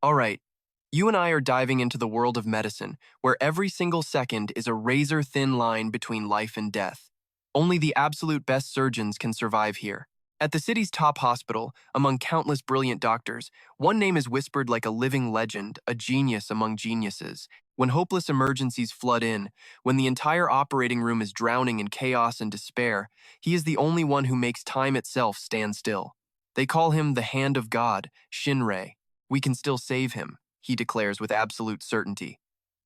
All right, you and I are diving into the world of medicine, where every single second is a razor-thin line between life and death. Only the absolute best surgeons can survive here. At the city's top hospital, among countless brilliant doctors, one name is whispered like a living legend, a genius among geniuses. When hopeless emergencies flood in, when the entire operating room is drowning in chaos and despair, he is the only one who makes time itself stand still. They call him the Hand of God, Shinrei. We can still save him, he declares with absolute certainty.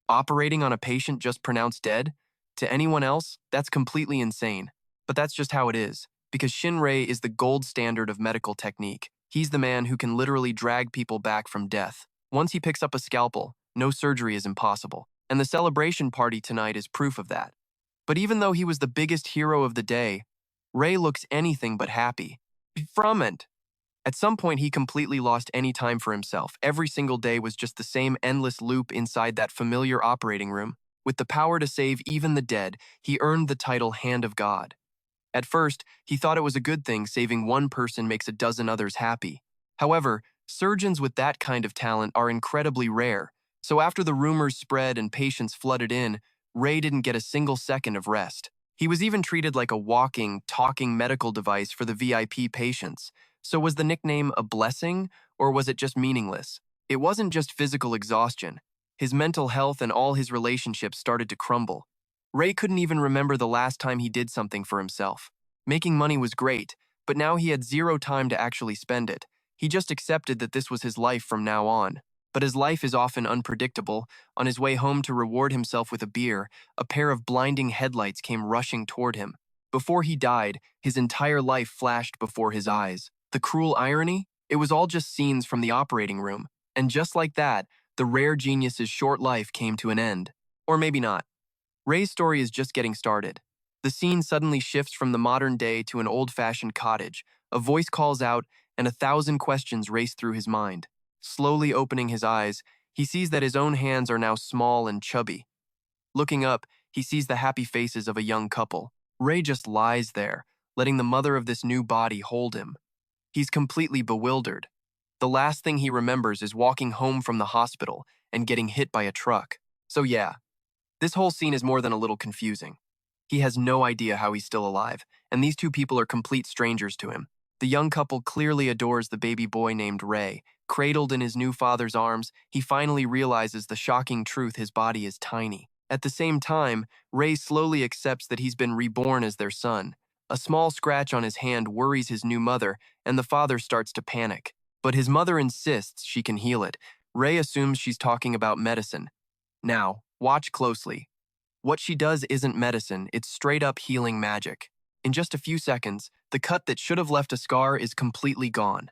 Operating on a patient just pronounced dead? To anyone else, that's completely insane. But that's just how it is, because Shinrei is the gold standard of medical technique. He's the man who can literally drag people back from death. Once he picks up a scalpel, no surgery is impossible. And the celebration party tonight is proof of that. But even though he was the biggest hero of the day, Ray looks anything but happy. Frumment. At some point, he completely lost any time for himself. Every single day was just the same endless loop inside that familiar operating room. With the power to save even the dead, he earned the title Hand of God. At first, he thought it was a good thing saving one person makes a dozen others happy. However, surgeons with that kind of talent are incredibly rare, so after the rumors spread and patients flooded in, Ray didn't get a single second of rest. He was even treated like a walking, talking medical device for the VIP patients. So was the nickname a blessing, or was it just meaningless? It wasn't just physical exhaustion. His mental health and all his relationships started to crumble. Ray couldn't even remember the last time he did something for himself. Making money was great, but now he had zero time to actually spend it. He just accepted that this was his life from now on. But his life is often unpredictable. On his way home to reward himself with a beer, a pair of blinding headlights came rushing toward him. Before he died, his entire life flashed before his eyes. The cruel irony? It was all just scenes from the operating room. And just like that, the rare genius's short life came to an end. Or maybe not. Ray's story is just getting started. The scene suddenly shifts from the modern day to an old-fashioned cottage. A voice calls out, and 1,000 questions race through his mind. Slowly opening his eyes, he sees that his own hands are now small and chubby. Looking up, he sees the happy faces of a young couple. Ray just lies there, letting the mother of this new body hold him. He's completely bewildered. The last thing he remembers is walking home from the hospital and getting hit by a truck. So yeah, this whole scene is more than a little confusing. He has no idea how he's still alive, and these two people are complete strangers to him. The young couple clearly adores the baby boy named Ray. Cradled in his new father's arms, he finally realizes the shocking truth: his body is tiny. At the same time, Ray slowly accepts that he's been reborn as their son. A small scratch on his hand worries his new mother, and the father starts to panic. But his mother insists she can heal it. Ray assumes she's talking about medicine. Now, watch closely. What she does isn't medicine, it's straight-up healing magic. In just a few seconds, the cut that should have left a scar is completely gone.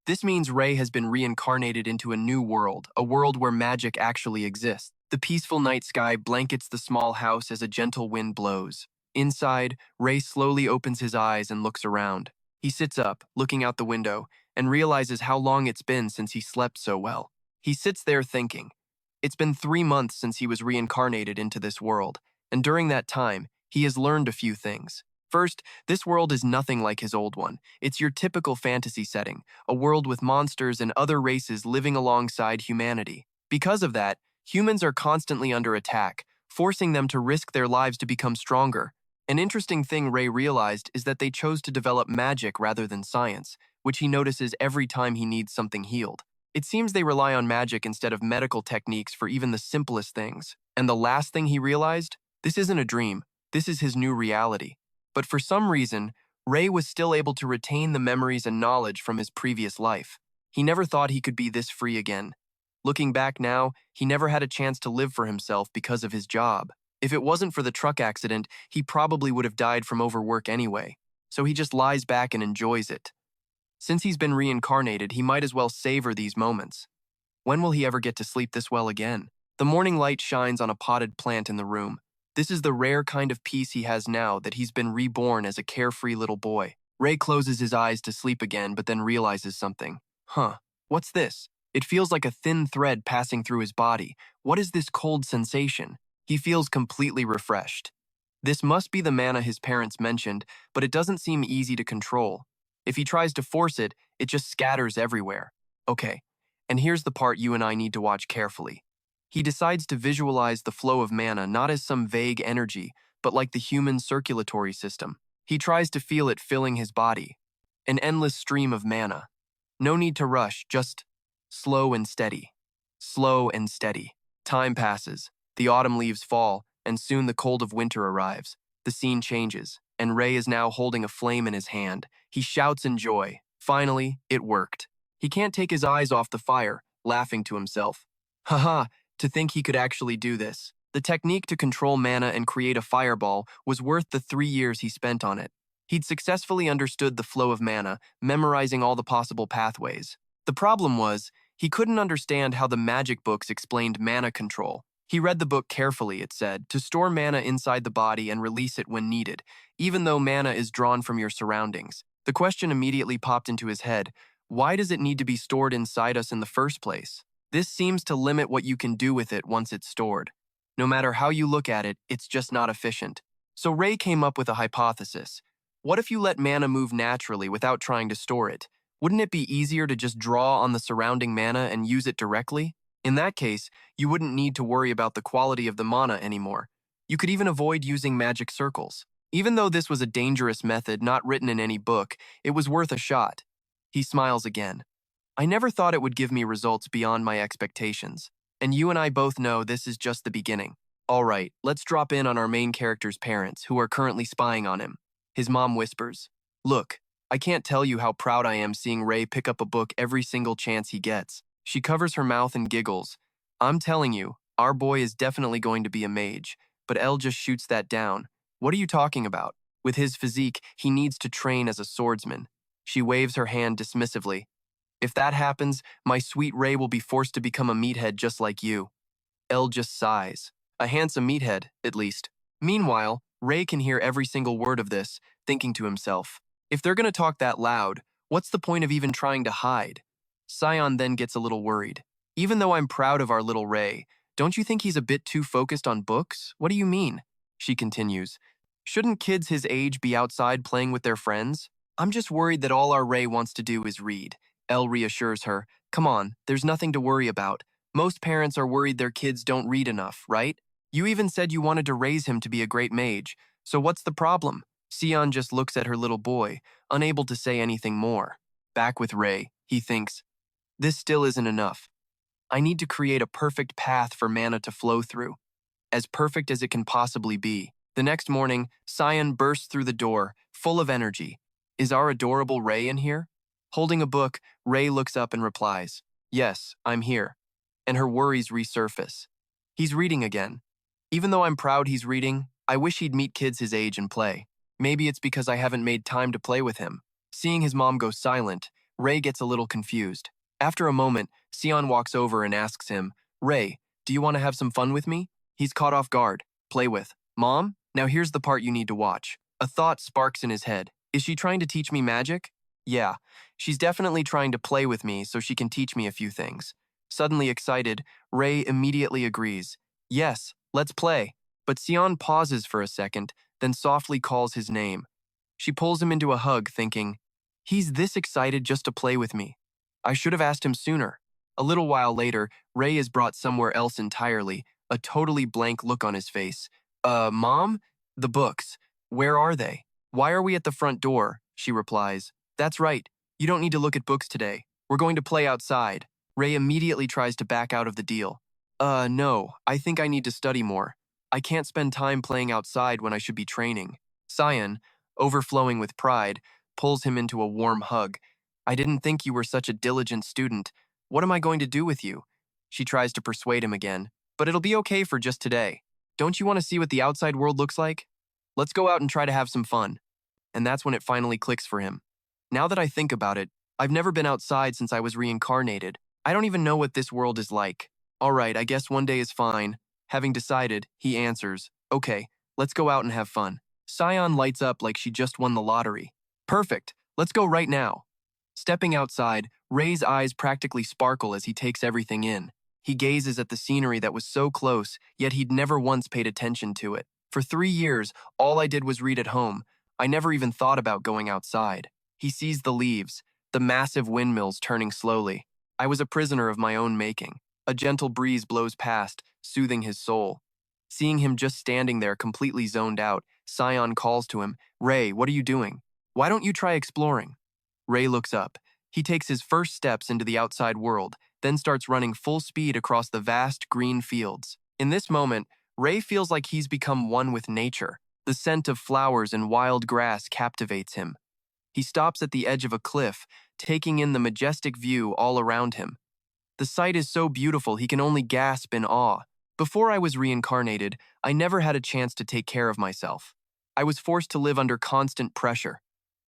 This means Ray has been reincarnated into a new world, a world where magic actually exists. The peaceful night sky blankets the small house as a gentle wind blows. Inside, Ray slowly opens his eyes and looks around. He sits up, looking out the window, and realizes how long it's been since he slept so well. He sits there thinking. It's been 3 months since he was reincarnated into this world, and during that time, he has learned a few things. First, this world is nothing like his old one. It's your typical fantasy setting, a world with monsters and other races living alongside humanity. Because of that, humans are constantly under attack, forcing them to risk their lives to become stronger. An interesting thing Ray realized is that they chose to develop magic rather than science, which he notices every time he needs something healed. It seems they rely on magic instead of medical techniques for even the simplest things. And the last thing he realized? This isn't a dream. This is his new reality. But for some reason, Ray was still able to retain the memories and knowledge from his previous life. He never thought he could be this free again. Looking back now, he never had a chance to live for himself because of his job. If it wasn't for the truck accident, he probably would have died from overwork anyway. So he just lies back and enjoys it. Since he's been reincarnated, he might as well savor these moments. When will he ever get to sleep this well again? The morning light shines on a potted plant in the room. This is the rare kind of peace he has now that he's been reborn as a carefree little boy. Ray closes his eyes to sleep again, but then realizes something. What's this? It feels like a thin thread passing through his body. What is this cold sensation? He feels completely refreshed. This must be the mana his parents mentioned, but it doesn't seem easy to control. If he tries to force it, it just scatters everywhere. Okay, And here's the part you and I need to watch carefully. He decides to visualize the flow of mana not as some vague energy, but like the human circulatory system. He tries to feel it filling his body. An endless stream of mana. No need to rush, just slow and steady. Slow and steady. Time passes. The autumn leaves fall, and soon the cold of winter arrives. The scene changes, and Ray is now holding a flame in his hand. He shouts in joy. Finally, it worked. He can't take his eyes off the fire, laughing to himself. Haha, to think he could actually do this. The technique to control mana and create a fireball was worth the 3 years he spent on it. He'd successfully understood the flow of mana, memorizing all the possible pathways. The problem was, he couldn't understand how the magic books explained mana control. He read the book carefully, it said, to store mana inside the body and release it when needed, even though mana is drawn from your surroundings. The question immediately popped into his head, why does it need to be stored inside us in the first place? This seems to limit what you can do with it once it's stored. No matter how you look at it, it's just not efficient. So Ray came up with a hypothesis. What if you let mana move naturally without trying to store it? Wouldn't it be easier to just draw on the surrounding mana and use it directly? In that case, you wouldn't need to worry about the quality of the mana anymore. You could even avoid using magic circles. Even though this was a dangerous method not written in any book, it was worth a shot. He smiles again. I never thought it would give me results beyond my expectations. And you and I both know this is just the beginning. All right, let's drop in on our main character's parents, who are currently spying on him. His mom whispers, "Look, I can't tell you how proud I am seeing Ray pick up a book every single chance he gets." She covers her mouth and giggles. "I'm telling you, our boy is definitely going to be a mage," but Elle just shoots that down. "What are you talking about? With his physique, he needs to train as a swordsman." She waves her hand dismissively. "If that happens, my sweet Ray will be forced to become a meathead just like you." Elle just sighs. A handsome meathead, at least. Meanwhile, Ray can hear every single word of this, thinking to himself, if they're going to talk that loud, what's the point of even trying to hide? Sion then gets a little worried. "Even though I'm proud of our little Ray, don't you think he's a bit too focused on books? What do you mean?" She continues. "Shouldn't kids his age be outside playing with their friends? I'm just worried that all our Ray wants to do is read." Elle reassures her. "Come on, there's nothing to worry about. Most parents are worried their kids don't read enough, right? You even said you wanted to raise him to be a great mage, so what's the problem?" Sion just looks at her little boy, unable to say anything more. Back with Ray, he thinks, this still isn't enough. I need to create a perfect path for mana to flow through, as perfect as it can possibly be. The next morning, Sion bursts through the door, full of energy. "Is our adorable Ray in here?" Holding a book, Ray looks up and replies, "Yes, I'm here." And her worries resurface. He's reading again. "Even though I'm proud he's reading, I wish he'd meet kids his age and play. Maybe it's because I haven't made time to play with him." Seeing his mom go silent, Ray gets a little confused. After a moment, Sion walks over and asks him, "Ray, do you want to have some fun with me?" He's caught off guard. "Play with Mom? Now here's the part you need to watch." A thought sparks in his head. Is she trying to teach me magic? Yeah, she's definitely trying to play with me so she can teach me a few things. Suddenly excited, Ray immediately agrees. "Yes, let's play." But Sion pauses for a second, then softly calls his name. She pulls him into a hug, thinking, he's this excited just to play with me. I should have asked him sooner. A little while later, Ray is brought somewhere else entirely, a totally blank look on his face. Mom? The books. Where are they? Why are we at the front door?" She replies. "That's right. You don't need to look at books today. We're going to play outside." Ray immediately tries to back out of the deal. No, I think I need to study more. I can't spend time playing outside when I should be training." Sion, overflowing with pride, pulls him into a warm hug. "I didn't think you were such a diligent student. What am I going to do with you?" She tries to persuade him again. "But it'll be okay for just today. Don't you want to see what the outside world looks like? Let's go out and try to have some fun." And that's when it finally clicks for him. Now that I think about it, I've never been outside since I was reincarnated. I don't even know what this world is like. All right, I guess one day is fine. Having decided, he answers, "Okay, let's go out and have fun." Sion lights up like she just won the lottery. "Perfect, let's go right now." Stepping outside, Ray's eyes practically sparkle as he takes everything in. He gazes at the scenery that was so close, yet he'd never once paid attention to it. For 3 years, all I did was read at home. I never even thought about going outside. He sees the leaves, the massive windmills turning slowly. I was a prisoner of my own making. A gentle breeze blows past, soothing his soul. Seeing him just standing there completely zoned out, Sion calls to him, Ray, what are you doing? Why don't you try exploring? Ray looks up. He takes his first steps into the outside world, then starts running full speed across the vast green fields. In this moment, Ray feels like he's become one with nature. The scent of flowers and wild grass captivates him. He stops at the edge of a cliff, taking in the majestic view all around him. The sight is so beautiful he can only gasp in awe. Before I was reincarnated, I never had a chance to take care of myself. I was forced to live under constant pressure.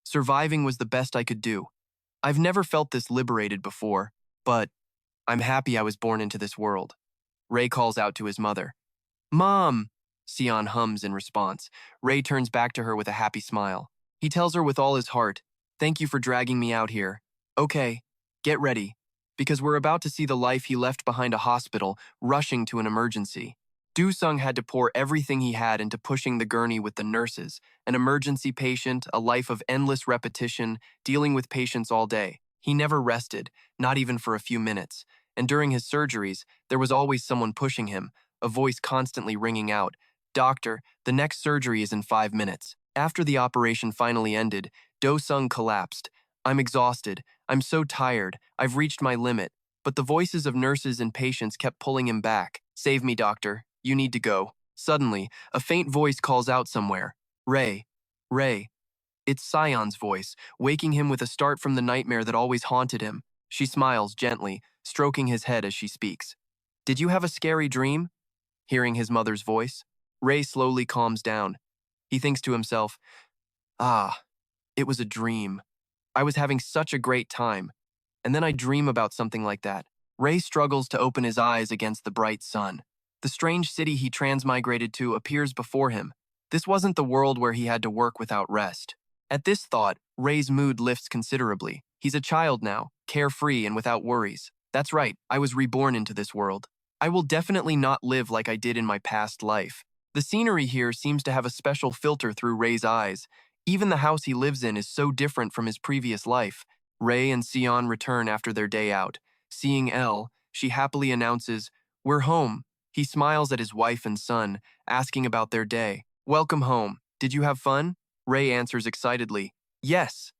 Surviving was the best I could do. I've never felt this liberated before, but I'm happy I was born into this world. Ray calls out to his mother. Mom! Sion hums in response. Ray turns back to her with a happy smile. He tells her with all his heart, thank you for dragging me out here. Okay, get ready, because we're about to see the life he left behind a hospital, rushing to an emergency. Do-sung had to pour everything he had into pushing the gurney with the nurses, an emergency patient, a life of endless repetition, dealing with patients all day. He never rested, not even for a few minutes, and during his surgeries, there was always someone pushing him, a voice constantly ringing out, Doctor, the next surgery is in 5 minutes. After the operation finally ended, Do-sung collapsed. I'm exhausted. I'm so tired. I've reached my limit. But the voices of nurses and patients kept pulling him back. Save me, doctor. You need to go. Suddenly, a faint voice calls out somewhere. Ray. Ray. It's Sion's voice, waking him with a start from the nightmare that always haunted him. She smiles gently, stroking his head as she speaks. Did you have a scary dream? Hearing his mother's voice, Ray slowly calms down. He thinks to himself, it was a dream. I was having such a great time. And then I dream about something like that. Ray struggles to open his eyes against the bright sun. The strange city he transmigrated to appears before him. This wasn't the world where he had to work without rest. At this thought, Ray's mood lifts considerably. He's a child now, carefree and without worries. That's right, I was reborn into this world. I will definitely not live like I did in my past life. The scenery here seems to have a special filter through Ray's eyes. Even the house he lives in is so different from his previous life. Ray and Sion return after their day out. Seeing Elle, she happily announces, We're home. He smiles at his wife and son, asking about their day. Welcome home. Did you have fun? Ray answers excitedly, Yes.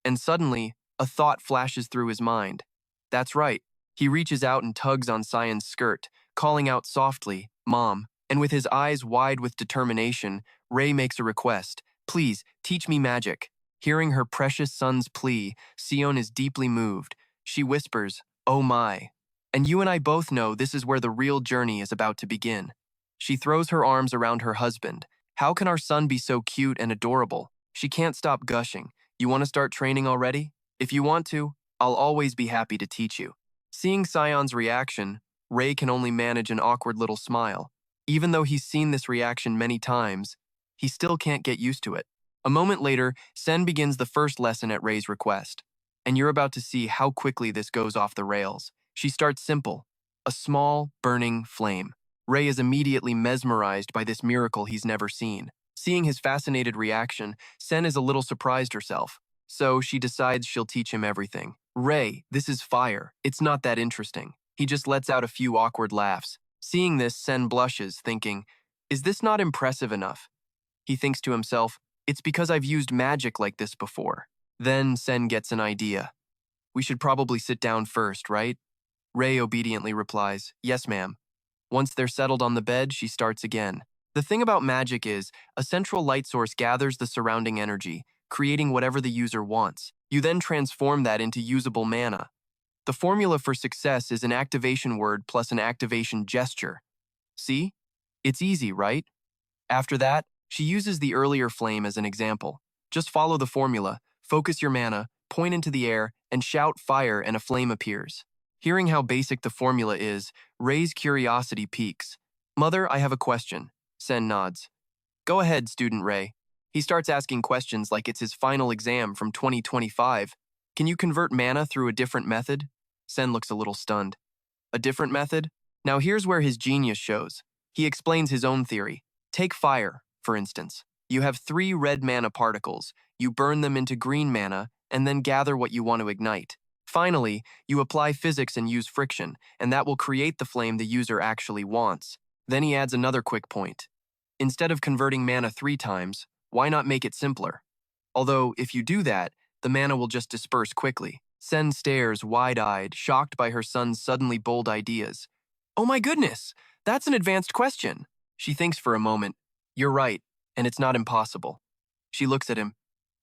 And suddenly, a thought flashes through his mind. That's right. He reaches out and tugs on Sion's skirt, calling out softly, Mom. And with his eyes wide with determination, Ray makes a request. Please, teach me magic. Hearing her precious son's plea, Sion is deeply moved. She whispers, Oh my. And you and I both know this is where the real journey is about to begin. She throws her arms around her husband. How can our son be so cute and adorable? She can't stop gushing. You want to start training already? If you want to, I'll always be happy to teach you. Seeing Sion's reaction, Ray can only manage an awkward little smile. Even though he's seen this reaction many times, he still can't get used to it. A moment later, Sen begins the first lesson at Ray's request. And you're about to see how quickly this goes off the rails. She starts simple, a small, burning flame. Ray is immediately mesmerized by this miracle he's never seen. Seeing his fascinated reaction, Sen is a little surprised herself. So she decides she'll teach him everything. Ray, this is fire. It's not that interesting. He just lets out a few awkward laughs. Seeing this, Sen blushes, thinking, Is this not impressive enough? He thinks to himself, It's because I've used magic like this before. Then Sen gets an idea. We should probably sit down first, right? Ray obediently replies, Yes, ma'am. Once they're settled on the bed, she starts again. The thing about magic is, a central light source gathers the surrounding energy, creating whatever the user wants. You then transform that into usable mana. The formula for success is an activation word plus an activation gesture. See? It's easy, right? After that, she uses the earlier flame as an example. Just follow the formula, focus your mana, point into the air, and shout fire and a flame appears. Hearing how basic the formula is, Ray's curiosity peaks. Mother, I have a question. Sen nods. Go ahead, student Ray. He starts asking questions like it's his final exam from 2025. Can you convert mana through a different method? Sen looks a little stunned. A different method? Now here's where his genius shows. He explains his own theory. Take fire, for instance. You have 3 red mana particles. You burn them into green mana, and then gather what you want to ignite. Finally, you apply physics and use friction, and that will create the flame the user actually wants. Then he adds another quick point. Instead of converting mana 3 times, why not make it simpler? Although, if you do that, the mana will just disperse quickly. Sen stares wide-eyed, shocked by her son's suddenly bold ideas. Oh my goodness, that's an advanced question. She thinks for a moment. You're right, and it's not impossible. She looks at him.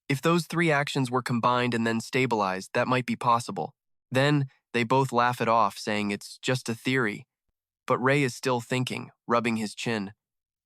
If those 3 actions were combined and then stabilized, that might be possible. Then, they both laugh it off, saying it's just a theory. But Ray is still thinking, rubbing his chin.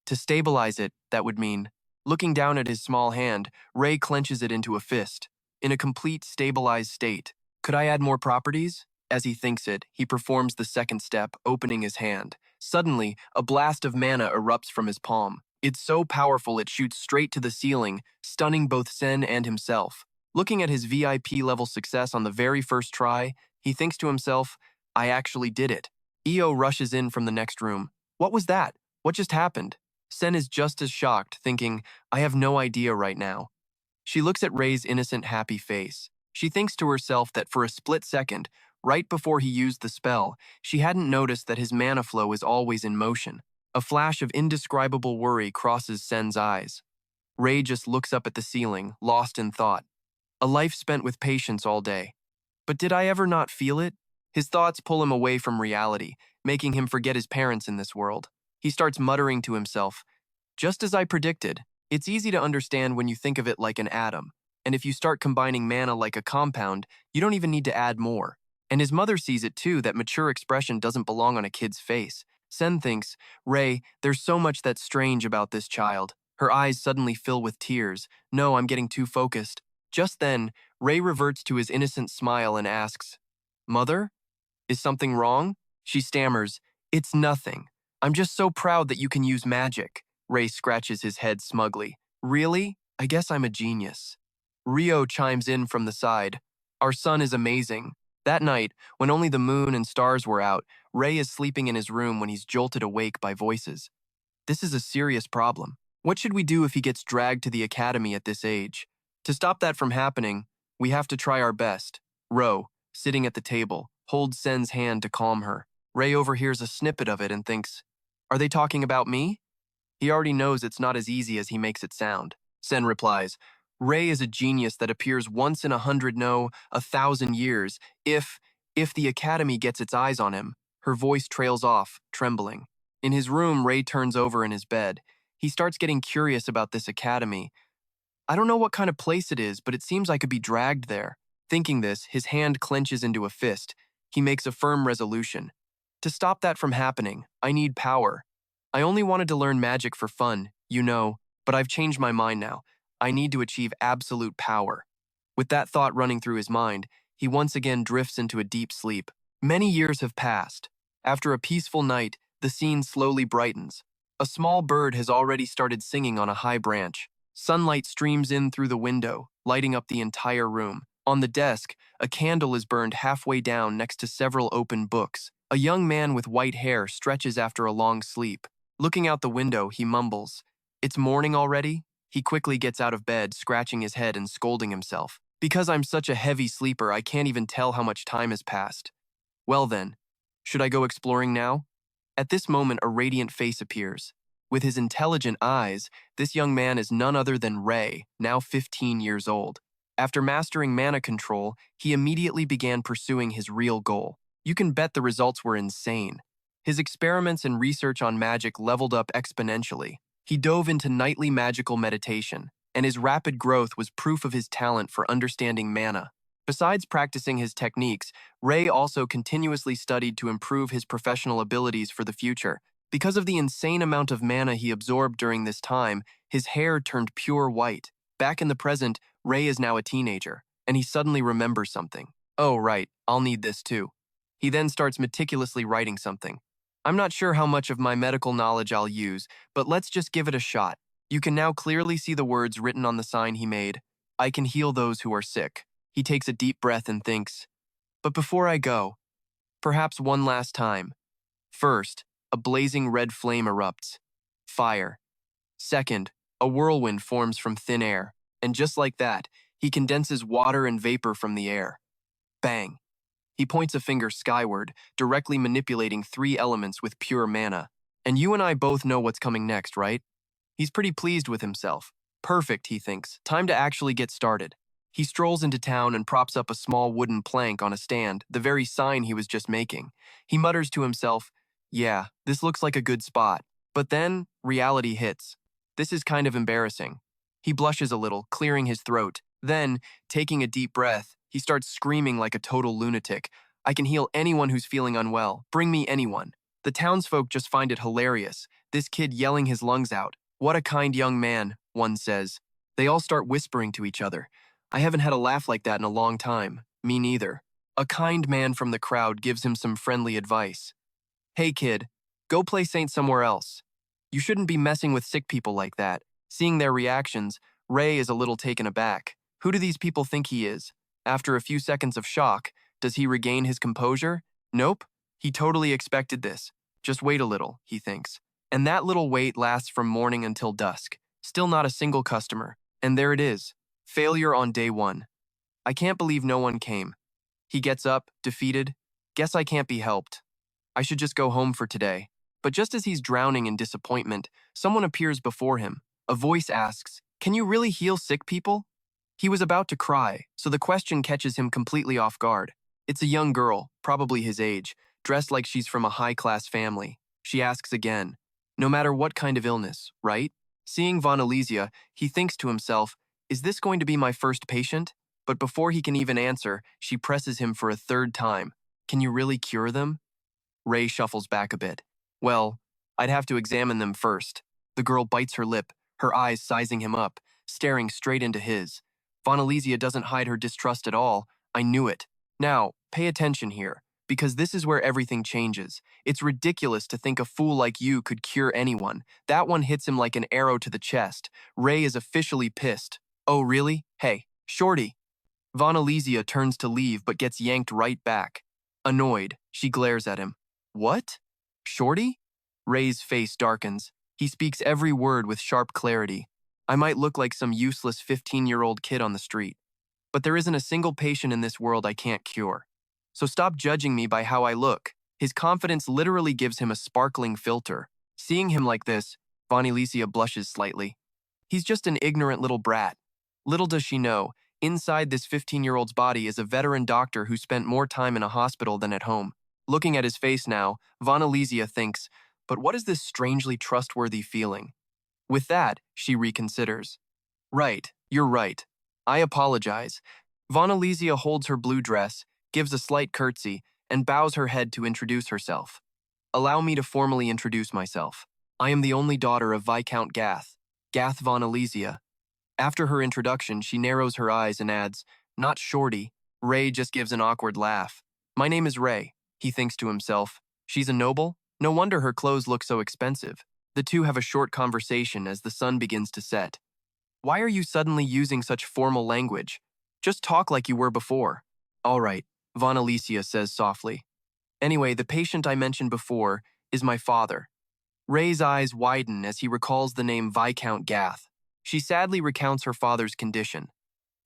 To stabilize it, that would mean. Looking down at his small hand, Ray clenches it into a fist. In a complete, stabilized state. Could I add more properties? As he thinks it, he performs the second step, opening his hand. Suddenly, a blast of mana erupts from his palm. It's so powerful it shoots straight to the ceiling, stunning both Sen and himself. Looking at his VIP-level success on the very first try, he thinks to himself, I actually did it. Io rushes in from the next room. What was that? What just happened? Sen is just as shocked, thinking, I have no idea right now. She looks at Ray's innocent, happy face. She thinks to herself that for a split second, right before he used the spell, she hadn't noticed that his mana flow is always in motion. A flash of indescribable worry crosses Sen's eyes. Ray just looks up at the ceiling, lost in thought. A life spent with patience all day. But did I ever not feel it? His thoughts pull him away from reality, making him forget his parents in this world. He starts muttering to himself, just as I predicted. It's easy to understand when you think of it like an atom, and if you start combining mana like a compound, you don't even need to add more. And his mother sees it too, that mature expression doesn't belong on a kid's face. Sen thinks, Ray, there's so much that's strange about this child. Her eyes suddenly fill with tears. No, I'm getting too focused. Just then, Ray reverts to his innocent smile and asks, Mother? Is something wrong? She stammers, It's nothing. I'm just so proud that you can use magic. Ray scratches his head smugly. Really? I guess I'm a genius. Rio chimes in from the side. Our son is amazing. That night, when only the moon and stars were out, Ray is sleeping in his room when he's jolted awake by voices. This is a serious problem. What should we do if he gets dragged to the academy at this age? To stop that from happening, we have to try our best. Ro, sitting at the table, holds Sen's hand to calm her. Ray overhears a snippet of it and thinks, Are they talking about me? He already knows it's not as easy as he makes it sound. Sen replies, Ray is a genius that appears once in 100, no, 1,000 years, if the Academy gets its eyes on him. Her voice trails off, trembling. In his room, Ray turns over in his bed. He starts getting curious about this Academy. I don't know what kind of place it is, but it seems I could be dragged there. Thinking this, his hand clenches into a fist. He makes a firm resolution. To stop that from happening, I need power. I only wanted to learn magic for fun, you know, but I've changed my mind now. I need to achieve absolute power. With that thought running through his mind, he once again drifts into a deep sleep. Many years have passed. After a peaceful night, the scene slowly brightens. A small bird has already started singing on a high branch. Sunlight streams in through the window, lighting up the entire room. On the desk, a candle is burned halfway down next to several open books. A young man with white hair stretches after a long sleep. Looking out the window, he mumbles, It's morning already? He quickly gets out of bed, scratching his head and scolding himself. Because I'm such a heavy sleeper, I can't even tell how much time has passed. Well then, should I go exploring now? At this moment, a radiant face appears. With his intelligent eyes, this young man is none other than Ray, now 15 years old. After mastering mana control, he immediately began pursuing his real goal. You can bet the results were insane. His experiments and research on magic leveled up exponentially. He dove into nightly magical meditation, and his rapid growth was proof of his talent for understanding mana. Besides practicing his techniques, Ray also continuously studied to improve his professional abilities for the future. Because of the insane amount of mana he absorbed during this time, his hair turned pure white. Back in the present, Ray is now a teenager, and he suddenly remembers something. Oh, right, I'll need this too. He then starts meticulously writing something. I'm not sure how much of my medical knowledge I'll use, but let's just give it a shot. You can now clearly see the words written on the sign he made. I can heal those who are sick. He takes a deep breath and thinks, but before I go, perhaps one last time. First, a blazing red flame erupts. Fire. Second, a whirlwind forms from thin air, and just like that, he condenses water and vapor from the air. Bang. He points a finger skyward, directly manipulating 3 elements with pure mana. And you and I both know what's coming next, right? He's pretty pleased with himself. Perfect, he thinks. Time to actually get started. He strolls into town and props up a small wooden plank on a stand, the very sign he was just making. He mutters to himself, yeah, this looks like a good spot. But then, reality hits. This is kind of embarrassing. He blushes a little, clearing his throat. Then, taking a deep breath, he starts screaming like a total lunatic. I can heal anyone who's feeling unwell. Bring me anyone. The townsfolk just find it hilarious. This kid yelling his lungs out. What a kind young man, one says. They all start whispering to each other. I haven't had a laugh like that in a long time. Me neither. A kind man from the crowd gives him some friendly advice. Hey kid, go play saint somewhere else. You shouldn't be messing with sick people like that. Seeing their reactions, Ray is a little taken aback. Who do these people think he is? After a few seconds of shock, does he regain his composure? Nope. He totally expected this. Just wait a little, he thinks. And that little wait lasts from morning until dusk. Still not a single customer. And there it is. Failure on day 1. I can't believe no one came. He gets up, defeated. Guess I can't be helped. I should just go home for today. But just as he's drowning in disappointment, someone appears before him. A voice asks, "Can you really heal sick people?" He was about to cry, so the question catches him completely off guard. It's a young girl, probably his age, dressed like she's from a high-class family. She asks again, no matter what kind of illness, right? Seeing Von Elysia, he thinks to himself, is this going to be my first patient? But before he can even answer, she presses him for a 3rd time. Can you really cure them? Ray shuffles back a bit. Well, I'd have to examine them first. The girl bites her lip, her eyes sizing him up, staring straight into his. Von Elysia doesn't hide her distrust at all. I knew it. Now, pay attention here, because this is where everything changes. It's ridiculous to think a fool like you could cure anyone. That one hits him like an arrow to the chest. Ray is officially pissed. Oh, really? Hey, shorty. Von Elysia turns to leave but gets yanked right back. Annoyed, she glares at him. What? Shorty? Ray's face darkens. He speaks every word with sharp clarity. I might look like some useless 15-year-old kid on the street, but there isn't a single patient in this world I can't cure. So stop judging me by how I look. His confidence literally gives him a sparkling filter. Seeing him like this, Von Elysia blushes slightly. He's just an ignorant little brat. Little does she know, inside this 15-year-old's body is a veteran doctor who spent more time in a hospital than at home. Looking at his face now, Von Elysia thinks, but what is this strangely trustworthy feeling? With that, she reconsiders. Right, you're right. I apologize. Von Elysia holds her blue dress, gives a slight curtsy, and bows her head to introduce herself. Allow me to formally introduce myself. I am the only daughter of Viscount Gath Von Elysia. After her introduction, she narrows her eyes and adds, not Shorty. Ray just gives an awkward laugh. My name is Ray, he thinks to himself. She's a noble? No wonder her clothes look so expensive. The two have a short conversation as the sun begins to set. Why are you suddenly using such formal language? Just talk like you were before. All right, Von Elysia says softly. Anyway, the patient I mentioned before is my father. Ray's eyes widen as he recalls the name Viscount Gath. She sadly recounts her father's condition.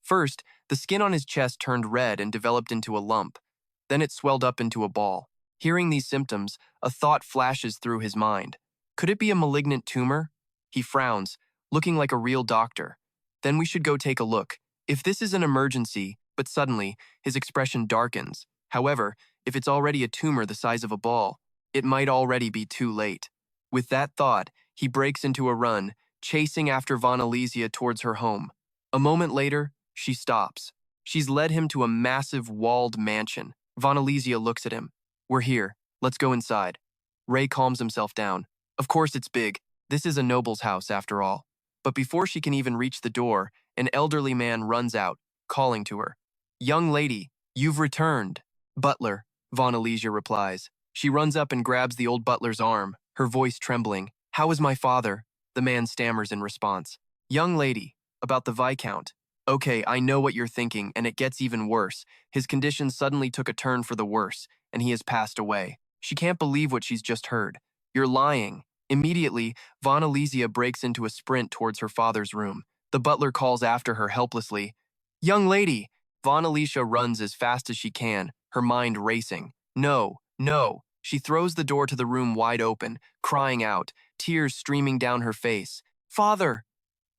First, the skin on his chest turned red and developed into a lump. Then it swelled up into a ball. Hearing these symptoms, a thought flashes through his mind. Could it be a malignant tumor? He frowns, looking like a real doctor. Then we should go take a look. If this is an emergency, but suddenly, his expression darkens. However, if it's already a tumor the size of a ball, it might already be too late. With that thought, he breaks into a run, chasing after Von Elysia towards her home. A moment later, she stops. She's led him to a massive walled mansion. Von Elysia looks at him. We're here. Let's go inside. Ray calms himself down. Of course it's big. This is a noble's house after all. But before she can even reach the door, an elderly man runs out, calling to her. Young lady, you've returned. Butler, Von Elysia replies. She runs up and grabs the old butler's arm, her voice trembling. How is my father? The man stammers in response. Young lady, about the Viscount. Okay, I know what you're thinking, and it gets even worse. His condition suddenly took a turn for the worse, and he has passed away. She can't believe what she's just heard. You're lying. Immediately, Von Elysia breaks into a sprint towards her father's room. The butler calls after her helplessly. Young lady! Von Elysia runs as fast as she can, her mind racing. No, no. She throws the door to the room wide open, crying out, tears streaming down her face. Father!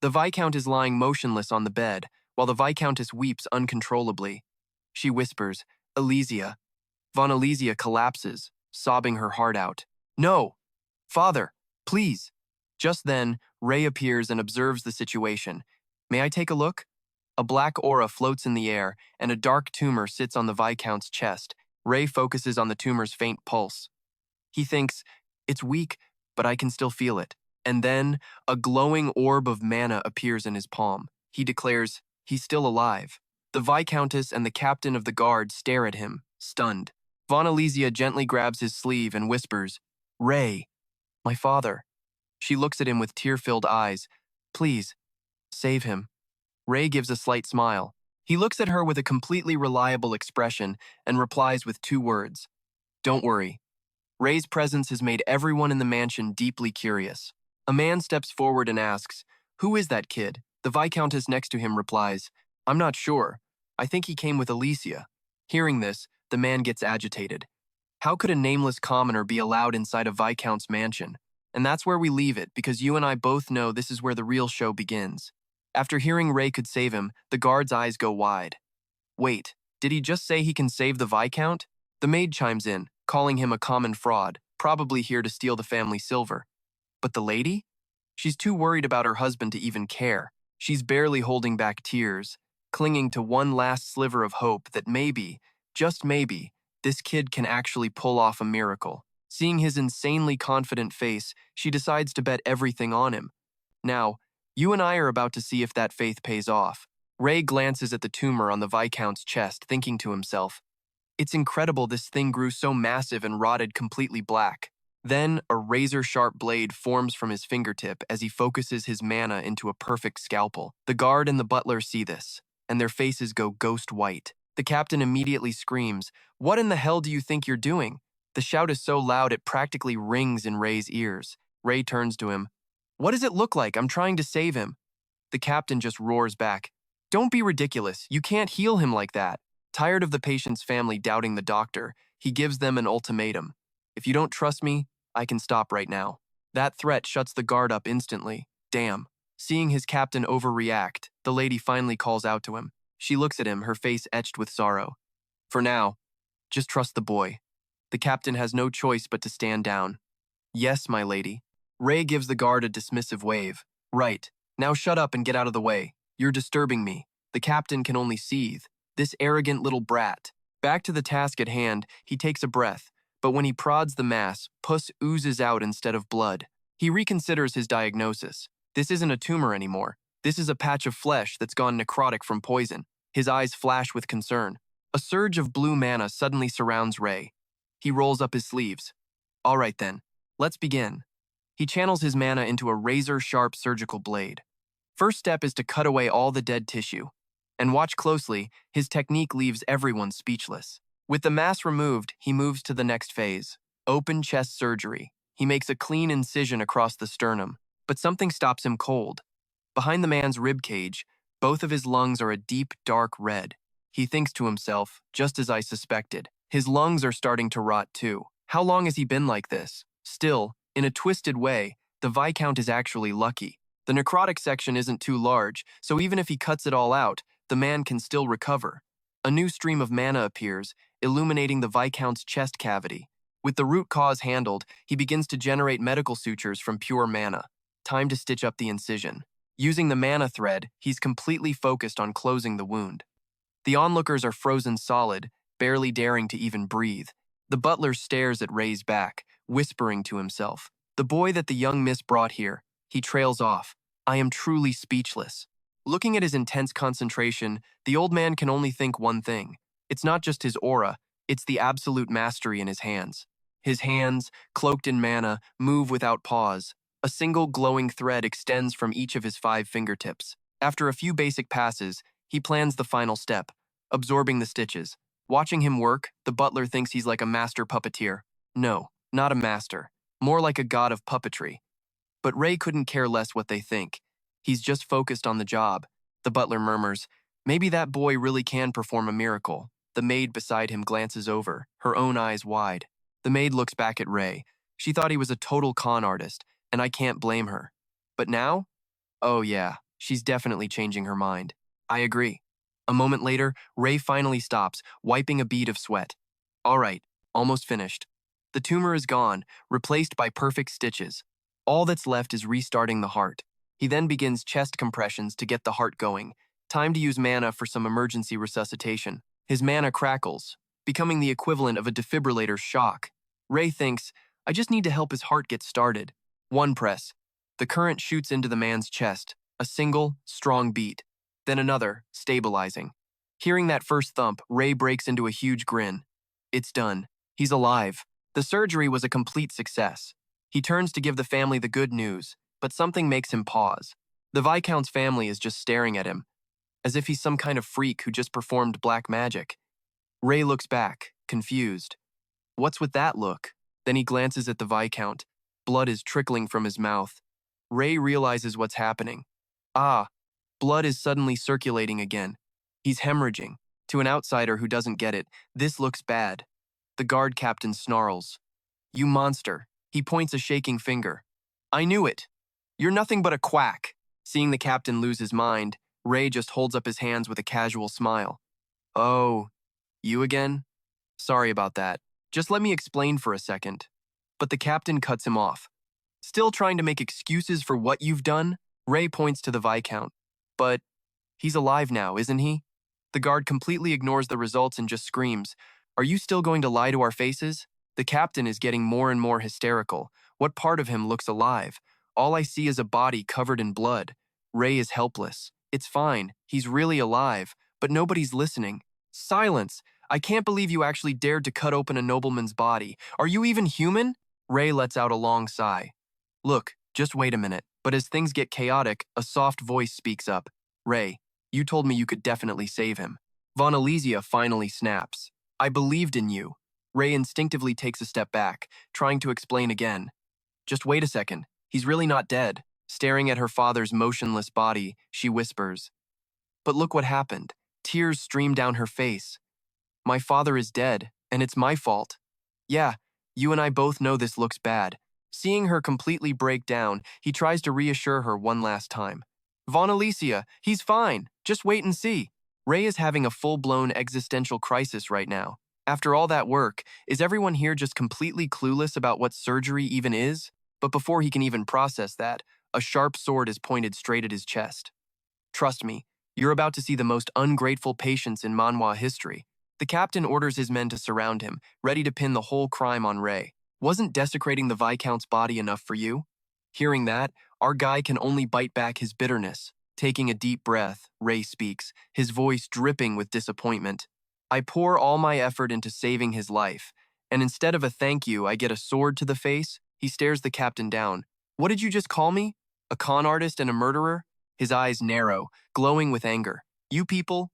The Viscount is lying motionless on the bed, while the Viscountess weeps uncontrollably. She whispers, Elysia. Von Elysia collapses, sobbing her heart out. No! Father, please! Just then, Ray appears and observes the situation. May I take a look? A black aura floats in the air, and a dark tumor sits on the Viscount's chest. Ray focuses on the tumor's faint pulse. He thinks, it's weak, but I can still feel it. And then, a glowing orb of mana appears in his palm. He declares, he's still alive. The Viscountess and the captain of the guard stare at him, stunned. Von Elysia gently grabs his sleeve and whispers, Ray, my father. She looks at him with tear-filled eyes. Please, save him. Ray gives a slight smile. He looks at her with a completely reliable expression and replies with 2 words. Don't worry. Ray's presence has made everyone in the mansion deeply curious. A man steps forward and asks, Who is that kid? The Viscountess next to him replies, I'm not sure. I think he came with Elysia. Hearing this, the man gets agitated. How could a nameless commoner be allowed inside a Viscount's mansion? And that's where we leave it, because you and I both know this is where the real show begins. After hearing Ray could save him, the guard's eyes go wide. Wait, did he just say he can save the Viscount? The maid chimes in, calling him a common fraud, probably here to steal the family silver. But the lady? She's too worried about her husband to even care. She's barely holding back tears, clinging to one last sliver of hope that maybe, just maybe, this kid can actually pull off a miracle. Seeing his insanely confident face, she decides to bet everything on him. Now, you and I are about to see if that faith pays off. Ray glances at the tumor on the Viscount's chest, thinking to himself, It's incredible this thing grew so massive and rotted completely black. Then, a razor-sharp blade forms from his fingertip as he focuses his mana into a perfect scalpel. The guard and the butler see this, and their faces go ghost white. The captain immediately screams, What in the hell do you think you're doing? The shout is so loud it practically rings in Ray's ears. Ray turns to him. What does it look like? I'm trying to save him. The captain just roars back. Don't be ridiculous. You can't heal him like that. Tired of the patient's family doubting the doctor, he gives them an ultimatum. If you don't trust me, I can stop right now. That threat shuts the guard up instantly. Damn. Seeing his captain overreact, the lady finally calls out to him. She looks at him, her face etched with sorrow. For now, just trust the boy. The captain has no choice but to stand down. Yes, my lady. Ray gives the guard a dismissive wave. Right. Now shut up and get out of the way. You're disturbing me. The captain can only seethe. This arrogant little brat. Back to the task at hand, he takes a breath, but when he prods the mass, pus oozes out instead of blood. He reconsiders his diagnosis. This isn't a tumor anymore. This is a patch of flesh that's gone necrotic from poison. His eyes flash with concern. A surge of blue mana suddenly surrounds Ray. He rolls up his sleeves. All right then, let's begin. He channels his mana into a razor-sharp surgical blade. First step is to cut away all the dead tissue. And watch closely, his technique leaves everyone speechless. With the mass removed, he moves to the next phase. Open chest surgery. He makes a clean incision across the sternum, but something stops him cold. Behind the man's rib cage, both of his lungs are a deep, dark red. He thinks to himself, just as I suspected. His lungs are starting to rot too. How long has he been like this? Still, in a twisted way, the Viscount is actually lucky. The necrotic section isn't too large, so even if he cuts it all out, the man can still recover. A new stream of mana appears, illuminating the Viscount's chest cavity. With the root cause handled, he begins to generate medical sutures from pure mana. Time to stitch up the incision. Using the mana thread, he's completely focused on closing the wound. The onlookers are frozen solid, barely daring to even breathe. The butler stares at Ray's back, whispering to himself, The boy that the young miss brought here. He trails off. I am truly speechless. Looking at his intense concentration, the old man can only think one thing. It's not just his aura, it's the absolute mastery in his hands. His hands, cloaked in mana, move without pause. A single glowing thread extends from each of his 5 fingertips. After a few basic passes, he plans the final step, absorbing the stitches. Watching him work, the butler thinks he's like a master puppeteer. No, not a master. More like a god of puppetry. But Ray couldn't care less what they think. He's just focused on the job. The butler murmurs, Maybe that boy really can perform a miracle. The maid beside him glances over, her own eyes wide. The maid looks back at Ray. She thought he was a total con artist, and I can't blame her. But now? Oh yeah, she's definitely changing her mind. I agree. A moment later, Ray finally stops, wiping a bead of sweat. All right, almost finished. The tumor is gone, replaced by perfect stitches. All that's left is restarting the heart. He then begins chest compressions to get the heart going. Time to use mana for some emergency resuscitation. His mana crackles, becoming the equivalent of a defibrillator's shock. Ray thinks, I just need to help his heart get started. One press. The current shoots into the man's chest, a single, strong beat. Then another, stabilizing. Hearing that first thump, Ray breaks into a huge grin. It's done. He's alive. The surgery was a complete success. He turns to give the family the good news, but something makes him pause. The Viscount's family is just staring at him, as if he's some kind of freak who just performed black magic. Ray looks back, confused. What's with that look? Then he glances at the Viscount. Blood is trickling from his mouth. Ray realizes what's happening. Ah, blood is suddenly circulating again. He's hemorrhaging. To an outsider who doesn't get it, this looks bad. The guard captain snarls. You monster. He points a shaking finger. I knew it. You're nothing but a quack. Seeing the captain lose his mind, Ray just holds up his hands with a casual smile. Oh, you again? Sorry about that. Just let me explain for a second. But the captain cuts him off. Still trying to make excuses for what you've done? Ray points to the Viscount. But he's alive now, isn't he? The guard completely ignores the results and just screams, Are you still going to lie to our faces? The captain is getting more and more hysterical. What part of him looks alive? All I see is a body covered in blood. Ray is helpless. It's fine. He's really alive. But nobody's listening. Silence! I can't believe you actually dared to cut open a nobleman's body. Are you even human? Ray lets out a long sigh. Look, just wait a minute. But as things get chaotic, a soft voice speaks up. Ray, you told me you could definitely save him. Von Elysia finally snaps. I believed in you. Ray instinctively takes a step back, trying to explain again. Just wait a second. He's really not dead. Staring at her father's motionless body, she whispers. But look what happened. Tears stream down her face. My father is dead, and it's my fault. Yeah, you and I both know this looks bad. Seeing her completely break down, he tries to reassure her one last time. Von Elysia, he's fine. Just wait and see. Ray is having a full-blown existential crisis right now. After all that work, is everyone here just completely clueless about what surgery even is? But before he can even process that, a sharp sword is pointed straight at his chest. Trust me, you're about to see the most ungrateful patients in Manhwa history. The captain orders his men to surround him, ready to pin the whole crime on Ray. Wasn't desecrating the Viscount's body enough for you? Hearing that, our guy can only bite back his bitterness. Taking a deep breath, Ray speaks, his voice dripping with disappointment. I pour all my effort into saving his life, and instead of a thank you, I get a sword to the face. He stares the captain down. What did you just call me? A con artist and a murderer? His eyes narrow, glowing with anger. You people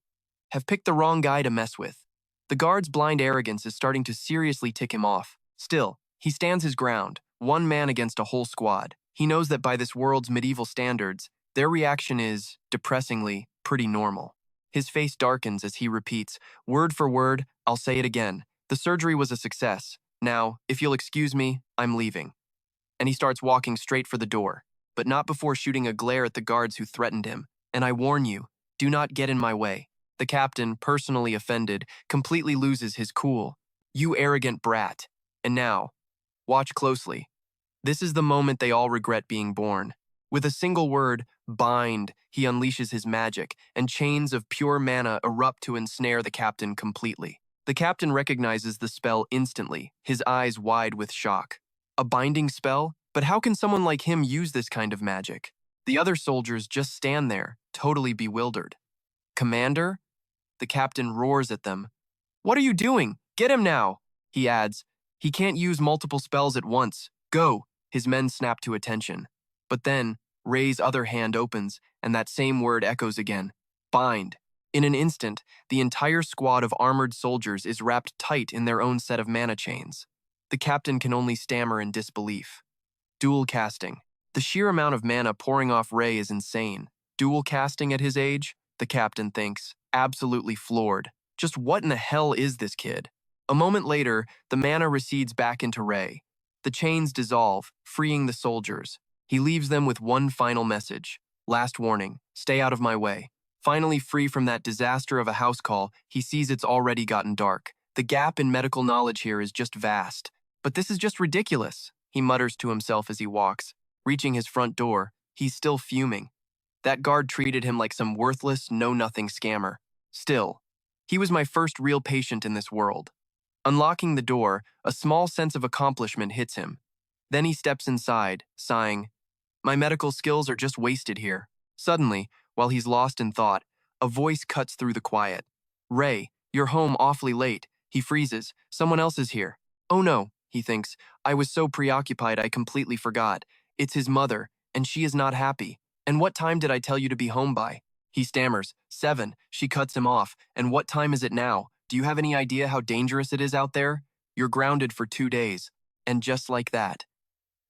have picked the wrong guy to mess with. The guard's blind arrogance is starting to seriously tick him off. Still, he stands his ground, one man against a whole squad. He knows that by this world's medieval standards, their reaction is, depressingly, pretty normal. His face darkens as he repeats, word for word, I'll say it again. The surgery was a success. Now, if you'll excuse me, I'm leaving. And he starts walking straight for the door, but not before shooting a glare at the guards who threatened him. And I warn you, do not get in my way. The captain, personally offended, completely loses his cool. You arrogant brat. And now, watch closely. This is the moment they all regret being born. With a single word, bind, he unleashes his magic, and chains of pure mana erupt to ensnare the captain completely. The captain recognizes the spell instantly, his eyes wide with shock. A binding spell? But how can someone like him use this kind of magic? The other soldiers just stand there, totally bewildered. Commander? The captain roars at them. What are you doing? Get him now! He adds. He can't use multiple spells at once. Go! His men snap to attention. But then, Ray's other hand opens, and that same word echoes again. Bind. In an instant, the entire squad of armored soldiers is wrapped tight in their own set of mana chains. The captain can only stammer in disbelief. Dual casting. The sheer amount of mana pouring off Ray is insane. Dual casting at his age? The captain thinks. Absolutely floored. Just what in the hell is this kid? A moment later, the mana recedes back into Ray. The chains dissolve, freeing the soldiers. He leaves them with one final message. Last warning, stay out of my way. Finally free from that disaster of a house call, he sees it's already gotten dark. The gap in medical knowledge here is just vast. But this is just ridiculous, he mutters to himself as he walks. Reaching his front door, he's still fuming. That guard treated him like some worthless, know-nothing scammer. Still, he was my first real patient in this world. Unlocking the door, a small sense of accomplishment hits him. Then he steps inside, sighing, "My medical skills are just wasted here." Suddenly, while he's lost in thought, a voice cuts through the quiet. "Ray, you're home awfully late." He freezes. Someone else is here. "Oh no," he thinks. "I was so preoccupied I completely forgot. It's his mother, and she is not happy. And what time did I tell you to be home by?" He stammers. 7. She cuts him off. "And what time is it now? Do you have any idea how dangerous it is out there? You're grounded for 2 days." And just like that.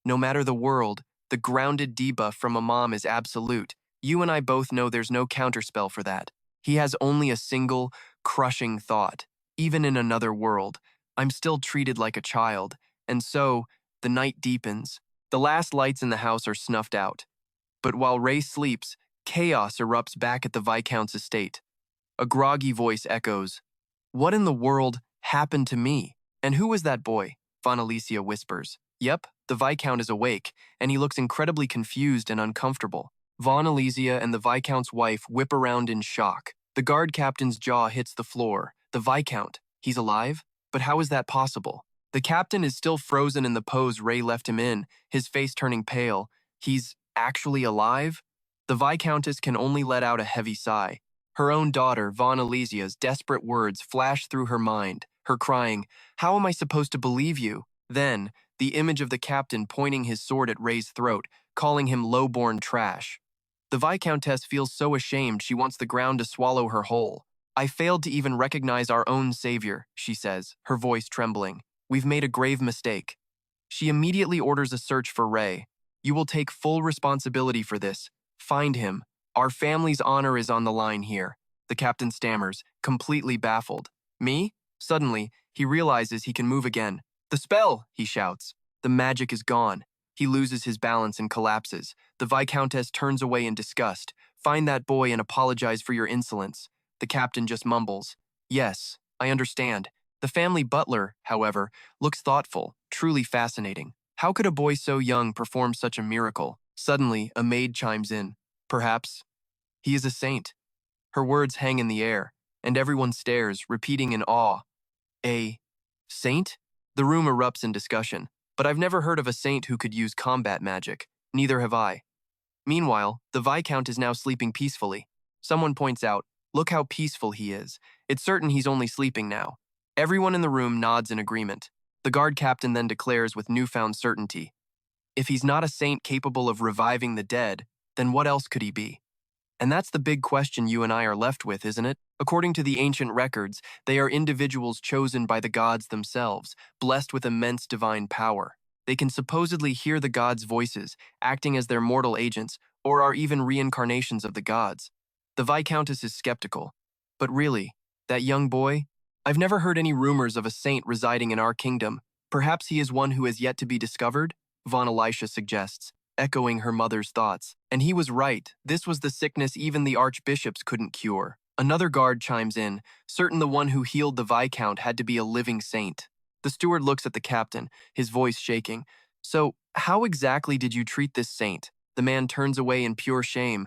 No matter the world, the grounded debuff from a mom is absolute. You and I both know there's no counterspell for that. He has only a single, crushing thought. Even in another world, I'm still treated like a child. And so, the night deepens. The last lights in the house are snuffed out. But while Ray sleeps, chaos erupts back at the Viscount's estate. A groggy voice echoes, "What in the world happened to me? And who was that boy?" Von Alicia whispers. Yep, the Viscount is awake, and he looks incredibly confused and uncomfortable. Von Alicia and the Viscount's wife whip around in shock. The guard captain's jaw hits the floor. The Viscount, he's alive? But how is that possible? The captain is still frozen in the pose Ray left him in, his face turning pale. He's actually alive? The Viscountess can only let out a heavy sigh. Her own daughter, Von Alicia's desperate words flash through her mind, her crying, "How am I supposed to believe you?" Then, the image of the captain pointing his sword at Ray's throat, calling him low-born trash. The Viscountess feels so ashamed she wants the ground to swallow her whole. "I failed to even recognize our own savior," she says, her voice trembling. "We've made a grave mistake." She immediately orders a search for Ray. "You will take full responsibility for this. Find him. Our family's honor is on the line here." The captain stammers, completely baffled. "Me?" Suddenly, he realizes he can move again. "The spell!" he shouts. The magic is gone. He loses his balance and collapses. The Viscountess turns away in disgust. "Find that boy and apologize for your insolence." The captain just mumbles, "Yes, I understand." The family butler, however, looks thoughtful, truly fascinating. How could a boy so young perform such a miracle? Suddenly, a maid chimes in. "Perhaps he is a saint." Her words hang in the air, and everyone stares, repeating in awe. "A saint?" The room erupts in discussion. "But I've never heard of a saint who could use combat magic. Neither have I." Meanwhile, the Viscount is now sleeping peacefully. Someone points out, "Look how peaceful he is. It's certain he's only sleeping now." Everyone in the room nods in agreement. The guard captain then declares with newfound certainty, "If he's not a saint capable of reviving the dead, then what else could he be?" And that's the big question you and I are left with, isn't it? According to the ancient records, they are individuals chosen by the gods themselves, blessed with immense divine power. They can supposedly hear the gods' voices, acting as their mortal agents, or are even reincarnations of the gods. The Viscountess is skeptical. But really, that young boy? I've never heard any rumors of a saint residing in our kingdom. Perhaps he is one who has yet to be discovered? Von Alicia suggests, echoing her mother's thoughts. And he was right. This was the sickness even the archbishops couldn't cure. Another guard chimes in, certain the one who healed the Viscount had to be a living saint. The steward looks at the captain, his voice shaking. "So, how exactly did you treat this saint?" The man turns away in pure shame.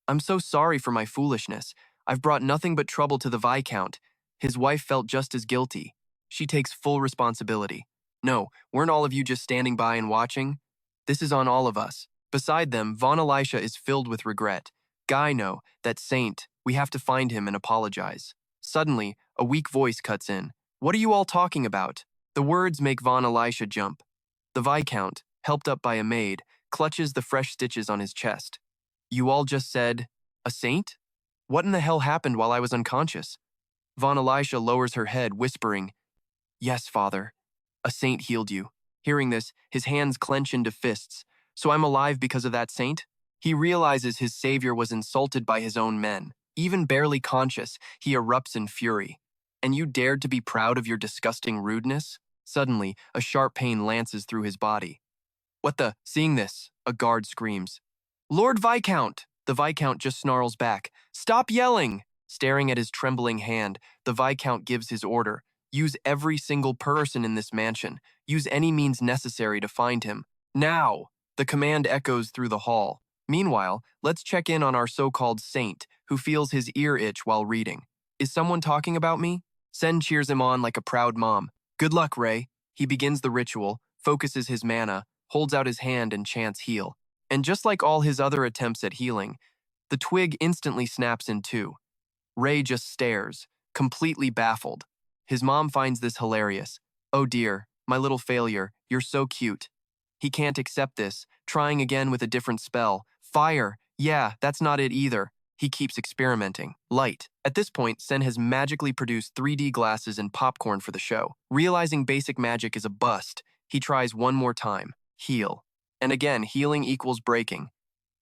"I'm so sorry for my foolishness. I've brought nothing but trouble to the Viscount." His wife felt just as guilty. She takes full responsibility. "No, weren't all of you just standing by and watching? This is on all of us." Beside them, Von Alicia is filled with regret. "Guy, no, that saint, we have to find him and apologize." Suddenly, a weak voice cuts in. "What are you all talking about?" The words make Von Alicia jump. The Viscount, helped up by a maid, clutches the fresh stitches on his chest. "You all just said, a saint? What in the hell happened while I was unconscious?" Von Alicia lowers her head, whispering, "Yes, father, a saint healed you." Hearing this, his hands clench into fists. "So I'm alive because of that saint?" He realizes his savior was insulted by his own men. Even barely conscious, he erupts in fury. And you dared to be proud of your disgusting rudeness? Suddenly, a sharp pain lances through his body. What the? Seeing this, a guard screams. Lord Viscount! The Viscount just snarls back. Stop yelling! Staring at his trembling hand, the Viscount gives his order. Use every single person in this mansion. Use any means necessary to find him. Now! The command echoes through the hall. Meanwhile, let's check in on our so-called saint, who feels his ear itch while reading. Is someone talking about me? Sen cheers him on like a proud mom. Good luck, Ray. He begins the ritual, focuses his mana, holds out his hand and chants heal. And just like all his other attempts at healing, the twig instantly snaps in two. Ray just stares, completely baffled. His mom finds this hilarious. Oh dear, my little failure, you're so cute. He can't accept this, trying again with a different spell. Fire, yeah, that's not it either. He keeps experimenting. Light. At this point, Sen has magically produced 3D glasses and popcorn for the show. Realizing basic magic is a bust, he tries one more time. Heal. And again, healing equals breaking.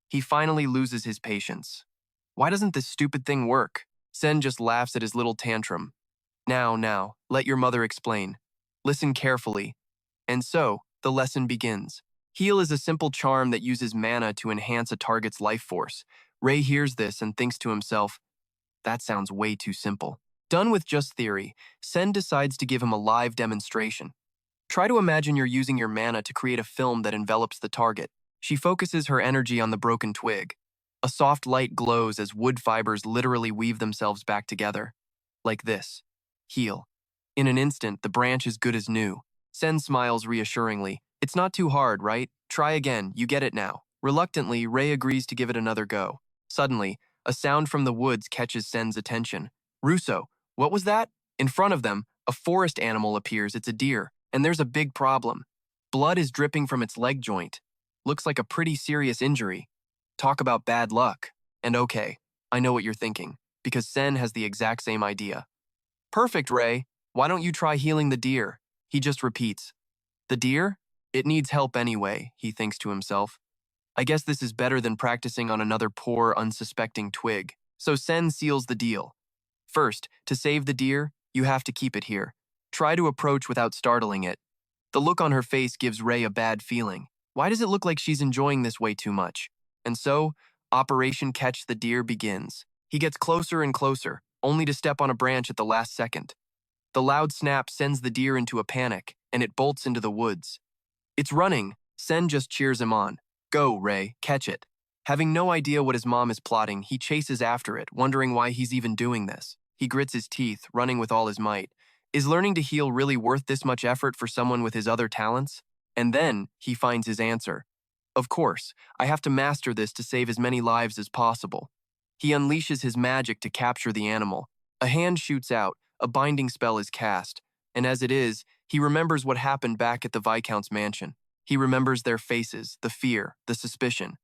He finally loses his patience. Why doesn't this stupid thing work? Sen just laughs at his little tantrum. Now, let your mother explain. Listen carefully. And so, the lesson begins. Heal is a simple charm that uses mana to enhance a target's life force. Ray hears this and thinks to himself, that sounds way too simple. Done with just theory, Sen decides to give him a live demonstration. Try to imagine you're using your mana to create a film that envelops the target. She focuses her energy on the broken twig. A soft light glows as wood fibers literally weave themselves back together. Like this. Heal. In an instant, the branch is good as new. Sen smiles reassuringly. It's not too hard, right? Try again, you get it now. Reluctantly, Ray agrees to give it another go. Suddenly, a sound from the woods catches Sen's attention. Russo, what was that? In front of them, a forest animal appears. It's a deer, and there's a big problem. Blood is dripping from its leg joint. Looks like a pretty serious injury. Talk about bad luck. And okay, I know what you're thinking, because Sen has the exact same idea. Perfect, Ray. Why don't you try healing the deer? He just repeats. The deer? It needs help anyway, he thinks to himself. I guess this is better than practicing on another poor, unsuspecting twig. So Sen seals the deal. First, to save the deer, you have to keep it here. Try to approach without startling it. The look on her face gives Ray a bad feeling. Why does it look like she's enjoying this way too much? And so, Operation Catch the Deer begins. He gets closer and closer, only to step on a branch at the last second. The loud snap sends the deer into a panic, and it bolts into the woods. It's running. Sen just cheers him on. Go, Ray, catch it. Having no idea what his mom is plotting, he chases after it, wondering why he's even doing this. He grits his teeth, running with all his might. Is learning to heal really worth this much effort for someone with his other talents? And then, he finds his answer. Of course, I have to master this to save as many lives as possible. He unleashes his magic to capture the animal. A hand shoots out, a binding spell is cast, and as it is, he remembers what happened back at the Viscount's mansion. He remembers their faces, the fear, the suspicion.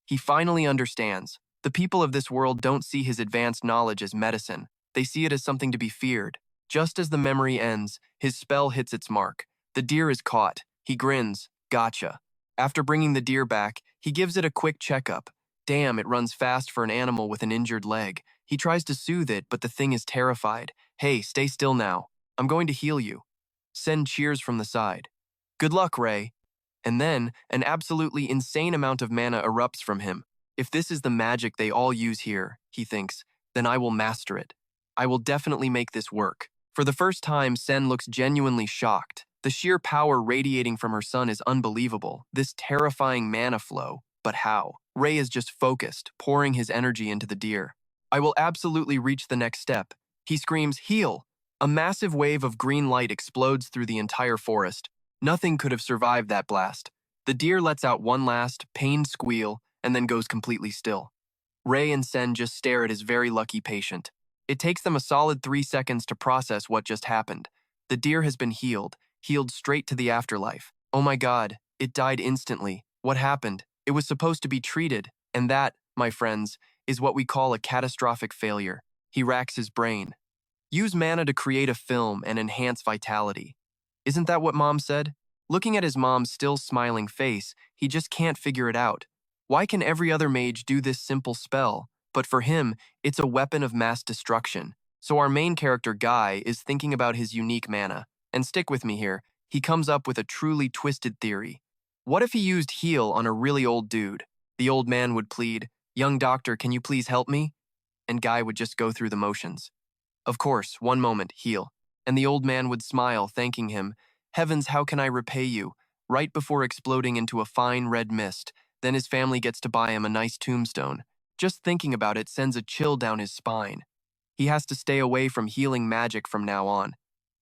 He finally understands. The people of this world don't see his advanced knowledge as medicine. They see it as something to be feared. Just as the memory ends, his spell hits its mark. The deer is caught. He grins. Gotcha. After bringing the deer back, he gives it a quick checkup. Damn, it runs fast for an animal with an injured leg. He tries to soothe it, but the thing is terrified. Hey, stay still now. I'm going to heal you. Sen cheers from the side. Good luck, Ray. And then, an absolutely insane amount of mana erupts from him. If this is the magic they all use here, he thinks, then I will master it. I will definitely make this work. For the first time, Sen looks genuinely shocked. The sheer power radiating from her son is unbelievable. This terrifying mana flow. But how? Ray is just focused, pouring his energy into the deer. I will absolutely reach the next step. He screams, heal! A massive wave of green light explodes through the entire forest. Nothing could have survived that blast. The deer lets out one last, pained squeal, and then goes completely still. Ray and Sen just stare at his very lucky patient. It takes them a solid 3 seconds to process what just happened. The deer has been healed straight to the afterlife. Oh my god, it died instantly. What happened? It was supposed to be treated, and that, my friends, is what we call a catastrophic failure. He racks his brain. Use mana to create a film and enhance vitality. Isn't that what Mom said? Looking at his mom's still smiling face, he just can't figure it out. Why can every other mage do this simple spell, but for him, it's a weapon of mass destruction? So our main character, Guy, is thinking about his unique mana. And stick with me here, he comes up with a truly twisted theory. What if he used heal on a really old dude? The old man would plead, "Young doctor, can you please help me?" And Guy would just go through the motions. Of course, one moment, heal. And the old man would smile, thanking him. Heavens, how can I repay you? Right before exploding into a fine red mist, then his family gets to buy him a nice tombstone. Just thinking about it sends a chill down his spine. He has to stay away from healing magic from now on.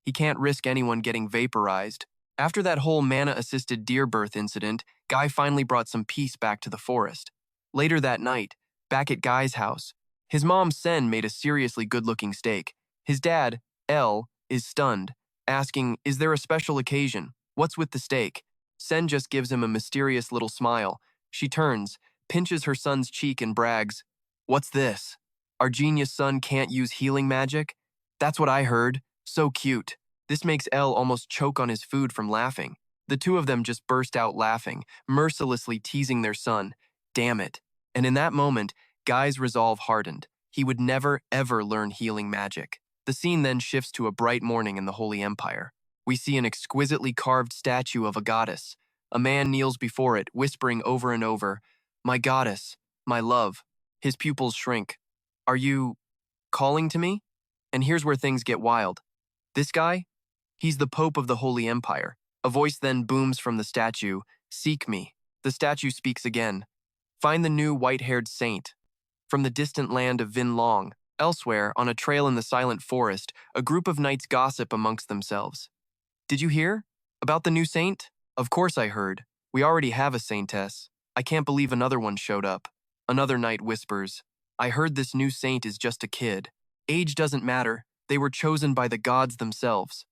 He can't risk anyone getting vaporized. After that whole mana-assisted deer birth incident, Guy finally brought some peace back to the forest. Later that night, back at Guy's house, his mom Sen made a seriously good-looking steak. His dad, El, is stunned, asking, "Is there a special occasion? What's with the steak?" Sen just gives him a mysterious little smile. She turns, pinches her son's cheek and brags, "What's this? Our genius son can't use healing magic? That's what I heard. So cute." This makes El almost choke on his food from laughing. The two of them just burst out laughing, mercilessly teasing their son. Damn it. And in that moment, Guy's resolve hardened. He would never, ever learn healing magic. The scene then shifts to a bright morning in the Holy Empire. We see an exquisitely carved statue of a goddess. A man kneels before it, whispering over and over, "My goddess, my love." His pupils shrink. "Are you calling to me?" And here's where things get wild. This guy? He's the Pope of the Holy Empire. A voice then booms from the statue, "Seek me." The statue speaks again. "Find the new white-haired saint." From the distant land of Vin Long, elsewhere, on a trail in the silent forest, a group of knights gossip amongst themselves. "Did you hear? About the new saint?" "Of course I heard. We already have a Saintess. I can't believe another one showed up." Another knight whispers, "I heard this new saint is just a kid. Age doesn't matter. They were chosen by the gods themselves."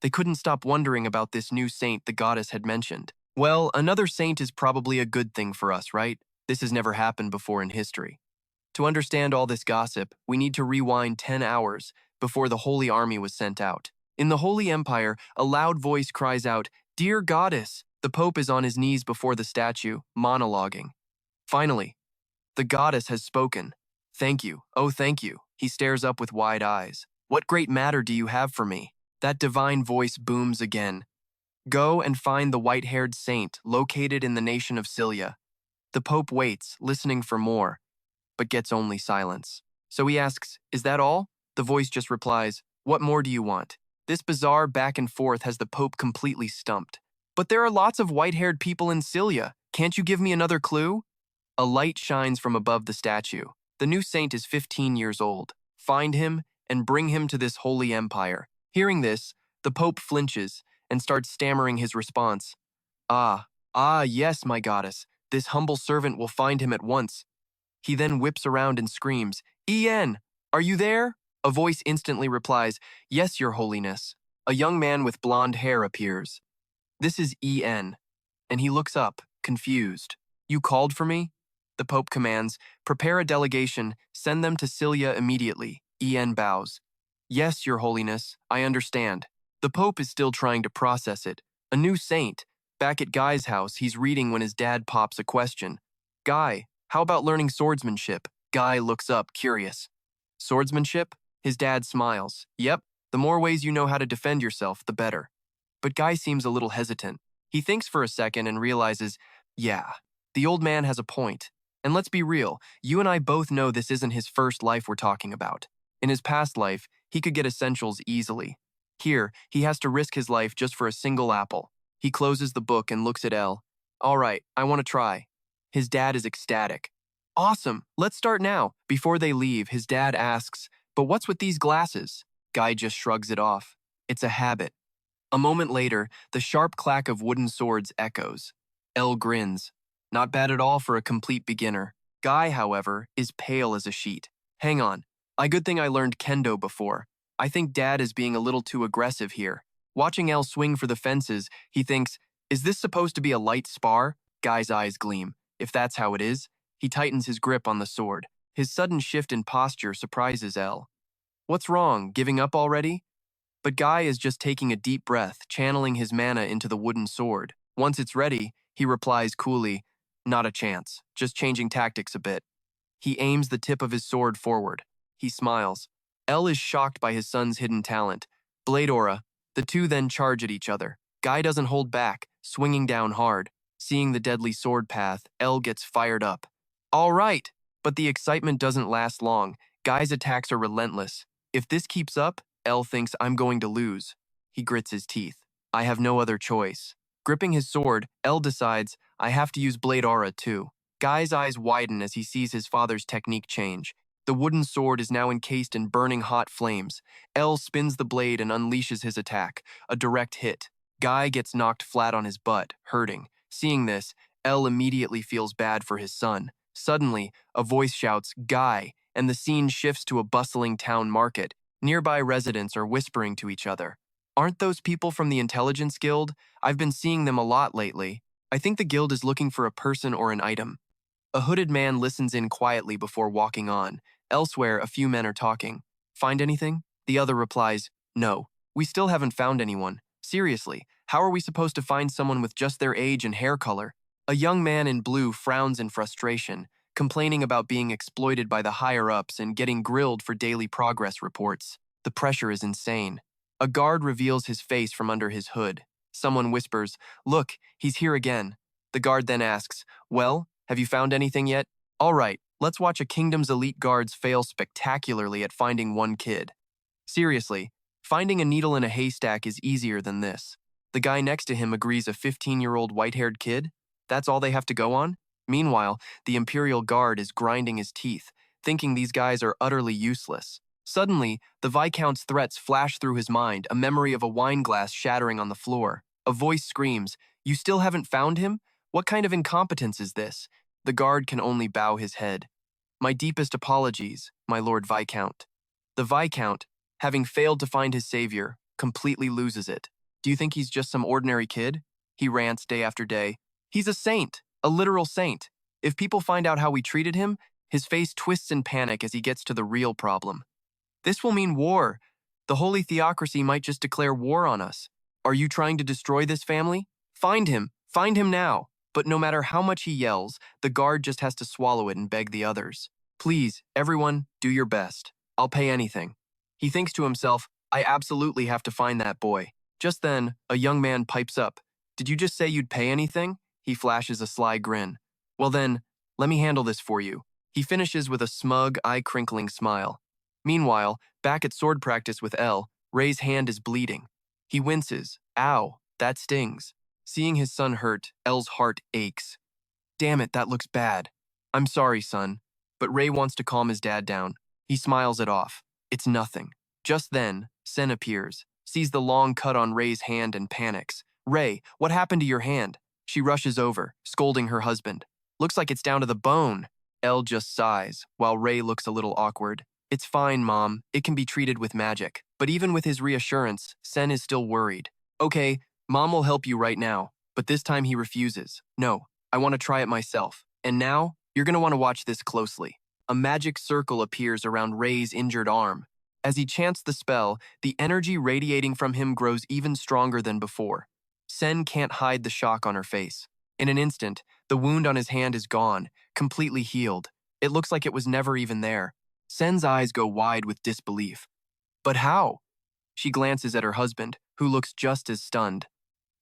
They couldn't stop wondering about this new saint the goddess had mentioned. Well, another saint is probably a good thing for us, right? This has never happened before in history. To understand all this gossip, we need to rewind 10 hours before the Holy Army was sent out. In the Holy Empire, a loud voice cries out, "Dear Goddess!" The Pope is on his knees before the statue, monologuing. Finally, the goddess has spoken. "Thank you, oh thank you." He stares up with wide eyes. "What great matter do you have for me?" That divine voice booms again. "Go and find the white-haired saint located in the nation of Cilia." The Pope waits, listening for more, but gets only silence. So he asks, "Is that all?" The voice just replies, "What more do you want?" This bizarre back and forth has the Pope completely stumped. "But there are lots of white-haired people in Cilia. Can't you give me another clue?" A light shines from above the statue. The new saint is 15 years old. Find him and bring him to this holy empire. Hearing this, the Pope flinches and starts stammering his response. Yes, my goddess. This humble servant will find him at once." He then whips around and screams, "En, are you there?" A voice instantly replies, "Yes, your holiness." A young man with blonde hair appears. This is En, and he looks up, confused. "You called for me?" The Pope commands, "Prepare a delegation, send them to Cilia immediately." En bows. "Yes, your holiness, I understand." The Pope is still trying to process it. A new saint. Back at Guy's house, he's reading when his dad pops a question. "Guy, how about learning swordsmanship?" Guy looks up, curious. "Swordsmanship?" His dad smiles. "Yep, the more ways you know how to defend yourself, the better." But Guy seems a little hesitant. He thinks for a second and realizes, yeah, the old man has a point. And let's be real, you and I both know this isn't his first life we're talking about. In his past life, he could get essentials easily. Here, he has to risk his life just for a single apple. He closes the book and looks at Elle. "All right, I want to try." His dad is ecstatic. "Awesome, let's start now." Before they leave, his dad asks, "But what's with these glasses?" Guy just shrugs it off. "It's a habit." A moment later, the sharp clack of wooden swords echoes. Elle grins. Not bad at all for a complete beginner. Guy, however, is pale as a sheet. "Hang on. Good thing I learned kendo before. I think Dad is being a little too aggressive here." Watching Elle swing for the fences, he thinks, "Is this supposed to be a light spar?" Guy's eyes gleam. If that's how it is, he tightens his grip on the sword. His sudden shift in posture surprises Elle. "What's wrong, giving up already?" But Guy is just taking a deep breath, channeling his mana into the wooden sword. Once it's ready, he replies coolly, "Not a chance, just changing tactics a bit." He aims the tip of his sword forward. He smiles. El is shocked by his son's hidden talent. Blade aura. The two then charge at each other. Guy doesn't hold back, swinging down hard. Seeing the deadly sword path, El gets fired up. All right, but the excitement doesn't last long. Guy's attacks are relentless. If this keeps up, El thinks I'm going to lose. He grits his teeth. I have no other choice. Gripping his sword, El decides, I have to use blade aura too. Guy's eyes widen as he sees his father's technique change. The wooden sword is now encased in burning hot flames. El spins the blade and unleashes his attack, a direct hit. Guy gets knocked flat on his butt, hurting. Seeing this, El immediately feels bad for his son. Suddenly, a voice shouts, Guy, and the scene shifts to a bustling town market. Nearby residents are whispering to each other. Aren't those people from the Intelligence Guild? I've been seeing them a lot lately. I think the guild is looking for a person or an item. A hooded man listens in quietly before walking on. Elsewhere, a few men are talking. Find anything? The other replies, No, we still haven't found anyone. Seriously, how are we supposed to find someone with just their age and hair color? A young man in blue frowns in frustration, complaining about being exploited by the higher-ups and getting grilled for daily progress reports. The pressure is insane. A guard reveals his face from under his hood. Someone whispers, Look, he's here again. The guard then asks, Well, have you found anything yet? All right, let's watch a kingdom's elite guards fail spectacularly at finding one kid. Seriously, finding a needle in a haystack is easier than this. The guy next to him agrees a 15-year-old white-haired kid? That's all they have to go on? Meanwhile, the Imperial Guard is grinding his teeth, thinking these guys are utterly useless. Suddenly, the Viscount's threats flash through his mind, a memory of a wine glass shattering on the floor. A voice screams, You still haven't found him? What kind of incompetence is this? The guard can only bow his head. My deepest apologies, my Lord Viscount. The Viscount, having failed to find his savior, completely loses it. Do you think he's just some ordinary kid? He rants day after day. He's a saint, a literal saint. If people find out how we treated him, his face twists in panic as he gets to the real problem. This will mean war. The Holy Theocracy might just declare war on us. Are you trying to destroy this family? Find him now. But no matter how much he yells, the guard just has to swallow it and beg the others. Please, everyone, do your best. I'll pay anything. He thinks to himself, I absolutely have to find that boy. Just then, a young man pipes up. Did you just say you'd pay anything? He flashes a sly grin. Well then, let me handle this for you. He finishes with a smug, eye-crinkling smile. Meanwhile, back at sword practice with El, Ray's hand is bleeding. He winces. Ow, that stings. Seeing his son hurt, El's heart aches. Damn it, that looks bad. I'm sorry, son. But Ray wants to calm his dad down. He smiles it off. It's nothing. Just then, Sen appears, sees the long cut on Ray's hand and panics. Ray, what happened to your hand? She rushes over, scolding her husband. Looks like it's down to the bone. El just sighs, while Ray looks a little awkward. It's fine, Mom. It can be treated with magic. But even with his reassurance, Sen is still worried. Okay, Mom will help you right now. But this time he refuses. No, I want to try it myself. And now, you're going to want to watch this closely. A magic circle appears around Ray's injured arm. As he chants the spell, the energy radiating from him grows even stronger than before. Sen can't hide the shock on her face. In an instant, the wound on his hand is gone, completely healed. It looks like it was never even there. Sen's eyes go wide with disbelief. But how? She glances at her husband, who looks just as stunned.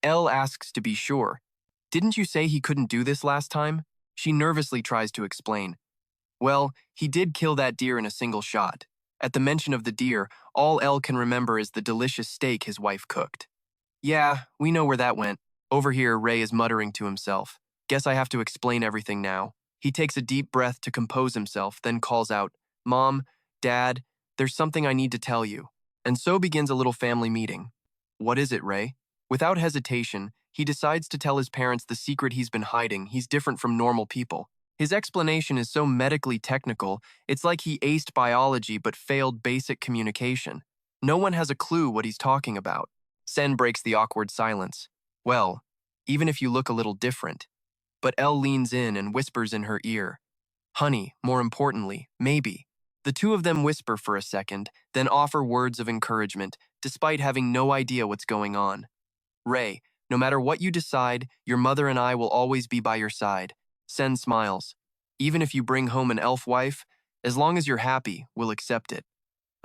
El asks to be sure. Didn't you say he couldn't do this last time? She nervously tries to explain. Well, he did kill that deer in a single shot. At the mention of the deer, all El can remember is the delicious steak his wife cooked. Yeah, we know where that went. Over here, Ray is muttering to himself. Guess I have to explain everything now. He takes a deep breath to compose himself, then calls out, Mom, Dad, there's something I need to tell you. And so begins a little family meeting. What is it, Ray? Without hesitation, he decides to tell his parents the secret he's been hiding. He's different from normal people. His explanation is so medically technical, it's like he aced biology but failed basic communication. No one has a clue what he's talking about. Sen breaks the awkward silence. Well, even if you look a little different. But El leans in and whispers in her ear. Honey, more importantly, maybe. The two of them whisper for a second, then offer words of encouragement, despite having no idea what's going on. Ray, no matter what you decide, your mother and I will always be by your side. Sen smiles. Even if you bring home an elf wife, as long as you're happy, we'll accept it.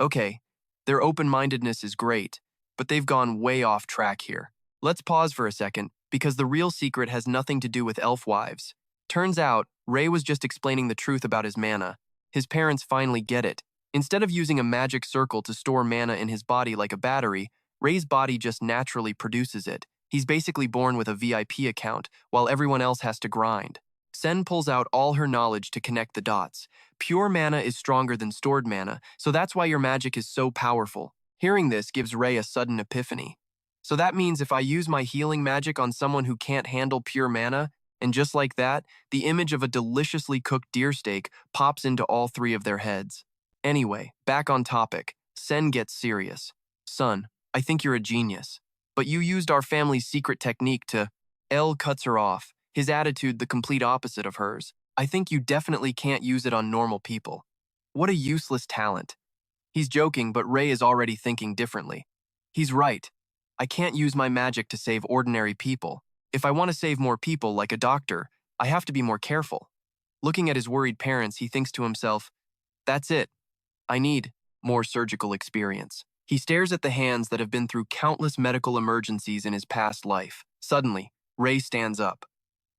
Okay, their open-mindedness is great, but they've gone way off track here. Let's pause for a second, because the real secret has nothing to do with elf wives. Turns out, Ray was just explaining the truth about his mana. His parents finally get it. Instead of using a magic circle to store mana in his body like a battery, Ray's body just naturally produces it. He's basically born with a VIP account, while everyone else has to grind. Sen pulls out all her knowledge to connect the dots. Pure mana is stronger than stored mana, so that's why your magic is so powerful. Hearing this gives Ray a sudden epiphany. So that means if I use my healing magic on someone who can't handle pure mana, and just like that, the image of a deliciously cooked deer steak pops into all three of their heads. Anyway, back on topic, Sen gets serious. Son, I think you're a genius. But you used our family's secret technique to… L cuts her off, his attitude the complete opposite of hers. I think you definitely can't use it on normal people. What a useless talent. He's joking, but Ray is already thinking differently. He's right. I can't use my magic to save ordinary people. If I want to save more people, like a doctor, I have to be more careful. Looking at his worried parents, he thinks to himself, that's it. I need more surgical experience. He stares at the hands that have been through countless medical emergencies in his past life. Suddenly, Ray stands up.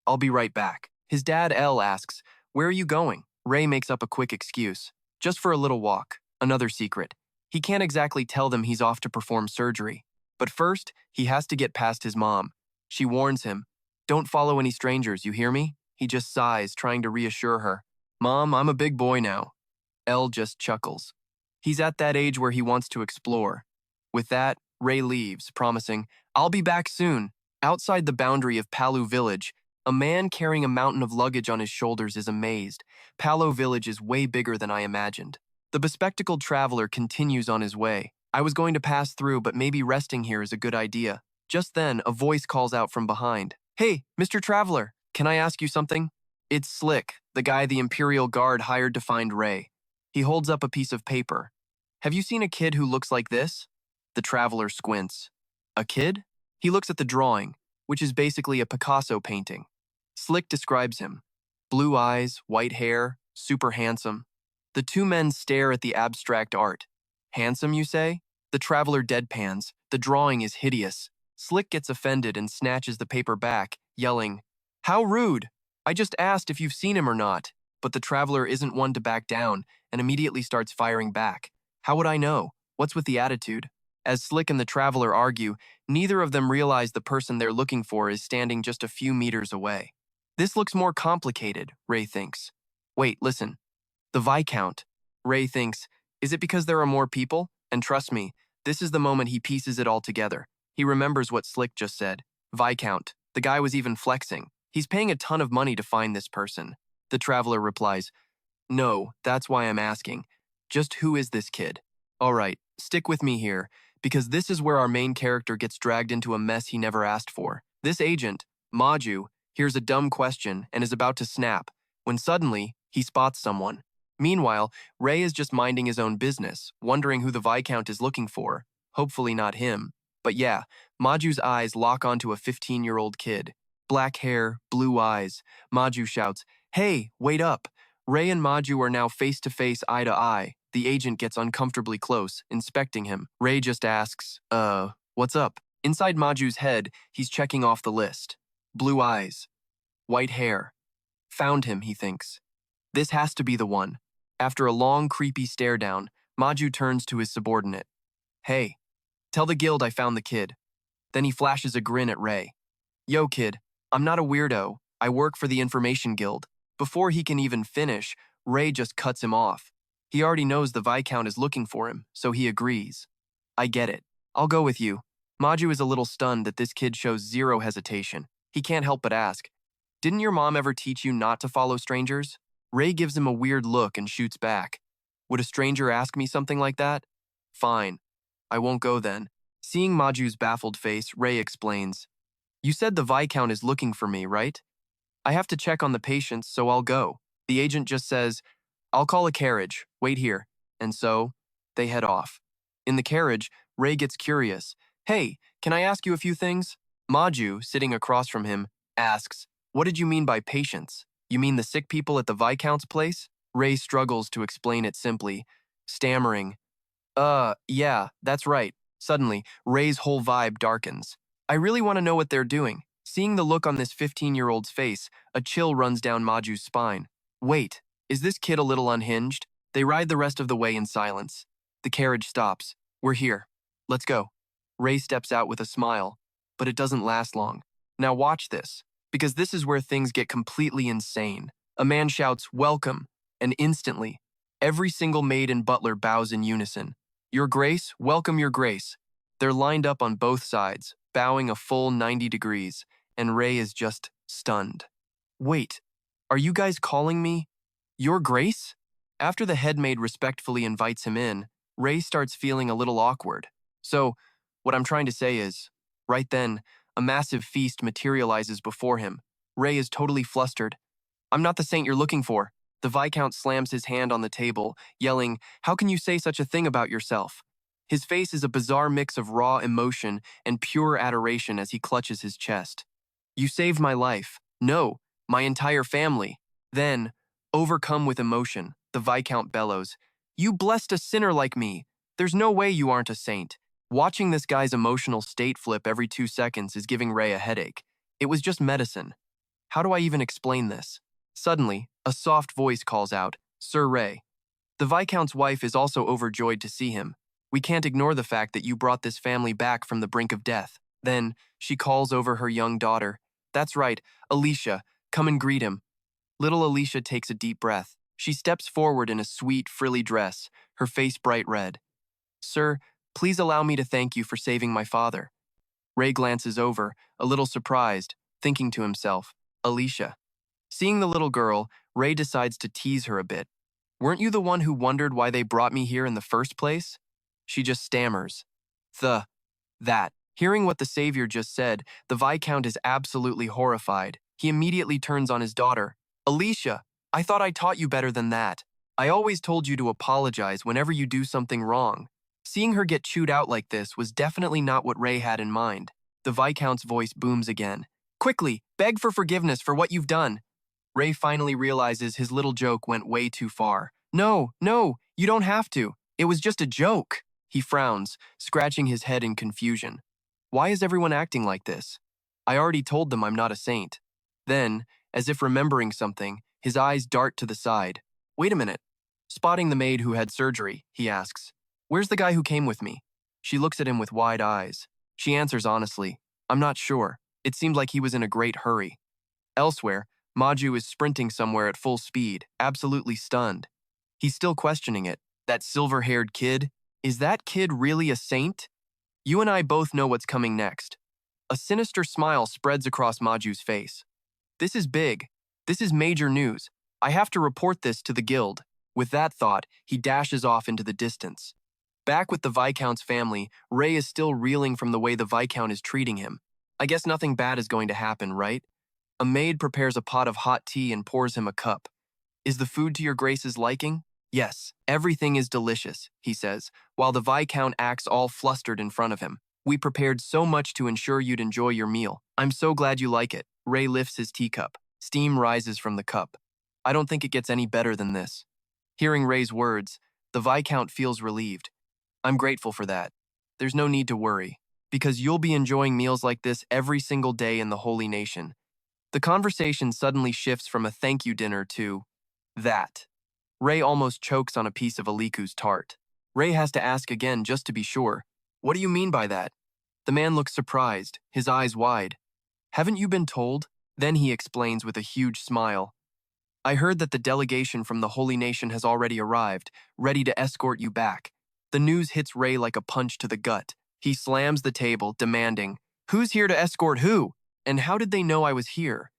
I'll be right back. His dad, L, asks, where are you going? Ray makes up a quick excuse. Just for a little walk. Another secret. He can't exactly tell them he's off to perform surgery. But first, he has to get past his mom. She warns him, don't follow any strangers, you hear me? He just sighs, trying to reassure her. Mom, I'm a big boy now. L just chuckles. He's at that age where he wants to explore. With that, Ray leaves, promising, I'll be back soon. Outside the boundary of Palu Village, a man carrying a mountain of luggage on his shoulders is amazed. Palu Village is way bigger than I imagined. The bespectacled traveler continues on his way. I was going to pass through, but maybe resting here is a good idea. Just then, a voice calls out from behind. Hey, Mr. Traveler, can I ask you something? It's Slick, the guy the Imperial Guard hired to find Ray. He holds up a piece of paper. Have you seen a kid who looks like this? The traveler squints. A kid? He looks at the drawing, which is basically a Picasso painting. Slick describes him. Blue eyes, white hair, super handsome. The two men stare at the abstract art. Handsome, you say? The traveler deadpans. The drawing is hideous. Slick gets offended and snatches the paper back, yelling, How rude! I just asked if you've seen him or not. But the traveler isn't one to back down and immediately starts firing back. How would I know? What's with the attitude? As Slick and the traveler argue, neither of them realize the person they're looking for is standing just a few meters away. This looks more complicated, Ray thinks. Wait, listen. The Viscount. Ray thinks, is it because there are more people? And trust me, this is the moment he pieces it all together. He remembers what Slick just said. Viscount. The guy was even flexing. He's paying a ton of money to find this person. The traveler replies, No, that's why I'm asking. Just who is this kid? All right, stick with me here, because this is where our main character gets dragged into a mess he never asked for. This agent, Maju, hears a dumb question and is about to snap, when suddenly, he spots someone. Meanwhile, Ray is just minding his own business, wondering who the Viscount is looking for. Hopefully not him. But yeah, Maju's eyes lock onto a 15-year-old kid. Black hair, blue eyes. Maju shouts, Hey, wait up. Ray and Maju are now face-to-face, eye-to-eye. The agent gets uncomfortably close, inspecting him. Ray just asks, what's up? Inside Maju's head, he's checking off the list. Blue eyes. White hair. Found him, he thinks. This has to be the one. After a long, creepy stare down, Maju turns to his subordinate. Hey, tell the guild I found the kid. Then he flashes a grin at Ray. Yo, kid, I'm not a weirdo. I work for the Information Guild. Before he can even finish, Ray just cuts him off. He already knows the Viscount is looking for him, so he agrees. I get it. I'll go with you. Maju is a little stunned that this kid shows zero hesitation. He can't help but ask, Didn't your mom ever teach you not to follow strangers? Ray gives him a weird look and shoots back. Would a stranger ask me something like that? Fine. I won't go then. Seeing Maju's baffled face, Ray explains, You said the Viscount is looking for me, right? I have to check on the patients, so I'll go. The agent just says, I'll call a carriage, wait here. And so, they head off. In the carriage, Ray gets curious. Hey, can I ask you a few things? Maju, sitting across from him, asks, What did you mean by patients? You mean the sick people at the Viscount's place? Ray struggles to explain it simply, stammering, Yeah, that's right. Suddenly, Ray's whole vibe darkens. I really want to know what they're doing. Seeing the look on this 15-year-old's face, a chill runs down Maju's spine. Wait, is this kid a little unhinged? They ride the rest of the way in silence. The carriage stops. We're here. Let's go. Ray steps out with a smile, but it doesn't last long. Now watch this, because this is where things get completely insane. A man shouts, "Welcome," and instantly, every single maid and butler bows in unison. "Your Grace, welcome, Your Grace." They're lined up on both sides, bowing a full 90 degrees, and Ray is just stunned. Wait, are you guys calling me Your Grace? After the head maid respectfully invites him in, Ray starts feeling a little awkward. So, what I'm trying to say is, right then, a massive feast materializes before him. Ray is totally flustered. "I'm not the saint you're looking for." The Viscount slams his hand on the table, yelling, "How can you say such a thing about yourself?" His face is a bizarre mix of raw emotion and pure adoration as he clutches his chest. "You saved my life. No, my entire family." Then, overcome with emotion, the Viscount bellows, "You blessed a sinner like me. There's no way you aren't a saint." Watching this guy's emotional state flip every 2 seconds is giving Ray a headache. It was just medicine. How do I even explain this? Suddenly, a soft voice calls out, "Sir Ray." The Viscount's wife is also overjoyed to see him. "We can't ignore the fact that you brought this family back from the brink of death." Then, she calls over her young daughter. "That's right, Alicia, come and greet him." Little Alicia takes a deep breath. She steps forward in a sweet, frilly dress, her face bright red. "Sir, please allow me to thank you for saving my father." Ray glances over, a little surprised, thinking to himself, "Alicia." Seeing the little girl, Ray decides to tease her a bit. "Weren't you the one who wondered why they brought me here in the first place?" She just stammers. That. Hearing what the savior just said, the Viscount is absolutely horrified. He immediately turns on his daughter. "Alicia, I thought I taught you better than that. I always told you to apologize whenever you do something wrong." Seeing her get chewed out like this was definitely not what Ray had in mind. The Viscount's voice booms again. "Quickly, beg for forgiveness for what you've done." Ray finally realizes his little joke went way too far. No, you don't have to. It was just a joke." He frowns, scratching his head in confusion. Why is everyone acting like this? I already told them I'm not a saint. Then, as if remembering something, his eyes dart to the side. "Wait a minute." Spotting the maid who had surgery, he asks, "Where's the guy who came with me?" She looks at him with wide eyes. She answers honestly, "I'm not sure. It seemed like he was in a great hurry." Elsewhere, Maju is sprinting somewhere at full speed, absolutely stunned. He's still questioning it. That silver-haired kid? Is that kid really a saint? You and I both know what's coming next. A sinister smile spreads across Maju's face. "This is big. This is major news. I have to report this to the guild." With that thought, he dashes off into the distance. Back with the Viscount's family, Ray is still reeling from the way the Viscount is treating him. I guess nothing bad is going to happen, right? A maid prepares a pot of hot tea and pours him a cup. "Is the food to your Grace's liking?" "Yes, everything is delicious," he says, while the Viscount acts all flustered in front of him. "We prepared so much to ensure you'd enjoy your meal. I'm so glad you like it." Ray lifts his teacup. Steam rises from the cup. "I don't think it gets any better than this." Hearing Ray's words, the Viscount feels relieved. "I'm grateful for that. There's no need to worry, because you'll be enjoying meals like this every single day in the Holy Nation." The conversation suddenly shifts from a thank you dinner to that. Ray almost chokes on a piece of Aliku's tart. Ray has to ask again just to be sure. "What do you mean by that?" The man looks surprised, his eyes wide. "Haven't you been told?" Then he explains with a huge smile. "I heard that the delegation from the Holy Nation has already arrived, ready to escort you back." The news hits Ray like a punch to the gut. He slams the table, demanding, "Who's here to escort who? And how did they know I was here?"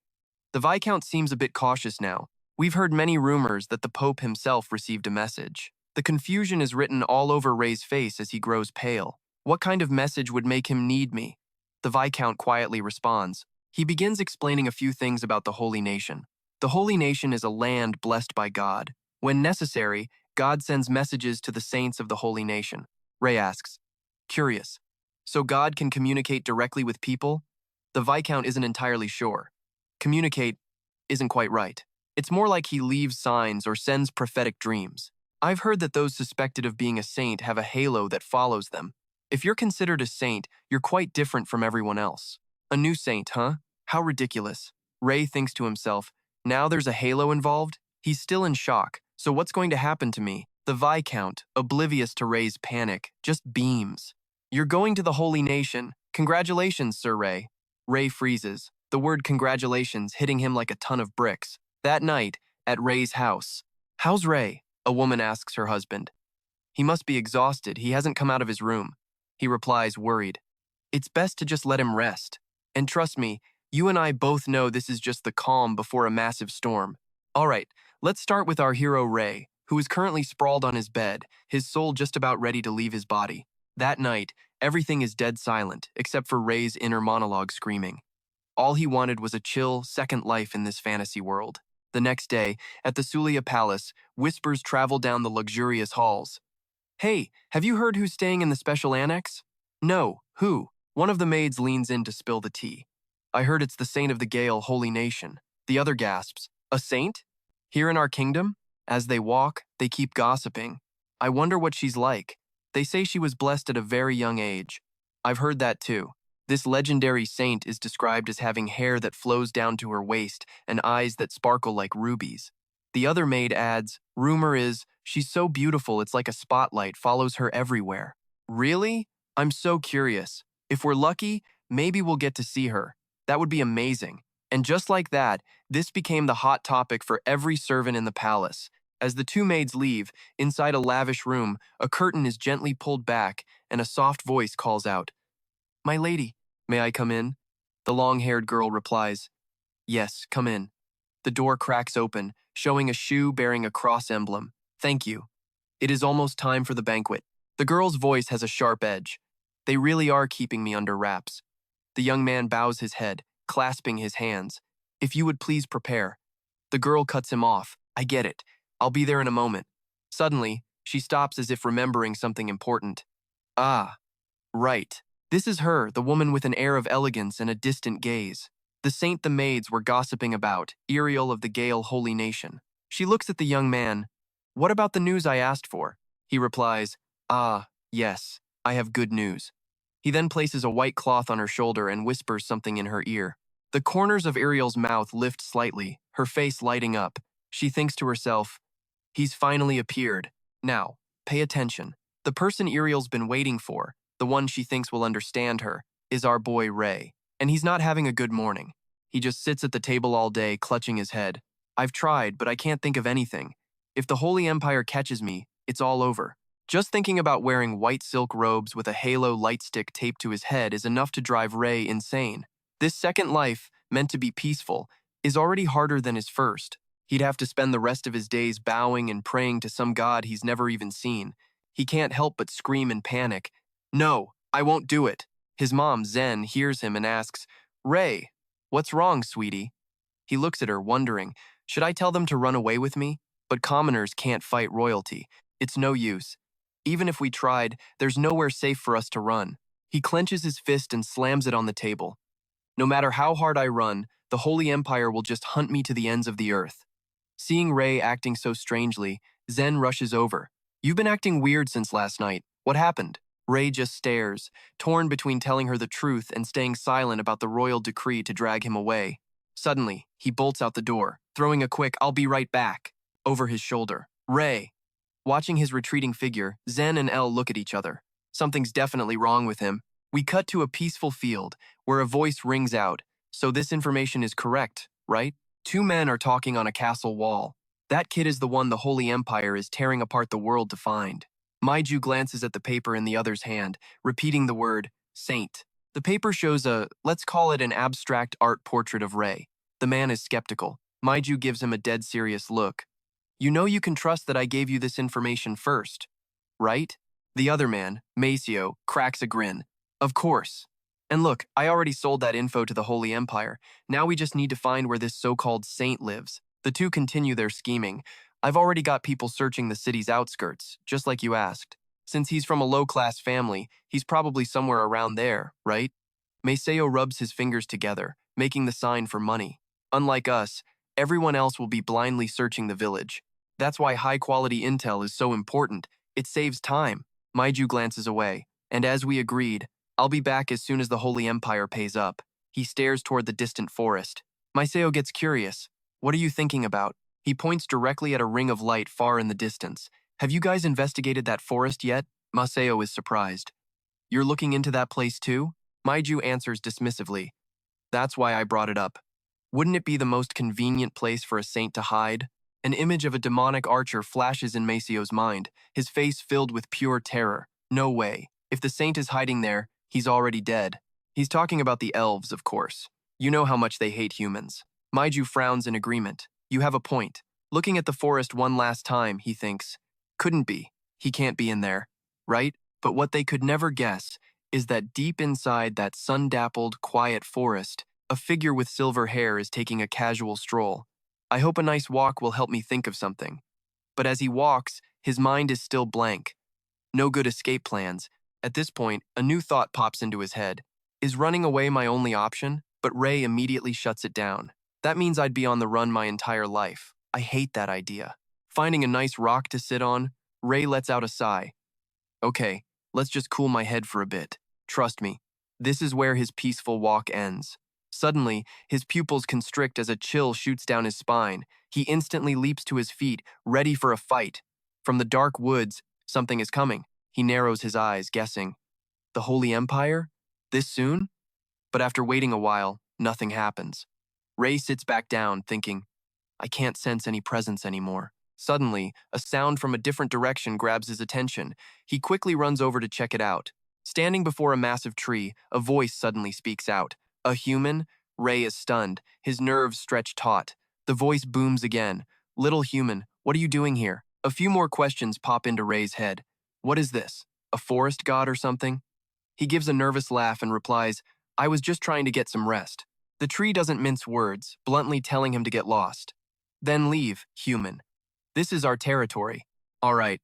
The Viscount seems a bit cautious now. We've heard many rumors that the Pope himself received a message. The confusion is written all over Ray's face as he grows pale. What kind of message would make him need me? The Viscount quietly responds. He begins explaining a few things about the Holy Nation. The Holy Nation is a land blessed by God. When necessary, God sends messages to the saints of the Holy Nation. Ray asks, curious, so God can communicate directly with people? The Viscount isn't entirely sure. Communicate isn't quite right. It's more like he leaves signs or sends prophetic dreams. I've heard that those suspected of being a saint have a halo that follows them. If you're considered a saint, you're quite different from everyone else. A new saint, huh? How ridiculous. Ray thinks to himself, now there's a halo involved? He's still in shock, so what's going to happen to me? The Viscount, oblivious to Ray's panic, just beams. You're going to the Holy Nation. Congratulations, Sir Ray. Ray freezes, the word congratulations hitting him like a ton of bricks. That night, at Ray's house. How's Ray? A woman asks her husband. He must be exhausted, he hasn't come out of his room. He replies, worried. It's best to just let him rest. And trust me, you and I both know this is just the calm before a massive storm. All right, let's start with our hero Ray, who is currently sprawled on his bed, his soul just about ready to leave his body. That night, everything is dead silent, except for Ray's inner monologue screaming. All he wanted was a chill, second life in this fantasy world. The next day, at the Sulia Palace, whispers travel down the luxurious halls. Hey, have you heard who's staying in the special annex? No, who? One of the maids leans in to spill the tea. I heard it's the saint of the Gale, Holy Nation. The other gasps, a saint? Here in our kingdom? As they walk, they keep gossiping. I wonder what she's like. They say she was blessed at a very young age. I've heard that too. This legendary saint is described as having hair that flows down to her waist and eyes that sparkle like rubies. The other maid adds, rumor is, she's so beautiful it's like a spotlight follows her everywhere. Really? I'm so curious. If we're lucky, maybe we'll get to see her. That would be amazing. And just like that, this became the hot topic for every servant in the palace. As the two maids leave, inside a lavish room, a curtain is gently pulled back and a soft voice calls out, My lady, may I come in? The long-haired girl replies, Yes, come in. The door cracks open, showing a shoe bearing a cross emblem. Thank you. It is almost time for the banquet. The girl's voice has a sharp edge. They really are keeping me under wraps. The young man bows his head, clasping his hands. If you would please prepare. The girl cuts him off. I get it. I'll be there in a moment. Suddenly, she stops as if remembering something important. Ah, right. This is her, the woman with an air of elegance and a distant gaze. The saint the maids were gossiping about, Iriel of the Gale Holy Nation. She looks at the young man. What about the news I asked for? He replies, Ah, yes, I have good news. He then places a white cloth on her shoulder and whispers something in her ear. The corners of Iriel's mouth lift slightly, her face lighting up. She thinks to herself, He's finally appeared. Now, pay attention. The person Iriel's been waiting for, the one she thinks will understand her, is our boy Ray. And he's not having a good morning. He just sits at the table all day, clutching his head. I've tried, but I can't think of anything. If the Holy Empire catches me, it's all over. Just thinking about wearing white silk robes with a halo light stick taped to his head is enough to drive Ray insane. This second life, meant to be peaceful, is already harder than his first. He'd have to spend the rest of his days bowing and praying to some god he's never even seen. He can't help but scream in panic. No, I won't do it. His mom, Zen, hears him and asks, Ray, what's wrong, sweetie? He looks at her, wondering, should I tell them to run away with me? But commoners can't fight royalty. It's no use. Even if we tried, there's nowhere safe for us to run. He clenches his fist and slams it on the table. No matter how hard I run, the Holy Empire will just hunt me to the ends of the earth. Seeing Ray acting so strangely, Zen rushes over. You've been acting weird since last night. What happened? Ray just stares, torn between telling her the truth and staying silent about the royal decree to drag him away. Suddenly, he bolts out the door, throwing a quick, I'll be right back, over his shoulder. Ray. Watching his retreating figure, Zen and Elle look at each other. Something's definitely wrong with him. We cut to a peaceful field, where a voice rings out. So this information is correct, right? Two men are talking on a castle wall. That kid is the one the Holy Empire is tearing apart the world to find. Maiju glances at the paper in the other's hand, repeating the word, saint. The paper shows let's call it an abstract art portrait of Ray. The man is skeptical. Maiju gives him a dead serious look. You know you can trust that I gave you this information first, right? The other man, Maceo, cracks a grin. Of course. And look, I already sold that info to the Holy Empire. Now we just need to find where this so-called saint lives. The two continue their scheming. I've already got people searching the city's outskirts, just like you asked. Since he's from a low-class family, he's probably somewhere around there, right? Maceo rubs his fingers together, making the sign for money. Unlike us, everyone else will be blindly searching the village. That's why high-quality intel is so important. It saves time. Maiju glances away, and as we agreed, I'll be back as soon as the Holy Empire pays up. He stares toward the distant forest. Maiseo gets curious. What are you thinking about? He points directly at a ring of light far in the distance. Have you guys investigated that forest yet? Maseo is surprised. You're looking into that place too? Maiju answers dismissively. That's why I brought it up. Wouldn't it be the most convenient place for a saint to hide? An image of a demonic archer flashes in Maceo's mind, his face filled with pure terror. No way. If the saint is hiding there, he's already dead. He's talking about the elves, of course. You know how much they hate humans. Maiju frowns in agreement. You have a point. Looking at the forest one last time, he thinks. Couldn't be. He can't be in there. Right? But what they could never guess is that deep inside that sun-dappled, quiet forest, a figure with silver hair is taking a casual stroll. I hope a nice walk will help me think of something. But as he walks, his mind is still blank. No good escape plans. At this point, a new thought pops into his head. Is running away my only option? But Ray immediately shuts it down. That means I'd be on the run my entire life. I hate that idea. Finding a nice rock to sit on, Ray lets out a sigh. Okay, let's just cool my head for a bit. Trust me, this is where his peaceful walk ends. Suddenly, his pupils constrict as a chill shoots down his spine. He instantly leaps to his feet, ready for a fight. From the dark woods, something is coming. He narrows his eyes, guessing. The Holy Empire? This soon? But after waiting a while, nothing happens. Ray sits back down, thinking, I can't sense any presence anymore. Suddenly, a sound from a different direction grabs his attention. He quickly runs over to check it out. Standing before a massive tree, a voice suddenly speaks out. A human? Ray is stunned, his nerves stretch taut. The voice booms again. Little human, what are you doing here? A few more questions pop into Ray's head. What is this? A forest god or something? He gives a nervous laugh and replies, I was just trying to get some rest. The tree doesn't mince words, bluntly telling him to get lost. Then leave, human. This is our territory. All right,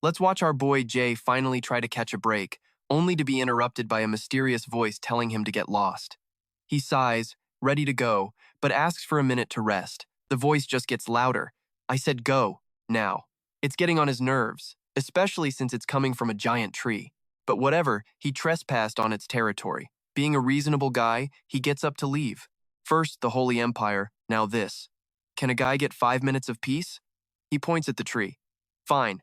let's watch our boy Jay finally try to catch a break, only to be interrupted by a mysterious voice telling him to get lost. He sighs, ready to go, but asks for a minute to rest. The voice just gets louder. I said go, now. It's getting on his nerves, especially since it's coming from a giant tree. But whatever, he trespassed on its territory. Being a reasonable guy, he gets up to leave. First, the Holy Empire, now this. Can a guy get 5 minutes of peace? He points at the tree. Fine,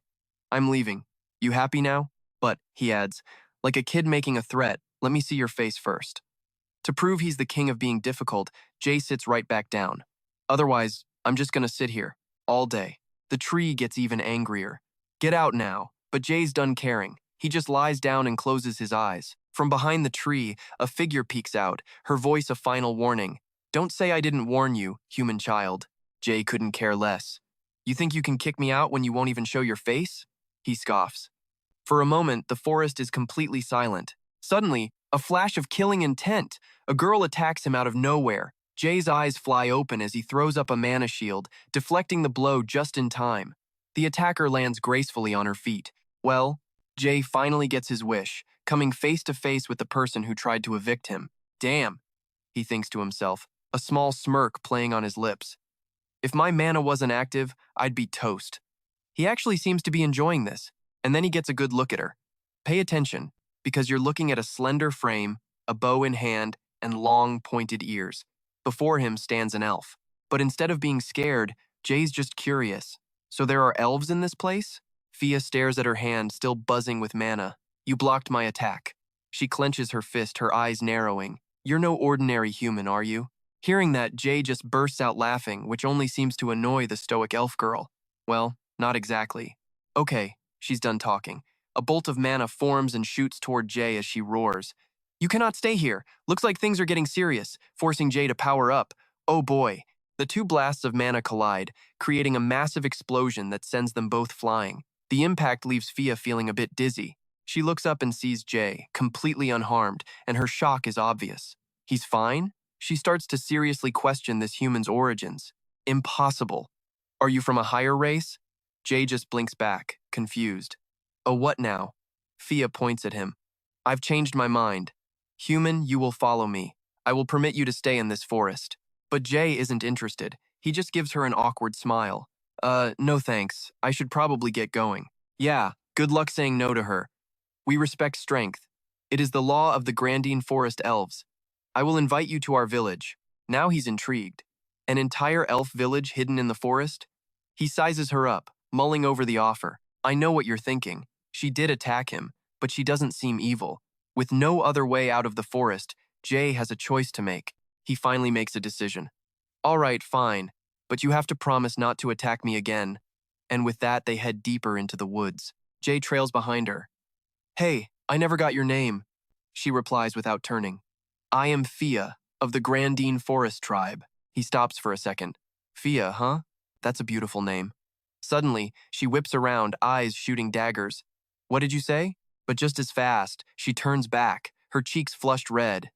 I'm leaving. You happy now? But, he adds, like a kid making a threat, let me see your face first. To prove he's the king of being difficult, Jay sits right back down. Otherwise, I'm just gonna sit here, all day. The tree gets even angrier. Get out now, but Jay's done caring. He just lies down and closes his eyes. From behind the tree, a figure peeks out, her voice a final warning. Don't say I didn't warn you, human child. Jay couldn't care less. You think you can kick me out when you won't even show your face? He scoffs. For a moment, the forest is completely silent. Suddenly, a flash of killing intent. A girl attacks him out of nowhere. Jay's eyes fly open as he throws up a mana shield, deflecting the blow just in time. The attacker lands gracefully on her feet. Well, Jay finally gets his wish, coming face to face with the person who tried to evict him. Damn, he thinks to himself, a small smirk playing on his lips. If my mana wasn't active, I'd be toast. He actually seems to be enjoying this, and then he gets a good look at her. Pay attention, because you're looking at a slender frame, a bow in hand, and long, pointed ears. Before him stands an elf. But instead of being scared, Jay's just curious. So there are elves in this place? Fia stares at her hand, still buzzing with mana. You blocked my attack. She clenches her fist, her eyes narrowing. You're no ordinary human, are you? Hearing that, Jay just bursts out laughing, which only seems to annoy the stoic elf girl. Well, not exactly. Okay, she's done talking. A bolt of mana forms and shoots toward Jay as she roars. You cannot stay here. Looks like things are getting serious, forcing Jay to power up. Oh boy. The two blasts of mana collide, creating a massive explosion that sends them both flying. The impact leaves Fia feeling a bit dizzy. She looks up and sees Jay, completely unharmed, and her shock is obvious. He's fine? She starts to seriously question this human's origins. Impossible. Are you from a higher race? Jay just blinks back, confused. Oh, what now? Fia points at him. I've changed my mind. Human, you will follow me. I will permit you to stay in this forest. But Jay isn't interested. He just gives her an awkward smile. No thanks. I should probably get going. Yeah, good luck saying no to her. We respect strength. It is the law of the Grandine Forest elves. I will invite you to our village. Now he's intrigued. An entire elf village hidden in the forest? He sizes her up, mulling over the offer. I know what you're thinking. She did attack him, but she doesn't seem evil. With no other way out of the forest, Jay has a choice to make. He finally makes a decision. All right, fine, but you have to promise not to attack me again. And with that, they head deeper into the woods. Jay trails behind her. Hey, I never got your name, she replies without turning. I am Fia, of the Grandine Forest tribe. He stops for a second. Fia, huh? That's a beautiful name. Suddenly, she whips around, eyes shooting daggers. What did you say? But just as fast, she turns back, her cheeks flushed red.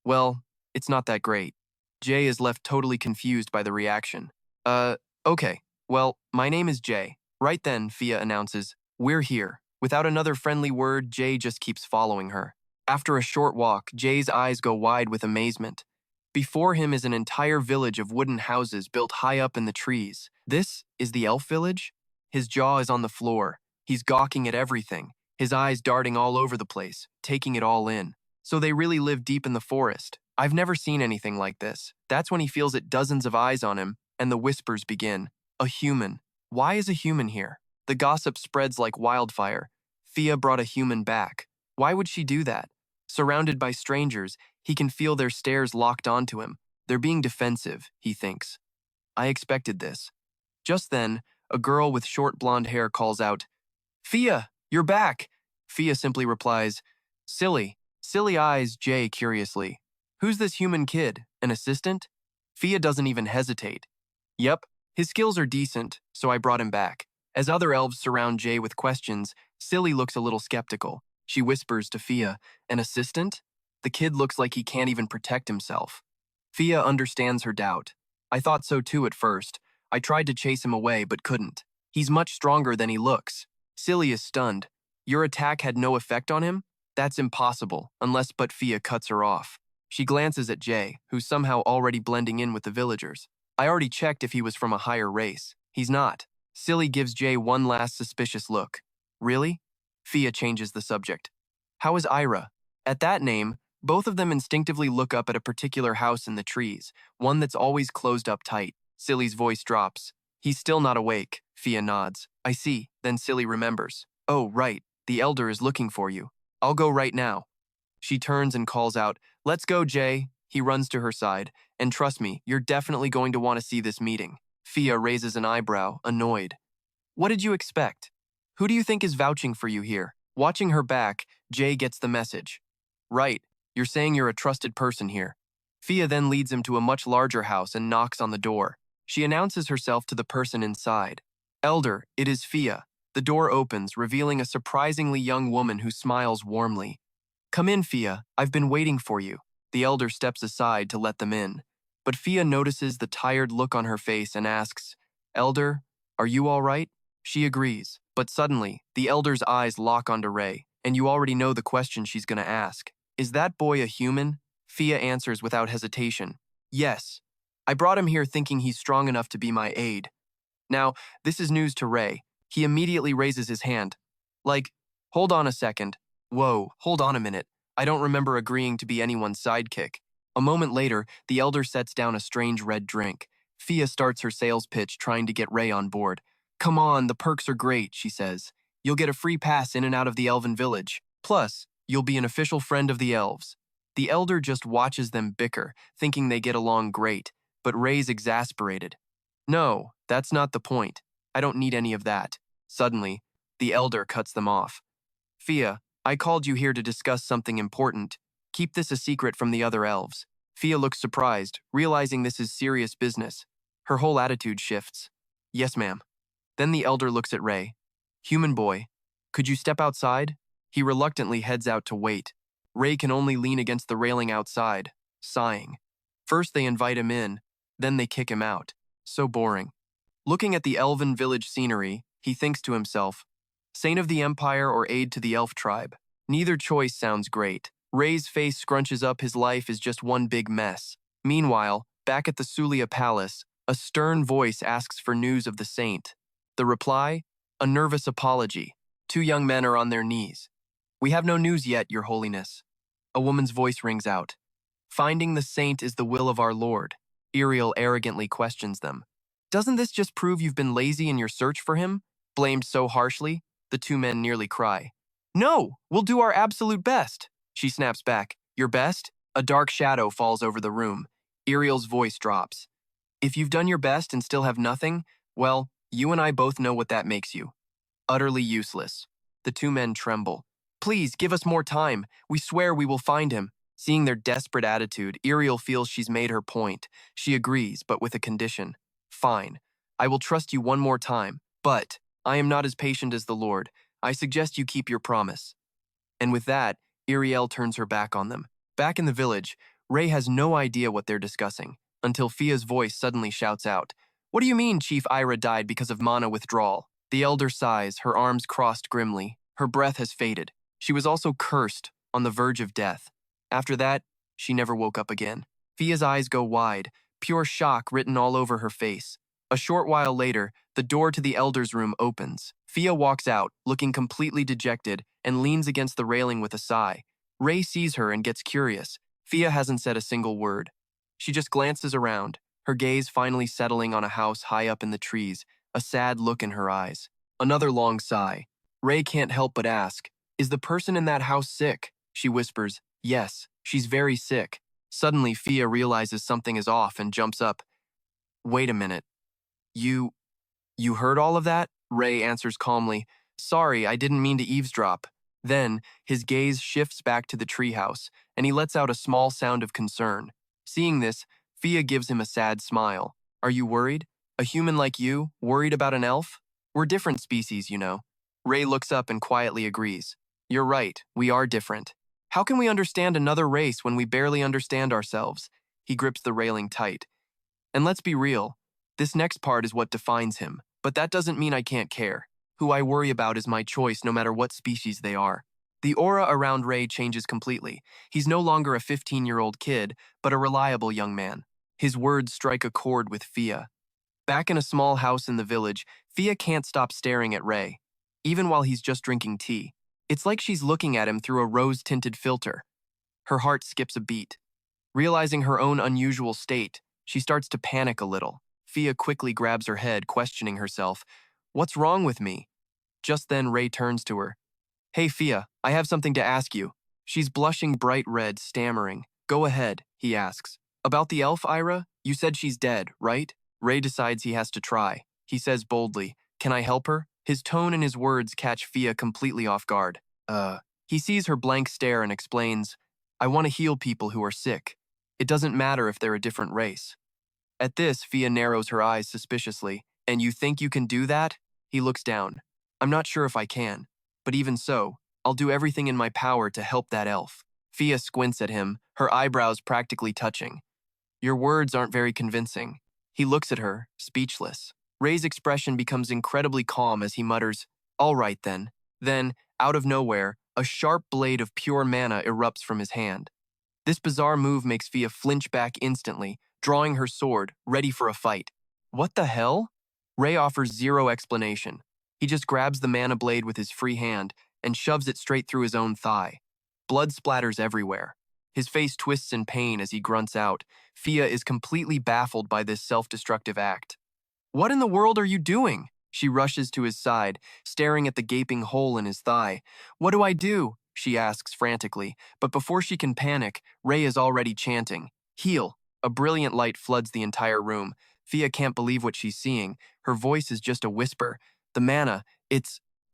Well, it's not that great. Jay is left totally confused by the reaction. Okay. Well, my name is Jay. Right then, Fia announces, we're here. Without another friendly word, Jay just keeps following her. After a short walk, Jay's eyes go wide with amazement. Before him is an entire village of wooden houses built high up in the trees. This is the elf village? His jaw is on the floor. He's gawking at everything, his eyes darting all over the place, taking it all in. So they really live deep in the forest. I've never seen anything like this. That's when he feels it dozens of eyes on him, and the whispers begin. A human. Why is a human here? The gossip spreads like wildfire. Fia brought a human back. Why would she do that? Surrounded by strangers, he can feel their stares locked onto him. They're being defensive, he thinks. I expected this. Just then, a girl with short blonde hair calls out, Fia, you're back! Fia simply replies, Silly. Silly eyes Jay curiously. Who's this human kid? An assistant? Fia doesn't even hesitate. Yep, his skills are decent, so I brought him back. As other elves surround Jay with questions, Silly looks a little skeptical. She whispers to Fia, an assistant? The kid looks like he can't even protect himself. Fia understands her doubt. I thought so too at first. I tried to chase him away, but couldn't. He's much stronger than he looks. Silly is stunned. Your attack had no effect on him? That's impossible, unless but Fia cuts her off. She glances at Jay, who's somehow already blending in with the villagers. I already checked if he was from a higher race. He's not. Silly gives Jay one last suspicious look. Really? Fia changes the subject. How is Ira? At that name, both of them instinctively look up at a particular house in the trees, one that's always closed up tight. Silly's voice drops. He's still not awake. Fia nods. I see. Then Silly remembers. Oh, right. The elder is looking for you. I'll go right now. She turns and calls out, Let's go, Jay. He runs to her side. And trust me, you're definitely going to want to see this meeting. Fia raises an eyebrow, annoyed. What did you expect? Who do you think is vouching for you here? Watching her back, Jay gets the message. Right, you're saying you're a trusted person here. Fia then leads him to a much larger house and knocks on the door. She announces herself to the person inside. Elder, it is Fia. The door opens, revealing a surprisingly young woman who smiles warmly. Come in, Fia. I've been waiting for you. The elder steps aside to let them in. But Fia notices the tired look on her face and asks, Elder, are you all right? She agrees, but suddenly, the elder's eyes lock onto Ray, and you already know the question she's going to ask. Is that boy a human? Fia answers without hesitation. Yes. I brought him here thinking he's strong enough to be my aide. Now, this is news to Ray. He immediately raises his hand. Like, hold on a second. Whoa, hold on a minute. I don't remember agreeing to be anyone's sidekick. A moment later, the elder sets down a strange red drink. Fia starts her sales pitch trying to get Ray on board. Come on, the perks are great, she says. You'll get a free pass in and out of the elven village. Plus, you'll be an official friend of the elves. The elder just watches them bicker, thinking they get along great, but Ray's exasperated. No, that's not the point. I don't need any of that. Suddenly, the elder cuts them off. Fia, I called you here to discuss something important. Keep this a secret from the other elves. Fia looks surprised, realizing this is serious business. Her whole attitude shifts. Yes, ma'am. Then the elder looks at Ray. Human boy, could you step outside? He reluctantly heads out to wait. Ray can only lean against the railing outside, sighing. First they invite him in, then they kick him out. So boring. Looking at the elven village scenery, he thinks to himself, Saint of the Empire or aide to the elf tribe. Neither choice sounds great. Ray's face scrunches up, his life is just one big mess. Meanwhile, back at the Sulia Palace, A stern voice asks for news of the saint. The reply? A nervous apology. Two young men are on their knees. We have no news yet, Your Holiness. A woman's voice rings out. Finding the saint is the will of our Lord. Iriel arrogantly questions them. Doesn't this just prove you've been lazy in your search for him? Blamed so harshly, the two men nearly cry. No, we'll do our absolute best. She snaps back. Your best? A dark shadow falls over the room. Iriel's voice drops. If you've done your best and still have nothing, well, you and I both know what that makes you. Utterly useless. The two men tremble. Please, give us more time. We swear we will find him. Seeing their desperate attitude, Iriel feels she's made her point. She agrees, but with a condition. Fine. I will trust you one more time, but I am not as patient as the Lord. I suggest you keep your promise. And with that, Iriel turns her back on them. Back in the village, Ray has no idea what they're discussing, until Fia's voice suddenly shouts out, What do you mean Chief Ira died because of mana withdrawal? The elder sighs, her arms crossed grimly. Her breath has faded. She was also cursed, on the verge of death. After that, she never woke up again. Fia's eyes go wide, pure shock written all over her face. A short while later, the door to the elder's room opens. Fia walks out, looking completely dejected, and leans against the railing with a sigh. Ray sees her and gets curious. Fia hasn't said a single word. She just glances around, her gaze finally settling on a house high up in the trees, a sad look in her eyes. Another long sigh. Ray can't help but ask, Is the person in that house sick? She whispers, Yes, she's very sick. Suddenly, Fia realizes something is off and jumps up. Wait a minute. You heard all of that? Ray answers calmly. Sorry, I didn't mean to eavesdrop. Then, his gaze shifts back to the treehouse, and he lets out a small sound of concern. Seeing this, Fia gives him a sad smile. Are you worried? A human like you, worried about an elf? We're different species, you know. Ray looks up and quietly agrees. You're right, we are different. How can we understand another race when we barely understand ourselves? He grips the railing tight. And let's be real, this next part is what defines him, but that doesn't mean I can't care. Who I worry about is my choice no matter what species they are. The aura around Ray changes completely. He's no longer a 15-year-old kid, but a reliable young man. His words strike a chord with Fia. Back in a small house in the village, Fia can't stop staring at Ray, even while he's just drinking tea. It's like she's looking at him through a rose-tinted filter. Her heart skips a beat. Realizing her own unusual state, she starts to panic a little. Fia quickly grabs her head, questioning herself. What's wrong with me? Just then, Ray turns to her. Hey, Fia, I have something to ask you. She's blushing bright red, stammering. Go ahead, he asks. About the elf, Ira? You said she's dead, right? Ray decides he has to try. He says boldly, Can I help her? His tone and his words catch Fia completely off guard. He sees her blank stare and explains, I want to heal people who are sick. It doesn't matter if they're a different race. At this, Fia narrows her eyes suspiciously. And you think you can do that? He looks down. I'm not sure if I can. But even so, I'll do everything in my power to help that elf. Fia squints at him, her eyebrows practically touching. Your words aren't very convincing. He looks at her, speechless. Ray's expression becomes incredibly calm as he mutters, All right then. Then, out of nowhere, a sharp blade of pure mana erupts from his hand. This bizarre move makes Fia flinch back instantly, drawing her sword, ready for a fight. What the hell? Ray offers zero explanation. He just grabs the mana blade with his free hand and shoves it straight through his own thigh. Blood splatters everywhere. His face twists in pain as he grunts out. Fia is completely baffled by this self-destructive act. What in the world are you doing? She rushes to his side, staring at the gaping hole in his thigh. What do I do? She asks frantically, but before she can panic, Ray is already chanting. Heal. A brilliant light floods the entire room. Fia can't believe what she's seeing. Her voice is just a whisper. The mana,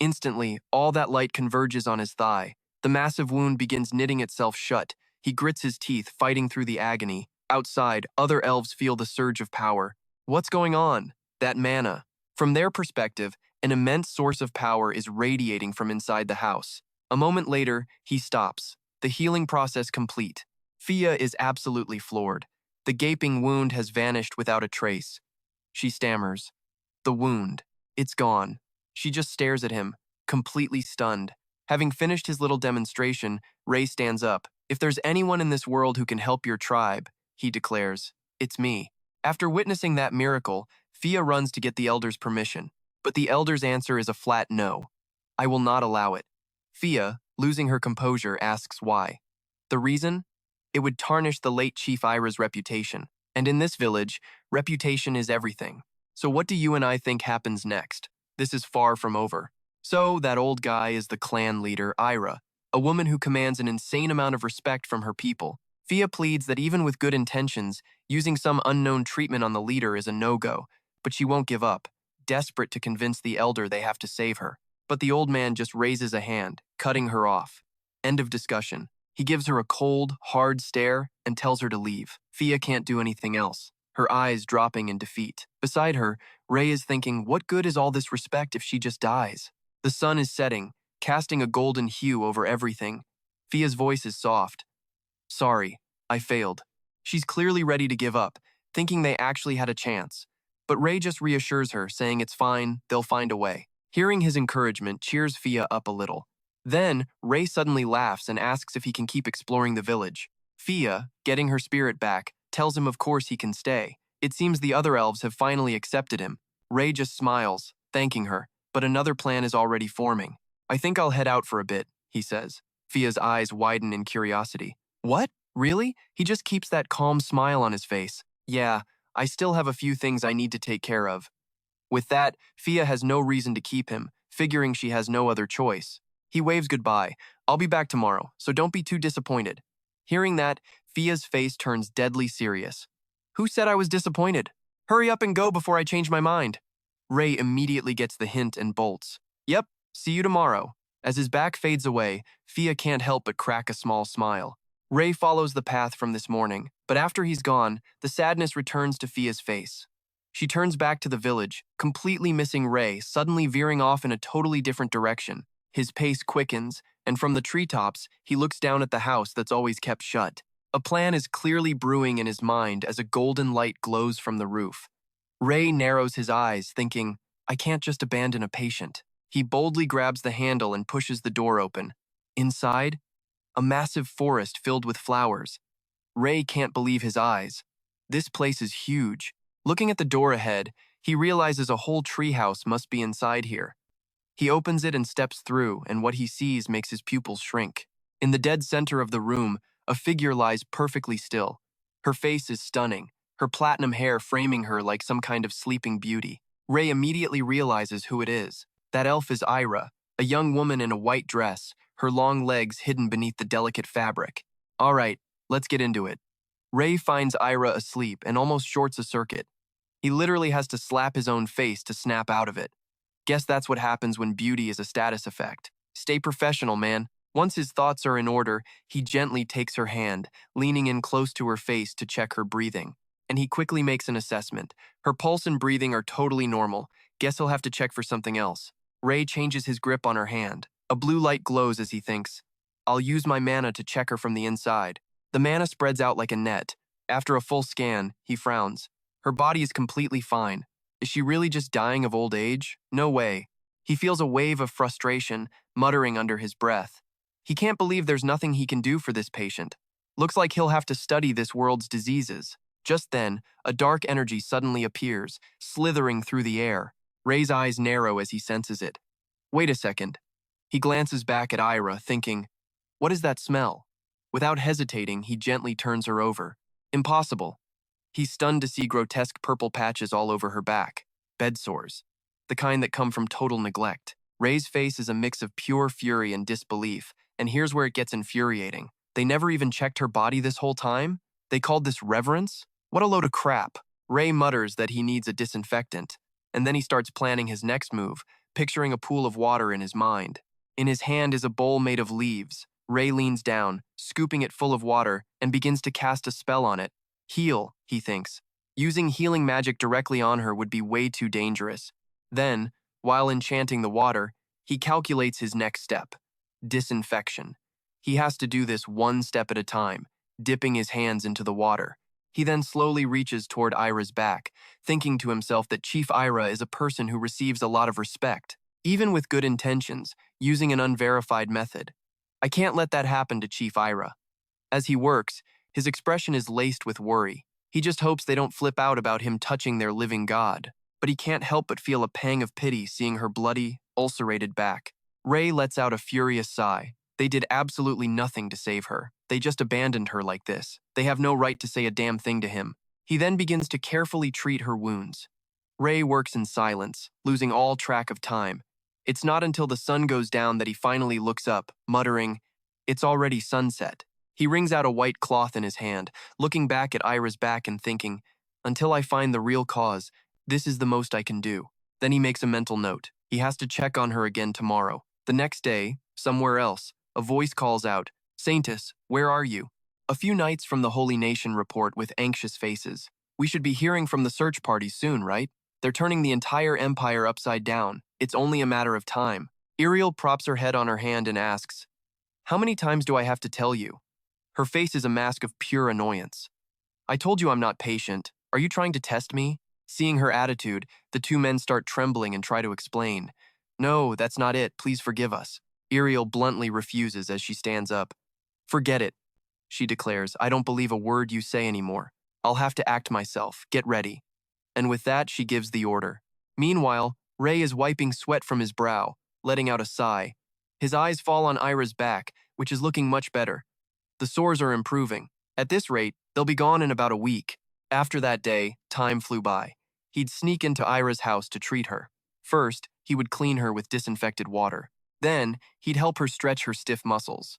Instantly, all that light converges on his thigh. The massive wound begins knitting itself shut. He grits his teeth, fighting through the agony. Outside, other elves feel the surge of power. What's going on? That mana. From their perspective, an immense source of power is radiating from inside the house. A moment later, he stops. The healing process complete. Fia is absolutely floored. The gaping wound has vanished without a trace. She stammers. The wound. It's gone. She just stares at him, completely stunned. Having finished his little demonstration, Ray stands up. If there's anyone in this world who can help your tribe, he declares, it's me. After witnessing that miracle, Fia runs to get the elder's permission, but the elder's answer is a flat no. I will not allow it. Fia, losing her composure, asks why. The reason? It would tarnish the late Chief Ira's reputation, and in this village, reputation is everything. So what do you and I think happens next? This is far from over. So, that old guy is the clan leader, Ira, a woman who commands an insane amount of respect from her people. Fia pleads that even with good intentions, using some unknown treatment on the leader is a no-go, but she won't give up, desperate to convince the elder they have to save her. But the old man just raises a hand, cutting her off. End of discussion. He gives her a cold, hard stare and tells her to leave. Fia can't do anything else, her eyes dropping in defeat. Beside her, Ray is thinking, what good is all this respect if she just dies? The sun is setting, casting a golden hue over everything. Fia's voice is soft. Sorry, I failed. She's clearly ready to give up, thinking they actually had a chance. But Ray just reassures her, saying it's fine, they'll find a way. Hearing his encouragement cheers Fia up a little. Then, Ray suddenly laughs and asks if he can keep exploring the village. Fia, getting her spirit back, tells him of course he can stay. It seems the other elves have finally accepted him. Ray just smiles, thanking her, but another plan is already forming. I think I'll head out for a bit, he says. Fia's eyes widen in curiosity. What? Really? He just keeps that calm smile on his face. Yeah, I still have a few things I need to take care of. With that, Fia has no reason to keep him, figuring she has no other choice. He waves goodbye. I'll be back tomorrow, so don't be too disappointed. Hearing that, Fia's face turns deadly serious. Who said I was disappointed? Hurry up and go before I change my mind. Ray immediately gets the hint and bolts. Yep, see you tomorrow. As his back fades away, Fia can't help but crack a small smile. Ray follows the path from this morning, but after he's gone, the sadness returns to Fia's face. She turns back to the village, completely missing Ray, suddenly veering off in a totally different direction. His pace quickens, and from the treetops, he looks down at the house that's always kept shut. A plan is clearly brewing in his mind as a golden light glows from the roof. Ray narrows his eyes, thinking, I can't just abandon a patient. He boldly grabs the handle and pushes the door open. Inside, a massive forest filled with flowers. Ray can't believe his eyes. This place is huge. Looking at the door ahead, he realizes a whole treehouse must be inside here. He opens it and steps through, and what he sees makes his pupils shrink. In the dead center of the room, a figure lies perfectly still. Her face is stunning, her platinum hair framing her like some kind of sleeping beauty. Ray immediately realizes who it is. That elf is Ira, a young woman in a white dress, her long legs hidden beneath the delicate fabric. All right, let's get into it. Ray finds Ira asleep and almost shorts a circuit. He literally has to slap his own face to snap out of it. Guess that's what happens when beauty is a status effect. Stay professional, man. Once his thoughts are in order, he gently takes her hand, leaning in close to her face to check her breathing. And he quickly makes an assessment. Her pulse and breathing are totally normal. Guess he'll have to check for something else. Ray changes his grip on her hand. A blue light glows as he thinks, I'll use my mana to check her from the inside. The mana spreads out like a net. After a full scan, he frowns. Her body is completely fine. Is she really just dying of old age? No way. He feels a wave of frustration, muttering under his breath. He can't believe there's nothing he can do for this patient. Looks like he'll have to study this world's diseases. Just then, a dark energy suddenly appears, slithering through the air. Ray's eyes narrow as he senses it. Wait a second. He glances back at Ira, thinking, what is that smell? Without hesitating, he gently turns her over. Impossible. He's stunned to see grotesque purple patches all over her back. Bed sores. The kind that come from total neglect. Ray's face is a mix of pure fury and disbelief, and here's where it gets infuriating. They never even checked her body this whole time? They called this reverence? What a load of crap. Ray mutters that he needs a disinfectant, and then he starts planning his next move, picturing a pool of water in his mind. In his hand is a bowl made of leaves. Ray leans down, scooping it full of water, and begins to cast a spell on it. Heal, he thinks. Using healing magic directly on her would be way too dangerous. Then, while enchanting the water, he calculates his next step. Disinfection. He has to do this one step at a time, dipping his hands into the water. He then slowly reaches toward Ira's back, thinking to himself that Chief Ira is a person who receives a lot of respect, even with good intentions, using an unverified method. I can't let that happen to Chief Ira. As he works, his expression is laced with worry. He just hopes they don't flip out about him touching their living god. But he can't help but feel a pang of pity seeing her bloody, ulcerated back. Rei lets out a furious sigh. They did absolutely nothing to save her. They just abandoned her like this. They have no right to say a damn thing to him. He then begins to carefully treat her wounds. Rei works in silence, losing all track of time. It's not until the sun goes down that he finally looks up, muttering, "It's already sunset." He wrings out a white cloth in his hand, looking back at Ira's back and thinking, "Until I find the real cause, this is the most I can do." Then he makes a mental note. He has to check on her again tomorrow. The next day, somewhere else, a voice calls out, "Saintess, where are you?" A few knights from the Holy Nation report with anxious faces. "We should be hearing from the search party soon, right? They're turning the entire empire upside down. It's only a matter of time." Iriel props her head on her hand and asks, "How many times do I have to tell you?" Her face is a mask of pure annoyance. "I told you I'm not patient. Are you trying to test me?" Seeing her attitude, the two men start trembling and try to explain. "No, that's not it. Please forgive us." Iriel bluntly refuses as she stands up. "Forget it," she declares. "I don't believe a word you say anymore. I'll have to act myself. Get ready." And with that, she gives the order. Meanwhile, Rei is wiping sweat from his brow, letting out a sigh. His eyes fall on Ira's back, which is looking much better. The sores are improving. At this rate, they'll be gone in about a week. After that day, time flew by. He'd sneak into Ira's house to treat her. First, he would clean her with disinfected water. Then, he'd help her stretch her stiff muscles.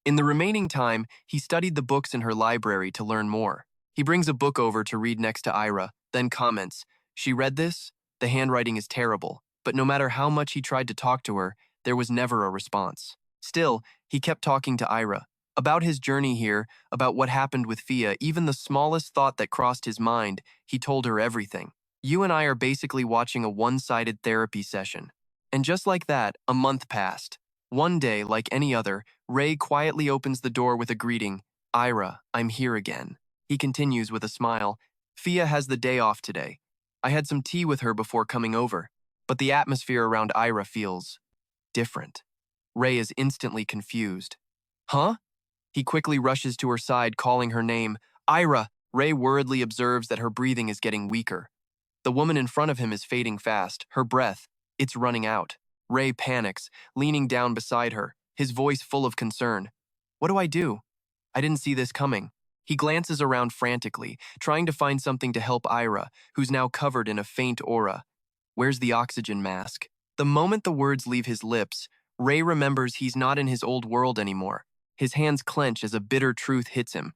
In the remaining time, he studied the books in her library to learn more. He brings a book over to read next to Ira, then comments, "She read this? The handwriting is terrible." But no matter how much he tried to talk to her, there was never a response. Still, he kept talking to Ira. About his journey here, about what happened with Fia, even the smallest thought that crossed his mind, he told her everything. "You and I are basically watching a one-sided therapy session." And just like that, a month passed. One day, like any other, Rei quietly opens the door with a greeting, "Ira, I'm here again." He continues with a smile, "Fia has the day off today. I had some tea with her before coming over." But the atmosphere around Ira feels different. Rei is instantly confused. "Huh?" He quickly rushes to her side, calling her name. "Ira!" Rei worriedly observes that her breathing is getting weaker. The woman in front of him is fading fast, her breath, it's running out. Rei panics, leaning down beside her, his voice full of concern. "What do I do? I didn't see this coming." He glances around frantically, trying to find something to help Ira, who's now covered in a faint aura. "Where's the oxygen mask?" The moment the words leave his lips, Rei remembers he's not in his old world anymore. His hands clench as a bitter truth hits him.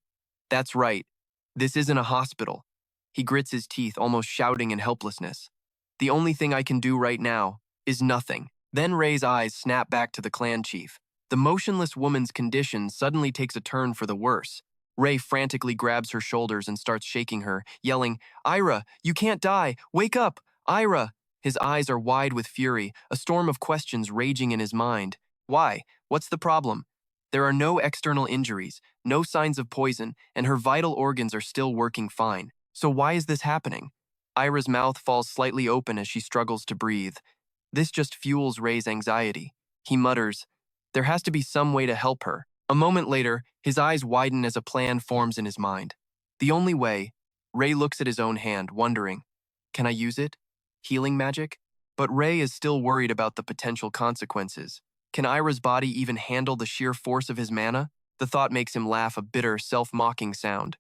That's right. This isn't a hospital. He grits his teeth, almost shouting in helplessness. "The only thing I can do right now is nothing." Then Rei's eyes snap back to the clan chief. The motionless woman's condition suddenly takes a turn for the worse. Rei frantically grabs her shoulders and starts shaking her, yelling, "Ira, you can't die! Wake up! Ira!" His eyes are wide with fury, a storm of questions raging in his mind. Why? What's the problem? There are no external injuries, no signs of poison, and her vital organs are still working fine. So why is this happening? Ira's mouth falls slightly open as she struggles to breathe. This just fuels Rei's anxiety. He mutters, "There has to be some way to help her." A moment later, his eyes widen as a plan forms in his mind. The only way, Rei looks at his own hand, wondering, can I use it? Healing magic? But Rei is still worried about the potential consequences. Can Ira's body even handle the sheer force of his mana? The thought makes him laugh a bitter, self-mocking sound.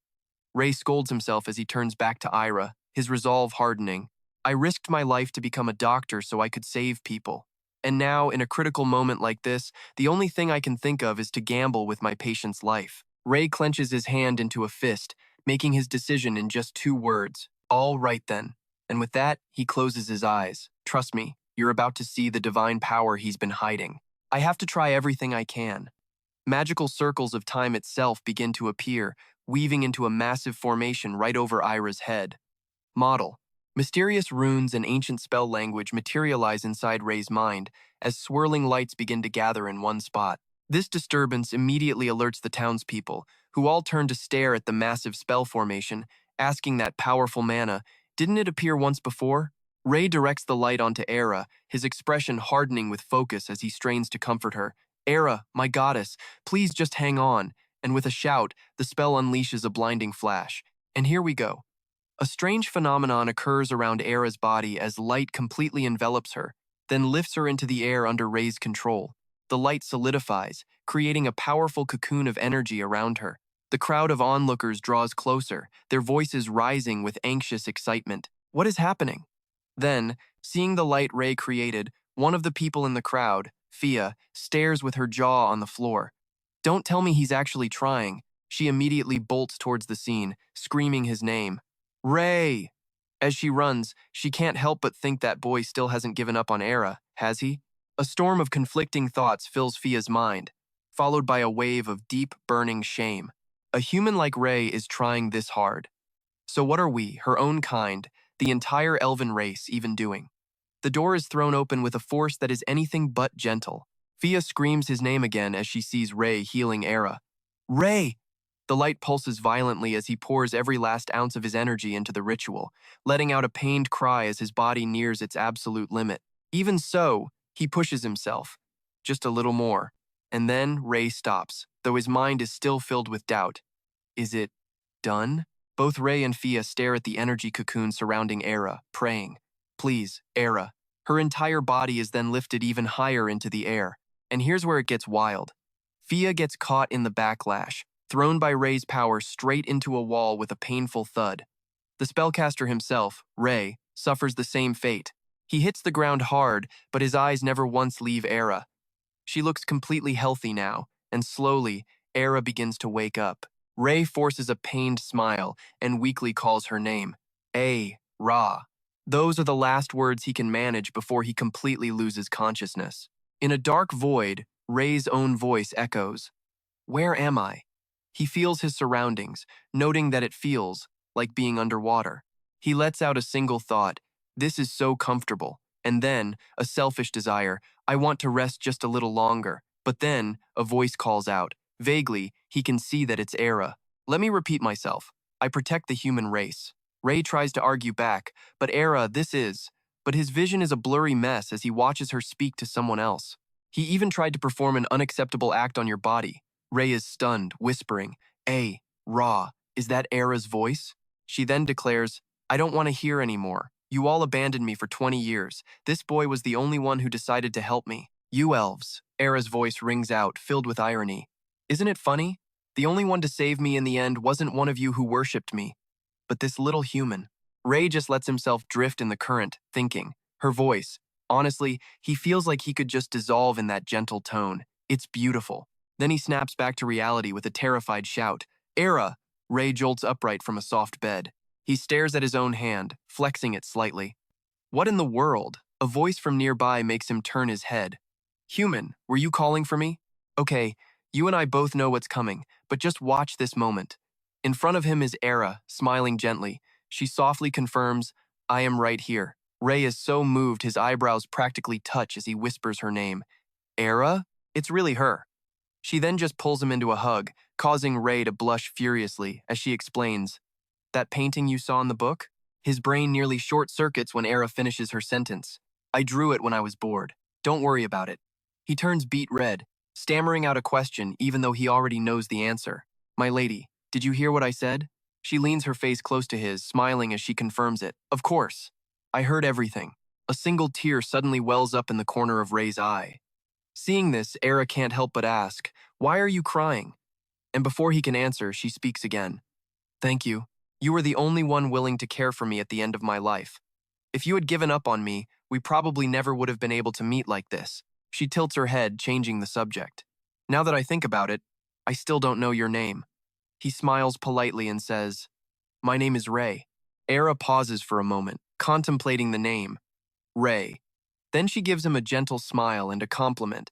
Rei scolds himself as he turns back to Ira, his resolve hardening. "I risked my life to become a doctor so I could save people. And now, in a critical moment like this, the only thing I can think of is to gamble with my patient's life." Rei clenches his hand into a fist, making his decision in just 2 words. "All right then." And with that, he closes his eyes. "Trust me, you're about to see the divine power he's been hiding. I have to try everything I can." Magical circles of time itself begin to appear, weaving into a massive formation right over Ira's head. Model. Mysterious runes and ancient spell language materialize inside Rei's mind as swirling lights begin to gather in one spot. This disturbance immediately alerts the townspeople, who all turn to stare at the massive spell formation, asking that powerful mana, didn't it appear once before? Rei directs the light onto Era, his expression hardening with focus as he strains to comfort her. "Era, my goddess, please just hang on." And with a shout, the spell unleashes a blinding flash. And here we go. A strange phenomenon occurs around Era's body as light completely envelops her, then lifts her into the air under Ray's control. The light solidifies, creating a powerful cocoon of energy around her. The crowd of onlookers draws closer, their voices rising with anxious excitement. What is happening? Then, seeing the light Ray created, one of the people in the crowd, Fia, stares with her jaw on the floor. Don't tell me he's actually trying. She immediately bolts towards the scene, screaming his name. Ray! As she runs, she can't help but think that boy still hasn't given up on Era, has he? A storm of conflicting thoughts fills Fia's mind, followed by a wave of deep, burning shame. A human like Ray is trying this hard. So what are we, her own kind, the entire elven race, even doing? The door is thrown open with a force that is anything but gentle. Fia screams his name again as she sees Ray healing Era. Ray! The light pulses violently as he pours every last ounce of his energy into the ritual, letting out a pained cry as his body nears its absolute limit. Even so, he pushes himself. Just a little more. And then Ray stops, though his mind is still filled with doubt. Is it done? Both Ray and Fia stare at the energy cocoon surrounding Era, praying. Please, Era. Her entire body is then lifted even higher into the air. And here's where it gets wild. Fia gets caught in the backlash, thrown by Ray's power straight into a wall with a painful thud. The spellcaster himself, Ray, suffers the same fate. He hits the ground hard, but his eyes never once leave Era. She looks completely healthy now, and slowly, Era begins to wake up. Ray forces a pained smile and weakly calls her name. Ra. Those are the last words he can manage before he completely loses consciousness. In a dark void, Ray's own voice echoes. Where am I? He feels his surroundings, noting that it feels like being underwater. He lets out a single thought. This is so comfortable. And then, a selfish desire. I want to rest just a little longer. But then, a voice calls out. Vaguely, he can see that it's Era. Let me repeat myself. I protect the human race. Ray tries to argue back, but but his vision is a blurry mess as he watches her speak to someone else. He even tried to perform an unacceptable act on your body. Ray is stunned, whispering, Ra, is that Era's voice? She then declares, I don't want to hear anymore. You all abandoned me for 20 years. This boy was the only one who decided to help me. You elves, Era's voice rings out, filled with irony. Isn't it funny? The only one to save me in the end wasn't one of you who worshipped me, but this little human. Ray just lets himself drift in the current, thinking. Her voice. Honestly, he feels like he could just dissolve in that gentle tone. It's beautiful. Then he snaps back to reality with a terrified shout. Era! Ray jolts upright from a soft bed. He stares at his own hand, flexing it slightly. What in the world? A voice from nearby makes him turn his head. Human, were you calling for me? Okay, you and I both know what's coming, but just watch this moment. In front of him is Era, smiling gently. She softly confirms, I am right here. Ray is so moved his eyebrows practically touch as he whispers her name. Era? It's really her. She then just pulls him into a hug, causing Ray to blush furiously as she explains, that painting you saw in the book? His brain nearly short-circuits when Era finishes her sentence. I drew it when I was bored. Don't worry about it. He turns beet red, stammering out a question even though he already knows the answer. My lady, did you hear what I said? She leans her face close to his, smiling as she confirms it. Of course. I heard everything. A single tear suddenly wells up in the corner of Ray's eye. Seeing this, Era can't help but ask, why are you crying? And before he can answer, she speaks again. Thank you. You were the only one willing to care for me at the end of my life. If you had given up on me, we probably never would have been able to meet like this. She tilts her head, changing the subject. Now that I think about it, I still don't know your name. He smiles politely and says, my name is Ray. Era pauses for a moment, contemplating the name. Ray. Then she gives him a gentle smile and a compliment.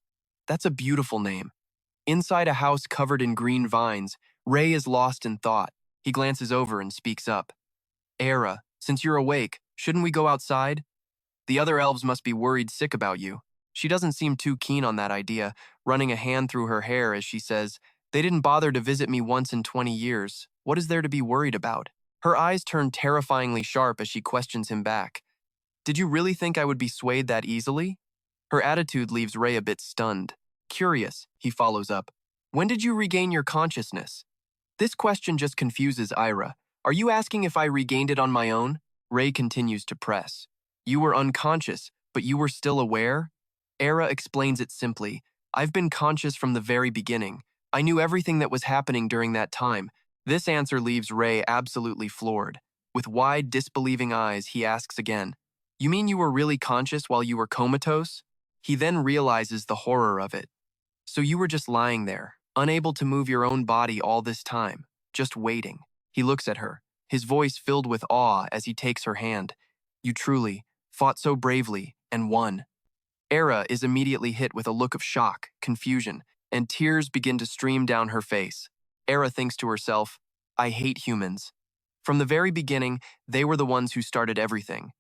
That's a beautiful name. Inside a house covered in green vines, Ray is lost in thought. He glances over and speaks up. Era, since you're awake, shouldn't we go outside? The other elves must be worried sick about you. She doesn't seem too keen on that idea, running a hand through her hair as she says, they didn't bother to visit me once in 20 years. What is there to be worried about? Her eyes turn terrifyingly sharp as she questions him back. Did you really think I would be swayed that easily? Her attitude leaves Ray a bit stunned. Curious, he follows up. When did you regain your consciousness? This question just confuses Ira. Are you asking if I regained it on my own? Ray continues to press. You were unconscious, but you were still aware? Ira explains it simply. I've been conscious from the very beginning. I knew everything that was happening during that time. This answer leaves Ray absolutely floored. With wide, disbelieving eyes, he asks again, You mean you were really conscious while you were comatose? He then realizes the horror of it. So you were just lying there, unable to move your own body all this time, just waiting. He looks at her, his voice filled with awe as he takes her hand. You truly fought so bravely and won. Era is immediately hit with a look of shock, confusion, and tears begin to stream down her face. Era thinks to herself, I hate humans. From the very beginning, they were the ones who started everything,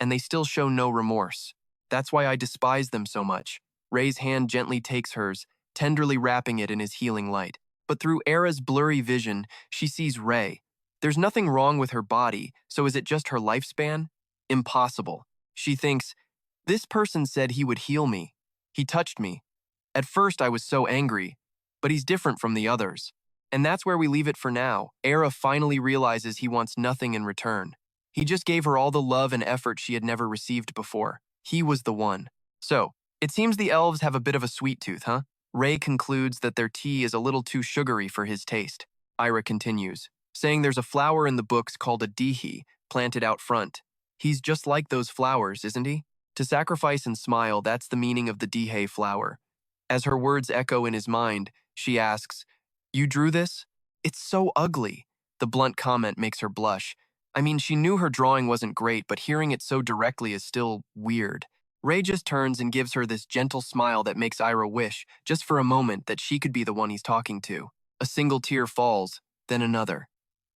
and they still show no remorse. That's why I despise them so much. Ray's hand gently takes hers, tenderly wrapping it in his healing light. But through Era's blurry vision, she sees Ray. There's nothing wrong with her body, so is it just her lifespan? Impossible. She thinks, this person said he would heal me. He touched me. At first I was so angry, but he's different from the others. And that's where we leave it for now. Era finally realizes he wants nothing in return. He just gave her all the love and effort she had never received before. He was the one. So, it seems the elves have a bit of a sweet tooth, huh? Ray concludes that their tea is a little too sugary for his taste. Ira continues, saying there's a flower in the books called a dihi, planted out front. He's just like those flowers, isn't he? To sacrifice and smile, that's the meaning of the dihe flower. As her words echo in his mind, she asks, You drew this? It's so ugly. The blunt comment makes her blush. I mean, she knew her drawing wasn't great, but hearing it so directly is still weird. Ray just turns and gives her this gentle smile that makes Ira wish, just for a moment, that she could be the one he's talking to. A single tear falls, then another.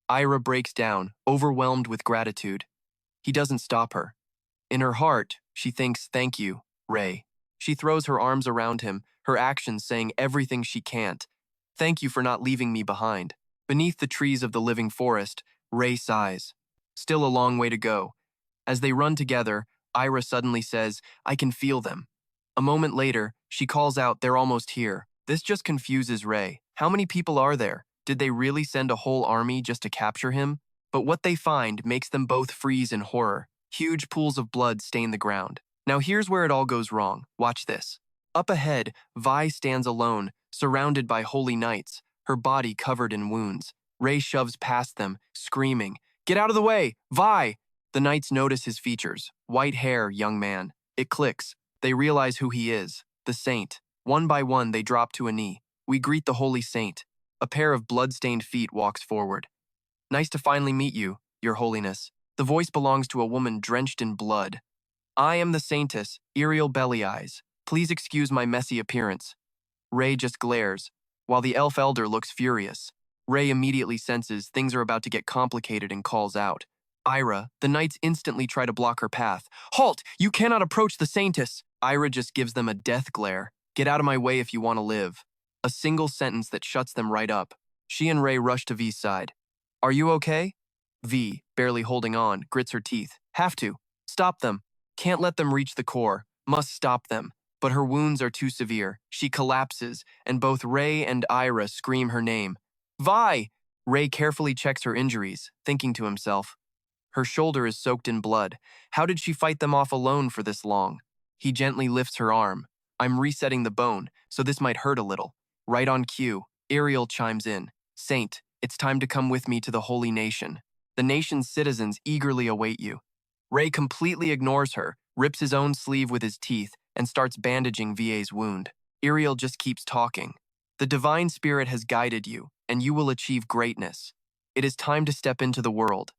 Ira breaks down, overwhelmed with gratitude. He doesn't stop her. In her heart, she thinks, thank you, Ray. She throws her arms around him, her actions saying everything she can't. Thank you for not leaving me behind. Beneath the trees of the living forest, Ray sighs. Still a long way to go. As they run together, Ira suddenly says, I can feel them. A moment later, she calls out, they're almost here. This just confuses Ray. How many people are there? Did they really send a whole army just to capture him? But what they find makes them both freeze in horror. Huge pools of blood stain the ground. Now here's where it all goes wrong. Watch this. Up ahead, Vi stands alone, surrounded by holy knights, her body covered in wounds. Ray shoves past them, screaming, Get out of the way! Vi! The knights notice his features. White hair, young man. It clicks. They realize who he is. The saint. One by one, they drop to a knee. We greet the holy saint. A pair of blood-stained feet walks forward. Nice to finally meet you, your holiness. The voice belongs to a woman drenched in blood. I am the Saintess, Iriel Belly Eyes. Please excuse my messy appearance. Ray just glares, while the elf elder looks furious. Ray immediately senses things are about to get complicated and calls out. Ira, the knights instantly try to block her path. Halt! You cannot approach the Saintess! Ira just gives them a death glare. Get out of my way if you want to live. A single sentence that shuts them right up. She and Ray rush to V's side. Are you okay? V, barely holding on, grits her teeth. Have to. Stop them. Can't let them reach the core. Must stop them. But her wounds are too severe. She collapses, and both Ray and Ira scream her name. Vi! Ray carefully checks her injuries, thinking to himself. Her shoulder is soaked in blood. How did she fight them off alone for this long? He gently lifts her arm. I'm resetting the bone, so this might hurt a little. Right on cue, Iriel chimes in. Saint, it's time to come with me to the holy nation. The nation's citizens eagerly await you. Ray completely ignores her, rips his own sleeve with his teeth, and starts bandaging VA's wound. Iriel just keeps talking. The divine spirit has guided you, and you will achieve greatness. It is time to step into the world.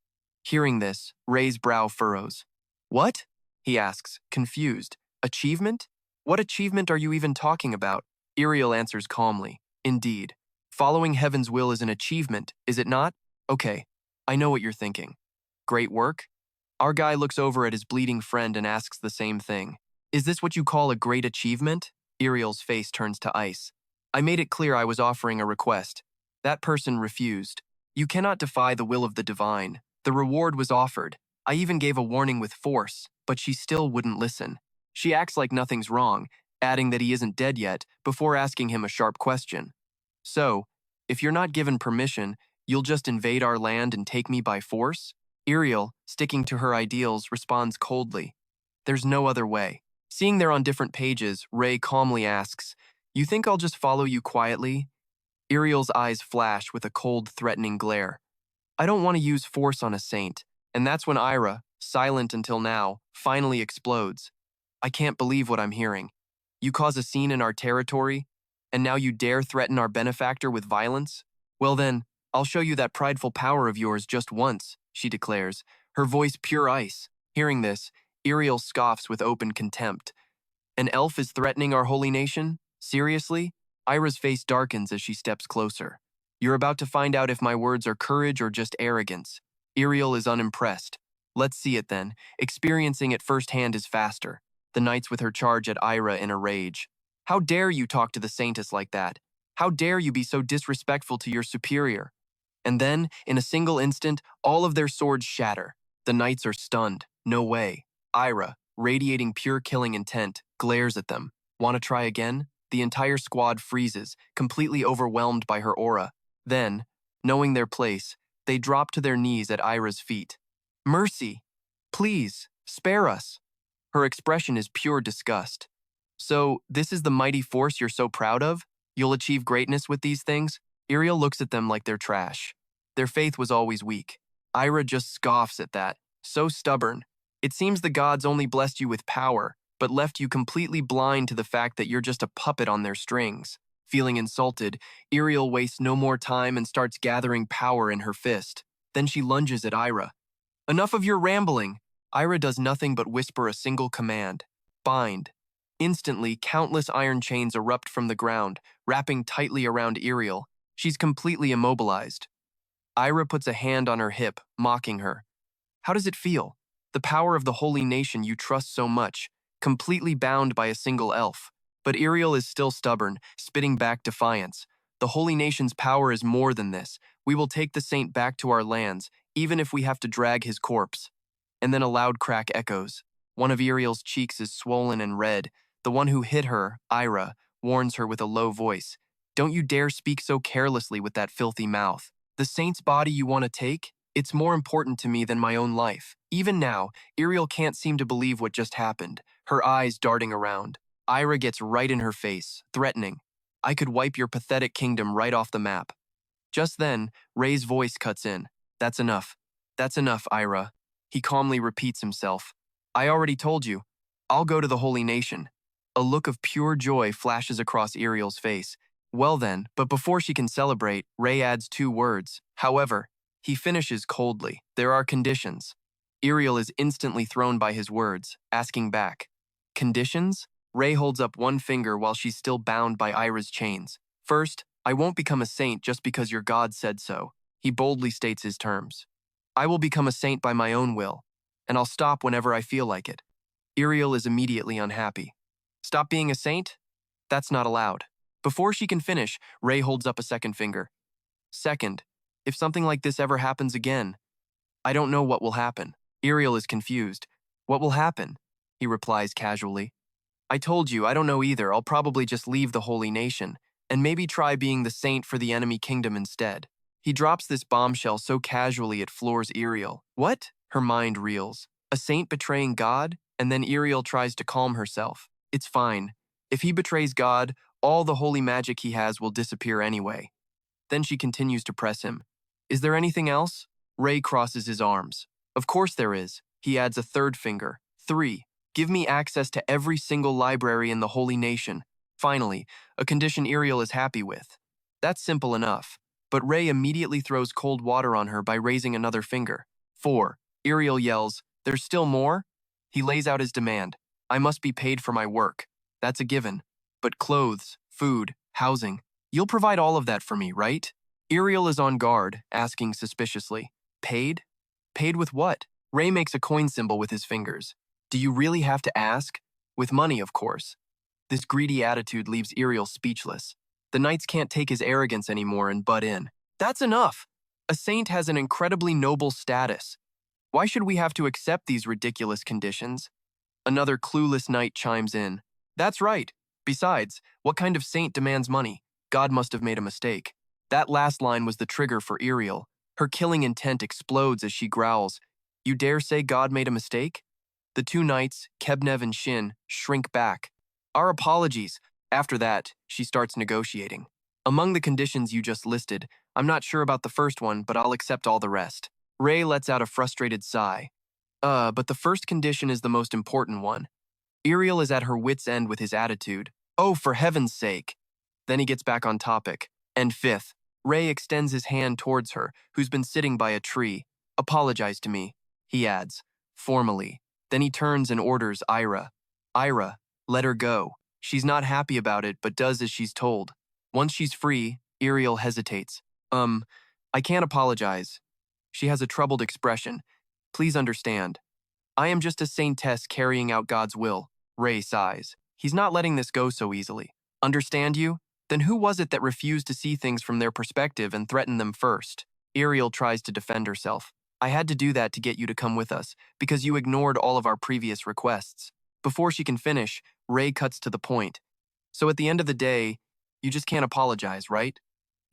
Hearing this, Ray's brow furrows. What? He asks, confused. Achievement? What achievement are you even talking about? Iriel answers calmly. Indeed. Following heaven's will is an achievement, is it not? Okay, I know what you're thinking. Great work? Our guy looks over at his bleeding friend and asks the same thing. Is this what you call a great achievement? Iriel's face turns to ice. I made it clear I was offering a request. That person refused. You cannot defy the will of the divine. The reward was offered. I even gave a warning with force, but she still wouldn't listen. She acts like nothing's wrong, adding that he isn't dead yet, before asking him a sharp question. So, if you're not given permission, You'll just invade our land and take me by force? Iriel, sticking to her ideals, responds coldly. There's no other way. Seeing they're on different pages, Ray calmly asks, You think I'll just follow you quietly? Iriel's eyes flash with a cold, threatening glare. I don't want to use force on a saint, and that's when Ira, silent until now, finally explodes. I can't believe what I'm hearing. You cause a scene in our territory, and now you dare threaten our benefactor with violence? Well then, I'll show you that prideful power of yours just once, she declares, her voice pure ice. Hearing this, Iriel scoffs with open contempt. An elf is threatening our holy nation? Seriously? Ira's face darkens as she steps closer. You're about to find out if my words are courage or just arrogance. Iriel is unimpressed. Let's see it then. Experiencing it firsthand is faster. The knights with her charge at Ira in a rage. How dare you talk to the Saintess like that? How dare you be so disrespectful to your superior? And then, in a single instant, all of their swords shatter. The knights are stunned. No way. Ira, radiating pure killing intent, glares at them. Want to try again? The entire squad freezes, completely overwhelmed by her aura. Then, knowing their place, they drop to their knees at Ira's feet. Mercy! Please, spare us! Her expression is pure disgust. So, this is the mighty force you're so proud of? You'll achieve greatness with these things? Iriel looks at them like they're trash. Their faith was always weak. Ira just scoffs at that. So stubborn. It seems the gods only blessed you with power, but left you completely blind to the fact that you're just a puppet on their strings. Feeling insulted, Iriel wastes no more time and starts gathering power in her fist. Then she lunges at Ira. Enough of your rambling! Ira does nothing but whisper a single command. Bind. Instantly, countless iron chains erupt from the ground, wrapping tightly around Iriel. She's completely immobilized. Ira puts a hand on her hip, mocking her. How does it feel? The power of the holy nation you trust so much, completely bound by a single elf. But Iriel is still stubborn, spitting back defiance. The holy nation's power is more than this. We will take the saint back to our lands, even if we have to drag his corpse. And then a loud crack echoes. One of Iriel's cheeks is swollen and red. The one who hit her, Ira, warns her with a low voice. Don't you dare speak so carelessly with that filthy mouth. The saint's body you want to take? It's more important to me than my own life. Even now, Iriel can't seem to believe what just happened, her eyes darting around. Ira gets right in her face, threatening. I could wipe your pathetic kingdom right off the map. Just then, Ray's voice cuts in. That's enough. That's enough, Ira. He calmly repeats himself. I already told you. I'll go to the holy nation. A look of pure joy flashes across Iriel's face. Well then, but before she can celebrate, Ray adds 2 words. However, he finishes coldly. There are conditions. Iriel is instantly thrown by his words, asking back. Conditions? Ray holds up one finger while she's still bound by Ira's chains. First, I won't become a saint just because your god said so. He boldly states his terms. I will become a saint by my own will, and I'll stop whenever I feel like it. Iriel is immediately unhappy. Stop being a saint? That's not allowed. Before she can finish, Ray holds up a second finger. Second, if something like this ever happens again, I don't know what will happen. Iriel is confused. What will happen? He replies casually. I told you, I don't know either. I'll probably just leave the holy nation, and maybe try being the saint for the enemy kingdom instead. He drops this bombshell so casually it floors Iriel. What? Her mind reels. A saint betraying God? And then Iriel tries to calm herself. It's fine. If he betrays God, all the holy magic he has will disappear anyway. Then she continues to press him. Is there anything else? Ray crosses his arms. Of course there is. He adds a third finger. 3. Give me access to every single library in the holy nation. Finally, a condition Iriel is happy with. That's simple enough. But Ray immediately throws cold water on her by raising another finger. 4. Iriel yells, There's still more? He lays out his demand. I must be paid for my work. That's a given. But clothes, food, housing. You'll provide all of that for me, right? Iriel is on guard, asking suspiciously. Paid? Paid with what? Ray makes a coin symbol with his fingers. Do you really have to ask? With money, of course. This greedy attitude leaves Iriel speechless. The knights can't take his arrogance anymore and butt in. That's enough! A saint has an incredibly noble status. Why should we have to accept these ridiculous conditions? Another clueless knight chimes in. That's right. Besides, what kind of saint demands money? God must have made a mistake. That last line was the trigger for Iriel. Her killing intent explodes as she growls, "You dare say God made a mistake?" The two knights, Kebnev and Shin, shrink back. "Our apologies." After that, she starts negotiating. "Among the conditions you just listed, I'm not sure about the first one, but I'll accept all the rest." Ray lets out a frustrated sigh. But the first condition is the most important one." Iriel is at her wit's end with his attitude. "Oh, for heaven's sake." Then he gets back on topic. "And fifth," Ray extends his hand towards her, who's been sitting by a tree. "Apologize to me," he adds, formally. Then he turns and orders Ira. "Ira, let her go. She's not happy about it, but does as she's told." Once she's free, Iriel hesitates. I can't apologize." She has a troubled expression. "Please understand. I am just a Saintess carrying out God's will." Ray sighs. He's not letting this go so easily. "Understand you? Then who was it that refused to see things from their perspective and threatened them first?" Iriel tries to defend herself. "I had to do that to get you to come with us, because you ignored all of our previous requests." Before she can finish, Ray cuts to the point. "So at the end of the day, you just can't apologize, right?"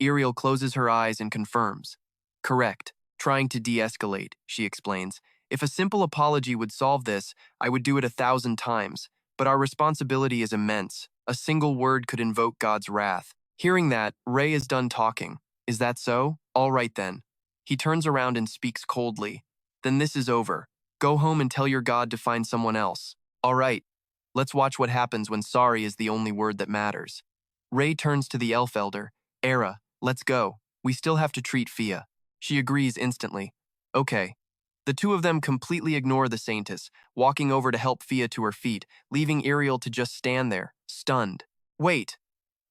Iriel closes her eyes and confirms. "Correct. Trying to de-escalate," she explains. "If a simple apology would solve this, I would do it 1,000 times. But our responsibility is immense. A single word could invoke God's wrath." Hearing that, Ray is done talking. "Is that so? All right then." He turns around and speaks coldly. "Then this is over. Go home and tell your God to find someone else." "All right. Let's watch what happens when sorry is the only word that matters." Ray turns to the elf elder. "Era, let's go. We still have to treat Fia." She agrees instantly. "Okay." The two of them completely ignore the Saintess, walking over to help Fia to her feet, leaving Iriel to just stand there, stunned. "Wait."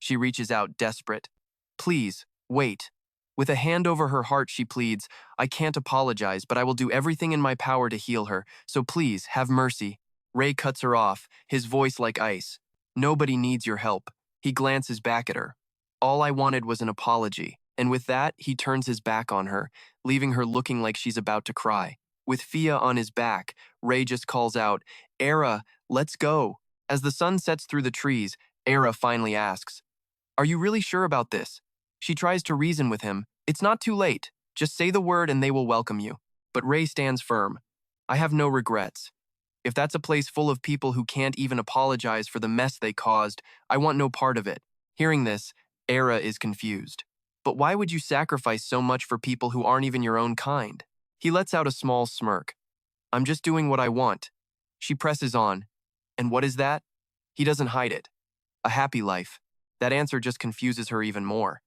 She reaches out, desperate. "Please, wait." With a hand over her heart, she pleads, "I can't apologize, but I will do everything in my power to heal her, so please, have mercy." Ray cuts her off, his voice like ice. "Nobody needs your help." He glances back at her. "All I wanted was an apology." And with that, he turns his back on her, leaving her looking like she's about to cry. With Fia on his back, Ray just calls out, "Era, let's go." As the sun sets through the trees, Era finally asks, "Are you really sure about this?" She tries to reason with him. "It's not too late. Just say the word and they will welcome you." But Ray stands firm. "I have no regrets. If that's a place full of people who can't even apologize for the mess they caused, I want no part of it." Hearing this, Era is confused. "But why would you sacrifice so much for people who aren't even your own kind?" He lets out a small smirk. "I'm just doing what I want." She presses on. "And what is that?" He doesn't hide it. "A happy life." That answer just confuses her even more.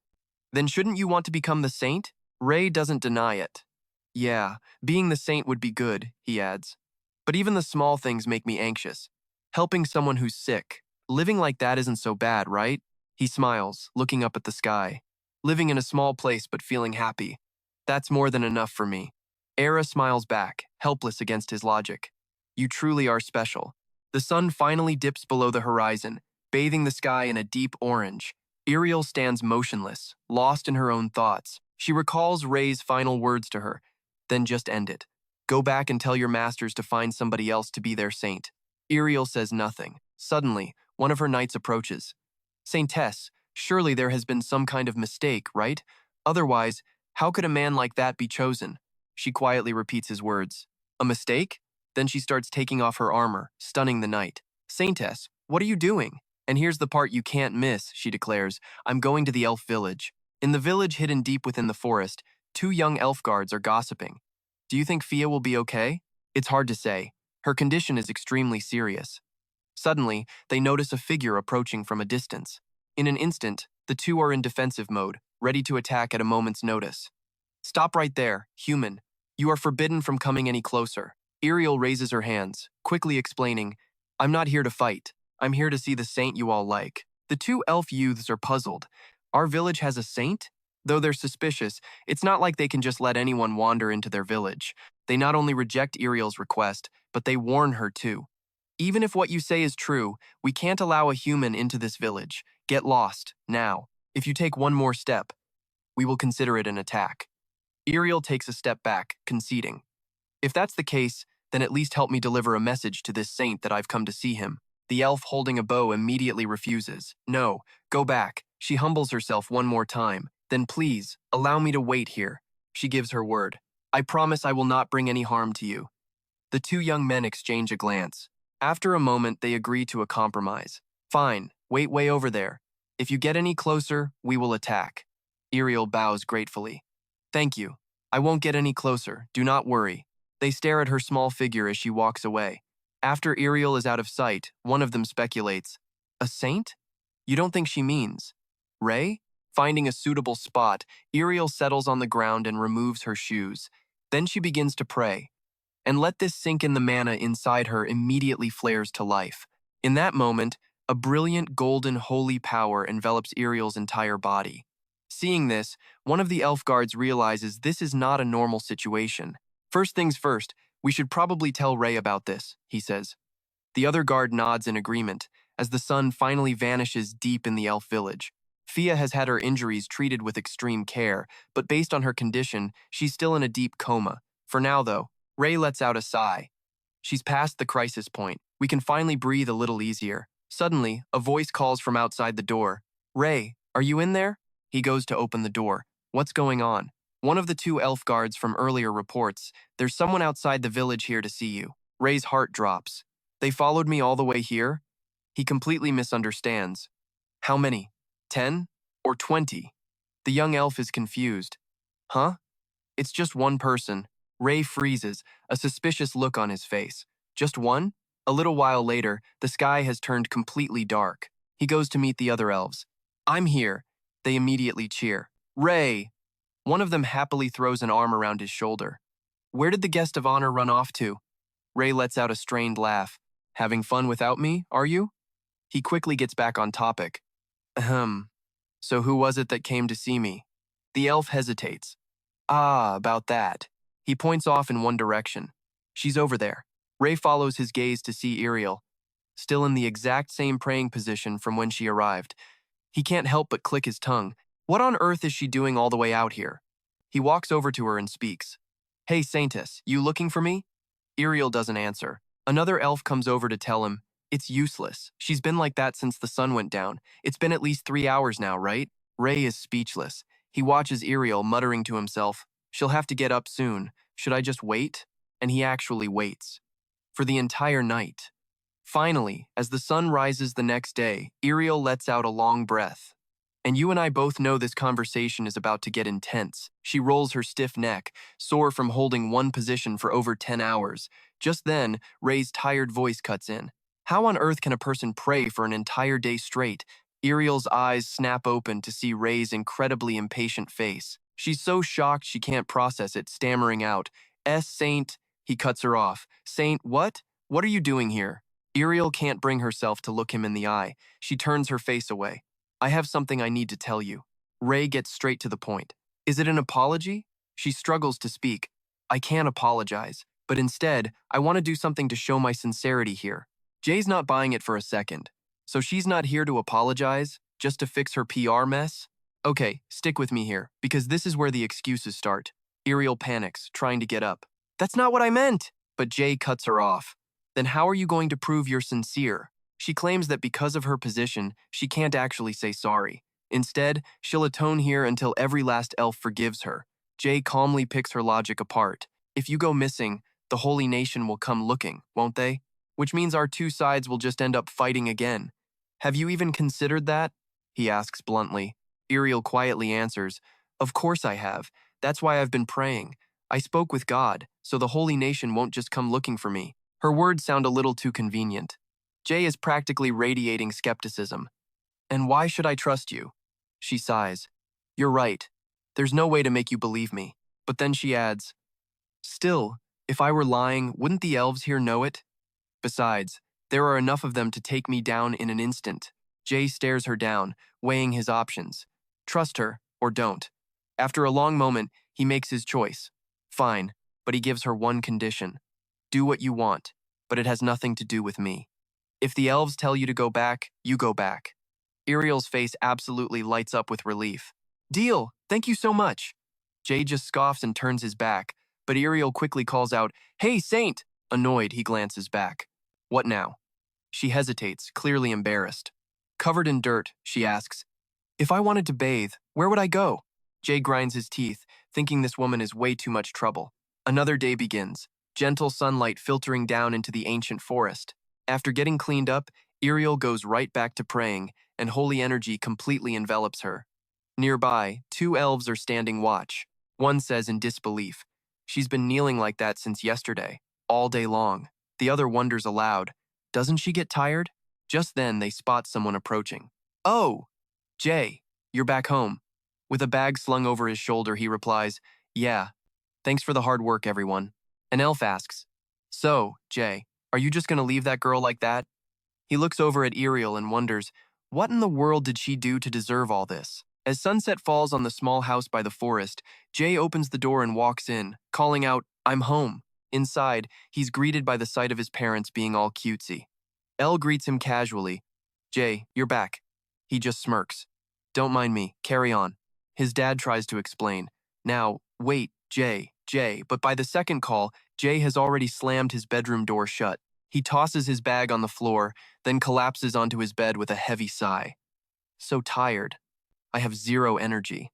"Then shouldn't you want to become the saint?" Ray doesn't deny it. "Yeah, being the saint would be good," he adds. "But even the small things make me anxious. Helping someone who's sick. Living like that isn't so bad, right?" He smiles, looking up at the sky. "Living in a small place but feeling happy. That's more than enough for me." Era smiles back, helpless against his logic. "You truly are special." The sun finally dips below the horizon, bathing the sky in a deep orange. Iriel stands motionless, lost in her own thoughts. She recalls Ray's final words to her, then just end it. "Go back and tell your masters to find somebody else to be their saint." Iriel says nothing. Suddenly, one of her knights approaches. "Saintess, surely there has been some kind of mistake, right? Otherwise, how could a man like that be chosen?" She quietly repeats his words. "A mistake?" Then she starts taking off her armor, stunning the knight. "Saintess, what are you doing?" "And here's the part you can't miss," she declares. "I'm going to the elf village." In the village hidden deep within the forest, two young elf guards are gossiping. "Do you think Fia will be okay?" It's hard to say. Her condition is extremely serious. Suddenly, they notice a figure approaching from a distance. In an instant, the two are in defensive mode, ready to attack at a moment's notice. "Stop right there, human. You are forbidden from coming any closer." Iriel raises her hands, quickly explaining, "I'm not here to fight. I'm here to see the saint you all like." The two elf youths are puzzled. Our village has a saint? Though they're suspicious, it's not like they can just let anyone wander into their village. They not only reject Iriel's request, but they warn her too. "Even if what you say is true, we can't allow a human into this village. Get lost, now. If you take one more step, we will consider it an attack." Iriel takes a step back, conceding. "If that's the case, then at least help me deliver a message to this saint that I've come to see him." The elf holding a bow immediately refuses. "No, go back." She humbles herself one more time, Then please, allow me to wait here. She gives her word. I promise I will not bring any harm to you. The two young men exchange a glance. After a moment, they agree to a compromise. Fine, wait way over there. If you get any closer, we will attack. Iriel bows gratefully. Thank you. I won't get any closer, do not worry. They stare at her small figure as she walks away. After Iriel is out of sight, one of them speculates, a saint? You don't think she means Ray? Finding a suitable spot, Iriel settles on the ground and removes her shoes. Then she begins to pray. And let this sink in, the mana inside her immediately flares to life. In that moment, a brilliant golden holy power envelops Iriel's entire body. Seeing this, one of the elf guards realizes this is not a normal situation. First things first, we should probably tell Ray about this, he says. The other guard nods in agreement, as the sun finally vanishes deep in the elf village. Fia has had her injuries treated with extreme care, but based on her condition, she's still in a deep coma. For now, though, Ray lets out a sigh. She's past the crisis point. We can finally breathe a little easier. Suddenly, a voice calls from outside the door. Ray, are you in there? He goes to open the door. What's going on? One of the two elf guards from earlier reports, there's someone outside the village here to see you. Ray's heart drops. They followed me all the way here? He completely misunderstands. How many? 10? Or 20? The young elf is confused. Huh? It's just one person. Ray freezes, a suspicious look on his face. Just one? A little while later, the sky has turned completely dark. He goes to meet the other elves. I'm here. They immediately cheer. Ray! One of them happily throws an arm around his shoulder. Where did the guest of honor run off to? Ray lets out a strained laugh. Having fun without me, are you? He quickly gets back on topic. Ahem. So who was it that came to see me? The elf hesitates. Ah, about that. He points off in one direction. She's over there. Ray follows his gaze to see Iriel, still in the exact same praying position from when she arrived. He can't help but click his tongue. What on earth is she doing all the way out here? He walks over to her and speaks. Hey, Saintess, you looking for me? Iriel doesn't answer. Another elf comes over to tell him, it's useless. She's been like that since the sun went down. It's been at least 3 hours now, right? Ray is speechless. He watches Iriel, muttering to himself, she'll have to get up soon. Should I just wait? And he actually waits. For the entire night. Finally, as the sun rises the next day, Iriel lets out a long breath. And you and I both know this conversation is about to get intense. She rolls her stiff neck, sore from holding one position for over 10 hours. Just then, Ray's tired voice cuts in. How on earth can a person pray for an entire day straight? Iriel's eyes snap open to see Ray's incredibly impatient face. She's so shocked she can't process it, stammering out, Saint, he cuts her off. Saint, what? What are you doing here? Iriel can't bring herself to look him in the eye. She turns her face away. I have something I need to tell you. Ray gets straight to the point. Is it an apology? She struggles to speak. I can't apologize, but instead, I want to do something to show my sincerity here. Jay's not buying it for a second. So she's not here to apologize, just to fix her PR mess? Okay, stick with me here, because this is where the excuses start. Iriel panics, trying to get up. That's not what I meant! But Jay cuts her off. Then how are you going to prove you're sincere? She claims that because of her position, she can't actually say sorry. Instead, she'll atone here until every last elf forgives her. Jay calmly picks her logic apart. If you go missing, the Holy Nation will come looking, won't they? Which means our two sides will just end up fighting again. Have you even considered that? He asks bluntly. Iriel quietly answers, Of course I have. That's why I've been praying. I spoke with God, so the Holy Nation won't just come looking for me. Her words sound a little too convenient. Jay is practically radiating skepticism. And why should I trust you? She sighs. You're right. There's no way to make you believe me. But then she adds, Still, if I were lying, wouldn't the elves here know it? Besides, there are enough of them to take me down in an instant. Jay stares her down, weighing his options. Trust her, or don't. After a long moment, he makes his choice. Fine, but he gives her one condition. Do what you want, but it has nothing to do with me. If the elves tell you to go back, you go back. Iriel's face absolutely lights up with relief. Deal, thank you so much. Jay just scoffs and turns his back, but Iriel quickly calls out, Hey, Saint! Annoyed, he glances back. What now? She hesitates, clearly embarrassed. Covered in dirt, she asks, If I wanted to bathe, where would I go? Jay grinds his teeth, thinking this woman is way too much trouble. Another day begins, gentle sunlight filtering down into the ancient forest. After getting cleaned up, Iriel goes right back to praying, and holy energy completely envelops her. Nearby, two elves are standing watch. One says in disbelief, "She's been kneeling like that since yesterday, all day long." The other wonders aloud, "Doesn't she get tired?" Just then, they spot someone approaching. "Oh, Jay, you're back home." With a bag slung over his shoulder, he replies, "Yeah, thanks for the hard work, everyone." An elf asks, "So, Jay, are you just gonna leave that girl like that?" He looks over at Iriel and wonders, what in the world did she do to deserve all this? As sunset falls on the small house by the forest, Jay opens the door and walks in, calling out, "I'm home." Inside, he's greeted by the sight of his parents being all cutesy. Elle greets him casually, "Jay, you're back." He just smirks. "Don't mind me, carry on." His dad tries to explain. "Now, wait, Jay, but by the second call, Jay has already slammed his bedroom door shut. He tosses his bag on the floor, then collapses onto his bed with a heavy sigh. "So tired. I have zero energy."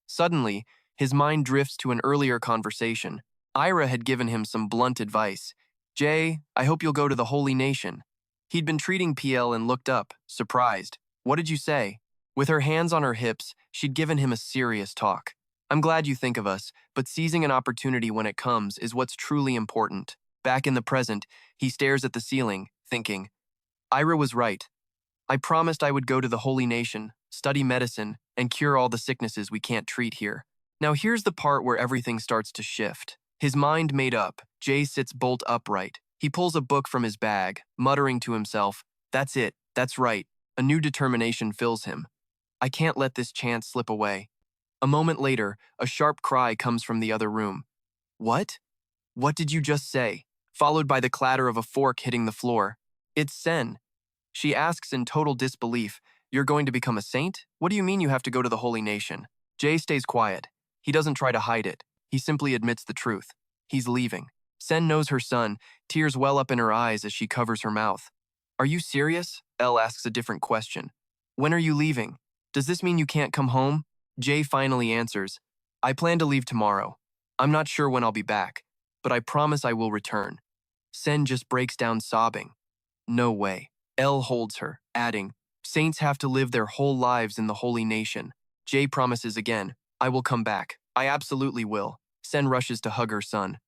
Suddenly, his mind drifts to an earlier conversation. Ira had given him some blunt advice. "Jay, I hope you'll go to the Holy Nation." He'd been treating PL and looked up, surprised. "What did you say?" With her hands on her hips, she'd given him a serious talk. "I'm glad you think of us, but seizing an opportunity when it comes is what's truly important." Back in the present, he stares at the ceiling, thinking, Ira was right. I promised I would go to the Holy Nation, study medicine, and cure all the sicknesses we can't treat here. Now here's the part where everything starts to shift. His mind made up, Jay sits bolt upright. He pulls a book from his bag, muttering to himself, "That's it, that's right." A new determination fills him. "I can't let this chance slip away." A moment later, a sharp cry comes from the other room. "What? What did you just say?" Followed by the clatter of a fork hitting the floor. "It's Sen." She asks in total disbelief, "You're going to become a saint? What do you mean you have to go to the Holy Nation?" Jay stays quiet. He doesn't try to hide it. He simply admits the truth. He's leaving. Sen knows her son. Tears well up in her eyes as she covers her mouth. "Are you serious?" Elle asks a different question. "When are you leaving? Does this mean you can't come home?" Jay finally answers, "I plan to leave tomorrow. I'm not sure when I'll be back, but I promise I will return." Sen just breaks down sobbing. "No way." Elle holds her, adding, "Saints have to live their whole lives in the Holy Nation." Jay promises again, "I will come back. I absolutely will." Sen rushes to hug her son.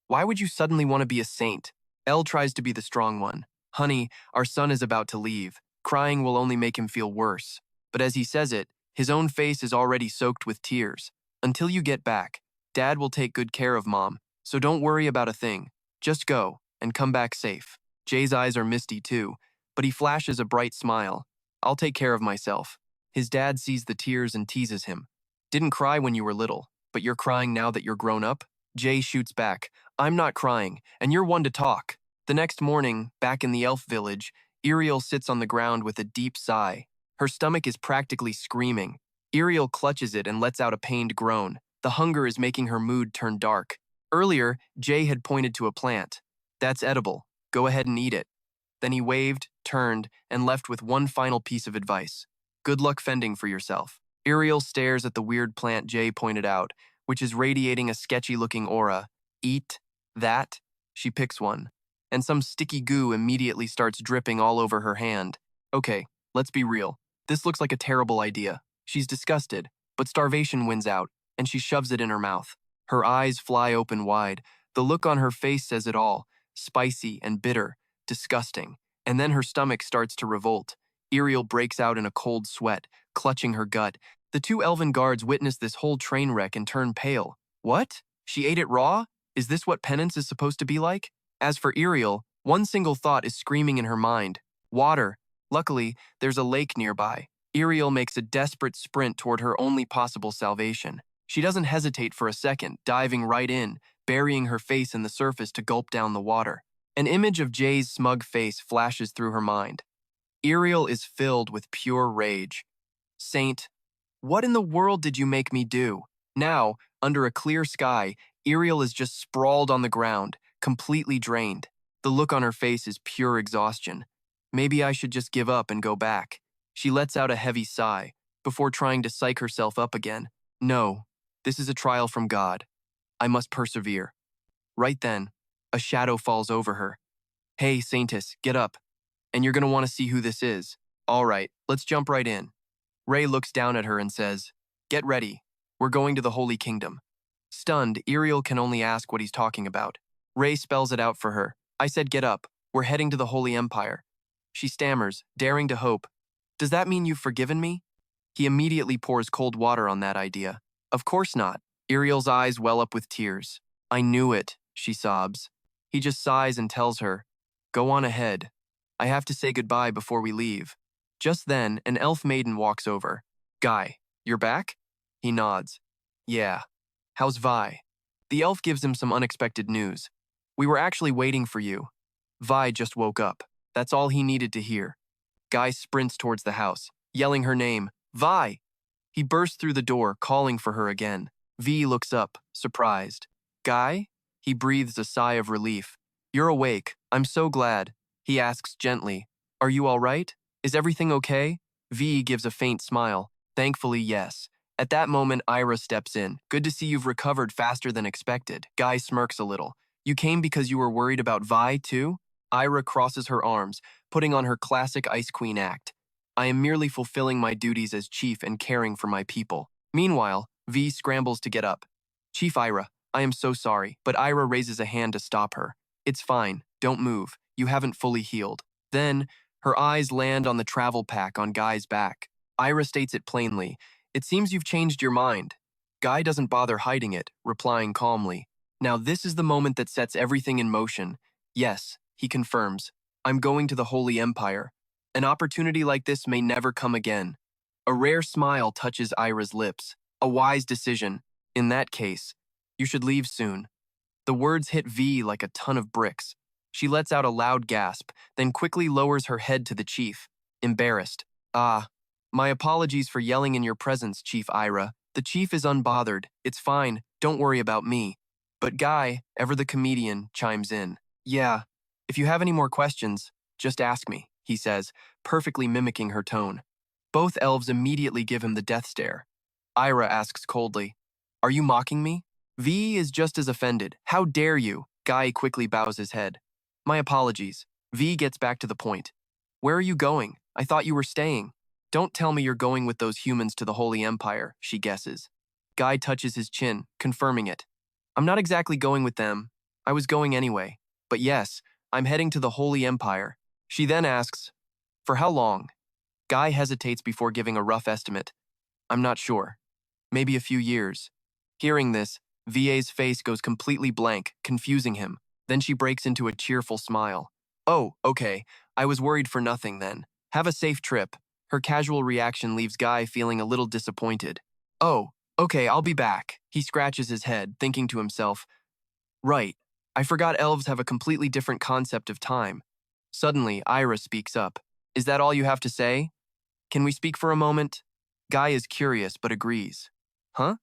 "Why would you suddenly want to be a saint?" Elle tries to be the strong one. "Honey, our son is about to leave. Crying will only make him feel worse." But as he says it, his own face is already soaked with tears. "Until you get back, Dad will take good care of Mom, so don't worry about a thing. Just go and come back safe." Jay's eyes are misty too, but he flashes a bright smile. "I'll take care of myself." His dad sees the tears and teases him. "Didn't cry when you were little, but you're crying now that you're grown up?" Jay shoots back, "I'm not crying, and you're one to talk." The next morning, back in the elf village, Iriel sits on the ground with a deep sigh. Her stomach is practically screaming. Iriel clutches it and lets out a pained groan. The hunger is making her mood turn dark. Earlier, Jay had pointed to a plant. "That's edible. Go ahead and eat it." Then he waved, turned, and left with one final piece of advice. "Good luck fending for yourself." Iriel stares at the weird plant Jay pointed out, which is radiating a sketchy-looking aura. "Eat that?" She picks one, and some sticky goo immediately starts dripping all over her hand. "Okay, let's be real. This looks like a terrible idea." She's disgusted, but starvation wins out, and she shoves it in her mouth. Her eyes fly open wide. The look on her face says it all. Spicy and bitter, disgusting. And then her stomach starts to revolt. Iriel breaks out in a cold sweat, clutching her gut. The two elven guards witness this whole train wreck and turn pale. "What? She ate it raw? Is this what penance is supposed to be like?" As for Iriel, one single thought is screaming in her mind. Water. Luckily, there's a lake nearby. Iriel makes a desperate sprint toward her only possible salvation. She doesn't hesitate for a second, diving right in, burying her face in the surface to gulp down the water. An image of Jay's smug face flashes through her mind. Iriel is filled with pure rage. "Saint, what in the world did you make me do?" Now, under a clear sky, Iriel is just sprawled on the ground, completely drained. The look on her face is pure exhaustion. "Maybe I should just give up and go back." She lets out a heavy sigh, before trying to psych herself up again. "No, This is a trial from God. I must persevere. Right then, a shadow falls over her. Hey, Saintess, get up. And you're gonna want to see who this is. All right, let's jump right in. Ray looks down at her and says, Get ready. We're going to the Holy Kingdom. Stunned, Iriel can only ask what he's talking about. Ray spells it out for her. I said get up. We're heading to the Holy Empire. She stammers, daring to hope. Does that mean you've forgiven me? He immediately pours cold water on that idea. Of course not. Iriel's eyes well up with tears. I knew it, she sobs. He just sighs and tells her, Go on ahead. I have to say goodbye before we leave. Just then, an elf maiden walks over. Guy, you're back? He nods. Yeah. How's Vi? The elf gives him some unexpected news. We were actually waiting for you. Vi just woke up. That's all he needed to hear. Guy sprints towards the house, yelling her name, Vi! He bursts through the door, calling for her again. Vi looks up, surprised. Guy? He breathes a sigh of relief. You're awake. I'm so glad. He asks gently, Are you all right? Is everything okay? Vi gives a faint smile. Thankfully, yes. At that moment, Ira steps in. Good to see you've recovered faster than expected. Guy smirks a little. You came because you were worried about Vi, too? Ira crosses her arms, putting on her classic Ice Queen act. I am merely fulfilling my duties as chief and caring for my people. Meanwhile, Vi scrambles to get up. Chief Ira, I am so sorry, but Ira raises a hand to stop her. It's fine. Don't move. You haven't fully healed. Then, her eyes land on the travel pack on Guy's back. Ira states it plainly. It seems you've changed your mind. Guy doesn't bother hiding it, replying calmly. Now this is the moment that sets everything in motion. Yes, he confirms. I'm going to the Holy Empire. An opportunity like this may never come again. A rare smile touches Ira's lips. A wise decision. In that case, you should leave soon. The words hit Vi like a ton of bricks. She lets out a loud gasp, then quickly lowers her head to the chief, embarrassed. My apologies for yelling in your presence, Chief Ira. The chief is unbothered. It's fine. Don't worry about me. But Guy, ever the comedian, chimes in. Yeah, if you have any more questions, just ask me, he says, perfectly mimicking her tone. Both elves immediately give him the death stare. Ira asks coldly, Are you mocking me? Vi is just as offended. How dare you? Guy quickly bows his head. My apologies. Vi gets back to the point. Where are you going? I thought you were staying. Don't tell me you're going with those humans to the Holy Empire, she guesses. Guy touches his chin, confirming it. I'm not exactly going with them. I was going anyway. But yes, I'm heading to the Holy Empire. She then asks, For how long? Guy hesitates before giving a rough estimate. I'm not sure. Maybe a few years. Hearing this, VA's face goes completely blank, confusing him. Then she breaks into a cheerful smile. Oh, okay. I was worried for nothing then. Have a safe trip. Her casual reaction leaves Guy feeling a little disappointed. Oh, okay, I'll be back. He scratches his head, thinking to himself, Right, I forgot elves have a completely different concept of time. Suddenly, Ira speaks up. Is that all you have to say? Can we speak for a moment? Guy is curious but agrees. Huh?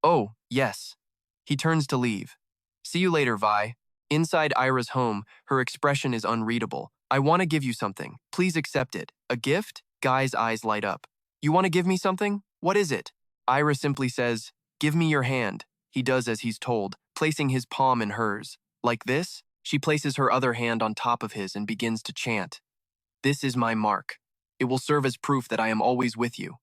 Oh, yes. He turns to leave. See you later, Vi. Inside Ira's home, her expression is unreadable. I want to give you something. Please accept it. A gift? Guy's eyes light up. You want to give me something? What is it? Ira simply says, Give me your hand. He does as he's told, placing his palm in hers. Like this, she places her other hand on top of his and begins to chant. This is my mark. It will serve as proof that I am always with you.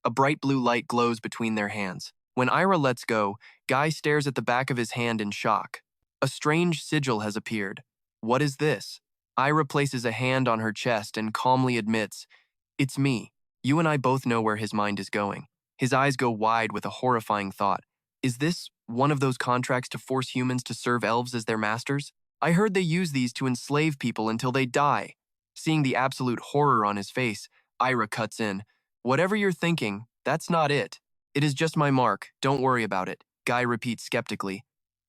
A bright blue light glows between their hands. When Ira lets go, Guy stares at the back of his hand in shock. A strange sigil has appeared. What is this? Ira places a hand on her chest and calmly admits, It's me. You and I both know where his mind is going. His eyes go wide with a horrifying thought. Is this one of those contracts to force humans to serve elves as their masters? I heard they use these to enslave people until they die. Seeing the absolute horror on his face, Ira cuts in. Whatever you're thinking, that's not it. It is just my mark. Don't worry about it. Guy repeats skeptically.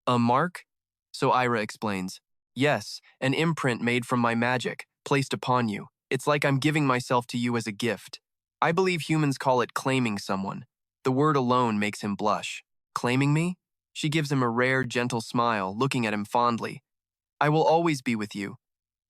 A mark? So Ira explains. Yes, an imprint made from my magic, placed upon you. It's like I'm giving myself to you as a gift. I believe humans call it claiming someone. The word alone makes him blush. Claiming me? She gives him a rare, gentle smile, looking at him fondly. I will always be with you.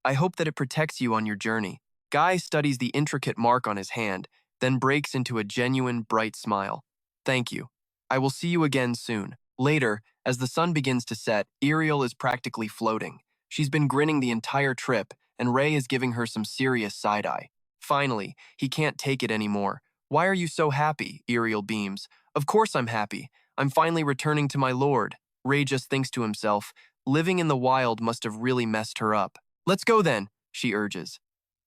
I hope that it protects you on your journey. Guy studies the intricate mark on his hand, then breaks into a genuine, bright smile. Thank you. I will see you again soon. Later, as the sun begins to set, Iriel is practically floating. She's been grinning the entire trip, and Ray is giving her some serious side-eye. Finally, he can't take it anymore. Why are you so happy? Iriel beams. Of course I'm happy. I'm finally returning to my lord. Ray just thinks to himself, living in the wild must have really messed her up. Let's go then, she urges.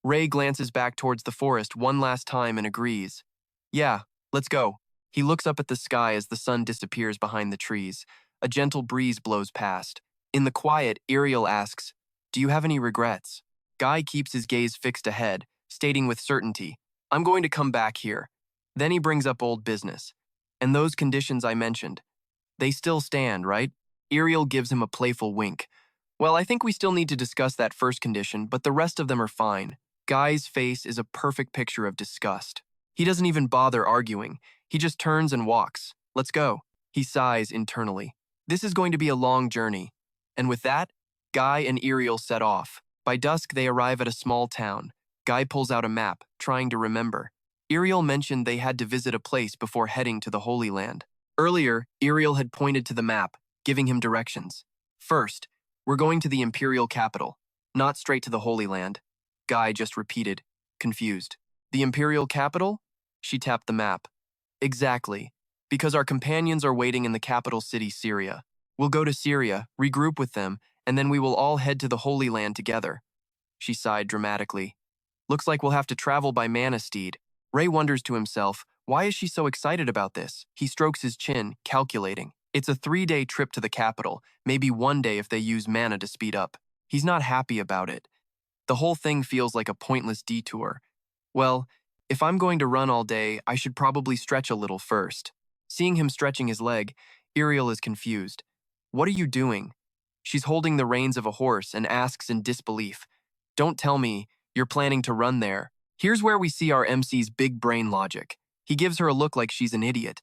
Ray glances back towards the forest one last time and agrees. Yeah, let's go. He looks up at the sky as the sun disappears behind the trees. A gentle breeze blows past. In the quiet, Iriel asks, do you have any regrets? Guy keeps his gaze fixed ahead, stating with certainty, I'm going to come back here. Then he brings up old business. And those conditions I mentioned, they still stand, right? Iriel gives him a playful wink. Well, I think we still need to discuss that first condition, but the rest of them are fine. Guy's face is a perfect picture of disgust. He doesn't even bother arguing. He just turns and walks. Let's go. He sighs internally. This is going to be a long journey. And with that, Guy and Iriel set off. By dusk, they arrive at a small town. Guy pulls out a map, trying to remember. Iriel mentioned they had to visit a place before heading to the Holy Land. Earlier, Iriel had pointed to the map, giving him directions. First, we're going to the Imperial capital, not straight to the Holy Land. Guy just repeated, confused. The Imperial capital? She tapped the map. Exactly, because our companions are waiting in the capital city, Syria. We'll go to Syria, regroup with them, and then we will all head to the Holy Land together. She sighed dramatically. Looks like we'll have to travel by mana steed. Ray wonders to himself, why is she so excited about this? He strokes his chin, calculating. It's a 3-day trip to the capital, maybe 1 day if they use mana to speed up. He's not happy about it. The whole thing feels like a pointless detour. Well, if I'm going to run all day, I should probably stretch a little first. Seeing him stretching his leg, Iriel is confused. What are you doing? She's holding the reins of a horse and asks in disbelief. Don't tell me you're planning to run there. Here's where we see our MC's big brain logic. He gives her a look like she's an idiot.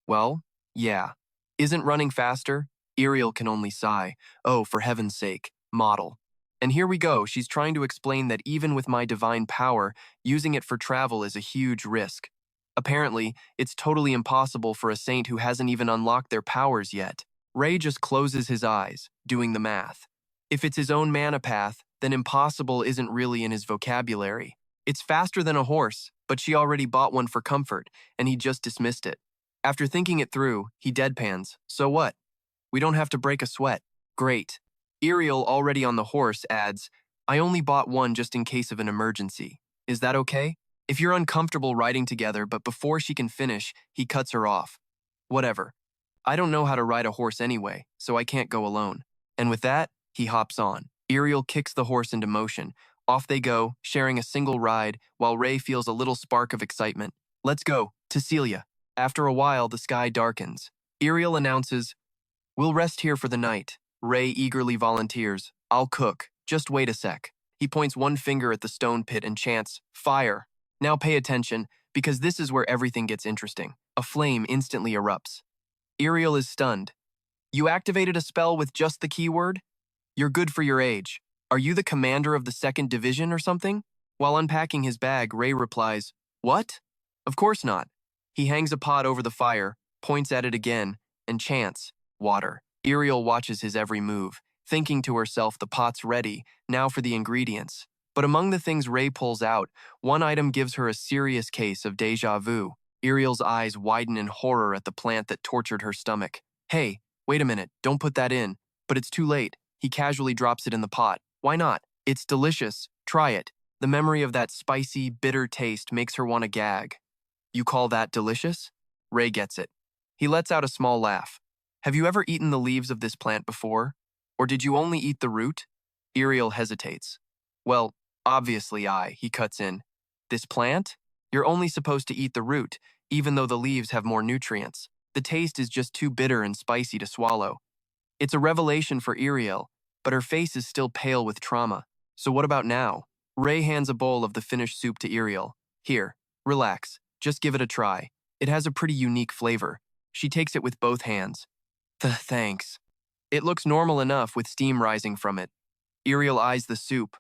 Well, yeah. Isn't running faster? Iriel can only sigh. Oh, for heaven's sake, model. And here we go, she's trying to explain that even with my divine power, using it for travel is a huge risk. Apparently, it's totally impossible for a saint who hasn't even unlocked their powers yet. Ray just closes his eyes, doing the math. If it's his own mana path, then impossible isn't really in his vocabulary. It's faster than a horse, but she already bought one for comfort, and he just dismissed it. After thinking it through, he deadpans. So what? We don't have to break a sweat. Great. Iriel, already on the horse, adds, I only bought one just in case of an emergency. Is that okay? If you're uncomfortable riding together, but before she can finish, he cuts her off. Whatever. I don't know how to ride a horse anyway, so I can't go alone. And with that, he hops on. Iriel kicks the horse into motion. Off they go, sharing a single ride, while Ray feels a little spark of excitement. Let's go, to Celia. After a while, the sky darkens. Iriel announces, we'll rest here for the night. Ray eagerly volunteers, I'll cook, just wait a sec. He points one finger at the stone pit and chants, fire. Now pay attention, because this is where everything gets interesting. A flame instantly erupts. Iriel is stunned. You activated a spell with just the keyword? You're good for your age. Are you the commander of the 2nd Division or something? While unpacking his bag, Ray replies, what? Of course not. He hangs a pot over the fire, points at it again, and chants, water. Iriel watches his every move, thinking to herself the pot's ready, now for the ingredients. But among the things Ray pulls out, one item gives her a serious case of déjà vu. Iriel's eyes widen in horror at the plant that tortured her stomach. Hey, wait a minute, don't put that in. But it's too late. He casually drops it in the pot. Why not? It's delicious. Try it. The memory of that spicy, bitter taste makes her want to gag. You call that delicious? Ray gets it. He lets out a small laugh. Have you ever eaten the leaves of this plant before? Or did you only eat the root? Iriel hesitates. Well, obviously he cuts in. This plant? You're only supposed to eat the root, even though the leaves have more nutrients. The taste is just too bitter and spicy to swallow. It's a revelation for Iriel, but her face is still pale with trauma. So what about now? Ray hands a bowl of the finished soup to Iriel. Here, relax, just give it a try. It has a pretty unique flavor. She takes it with both hands. Thanks. It looks normal enough with steam rising from it. Iriel eyes the soup.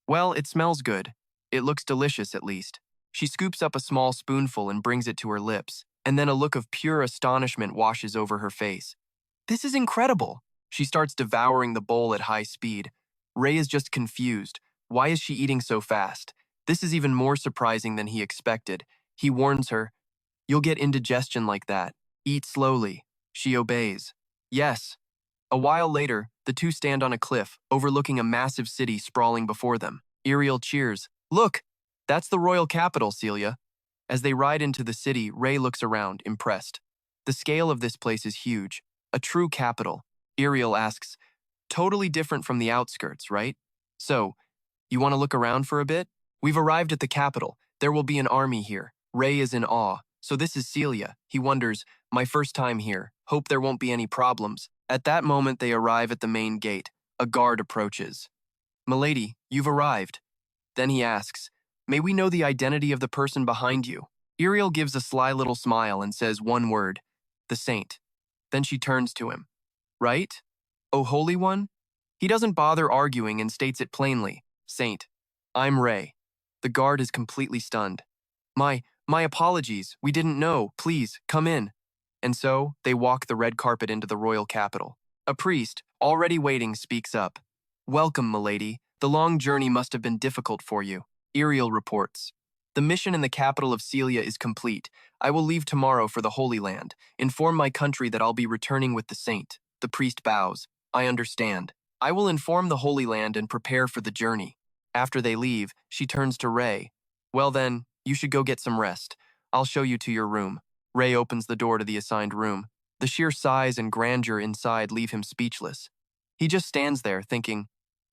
Well, it smells good. It looks delicious, at least. She scoops up a small spoonful and brings it to her lips. And then a look of pure astonishment washes over her face. This is incredible. She starts devouring the bowl at high speed. Rei is just confused. Why is she eating so fast? This is even more surprising than he expected. He warns her, "You'll get indigestion like that. Eat slowly." She obeys. Yes. A while later, the two stand on a cliff, overlooking a massive city sprawling before them. Iriel cheers. Look, that's the royal capital, Celia. As they ride into the city, Rei looks around, impressed. The scale of this place is huge. A true capital. Iriel asks, totally different from the outskirts, right? So, you want to look around for a bit? We've arrived at the capital. There will be an army here. Rei is in awe. So this is Celia. He wonders, my first time here. Hope there won't be any problems. At that moment, they arrive at the main gate. A guard approaches. Milady, you've arrived. Then he asks, may we know the identity of the person behind you? Iriel gives a sly little smile and says one word, the saint. Then she turns to him. Right? Oh, Holy One? He doesn't bother arguing and states it plainly. Saint, I'm Rei. The guard is completely stunned. My apologies, we didn't know, please, come in. And so, they walk the red carpet into the royal capital. A priest, already waiting, speaks up. Welcome, milady. The long journey must have been difficult for you. Iriel reports. The mission in the capital of Celia is complete. I will leave tomorrow for the Holy Land. Inform my country that I'll be returning with the saint. The priest bows. I understand. I will inform the Holy Land and prepare for the journey. After they leave, she turns to Rei. Well then, you should go get some rest. I'll show you to your room. Rei opens the door to the assigned room. The sheer size and grandeur inside leave him speechless. He just stands there thinking,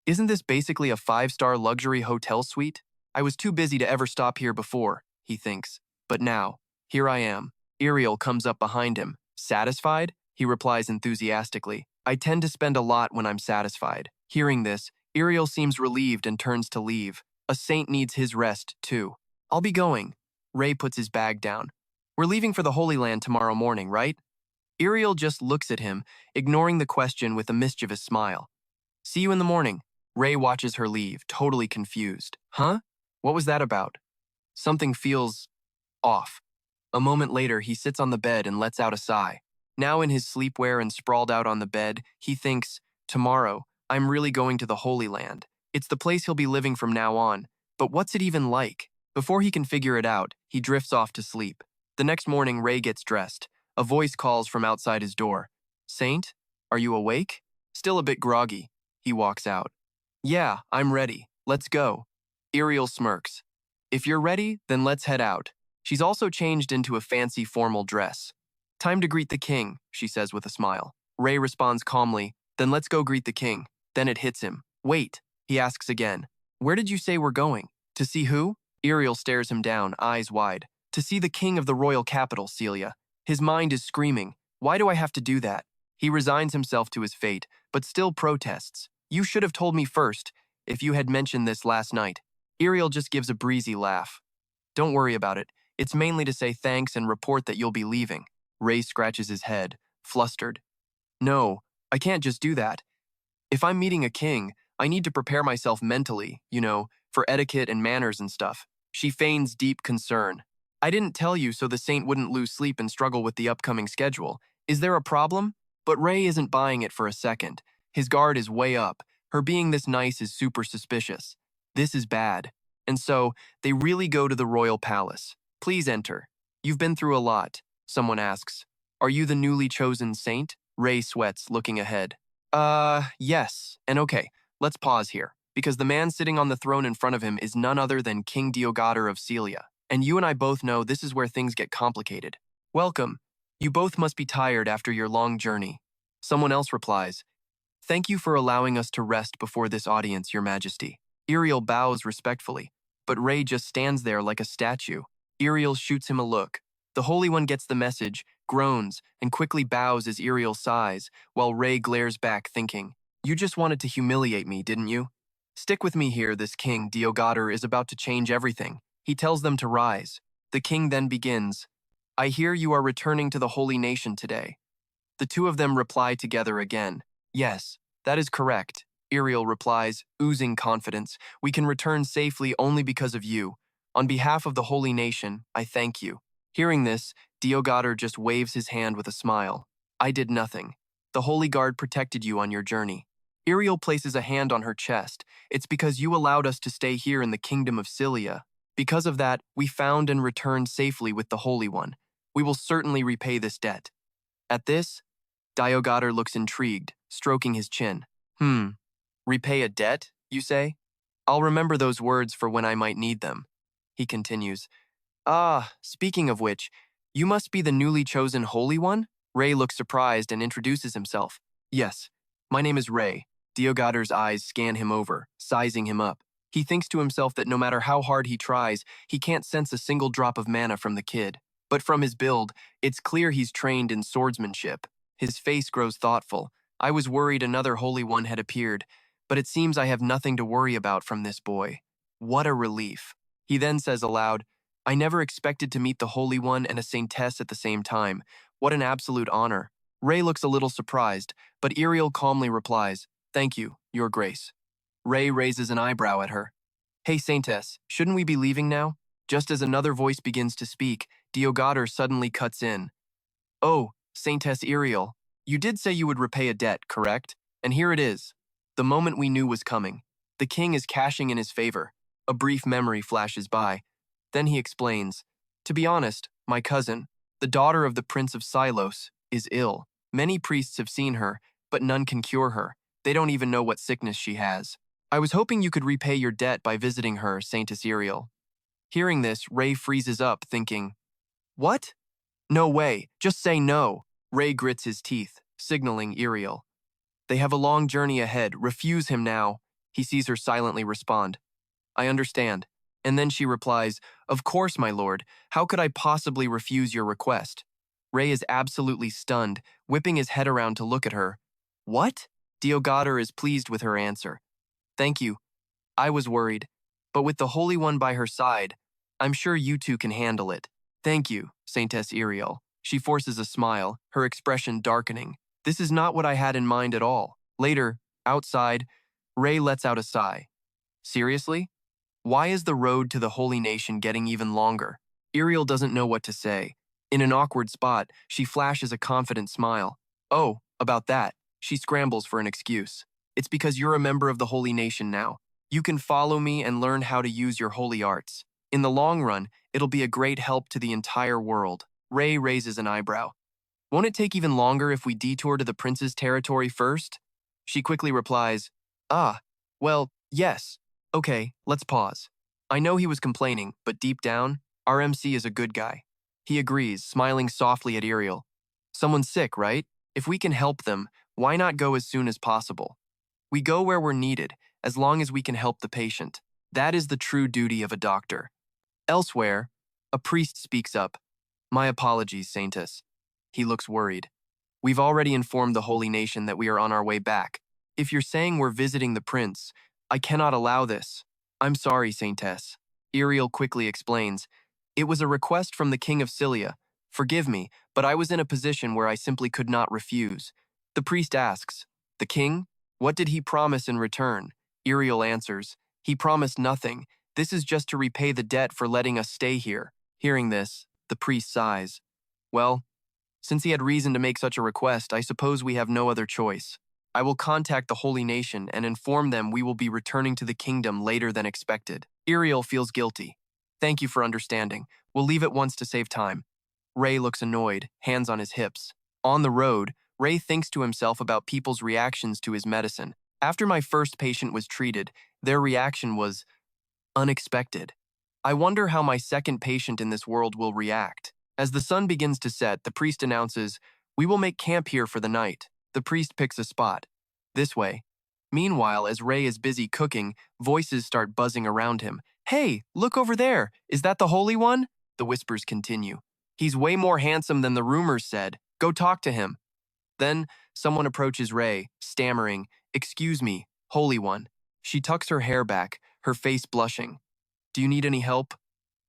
isn't this basically a 5-star luxury hotel suite? I was too busy to ever stop here before, he thinks. But now, here I am. Iriel comes up behind him. Satisfied? He replies enthusiastically. I tend to spend a lot when I'm satisfied. Hearing this, Iriel seems relieved and turns to leave. A saint needs his rest, too. I'll be going. Rei puts his bag down. We're leaving for the Holy Land tomorrow morning, right? Iriel just looks at him, ignoring the question with a mischievous smile. See you in the morning. Rei watches her leave, totally confused. Huh? What was that about? Something feels off. A moment later, he sits on the bed and lets out a sigh. Now in his sleepwear and sprawled out on the bed, he thinks, tomorrow, I'm really going to the Holy Land. It's the place he'll be living from now on. But what's it even like? Before he can figure it out, he drifts off to sleep. The next morning, Rei gets dressed. A voice calls from outside his door. Saint, are you awake? Still a bit groggy. He walks out. Yeah, I'm ready. Let's go. Iriel smirks. If you're ready, then let's head out. She's also changed into a fancy formal dress. Time to greet the king, she says with a smile. Rei responds calmly, then let's go greet the king. Then it hits him. Wait, he asks again. Where did you say we're going? To see who? Iriel stares him down, eyes wide. To see the king of the royal capital, Celia. His mind is screaming. Why do I have to do that? He resigns himself to his fate, but still protests. You should have told me first, if you had mentioned this last night. Iriel just gives a breezy laugh. Don't worry about it. It's mainly to say thanks and report that you'll be leaving. Rei scratches his head, flustered. No, I can't just do that. If I'm meeting a king, I need to prepare myself mentally, for etiquette and manners and stuff. She feigns deep concern. I didn't tell you so the saint wouldn't lose sleep and struggle with the upcoming schedule. Is there a problem? But Rei isn't buying it for a second. His guard is way up. Her being this nice is super suspicious. This is bad. And so, they really go to the royal palace. Please enter. You've been through a lot, someone asks. Are you the newly chosen saint? Rei sweats, looking ahead. Yes. And okay, let's pause here. Because the man sitting on the throne in front of him is none other than King Diogater of Celia. And you and I both know this is where things get complicated. Welcome. You both must be tired after your long journey. Someone else replies, Thank you for allowing us to rest before this audience, Your Majesty. Iriel bows respectfully, but Rei just stands there like a statue. Iriel shoots him a look. The Holy One gets the message, groans, and quickly bows as Iriel sighs, while Rei glares back thinking, You just wanted to humiliate me, didn't you? Stick with me here, this king, Diogater, is about to change everything. He tells them to rise. The king then begins, I hear you are returning to the holy nation today. The two of them reply together again. Yes, that is correct. Iriel replies, oozing confidence. We can return safely only because of you. On behalf of the holy nation, I thank you. Hearing this, Diogater just waves his hand with a smile. I did nothing. The Holy Guard protected you on your journey. Iriel places a hand on her chest. It's because you allowed us to stay here in the kingdom of Cilia. Because of that, we found and returned safely with the Holy One. We will certainly repay this debt. At this, Diogater looks intrigued, stroking his chin. Repay a debt, you say? I'll remember those words for when I might need them. He continues. Ah, speaking of which, you must be the newly chosen Holy One? Ray looks surprised and introduces himself. Yes, my name is Ray. Diogater's eyes scan him over, sizing him up. He thinks to himself that no matter how hard he tries, he can't sense a single drop of mana from the kid. But from his build, it's clear he's trained in swordsmanship. His face grows thoughtful. I was worried another Holy One had appeared, but it seems I have nothing to worry about from this boy. What a relief. He then says aloud, I never expected to meet the Holy One and a Saintess at the same time. What an absolute honor. Ray looks a little surprised, but Iriel calmly replies, Thank you, Your Grace. Ray raises an eyebrow at her. Hey, Saintess, shouldn't we be leaving now? Just as another voice begins to speak, Diogater suddenly cuts in. Oh, Saintess Iriel, you did say you would repay a debt, correct? And here it is. The moment we knew was coming. The king is cashing in his favor. A brief memory flashes by. Then he explains, To be honest, my cousin, the daughter of the Prince of Silos, is ill. Many priests have seen her, but none can cure her. They don't even know what sickness she has. I was hoping you could repay your debt by visiting her, Saintess Iriel. Hearing this, Ray freezes up, thinking, What? No way, just say no. Ray grits his teeth, signaling Iriel. They have a long journey ahead, refuse him now. He sees her silently respond. I understand. And then she replies, Of course, my lord. How could I possibly refuse your request? Ray is absolutely stunned, whipping his head around to look at her. What? Diogater is pleased with her answer. Thank you. I was worried. But with the Holy One by her side, I'm sure you two can handle it. Thank you, Saintess Iriel. She forces a smile, her expression darkening. This is not what I had in mind at all. Later, outside, Ray lets out a sigh. Seriously? Why is the road to the Holy Nation getting even longer? Iriel doesn't know what to say. In an awkward spot, she flashes a confident smile. Oh, about that. She scrambles for an excuse. It's because you're a member of the Holy Nation now. You can follow me and learn how to use your holy arts. In the long run, it'll be a great help to the entire world. Ray raises an eyebrow. Won't it take even longer if we detour to the prince's territory first? She quickly replies, well, yes. Okay, let's pause. I know he was complaining, but deep down, our MC is a good guy. He agrees, smiling softly at Iriel. Someone's sick, right? If we can help them, why not go as soon as possible? We go where we're needed, as long as we can help the patient. That is the true duty of a doctor. Elsewhere, a priest speaks up. My apologies, Saintess. He looks worried. We've already informed the Holy Nation that we are on our way back. If you're saying we're visiting the prince, I cannot allow this. I'm sorry, Saintess. Iriel quickly explains. It was a request from the King of Cilia. Forgive me, but I was in a position where I simply could not refuse. The priest asks, The king? What did he promise in return? Iriel answers, He promised nothing. This is just to repay the debt for letting us stay here. Hearing this, the priest sighs. Well, since he had reason to make such a request, I suppose we have no other choice. I will contact the Holy Nation and inform them we will be returning to the kingdom later than expected. Iriel feels guilty. Thank you for understanding. We'll leave at once to save time. Ray looks annoyed, hands on his hips. On the road, Ray thinks to himself about people's reactions to his medicine. After my first patient was treated, their reaction was unexpected. I wonder how my second patient in this world will react. As the sun begins to set, the priest announces, We will make camp here for the night. The priest picks a spot. This way. Meanwhile, as Ray is busy cooking, voices start buzzing around him. Hey, look over there. Is that the Holy One? The whispers continue. He's way more handsome than the rumors said. Go talk to him. Then, someone approaches Ray, stammering, Excuse me, Holy One. She tucks her hair back, her face blushing. Do you need any help?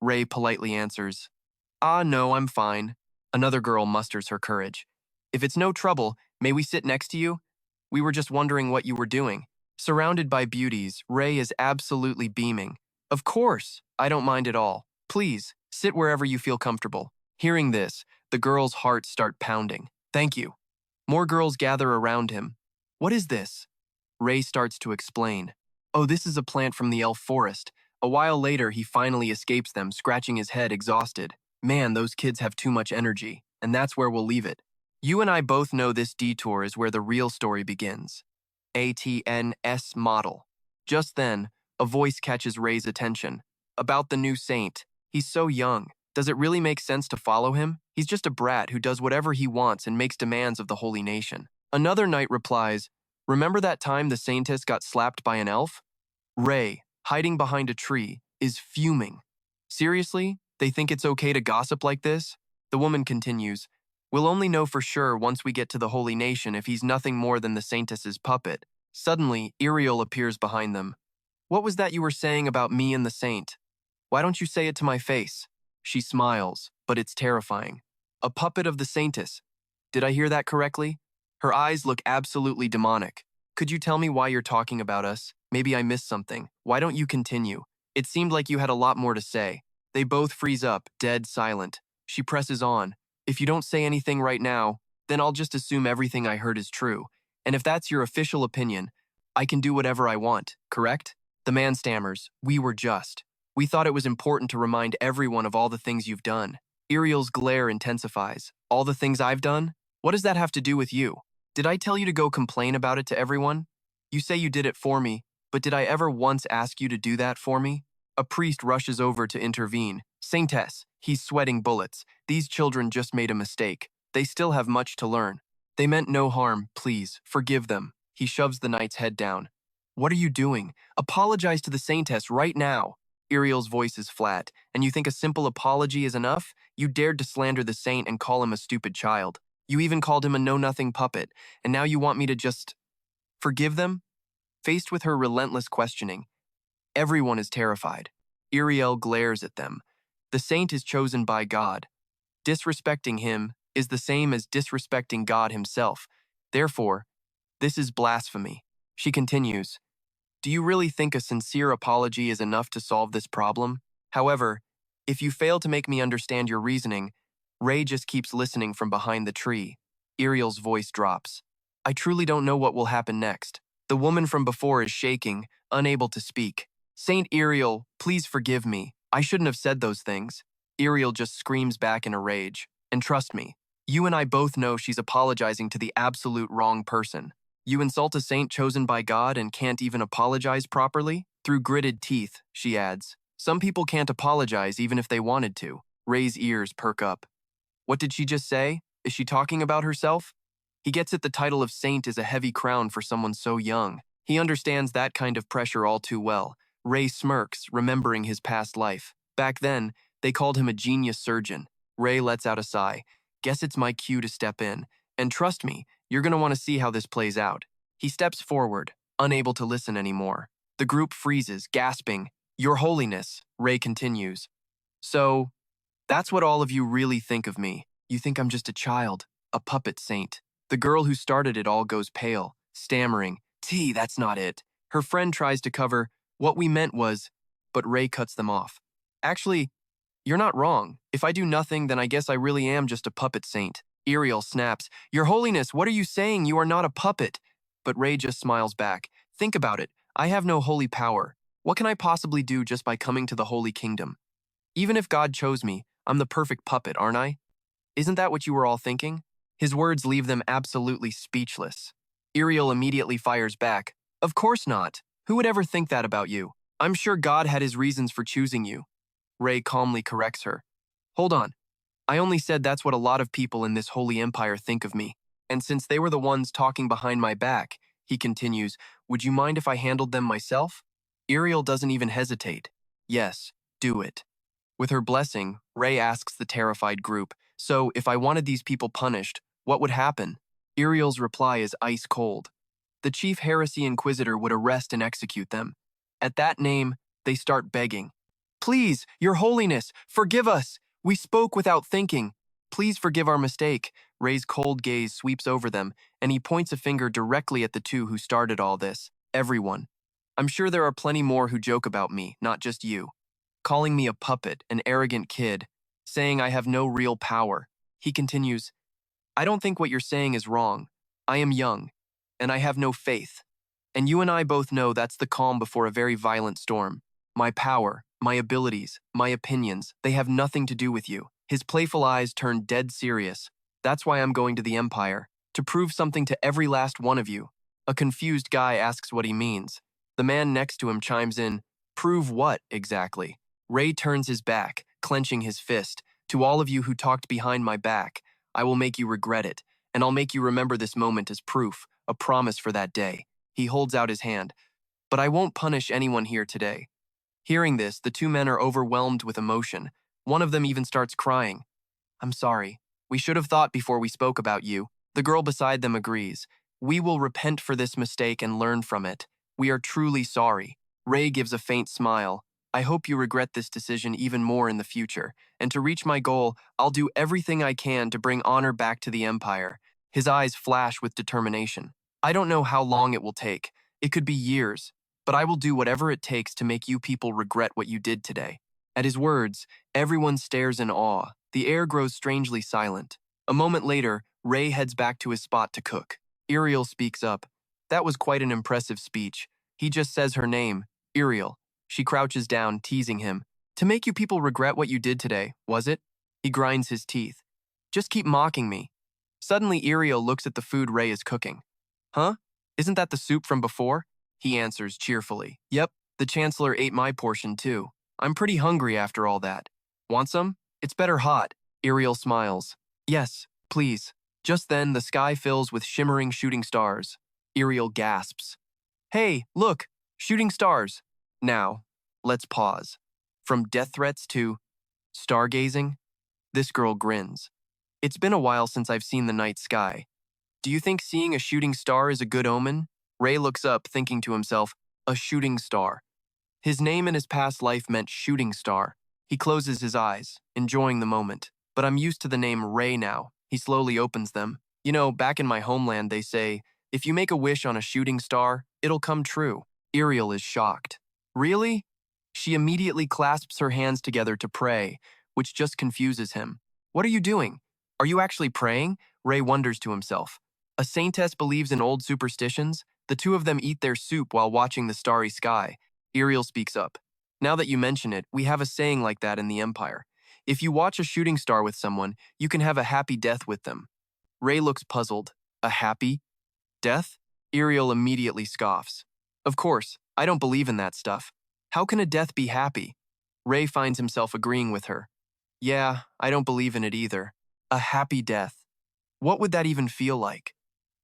Ray politely answers, No, I'm fine. Another girl musters her courage. If it's no trouble, may we sit next to you? We were just wondering what you were doing. Surrounded by beauties, Ray is absolutely beaming. Of course, I don't mind at all. Please, sit wherever you feel comfortable. Hearing this, the girls' hearts start pounding. Thank you. More girls gather around him. What is this? Ray starts to explain. Oh, this is a plant from the elf forest. A while later, he finally escapes them, scratching his head, exhausted. Man, those kids have too much energy, and that's where we'll leave it. You and I both know this detour is where the real story begins. ATNS model. Just then, a voice catches Ray's attention. About the new saint. He's so young. Does it really make sense to follow him? He's just a brat who does whatever he wants and makes demands of the holy nation. Another knight replies, remember that time the Saintess got slapped by an elf? Ray, hiding behind a tree, is fuming. Seriously? They think it's okay to gossip like this? The woman continues, we'll only know for sure once we get to the holy nation if he's nothing more than the Saintess's puppet. Suddenly, Iriel appears behind them. What was that you were saying about me and the saint? Why don't you say it to my face? She smiles, but it's terrifying. A puppet of the Saintess. Did I hear that correctly? Her eyes look absolutely demonic. Could you tell me why you're talking about us? Maybe I missed something. Why don't you continue? It seemed like you had a lot more to say. They both freeze up, dead silent. She presses on. If you don't say anything right now, then I'll just assume everything I heard is true. And if that's your official opinion, I can do whatever I want, correct? The man stammers, we were just. We thought it was important to remind everyone of all the things you've done. Iriel's glare intensifies. All the things I've done? What does that have to do with you? Did I tell you to go complain about it to everyone? You say you did it for me, but did I ever once ask you to do that for me? A priest rushes over to intervene. Saintess, he's sweating bullets. These children just made a mistake. They still have much to learn. They meant no harm, please, forgive them. He shoves the knight's head down. What are you doing? Apologize to the Saintess right now. Iriel's voice is flat, and you think a simple apology is enough? You dared to slander the saint and call him a stupid child. You even called him a know-nothing puppet, and now you want me to just forgive them? Faced with her relentless questioning, everyone is terrified. Iriel glares at them. The saint is chosen by God. Disrespecting him is the same as disrespecting God himself. Therefore, this is blasphemy. She continues, do you really think a sincere apology is enough to solve this problem? However, if you fail to make me understand your reasoning, Ray just keeps listening from behind the tree. Iriel's voice drops. I truly don't know what will happen next. The woman from before is shaking, unable to speak. Saint Iriel, please forgive me. I shouldn't have said those things. Iriel just screams back in a rage. And trust me, you and I both know she's apologizing to the absolute wrong person. You insult a saint chosen by God and can't even apologize properly? Through gritted teeth, she adds. Some people can't apologize even if they wanted to. Ray's ears perk up. What did she just say? Is she talking about herself? He gets it, the title of saint is a heavy crown for someone so young. He understands that kind of pressure all too well. Ray smirks, remembering his past life. Back then, they called him a genius surgeon. Ray lets out a sigh. Guess it's my cue to step in. And trust me, you're going to want to see how this plays out. He steps forward, unable to listen anymore. The group freezes, gasping. Your Holiness, Ray continues. So, that's what all of you really think of me. You think I'm just a child, a puppet saint. The girl who started it all goes pale, stammering, that's not it. Her friend tries to cover, what we meant was, but Ray cuts them off. Actually, you're not wrong. If I do nothing, then I guess I really am just a puppet saint. Iriel snaps, Your Holiness, what are you saying? You are not a puppet. But Ray just smiles back. Think about it. I have no holy power. What can I possibly do just by coming to the Holy Kingdom? Even if God chose me, I'm the perfect puppet, aren't I? Isn't that what you were all thinking? His words leave them absolutely speechless. Iriel immediately fires back. Of course not. Who would ever think that about you? I'm sure God had his reasons for choosing you. Ray calmly corrects her. Hold on. I only said that's what a lot of people in this holy empire think of me. And since they were the ones talking behind my back, he continues, would you mind if I handled them myself? Iriel doesn't even hesitate. Yes, do it. With her blessing, Ray asks the terrified group, so if I wanted these people punished, what would happen? Iriel's reply is ice cold. The Chief Heresy Inquisitor would arrest and execute them. At that name, they start begging. Please, Your Holiness, forgive us. We spoke without thinking. Please forgive our mistake. Ray's cold gaze sweeps over them, and he points a finger directly at the two who started all this. Everyone. I'm sure there are plenty more who joke about me, not just you. Calling me a puppet, an arrogant kid. saying I have no real power. He continues, I don't think what you're saying is wrong. I am young, and I have no faith. And you and I both know that's the calm before a very violent storm. My power, my abilities, my opinions, they have nothing to do with you. His playful eyes turn dead serious. That's why I'm going to the Empire, to prove something to every last one of you. A confused guy asks what he means. The man next to him chimes in, prove what, exactly? Ray turns his back, clenching his fist. To all of you who talked behind my back, I will make you regret it, and I'll make you remember this moment as proof, a promise for that day. He holds out his hand. But I won't punish anyone here today. Hearing this, the two men are overwhelmed with emotion. One of them even starts crying. I'm sorry. We should have thought before we spoke about you. The girl beside them agrees. We will repent for this mistake and learn from it. We are truly sorry. Ray gives a faint smile. I hope you regret this decision even more in the future. And to reach my goal, I'll do everything I can to bring honor back to the Empire. His eyes flash with determination. I don't know how long it will take. It could be years. But I will do whatever it takes to make you people regret what you did today. At his words, everyone stares in awe. The air grows strangely silent. A moment later, Ray heads back to his spot to cook. Iriel speaks up. That was quite an impressive speech. He just says her name, Iriel. She crouches down, teasing him. To make you people regret what you did today, was it? He grinds his teeth. Just keep mocking me. Suddenly, Iriel looks at the food Ray is cooking. Huh? Isn't that the soup from before? He answers cheerfully. Yep, the Chancellor ate my portion too. I'm pretty hungry after all that. Want some? It's better hot. Iriel smiles. Yes, please. Just then, the sky fills with shimmering shooting stars. Iriel gasps. Hey, look, shooting stars. Now, let's pause. From death threats to stargazing, this girl grins. It's been a while since I've seen the night sky. Do you think seeing a shooting star is a good omen? Ray looks up, thinking to himself, a shooting star. His name in his past life meant shooting star. He closes his eyes, enjoying the moment. But I'm used to the name Ray now. He slowly opens them. You know, back in my homeland, they say, if you make a wish on a shooting star, it'll come true. Iriel is shocked. Really? She immediately clasps her hands together to pray, which just confuses him. What are you doing? Are you actually praying? Ray wonders to himself. A Saintess believes in old superstitions. The two of them eat their soup while watching the starry sky. Iriel speaks up. Now that you mention it, we have a saying like that in the Empire. If you watch a shooting star with someone, you can have a happy death with them. Ray looks puzzled. A happy death? Iriel immediately scoffs. Of course, I don't believe in that stuff. How can a death be happy? Ray finds himself agreeing with her. Yeah, I don't believe in it either. A happy death. What would that even feel like?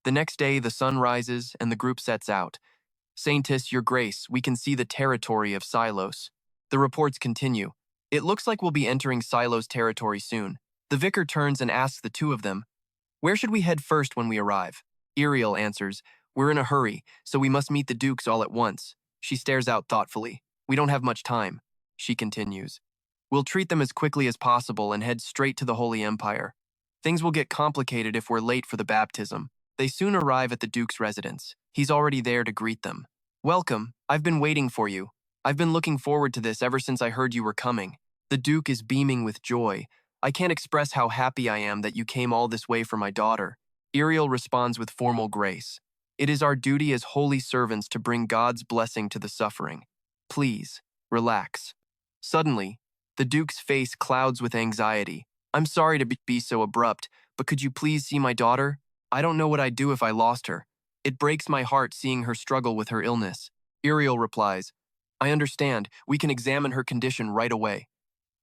The next day, the sun rises and the group sets out. Saintess, Your Grace, we can see the territory of Silos. The reports continue. It looks like we'll be entering Silos territory soon. The vicar turns and asks the two of them, where should we head first when we arrive? Iriel answers, we're in a hurry, so we must meet the dukes all at once. She stares out thoughtfully. We don't have much time. She continues. We'll treat them as quickly as possible and head straight to the Holy Empire. Things will get complicated if we're late for the baptism. They soon arrive at the Duke's residence. He's already there to greet them. Welcome, I've been waiting for you. I've been looking forward to this ever since I heard you were coming. The Duke is beaming with joy. I can't express how happy I am that you came all this way for my daughter. Iriel responds with formal grace. It is our duty as holy servants to bring God's blessing to the suffering. Please, relax. Suddenly, the Duke's face clouds with anxiety. I'm sorry to be so abrupt, but could you please see my daughter? I don't know what I'd do if I lost her. It breaks my heart seeing her struggle with her illness. Iriel replies, I understand. We can examine her condition right away.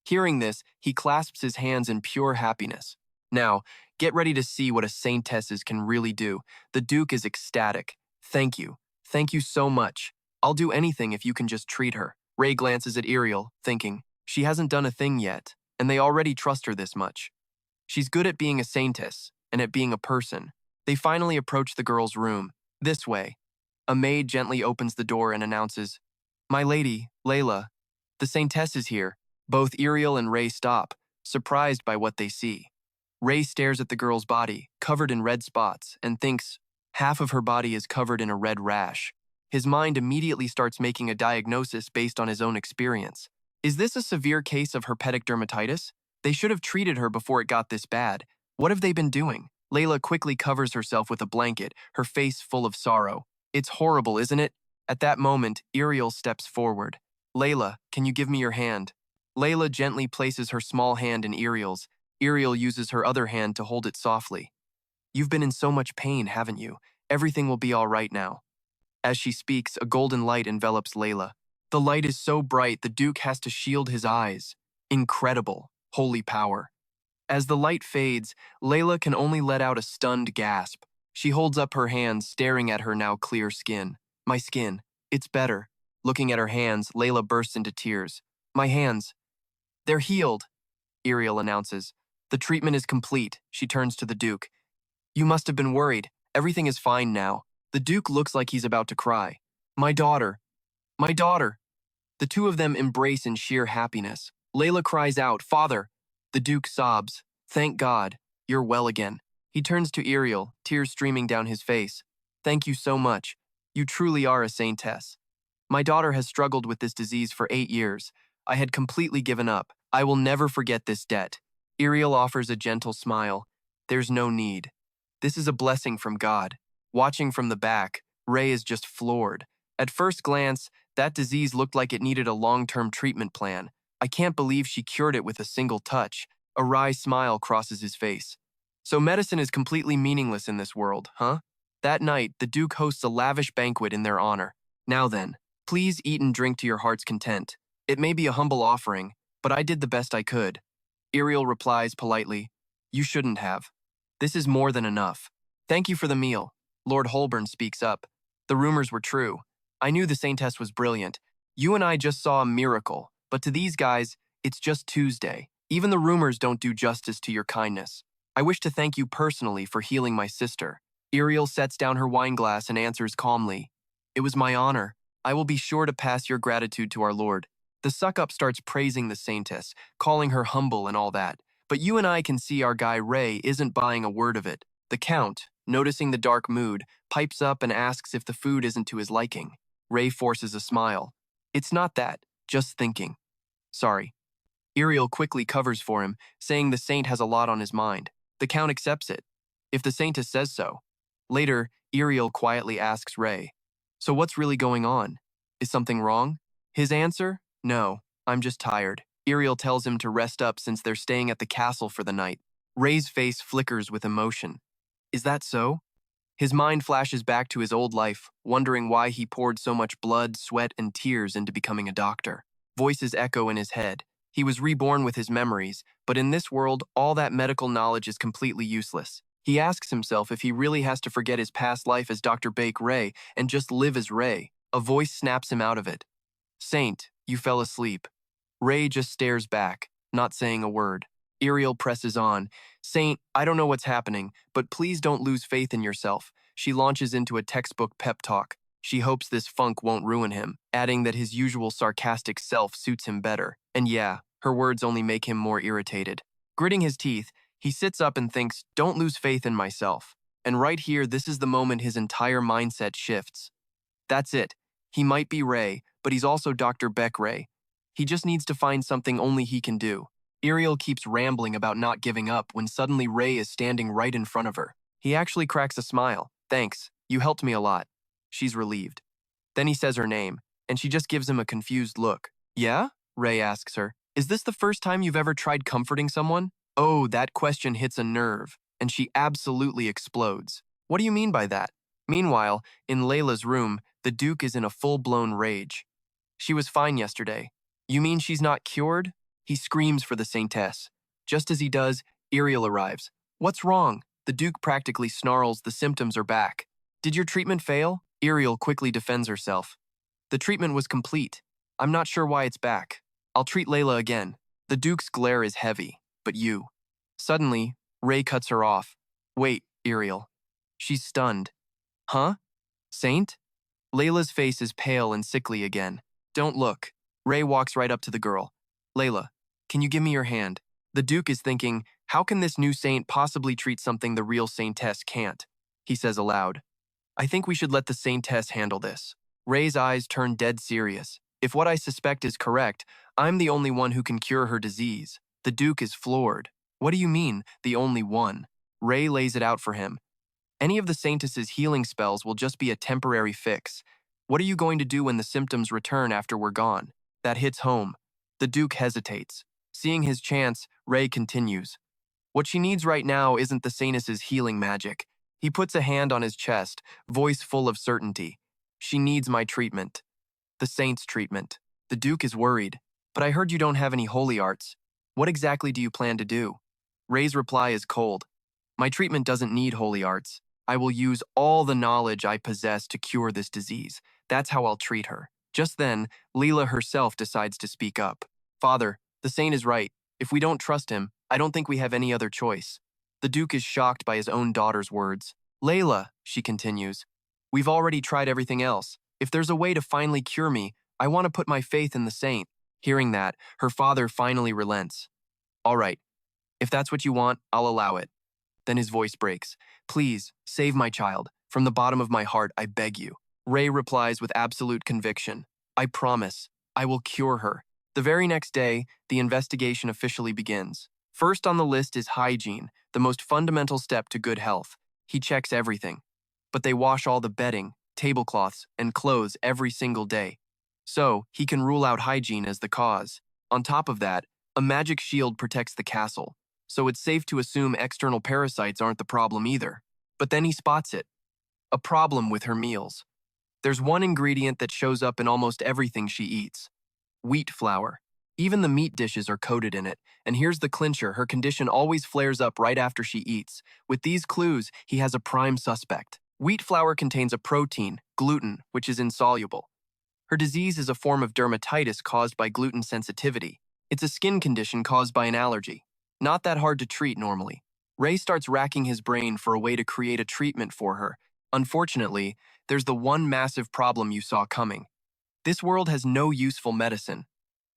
Hearing this, he clasps his hands in pure happiness. Now, get ready to see what a Saintess can really do. The Duke is ecstatic. Thank you. Thank you so much. I'll do anything if you can just treat her. Ray glances at Iriel, thinking, she hasn't done a thing yet, and they already trust her this much. She's good at being a Saintess and at being a person. They finally approach the girl's room. This way. A maid gently opens the door and announces, My lady, Layla, the Saintess is here. Both Iriel and Ray stop, surprised by what they see. Ray stares at the girl's body, covered in red spots, and thinks half of her body is covered in a red rash. His mind immediately starts making a diagnosis based on his own experience. Is this a severe case of herpetic dermatitis? They should have treated her before it got this bad. What have they been doing? Layla quickly covers herself with a blanket, her face full of sorrow. It's horrible, isn't it? At that moment, Iriel steps forward. Layla, can you give me your hand? Layla gently places her small hand in Iriel's. Iriel uses her other hand to hold it softly. You've been in so much pain, haven't you? Everything will be all right now. As she speaks, a golden light envelops Layla. The light is so bright the Duke has to shield his eyes. Incredible, holy power. As the light fades, Layla can only let out a stunned gasp. She holds up her hands, staring at her now clear skin. My skin, it's better. Looking at her hands, Layla bursts into tears. My hands, they're healed, Iriel announces. The treatment is complete, she turns to the Duke. You must have been worried. Everything is fine now. The Duke looks like he's about to cry. My daughter. My daughter. The two of them embrace in sheer happiness. Layla cries out, Father. The Duke sobs. Thank God. You're well again. He turns to Iriel, tears streaming down his face. Thank you so much. You truly are a saintess. My daughter has struggled with this disease for 8 years. I had completely given up. I will never forget this debt. Iriel offers a gentle smile. There's no need. This is a blessing from God. Watching from the back, Ray is just floored. At first glance, that disease looked like it needed a long-term treatment plan. I can't believe she cured it with a single touch. A wry smile crosses his face. So medicine is completely meaningless in this world, huh? That night, the Duke hosts a lavish banquet in their honor. Now then, please eat and drink to your heart's content. It may be a humble offering, but I did the best I could. Iriel replies politely, You shouldn't have. This is more than enough. Thank you for the meal. Lord Holborn speaks up. The rumors were true. I knew the Saintess was brilliant. You and I just saw a miracle, but to these guys, it's just Tuesday. Even the rumors don't do justice to your kindness. I wish to thank you personally for healing my sister. Iriel sets down her wineglass and answers calmly. It was my honor. I will be sure to pass your gratitude to our Lord. The suck-up starts praising the Saintess, calling her humble and all that. But you and I can see our guy Ray isn't buying a word of it. The Count, noticing the dark mood, pipes up and asks if the food isn't to his liking. Ray forces a smile. It's not that, just thinking. Sorry. Iriel quickly covers for him, saying the saint has a lot on his mind. The Count accepts it, if the Saintess says so. Later, Iriel quietly asks Ray, So what's really going on? Is something wrong? His answer? No, I'm just tired. Iriel tells him to rest up since they're staying at the castle for the night. Ray's face flickers with emotion. Is that so? His mind flashes back to his old life, wondering why he poured so much blood, sweat, and tears into becoming a doctor. Voices echo in his head. He was reborn with his memories, but in this world, all that medical knowledge is completely useless. He asks himself if he really has to forget his past life as Dr. Bake Ray and just live as Ray. A voice snaps him out of it. Saint, you fell asleep. Ray just stares back, not saying a word. Iriel presses on. Saint, I don't know what's happening, but please don't lose faith in yourself. She launches into a textbook pep talk. She hopes this funk won't ruin him, adding that his usual sarcastic self suits him better. And yeah, her words only make him more irritated. Gritting his teeth, he sits up and thinks, don't lose faith in myself. And right here, this is the moment his entire mindset shifts. That's it. He might be Ray, but he's also Dr. Beck Ray. He just needs to find something only he can do. Iriel keeps rambling about not giving up when suddenly Ray is standing right in front of her. He actually cracks a smile. Thanks, you helped me a lot. She's relieved. Then he says her name, and she just gives him a confused look. Yeah? Ray asks her. Is this the first time you've ever tried comforting someone? Oh, that question hits a nerve, and she absolutely explodes. What do you mean by that? Meanwhile, in Layla's room, the Duke is in a full-blown rage. She was fine yesterday. You mean she's not cured? He screams for the Saintess. Just as he does, Iriel arrives. What's wrong? The Duke practically snarls the symptoms are back. Did your treatment fail? Iriel quickly defends herself. The treatment was complete. I'm not sure why it's back. I'll treat Layla again. The Duke's glare is heavy, but you. Suddenly, Ray cuts her off. Wait, Iriel. She's stunned. Huh? Saint? Layla's face is pale and sickly again. Don't look. Ray walks right up to the girl. Layla, can you give me your hand? The Duke is thinking, how can this new saint possibly treat something the real Saintess can't? He says aloud. I think we should let the Saintess handle this. Ray's eyes turn dead serious. If what I suspect is correct, I'm the only one who can cure her disease. The Duke is floored. What do you mean, the only one? Ray lays it out for him. Any of the Saintess's healing spells will just be a temporary fix. What are you going to do when the symptoms return after we're gone? That hits home. The Duke hesitates. Seeing his chance, Ray continues. What she needs right now isn't the Saintess's healing magic. He puts a hand on his chest, voice full of certainty. She needs my treatment. The Saint's treatment. The Duke is worried. But I heard you don't have any holy arts. What exactly do you plan to do? Ray's reply is cold. My treatment doesn't need holy arts. I will use all the knowledge I possess to cure this disease. That's how I'll treat her. Just then, Leela herself decides to speak up. Father, the Saint is right. If we don't trust him, I don't think we have any other choice. The Duke is shocked by his own daughter's words. Layla, she continues, we've already tried everything else. If there's a way to finally cure me, I want to put my faith in the Saint. Hearing that, her father finally relents. All right, if that's what you want, I'll allow it. Then his voice breaks. Please, save my child. From the bottom of my heart, I beg you. Ray replies with absolute conviction. I promise. I will cure her. The very next day, the investigation officially begins. First on the list is hygiene, the most fundamental step to good health. He checks everything. But they wash all the bedding, tablecloths, and clothes every single day. So, he can rule out hygiene as the cause. On top of that, a magic shield protects the castle, so it's safe to assume external parasites aren't the problem either. But then he spots it. A problem with her meals. There's one ingredient that shows up in almost everything she eats. Wheat flour. Even the meat dishes are coated in it, and here's the clincher, her condition always flares up right after she eats. With these clues, he has a prime suspect. Wheat flour contains a protein, gluten, which is insoluble. Her disease is a form of dermatitis caused by gluten sensitivity. It's a skin condition caused by an allergy. Not that hard to treat normally. Ray starts racking his brain for a way to create a treatment for her. Unfortunately, there's the one massive problem you saw coming. This world has no useful medicine.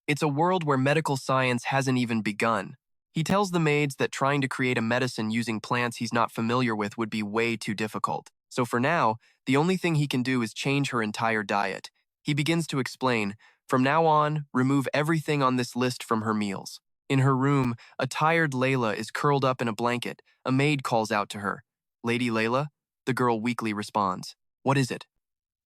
It's a world where medical science hasn't even begun. He tells the maids that trying to create a medicine using plants he's not familiar with would be way too difficult. So for now, the only thing he can do is change her entire diet. He begins to explain, from now on, remove everything on this list from her meals. In her room, a tired Layla is curled up in a blanket. A maid calls out to her. Lady Layla? The girl weakly responds. What is it?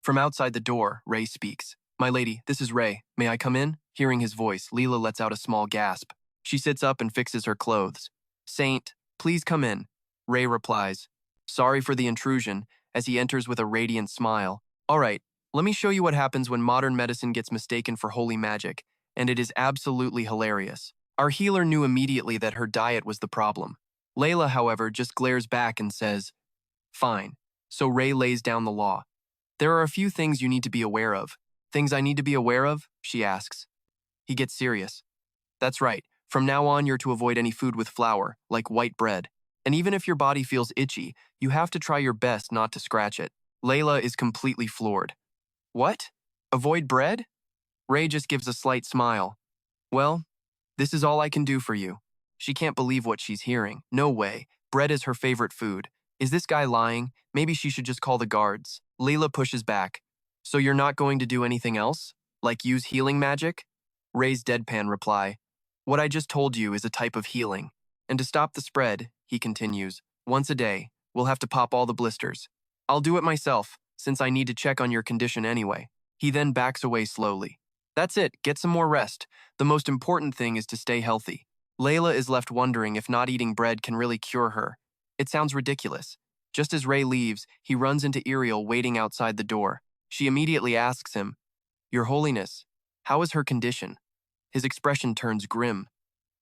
From outside the door, Ray speaks. My lady, this is Ray. May I come in? Hearing his voice, Leela lets out a small gasp. She sits up and fixes her clothes. Saint, please come in. Ray replies. Sorry for the intrusion, as he enters with a radiant smile. All right, let me show you what happens when modern medicine gets mistaken for holy magic, and it is absolutely hilarious. Our healer knew immediately that her diet was the problem. Layla, however, just glares back and says, Fine. So Ray lays down the law. There are a few things you need to be aware of. Things I need to be aware of? She asks. He gets serious. That's right. From now on, you're to avoid any food with flour, like white bread. And even if your body feels itchy, you have to try your best not to scratch it. Layla is completely floored. What? Avoid bread? Ray just gives a slight smile. Well, this is all I can do for you. She can't believe what she's hearing. No way. Bread is her favorite food. Is this guy lying? Maybe she should just call the guards. Layla pushes back. So you're not going to do anything else? Like use healing magic? Ray's deadpan reply. What I just told you is a type of healing. And to stop the spread, he continues, once a day, we'll have to pop all the blisters. I'll do it myself, since I need to check on your condition anyway. He then backs away slowly. That's it, get some more rest. The most important thing is to stay healthy. Layla is left wondering if not eating bread can really cure her. It sounds ridiculous. Just as Ray leaves, he runs into Iriel waiting outside the door. She immediately asks him, Your Holiness, how is her condition? His expression turns grim.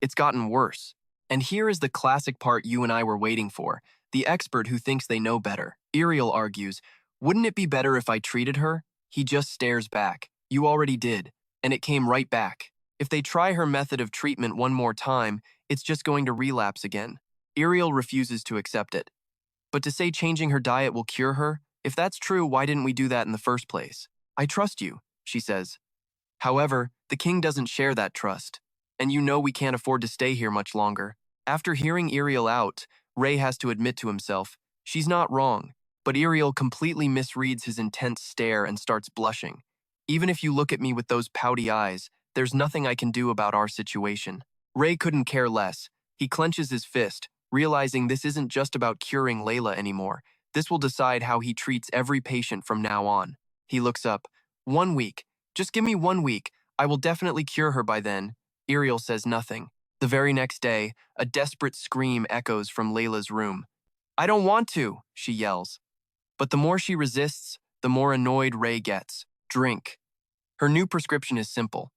It's gotten worse. And here is the classic part you and I were waiting for, the expert who thinks they know better. Iriel argues, wouldn't it be better if I treated her? He just stares back. You already did, and it came right back. If they try her method of treatment one more time, it's just going to relapse again. Iriel refuses to accept it. But to say changing her diet will cure her? If that's true, why didn't we do that in the first place? I trust you, she says. However, the king doesn't share that trust. And you know we can't afford to stay here much longer. After hearing Iriel out, Ray has to admit to himself, she's not wrong, but Iriel completely misreads his intense stare and starts blushing. Even if you look at me with those pouty eyes, there's nothing I can do about our situation. Ray couldn't care less. He clenches his fist, realizing this isn't just about curing Layla anymore. This will decide how he treats every patient from now on. He looks up. 1 week. Just give me 1 week. I will definitely cure her by then. Iriel says nothing. The very next day, a desperate scream echoes from Layla's room. I don't want to, she yells. But the more she resists, the more annoyed Ray gets. Drink. Her new prescription is simple.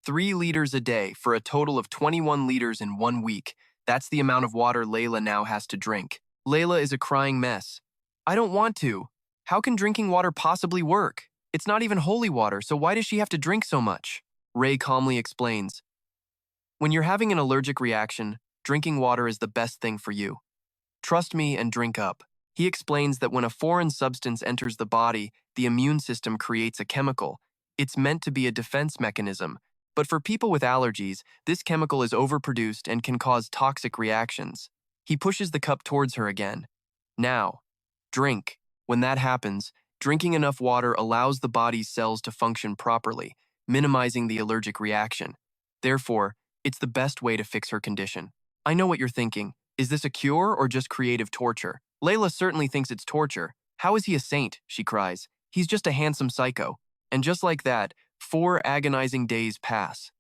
3 liters a day for a total of 21 liters in 1 week. That's the amount of water Layla now has to drink. Layla is a crying mess. I don't want to. How can drinking water possibly work? It's not even holy water, so why does she have to drink so much? Ray calmly explains. When you're having an allergic reaction, drinking water is the best thing for you. Trust me and drink up. He explains that when a foreign substance enters the body, the immune system creates a chemical. It's meant to be a defense mechanism, but for people with allergies, this chemical is overproduced and can cause toxic reactions. He pushes the cup towards her again. Now, drink. When that happens, drinking enough water allows the body's cells to function properly, minimizing the allergic reaction. Therefore, it's the best way to fix her condition. I know what you're thinking. Is this a cure or just creative torture? Layla certainly thinks it's torture. How is he a saint? She cries. He's just a handsome psycho. And just like that, 4 agonizing days pass.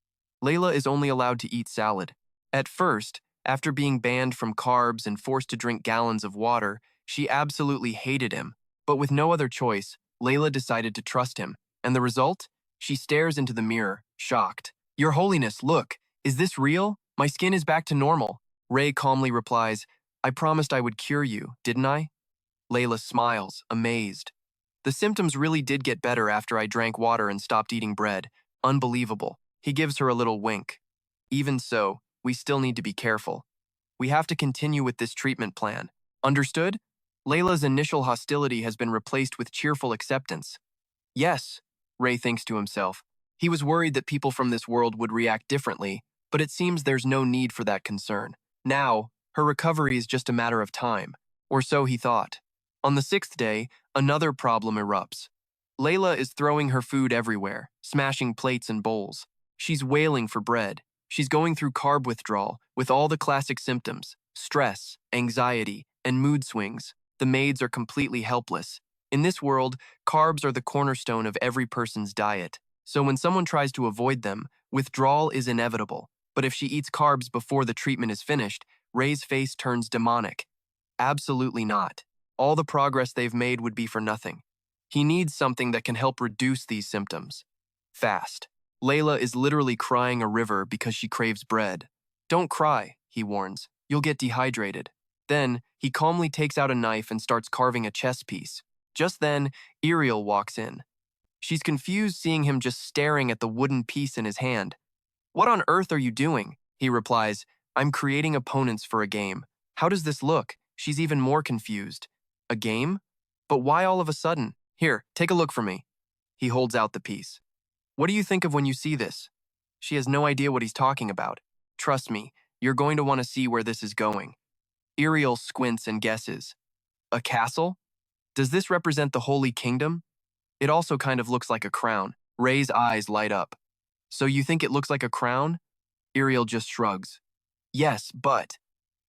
Layla is only allowed to eat salad. At first, after being banned from carbs and forced to drink gallons of water, she absolutely hated him. But with no other choice, Layla decided to trust him. And the result? She stares into the mirror, shocked. Your Holiness, look. Is this real? My skin is back to normal. Ray calmly replies, I promised I would cure you, didn't I? Layla smiles, amazed. The symptoms really did get better after I drank water and stopped eating bread. Unbelievable. He gives her a little wink. Even so, we still need to be careful. We have to continue with this treatment plan. Understood? Layla's initial hostility has been replaced with cheerful acceptance. Yes, Ray thinks to himself. He was worried that people from this world would react differently, but it seems there's no need for that concern. Now, her recovery is just a matter of time, or so he thought. On the 6th day, another problem erupts. Layla is throwing her food everywhere, smashing plates and bowls. She's wailing for bread. She's going through carb withdrawal with all the classic symptoms: stress, anxiety, and mood swings. The maids are completely helpless. In this world, carbs are the cornerstone of every person's diet. So when someone tries to avoid them, withdrawal is inevitable. But if she eats carbs before the treatment is finished, Ray's face turns demonic. Absolutely not. All the progress they've made would be for nothing. He needs something that can help reduce these symptoms. Fast. Layla is literally crying a river because she craves bread. Don't cry, he warns. You'll get dehydrated. Then, he calmly takes out a knife and starts carving a chess piece. Just then, Iriel walks in. She's confused seeing him just staring at the wooden piece in his hand. What on earth are you doing? He replies, I'm creating opponents for a game. How does this look? She's even more confused. A game? But why all of a sudden? Here, take a look for me. He holds out the piece. What do you think of when you see this? She has no idea what he's talking about. Trust me, you're going to want to see where this is going. Iriel squints and guesses. A castle? Does this represent the Holy Kingdom? It also kind of looks like a crown. Ray's eyes light up. So you think it looks like a crown? Iriel just shrugs. Yes, but...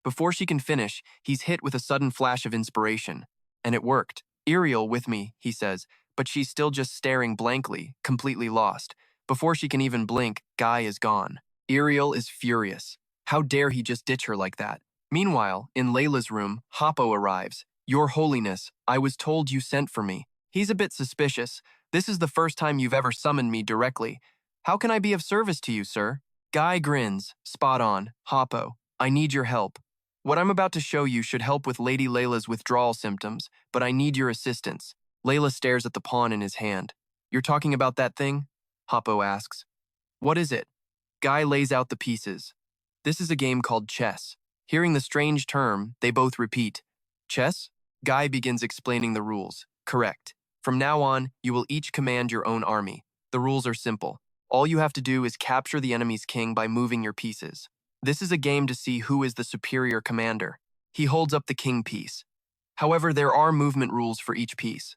Before she can finish, he's hit with a sudden flash of inspiration. And it worked. Iriel with me, he says, but she's still just staring blankly, completely lost. Before she can even blink, Guy is gone. Iriel is furious. How dare he just ditch her like that? Meanwhile, in Layla's room, Hoppo arrives. Your Holiness, I was told you sent for me. He's a bit suspicious. This is the first time you've ever summoned me directly. How can I be of service to you, sir? Guy grins. Spot on. Hoppo, I need your help. What I'm about to show you should help with Lady Layla's withdrawal symptoms, but I need your assistance. Layla stares at the pawn in his hand. You're talking about that thing? Hoppo asks. What is it? Guy lays out the pieces. This is a game called chess. Hearing the strange term, they both repeat. Chess? Guy begins explaining the rules. Correct. From now on, you will each command your own army. The rules are simple. All you have to do is capture the enemy's king by moving your pieces. This is a game to see who is the superior commander. He holds up the king piece. However, there are movement rules for each piece.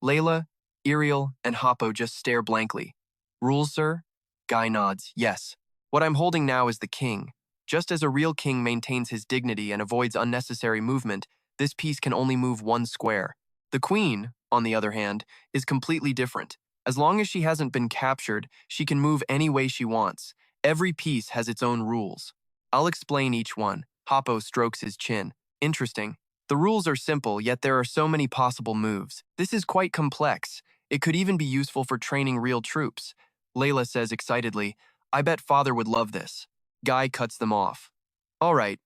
Layla, Iriel, and Hoppo just stare blankly. Rules, sir? Guy nods. Yes. What I'm holding now is the king. Just as a real king maintains his dignity and avoids unnecessary movement, this piece can only move one square. The queen, on the other hand, is completely different. As long as she hasn't been captured, she can move any way she wants. Every piece has its own rules. I'll explain each one. Hoppo strokes his chin. Interesting. The rules are simple, yet there are so many possible moves. This is quite complex. It could even be useful for training real troops. Layla says excitedly, I bet father would love this. Guy cuts them off. All right,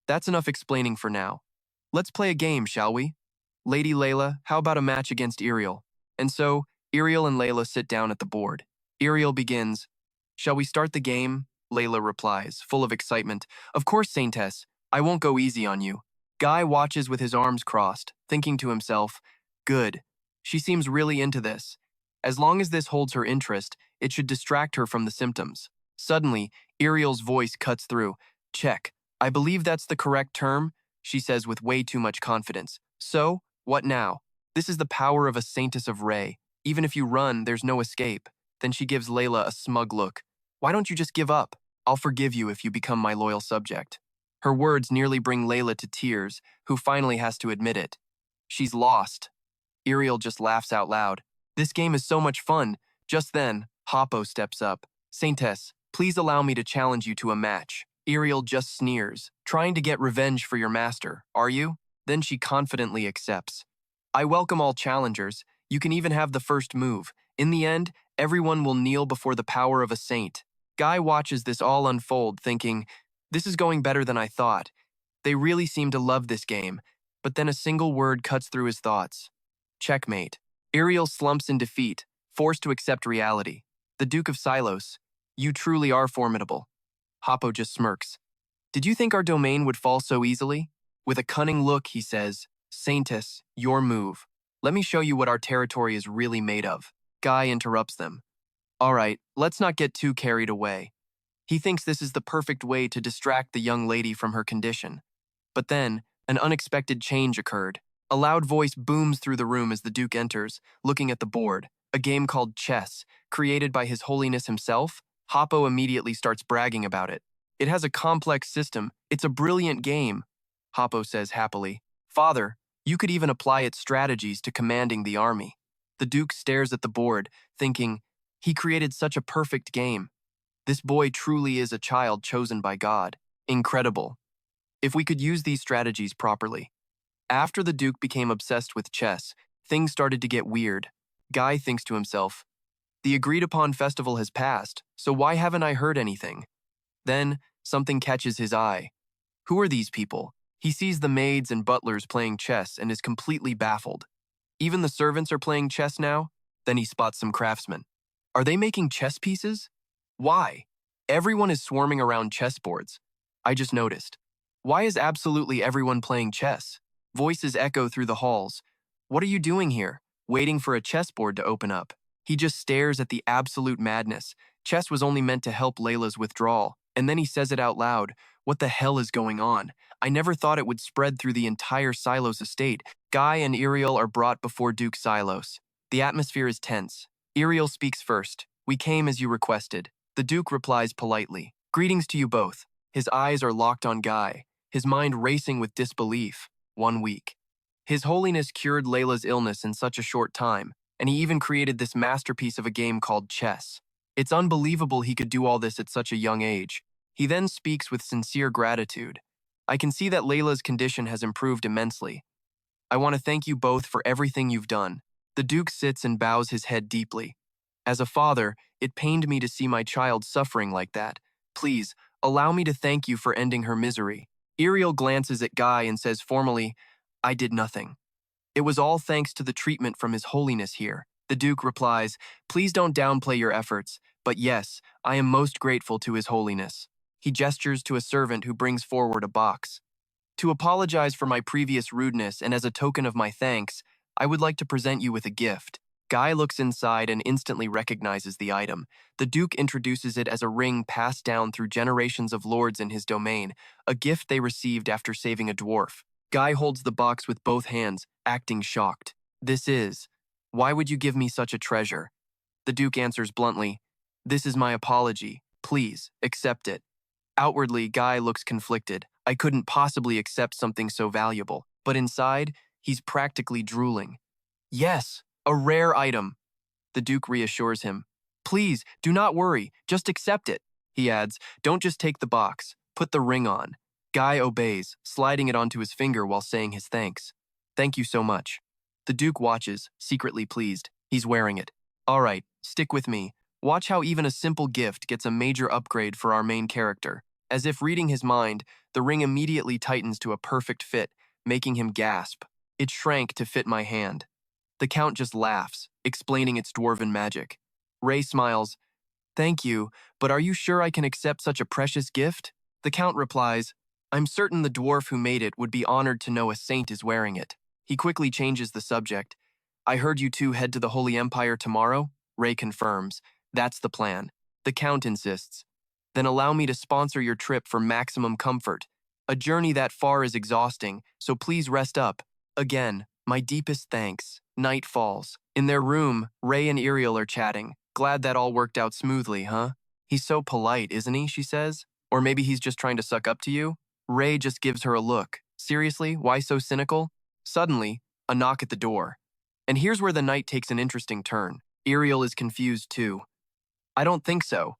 that's enough explaining for now. Let's play a game, shall we? Lady Layla, how about a match against Iriel? And so, Iriel and Layla sit down at the board. Iriel begins. Shall we start the game? Layla replies, full of excitement. Of course, Saintess. I won't go easy on you. Guy watches with his arms crossed, thinking to himself, good. She seems really into this. As long as this holds her interest, it should distract her from the symptoms. Suddenly, Iriel's voice cuts through. Check. I believe that's the correct term, she says with way too much confidence. So, what now? This is the power of a Saintess of Ray. Even if you run, there's no escape. Then she gives Layla a smug look. Why don't you just give up? I'll forgive you if you become my loyal subject. Her words nearly bring Layla to tears, who finally has to admit it. She's lost. Iriel just laughs out loud. This game is so much fun. Just then, Hoppo steps up. Saintess, please allow me to challenge you to a match. Iriel just sneers. Trying to get revenge for your master, are you? Then she confidently accepts. I welcome all challengers. You can even have the first move. In the end, everyone will kneel before the power of a saint. Guy watches this all unfold, thinking, this is going better than I thought. They really seem to love this game. But then a single word cuts through his thoughts. Checkmate. Iriel slumps in defeat, forced to accept reality. The Duke of Silos, you truly are formidable. Hoppo just smirks. Did you think our domain would fall so easily? With a cunning look, he says, Saintess, your move. Let me show you what our territory is really made of. Guy interrupts them. All right, let's not get too carried away. He thinks this is the perfect way to distract the young lady from her condition. But then, an unexpected change occurred. A loud voice booms through the room as the Duke enters, looking at the board, a game called chess, created by His Holiness himself. Hoppo immediately starts bragging about it. It has a complex system. It's a brilliant game, Hoppo says happily. Father, you could even apply its strategies to commanding the army. The Duke stares at the board, thinking, he created such a perfect game. This boy truly is a child chosen by God. Incredible. If we could use these strategies properly. After the Duke became obsessed with chess, things started to get weird. Guy thinks to himself, the agreed-upon festival has passed, so why haven't I heard anything? Then, something catches his eye. Who are these people? He sees the maids and butlers playing chess and is completely baffled. Even the servants are playing chess now? Then he spots some craftsmen. Are they making chess pieces? Why? Everyone is swarming around chessboards. I just noticed. Why is absolutely everyone playing chess? Voices echo through the halls. What are you doing here? Waiting for a chessboard to open up. He just stares at the absolute madness. Chess was only meant to help Layla's withdrawal. And then he says it out loud. What the hell is going on? I never thought it would spread through the entire Silos estate. Guy and Iriel are brought before Duke Silos. The atmosphere is tense. Iriel speaks first. We came as you requested. The Duke replies politely. Greetings to you both. His eyes are locked on Guy, his mind racing with disbelief. 1 week. His Holiness cured Layla's illness in such a short time, and he even created this masterpiece of a game called chess. It's unbelievable he could do all this at such a young age. He then speaks with sincere gratitude. I can see that Layla's condition has improved immensely. I want to thank you both for everything you've done. The Duke sits and bows his head deeply. As a father, it pained me to see my child suffering like that. Please, allow me to thank you for ending her misery. Iriel glances at Guy and says formally, I did nothing. It was all thanks to the treatment from His Holiness here. The Duke replies, please don't downplay your efforts, but yes, I am most grateful to His Holiness. He gestures to a servant who brings forward a box. To apologize for my previous rudeness and as a token of my thanks, I would like to present you with a gift. Guy looks inside and instantly recognizes the item. The Duke introduces it as a ring passed down through generations of lords in his domain, a gift they received after saving a dwarf. Guy holds the box with both hands, acting shocked. This is. Why would you give me such a treasure? The Duke answers bluntly, this is my apology. Please, accept it. Outwardly, Guy looks conflicted. I couldn't possibly accept something so valuable. But inside, he's practically drooling. Yes, a rare item. The Duke reassures him. Please, do not worry, just accept it. He adds, don't just take the box, put the ring on. Guy obeys, sliding it onto his finger while saying his thanks. Thank you so much. The Duke watches, secretly pleased. He's wearing it. All right, stick with me. Watch how even a simple gift gets a major upgrade for our main character. As if reading his mind, the ring immediately tightens to a perfect fit, making him gasp. It shrank to fit my hand. The Count just laughs, explaining its dwarven magic. Ray smiles. Thank you, but are you sure I can accept such a precious gift? The Count replies, I'm certain the dwarf who made it would be honored to know a saint is wearing it. He quickly changes the subject. I heard you two head to the Holy Empire tomorrow? Ray confirms. That's the plan. The Count insists. Then allow me to sponsor your trip for maximum comfort. A journey that far is exhausting, so please rest up. Again, my deepest thanks. Night falls. In their room, Ray and Iriel are chatting. Glad that all worked out smoothly, huh? He's so polite, isn't he, she says? Or maybe he's just trying to suck up to you? Ray just gives her a look. Seriously, why so cynical? Suddenly, a knock at the door. And here's where the night takes an interesting turn. Iriel is confused too. I don't think so.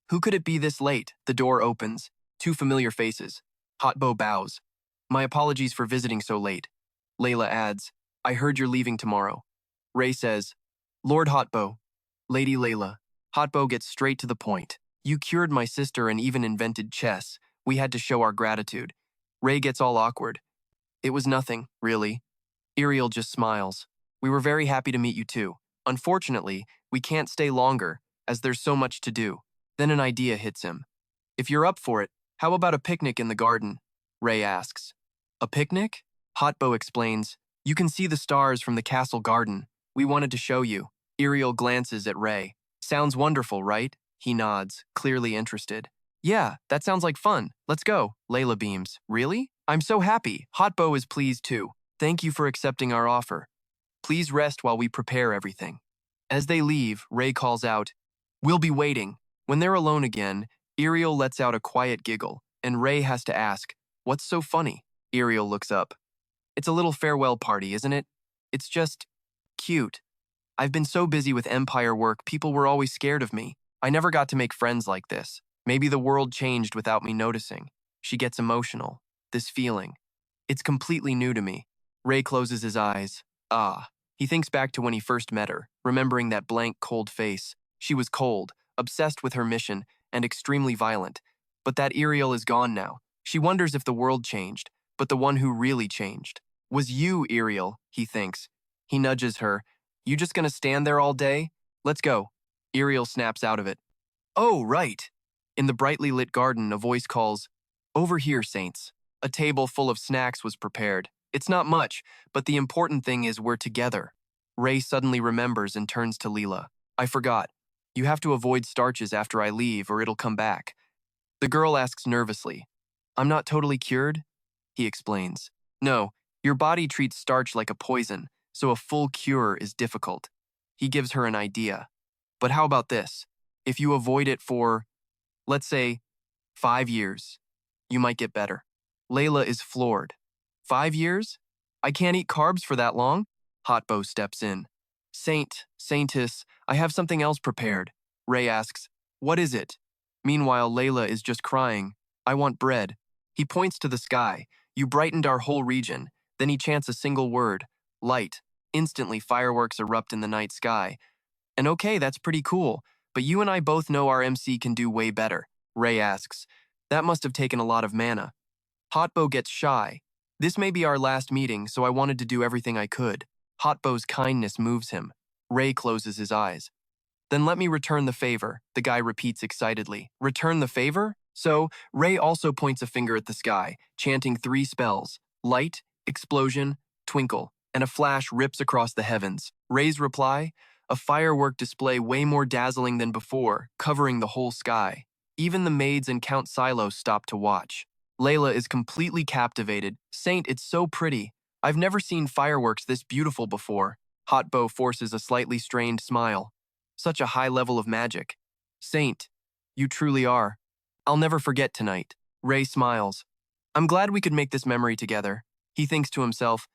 Who could it be this late? The door opens. Two familiar faces. Hotbo bows. My apologies for visiting so late. Layla adds, I heard you're leaving tomorrow. Ray says, Lord Hotbo. Lady Layla. Hotbo gets straight to the point. You cured my sister and even invented chess. We had to show our gratitude. Ray gets all awkward. It was nothing, really. Iriel just smiles. We were very happy to meet you too. Unfortunately, we can't stay longer, as there's so much to do. Then an idea hits him. If you're up for it, how about a picnic in the garden? Ray asks. A picnic? Hotbo explains. You can see the stars from the castle garden. We wanted to show you. Iriel glances at Ray. Sounds wonderful, right? He nods, clearly interested. Yeah, that sounds like fun. Let's go. Layla beams. Really? I'm so happy. Hotbo is pleased too. Thank you for accepting our offer. Please rest while we prepare everything. As they leave, Ray calls out, We'll be waiting. When they're alone again, Iriel lets out a quiet giggle, and Ray has to ask, What's so funny? Iriel looks up. It's a little farewell party, isn't it? It's just cute. I've been so busy with Empire work, people were always scared of me. I never got to make friends like this. Maybe the world changed without me noticing. She gets emotional. This feeling. It's completely new to me. Ray closes his eyes. Ah. He thinks back to when he first met her, remembering that blank, cold face. She was cold, obsessed with her mission, and extremely violent. But that Iriel is gone now. She wonders if the world changed, but the one who really changed was you, Iriel, he thinks. He nudges her. You just gonna stand there all day? Let's go. Iriel snaps out of it. Oh, right. In the brightly lit garden, a voice calls, Over here, Saints. A table full of snacks was prepared. It's not much, but the important thing is we're together. Ray suddenly remembers and turns to Leela. I forgot. You have to avoid starches after I leave or it'll come back. The girl asks nervously. I'm not totally cured? He explains. No, your body treats starch like a poison, so a full cure is difficult. He gives her an idea. But how about this? If you avoid it for, let's say, 5 years, you might get better. Layla is floored. 5 years? I can't eat carbs for that long? Hotbo steps in. Saintess, I have something else prepared. Ray asks, What is it? Meanwhile, Layla is just crying. I want bread. He points to the sky. You brightened our whole region. Then he chants a single word. Light. Instantly, fireworks erupt in the night sky. And okay, that's pretty cool, but you and I both know our MC can do way better. Ray asks, That must have taken a lot of mana. Hotbo gets shy. This may be our last meeting, so I wanted to do everything I could. Hotbo's kindness moves him. Ray closes his eyes. Then let me return the favor, the guy repeats excitedly. Return the favor? So, Ray also points a finger at the sky, chanting 3 spells. Light, explosion, twinkle, and a flash rips across the heavens. Ray's reply? A firework display way more dazzling than before, covering the whole sky. Even the maids and Count Silo stop to watch. Layla is completely captivated. Saint, it's so pretty. I've never seen fireworks this beautiful before. Hotbo forces a slightly strained smile. Such a high level of magic. Saint, you truly are. I'll never forget tonight. Ray smiles. I'm glad we could make this memory together. He thinks to himself,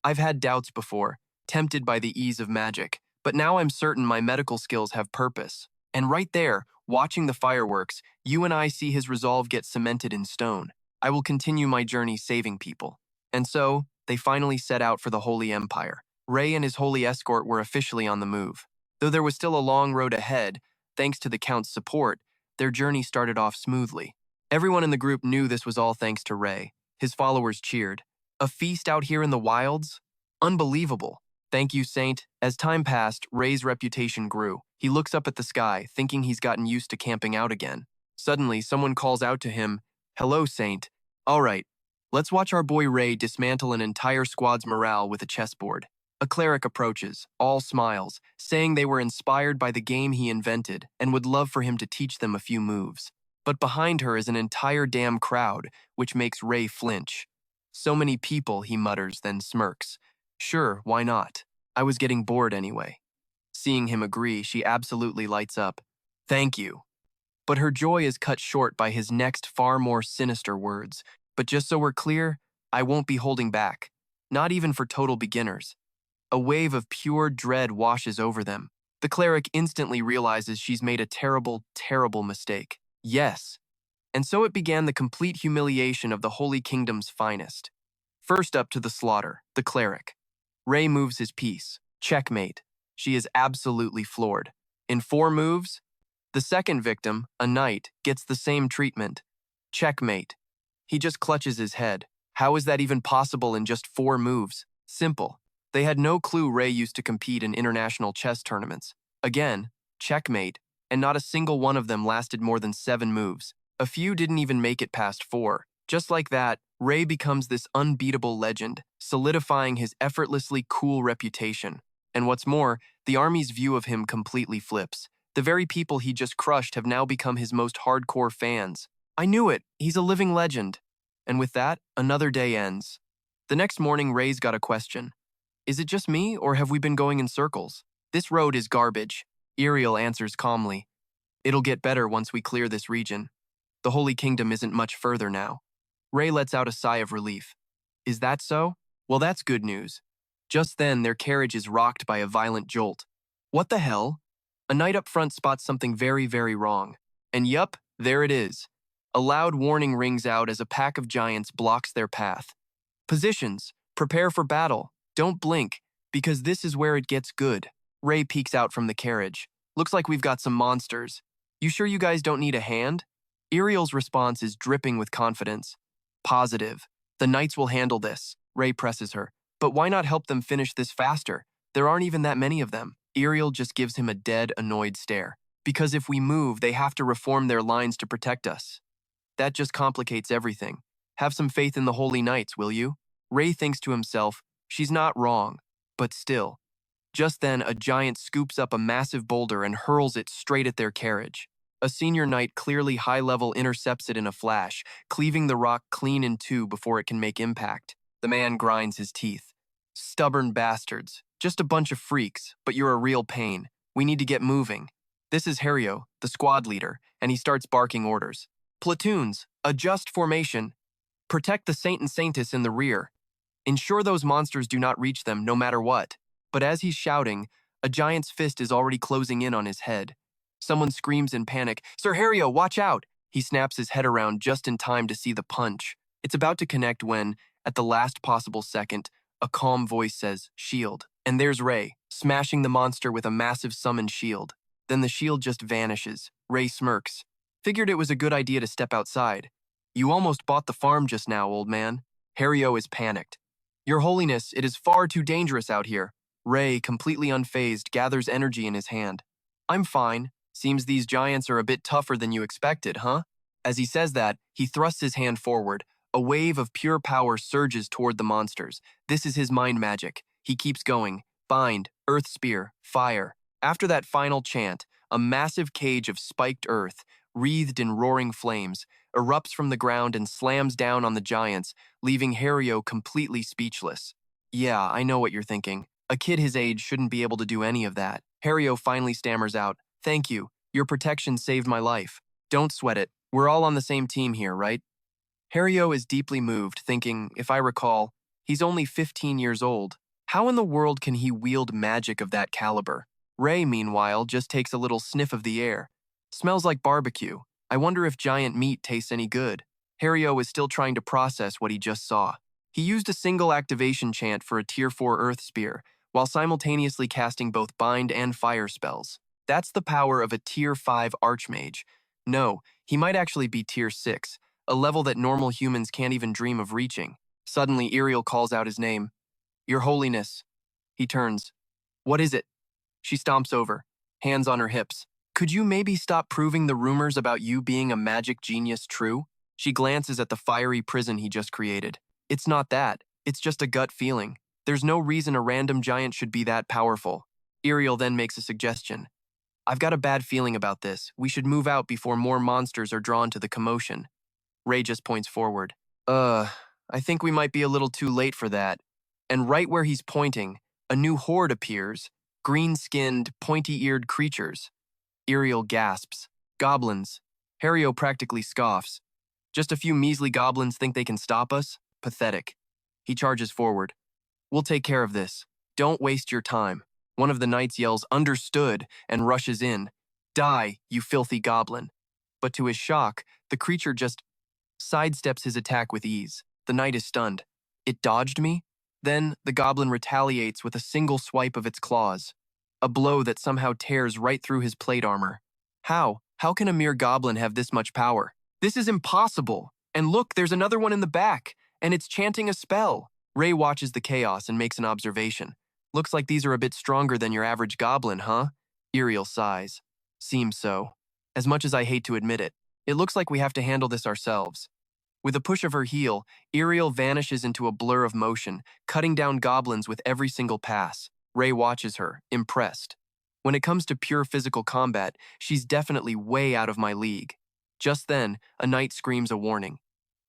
I've had doubts before, tempted by the ease of magic, but now I'm certain my medical skills have purpose. And right there, watching the fireworks, you and I see his resolve get cemented in stone. I will continue my journey saving people. And so, they finally set out for the Holy Empire. Ray and his holy escort were officially on the move. Though there was still a long road ahead, thanks to the Count's support, their journey started off smoothly. Everyone in the group knew this was all thanks to Ray. His followers cheered. A feast out here in the wilds? Unbelievable. Thank you, Saint. As time passed, Ray's reputation grew. He looks up at the sky, thinking he's gotten used to camping out again. Suddenly, someone calls out to him, Hello, Saint. All right, let's watch our boy Ray dismantle an entire squad's morale with a chessboard. A cleric approaches, all smiles, saying they were inspired by the game he invented and would love for him to teach them a few moves. But behind her is an entire damn crowd, which makes Ray flinch. So many people, he mutters, then smirks. Sure, why not? I was getting bored anyway. Seeing him agree, she absolutely lights up. Thank you. But her joy is cut short by his next far more sinister words. But just so we're clear, I won't be holding back. Not even for total beginners. A wave of pure dread washes over them. The cleric instantly realizes she's made a terrible, terrible mistake. Yes. And so it began the complete humiliation of the Holy Kingdom's finest. First up to the slaughter, the cleric. Ray moves his piece. Checkmate. She is absolutely floored. In 4 moves, the second victim, a knight, gets the same treatment. Checkmate. He just clutches his head. How is that even possible in just 4 moves? Simple. They had no clue Ray used to compete in international chess tournaments. Again, checkmate, and not a single one of them lasted more than 7 moves. A few didn't even make it past 4. Just like that, Ray becomes this unbeatable legend, solidifying his effortlessly cool reputation. And what's more, the army's view of him completely flips. The very people he just crushed have now become his most hardcore fans. I knew it, he's a living legend. And with that, another day ends. The next morning, Ray's got a question. Is it just me, or have we been going in circles? This road is garbage. Iriel answers calmly. It'll get better once we clear this region. The Holy Kingdom isn't much further now. Ray lets out a sigh of relief. Is that so? Well, that's good news. Just then, their carriage is rocked by a violent jolt. What the hell? A knight up front spots something very, very wrong. And yup, there it is. A loud warning rings out as a pack of giants blocks their path. Positions. Prepare for battle. Don't blink, because this is where it gets good. Ray peeks out from the carriage. Looks like we've got some monsters. You sure you guys don't need a hand? Iriel's response is dripping with confidence. Positive. The knights will handle this. Ray presses her. But why not help them finish this faster? There aren't even that many of them. Iriel just gives him a dead, annoyed stare. Because if we move, they have to reform their lines to protect us. That just complicates everything. Have some faith in the holy knights, will you? Ray thinks to himself, she's not wrong, but still. Just then, a giant scoops up a massive boulder and hurls it straight at their carriage. A senior knight clearly high-level intercepts it in a flash, cleaving the rock clean in 2 before it can make impact. The man grinds his teeth. Stubborn bastards. Just a bunch of freaks, but you're a real pain. We need to get moving. This is Hario, the squad leader, and he starts barking orders. Platoons, adjust formation. Protect the Saint and Saintess in the rear. Ensure those monsters do not reach them, no matter what. But as he's shouting, a giant's fist is already closing in on his head. Someone screams in panic, Sir Hario, watch out! He snaps his head around just in time to see the punch. It's about to connect when, at the last possible second, a calm voice says, shield. And there's Ray, smashing the monster with a massive summoned shield. Then the shield just vanishes. Ray smirks. Figured it was a good idea to step outside. You almost bought the farm just now, old man. Hario is panicked. Your Holiness, it is far too dangerous out here. Ray, completely unfazed, gathers energy in his hand. I'm fine. Seems these giants are a bit tougher than you expected, huh? As he says that, he thrusts his hand forward. A wave of pure power surges toward the monsters. This is his mind magic. He keeps going. Bind, earth spear, fire. After that final chant, a massive cage of spiked earth, wreathed in roaring flames, erupts from the ground and slams down on the giants, leaving Hario completely speechless. Yeah, I know what you're thinking. A kid his age shouldn't be able to do any of that. Hario finally stammers out, Thank you. Your protection saved my life. Don't sweat it. We're all on the same team here, right? Hario is deeply moved, thinking, if I recall, he's only 15 years old. How in the world can he wield magic of that caliber? Ray, meanwhile, just takes a little sniff of the air. Smells like barbecue. I wonder if giant meat tastes any good. Hario is still trying to process what he just saw. He used a single activation chant for a Tier 4 Earth Spear, while simultaneously casting both Bind and Fire spells. That's the power of a Tier 5 Archmage. No, he might actually be Tier 6, a level that normal humans can't even dream of reaching. Suddenly, Iriel calls out his name. Your Holiness. He turns. What is it? She stomps over, hands on her hips. Could you maybe stop proving the rumors about you being a magic genius true? She glances at the fiery prison he just created. It's not that. It's just a gut feeling. There's no reason a random giant should be that powerful. Iriel then makes a suggestion. I've got a bad feeling about this. We should move out before more monsters are drawn to the commotion. Ray just points forward. I think we might be a little too late for that. And right where he's pointing, a new horde appears, green-skinned, pointy-eared creatures. Iriel gasps. Goblins. Hario practically scoffs. Just a few measly goblins think they can stop us? Pathetic. He charges forward. We'll take care of this. Don't waste your time. One of the knights yells, understood, and rushes in. Die, you filthy goblin. But to his shock, the creature just sidesteps his attack with ease. The knight is stunned. It dodged me? Then, the goblin retaliates with a single swipe of its claws. A blow that somehow tears right through his plate armor. How? How can a mere goblin have this much power? This is impossible! And look, there's another one in the back, and it's chanting a spell. Ray watches the chaos and makes an observation. Looks like these are a bit stronger than your average goblin, huh? Iriel sighs. Seems so. As much as I hate to admit it, it looks like we have to handle this ourselves. With a push of her heel, Iriel vanishes into a blur of motion, cutting down goblins with every single pass. Ray watches her, impressed. When it comes to pure physical combat, she's definitely way out of my league. Just then, a knight screams a warning.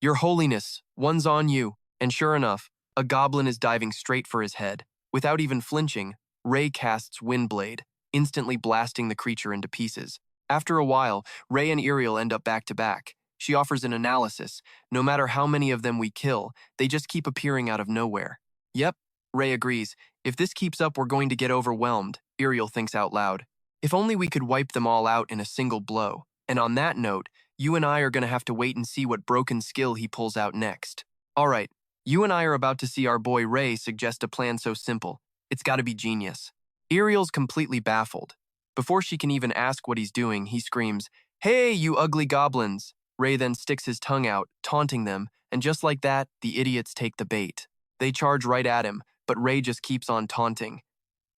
Your Holiness, one's on you. And sure enough, a goblin is diving straight for his head. Without even flinching, Ray casts Windblade, instantly blasting the creature into pieces. After a while, Ray and Iriel end up back to back. She offers an analysis. No matter how many of them we kill, they just keep appearing out of nowhere. Yep, Ray agrees. If this keeps up, we're going to get overwhelmed, Iriel thinks out loud. If only we could wipe them all out in a single blow. And on that note, you and I are going to have to wait and see what broken skill he pulls out next. All right, you and I are about to see our boy Ray suggest a plan so simple. It's got to be genius. Iriel's completely baffled. Before she can even ask what he's doing, he screams, Hey, you ugly goblins! Ray then sticks his tongue out, taunting them, and just like that, the idiots take the bait. They charge right at him, but Ray just keeps on taunting.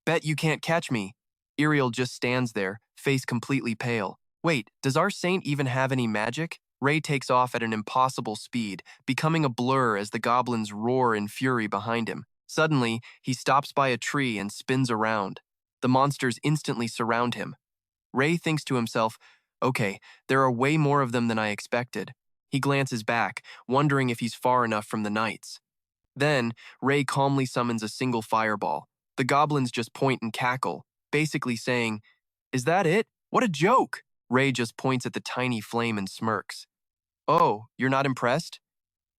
Bet you can't catch me. Iriel just stands there, face completely pale. Wait, does our saint even have any magic? Ray takes off at an impossible speed, becoming a blur as the goblins roar in fury behind him. Suddenly, he stops by a tree and spins around. The monsters instantly surround him. Ray thinks to himself, okay, there are way more of them than I expected. He glances back, wondering if he's far enough from the knights. Then, Ray calmly summons a single fireball. The goblins just point and cackle, basically saying, Is that it? What a joke! Ray just points at the tiny flame and smirks. Oh, you're not impressed?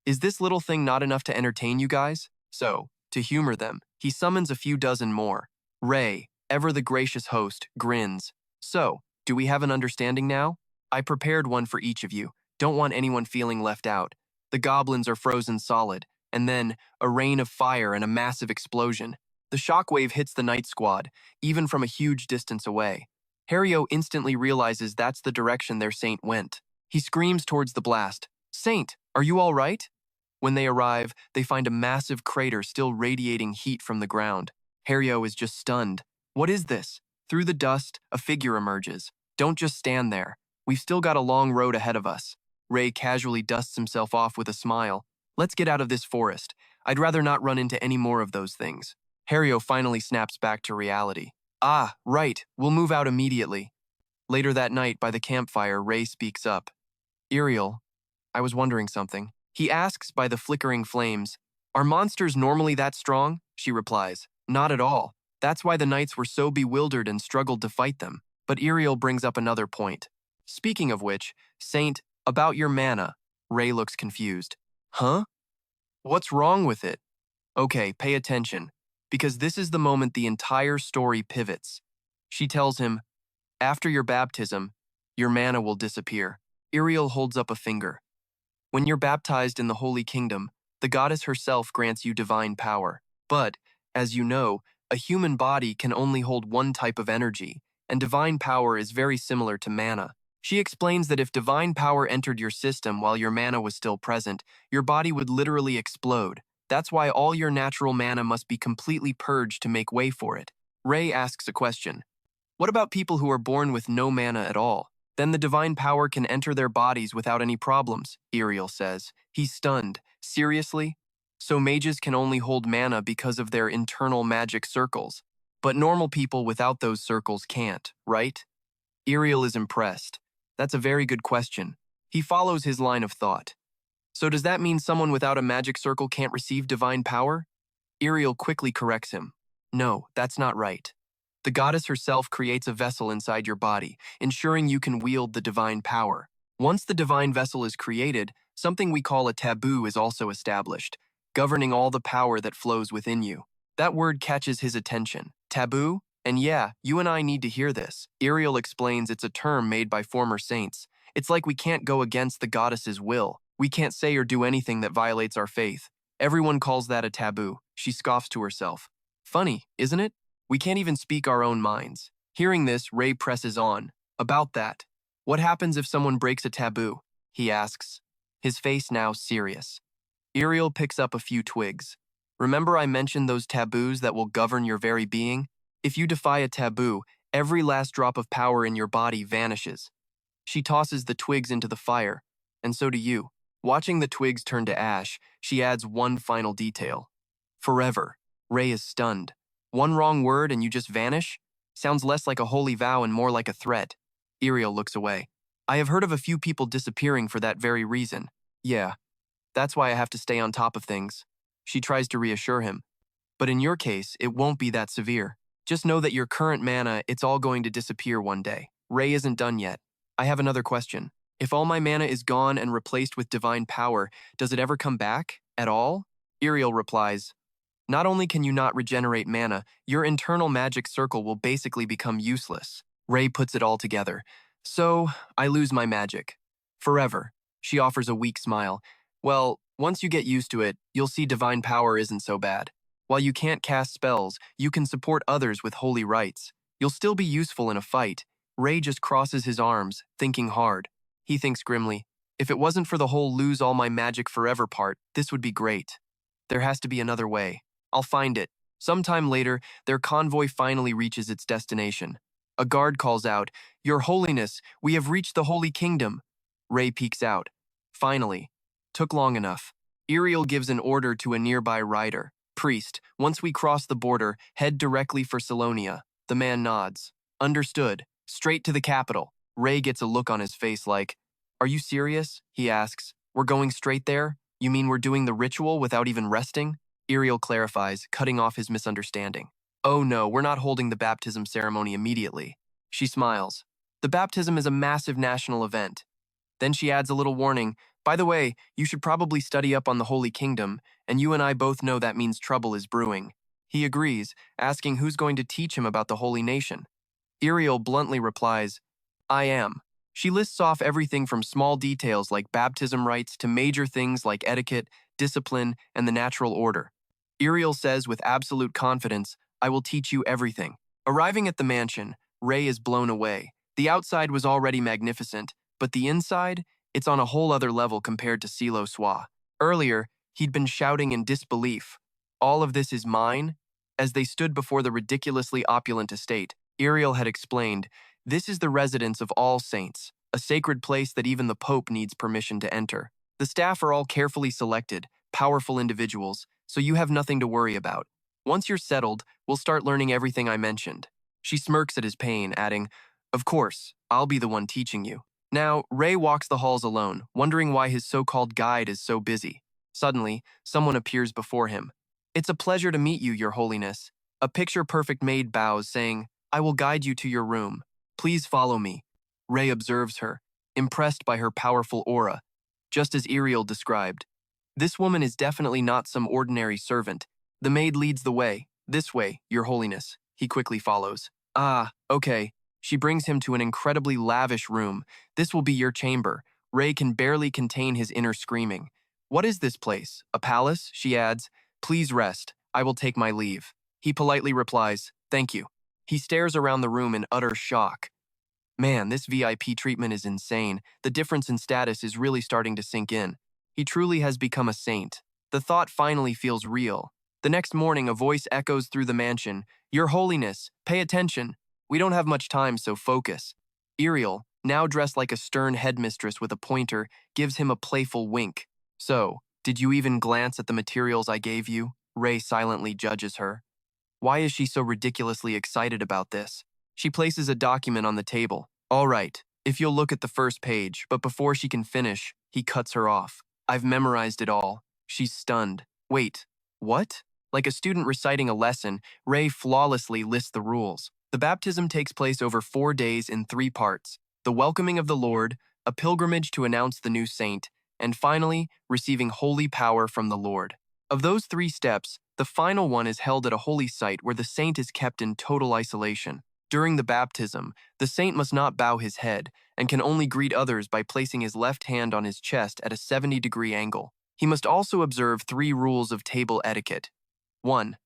Is this little thing not enough to entertain you guys? So, to humor them, he summons a few dozen more. Ray, ever the gracious host, grins. So, do we have an understanding now? I prepared one for each of you. Don't want anyone feeling left out. The goblins are frozen solid, and then a rain of fire and a massive explosion. The shockwave hits the night squad, even from a huge distance away. Hario instantly realizes that's the direction their saint went. He screams towards the blast. Saint, are you all right? When they arrive, they find a massive crater still radiating heat from the ground. Hario is just stunned. What is this? Through the dust, a figure emerges. Don't just stand there. We've still got a long road ahead of us. Ray casually dusts himself off with a smile. Let's get out of this forest. I'd rather not run into any more of those things. Hario finally snaps back to reality. Ah, right, we'll move out immediately. Later that night, by the campfire, Ray speaks up. Iriel, I was wondering something. He asks by the flickering flames, Are monsters normally that strong? She replies, Not at all. That's why the knights were so bewildered and struggled to fight them. But Iriel brings up another point. Speaking of which, Saint, About your mana. Ray looks confused. Huh? What's wrong with it? Okay, pay attention, because this is the moment the entire story pivots. She tells him, after your baptism, your mana will disappear. Iriel holds up a finger. When you're baptized in the Holy Kingdom, the goddess herself grants you divine power. But, as you know, a human body can only hold one type of energy, and divine power is very similar to mana. She explains that if divine power entered your system while your mana was still present, your body would literally explode. That's why all your natural mana must be completely purged to make way for it. Ray asks a question. What about people who are born with no mana at all? Then the divine power can enter their bodies without any problems, Iriel says. He's stunned. Seriously? So mages can only hold mana because of their internal magic circles. But normal people without those circles can't, right? Iriel is impressed. That's a very good question. He follows his line of thought. So does that mean someone without a magic circle can't receive divine power? Iriel quickly corrects him. No, that's not right. The goddess herself creates a vessel inside your body, ensuring you can wield the divine power. Once the divine vessel is created, something we call a taboo is also established, governing all the power that flows within you. That word catches his attention. Taboo? And yeah, you and I need to hear this. Iriel explains it's a term made by former saints. It's like we can't go against the goddess's will. We can't say or do anything that violates our faith. Everyone calls that a taboo. She scoffs to herself. Funny, isn't it? We can't even speak our own minds. Hearing this, Ray presses on. About that. What happens if someone breaks a taboo? He asks, his face now serious. Iriel picks up a few twigs. Remember I mentioned those taboos that will govern your very being? If you defy a taboo, every last drop of power in your body vanishes. She tosses the twigs into the fire, and so do you. Watching the twigs turn to ash, she adds one final detail. Forever. Ray is stunned. One wrong word and you just vanish? Sounds less like a holy vow and more like a threat. Iriel looks away. I have heard of a few people disappearing for that very reason. Yeah, that's why I have to stay on top of things. She tries to reassure him. But in your case, it won't be that severe. Just know that your current mana, it's all going to disappear one day. Ray isn't done yet. I have another question. If all my mana is gone and replaced with divine power, does it ever come back? At all? Iriel replies, not only can you not regenerate mana, your internal magic circle will basically become useless. Ray puts it all together. So, I lose my magic. Forever. She offers a weak smile. Well, once you get used to it, you'll see divine power isn't so bad. While you can't cast spells, you can support others with holy rites. You'll still be useful in a fight. Ray just crosses his arms, thinking hard. He thinks grimly, if it wasn't for the whole lose all my magic forever part, this would be great. There has to be another way. I'll find it. Sometime later, their convoy finally reaches its destination. A guard calls out, Your Holiness, we have reached the Holy Kingdom. Ray peeks out. Finally. Took long enough. Iriel gives an order to a nearby rider. Priest, once we cross the border, head directly for Salonia. The man nods. Understood. Straight to the capital. Ray gets a look on his face like, Are you serious? He asks. We're going straight there? You mean we're doing the ritual without even resting? Iriel clarifies, cutting off his misunderstanding. Oh no, we're not holding the baptism ceremony immediately. She smiles. The baptism is a massive national event. Then she adds a little warning. By the way, you should probably study up on the Holy Kingdom, and you and I both know that means trouble is brewing. He agrees, asking who's going to teach him about the Holy Nation. Iriel bluntly replies, I am. She lists off everything from small details like baptism rites to major things like etiquette, discipline, and the natural order. Iriel says with absolute confidence, I will teach you everything. Arriving at the mansion, Ray is blown away. The outside was already magnificent, but the inside, it's on a whole other level compared to Silo Soie. Earlier, he'd been shouting in disbelief. All of this is mine? As they stood before the ridiculously opulent estate, Iriel had explained, this is the residence of all saints, a sacred place that even the Pope needs permission to enter. The staff are all carefully selected, powerful individuals, so you have nothing to worry about. Once you're settled, we'll start learning everything I mentioned. She smirks at his pain, adding, Of course, I'll be the one teaching you. Now, Ray walks the halls alone, wondering why his so-called guide is so busy. Suddenly, someone appears before him. It's a pleasure to meet you, Your Holiness. A picture-perfect maid bows, saying, I will guide you to your room. Please follow me. Ray observes her, impressed by her powerful aura, just as Iriel described. This woman is definitely not some ordinary servant. The maid leads the way. This way, Your Holiness. He quickly follows. Ah, okay. She brings him to an incredibly lavish room. This will be your chamber. Ray can barely contain his inner screaming. What is this place? A palace? She adds. Please rest. I will take my leave. He politely replies, thank you. He stares around the room in utter shock. Man, this VIP treatment is insane. The difference in status is really starting to sink in. He truly has become a saint. The thought finally feels real. The next morning, a voice echoes through the mansion. Your Holiness, pay attention. We don't have much time, so focus. Iriel, now dressed like a stern headmistress with a pointer, gives him a playful wink. So, did you even glance at the materials I gave you? Ray silently judges her. Why is she so ridiculously excited about this? She places a document on the table. All right, if you'll look at the first page, but before she can finish, he cuts her off. I've memorized it all. She's stunned. Wait, what? Like a student reciting a lesson, Ray flawlessly lists the rules. The baptism takes place over 4 days in 3 parts. The welcoming of the Lord, a pilgrimage to announce the new saint, and finally, receiving holy power from the Lord. Of those 3 steps, the final one is held at a holy site where the saint is kept in total isolation. During the baptism, the saint must not bow his head and can only greet others by placing his left hand on his chest at a 70-degree angle. He must also observe 3 rules of table etiquette. 1.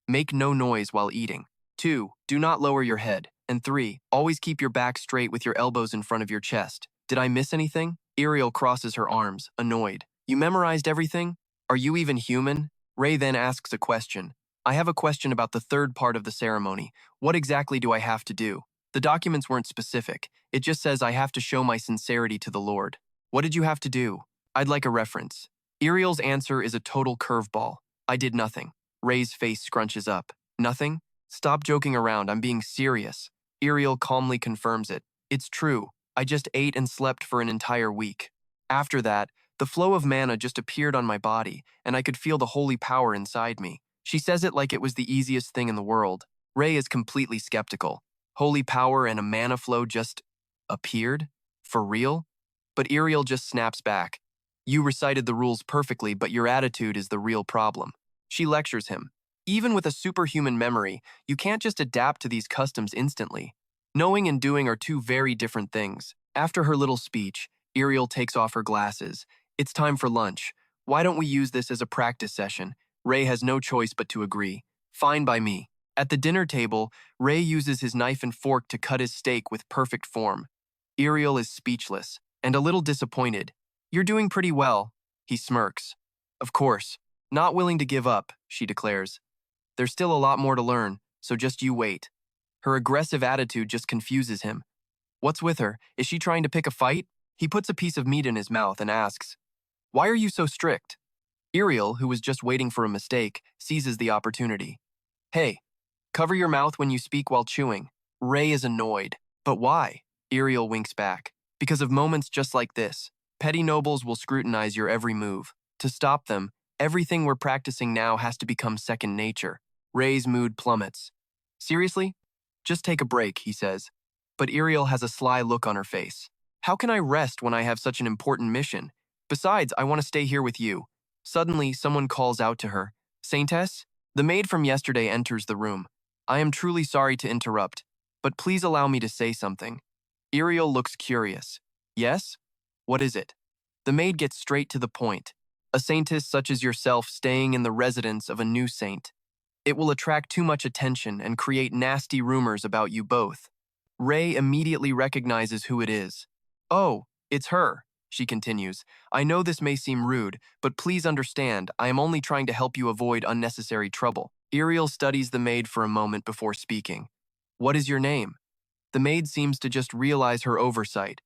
Make no noise while eating. 2. Do not lower your head. And 3. Always keep your back straight with your elbows in front of your chest. Did I miss anything? Iriel crosses her arms, annoyed. You memorized everything? Are you even human? Ray then asks a question. I have a question about the 3rd part of the ceremony. What exactly do I have to do? The documents weren't specific. It just says I have to show my sincerity to the Lord. What did you have to do? I'd like a reference. Iriel's answer is a total curveball. I did nothing. Ray's face scrunches up. Nothing? Stop joking around, I'm being serious. Iriel calmly confirms it. It's true. I just ate and slept for an entire week. After that, the flow of mana just appeared on my body, and I could feel the holy power inside me. She says it like it was the easiest thing in the world. Ray is completely skeptical. Holy power and a mana flow just appeared? For real? But Iriel just snaps back. You recited the rules perfectly, but your attitude is the real problem. She lectures him. Even with a superhuman memory, you can't just adapt to these customs instantly. Knowing and doing are 2 very different things. After her little speech, Iriel takes off her glasses. It's time for lunch. Why don't we use this as a practice session? Ray has no choice but to agree. Fine by me. At the dinner table, Ray uses his knife and fork to cut his steak with perfect form. Iriel is speechless and a little disappointed. You're doing pretty well, he smirks. Of course. Not willing to give up, she declares. There's still a lot more to learn, so just you wait. Her aggressive attitude just confuses him. What's with her? Is she trying to pick a fight? He puts a piece of meat in his mouth and asks, Why are you so strict? Iriel, who was just waiting for a mistake, seizes the opportunity. Hey, cover your mouth when you speak while chewing. Ray is annoyed. But why? Iriel winks back. Because of moments just like this. Petty nobles will scrutinize your every move. To stop them, everything we're practicing now has to become second nature. Ray's mood plummets. Seriously? Just take a break, he says. But Iriel has a sly look on her face. How can I rest when I have such an important mission? Besides, I want to stay here with you. Suddenly, someone calls out to her. Saintess? The maid from yesterday enters the room. I am truly sorry to interrupt, but please allow me to say something. Iriel looks curious. Yes? What is it? The maid gets straight to the point. A saintess such as yourself staying in the residence of a new saint. It will attract too much attention and create nasty rumors about you both. Ray immediately recognizes who it is. Oh, it's her, she continues. I know this may seem rude, but please understand, I am only trying to help you avoid unnecessary trouble. Iriel studies the maid for a moment before speaking. What is your name? The maid seems to just realize her oversight.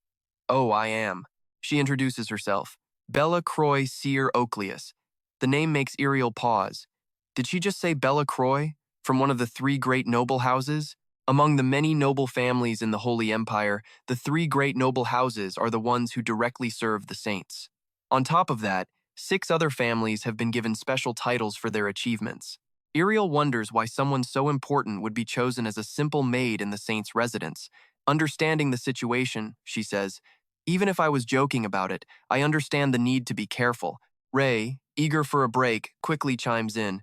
Oh, I am. She introduces herself. Bella Croy Seer Oakleus. The name makes Iriel pause. Did she just say Bella Croy? From one of the 3 great noble houses? Among the many noble families in the Holy Empire, the 3 great noble houses are the ones who directly serve the saints. On top of that, 6 other families have been given special titles for their achievements. Iriel wonders why someone so important would be chosen as a simple maid in the saint's residence. Understanding the situation, she says, Even if I was joking about it, I understand the need to be careful. Ray, eager for a break, quickly chimes in.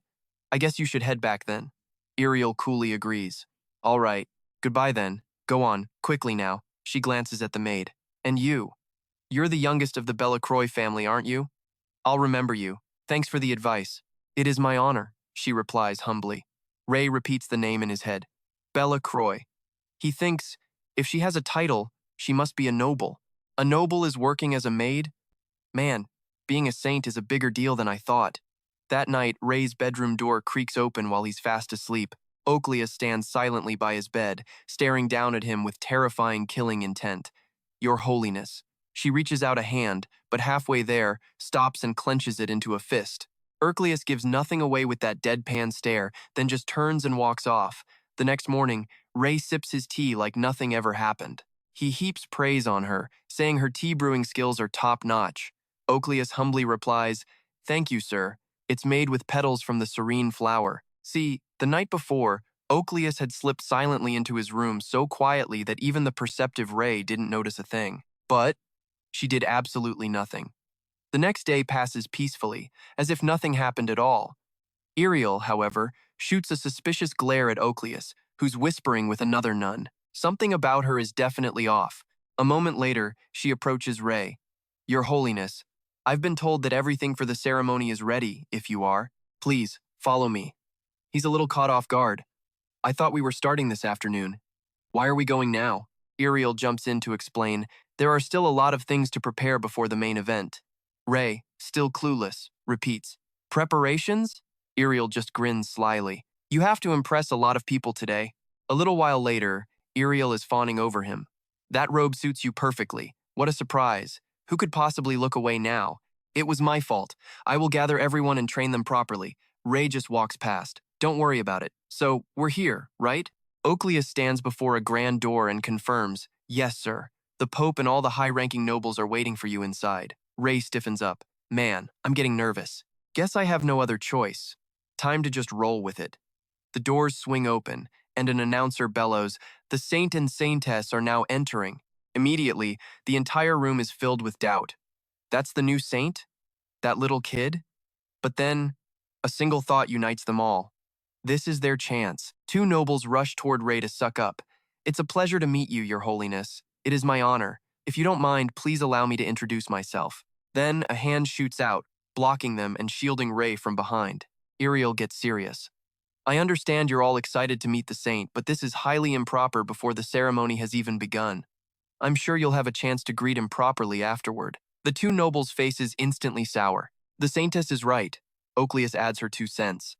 I guess you should head back then. Iriel coolly agrees. All right, goodbye then. Go on, quickly now. She glances at the maid. And you? You're the youngest of the Belacroix family, aren't you? I'll remember you. Thanks for the advice. It is my honor, she replies humbly. Ray repeats the name in his head. Belacroix. He thinks, if she has a title, she must be a noble. A noble is working as a maid? Man, being a saint is a bigger deal than I thought. That night, Ray's bedroom door creaks open while he's fast asleep. Oaklea stands silently by his bed, staring down at him with terrifying killing intent. Your Holiness. She reaches out a hand, but halfway there, stops and clenches it into a fist. Ercleus gives nothing away with that deadpan stare, then just turns and walks off. The next morning, Ray sips his tea like nothing ever happened. He heaps praise on her, saying her tea brewing skills are top-notch. Oaklea humbly replies, Thank you, sir. It's made with petals from the serene flower. See, the night before, Oaklea had slipped silently into his room so quietly that even the perceptive Ray didn't notice a thing. But she did absolutely nothing. The next day passes peacefully, as if nothing happened at all. Iriel, however, shoots a suspicious glare at Oaklea, who's whispering with another nun. Something about her is definitely off. A moment later, she approaches Ray. Your Holiness, I've been told that everything for the ceremony is ready, if you are. Please, follow me. He's a little caught off guard. I thought we were starting this afternoon. Why are we going now? Iriel jumps in to explain, there are still a lot of things to prepare before the main event. Ray, still clueless, repeats, Preparations? Iriel just grins slyly. You have to impress a lot of people today. A little while later, Iriel is fawning over him. That robe suits you perfectly. What a surprise. Who could possibly look away now? It was my fault. I will gather everyone and train them properly. Ray just walks past. Don't worry about it. So, we're here, right? Oaklea stands before a grand door and confirms, Yes, sir. The Pope and all the high-ranking nobles are waiting for you inside. Ray stiffens up. Man, I'm getting nervous. Guess I have no other choice. Time to just roll with it. The doors swing open, and an announcer bellows, The Saint and Saintess are now entering. Immediately, the entire room is filled with doubt. That's the new saint? That little kid? But then, a single thought unites them all. This is their chance. Two nobles rush toward Ray to suck up. It's a pleasure to meet you, Your Holiness. It is my honor. If you don't mind, please allow me to introduce myself. Then, a hand shoots out, blocking them and shielding Ray from behind. Iriel gets serious. I understand you're all excited to meet the saint, but this is highly improper before the ceremony has even begun. I'm sure you'll have a chance to greet him properly afterward. The two nobles' faces instantly sour. The Saintess is right. Oaklea adds her 2 cents.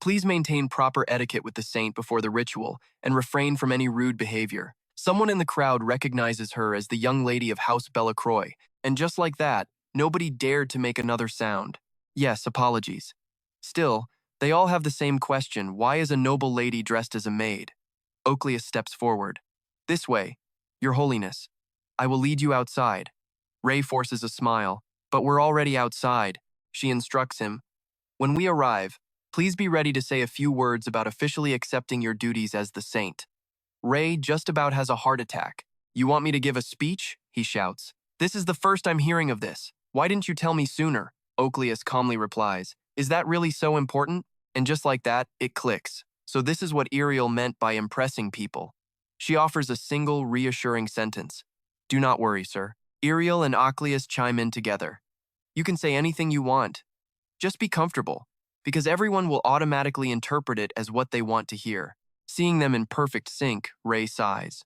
Please maintain proper etiquette with the saint before the ritual and refrain from any rude behavior. Someone in the crowd recognizes her as the young lady of House Belacroix, and just like that, nobody dared to make another sound. Yes, apologies. Still, they all have the same question, why is a noble lady dressed as a maid? Oaklea steps forward. This way, Your Holiness. I will lead you outside. Ray forces a smile, but we're already outside. She instructs him. When we arrive, please be ready to say a few words about officially accepting your duties as the saint. Ray just about has a heart attack. You want me to give a speech? He shouts. This is the first I'm hearing of this. Why didn't you tell me sooner? Oaklea calmly replies. Is that really so important? And just like that, it clicks. So this is what Iriel meant by impressing people. She offers a single, reassuring sentence. Do not worry, sir. Iriel and Oaklea chime in together. You can say anything you want. Just be comfortable, because everyone will automatically interpret it as what they want to hear. Seeing them in perfect sync, Ray sighs.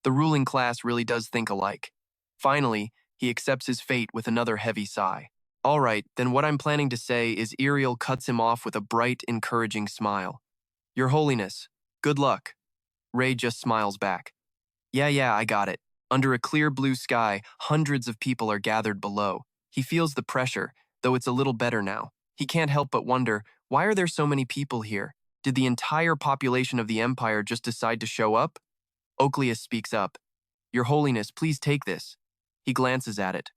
The ruling class really does think alike. Finally, he accepts his fate with another heavy sigh. All right, then what I'm planning to say is Iriel cuts him off with a bright, encouraging smile. Your Holiness, good luck. Ray just smiles back. Yeah, I got it. Under a clear blue sky, hundreds of people are gathered below. He feels the pressure, though it's a little better now. He can't help but wonder, why are there so many people here? Did the entire population of the Empire just decide to show up? Oaklea speaks up. Your Holiness, please take this. He glances at it.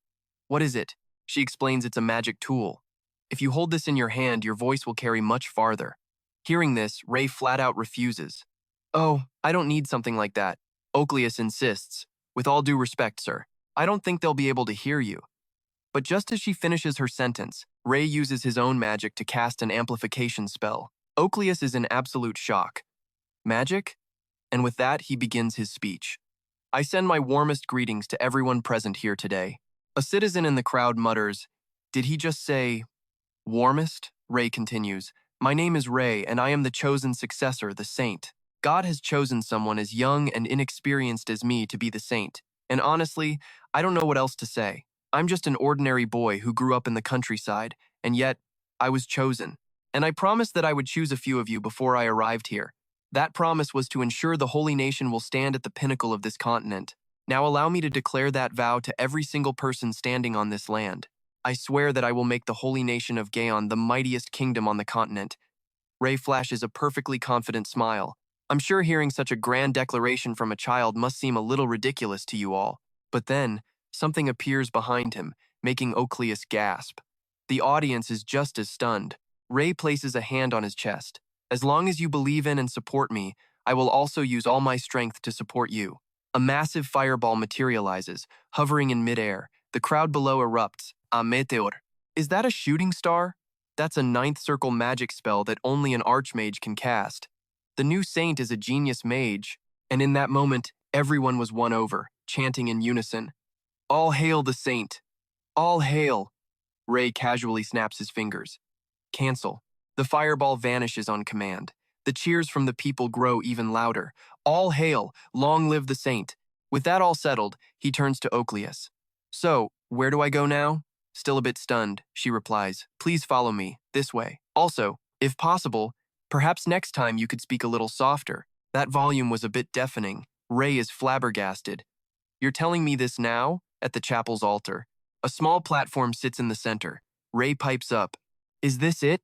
What is it? She explains it's a magic tool. If you hold this in your hand, your voice will carry much farther. Hearing this, Ray flat out refuses. Oh, I don't need something like that. Oaklea insists. With all due respect, sir. I don't think they'll be able to hear you. But just as she finishes her sentence, Ray uses his own magic to cast an amplification spell. Oakleus is in absolute shock. Magic? And with that, he begins his speech. I send my warmest greetings to everyone present here today. A citizen in the crowd mutters, "Did he just say warmest?" Ray continues, "My name is Ray, and I am the chosen successor, the saint. God has chosen someone as young and inexperienced as me to be the saint. And honestly, I don't know what else to say. I'm just an ordinary boy who grew up in the countryside, and yet, I was chosen. And I promised that I would choose a few of you before I arrived here. That promise was to ensure the holy nation will stand at the pinnacle of this continent. Now allow me to declare that vow to every single person standing on this land. I swear that I will make the holy nation of Gaon the mightiest kingdom on the continent." Ray flashes a perfectly confident smile. I'm sure hearing such a grand declaration from a child must seem a little ridiculous to you all. But then, something appears behind him, making Oakleus gasp. The audience is just as stunned. Ray places a hand on his chest. As long as you believe in and support me, I will also use all my strength to support you. A massive fireball materializes, hovering in midair. The crowd below erupts. A meteor. Is that a shooting star? That's a ninth circle magic spell that only an archmage can cast. The new saint is a genius mage, and in that moment, everyone was won over, chanting in unison, "All hail the saint! All hail!" Ray casually snaps his fingers. Cancel. The fireball vanishes on command. The cheers from the people grow even louder. All hail! Long live the saint! With that all settled, he turns to Oakleus. "So, where do I go now?" Still a bit stunned, she replies, "Please follow me, this way. Also, if possible, perhaps next time you could speak a little softer." That volume was a bit deafening. Ray is flabbergasted. "You're telling me this now?" At the chapel's altar. A small platform sits in the center. Ray pipes up. "Is this it?"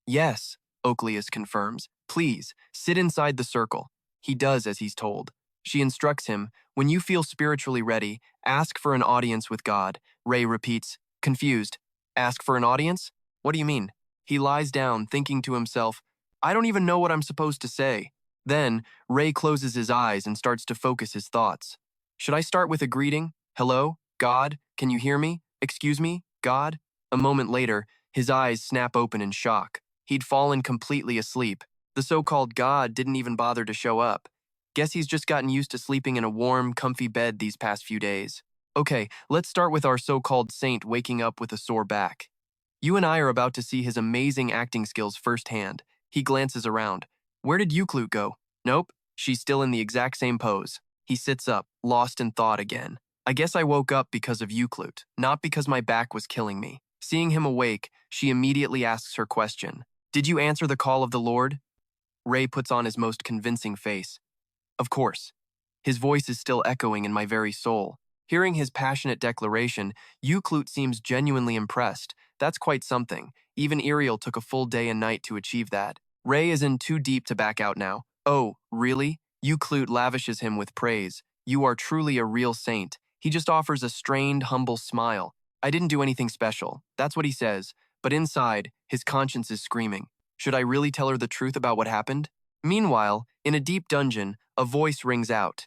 "Yes," Oakleus confirms. "Please, sit inside the circle." He does as he's told. She instructs him, "When you feel spiritually ready, ask for an audience with God." Ray repeats, confused. "Ask for an audience? What do you mean?" He lies down, thinking to himself, "I don't even know what I'm supposed to say." Then, Ray closes his eyes and starts to focus his thoughts. "Should I start with a greeting? Hello? God? Can you hear me? Excuse me? God?" A moment later, his eyes snap open in shock. He'd fallen completely asleep. The so-called God didn't even bother to show up. Guess he's just gotten used to sleeping in a warm, comfy bed these past few days. Okay, let's start with our so-called saint waking up with a sore back. You and I are about to see his amazing acting skills firsthand. He glances around. "Where did Euclid go?" "Nope, she's still in the exact same pose." He sits up, lost in thought again. "I guess I woke up because of Euclid, not because my back was killing me." Seeing him awake, she immediately asks her question. "Did you answer the call of the Lord?" Ray puts on his most convincing face. "Of course." His voice is still echoing in my very soul. Hearing his passionate declaration, Euclid seems genuinely impressed. That's quite something. Even Iriel took a full day and night to achieve that. Ray is in too deep to back out now. "Oh, really?" Euclid lavishes him with praise. "You are truly a real saint." He just offers a strained, humble smile. "I didn't do anything special." That's what he says. But inside, his conscience is screaming. Should I really tell her the truth about what happened? Meanwhile, in a deep dungeon, a voice rings out.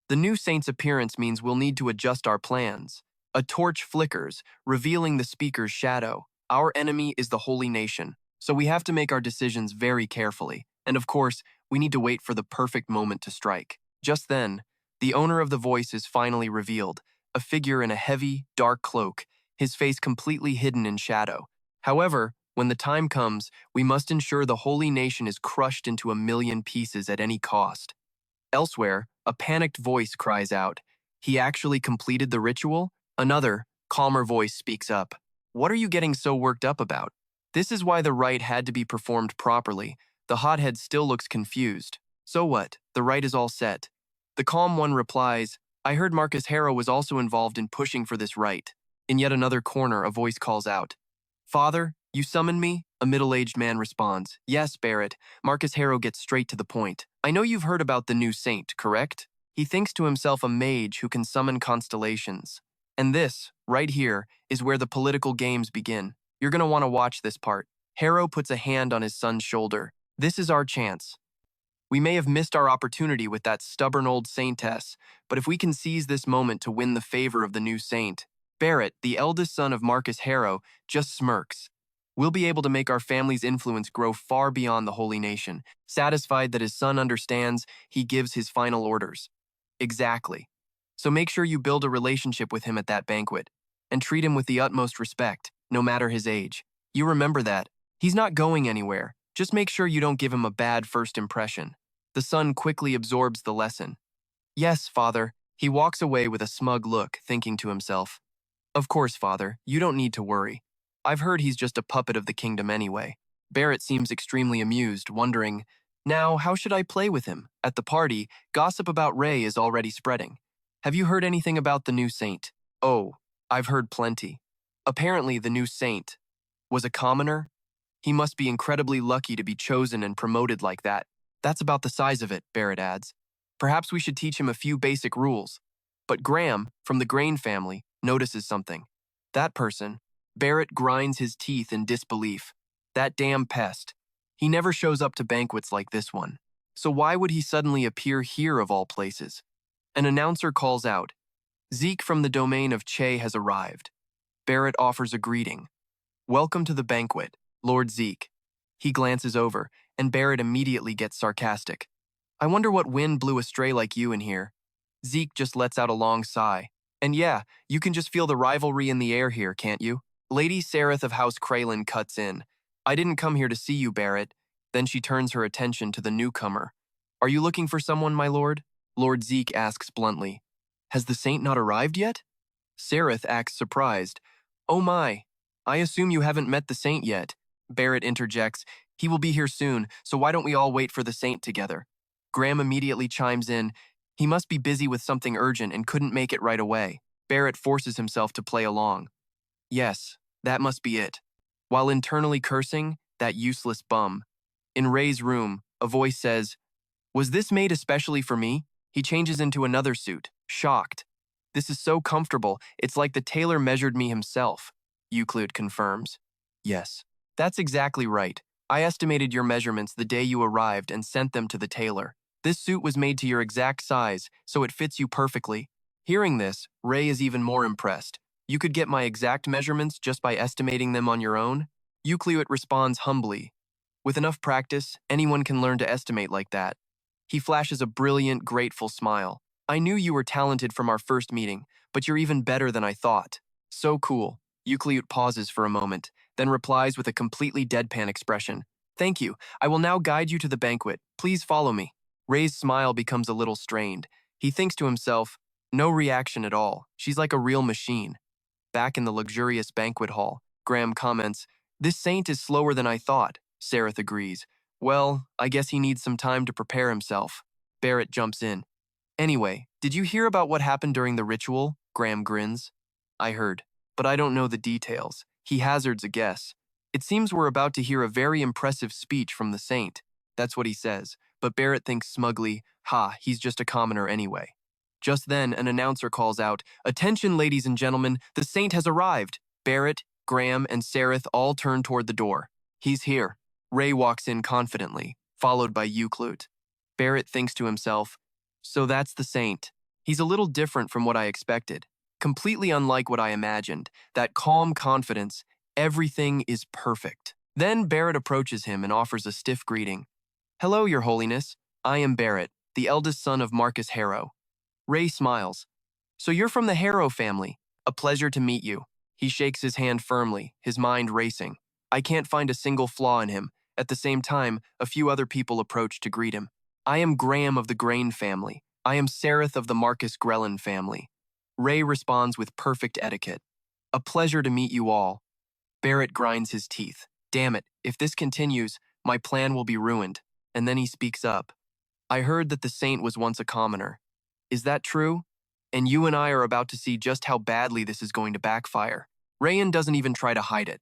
"The new saint's appearance means we'll need to adjust our plans." A torch flickers, revealing the speaker's shadow. "Our enemy is the holy nation, so we have to make our decisions very carefully. And of course, we need to wait for the perfect moment to strike." Just then, the owner of the voice is finally revealed, a figure in a heavy, dark cloak, his face completely hidden in shadow. However, when the time comes, we must ensure the holy nation is crushed into a million pieces at any cost. Elsewhere, a panicked voice cries out, "He actually completed the ritual?" Another, calmer voice speaks up. "What are you getting so worked up about?" This is why the rite had to be performed properly. The hothead still looks confused. "So what? The rite is all set." The calm one replies, "I heard Marcus Harrow was also involved in pushing for this rite." In yet another corner, a voice calls out, "Father, you summoned me?" A middle-aged man responds, "Yes, Barrett." Marcus Harrow gets straight to the point. "I know you've heard about the new saint, correct?" He thinks to himself a mage who can summon constellations. And this, right here, is where the political games begin. You're going to want to watch this part. Harrow puts a hand on his son's shoulder. "This is our chance." We may have missed our opportunity with that stubborn old Saintess, but if we can seize this moment to win the favor of the new saint, Barrett, the eldest son of Marcus Harrow, just smirks. We'll be able to make our family's influence grow far beyond the holy nation. Satisfied that his son understands, he gives his final orders. Exactly. So make sure you build a relationship with him at that banquet, and treat him with the utmost respect, no matter his age. You remember that. He's not going anywhere. Just make sure you don't give him a bad first impression. The son quickly absorbs the lesson. Yes, father. He walks away with a smug look, thinking to himself, of course, father, you don't need to worry. I've heard he's just a puppet of the kingdom anyway. Barrett seems extremely amused, wondering, now, how should I play with him? At the party, gossip about Ray is already spreading. Have you heard anything about the new saint? Oh, I've heard plenty. Apparently, the new saint was a commoner. He must be incredibly lucky to be chosen and promoted like that. That's about the size of it, Barrett adds. Perhaps we should teach him a few basic rules. But Graham, from the Grain family, notices something. That person, Barrett grinds his teeth in disbelief. That damn pest. He never shows up to banquets like this one. So why would he suddenly appear here of all places? An announcer calls out, Zeke from the domain of Che has arrived. Barrett offers a greeting. Welcome to the banquet, Lord Zeke. He glances over, and Barrett immediately gets sarcastic. I wonder what wind blew a stray like you in here. Zeke just lets out a long sigh. And yeah, you can just feel the rivalry in the air here, can't you? Lady Sareth of House Kraylin cuts in. I didn't come here to see you, Barrett. Then she turns her attention to the newcomer. Are you looking for someone, my lord? Lord Zeke asks bluntly. Has the saint not arrived yet? Sareth acts surprised. Oh my, I assume you haven't met the saint yet. Barrett interjects. He will be here soon, so why don't we all wait for the saint together? Graham immediately chimes in. He must be busy with something urgent and couldn't make it right away. Barrett forces himself to play along. Yes, that must be it. While internally cursing, that useless bum. In Ray's room, a voice says, Was this made especially for me? He changes into another suit, shocked. This is so comfortable, it's like the tailor measured me himself. Euclid confirms. Yes, that's exactly right. I estimated your measurements the day you arrived and sent them to the tailor. This suit was made to your exact size, so it fits you perfectly. Hearing this, Ray is even more impressed. You could get my exact measurements just by estimating them on your own? Euclid responds humbly. With enough practice, anyone can learn to estimate like that. He flashes a brilliant, grateful smile. I knew you were talented from our first meeting, but you're even better than I thought. So cool. Euclid pauses for a moment, then replies with a completely deadpan expression. Thank you. I will now guide you to the banquet. Please follow me. Ray's smile becomes a little strained. He thinks to himself, no reaction at all. She's like a real machine. Back in the luxurious banquet hall, Graham comments, This saint is slower than I thought. Sareth agrees. Well, I guess he needs some time to prepare himself. Barrett jumps in. Anyway, did you hear about what happened during the ritual? Graham grins. I heard, but I don't know the details. He hazards a guess. It seems we're about to hear a very impressive speech from the saint. That's what he says, but Barrett thinks smugly, he's just a commoner anyway. Just then, an announcer calls out, Attention, ladies and gentlemen, the saint has arrived. Barrett, Graham, and Sareth all turn toward the door. He's here. Ray walks in confidently, followed by Euclid. Barrett thinks to himself, so that's the saint. He's a little different from what I expected. Completely unlike what I imagined. That calm confidence, everything is perfect. Then Barrett approaches him and offers a stiff greeting. Hello, Your Holiness. I am Barrett, the eldest son of Marcus Harrow. Ray smiles. So you're from the Harrow family. A pleasure to meet you. He shakes his hand firmly, his mind racing. I can't find a single flaw in him. At the same time, a few other people approach to greet him. I am Graham of the Grain family. I am Sareth of the Marcus Grellin family. Ray responds with perfect etiquette. A pleasure to meet you all. Barrett grinds his teeth. Damn it, if this continues, my plan will be ruined. And then he speaks up. I heard that the saint was once a commoner. Is that true? And you and I are about to see just how badly this is going to backfire. Rayan doesn't even try to hide it.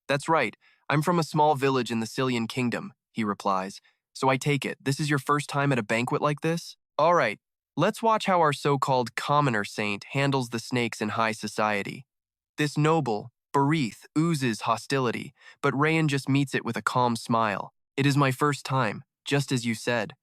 That's right, I'm from a small village in the Cillian kingdom, he replies. So I take it, this is your first time at a banquet like this? All right, let's watch how our so-called commoner saint handles the snakes in high society. This noble, Berith, oozes hostility, but Rayan just meets it with a calm smile. It is my first time, just as you said.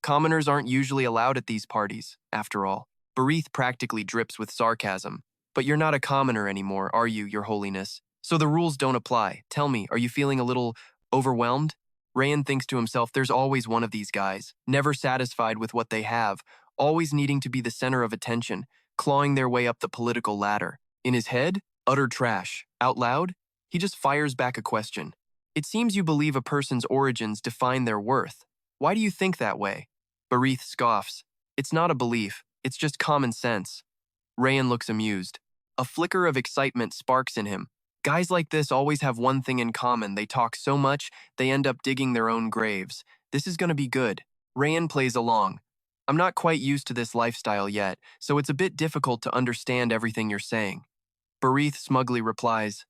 Commoners aren't usually allowed at these parties, after all. Barith practically drips with sarcasm. But you're not a commoner anymore, are you, Your Holiness? So the rules don't apply. Tell me, are you feeling a little overwhelmed? Rayan thinks to himself, there's always one of these guys, never satisfied with what they have, always needing to be the center of attention, clawing their way up the political ladder. In his head, utter trash. Out loud, he just fires back a question. It seems you believe a person's origins define their worth. Why do you think that way? Barith scoffs. It's not a belief, it's just common sense. Rayan looks amused. A flicker of excitement sparks in him. Guys like this always have one thing in common. They talk so much, they end up digging their own graves. This is gonna be good. Rayan plays along. I'm not quite used to this lifestyle yet, so it's a bit difficult to understand everything you're saying. Barith smugly replies,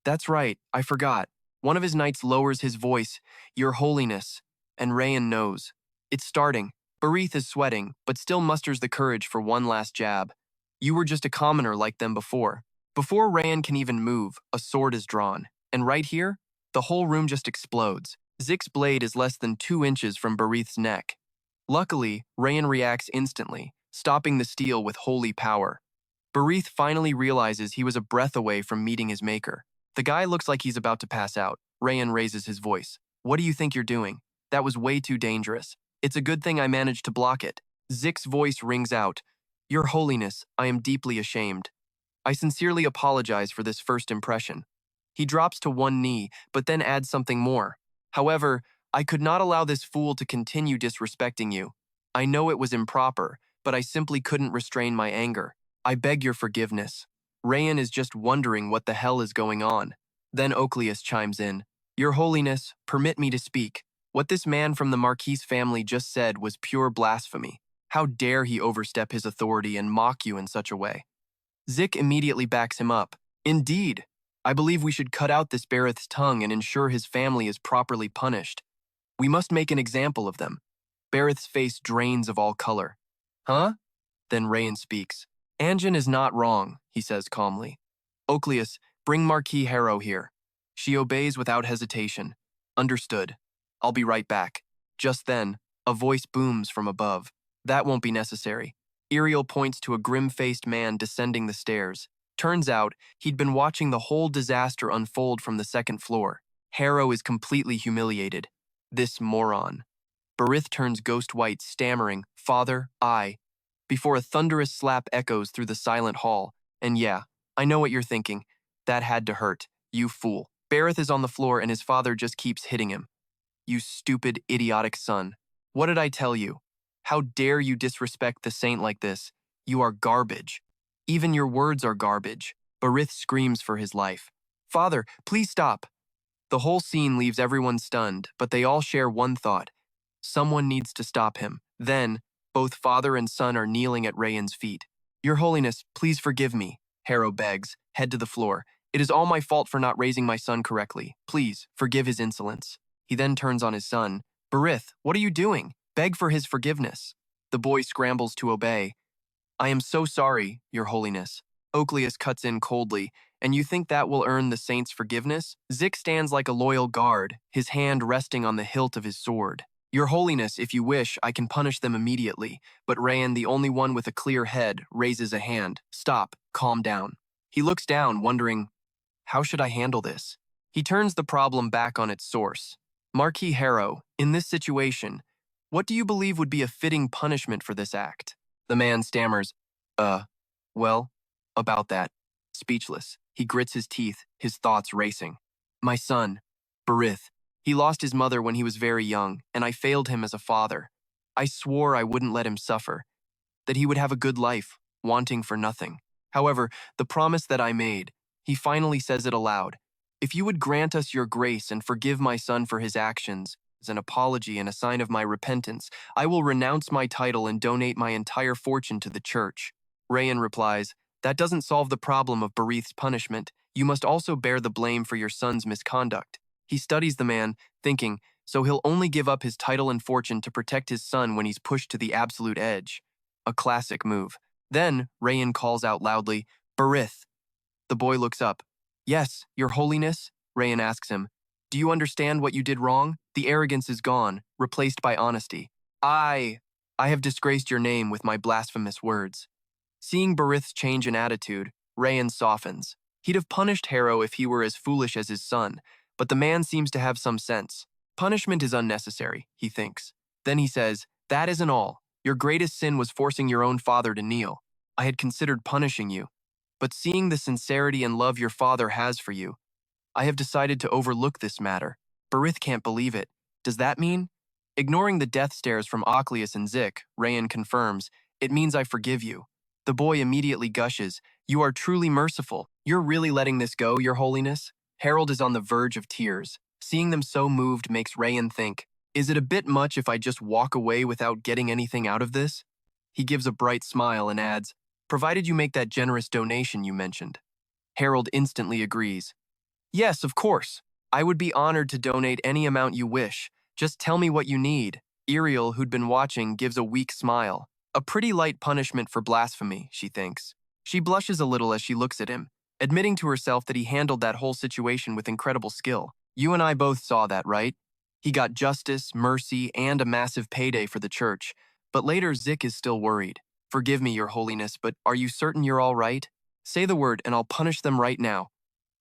That's right, I forgot. One of his knights lowers his voice, Your Holiness, and Rayan knows. It's starting. Barith is sweating, but still musters the courage for one last jab. You were just a commoner like them before. Before Rayan can even move, a sword is drawn. And right here, the whole room just explodes. Zik's blade is less than 2 inches from Barith's neck. Luckily, Rayan reacts instantly, stopping the steel with holy power. Barith finally realizes he was a breath away from meeting his maker. The guy looks like he's about to pass out. Rayan raises his voice. What do you think you're doing? That was way too dangerous. It's a good thing I managed to block it. Zik's voice rings out. Your Holiness, I am deeply ashamed. I sincerely apologize for this first impression. He drops to one knee, but then adds something more. However, I could not allow this fool to continue disrespecting you. I know it was improper, but I simply couldn't restrain my anger. I beg your forgiveness. Rayan is just wondering what the hell is going on. Then Oakleus chimes in. Your Holiness, permit me to speak. What this man from the Marquis family just said was pure blasphemy. How dare he overstep his authority and mock you in such a way? Zik immediately backs him up. Indeed, I believe we should cut out this Barith's tongue and ensure his family is properly punished. We must make an example of them. Barith's face drains of all color. Huh? Then Rayan speaks. Anjin is not wrong, he says calmly. Oakleus, bring Marquis Harrow here. She obeys without hesitation. Understood. I'll be right back. Just then, a voice booms from above. That won't be necessary. Iriel points to a grim-faced man descending the stairs. Turns out, he'd been watching the whole disaster unfold from the second floor. Harrow is completely humiliated. This moron. Barith turns ghost white, stammering, Father, before a thunderous slap echoes through the silent hall. And yeah, I know what you're thinking. That had to hurt. You fool. Barith is on the floor and his father just keeps hitting him. You stupid, idiotic son. What did I tell you? How dare you disrespect the saint like this? You are garbage. Even your words are garbage. Barith screams for his life. Father, please stop. The whole scene leaves everyone stunned, but they all share one thought. Someone needs to stop him. Then, both father and son are kneeling at Rayan's feet. Your Holiness, please forgive me, Harrow begs, head to the floor. It is all my fault for not raising my son correctly. Please, forgive his insolence. He then turns on his son. Barith, what are you doing? Beg for his forgiveness. The boy scrambles to obey. I am so sorry, Your Holiness. Oakleus cuts in coldly. And you think that will earn the saint's forgiveness? Zik stands like a loyal guard, his hand resting on the hilt of his sword. Your Holiness, if you wish, I can punish them immediately. But Rayan, the only one with a clear head, raises a hand. Stop, calm down. He looks down, wondering, how should I handle this? He turns the problem back on its source. Marquis Harrow, in this situation, what do you believe would be a fitting punishment for this act? The man stammers, well, about that. Speechless, he grits his teeth, his thoughts racing. My son, Barith. He lost his mother when he was very young, and I failed him as a father. I swore I wouldn't let him suffer, that he would have a good life, wanting for nothing. However, the promise that I made, he finally says it aloud. If you would grant us your grace and forgive my son for his actions, as an apology and a sign of my repentance, I will renounce my title and donate my entire fortune to the church. Rayan replies, that doesn't solve the problem of Barith's punishment. You must also bear the blame for your son's misconduct. He studies the man, thinking, so he'll only give up his title and fortune to protect his son when he's pushed to the absolute edge. A classic move. Then, Rayan calls out loudly, Barith. The boy looks up. Yes, Your Holiness? Rayan asks him. Do you understand what you did wrong? The arrogance is gone, replaced by honesty. I have disgraced your name with my blasphemous words. Seeing Barith's change in attitude, Rayan softens. He'd have punished Harrow if he were as foolish as his son, but the man seems to have some sense. Punishment is unnecessary, he thinks. Then he says, that isn't all. Your greatest sin was forcing your own father to kneel. I had considered punishing you, but seeing the sincerity and love your father has for you, I have decided to overlook this matter. Barith can't believe it. Does that mean? Ignoring the death stares from Ocleus and Zik, Rayan confirms, it means I forgive you. The boy immediately gushes, you are truly merciful. You're really letting this go, your holiness? Harold is on the verge of tears. Seeing them so moved makes Rayan think, is it a bit much if I just walk away without getting anything out of this? He gives a bright smile and adds, provided you make that generous donation you mentioned. Harold instantly agrees. Yes, of course. I would be honored to donate any amount you wish. Just tell me what you need. Iriel, who'd been watching, gives a weak smile. A pretty light punishment for blasphemy, she thinks. She blushes a little as she looks at him, admitting to herself that he handled that whole situation with incredible skill. You and I both saw that, right? He got justice, mercy, and a massive payday for the church. But later, Zik is still worried. Forgive me, your holiness, but are you certain you're all right? Say the word and I'll punish them right now.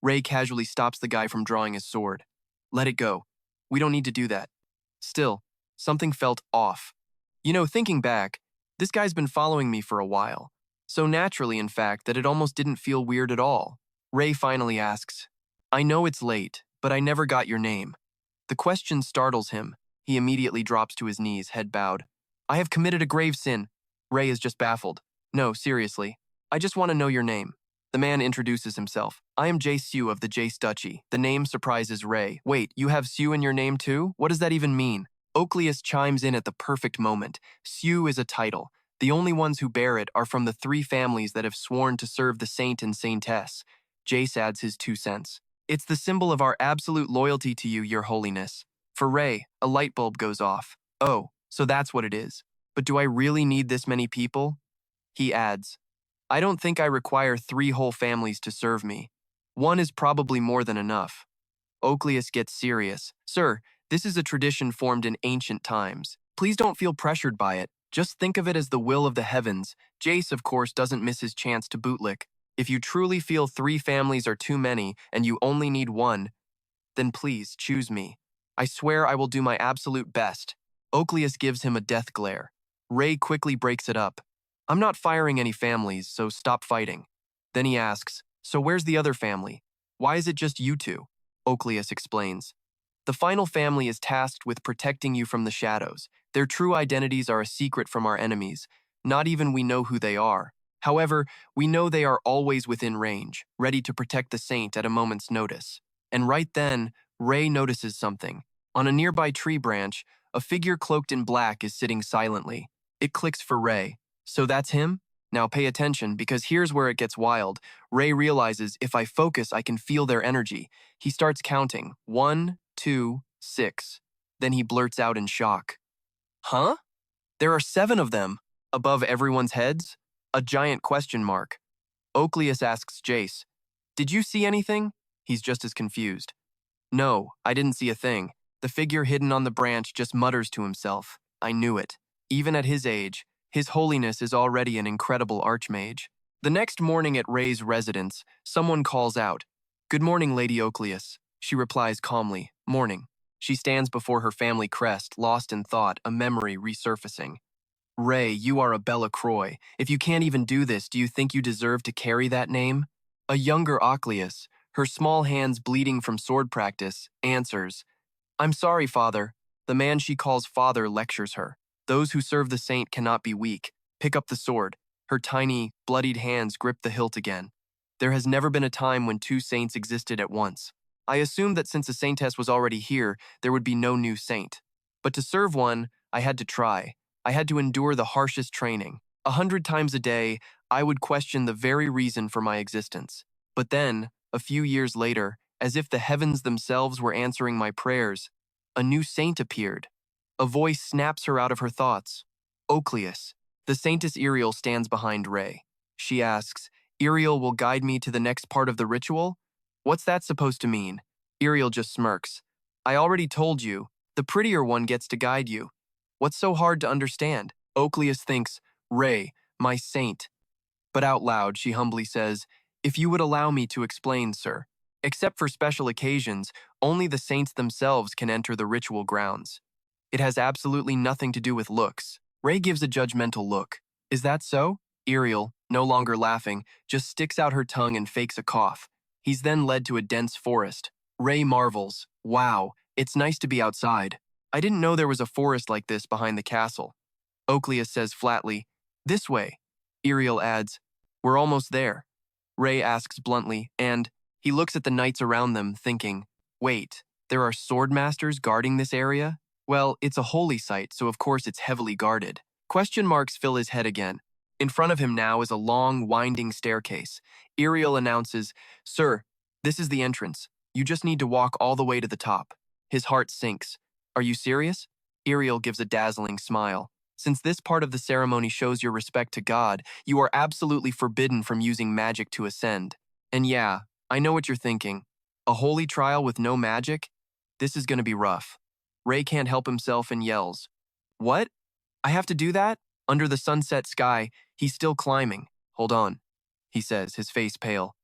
Ray casually stops the guy from drawing his sword. Let it go. We don't need to do that. Still, something felt off. You know, thinking back, this guy's been following me for a while. So naturally, in fact, that it almost didn't feel weird at all. Ray finally asks, I know it's late, but I never got your name. The question startles him. He immediately drops to his knees, head bowed. I have committed a grave sin. Ray is just baffled. No, seriously. I just want to know your name. The man introduces himself. I am Jace Sue of the Jace Duchy. The name surprises Ray. Wait, you have Sue in your name too? What does that even mean? Ocleus chimes in at the perfect moment. Sue is a title. The only ones who bear it are from the 3 families that have sworn to serve the saint and saintess. Jace adds his 2 cents. It's the symbol of our absolute loyalty to you, your holiness. For Ray, a light bulb goes off. Oh, so that's what it is. But do I really need this many people? He adds, I don't think I require 3 whole families to serve me. 1 is probably more than enough. Ocleus gets serious. Sir, this is a tradition formed in ancient times. Please don't feel pressured by it. Just think of it as the will of the heavens. Jace, of course, doesn't miss his chance to bootlick. If you truly feel 3 families are too many and you only need 1, then please choose me. I swear I will do my absolute best. Ocleus gives him a death glare. Ray quickly breaks it up. I'm not firing any families, so stop fighting. Then he asks, so where's the other family? Why is it just you 2? Ocleus explains. The final family is tasked with protecting you from the shadows. Their true identities are a secret from our enemies. Not even we know who they are. However, we know they are always within range, ready to protect the saint at a moment's notice. And right then, Ray notices something. On a nearby tree branch, a figure cloaked in black is sitting silently. It clicks for Ray. So that's him? Now pay attention, because here's where it gets wild. Ray realizes if I focus, I can feel their energy. He starts counting. 1, 2, 6. Then he blurts out in shock. Huh? There are 7 of them. Above everyone's heads? A giant question mark. Ocleus asks Jace, did you see anything? He's just as confused. No, I didn't see a thing. The figure hidden on the branch just mutters to himself. I knew it. Even at his age, His Holiness is already an incredible archmage. The next morning at Ray's residence, someone calls out, Good morning, Lady Ocleus. She replies calmly, Morning. She stands before her family crest, lost in thought, a memory resurfacing. Ray, you are a Bella Croy. If you can't even do this, do you think you deserve to carry that name? A younger Ocleus, her small hands bleeding from sword practice, answers, I'm sorry, Father. The man she calls father lectures her. Those who serve the saint cannot be weak. Pick up the sword. Her tiny, bloodied hands grip the hilt again. There has never been a time when 2 saints existed at once. I assumed that since a saintess was already here, there would be no new saint. But to serve one, I had to try. I had to endure the harshest training. 100 times a day, I would question the very reason for my existence. But then, a few years later, as if the heavens themselves were answering my prayers, a new saint appeared. A voice snaps her out of her thoughts. Ocleus. The Saintess Iriel stands behind Ray. She asks, Iriel will guide me to the next part of the ritual? What's that supposed to mean? Iriel just smirks. I already told you. The prettier one gets to guide you. What's so hard to understand? Oakleus thinks, Ray, my saint. But out loud, she humbly says, if you would allow me to explain, sir. Except for special occasions, only the saints themselves can enter the ritual grounds. It has absolutely nothing to do with looks. Ray gives a judgmental look. Is that so? Iriel, no longer laughing, just sticks out her tongue and fakes a cough. He's then led to a dense forest. Ray marvels, wow, it's nice to be outside. I didn't know there was a forest like this behind the castle. Oakleus says flatly, this way. Iriel adds, we're almost there. Ray asks bluntly, and he looks at the knights around them, thinking, wait, there are swordmasters guarding this area? Well, it's a holy site, so of course it's heavily guarded. Question marks fill his head again. In front of him now is a long, winding staircase. Iriel announces, sir, this is the entrance. You just need to walk all the way to the top. His heart sinks. Are you serious? Iriel gives a dazzling smile. Since this part of the ceremony shows your respect to God, you are absolutely forbidden from using magic to ascend. And yeah, I know what you're thinking. A holy trial with no magic? This is going to be rough. Ray can't help himself and yells. What? I have to do that? Under the sunset sky, he's still climbing. Hold on, he says, his face pale.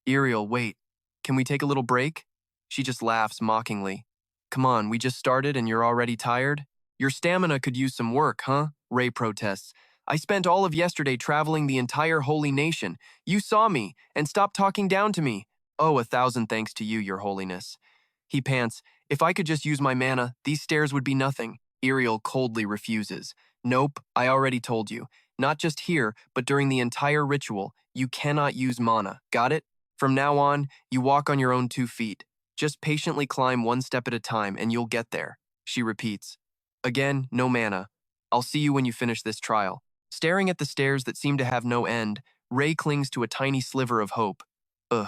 Iriel, wait. Can we take a little break? She just laughs mockingly. Come on, we just started and you're already tired? Your stamina could use some work, huh? Ray protests. I spent all of yesterday traveling the entire holy nation. You saw me, and stopped talking down to me. Oh, 1,000 thanks to you, your holiness. He pants. If I could just use my mana, these stairs would be nothing. Iriel coldly refuses. Nope, I already told you. Not just here, but during the entire ritual, you cannot use mana. Got it? From now on, you walk on your own 2 feet. Just patiently climb 1 step at a time and you'll get there. She repeats. Again, no mana. I'll see you when you finish this trial. Staring at the stairs that seem to have no end, Ray clings to a tiny sliver of hope.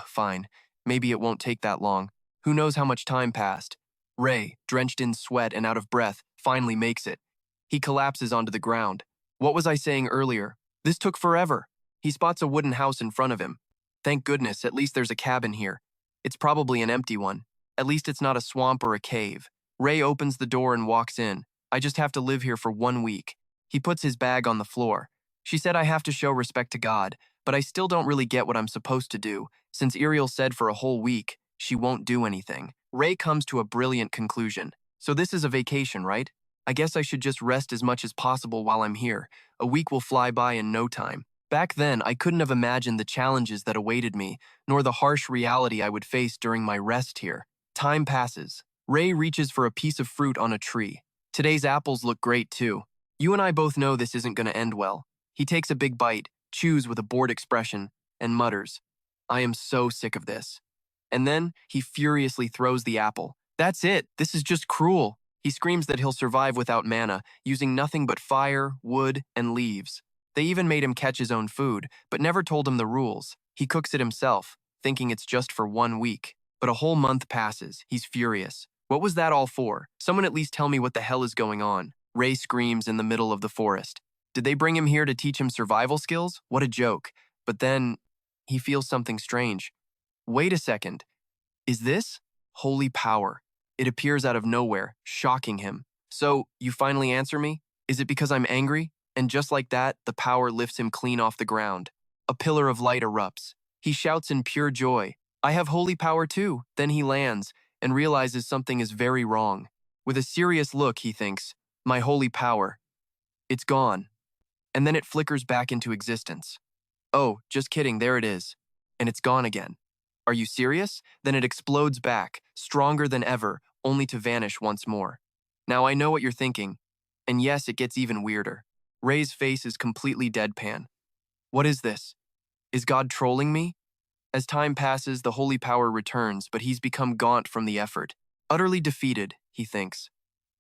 Fine. Maybe it won't take that long. Who knows how much time passed? Ray, drenched in sweat and out of breath, finally makes it. He collapses onto the ground. What was I saying earlier? This took forever. He spots a wooden house in front of him. Thank goodness, at least there's a cabin here. It's probably an empty one. At least it's not a swamp or a cave. Ray opens the door and walks in. I just have to live here for 1 week. He puts his bag on the floor. She said I have to show respect to God, but I still don't really get what I'm supposed to do, since Iriel said for a whole week, she won't do anything. Ray comes to a brilliant conclusion. So this is a vacation, right? I guess I should just rest as much as possible while I'm here. A week will fly by in no time. Back then, I couldn't have imagined the challenges that awaited me, nor the harsh reality I would face during my rest here. Time passes. Ray reaches for a piece of fruit on a tree. Today's apples look great too. You and I both know this isn't going to end well. He takes a big bite, chews with a bored expression, and mutters, I am so sick of this. And then he furiously throws the apple. That's it. This is just cruel. He screams that he'll survive without mana, using nothing but fire, wood, and leaves. They even made him catch his own food, but never told him the rules. He cooks it himself, thinking it's just for 1 week. But a whole month passes. He's furious. What was that all for? Someone at least tell me what the hell is going on. Ray screams in the middle of the forest. Did they bring him here to teach him survival skills? What a joke. But then, he feels something strange. Wait a second. Is this holy power? It appears out of nowhere, shocking him. So, you finally answer me? Is it because I'm angry? And just like that, the power lifts him clean off the ground. A pillar of light erupts. He shouts in pure joy, I have holy power too. Then he lands and realizes something is very wrong. With a serious look, he thinks, my holy power. It's gone. And then it flickers back into existence. Oh, just kidding, there it is. And it's gone again. Are you serious? Then it explodes back, stronger than ever, only to vanish once more. Now I know what you're thinking. And yes, it gets even weirder. Ray's face is completely deadpan. What is this? Is God trolling me? As time passes, the holy power returns, but he's become gaunt from the effort. Utterly defeated, he thinks.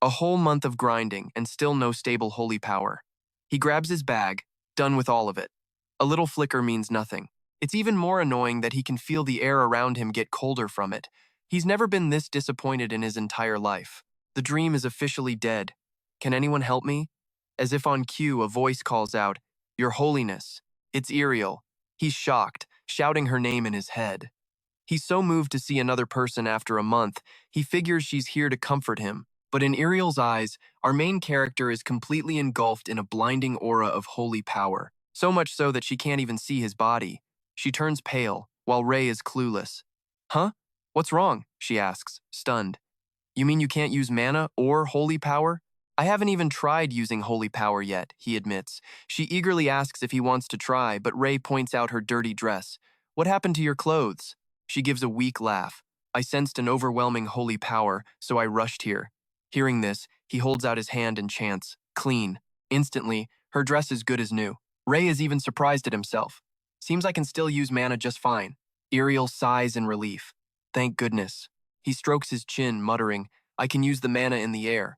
A whole month of grinding and still no stable holy power. He grabs his bag, done with all of it. A little flicker means nothing. It's even more annoying that he can feel the air around him get colder from it. He's never been this disappointed in his entire life. The dream is officially dead. Can anyone help me? As if on cue, a voice calls out, Your Holiness. It's Iriel. He's shocked, shouting her name in his head. He's so moved to see another person after a month, he figures she's here to comfort him. But in Iriel's eyes, our main character is completely engulfed in a blinding aura of holy power, so much so that she can't even see his body. She turns pale, while Rei is clueless. Huh? What's wrong? She asks, stunned. You mean you can't use mana or holy power? I haven't even tried using holy power yet, he admits. She eagerly asks if he wants to try, but Rei points out her dirty dress. What happened to your clothes? She gives a weak laugh. I sensed an overwhelming holy power, so I rushed here. Hearing this, he holds out his hand and chants, clean. Instantly, her dress is good as new. Rei is even surprised at himself. Seems I can still use mana just fine. Iriel sighs in relief. Thank goodness. He strokes his chin, muttering, I can use the mana in the air.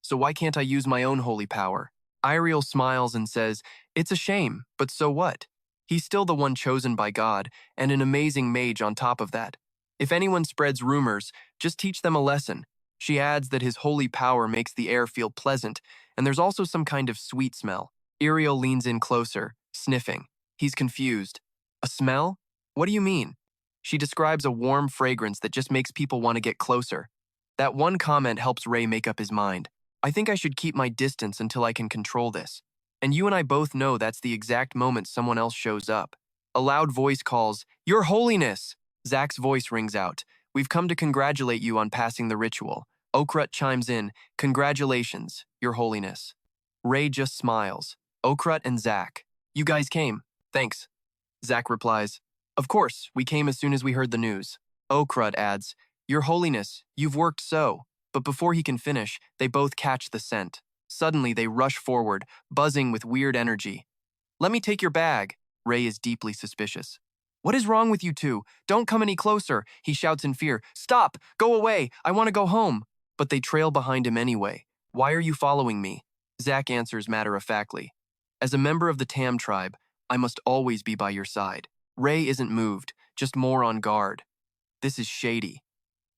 So why can't I use my own holy power? Iriel smiles and says, it's a shame, but so what? He's still the one chosen by God, and an amazing mage on top of that. If anyone spreads rumors, just teach them a lesson. She adds that his holy power makes the air feel pleasant, and there's also some kind of sweet smell. Iriel leans in closer, sniffing. He's confused. A smell? What do you mean? She describes a warm fragrance that just makes people want to get closer. That one comment helps Rei make up his mind. I think I should keep my distance until I can control this. And you and I both know that's the exact moment someone else shows up. A loud voice calls, Your Holiness! Zach's voice rings out. We've come to congratulate you on passing the ritual. Okrut chimes in, Congratulations, Your Holiness. Rei just smiles. Okrut and Zach. You guys came. Thanks. Zach replies, Of course, we came as soon as we heard the news. Okrut adds, Your Holiness, you've worked so. But before he can finish, they both catch the scent. Suddenly, they rush forward, buzzing with weird energy. Let me take your bag. Rei is deeply suspicious. What is wrong with you two? Don't come any closer, he shouts in fear. Stop! Go away! I want to go home! But they trail behind him anyway. Why are you following me? Zach answers matter-of-factly. As a member of the Tam tribe, I must always be by your side. Rei isn't moved, just more on guard. This is shady.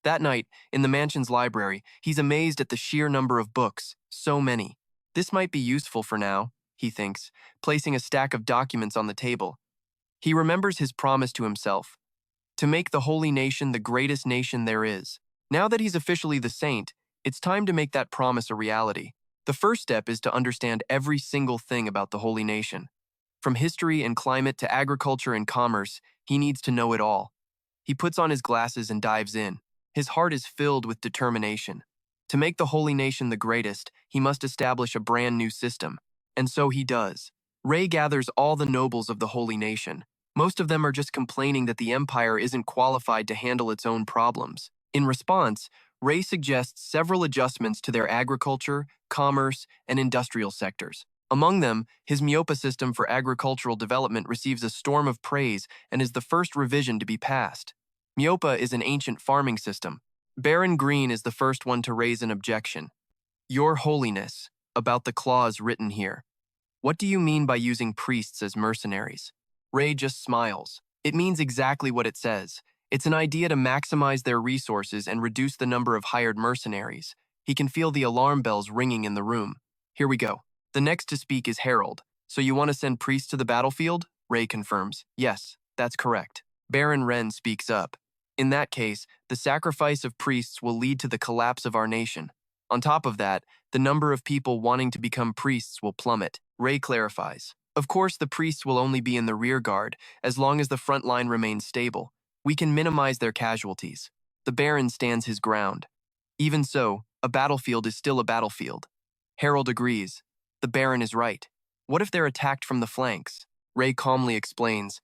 That night, in the mansion's library, he's amazed at the sheer number of books, so many. This might be useful for now, he thinks, placing a stack of documents on the table. He remembers his promise to himself, to make the holy nation the greatest nation there is. Now that he's officially the saint, it's time to make that promise a reality. The first step is to understand every single thing about the holy nation. From history and climate to agriculture and commerce, he needs to know it all. He puts on his glasses and dives in. His heart is filled with determination. To make the holy nation the greatest, he must establish a brand new system. And so he does. Rei gathers all the nobles of the holy nation. Most of them are just complaining that the empire isn't qualified to handle its own problems. In response, Rei suggests several adjustments to their agriculture, commerce, and industrial sectors. Among them, his Myopa system for agricultural development receives a storm of praise and is the first revision to be passed. Myopa is an ancient farming system. Baron Green is the first one to raise an objection. Your Holiness, about the clause written here. What do you mean by using priests as mercenaries? Rei just smiles. It means exactly what it says. It's an idea to maximize their resources and reduce the number of hired mercenaries. He can feel the alarm bells ringing in the room. Here we go. The next to speak is Harold. So you want to send priests to the battlefield? Rei confirms. Yes, that's correct. Baron Wren speaks up. In that case, the sacrifice of priests will lead to the collapse of our nation. On top of that, the number of people wanting to become priests will plummet. Rei clarifies. Of course, the priests will only be in the rear guard, as long as the front line remains stable. We can minimize their casualties. The Baron stands his ground. Even so, a battlefield is still a battlefield. Harold agrees. The Baron is right. What if they're attacked from the flanks? Rei calmly explains.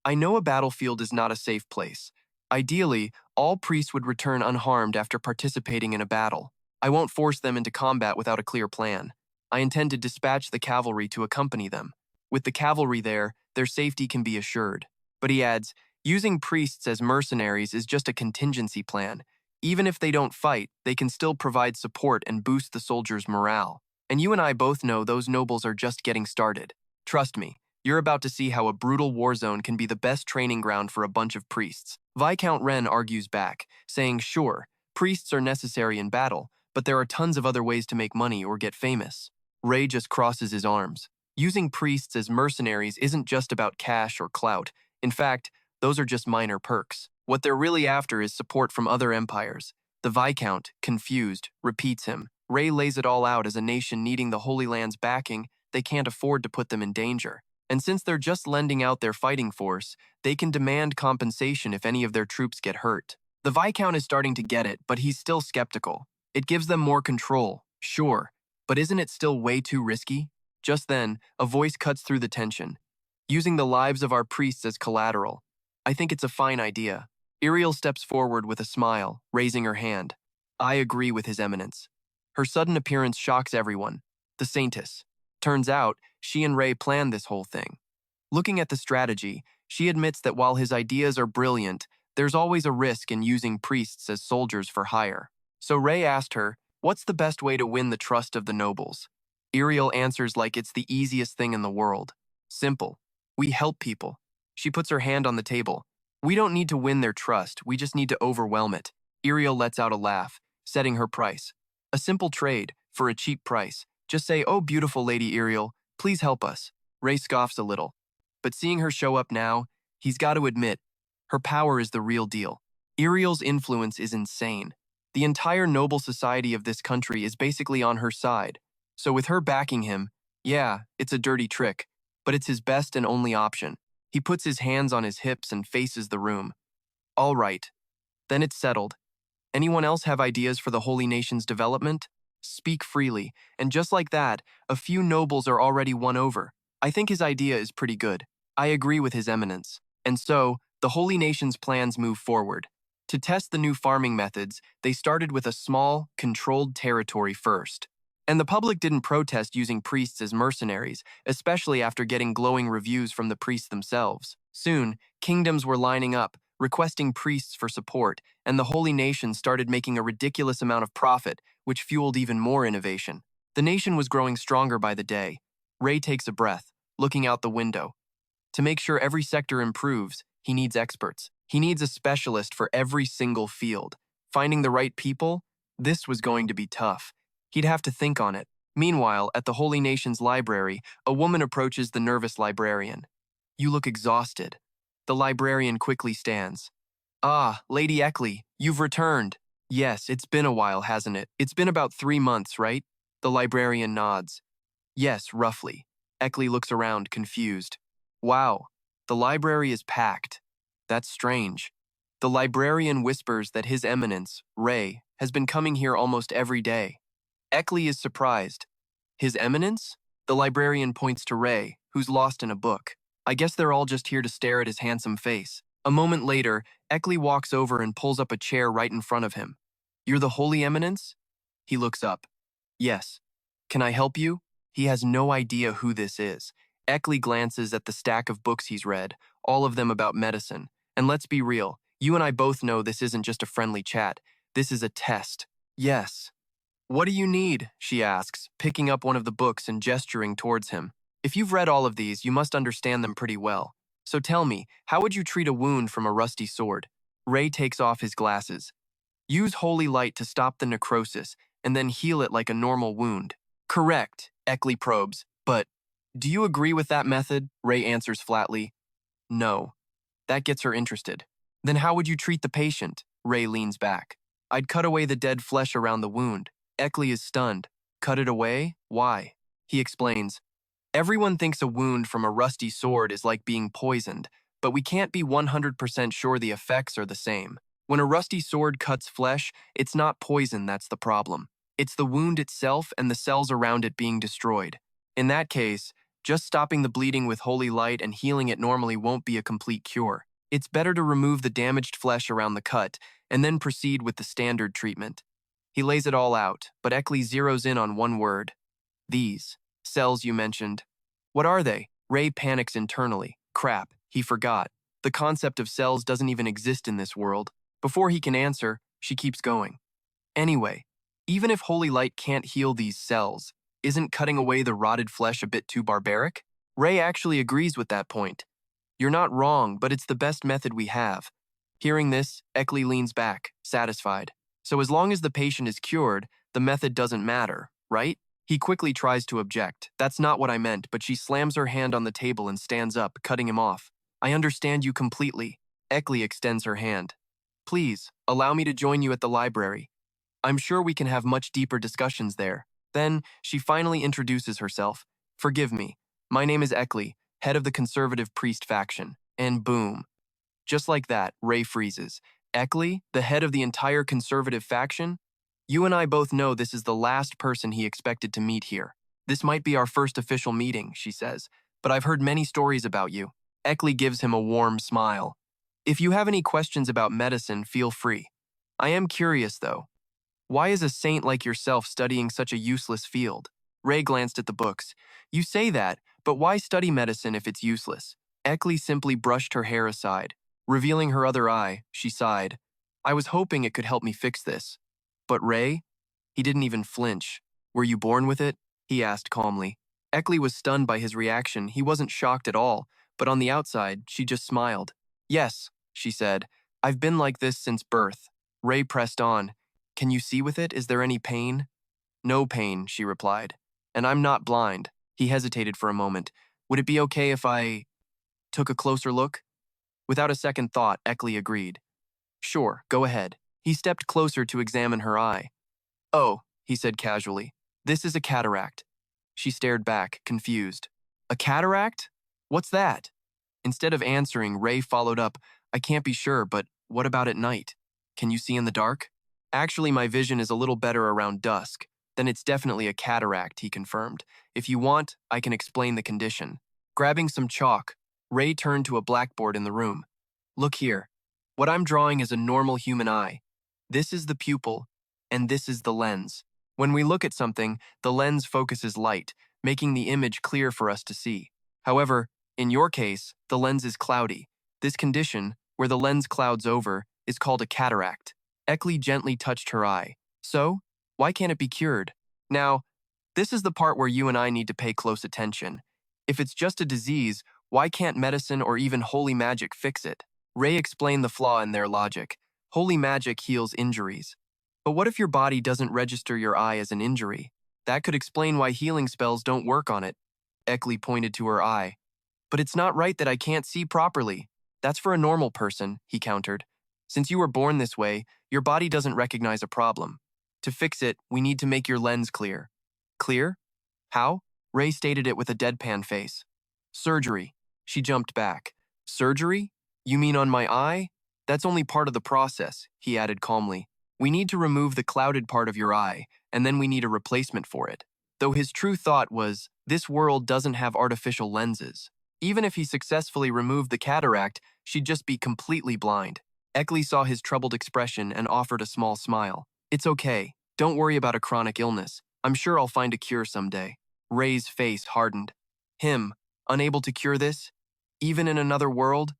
I know a battlefield is not a safe place. Ideally, all priests would return unharmed after participating in a battle. I won't force them into combat without a clear plan. I intend to dispatch the cavalry to accompany them. With the cavalry there, their safety can be assured. But he adds, using priests as mercenaries is just a contingency plan. Even if they don't fight, they can still provide support and boost the soldiers' morale. And you and I both know those nobles are just getting started. Trust me, you're about to see how a brutal war zone can be the best training ground for a bunch of priests. Viscount Wren argues back, saying, sure, priests are necessary in battle, but there are tons of other ways to make money or get famous. Rei just crosses his arms. Using priests as mercenaries isn't just about cash or clout. In fact, those are just minor perks. What they're really after is support from other empires. The Viscount, confused, repeats him. Ray lays it all out as a nation needing the Holy Land's backing, they can't afford to put them in danger. And since they're just lending out their fighting force, they can demand compensation if any of their troops get hurt. The Viscount is starting to get it, but he's still skeptical. It gives them more control, sure, but isn't it still way too risky? Just then, a voice cuts through the tension. Using the lives of our priests as collateral. I think it's a fine idea. Iriel steps forward with a smile, raising her hand. I agree with His Eminence. Her sudden appearance shocks everyone. The Saintess. Turns out, she and Ray planned this whole thing. Looking at the strategy, she admits that while his ideas are brilliant, there's always a risk in using priests as soldiers for hire. So Ray asked her, what's the best way to win the trust of the nobles? Iriel answers like it's the easiest thing in the world. Simple. We help people. She puts her hand on the table. We don't need to win their trust, we just need to overwhelm it. Iriel lets out a laugh, setting her price. A simple trade, for a cheap price. Just say, oh beautiful Lady Iriel, please help us. Ray scoffs a little. But seeing her show up now, he's got to admit, her power is the real deal. Iriel's influence is insane. The entire noble society of this country is basically on her side. So with her backing him, yeah, it's a dirty trick, but it's his best and only option. He puts his hands on his hips and faces the room. All right, then it's settled. Anyone else have ideas for the Holy Nation's development? Speak freely, and just like that, a few nobles are already won over. I think his idea is pretty good. I agree with His Eminence. And so, the Holy Nation's plans move forward. To test the new farming methods, they started with a small, controlled territory first. And the public didn't protest using priests as mercenaries, especially after getting glowing reviews from the priests themselves. Soon, kingdoms were lining up, requesting priests for support, and the Holy Nation started making a ridiculous amount of profit, which fueled even more innovation. The nation was growing stronger by the day. Ray takes a breath, looking out the window. To make sure every sector improves, he needs experts. He needs a specialist for every single field. Finding the right people? This was going to be tough. He'd have to think on it. Meanwhile, at the Holy Nation's library, a woman approaches the nervous librarian. You look exhausted. The librarian quickly stands. Ah, Lady Eckley, you've returned. Yes, it's been a while, hasn't it? It's been about 3 months, right? The librarian nods. Yes, roughly. Eckley looks around, confused. Wow, the library is packed. That's strange. The librarian whispers that His Eminence, Ray, has been coming here almost every day. Eckley is surprised. His Eminence? The librarian points to Ray, who's lost in a book. I guess they're all just here to stare at his handsome face. A moment later, Eckley walks over and pulls up a chair right in front of him. You're the Holy Eminence? He looks up. Yes. Can I help you? He has no idea who this is. Eckley glances at the stack of books he's read, all of them about medicine. And let's be real, you and I both know this isn't just a friendly chat. This is a test. Yes. What do you need? She asks, picking up one of the books and gesturing towards him. If you've read all of these, you must understand them pretty well. So tell me, how would you treat a wound from a rusty sword? Ray takes off his glasses. Use holy light to stop the necrosis, and then heal it like a normal wound. Correct, Eckley probes, but do you agree with that method? Ray answers flatly. No. That gets her interested. Then how would you treat the patient? Ray leans back. I'd cut away the dead flesh around the wound. Eckley is stunned. Cut it away? Why? He explains. Everyone thinks a wound from a rusty sword is like being poisoned, but we can't be 100% sure the effects are the same. When a rusty sword cuts flesh, it's not poison that's the problem. It's the wound itself and the cells around it being destroyed. In that case, just stopping the bleeding with holy light and healing it normally won't be a complete cure. It's better to remove the damaged flesh around the cut and then proceed with the standard treatment. He lays it all out, but Eckley zeroes in on one word. These cells you mentioned. What are they? Ray panics internally. Crap, he forgot. The concept of cells doesn't even exist in this world. Before he can answer, she keeps going. Anyway, even if holy light can't heal these cells, isn't cutting away the rotted flesh a bit too barbaric? Ray actually agrees with that point. You're not wrong, but it's the best method we have. Hearing this, Eckley leans back, satisfied. So as long as the patient is cured, the method doesn't matter, right? He quickly tries to object. That's not what I meant, but she slams her hand on the table and stands up, cutting him off. I understand you completely. Eckley extends her hand. Please, allow me to join you at the library. I'm sure we can have much deeper discussions there. Then, she finally introduces herself. Forgive me. My name is Eckley, head of the conservative priest faction. And boom. Just like that, Ray freezes. Eckley, the head of the entire conservative faction? You and I both know this is the last person he expected to meet here. This might be our first official meeting, she says, but I've heard many stories about you. Eckley gives him a warm smile. If you have any questions about medicine, feel free. I am curious, though. Why is a saint like yourself studying such a useless field? Ray glanced at the books. You say that, but why study medicine if it's useless? Eckley simply brushed her hair aside. Revealing her other eye, she sighed. I was hoping it could help me fix this. But Ray? He didn't even flinch. Were you born with it? He asked calmly. Eckley was stunned by his reaction. He wasn't shocked at all, but on the outside, she just smiled. Yes, she said. I've been like this since birth. Ray pressed on. Can you see with it? Is there any pain? No pain, she replied. And I'm not blind. He hesitated for a moment. Would it be okay if I took a closer look? Without a second thought, Eckley agreed. Sure, go ahead. He stepped closer to examine her eye. Oh, he said casually. This is a cataract. She stared back, confused. A cataract? What's that? Instead of answering, Ray followed up. I can't be sure, but what about at night? Can you see in the dark? Actually, my vision is a little better around dusk. Then it's definitely a cataract, he confirmed. If you want, I can explain the condition. Grabbing some chalk, Ray turned to a blackboard in the room. Look here. What I'm drawing is a normal human eye. This is the pupil, and this is the lens. When we look at something, the lens focuses light, making the image clear for us to see. However, in your case, the lens is cloudy. This condition, where the lens clouds over, is called a cataract. Eckley gently touched her eye. So, why can't it be cured? Now, this is the part where you and I need to pay close attention. If it's just a disease, why can't medicine or even holy magic fix it? Ray explained the flaw in their logic. Holy magic heals injuries. But what if your body doesn't register your eye as an injury? That could explain why healing spells don't work on it. Eckley pointed to her eye. But it's not right that I can't see properly. That's for a normal person, he countered. Since you were born this way, your body doesn't recognize a problem. To fix it, we need to make your lens clear. Clear? How? Ray stated it with a deadpan face. Surgery. She jumped back. Surgery? You mean on my eye? That's only part of the process, he added calmly. We need to remove the clouded part of your eye, and then we need a replacement for it. Though his true thought was, this world doesn't have artificial lenses. Even if he successfully removed the cataract, she'd just be completely blind. Eckley saw his troubled expression and offered a small smile. It's okay. Don't worry about a chronic illness. I'm sure I'll find a cure someday. Ray's face hardened. Him, unable to cure this? Even in another world?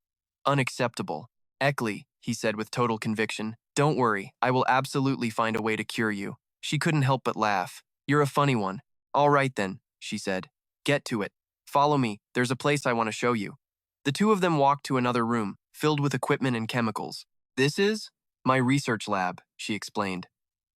Unacceptable. Eckley, he said with total conviction, don't worry, I will absolutely find a way to cure you. She couldn't help but laugh. You're a funny one. All right then, she said. Get to it. Follow me, there's a place I want to show you. The two of them walked to another room, filled with equipment and chemicals. This is my research lab, she explained.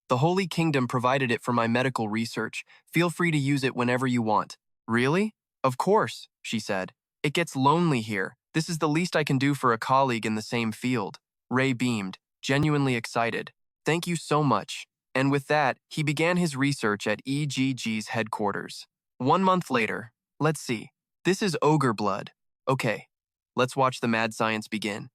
The Holy Kingdom provided it for my medical research. Feel free to use it whenever you want. Really? Of course, she said. It gets lonely here. This is the least I can do for a colleague in the same field. Ray beamed, genuinely excited. Thank you so much. And with that, he began his research at EGG's headquarters. 1 month later, let's see. This is ogre blood. Okay, let's watch the mad science begin.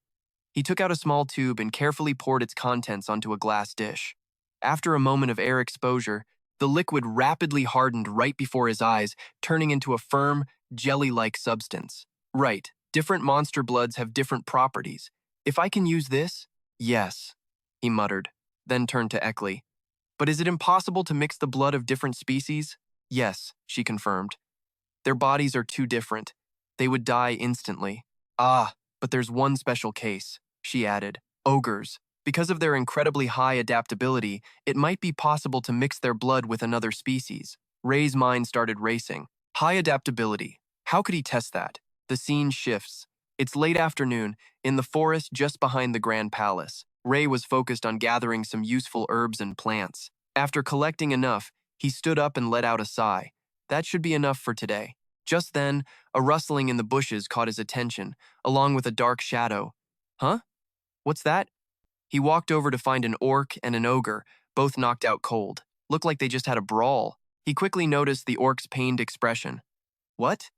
He took out a small tube and carefully poured its contents onto a glass dish. After a moment of air exposure, the liquid rapidly hardened right before his eyes, turning into a firm, jelly-like substance. Right, different monster bloods have different properties. If I can use this? Yes, he muttered, then turned to Eckley. But is it impossible to mix the blood of different species? Yes, she confirmed. Their bodies are too different. They would die instantly. Ah, but there's one special case, she added. Ogres. Because of their incredibly high adaptability, it might be possible to mix their blood with another species. Ray's mind started racing. High adaptability. How could he test that? The scene shifts. It's late afternoon, in the forest just behind the Grand Palace. Ray was focused on gathering some useful herbs and plants. After collecting enough, he stood up and let out a sigh. That should be enough for today. Just then, a rustling in the bushes caught his attention, along with a dark shadow. Huh? What's that? He walked over to find an orc and an ogre, both knocked out cold. Looked like they just had a brawl. He quickly noticed the orc's pained expression. What?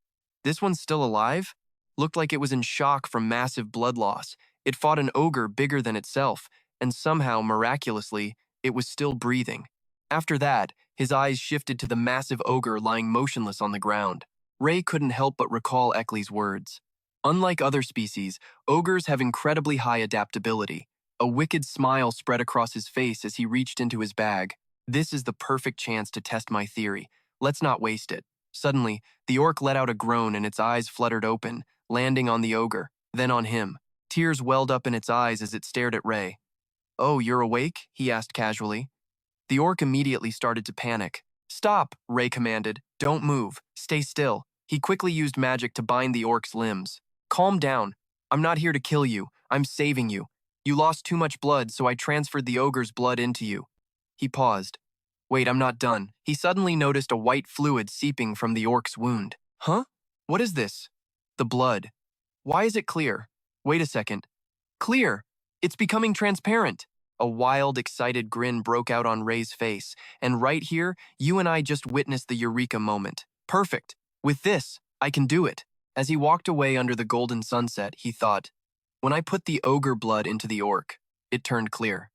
This one's still alive? Looked like it was in shock from massive blood loss. It fought an ogre bigger than itself, and somehow, miraculously, it was still breathing. After that, his eyes shifted to the massive ogre lying motionless on the ground. Ray couldn't help but recall Eckley's words. Unlike other species, ogres have incredibly high adaptability. A wicked smile spread across his face as he reached into his bag. This is the perfect chance to test my theory. Let's not waste it. Suddenly, the orc let out a groan and its eyes fluttered open, landing on the ogre, then on him. Tears welled up in its eyes as it stared at Ray. "Oh, you're awake?" he asked casually. The orc immediately started to panic. "Stop," Ray commanded. "Don't move. Stay still." He quickly used magic to bind the orc's limbs. "Calm down. I'm not here to kill you. I'm saving you. You lost too much blood, so I transferred the ogre's blood into you." He paused. "Wait, I'm not done." He suddenly noticed a white fluid seeping from the orc's wound. "Huh? What is this?" "The blood. Why is it clear?" "Wait a second. Clear! It's becoming transparent." A wild, excited grin broke out on Ray's face, and right here, you and I just witnessed the eureka moment. Perfect. With this, I can do it. As he walked away under the golden sunset, he thought, when I put the ogre blood into the orc, it turned clear.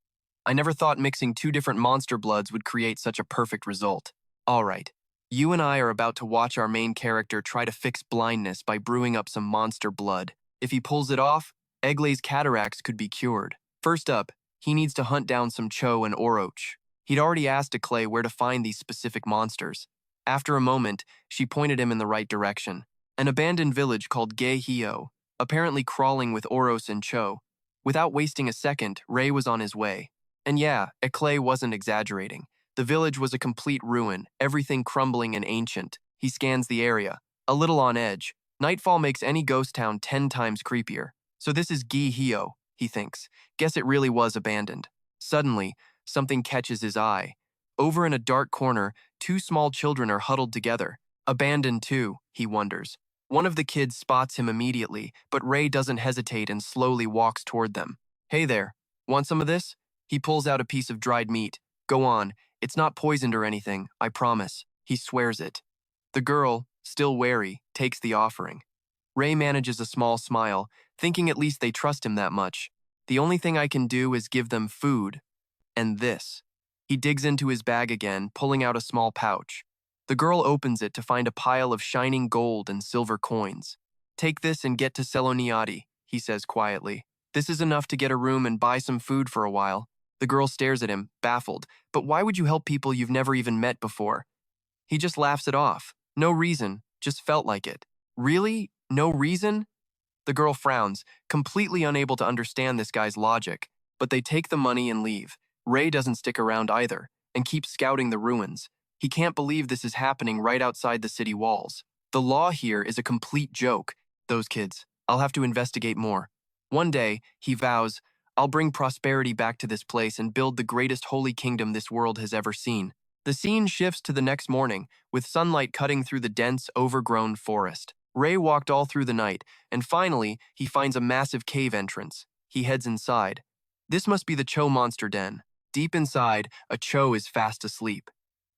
I never thought mixing two different monster bloods would create such a perfect result. All right, you and I are about to watch our main character try to fix blindness by brewing up some monster blood. If he pulls it off, Egley's cataracts could be cured. First up, he needs to hunt down some Cho and Oroch. He'd already asked Eckley where to find these specific monsters. After a moment, she pointed him in the right direction. An abandoned village called Ge-Hio, apparently crawling with Oros and Cho. Without wasting a second, Ray was on his way. And yeah, Eckley wasn't exaggerating. The village was a complete ruin, everything crumbling and ancient. He scans the area, a little on edge. Nightfall makes any ghost town 10 times creepier. So this is Ge-Hio, he thinks. Guess it really was abandoned. Suddenly, something catches his eye. Over in a dark corner, two small children are huddled together. Abandoned too, he wonders. One of the kids spots him immediately, but Ray doesn't hesitate and slowly walks toward them. "Hey there, want some of this?" He pulls out a piece of dried meat. "Go on, it's not poisoned or anything, I promise." He swears it. The girl, still wary, takes the offering. Ray manages a small smile, thinking at least they trust him that much. "The only thing I can do is give them food. And this." He digs into his bag again, pulling out a small pouch. The girl opens it to find a pile of shining gold and silver coins. "Take this and get to Seloniati," he says quietly. "This is enough to get a room and buy some food for a while." The girl stares at him, baffled. "But why would you help people you've never even met before?" He just laughs it off. "No reason, just felt like it." "Really? No reason?" The girl frowns, completely unable to understand this guy's logic. But they take the money and leave. Ray doesn't stick around either, and keeps scouting the ruins. He can't believe this is happening right outside the city walls. The law here is a complete joke. Those kids. I'll have to investigate more. One day, he vows, I'll bring prosperity back to this place and build the greatest holy kingdom this world has ever seen. The scene shifts to the next morning, with sunlight cutting through the dense, overgrown forest. Ray walked all through the night, and finally, he finds a massive cave entrance. He heads inside. This must be the Cho monster den. Deep inside, a Cho is fast asleep.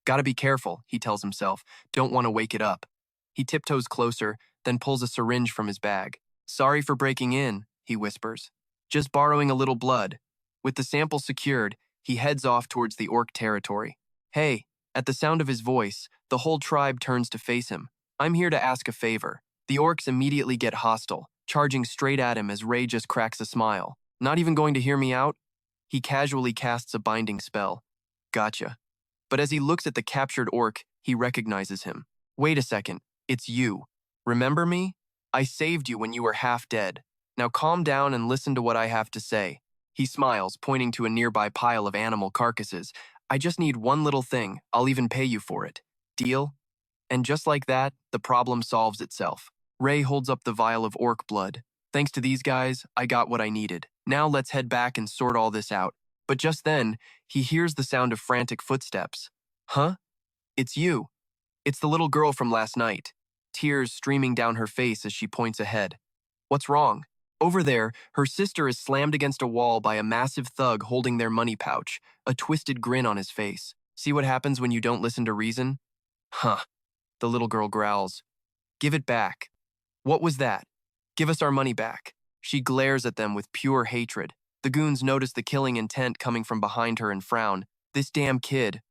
Gotta be careful, he tells himself. Don't want to wake it up. He tiptoes closer, then pulls a syringe from his bag. "Sorry for breaking in," he whispers. "Just borrowing a little blood." With the sample secured, he heads off towards the orc territory. "Hey," at the sound of his voice, the whole tribe turns to face him. "I'm here to ask a favor." The orcs immediately get hostile, charging straight at him as Ray just cracks a smile. "Not even going to hear me out?" He casually casts a binding spell. "Gotcha." But as he looks at the captured orc, he recognizes him. "Wait a second, it's you. Remember me? I saved you when you were half dead. Now calm down and listen to what I have to say." He smiles, pointing to a nearby pile of animal carcasses. "I just need one little thing. I'll even pay you for it. Deal?" And just like that, the problem solves itself. Ray holds up the vial of orc blood. "Thanks to these guys, I got what I needed. Now let's head back and sort all this out." But just then, he hears the sound of frantic footsteps. "Huh? It's you. It's the little girl from last night." Tears streaming down her face as she points ahead. "What's wrong?" Over there, her sister is slammed against a wall by a massive thug holding their money pouch, a twisted grin on his face. See what happens when you don't listen to reason? Huh, the little girl growls. Give it back. What was that? Give us our money back. She glares at them with pure hatred. The goons notice the killing intent coming from behind her and frown. This damn kid.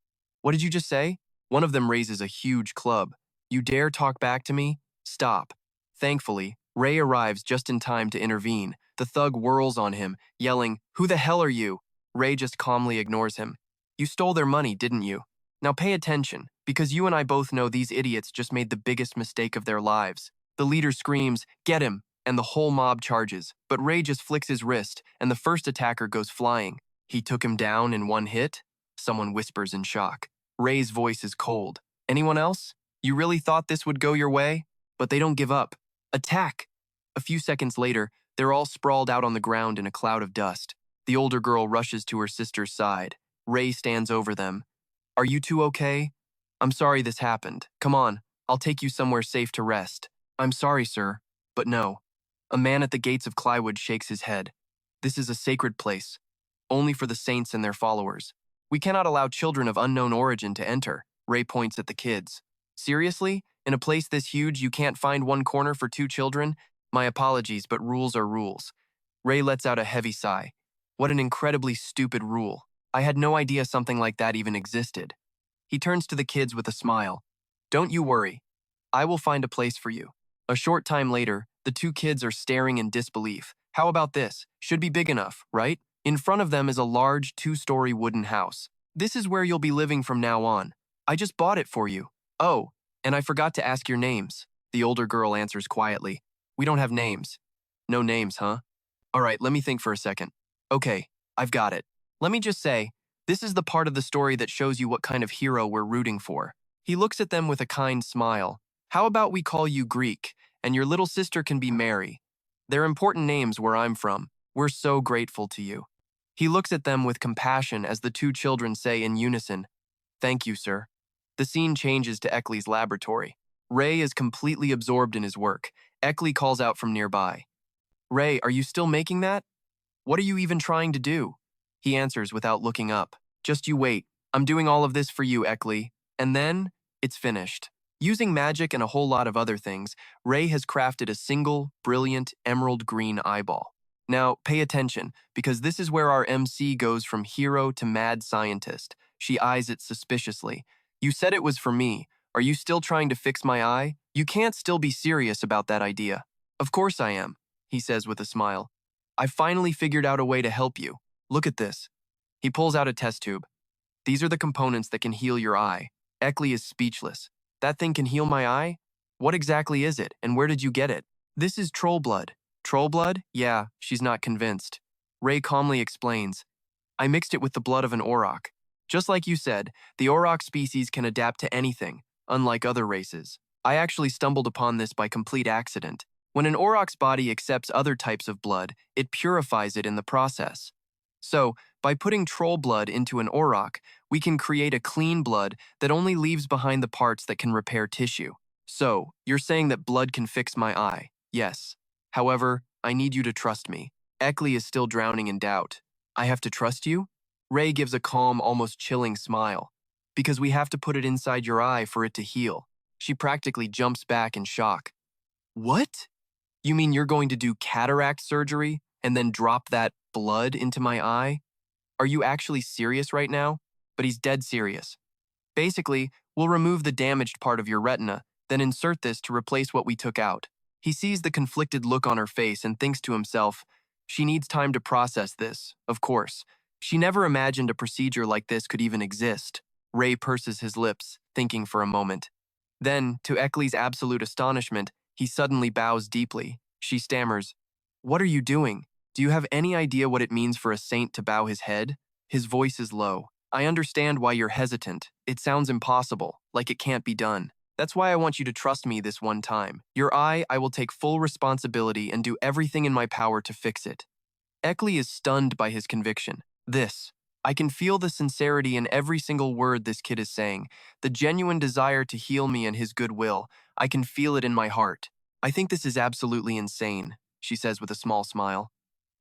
What did you just say? One of them raises a huge club. You dare talk back to me? Stop. Thankfully, Ray arrives just in time to intervene. The thug whirls on him, yelling, "Who the hell are you?" Ray just calmly ignores him. You stole their money, didn't you? Now pay attention, because you and I both know these idiots just made the biggest mistake of their lives. The leader screams, "Get him!" and the whole mob charges, but Ray just flicks his wrist, and the first attacker goes flying. He took him down in one hit? Someone whispers in shock. Ray's voice is cold. Anyone else? You really thought this would go your way? But they don't give up. Attack! A few seconds later, they're all sprawled out on the ground in a cloud of dust. The older girl rushes to her sister's side. Ray stands over them. Are you two okay? I'm sorry this happened. Come on, I'll take you somewhere safe to rest. I'm sorry, sir, but no. A man at the gates of Clywood shakes his head. This is a sacred place, only for the saints and their followers. We cannot allow children of unknown origin to enter. Ray points at the kids. Seriously? In a place this huge, you can't find one corner for two children? My apologies, but rules are rules. Ray lets out a heavy sigh. What an incredibly stupid rule. I had no idea something like that even existed. He turns to the kids with a smile. Don't you worry. I will find a place for you. A short time later, the two kids are staring in disbelief. How about this? Should be big enough, right? In front of them is a large two-story wooden house. This is where you'll be living from now on. I just bought it for you. Oh, and I forgot to ask your names. The older girl answers quietly. We don't have names. No names, huh? All right, let me think for a second. Okay, I've got it. Let me just say, this is the part of the story that shows you what kind of hero we're rooting for. He looks at them with a kind smile. How about we call you Greek, and your little sister can be Mary? They're important names where I'm from. We're so grateful to you. He looks at them with compassion as the two children say in unison, Thank you, sir. The scene changes to Eckley's laboratory. Ray is completely absorbed in his work. Eckley calls out from nearby. Ray, are you still making that? What are you even trying to do? He answers without looking up. Just you wait. I'm doing all of this for you, Eckley. And then, it's finished. Using magic and a whole lot of other things, Ray has crafted a single, brilliant, emerald green eyeball. Now, pay attention, because this is where our MC goes from hero to mad scientist. She eyes it suspiciously. You said it was for me. Are you still trying to fix my eye? You can't still be serious about that idea. Of course I am, he says with a smile. I finally figured out a way to help you. Look at this. He pulls out a test tube. These are the components that can heal your eye. Eckley is speechless. That thing can heal my eye? What exactly is it, and where did you get it? This is troll blood. Troll blood? Yeah, she's not convinced. Ray calmly explains. I mixed it with the blood of an auroch. Just like you said, the auroch species can adapt to anything, unlike other races. I actually stumbled upon this by complete accident. When an auroch's body accepts other types of blood, it purifies it in the process. So, by putting troll blood into an auroch, we can create a clean blood that only leaves behind the parts that can repair tissue. So, you're saying that blood can fix my eye? Yes. However, I need you to trust me. Eckley is still drowning in doubt. I have to trust you? Ray gives a calm, almost chilling smile. Because we have to put it inside your eye for it to heal. She practically jumps back in shock. What? You mean you're going to do cataract surgery and then drop that blood into my eye? Are you actually serious right now? But he's dead serious. Basically, we'll remove the damaged part of your retina, then insert this to replace what we took out. He sees the conflicted look on her face and thinks to himself, she needs time to process this, of course. She never imagined a procedure like this could even exist. Ray purses his lips, thinking for a moment. Then, to Eckley's absolute astonishment, he suddenly bows deeply. She stammers, What are you doing? Do you have any idea what it means for a saint to bow his head? His voice is low. I understand why you're hesitant. It sounds impossible, like it can't be done. That's why I want you to trust me this one time. Your eye, I will take full responsibility and do everything in my power to fix it. Eckley is stunned by his conviction. I can feel the sincerity in every single word this kid is saying, the genuine desire to heal me and his goodwill. I can feel it in my heart. I think this is absolutely insane. she says with a small smile.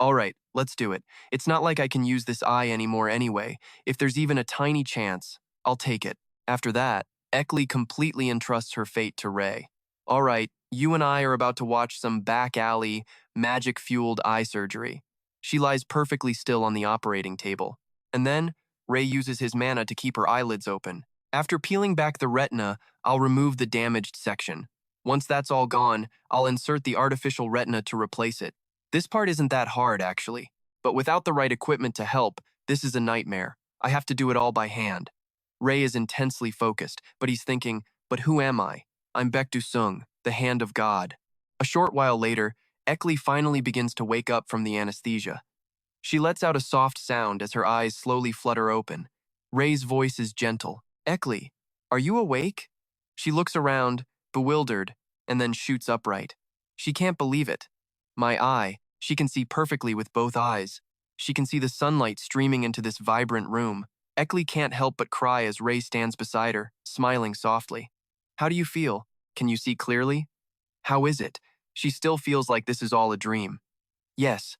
All right, let's do it. It's not like I can use this eye anymore anyway. If there's even a tiny chance, I'll take it. After that, Eckley completely entrusts her fate to Ray. All right, you and I are about to watch some back alley, magic-fueled eye surgery. She lies perfectly still on the operating table. And then, Ray uses his mana to keep her eyelids open. After peeling back the retina, I'll remove the damaged section. Once that's all gone, I'll insert the artificial retina to replace it. This part isn't that hard, actually. But without the right equipment to help, this is a nightmare. I have to do it all by hand. Ray is intensely focused, but he's thinking, but who am I? I'm Baek Sung, the hand of God. A short while later, Eckley finally begins to wake up from the anesthesia. She lets out a soft sound as her eyes slowly flutter open. Ray's voice is gentle. Eckley, are you awake? She looks around, bewildered, and then shoots upright. She can't believe it. My eye, she can see perfectly with both eyes. She can see the sunlight streaming into this vibrant room. Eckley can't help but cry as Ray stands beside her, smiling softly. How do you feel? Can you see clearly? How is it? She still feels like this is all a dream. Yes,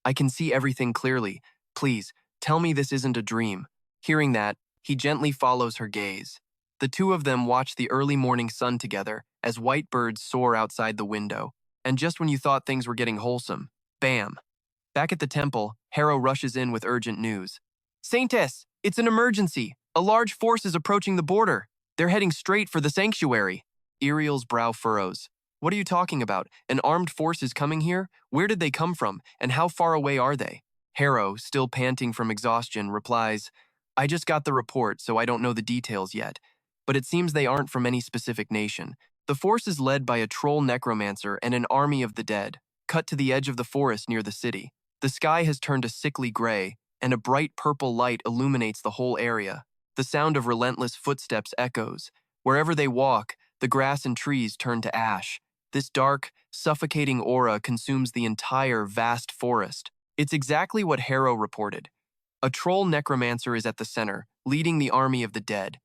I can see everything clearly. Please, tell me this isn't a dream. Hearing that, he gently follows her gaze. The two of them watch the early morning sun together as white birds soar outside the window. And just when you thought things were getting wholesome, bam! Back at the temple, Harrow rushes in with urgent news. Saintess, it's an emergency. A large force is approaching the border. They're heading straight for the sanctuary. Iriel's brow furrows. What are you talking about? An armed force is coming here? Where did they come from, and how far away are they? Harrow, still panting from exhaustion, replies, I just got the report, so I don't know the details yet. But it seems they aren't from any specific nation. The force is led by a troll necromancer and an army of the dead, cut to the edge of the forest near the city. The sky has turned a sickly gray, and a bright purple light illuminates the whole area. The sound of relentless footsteps echoes. Wherever they walk, the grass and trees turn to ash. This dark, suffocating aura consumes the entire vast forest. It's exactly what Harrow reported. A troll necromancer is at the center, leading the army of the dead.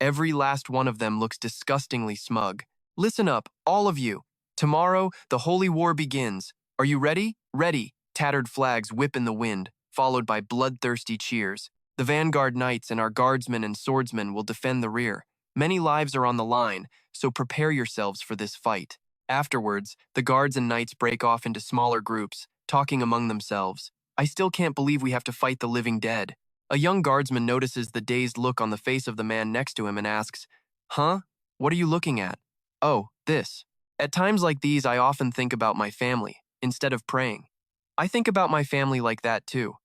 Every last one of them looks disgustingly smug. Listen up, all of you. Tomorrow, the holy war begins. Are you ready? Ready. Tattered flags whip in the wind, followed by bloodthirsty cheers. The vanguard knights and our guardsmen and swordsmen will defend the rear. Many lives are on the line, so prepare yourselves for this fight. Afterwards, the guards and knights break off into smaller groups, talking among themselves. I still can't believe we have to fight the living dead. A young guardsman notices the dazed look on the face of the man next to him and asks, Huh? What are you looking at? Oh, this. At times like these, I often think about my family, instead of praying. I think about my family like that too.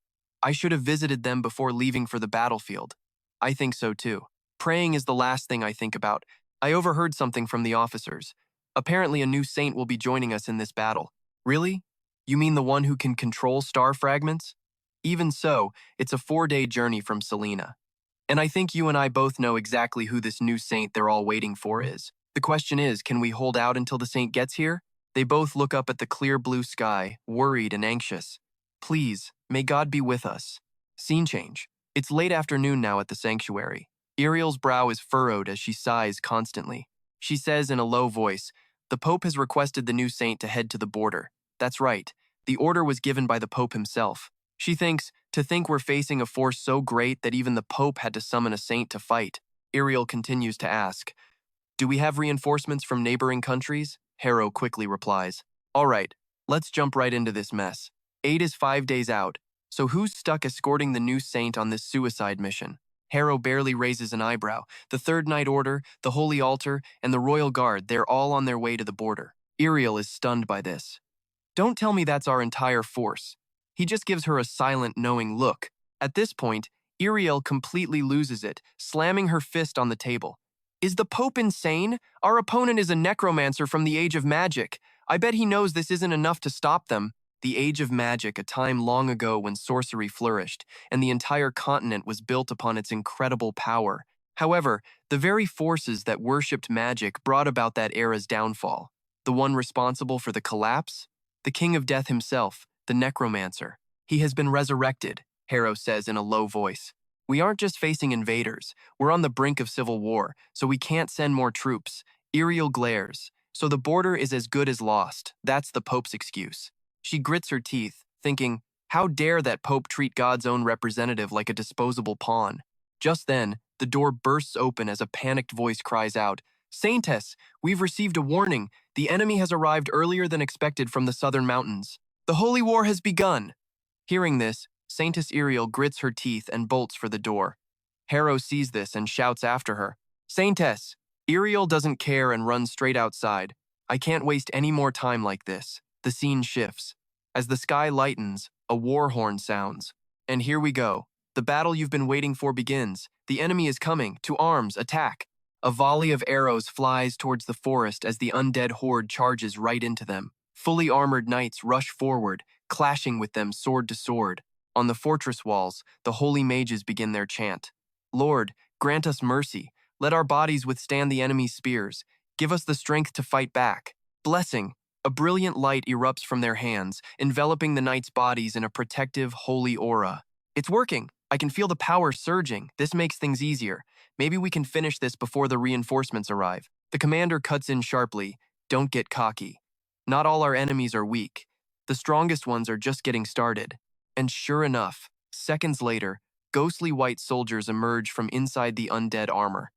I should have visited them before leaving for the battlefield. I think so too. Praying is the last thing I think about. I overheard something from the officers. Apparently a new saint will be joining us in this battle. Really? You mean the one who can control star fragments? Even so, it's a 4-day journey from Selena. And I think you and I both know exactly who this new saint they're all waiting for is. The question is, can we hold out until the saint gets here? They both look up at the clear blue sky, worried and anxious. Please, may God be with us. Scene change. It's late afternoon now at the sanctuary. Iriel's brow is furrowed as she sighs constantly. She says in a low voice, the Pope has requested the new saint to head to the border. That's right. The order was given by the Pope himself. She thinks, to think we're facing a force so great that even the Pope had to summon a saint to fight. Iriel continues to ask, do we have reinforcements from neighboring countries? Harrow quickly replies, all right, let's jump right into this mess. Aid is 5 days out, so who's stuck escorting the new saint on this suicide mission? Harrow barely raises an eyebrow. The Third Night Order, the Holy Altar, and the Royal Guard, they're all on their way to the border. Iriel is stunned by this. Don't tell me that's our entire force. He just gives her a silent, knowing look. At this point, Iriel completely loses it, slamming her fist on the table. Is the Pope insane? Our opponent is a necromancer from the Age of Magic. I bet he knows this isn't enough to stop them. The Age of Magic, a time long ago when sorcery flourished, and the entire continent was built upon its incredible power. However, the very forces that worshipped magic brought about that era's downfall. The one responsible for the collapse? The King of Death himself, the necromancer. He has been resurrected, Harrow says in a low voice. We aren't just facing invaders. We're on the brink of civil war, so we can't send more troops. Iriel glares. So the border is as good as lost. That's the Pope's excuse. She grits her teeth, thinking, how dare that Pope treat God's own representative like a disposable pawn? Just then, the door bursts open as a panicked voice cries out, Saintess, we've received a warning. The enemy has arrived earlier than expected from the southern mountains. The holy war has begun. Hearing this, Saintess Iriel grits her teeth and bolts for the door. Harrow sees this and shouts after her, Saintess! Iriel doesn't care and runs straight outside. I can't waste any more time like this. The scene shifts. As the sky lightens, a war horn sounds. And here we go. The battle you've been waiting for begins. The enemy is coming. To arms, attack. A volley of arrows flies towards the forest as the undead horde charges right into them. Fully armored knights rush forward, clashing with them sword to sword. On the fortress walls, the holy mages begin their chant. Lord, grant us mercy. Let our bodies withstand the enemy's spears. Give us the strength to fight back. Blessing. A brilliant light erupts from their hands, enveloping the knights' bodies in a protective, holy aura. It's working. I can feel the power surging. This makes things easier. Maybe we can finish this before the reinforcements arrive. The commander cuts in sharply. Don't get cocky. Not all our enemies are weak. The strongest ones are just getting started. And sure enough, seconds later, ghostly white soldiers emerge from inside the undead armor.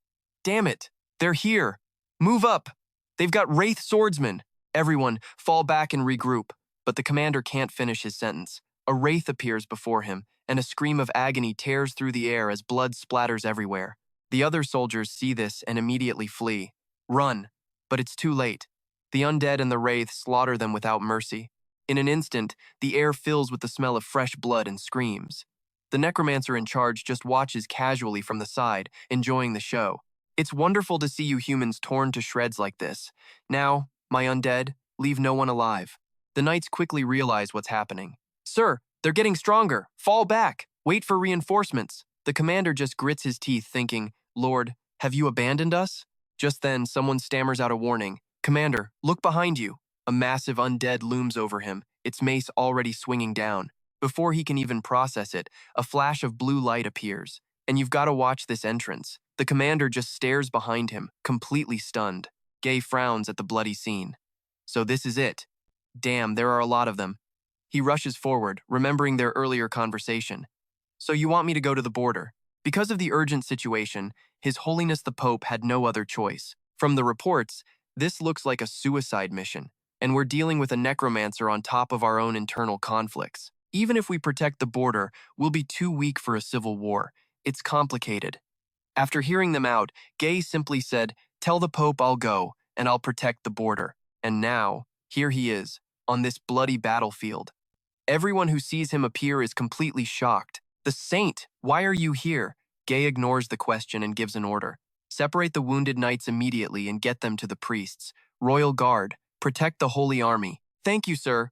Damn it! They're here! Move up! They've got wraith swordsmen! Everyone, fall back and regroup. But the commander can't finish his sentence. A wraith appears before him, and a scream of agony tears through the air as blood splatters everywhere. The other soldiers see this and immediately flee. Run! But it's too late. The undead and the wraith slaughter them without mercy. In an instant, the air fills with the smell of fresh blood and screams. The necromancer in charge just watches casually from the side, enjoying the show. It's wonderful to see you humans torn to shreds like this. Now, my undead, leave no one alive. The knights quickly realize what's happening. Sir, they're getting stronger. Fall back. Wait for reinforcements. The commander just grits his teeth, thinking, Lord, have you abandoned us? Just then, someone stammers out a warning. Commander, look behind you. A massive undead looms over him, its mace already swinging down. Before he can even process it, a flash of blue light appears. And you've got to watch this entrance. The commander just stares behind him, completely stunned. Gay frowns at the bloody scene. So this is it. Damn, there are a lot of them. He rushes forward, remembering their earlier conversation. So you want me to go to the border? Because of the urgent situation, His Holiness the Pope had no other choice. From the reports, this looks like a suicide mission, and we're dealing with a necromancer on top of our own internal conflicts. Even if we protect the border, we'll be too weak for a civil war. It's complicated. After hearing them out, Gay simply said, tell the Pope I'll go, and I'll protect the border. And now, here he is, on this bloody battlefield. Everyone who sees him appear is completely shocked. The saint, why are you here? Gay ignores the question and gives an order. Separate the wounded knights immediately and get them to the priests. Royal Guard, protect the Holy Army. Thank you, sir.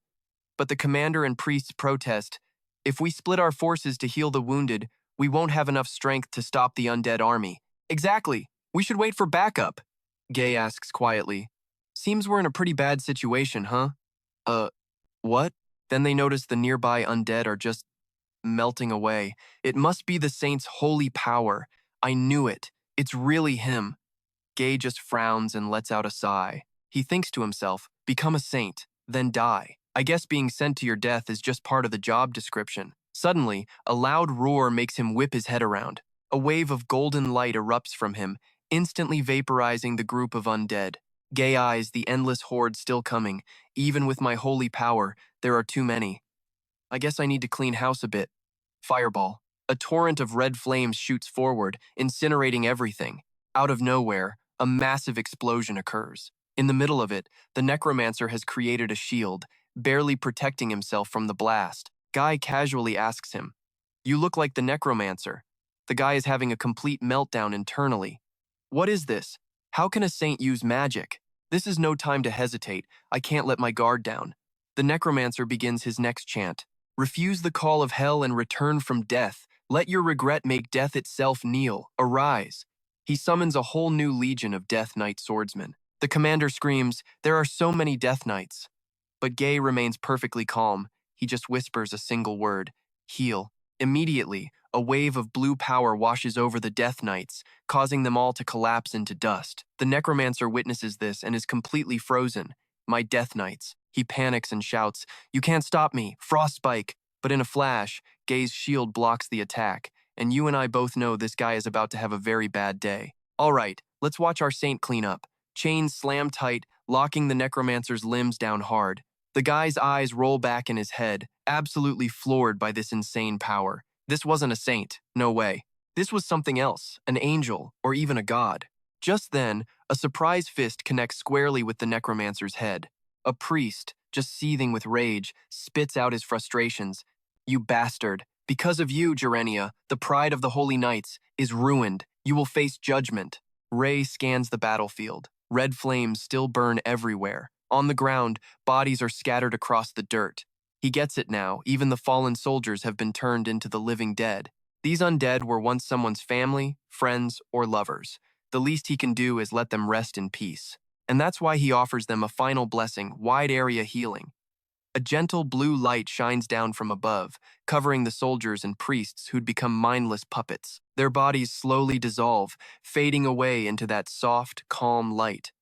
But the commander and priests protest. If we split our forces to heal the wounded, we won't have enough strength to stop the undead army. Exactly. We should wait for backup. Gay asks quietly. Seems we're in a pretty bad situation, huh? What? Then they notice the nearby undead are just melting away. It must be the saint's holy power. I knew it. It's really him. Gay just frowns and lets out a sigh. He thinks to himself, become a saint, then die. I guess being sent to your death is just part of the job description. Suddenly, a loud roar makes him whip his head around. A wave of golden light erupts from him, instantly vaporizing the group of undead. Gay eyes the endless horde still coming. Even with my holy power, there are too many. I guess I need to clean house a bit. Fireball. A torrent of red flames shoots forward, incinerating everything. Out of nowhere, a massive explosion occurs. In the middle of it, the necromancer has created a shield, barely protecting himself from the blast. Guy casually asks him, "You look like the necromancer." The guy is having a complete meltdown internally. What is this? How can a saint use magic? This is no time to hesitate. I can't let my guard down. The necromancer begins his next chant. Refuse the call of hell and return from death. Let your regret make death itself kneel. Arise. He summons a whole new legion of Death Knight swordsmen. The commander screams, "There are so many Death Knights." But Gay remains perfectly calm. He just whispers a single word, "Heal." Immediately, a wave of blue power washes over the Death Knights, causing them all to collapse into dust. The necromancer witnesses this and is completely frozen. My Death Knights. He panics and shouts, "You can't stop me, Frostspike!" But in a flash, Gay's shield blocks the attack, and you and I both know this guy is about to have a very bad day. All right, let's watch our saint clean up. Chains slam tight, locking the necromancer's limbs down hard. The guy's eyes roll back in his head, absolutely floored by this insane power. This wasn't a saint, no way. This was something else, an angel, or even a god. Just then, a surprise fist connects squarely with the necromancer's head. A priest, just seething with rage, spits out his frustrations. "You bastard. Because of you, Gerenia, the pride of the Holy Knights, is ruined. You will face judgment." Ray scans the battlefield. Red flames still burn everywhere. On the ground, bodies are scattered across the dirt. He gets it now, even the fallen soldiers have been turned into the living dead. These undead were once someone's family, friends, or lovers. The least he can do is let them rest in peace. And that's why he offers them a final blessing, wide area healing. A gentle blue light shines down from above, covering the soldiers and priests who'd become mindless puppets. Their bodies slowly dissolve, fading away into that soft, calm light.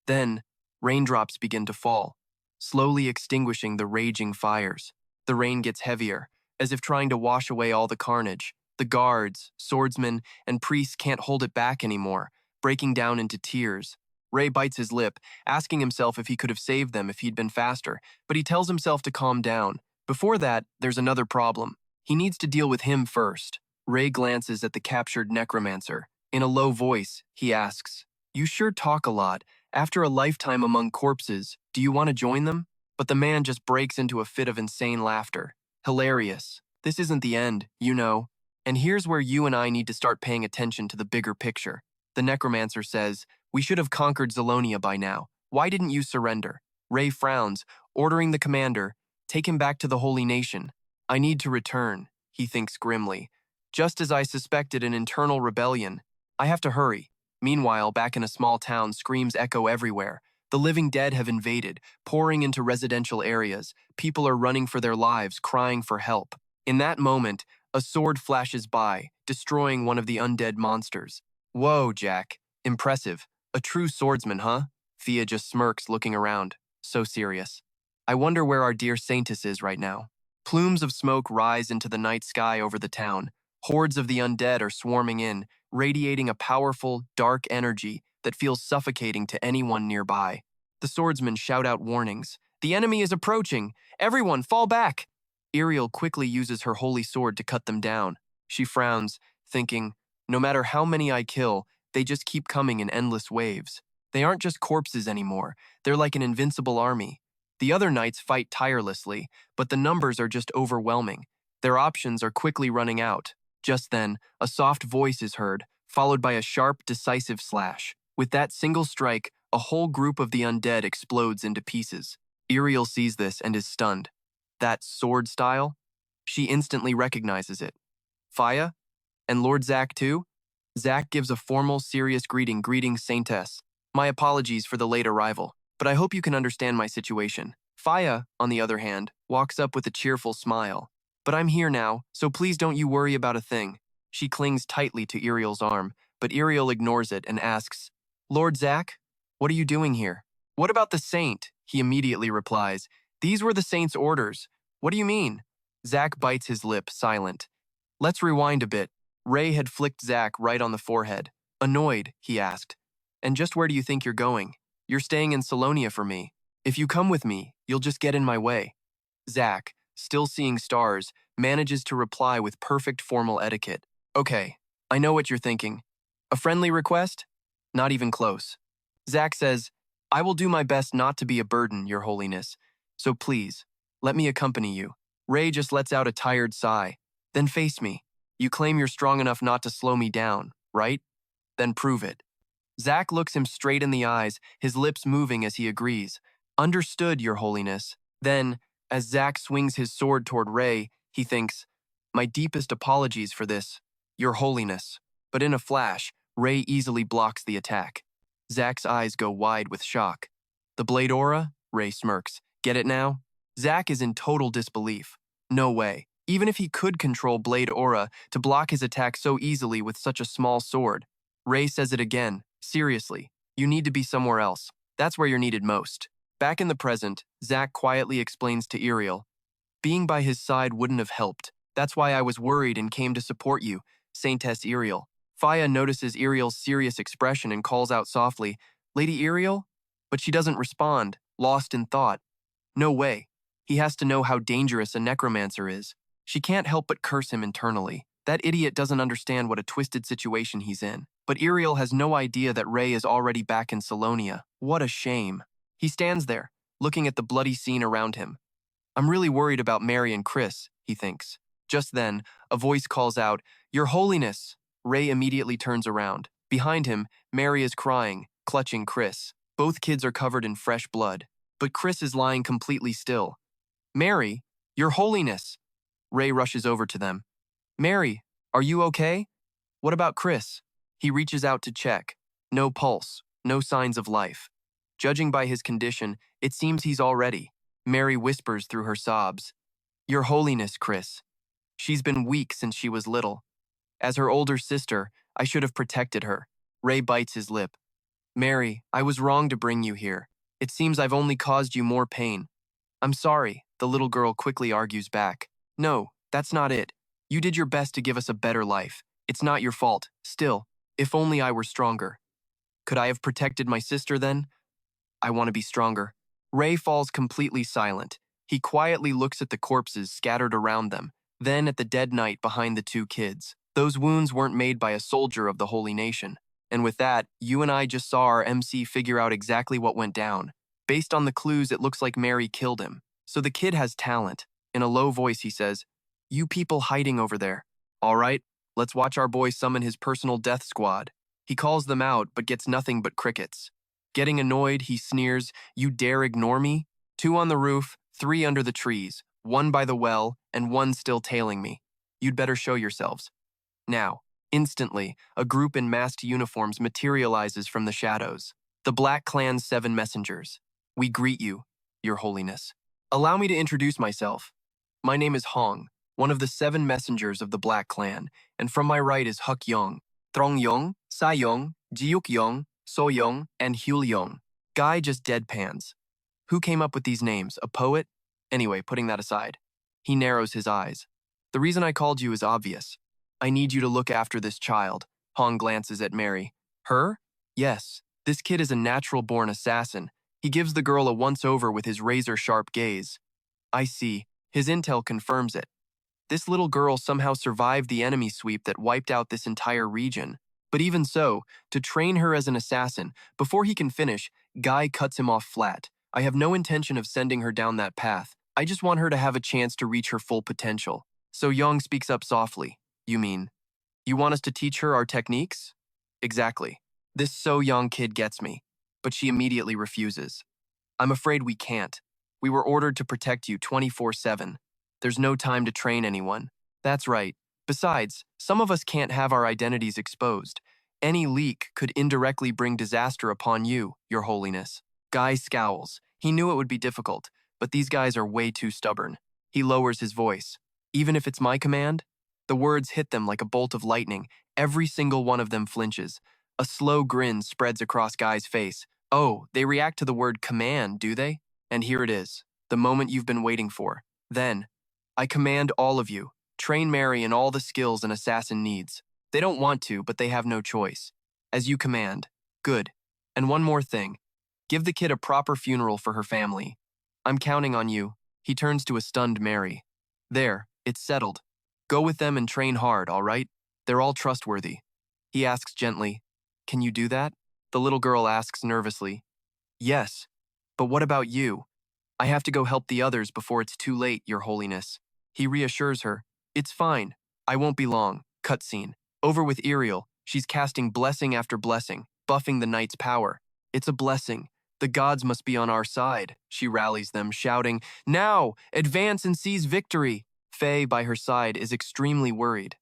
Then, raindrops begin to fall, slowly extinguishing the raging fires. The rain gets heavier, as if trying to wash away all the carnage. The guards, swordsmen, and priests can't hold it back anymore, breaking down into tears. Ray bites his lip, asking himself if he could have saved them if he'd been faster, but he tells himself to calm down. Before that, there's another problem. He needs to deal with him first. Ray glances at the captured necromancer. In a low voice, he asks, "You sure talk a lot. After a lifetime among corpses, do you want to join them?" But the man just breaks into a fit of insane laughter. Hilarious. This isn't the end, you know. And here's where you and I need to start paying attention to the bigger picture. The necromancer says, "We should have conquered Zalonia by now. Why didn't you surrender?" Ray frowns, ordering the commander, "Take him back to the Holy Nation." "I need to return," he thinks grimly. "Just as I suspected an internal rebellion. I have to hurry." Meanwhile, back in a small town, screams echo everywhere. The living dead have invaded, pouring into residential areas. People are running for their lives, crying for help. In that moment, a sword flashes by, destroying one of the undead monsters. "Whoa, Jack. Impressive. A true swordsman, huh?" Thea just smirks, looking around. So serious. "I wonder where our dear Saintess is right now." Plumes of smoke rise into the night sky over the town. Hordes of the undead are swarming in, radiating a powerful, dark energy that feels suffocating to anyone nearby. The swordsmen shout out warnings. "The enemy is approaching! Everyone, fall back!" Iriel quickly uses her holy sword to cut them down. She frowns, thinking, "No matter how many I kill, they just keep coming in endless waves. They aren't just corpses anymore. They're like an invincible army." The other knights fight tirelessly, but the numbers are just overwhelming. Their options are quickly running out. Just then, a soft voice is heard, followed by a sharp, decisive slash. With that single strike, a whole group of the undead explodes into pieces. Iriel sees this and is stunned. That sword style? She instantly recognizes it. Faya? And Lord Zack too? Zack gives a formal, serious greeting. "Greetings, Saintess. My apologies for the late arrival, but I hope you can understand my situation." Faya, on the other hand, walks up with a cheerful smile. "But I'm here now, so please don't you worry about a thing." She clings tightly to Iriel's arm, but Iriel ignores it and asks, "Lord Zack, what are you doing here?" "What about the saint?" He immediately replies, "These were the saint's orders." "What do you mean?" Zack bites his lip, silent. Let's rewind a bit. Ray had flicked Zack right on the forehead. "Annoyed?" he asked. "And just where do you think you're going?" "You're staying in Salonia for me. If you come with me, you'll just get in my way." Zack, still seeing stars, manages to reply with perfect formal etiquette. "Okay, I know what you're thinking. A friendly request? Not even close." Zack says, "I will do my best not to be a burden, Your Holiness. So please, let me accompany you." Ray just lets out a tired sigh. "Then face me. You claim you're strong enough not to slow me down, right? Then prove it." Zack looks him straight in the eyes, his lips moving as he agrees. "Understood, Your Holiness." Then, as Zack swings his sword toward Ray, he thinks, "My deepest apologies for this, Your Holiness." But in a flash, Ray easily blocks the attack. Zack's eyes go wide with shock. "The blade aura?" Ray smirks. "Get it now?" Zack is in total disbelief. "No way. Even if he could control Blade Aura to block his attack so easily with such a small sword. Ray says it again. Seriously, you need to be somewhere else. That's where you're needed most. Back in the present, Zack quietly explains to Iriel. Being by his side wouldn't have helped. That's why I was worried and came to support you, Saintess Iriel. Faya notices Iriel's serious expression and calls out softly, Lady Iriel? But she doesn't respond, lost in thought. No way. He has to know how dangerous a necromancer is. She can't help but curse him internally. That idiot doesn't understand what a twisted situation he's in. But Iriel has no idea that Ray is already back in Salonia. What a shame. He stands there, looking at the bloody scene around him. I'm really worried about Mary and Chris, he thinks. Just then, a voice calls out, Your Holiness! Ray immediately turns around. Behind him, Mary is crying, clutching Chris. Both kids are covered in fresh blood, but Chris is lying completely still. Mary, Your Holiness! Ray rushes over to them. Mary, are you okay? What about Chris? He reaches out to check. No pulse, no signs of life. Judging by his condition, it seems he's already. Mary whispers through her sobs. Your Holiness, Chris. She's been weak since she was little. As her older sister, I should have protected her. Ray bites his lip. Mary, I was wrong to bring you here. It seems I've only caused you more pain. I'm sorry, the little girl quickly argues back. No, that's not it. You did your best to give us a better life. It's not your fault. Still, if only I were stronger. Could I have protected my sister then? I want to be stronger. Ray falls completely silent. He quietly looks at the corpses scattered around them, then at the dead knight behind the two kids. Those wounds weren't made by a soldier of the Holy Nation. And with that, you and I just saw our MC figure out exactly what went down. Based on the clues, it looks like Mary killed him. So the kid has talent. In a low voice, he says, You people hiding over there. All right, let's watch our boy summon his personal death squad. He calls them out, but gets nothing but crickets. Getting annoyed, he sneers, You dare ignore me? 2 on the roof, 3 under the trees, 1 by the well, and 1 still tailing me. You'd better show yourselves. Now, instantly, a group in masked uniforms materializes from the shadows. The Black Clan's 7 messengers. We greet you, Your Holiness. Allow me to introduce myself. My name is Hong, one of the 7 messengers of the Black Clan, and from my right is Huk Yong, Trong Yong, Sa Yong, Jiuk Yong, So Yong, and Hyul Yong. Guy just deadpans. Who came up with these names? A poet? Anyway, putting that aside. He narrows his eyes. The reason I called you is obvious. I need you to look after this child. Hong glances at Mary. Her? Yes. This kid is a natural-born assassin. He gives the girl a once-over with his razor-sharp gaze. I see. His intel confirms it. This little girl somehow survived the enemy sweep that wiped out this entire region. But even so, to train her as an assassin, before he can finish, Guy cuts him off flat. I have no intention of sending her down that path. I just want her to have a chance to reach her full potential. So Yong speaks up softly. You mean, you want us to teach her our techniques? Exactly. This So Young kid gets me, but she immediately refuses. I'm afraid we can't. We were ordered to protect you 24/7. There's no time to train anyone. That's right. Besides, some of us can't have our identities exposed. Any leak could indirectly bring disaster upon you, Your Holiness. Guy scowls. He knew it would be difficult, but these guys are way too stubborn. He lowers his voice. Even if it's my command? The words hit them like a bolt of lightning. Every single one of them flinches. A slow grin spreads across Guy's face. Oh, they react to the word command, do they? And here it is, the moment you've been waiting for. Then, I command all of you, train Mary in all the skills an assassin needs. They don't want to, but they have no choice. As you command. Good. And one more thing. Give the kid a proper funeral for her family. I'm counting on you. He turns to a stunned Mary. There, it's settled. Go with them and train hard, all right? They're all trustworthy. He asks gently, Can you do that? The little girl asks nervously. Yes, but what about you? I have to go help the others before it's too late, Your Holiness. He reassures her. It's fine. I won't be long. Cutscene. Over with Iriel. She's casting blessing after blessing, buffing the knight's power. It's a blessing. The gods must be on our side. She rallies them, shouting, Now! Advance and seize victory! Faye, by her side, is extremely worried.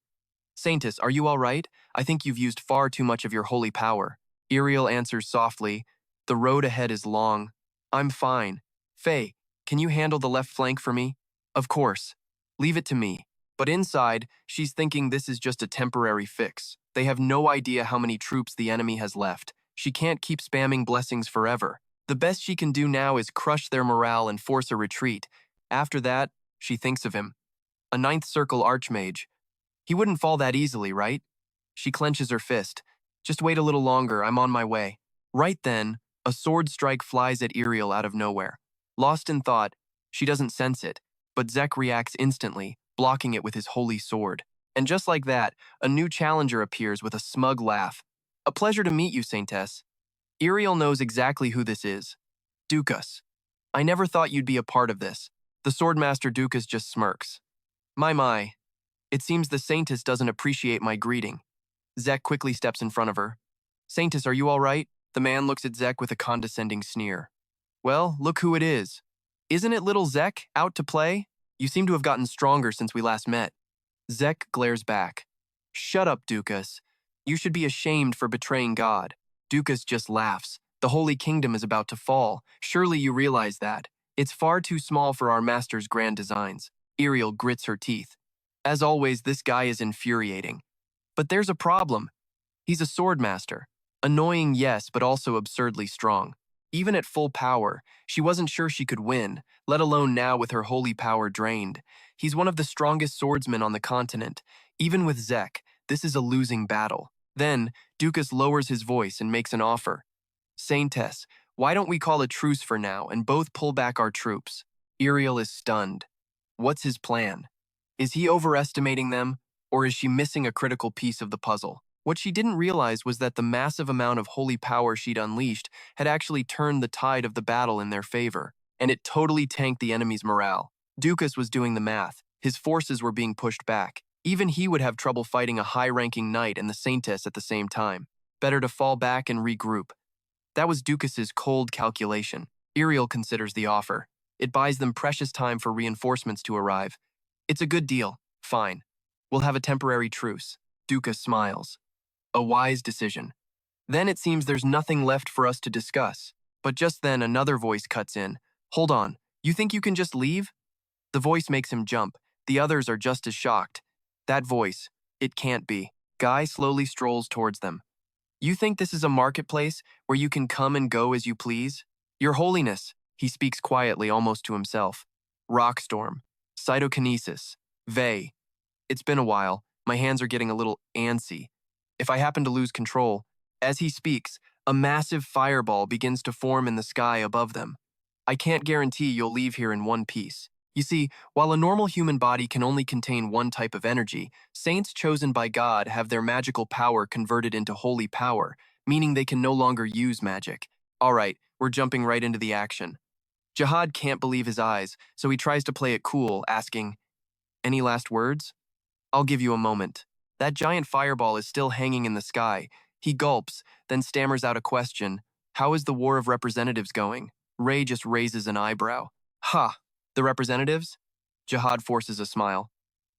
Saintess, are you all right? I think you've used far too much of your holy power. Iriel answers softly, The road ahead is long. I'm fine. Faye, can you handle the left flank for me? Of course. Leave it to me. But inside, she's thinking this is just a temporary fix. They have no idea how many troops the enemy has left. She can't keep spamming blessings forever. The best she can do now is crush their morale and force a retreat. After that, she thinks of him. A ninth circle archmage. He wouldn't fall that easily, right? She clenches her fist. Just wait a little longer, I'm on my way. Right then, a sword strike flies at Iriel out of nowhere. Lost in thought, she doesn't sense it, but Zek reacts instantly, blocking it with his holy sword. And just like that, a new challenger appears with a smug laugh. A pleasure to meet you, Saintess. Iriel knows exactly who this is. Dukas. I never thought you'd be a part of this. The swordmaster Dukas just smirks. My. It seems the Saintess doesn't appreciate my greeting. Zek quickly steps in front of her. Saintess, are you all right? The man looks at Zek with a condescending sneer. Well, look who it is. Isn't it little Zek, out to play? You seem to have gotten stronger since we last met. Zek glares back. Shut up, Dukas. You should be ashamed for betraying God. Dukas just laughs. The Holy Kingdom is about to fall. Surely you realize that. It's far too small for our master's grand designs. Iriel grits her teeth. As always, this guy is infuriating. But there's a problem. He's a swordmaster. Annoying, yes, but also absurdly strong. Even at full power, she wasn't sure she could win, let alone now with her holy power drained. He's one of the strongest swordsmen on the continent. Even with Zek, this is a losing battle. Then, Dukas lowers his voice and makes an offer. Saintess, why don't we call a truce for now and both pull back our troops? Iriel is stunned. What's his plan? Is he overestimating them, or is she missing a critical piece of the puzzle? What she didn't realize was that the massive amount of holy power she'd unleashed had actually turned the tide of the battle in their favor, and it totally tanked the enemy's morale. Dukas was doing the math. His forces were being pushed back. Even he would have trouble fighting a high-ranking knight and the Saintess at the same time. Better to fall back and regroup. That was Dukas's cold calculation. Iriel considers the offer. It buys them precious time for reinforcements to arrive. It's a good deal. Fine. We'll have a temporary truce. Dukas smiles. A wise decision. Then it seems there's nothing left for us to discuss. But just then another voice cuts in. Hold on. You think you can just leave? The voice makes him jump. The others are just as shocked. That voice. It can't be. Guy slowly strolls towards them. You think this is a marketplace where you can come and go as you please? Your Holiness, he speaks quietly almost to himself. Rockstorm. Cytokinesis. Vey. It's been a while. My hands are getting a little antsy. If I happen to lose control, as he speaks, a massive fireball begins to form in the sky above them. I can't guarantee you'll leave here in one piece. You see, while a normal human body can only contain one type of energy, saints chosen by God have their magical power converted into holy power, meaning they can no longer use magic. All right, we're jumping right into the action. Jihad can't believe his eyes, so he tries to play it cool, asking, Any last words? I'll give you a moment. That giant fireball is still hanging in the sky. He gulps, then stammers out a question. How is the War of Representatives going? Ray just raises an eyebrow. Ha! The representatives? Jihad forces a smile.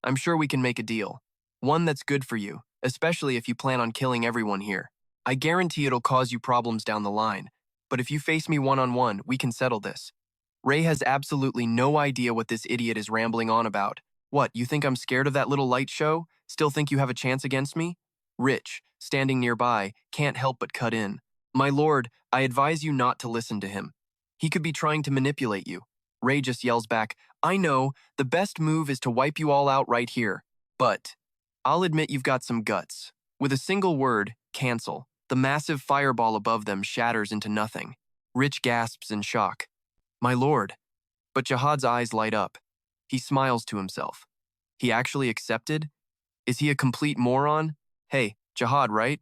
I'm sure we can make a deal. One that's good for you, especially if you plan on killing everyone here. I guarantee it'll cause you problems down the line, but if you face me one-on-one, we can settle this. Ray has absolutely no idea what this idiot is rambling on about. What, you think I'm scared of that little light show? Still think you have a chance against me? Rich, standing nearby, can't help but cut in. My lord, I advise you not to listen to him. He could be trying to manipulate you. Ray just yells back, I know, the best move is to wipe you all out right here. But I'll admit you've got some guts. With a single word, cancel. The massive fireball above them shatters into nothing. Rich gasps in shock. My lord. But Jihad's eyes light up. He smiles to himself. He actually accepted? Is he a complete moron? Hey, Jihad, right?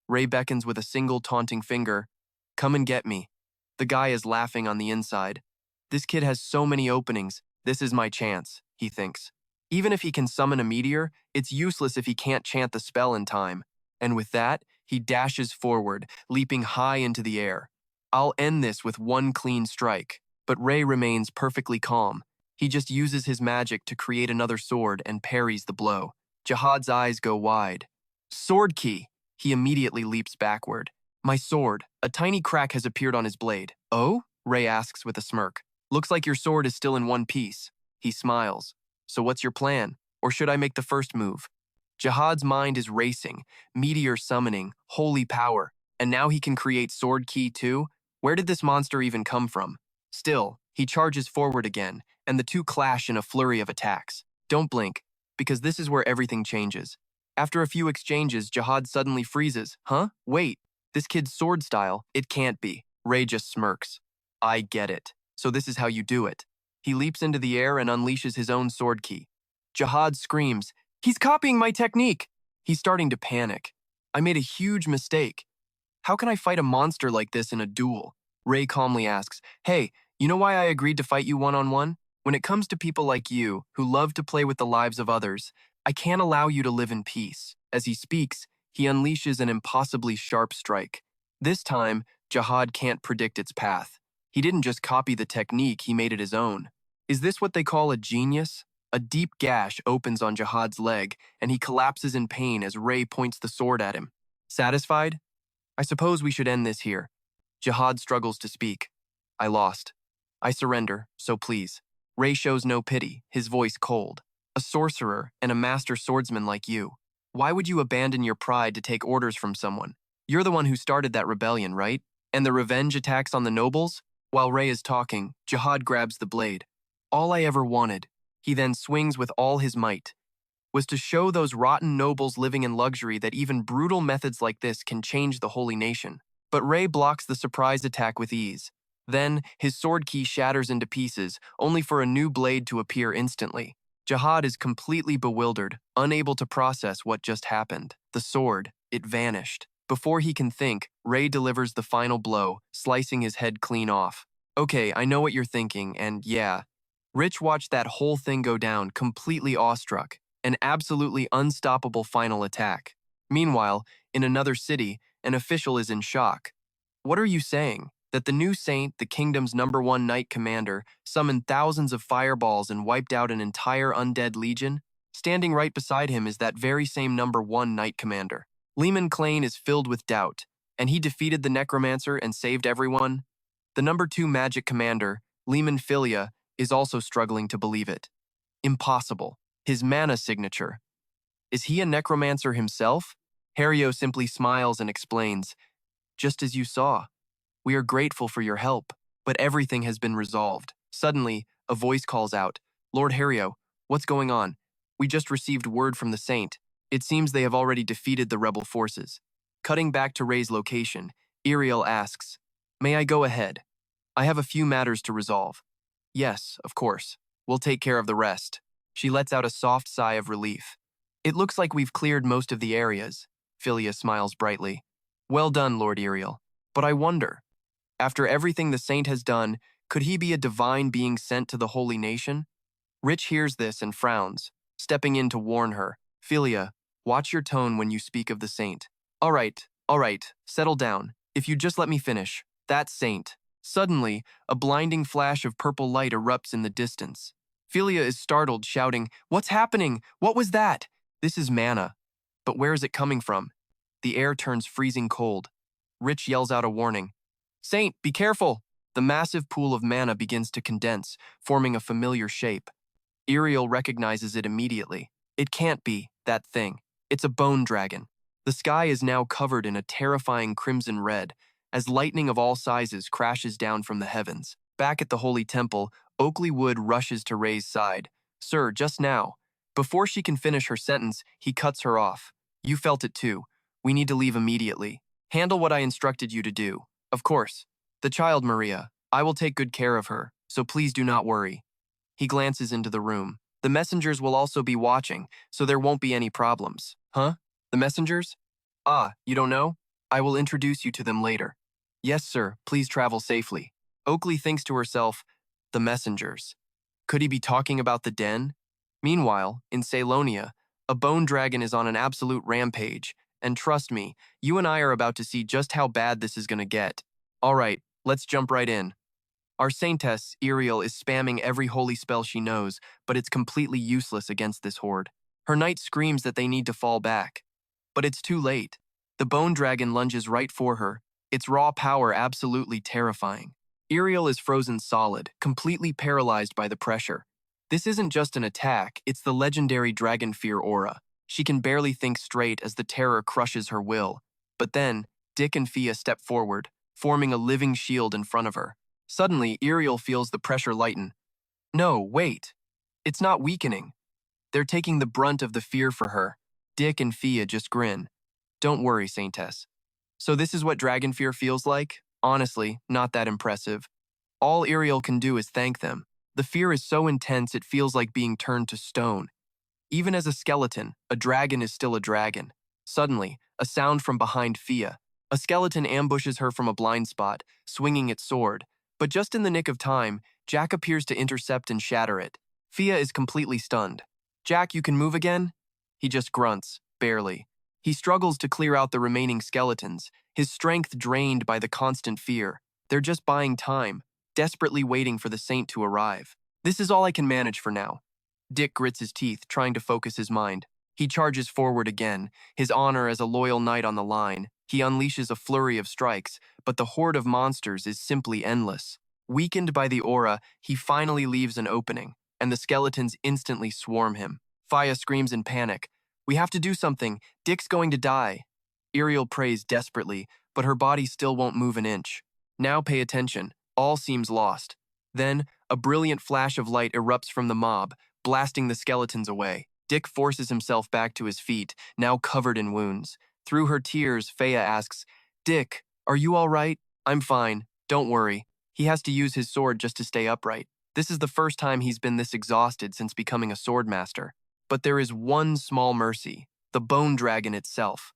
Ray beckons with a single taunting finger. Come and get me. The guy is laughing on the inside. This kid has so many openings. This is my chance, he thinks. Even if he can summon a meteor, it's useless if he can't chant the spell in time. And with that, he dashes forward, leaping high into the air. I'll end this with one clean strike. But Ray remains perfectly calm. He just uses his magic to create another sword and parries the blow. Jihad's eyes go wide. Sword key! He immediately leaps backward. My sword. A tiny crack has appeared on his blade. Oh? Ray asks with a smirk. Looks like your sword is still in one piece. He smiles. So what's your plan? Or should I make the first move? Jihad's mind is racing, meteor summoning, holy power, and now he can create sword ki too? Where did this monster even come from? Still, he charges forward again, and the two clash in a flurry of attacks. Don't blink, because this is where everything changes. After a few exchanges, Jihad suddenly freezes. Huh? Wait, this kid's sword style? It can't be. Ray just smirks. I get it. So this is how you do it. He leaps into the air and unleashes his own sword key. Jihad screams, "He's copying my technique!" He's starting to panic. I made a huge mistake. How can I fight a monster like this in a duel? Ray calmly asks, "Hey, you know why I agreed to fight you one-on-one? When it comes to people like you, who love to play with the lives of others, I can't allow you to live in peace." As he speaks, he unleashes an impossibly sharp strike. This time, Jihad can't predict its path. He didn't just copy the technique, he made it his own. Is this what they call a genius? A deep gash opens on Jihad's leg, and he collapses in pain as Ray points the sword at him. Satisfied? I suppose we should end this here. Jihad struggles to speak. I lost. I surrender, so please. Ray shows no pity, his voice cold. A sorcerer and a master swordsman like you. Why would you abandon your pride to take orders from someone? You're the one who started that rebellion, right? And the revenge attacks on the nobles? While Ray is talking, Jihad grabs the blade. All I ever wanted, he then swings with all his might, was to show those rotten nobles living in luxury that even brutal methods like this can change the holy nation. But Ray blocks the surprise attack with ease. Then, his sword key shatters into pieces, only for a new blade to appear instantly. Jihad is completely bewildered, unable to process what just happened. The sword, it vanished. Before he can think, Ray delivers the final blow, slicing his head clean off. Okay, I know what you're thinking, and yeah. Rich watched that whole thing go down, completely awestruck. An absolutely unstoppable final attack. Meanwhile, in another city, an official is in shock. What are you saying? That the new saint, the kingdom's #1 knight commander, summoned thousands of fireballs and wiped out an entire undead legion? Standing right beside him is that very same #1 knight commander. Lehman Klain is filled with doubt, and he defeated the necromancer and saved everyone. The #2 magic commander, Lehman Philia, is also struggling to believe it. Impossible. His mana signature. Is he a necromancer himself? Hario simply smiles and explains, "Just as you saw. We are grateful for your help, but everything has been resolved." Suddenly, a voice calls out, "Lord Hario, what's going on? We just received word from the saint. It seems they have already defeated the rebel forces." Cutting back to Ray's location, Iriel asks, "May I go ahead? I have a few matters to resolve." "Yes, of course. We'll take care of the rest." She lets out a soft sigh of relief. "It looks like we've cleared most of the areas." Philia smiles brightly. "Well done, Lord Iriel. But I wonder, after everything the saint has done, could he be a divine being sent to the holy nation?" Rich hears this and frowns, stepping in to warn her. "Philia, watch your tone when you speak of the saint." All right, settle down. If you just let me finish. That saint." Suddenly, a blinding flash of purple light erupts in the distance. Philia is startled, shouting, "What's happening? What was that?" This is mana. But where is it coming from? The air turns freezing cold. Rich yells out a warning. "Saint, be careful!" The massive pool of mana begins to condense, forming a familiar shape. Iriel recognizes it immediately. It can't be that thing. It's a bone dragon. The sky is now covered in a terrifying crimson red, as lightning of all sizes crashes down from the heavens. Back at the Holy Temple, Oakley Wood rushes to Ray's side. "Sir, just now." Before she can finish her sentence, he cuts her off. "You felt it too. We need to leave immediately. Handle what I instructed you to do. Of course. The child, Maria. I will take good care of her, so please do not worry." He glances into the room. "The messengers will also be watching, so there won't be any problems." Huh? The messengers? Ah, you don't know? I will introduce you to them later. "Yes, sir. Please travel safely." Oakley thinks to herself, the messengers. Could he be talking about the den? Meanwhile, in Ceylonia, a bone dragon is on an absolute rampage, and trust me, you and I are about to see just how bad this is going to get. All right, let's jump right in. Our Saintess, Iriel, is spamming every holy spell she knows, but it's completely useless against this horde. Her knight screams that they need to fall back. But it's too late. The bone dragon lunges right for her, its raw power absolutely terrifying. Iriel is frozen solid, completely paralyzed by the pressure. This isn't just an attack, it's the legendary Dragon Fear aura. She can barely think straight as the terror crushes her will. But then, Dick and Fia step forward, forming a living shield in front of her. Suddenly, Iriel feels the pressure lighten. No, wait. It's not weakening. They're taking the brunt of the fear for her. Dick and Fia just grin. Don't worry, Saintess. So this is what Dragon Fear feels like? Honestly, not that impressive. All Iriel can do is thank them. The fear is so intense it feels like being turned to stone. Even as a skeleton, a dragon is still a dragon. Suddenly, a sound from behind Fia. A skeleton ambushes her from a blind spot, swinging its sword. But just in the nick of time, Jack appears to intercept and shatter it. Fia is completely stunned. Jack, you can move again? He just grunts, barely. He struggles to clear out the remaining skeletons, his strength drained by the constant fear. They're just buying time, desperately waiting for the saint to arrive. This is all I can manage for now. Dick grits his teeth, trying to focus his mind. He charges forward again, his honor as a loyal knight on the line. He unleashes a flurry of strikes, but the horde of monsters is simply endless. Weakened by the aura, he finally leaves an opening, and the skeletons instantly swarm him. Fia screams in panic. We have to do something. Dick's going to die. Iriel prays desperately, but her body still won't move an inch. Now pay attention. All seems lost. Then, a brilliant flash of light erupts from the mob, blasting the skeletons away. Dick forces himself back to his feet, now covered in wounds. Through her tears, Fia asks, Dick, are you all right? I'm fine. Don't worry. He has to use his sword just to stay upright. This is the first time he's been this exhausted since becoming a swordmaster. But there is one small mercy, the bone dragon itself.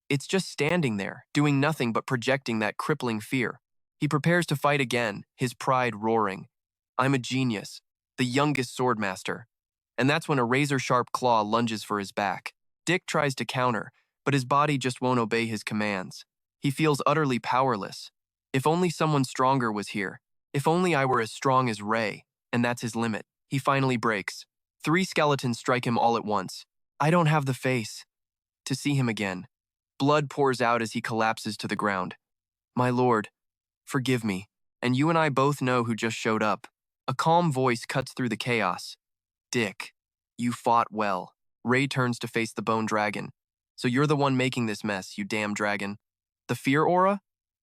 It's just standing there, doing nothing but projecting that crippling fear. He prepares to fight again, his pride roaring. I'm a genius, the youngest swordmaster. And that's when a razor-sharp claw lunges for his back. Dick tries to counter, but his body just won't obey his commands. He feels utterly powerless. If only someone stronger was here. If only I were as strong as Ray. And that's his limit. He finally breaks. 3 skeletons strike him all at once. I don't have the face to see him again. Blood pours out as he collapses to the ground. My lord, forgive me. And you and I both know who just showed up. A calm voice cuts through the chaos. Dick, you fought well. Ray turns to face the bone dragon. So you're the one making this mess, you damn dragon. The fear aura?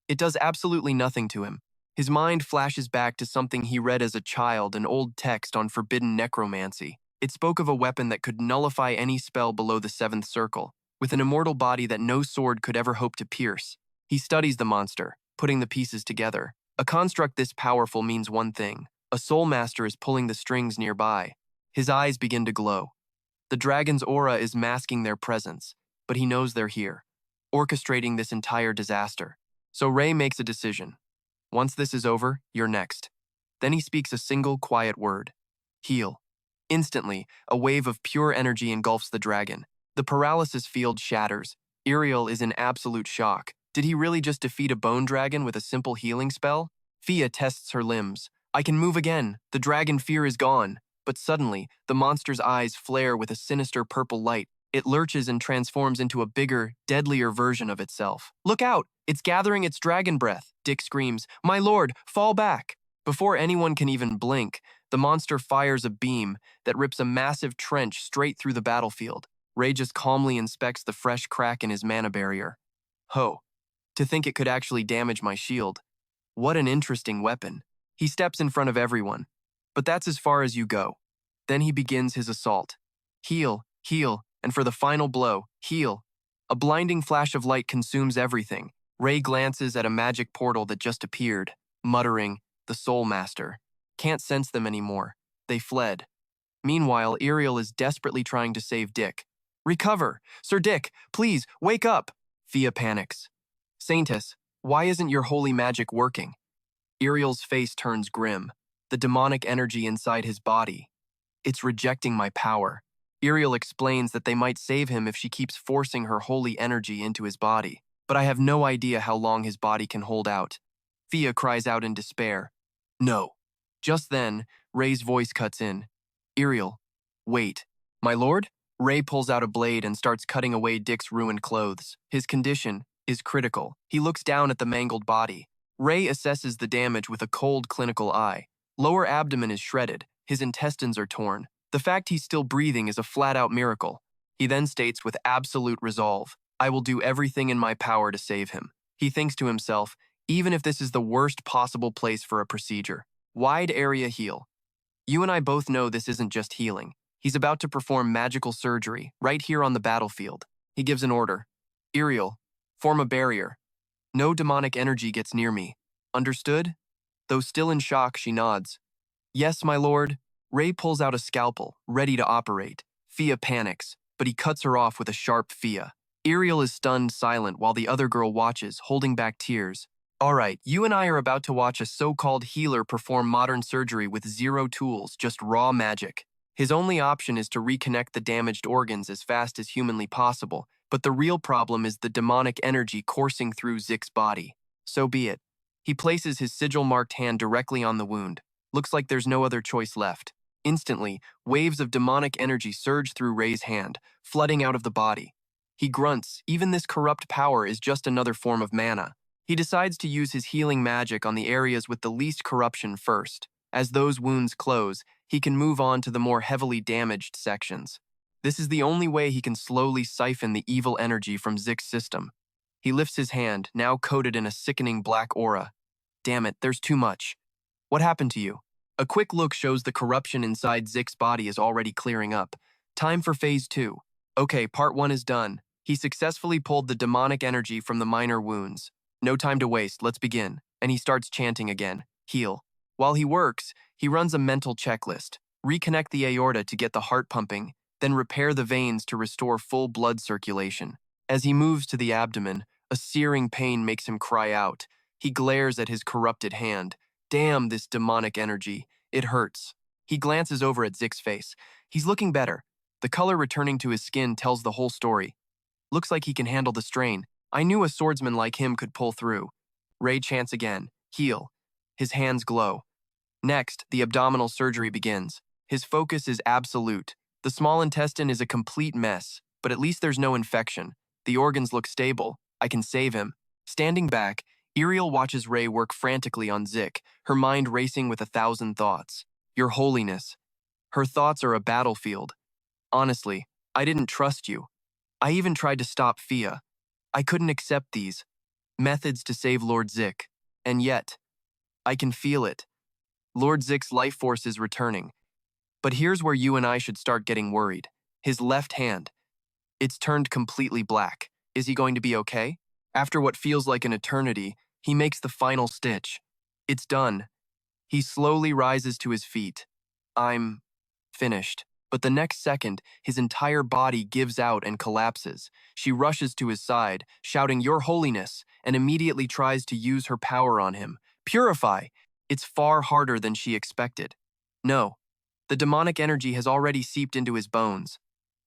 It does absolutely nothing to him. His mind flashes back to something he read as a child, an old text on forbidden necromancy. It spoke of a weapon that could nullify any spell below the 7th circle, with an immortal body that no sword could ever hope to pierce. He studies the monster, putting the pieces together. A construct this powerful means one thing. A soul master is pulling the strings nearby. His eyes begin to glow. The dragon's aura is masking their presence, but he knows they're here, orchestrating this entire disaster. So Ray makes a decision. Once this is over, you're next. Then he speaks a single quiet word. Heal. Instantly, a wave of pure energy engulfs the dragon. The paralysis field shatters. Iriel is in absolute shock. Did he really just defeat a bone dragon with a simple healing spell? Fia tests her limbs. I can move again. The dragon fear is gone. But suddenly, the monster's eyes flare with a sinister purple light. It lurches and transforms into a bigger, deadlier version of itself. Look out! It's gathering its dragon breath. Dick screams, My lord, fall back! Before anyone can even blink, the monster fires a beam that rips a massive trench straight through the battlefield. Ray just calmly inspects the fresh crack in his mana barrier. Ho! To think it could actually damage my shield. What an interesting weapon. He steps in front of everyone. But that's as far as you go. Then he begins his assault. Heal, heal, and for the final blow, heal. A blinding flash of light consumes everything. Ray glances at a magic portal that just appeared, muttering, the Soul Master. Can't sense them anymore. They fled. Meanwhile, Iriel is desperately trying to save Dick. Recover! Sir Dick, please, wake up! Fia panics. Saintess, why isn't your holy magic working? Iriel's face turns grim. The demonic energy inside his body. It's rejecting my power. Iriel explains that they might save him if she keeps forcing her holy energy into his body. But I have no idea how long his body can hold out. Fia cries out in despair. No. Just then, Ray's voice cuts in. Iriel, wait. My lord? Ray pulls out a blade and starts cutting away Dick's ruined clothes. His condition is critical. He looks down at the mangled body. Ray assesses the damage with a cold clinical eye. Lower abdomen is shredded, His intestines are torn. The fact he's still breathing is a flat-out miracle. He then states with absolute resolve, "I will do everything in my power to save him." He thinks to himself, even if this is the worst possible place for a procedure. Wide area heal. You and I both know this isn't just healing. He's about to perform magical surgery right here on the battlefield. He gives an order. Iriel, form a barrier. No demonic energy gets near me. Understood? Though still in shock, she nods. Yes, my lord. Ray pulls out a scalpel, ready to operate. Fia panics, but he cuts her off with a sharp Fia. Iriel is stunned silent while the other girl watches, holding back tears. All right, you and I are about to watch a so-called healer perform modern surgery with zero tools, just raw magic. His only option is to reconnect the damaged organs as fast as humanly possible, but the real problem is the demonic energy coursing through Zik's body. So be it. He places his sigil-marked hand directly on the wound. Looks like there's no other choice left. Instantly, waves of demonic energy surge through Ray's hand, flooding out of the body. He grunts, even this corrupt power is just another form of mana. He decides to use his healing magic on the areas with the least corruption first. As those wounds close, he can move on to the more heavily damaged sections. This is the only way he can slowly siphon the evil energy from Zik's system. He lifts his hand, now coated in a sickening black aura. Damn it, there's too much. What happened to you? A quick look shows the corruption inside Zik's body is already clearing up. Time for phase 2. Okay, part 1 is done. He successfully pulled the demonic energy from the minor wounds. No time to waste, let's begin. And he starts chanting again. Heal. While he works, he runs a mental checklist. Reconnect the aorta to get the heart pumping, then repair the veins to restore full blood circulation. As he moves to the abdomen, a searing pain makes him cry out. He glares at his corrupted hand. Damn this demonic energy. It hurts. He glances over at Zik's face. He's looking better. The color returning to his skin tells the whole story. Looks like he can handle the strain. I knew a swordsman like him could pull through. Ray chants again. Heal. His hands glow. Next, the abdominal surgery begins. His focus is absolute. The small intestine is a complete mess, but at least there's no infection. The organs look stable. I can save him. Standing back, Iriel watches Ray work frantically on Zik, her mind racing with 1,000 thoughts. Your Holiness. Her thoughts are a battlefield. Honestly, I didn't trust you. I even tried to stop Fia. I couldn't accept these methods to save Lord Zik. And yet, I can feel it. Lord Zik's life force is returning. But here's where you and I should start getting worried. His left hand. It's turned completely black. Is he going to be okay? After what feels like an eternity, he makes the final stitch. It's done. He slowly rises to his feet. I'm finished. But the next second, his entire body gives out and collapses. She rushes to his side, shouting, Your Holiness, and immediately tries to use her power on him. Purify! It's far harder than she expected. No, the demonic energy has already seeped into his bones.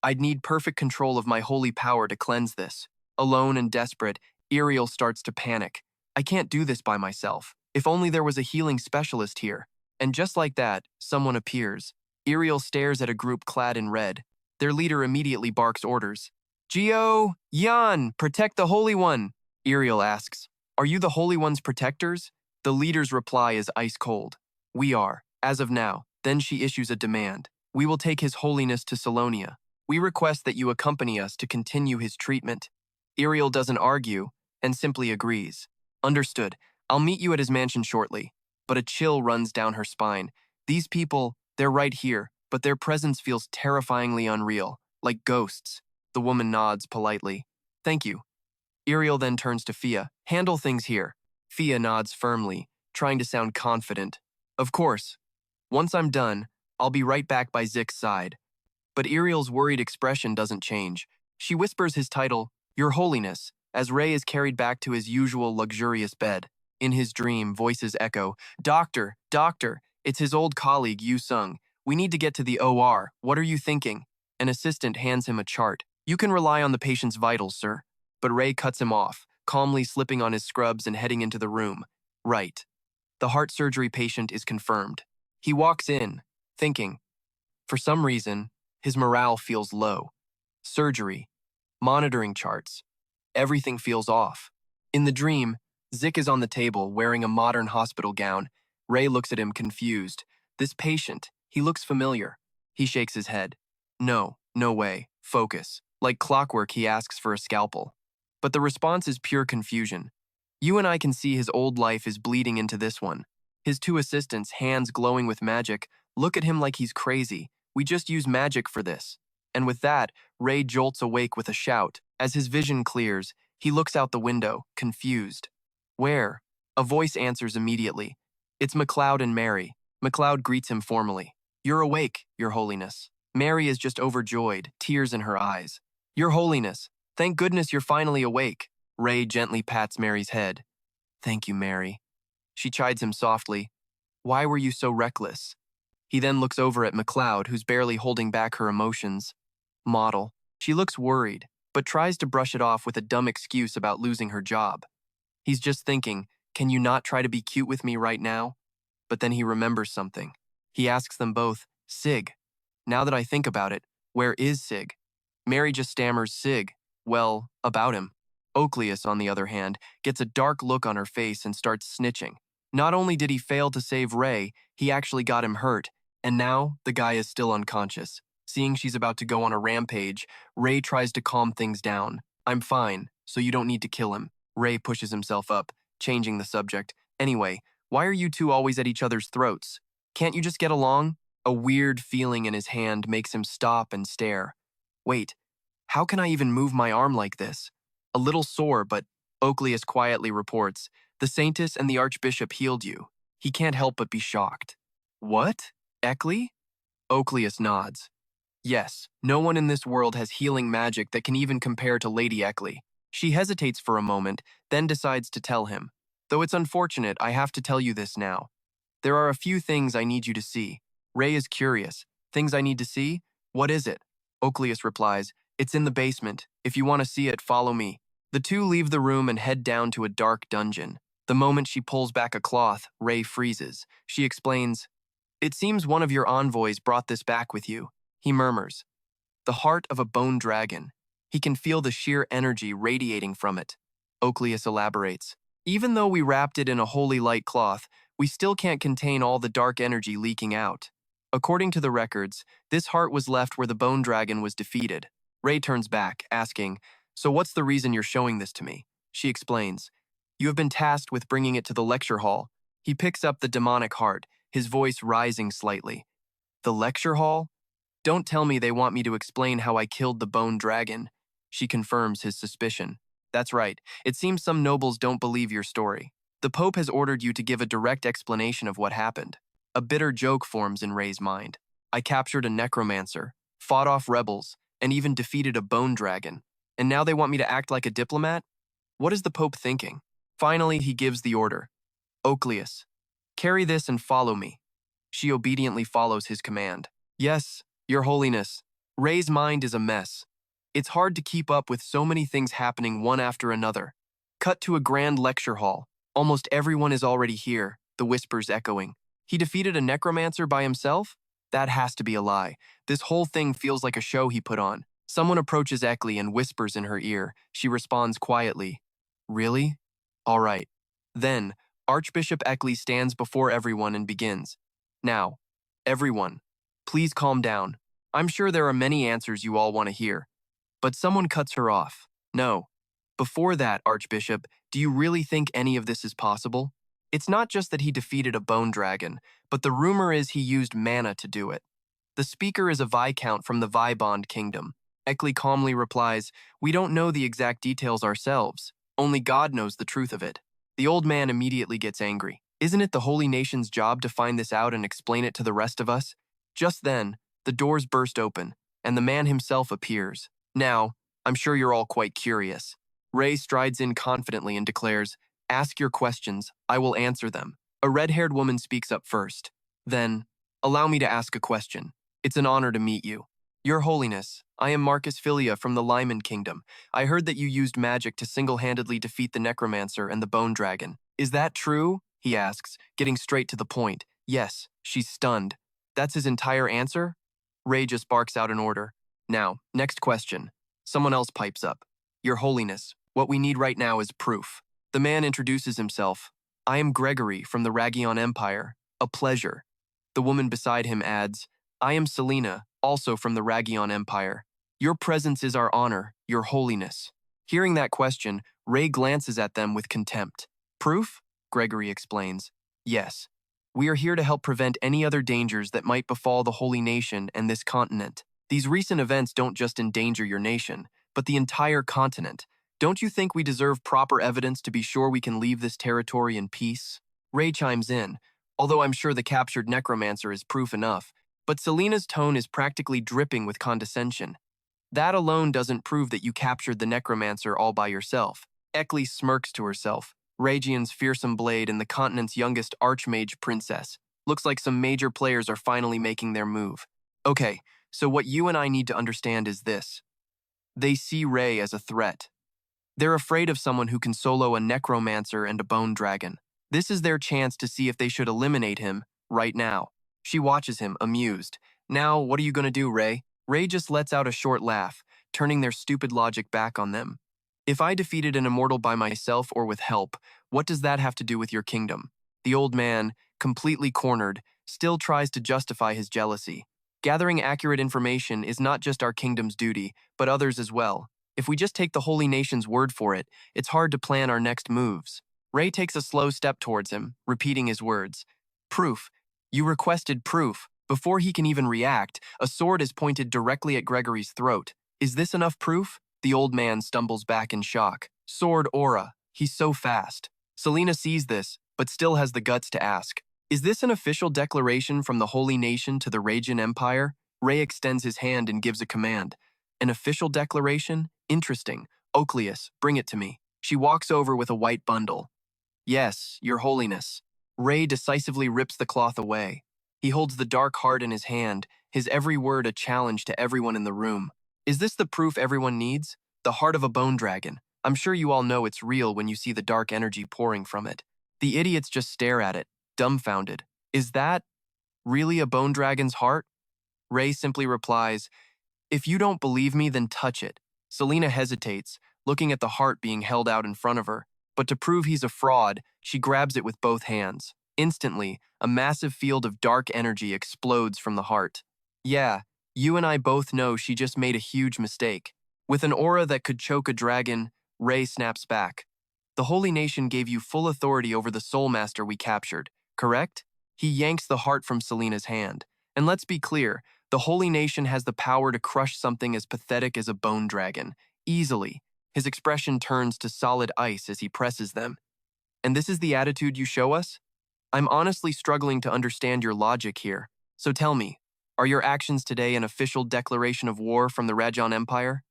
I'd need perfect control of my holy power to cleanse this. Alone and desperate, Iriel starts to panic. I can't do this by myself. If only there was a healing specialist here. And just like that, someone appears. Iriel stares at a group clad in red. Their leader immediately barks orders. Geo, Yan, protect the Holy One, Iriel asks. Are you the Holy One's protectors? The leader's reply is ice cold. We are, as of now. Then she issues a demand. We will take His Holiness to Salonia. We request that you accompany us to continue his treatment. Iriel doesn't argue and simply agrees. Understood. I'll meet you at his mansion shortly. But a chill runs down her spine. These people, they're right here, but their presence feels terrifyingly unreal, like ghosts. The woman nods politely. Thank you. Iriel then turns to Fia. Handle things here. Fia nods firmly, trying to sound confident. Of course. Once I'm done, I'll be right back by Zik's side. But Iriel's worried expression doesn't change. She whispers his title, Your Holiness, as Ray is carried back to his usual luxurious bed. In his dream, voices echo, Doctor, Doctor, it's his old colleague Yu Sung. We need to get to the OR. What are you thinking? An assistant hands him a chart. You can rely on the patient's vitals, sir. But Ray cuts him off, calmly slipping on his scrubs and heading into the room. Right. The heart surgery patient is confirmed. He walks in, thinking. For some reason, his morale feels low. Surgery, monitoring charts, everything feels off. In the dream, Zik is on the table wearing a modern hospital gown. Ray looks at him confused. This patient, He looks familiar. He shakes his head. No, no way. Focus. Like clockwork, he asks for a scalpel. But the response is pure confusion. You and I can see his old life is bleeding into this one. His two assistants, hands glowing with magic, look at him like he's crazy. We just use magic for this. And with that, Ray jolts awake with a shout. As his vision clears, he looks out the window, confused. Where? A voice answers immediately. It's McLeod and Mary. McLeod greets him formally. You're awake, Your Holiness. Mary is just overjoyed, tears in her eyes. Your Holiness, thank goodness you're finally awake. Ray gently pats Mary's head. Thank you, Mary. She chides him softly. Why were you so reckless? He then looks over at McLeod, who's barely holding back her emotions. Model. She looks worried, but tries to brush it off with a dumb excuse about losing her job. He's just thinking, can you not try to be cute with me right now? But then he remembers something. He asks them both, Sig. Now that I think about it, where is Sig? Mary just stammers Sig. Well, about him. Oakleus, on the other hand, gets a dark look on her face and starts snitching. Not only did he fail to save Ray, he actually got him hurt, and now the guy is still unconscious. Seeing she's about to go on a rampage, Ray tries to calm things down. I'm fine, so you don't need to kill him. Ray pushes himself up, changing the subject. Anyway, why are you two always at each other's throats? Can't you just get along? A weird feeling in his hand makes him stop and stare. Wait, how can I even move my arm like this? A little sore, but Oakleus quietly reports, the Saintess and the Archbishop healed you. He can't help but be shocked. What? Eckley? Oakleus nods. Yes, no one in this world has healing magic that can even compare to Lady Eckley. She hesitates for a moment, then decides to tell him. Though it's unfortunate, I have to tell you this now. There are a few things I need you to see. Ray is curious. Things I need to see? What is it? Oakleus replies, it's in the basement. If you want to see it, follow me. The two leave the room and head down to a dark dungeon. The moment she pulls back a cloth, Ray freezes. She explains, it seems one of your envoys brought this back with you. He murmurs, the heart of a bone dragon. He can feel the sheer energy radiating from it. Oakleus elaborates, even though we wrapped it in a holy light cloth, we still can't contain all the dark energy leaking out. According to the records, this heart was left where the bone dragon was defeated. Ray turns back, asking, so what's the reason you're showing this to me? She explains, you have been tasked with bringing it to the lecture hall. He picks up the demonic heart, his voice rising slightly. The lecture hall? Don't tell me they want me to explain how I killed the bone dragon. She confirms his suspicion. That's right. It seems some nobles don't believe your story. The Pope has ordered you to give a direct explanation of what happened. A bitter joke forms in Ray's mind. I captured a necromancer, fought off rebels, and even defeated a bone dragon. And now they want me to act like a diplomat? What is the Pope thinking? Finally, he gives the order. Oakleus, carry this and follow me. She obediently follows his command. Yes, Your Holiness. Ray's mind is a mess. It's hard to keep up with so many things happening one after another. Cut to a grand lecture hall. Almost everyone is already here, the whispers echoing. He defeated a necromancer by himself? That has to be a lie. This whole thing feels like a show he put on. Someone approaches Eckley and whispers in her ear. She responds quietly. Really? All right. Then, Archbishop Eckley stands before everyone and begins. Now, everyone, please calm down. I'm sure there are many answers you all want to hear. But someone cuts her off. No. Before that, Archbishop, do you really think any of this is possible? It's not just that he defeated a bone dragon, but the rumor is he used mana to do it. The speaker is a Viscount from the Vibond Kingdom. Eckley calmly replies, we don't know the exact details ourselves. Only God knows the truth of it. The old man immediately gets angry. Isn't it the Holy Nation's job to find this out and explain it to the rest of us? Just then, the doors burst open, and the man himself appears. Now, I'm sure you're all quite curious. Ray strides in confidently and declares, ask your questions, I will answer them. A red-haired woman speaks up first. Then, allow me to ask a question. It's an honor to meet you. Your Holiness, I am Marcus Filia from the Lyman Kingdom. I heard that you used magic to single-handedly defeat the necromancer and the bone dragon. Is that true? He asks, getting straight to the point. Yes, she's stunned. That's his entire answer? Ray just barks out an order. Now, next question. Someone else pipes up. Your Holiness, what we need right now is proof. The man introduces himself. I am Gregory from the Ragion Empire. A pleasure. The woman beside him adds, I am Selena, also from the Ragion Empire. Your presence is our honor, your holiness. Hearing that question, Ray glances at them with contempt. Proof? Gregory explains. Yes. We are here to help prevent any other dangers that might befall the Holy Nation and this continent. These recent events don't just endanger your nation, but the entire continent. Don't you think we deserve proper evidence to be sure we can leave this territory in peace? Ray chimes in, although I'm sure the captured necromancer is proof enough, but Selena's tone is practically dripping with condescension. That alone doesn't prove that you captured the necromancer all by yourself. Eckley smirks to herself. Ragion's fearsome blade and the continent's youngest archmage princess. Looks like some major players are finally making their move. Okay, so what you and I need to understand is this. They see Ray as a threat. They're afraid of someone who can solo a necromancer and a bone dragon. This is their chance to see if they should eliminate him right now. She watches him, amused. Now, what are you going to do, Ray? Ray just lets out a short laugh, turning their stupid logic back on them. If I defeated an immortal by myself or with help, what does that have to do with your kingdom? The old man, completely cornered, still tries to justify his jealousy. Gathering accurate information is not just our kingdom's duty, but others as well. If we just take the Holy Nation's word for it, it's hard to plan our next moves. Ray takes a slow step towards him, repeating his words. Proof. You requested proof. Before he can even react, a sword is pointed directly at Gregory's throat. Is this enough proof? The old man stumbles back in shock. Sword aura. He's so fast. Selena sees this, but still has the guts to ask. Is this an official declaration from the Holy Nation to the Ragion Empire? Ray extends his hand and gives a command. An official declaration? Interesting. Oakleus, bring it to me. She walks over with a white bundle. Yes, your holiness. Ray decisively rips the cloth away. He holds the dark heart in his hand, his every word a challenge to everyone in the room. Is this the proof everyone needs? The heart of a bone dragon. I'm sure you all know it's real when you see the dark energy pouring from it. The idiots just stare at it, dumbfounded. Is that really a bone dragon's heart? Ray simply replies, if you don't believe me, then touch it. Selena hesitates, looking at the heart being held out in front of her. But to prove he's a fraud, she grabs it with both hands. Instantly, a massive field of dark energy explodes from the heart. Yeah, you and I both know she just made a huge mistake. With an aura that could choke a dragon, Ray snaps back. The Holy Nation gave you full authority over the Soul Master we captured, correct? He yanks the heart from Selena's hand. And let's be clear, the Holy Nation has the power to crush something as pathetic as a bone dragon, easily. His expression turns to solid ice as he presses them. And this is the attitude you show us? I'm honestly struggling to understand your logic here. So tell me, are your actions today an official declaration of war from the Ragion Empire?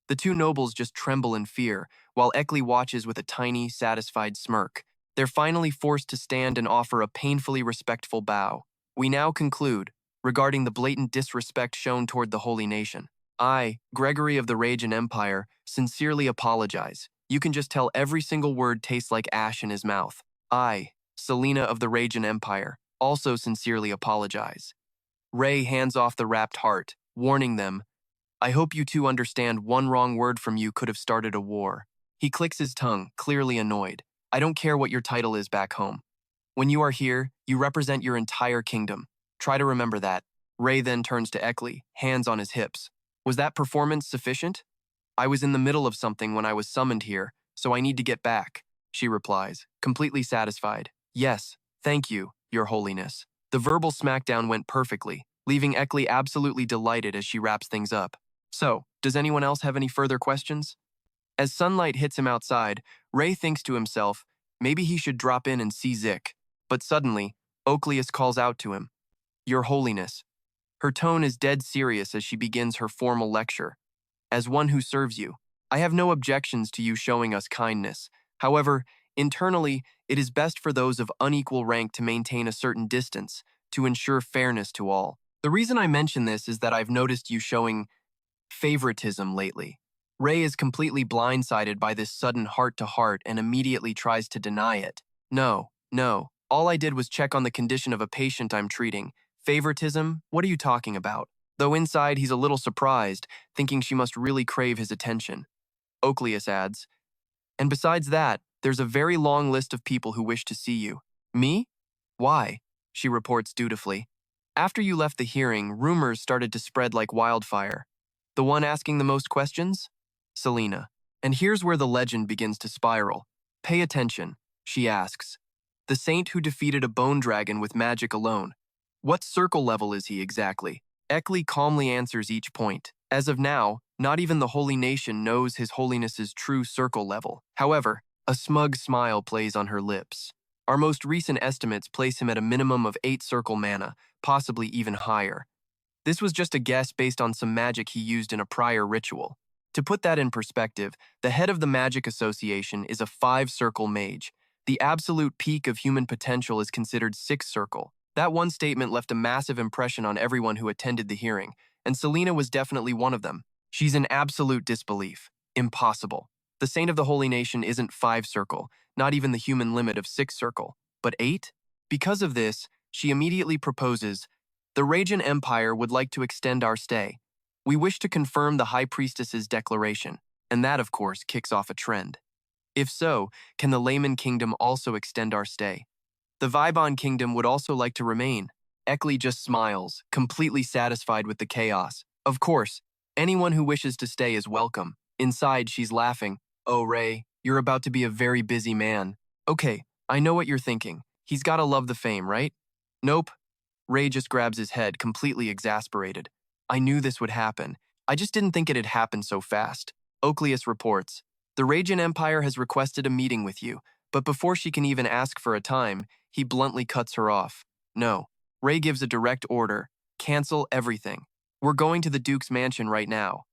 The two nobles just tremble in fear, while Eckley watches with a tiny, satisfied smirk. They're finally forced to stand and offer a painfully respectful bow. We now conclude, regarding the blatant disrespect shown toward the Holy Nation. I, Gregory of the Ragion Empire, sincerely apologize. You can just tell every single word tastes like ash in his mouth. I, Selena of the Ragion Empire, also sincerely apologize. Ray hands off the wrapped heart, warning them, I hope you two understand one wrong word from you could have started a war. He clicks his tongue, clearly annoyed. I don't care what your title is back home. When you are here, you represent your entire kingdom. Try to remember that. Ray then turns to Eckley, hands on his hips. Was that performance sufficient? I was in the middle of something when I was summoned here, so I need to get back, she replies, completely satisfied. Yes, thank you, your holiness. The verbal smackdown went perfectly, leaving Eckley absolutely delighted as she wraps things up. So, does anyone else have any further questions? As sunlight hits him outside, Ray thinks to himself, maybe he should drop in and see Zik. But suddenly, Oakleus calls out to him, Your Holiness. Her tone is dead serious as she begins her formal lecture. As one who serves you, I have no objections to you showing us kindness. However, internally, it is best for those of unequal rank to maintain a certain distance, to ensure fairness to all. The reason I mention this is that I've noticed you showing favoritism lately. Ray is completely blindsided by this sudden heart-to-heart and immediately tries to deny it. No, all I did was check on the condition of a patient I'm treating. Favoritism? What are you talking about? Though inside he's a little surprised, thinking she must really crave his attention. Oakleus adds, and besides that, there's a very long list of people who wish to see you. Me? Why? She reports dutifully. After you left the hearing, rumors started to spread like wildfire. The one asking the most questions? Selena. And here's where the legend begins to spiral. Pay attention, she asks. The saint who defeated a bone dragon with magic alone. What circle level is he exactly? Eckley calmly answers each point. As of now, not even the Holy Nation knows His Holiness's true circle level. However, a smug smile plays on her lips. Our most recent estimates place him at a minimum of 8 circle mana, possibly even higher. This was just a guess based on some magic he used in a prior ritual. To put that in perspective, the head of the Magic Association is a 5-circle mage. The absolute peak of human potential is considered 6-circle. That one statement left a massive impression on everyone who attended the hearing, and Selena was definitely one of them. She's in absolute disbelief. Impossible. The Saint of the Holy Nation isn't 5-circle, not even the human limit of 6-circle, but 8? Because of this, she immediately proposes, "The Radiant Empire would like to extend our stay. We wish to confirm the High Priestess's declaration," and that, of course, kicks off a trend. If so, can the Layman Kingdom also extend our stay? The Vibon Kingdom would also like to remain. Eckley just smiles, completely satisfied with the chaos. Of course, anyone who wishes to stay is welcome. Inside, she's laughing. "Oh, Ray, you're about to be a very busy man." "Okay, I know what you're thinking. He's gotta love the fame, right?" "Nope." Ray just grabs his head, completely exasperated. "I knew this would happen. I just didn't think it'd happen so fast." Oakleus reports, "The Radiant Empire has requested a meeting with you, but before she can even ask for a time, he bluntly cuts her off. No. Ray gives a direct order. Cancel everything. We're going to the Duke's mansion right now."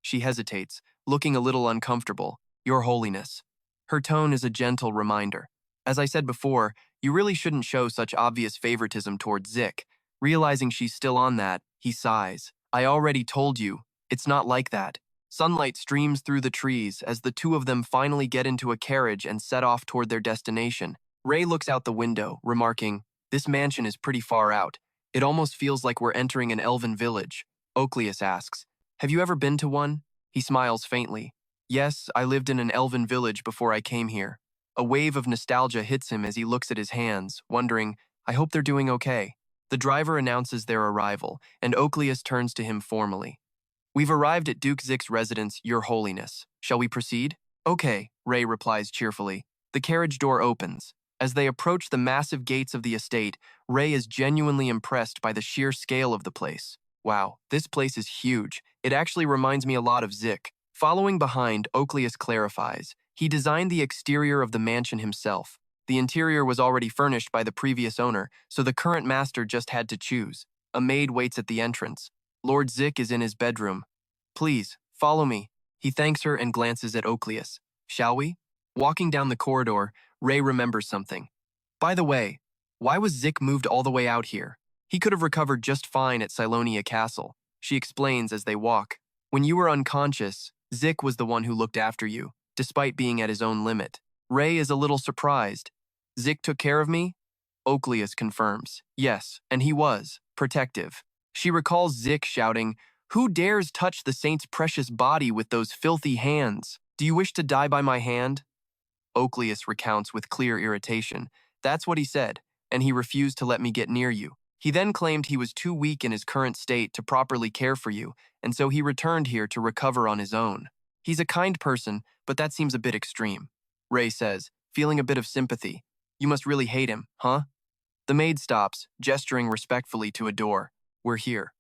She hesitates, looking a little uncomfortable. "Your Holiness." Her tone is a gentle reminder. "As I said before, you really shouldn't show such obvious favoritism toward Zik." Realizing she's still on that, he sighs. "I already told you. It's not like that." Sunlight streams through the trees as the two of them finally get into a carriage and set off toward their destination. Ray looks out the window, remarking, "This mansion is pretty far out. It almost feels like we're entering an elven village." Oakleus asks, "Have you ever been to one?" He smiles faintly. "Yes, I lived in an elven village before I came here." A wave of nostalgia hits him as he looks at his hands, wondering, "I hope they're doing okay." The driver announces their arrival, and Oakleus turns to him formally. "We've arrived at Duke Zik's residence, Your Holiness. Shall we proceed?" "Okay," Ray replies cheerfully. The carriage door opens. As they approach the massive gates of the estate, Ray is genuinely impressed by the sheer scale of the place. "Wow, this place is huge. It actually reminds me a lot of Zik." Following behind, Oakleus clarifies. He designed the exterior of the mansion himself. The interior was already furnished by the previous owner, so the current master just had to choose. A maid waits at the entrance. Lord Zik is in his bedroom. "Please, follow me." He thanks her and glances at Oakleus. "Shall we?" Walking down the corridor, Ray remembers something. "By the way, why was Zik moved all the way out here? He could have recovered just fine at Silonia Castle." She explains as they walk. "When you were unconscious, Zik was the one who looked after you, despite being at his own limit." Ray is a little surprised. "Zik took care of me?" Oakleus confirms. "Yes, and he was protective." She recalls Zik shouting, "Who dares touch the saint's precious body with those filthy hands? Do you wish to die by my hand?" Oakleus recounts with clear irritation. "That's what he said, and he refused to let me get near you. He then claimed he was too weak in his current state to properly care for you, and so he returned here to recover on his own. He's a kind person, but that seems a bit extreme." Ray says, feeling a bit of sympathy. "You must really hate him, huh?" The maid stops, gesturing respectfully to a door. "We're here."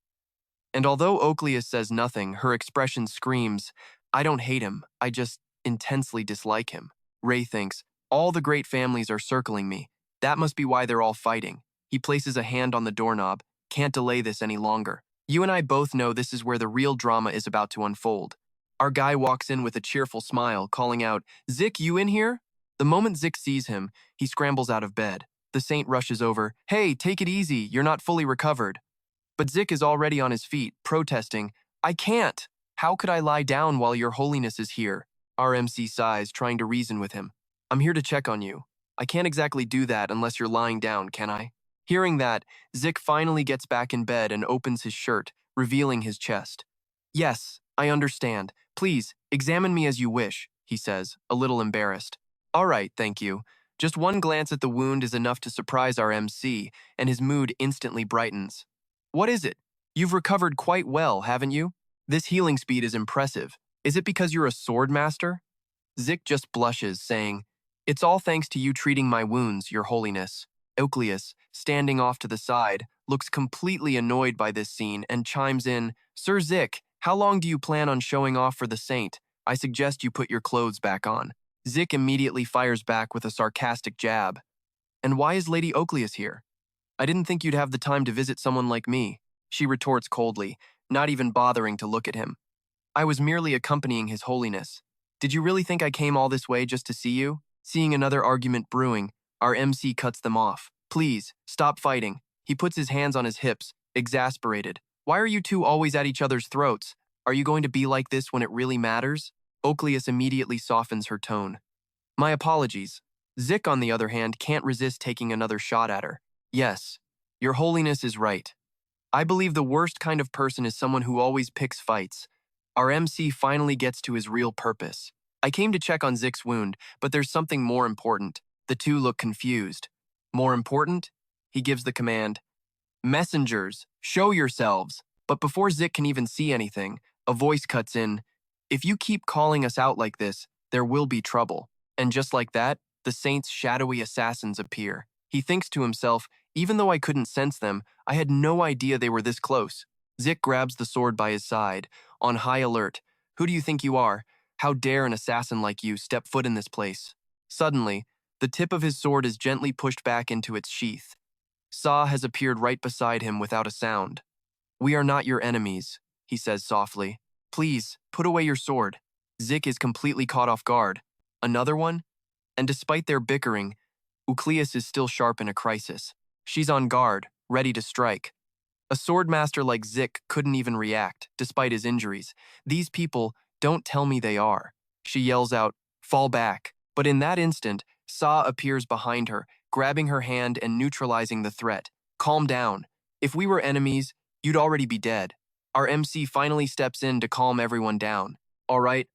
And although Oakleus says nothing, her expression screams, "I don't hate him, I just intensely dislike him." Ray thinks, "All the great families are circling me. That must be why they're all fighting." He places a hand on the doorknob. "Can't delay this any longer. You and I both know this is where the real drama is about to unfold." Our guy walks in with a cheerful smile, calling out, "Zik, you in here?" The moment Zik sees him, he scrambles out of bed. The saint rushes over. "Hey, take it easy, you're not fully recovered." But Zik is already on his feet, protesting, "I can't! How could I lie down while your holiness is here?" RMC sighs, trying to reason with him. "I'm here to check on you. I can't exactly do that unless you're lying down, can I?" Hearing that, Zik finally gets back in bed and opens his shirt, revealing his chest. "Yes, I understand. Please, examine me as you wish," he says, a little embarrassed. "All right, thank you." Just one glance at the wound is enough to surprise our MC, and his mood instantly brightens. What is it? You've recovered quite well, haven't you? This healing speed is impressive. Is it because you're a sword master? Zik just blushes, saying, It's all thanks to you treating my wounds, your holiness. Oakleus, standing off to the side, looks completely annoyed by this scene and chimes in, Sir Zik, how long do you plan on showing off for the saint? I suggest you put your clothes back on. Zik immediately fires back with a sarcastic jab. And why is Lady Oakleus here? I didn't think you'd have the time to visit someone like me, she retorts coldly, not even bothering to look at him. I was merely accompanying His Holiness. Did you really think I came all this way just to see you? Seeing another argument brewing, our MC cuts them off. Please, stop fighting. He puts his hands on his hips, exasperated. Why are you two always at each other's throats? Are you going to be like this when it really matters? Oakleus immediately softens her tone. My apologies. Zik, on the other hand, can't resist taking another shot at her. Yes, your holiness is right. I believe the worst kind of person is someone who always picks fights. Our MC finally gets to his real purpose. I came to check on Zik's wound, but there's something more important. The two look confused. More important? He gives the command. Messengers, show yourselves. But before Zik can even see anything, a voice cuts in. If you keep calling us out like this, there will be trouble. And just like that, the saint's shadowy assassins appear. He thinks to himself, even though I couldn't sense them, I had no idea they were this close. Zik grabs the sword by his side, on high alert. Who do you think you are? How dare an assassin like you step foot in this place? Suddenly, the tip of his sword is gently pushed back into its sheath. Sa has appeared right beside him without a sound. We are not your enemies, he says softly. Please, put away your sword. Zik is completely caught off guard. Another one? And despite their bickering, Oakleus is still sharp in a crisis. She's on guard, ready to strike. A swordmaster like Zik couldn't even react, despite his injuries. These people don't tell me they are. She yells out, fall back. But in that instant, Sa appears behind her, grabbing her hand and neutralizing the threat. Calm down. If we were enemies, you'd already be dead. Our MC finally steps in to calm everyone down. All right,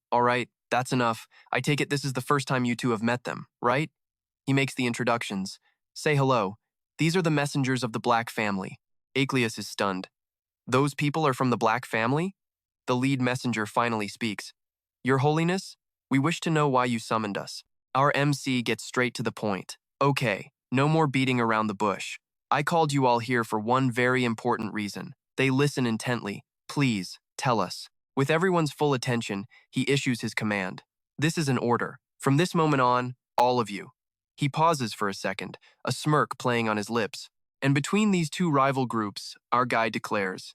that's enough. I take it this is the first time you two have met them, right? He makes the introductions. Say hello. These are the messengers of the Black family. Oakleus is stunned. Those people are from the Black family? The lead messenger finally speaks. Your Holiness, we wish to know why you summoned us. Our MC gets straight to the point. Okay, no more beating around the bush. I called you all here for one very important reason. They listen intently. Please, tell us. With everyone's full attention, he issues his command. This is an order. From this moment on, all of you. He pauses for a second, a smirk playing on his lips. And between these two rival groups, our guide declares,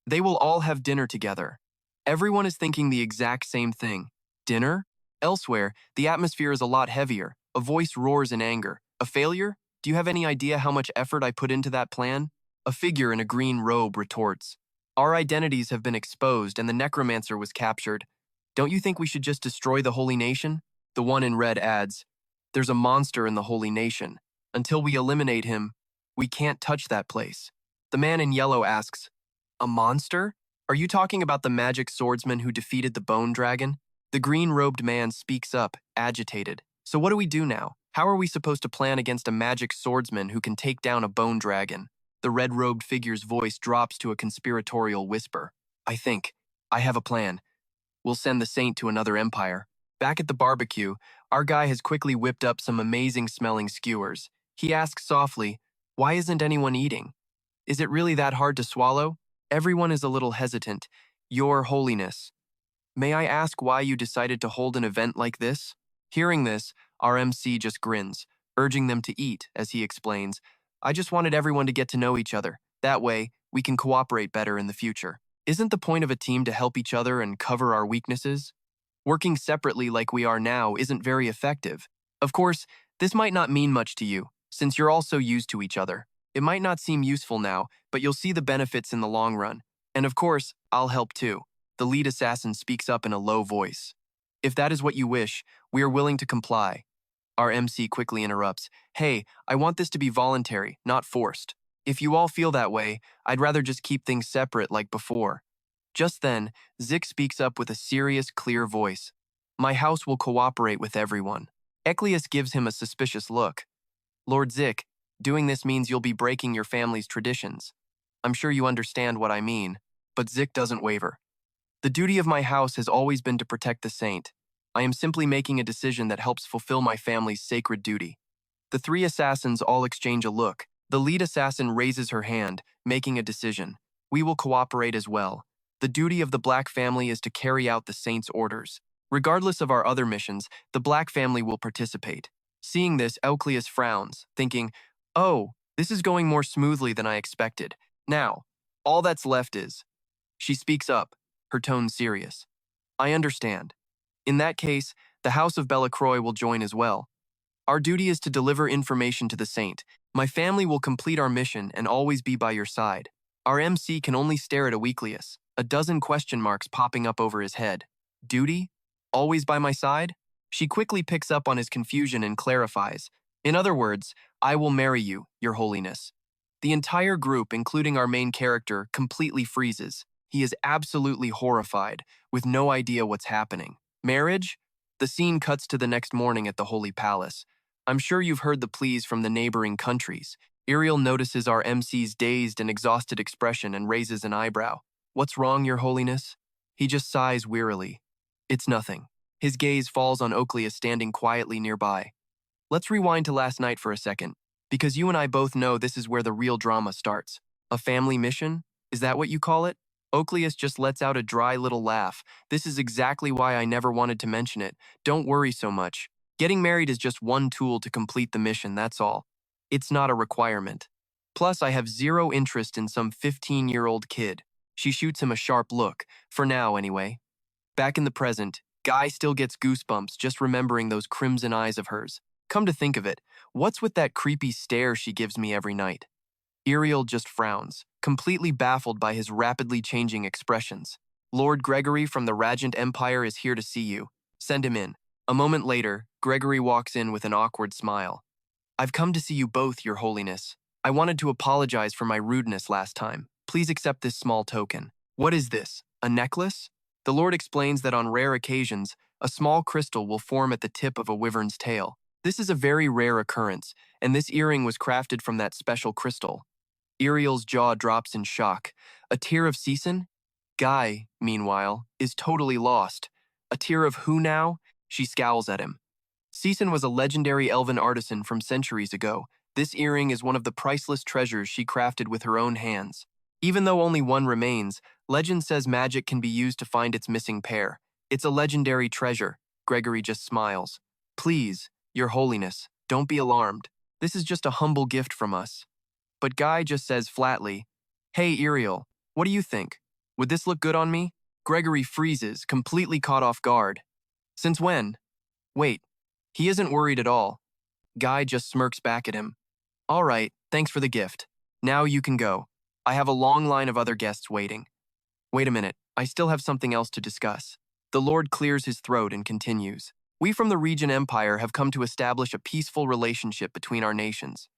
they will all have dinner together. Everyone is thinking the exact same thing. Dinner? Elsewhere, the atmosphere is a lot heavier. A voice roars in anger. A failure? Do you have any idea how much effort I put into that plan? A figure in a green robe retorts. Our identities have been exposed and the necromancer was captured. Don't you think we should just destroy the holy nation? The one in red adds, there's a monster in the holy nation. Until we eliminate him, we can't touch that place. The man in yellow asks, a monster? Are you talking about the magic swordsman who defeated the bone dragon? The green-robed man speaks up, agitated. So what do we do now? How are we supposed to plan against a magic swordsman who can take down a bone dragon? The red-robed figure's voice drops to a conspiratorial whisper. I have a plan. We'll send the saint to another empire. Back at the barbecue, our guy has quickly whipped up some amazing-smelling skewers. He asks softly, why isn't anyone eating? Is it really that hard to swallow? Everyone is a little hesitant. Your Holiness. May I ask why you decided to hold an event like this? Hearing this, our MC just grins, urging them to eat, as he explains, I just wanted everyone to get to know each other. That way, we can cooperate better in the future. Isn't the point of a team to help each other and cover our weaknesses? Working separately like we are now isn't very effective. Of course, this might not mean much to you, since you're all so used to each other. It might not seem useful now, but you'll see the benefits in the long run. And of course, I'll help too. The lead assassin speaks up in a low voice. If that is what you wish, we are willing to comply. Our MC quickly interrupts. Hey, I want this to be voluntary, not forced. If you all feel that way, I'd rather just keep things separate like before. Just then, Zik speaks up with a serious, clear voice. My house will cooperate with everyone. Oakleus gives him a suspicious look. Lord Zik, doing this means you'll be breaking your family's traditions. I'm sure you understand what I mean, but Zik doesn't waver. The duty of my house has always been to protect the saint. I am simply making a decision that helps fulfill my family's sacred duty. The three assassins all exchange a look. The lead assassin raises her hand, making a decision. We will cooperate as well. The duty of the Black family is to carry out the saint's orders. Regardless of our other missions, the Black family will participate. Seeing this, Elcleus frowns, thinking, "Oh, this is going more smoothly than I expected. Now, all that's left is..." She speaks up, her tone serious. "I understand. In that case, the House of Belacroix will join as well. Our duty is to deliver information to the saint. My family will complete our mission and always be by your side." Our MC can only stare at Eucleus, a dozen question marks popping up over his head. Duty? Always by my side? She quickly picks up on his confusion and clarifies. "In other words, I will marry you, Your Holiness." The entire group, including our main character, completely freezes. He is absolutely horrified, with no idea what's happening. Marriage? The scene cuts to the next morning at the Holy Palace. I'm sure you've heard the pleas from the neighboring countries. Iriel notices our MC's dazed and exhausted expression and raises an eyebrow. "What's wrong, Your Holiness?" He just sighs wearily. "It's nothing." His gaze falls on Oaklea standing quietly nearby. "Let's rewind to last night for a second, because you and I both know this is where the real drama starts. A family mission? Is that what you call it?" Oakleus just lets out a dry little laugh. "This is exactly why I never wanted to mention it. Don't worry so much. Getting married is just one tool to complete the mission, that's all. It's not a requirement. Plus, I have zero interest in some 15-year-old kid." She shoots him a sharp look, for now anyway. Back in the present, Guy still gets goosebumps just remembering those crimson eyes of hers. Come to think of it, what's with that creepy stare she gives me every night? Iriel just frowns, completely baffled by his rapidly changing expressions. "Lord Gregory from the Ragent Empire is here to see you. Send him in." A moment later, Gregory walks in with an awkward smile. "I've come to see you both, Your Holiness. I wanted to apologize for my rudeness last time. Please accept this small token." "What is this? A necklace?" The Lord explains that on rare occasions, a small crystal will form at the tip of a wyvern's tail. This is a very rare occurrence, and this earring was crafted from that special crystal. Iriel's jaw drops in shock. A tear of Season? Guy, meanwhile, is totally lost. A tear of who now? She scowls at him. Season was a legendary elven artisan from centuries ago. This earring is one of the priceless treasures she crafted with her own hands. Even though only one remains, legend says magic can be used to find its missing pair. It's a legendary treasure. Gregory just smiles. "Please, Your Holiness, don't be alarmed. This is just a humble gift from us." But Guy just says flatly, "Hey, Iriel, what do you think? Would this look good on me?" Gregory freezes, completely caught off guard. "Since when?" Wait, he isn't worried at all. Guy just smirks back at him. "All right, thanks for the gift. Now you can go. I have a long line of other guests waiting." "Wait a minute, I still have something else to discuss." The Lord clears his throat and continues. "We from the Regent Empire have come to establish a peaceful relationship between our nations.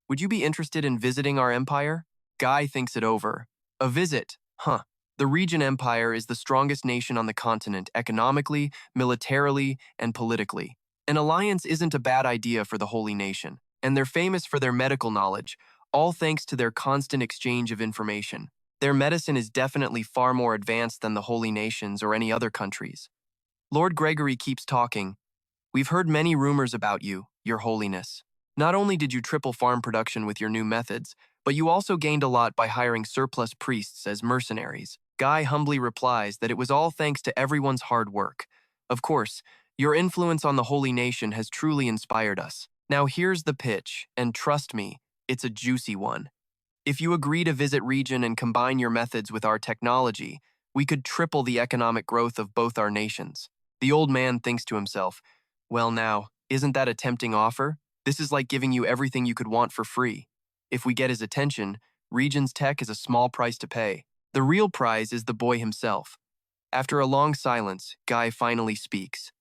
Would you be interested in visiting our empire?" Guy thinks it over. "A visit? Huh. The Regent Empire is the strongest nation on the continent economically, militarily, and politically. An alliance isn't a bad idea for the Holy Nation, and they're famous for their medical knowledge, all thanks to their constant exchange of information. Their medicine is definitely far more advanced than the Holy Nation's or any other countries." Lord Gregory keeps talking. "We've heard many rumors about you, Your Holiness. Not only did you triple farm production with your new methods, but you also gained a lot by hiring surplus priests as mercenaries." Guy humbly replies that it was all thanks to everyone's hard work. "Of course, your influence on the Holy Nation has truly inspired us. Now here's the pitch, and trust me, it's a juicy one. If you agree to visit Region and combine your methods with our technology, we could triple the economic growth of both our nations." The old man thinks to himself, "Well now, isn't that a tempting offer? This is like giving you everything you could want for free. If we get his attention, Region's tech is a small price to pay. The real prize is the boy himself." After a long silence, Guy finally speaks.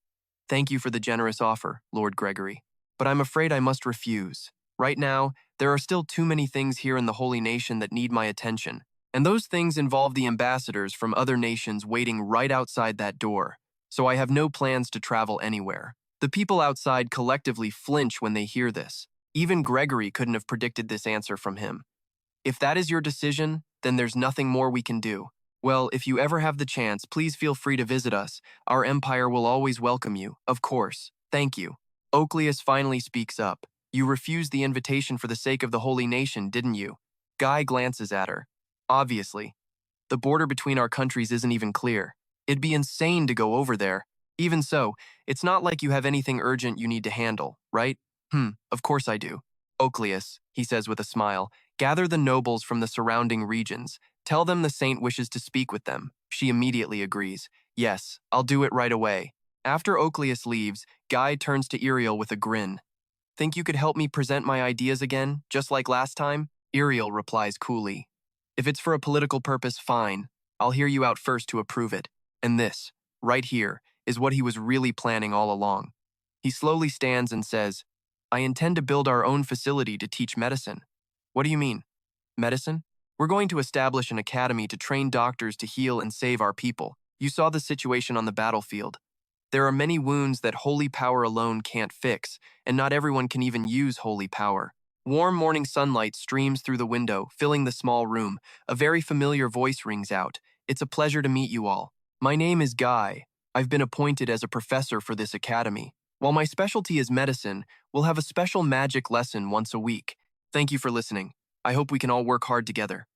"Thank you for the generous offer, Lord Gregory, but I'm afraid I must refuse. Right now, there are still too many things here in the Holy Nation that need my attention, and those things involve the ambassadors from other nations waiting right outside that door, so I have no plans to travel anywhere." The people outside collectively flinch when they hear this. Even Gregory couldn't have predicted this answer from him. "If that is your decision, Then there's nothing more we can do. Well, if you ever have the chance, please feel free to visit us. Our empire will always welcome you, of course. Thank you. Oakleus finally speaks up. You refused the invitation for the sake of the holy nation, didn't you? Guy glances at her. Obviously. The border between our countries isn't even clear. It'd be insane to go over there. Even so, it's not like you have anything urgent you need to handle, right? Of course I do. Oakleus, he says with a smile, gather the nobles from the surrounding regions. Tell them the saint wishes to speak with them. She immediately agrees. Yes, I'll do it right away. After Oakleus leaves, Guy turns to Iriel with a grin. Think you could help me present my ideas again, just like last time? Iriel replies coolly. If it's for a political purpose, fine. I'll hear you out first to approve it. And this, right here, is what he was really planning all along. He slowly stands and says, I intend to build our own facility to teach medicine. What do you mean? Medicine? We're going to establish an academy to train doctors to heal and save our people. You saw the situation on the battlefield. There are many wounds that holy power alone can't fix, and not everyone can even use holy power. Warm morning sunlight streams through the window, filling the small room. A very familiar voice rings out. It's a pleasure to meet you all. My name is Guy. I've been appointed as a professor for this academy. While my specialty is medicine, we'll have a special magic lesson once a week. Thank you for listening. I hope we can all work hard together.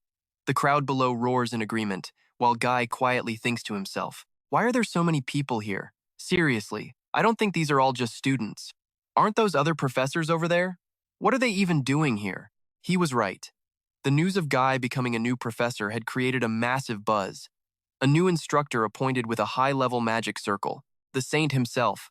The crowd below roars in agreement, while Guy quietly thinks to himself, why are there so many people here? Seriously, I don't think these are all just students. Aren't those other professors over there? What are they even doing here? He was right. The news of Guy becoming a new professor had created a massive buzz. A new instructor appointed with a high-level magic circle, the saint himself.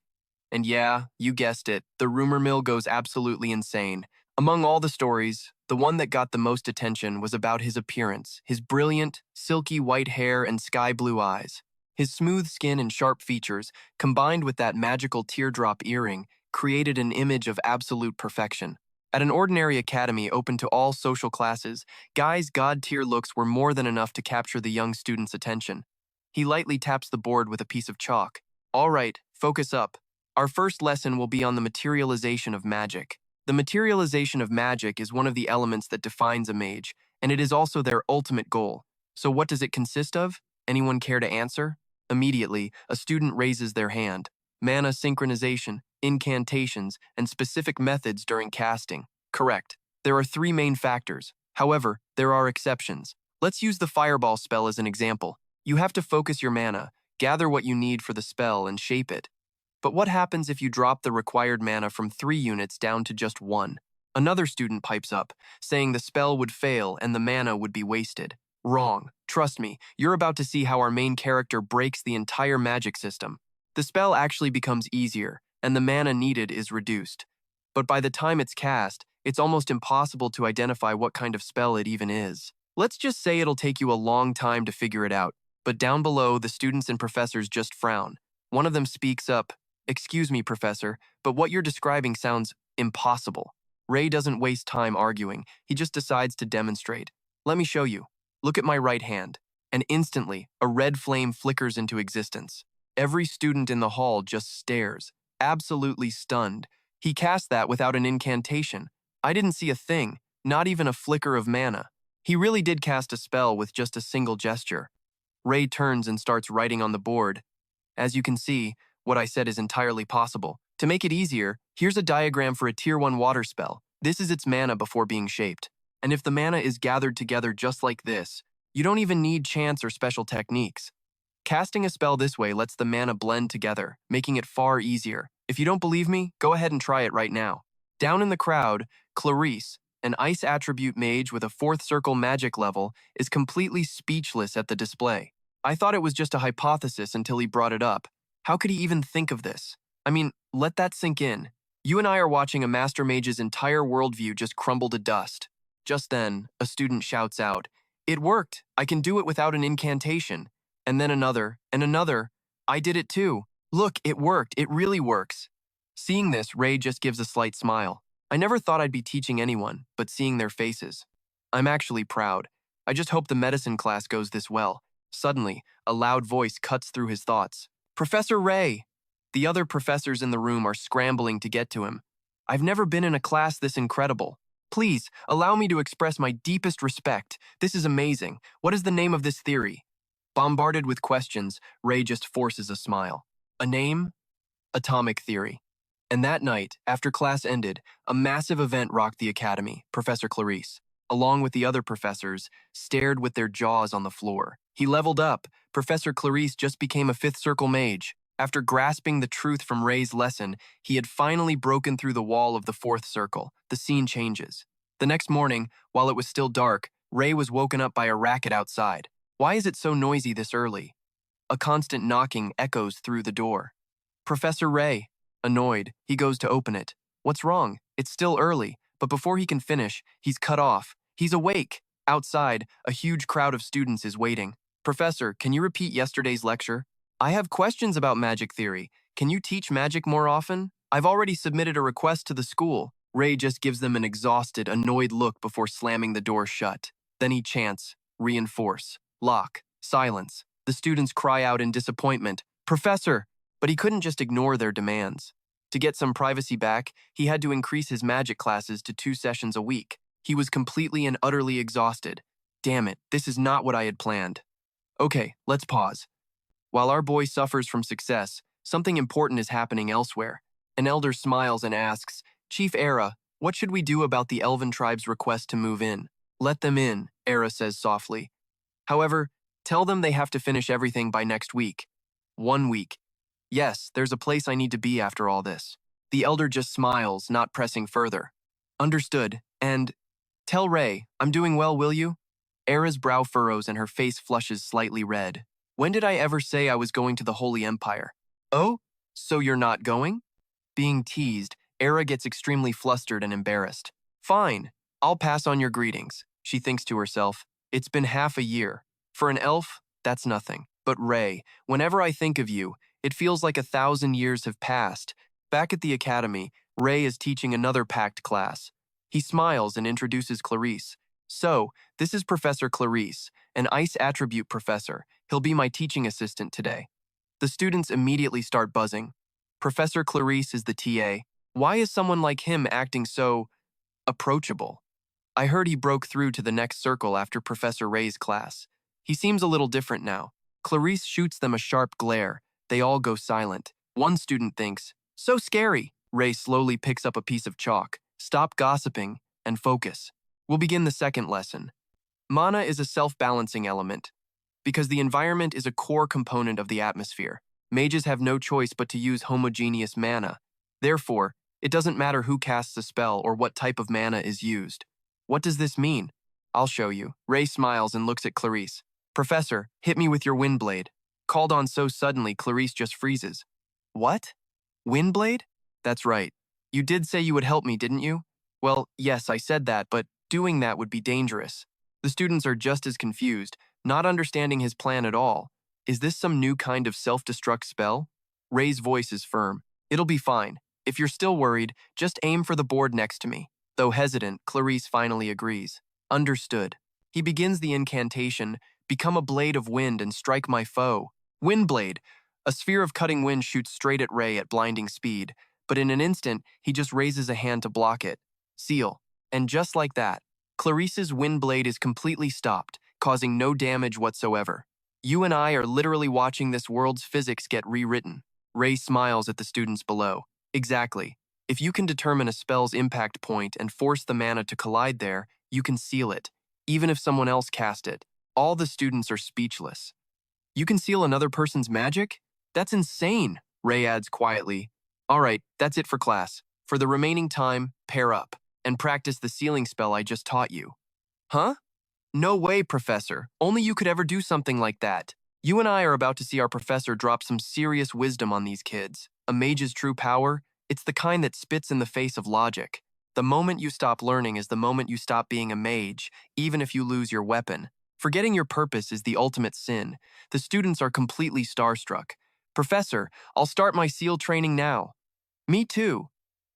And yeah, you guessed it, the rumor mill goes absolutely insane. Among all the stories, the one that got the most attention was about his appearance, his brilliant, silky white hair and sky-blue eyes. His smooth skin and sharp features, combined with that magical teardrop earring, created an image of absolute perfection. At an ordinary academy open to all social classes, Guy's god-tier looks were more than enough to capture the young student's attention. He lightly taps the board with a piece of chalk. All right, focus up. Our first lesson will be on the materialization of magic. The materialization of magic is one of the elements that defines a mage, and it is also their ultimate goal. So what does it consist of? Anyone care to answer? Immediately, a student raises their hand. Mana synchronization, incantations, and specific methods during casting. Correct. There are 3 main factors. However, there are exceptions. Let's use the fireball spell as an example. You have to focus your mana, gather what you need for the spell, and shape it. But what happens if you drop the required mana from 3 units down to just 1? Another student pipes up, saying the spell would fail and the mana would be wasted. Wrong. Trust me, you're about to see how our main character breaks the entire magic system. The spell actually becomes easier, and the mana needed is reduced. But by the time it's cast, it's almost impossible to identify what kind of spell it even is. Let's just say it'll take you a long time to figure it out, but down below, the students and professors just frown. One of them speaks up, Excuse me, Professor, but what you're describing sounds impossible. Ray doesn't waste time arguing, he just decides to demonstrate. Let me show you. Look at my right hand. And instantly, a red flame flickers into existence. Every student in the hall just stares, absolutely stunned. He cast that without an incantation. I didn't see a thing, not even a flicker of mana. He really did cast a spell with just a single gesture. Ray turns and starts writing on the board. As you can see, what I said is entirely possible. To make it easier, here's a diagram for a Tier 1 water spell. This is its mana before being shaped. And if the mana is gathered together just like this, you don't even need chance or special techniques. Casting a spell this way lets the mana blend together, making it far easier. If you don't believe me, go ahead and try it right now. Down in the crowd, Clarice, an ice attribute mage with a 4th circle magic level, is completely speechless at the display. I thought it was just a hypothesis until he brought it up. How could he even think of this? I mean, let that sink in. You and I are watching a master mage's entire worldview just crumble to dust. Just then, a student shouts out, "It worked! I can do it without an incantation." And then another, and another. I did it too. Look, it worked. It really works. Seeing this, Ray just gives a slight smile. I never thought I'd be teaching anyone, but seeing their faces. I'm actually proud. I just hope the medicine class goes this well. Suddenly, a loud voice cuts through his thoughts. Professor Ray! The other professors in the room are scrambling to get to him. I've never been in a class this incredible. Please, allow me to express my deepest respect. This is amazing. What is the name of this theory? Bombarded with questions, Ray just forces a smile. A name? Atomic theory. And that night, after class ended, a massive event rocked the academy. Professor Clarice, along with the other professors, stared with their jaws on the floor. He leveled up. Professor Clarice just became a fifth circle mage. After grasping the truth from Ray's lesson, he had finally broken through the wall of the fourth circle. The scene changes. The next morning, while it was still dark, Ray was woken up by a racket outside. Why is it so noisy this early? A constant knocking echoes through the door. Professor Ray. Annoyed, he goes to open it. What's wrong? It's still early, but before he can finish, he's cut off. He's awake. Outside, a huge crowd of students is waiting. Professor, can you repeat yesterday's lecture? I have questions about magic theory. Can you teach magic more often? I've already submitted a request to the school. Ray just gives them an exhausted, annoyed look before slamming the door shut. Then he chants, reinforce, lock, silence. The students cry out in disappointment, Professor! But he couldn't just ignore their demands. To get some privacy back, he had to increase his magic classes to 2 sessions a week. He was completely and utterly exhausted. Damn it, this is not what I had planned. Okay, let's pause. While our boy suffers from success, something important is happening elsewhere. An elder smiles and asks, Chief Ira, what should we do about the elven tribe's request to move in? Let them in, Ira says softly. However, tell them they have to finish everything by next week. 1 week. Yes, there's a place I need to be after all this. The elder just smiles, not pressing further. Understood, and tell Ray, I'm doing well, will you? Era's brow furrows and her face flushes slightly red. When did I ever say I was going to the Holy Empire? Oh, so you're not going? Being teased, Era gets extremely flustered and embarrassed. Fine, I'll pass on your greetings, she thinks to herself. It's been half a year. For an elf, that's nothing. But Ray, whenever I think of you, it feels like 1,000 years have passed. Back at the academy, Ray is teaching another packed class. He smiles and introduces Clarice. So, this is Professor Clarice, an ice attribute professor. He'll be my teaching assistant today. The students immediately start buzzing. Professor Clarice is the TA. Why is someone like him acting so approachable? I heard he broke through to the next circle after Professor Ray's class. He seems a little different now. Clarice shoots them a sharp glare. They all go silent. One student thinks, so scary. Ray slowly picks up a piece of chalk. Stop gossiping and focus. We'll begin the second lesson. Mana is a self-balancing element. Because the environment is a core component of the atmosphere, mages have no choice but to use homogeneous mana. Therefore, it doesn't matter who casts a spell or what type of mana is used. What does this mean? I'll show you. Ray smiles and looks at Clarice. Professor, hit me with your windblade. Called on so suddenly, Clarice just freezes. What? Windblade? That's right. You did say you would help me, didn't you? Well, yes, I said that, but doing that would be dangerous. The students are just as confused, not understanding his plan at all. Is this some new kind of self-destruct spell? Ray's voice is firm. It'll be fine. If you're still worried, just aim for the board next to me. Though hesitant, Clarice finally agrees. Understood. He begins the incantation, become a blade of wind and strike my foe. Windblade! A sphere of cutting wind shoots straight at Ray at blinding speed, but in an instant, he just raises a hand to block it. Seal. And just like that, Clarice's windblade is completely stopped, causing no damage whatsoever. You and I are literally watching this world's physics get rewritten. Ray smiles at the students below. Exactly. If you can determine a spell's impact point and force the mana to collide there, you can seal it, even if someone else cast it. All the students are speechless. You can seal another person's magic? That's insane, Ray adds quietly. All right, that's it for class. For the remaining time, pair up and practice the sealing spell I just taught you. Huh? No way, Professor. Only you could ever do something like that. You and I are about to see our professor drop some serious wisdom on these kids. A mage's true power? It's the kind that spits in the face of logic. The moment you stop learning is the moment you stop being a mage, even if you lose your weapon. Forgetting your purpose is the ultimate sin. The students are completely starstruck. Professor, I'll start my SEAL training now. Me too.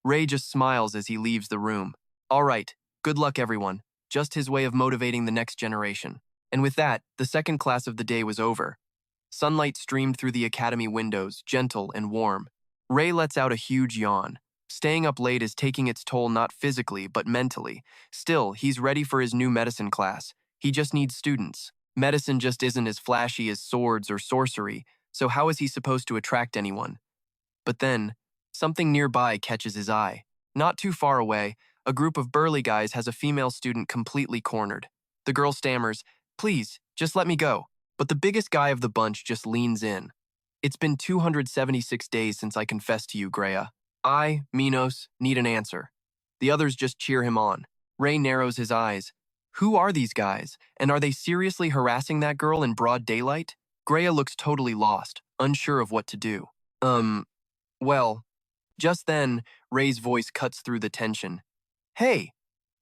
Ray just smiles as he leaves the room. All right, good luck everyone. Just his way of motivating the next generation. And with that, the second class of the day was over. Sunlight streamed through the academy windows, gentle and warm. Ray lets out a huge yawn. Staying up late is taking its toll not physically, but mentally. Still, he's ready for his new medicine class. He just needs students. Medicine just isn't as flashy as swords or sorcery, so how is he supposed to attract anyone? But then, something nearby catches his eye. Not too far away, a group of burly guys has a female student completely cornered. The girl stammers, "Please, just let me go." But the biggest guy of the bunch just leans in. "It's been 276 days since I confessed to you, Greya. I, Minos, need an answer." The others just cheer him on. Ray narrows his eyes. Who are these guys, and are they seriously harassing that girl in broad daylight? Greya looks totally lost, unsure of what to do. Well, just then, Ray's voice cuts through the tension. "Hey,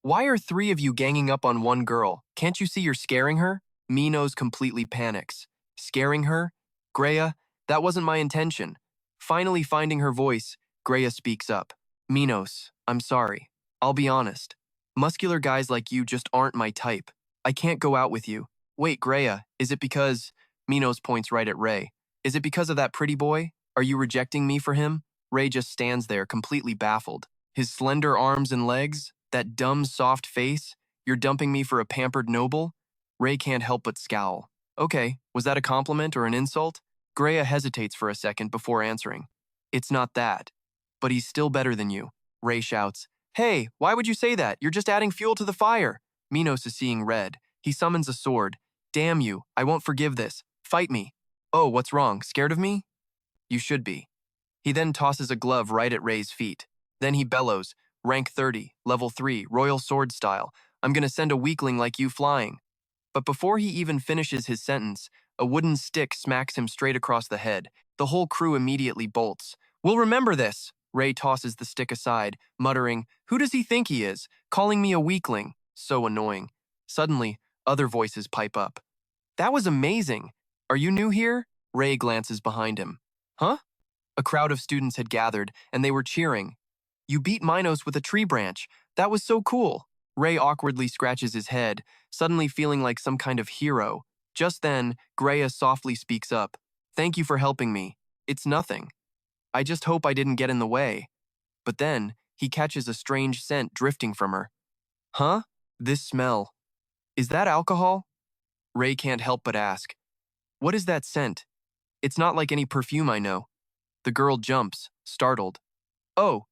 why are three of you ganging up on one girl? Can't you see you're scaring her?" Minos completely panics. "Scaring her? Greya, that wasn't my intention." Finally finding her voice, Greya speaks up. "Minos, I'm sorry. I'll be honest. Muscular guys like you just aren't my type. I can't go out with you." "Wait, Greya, is it because—" Minos points right at Ray. "Is it because of that pretty boy? Are you rejecting me for him?" Ray just stands there, completely baffled. His slender arms and legs, that dumb, soft face, "You're dumping me for a pampered noble?" Ray can't help but scowl. "Okay, was that a compliment or an insult?" Greya hesitates for a second before answering. "It's not that. But he's still better than you." Ray shouts, "Hey, why would you say that? You're just adding fuel to the fire." Minos is seeing red. He summons a sword. "Damn you, I won't forgive this. Fight me." "Oh, what's wrong? Scared of me?" "You should be." He then tosses a glove right at Ray's feet. Then he bellows, "Rank 30, level 3, royal sword style. I'm gonna send a weakling like you flying." But before he even finishes his sentence, a wooden stick smacks him straight across the head. The whole crew immediately bolts. "We'll remember this." Ray tosses the stick aside, muttering, "Who does he think he is? Calling me a weakling. So annoying." Suddenly, other voices pipe up. "That was amazing. Are you new here?" Ray glances behind him. "Huh?" A crowd of students had gathered, and they were cheering. "You beat Minos with a tree branch. That was so cool." Ray awkwardly scratches his head, suddenly feeling like some kind of hero. Just then, Greya softly speaks up. "Thank you for helping me. It's nothing. I just hope I didn't get in the way." But then, he catches a strange scent drifting from her. "Huh? This smell. Is that alcohol?" Ray can't help but ask. "What is that scent? It's not like any perfume I know." The girl jumps, startled. "Oh,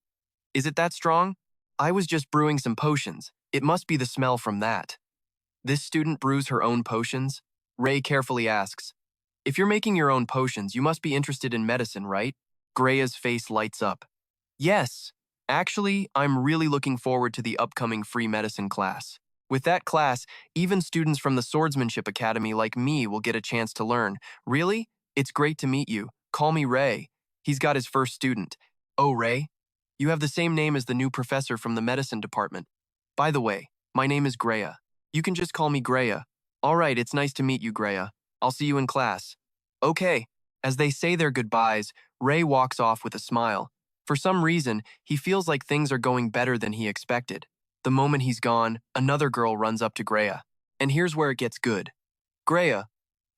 is it that strong? I was just brewing some potions. It must be the smell from that." This student brews her own potions? Ray carefully asks. "If you're making your own potions, you must be interested in medicine, right?" Greya's face lights up. "Yes. Actually, I'm really looking forward to the upcoming free medicine class. With that class, even students from the Swordsmanship Academy like me will get a chance to learn. Really? It's great to meet you. Call me Ray." He's got his first student. "Oh, Ray? You have the same name as the new professor from the medicine department. By the way, my name is Greya. You can just call me Greya." "All right, it's nice to meet you, Greya. I'll see you in class." "Okay." As they say their goodbyes, Ray walks off with a smile. For some reason, he feels like things are going better than he expected. The moment he's gone, another girl runs up to Greya. And here's where it gets good. "Greya,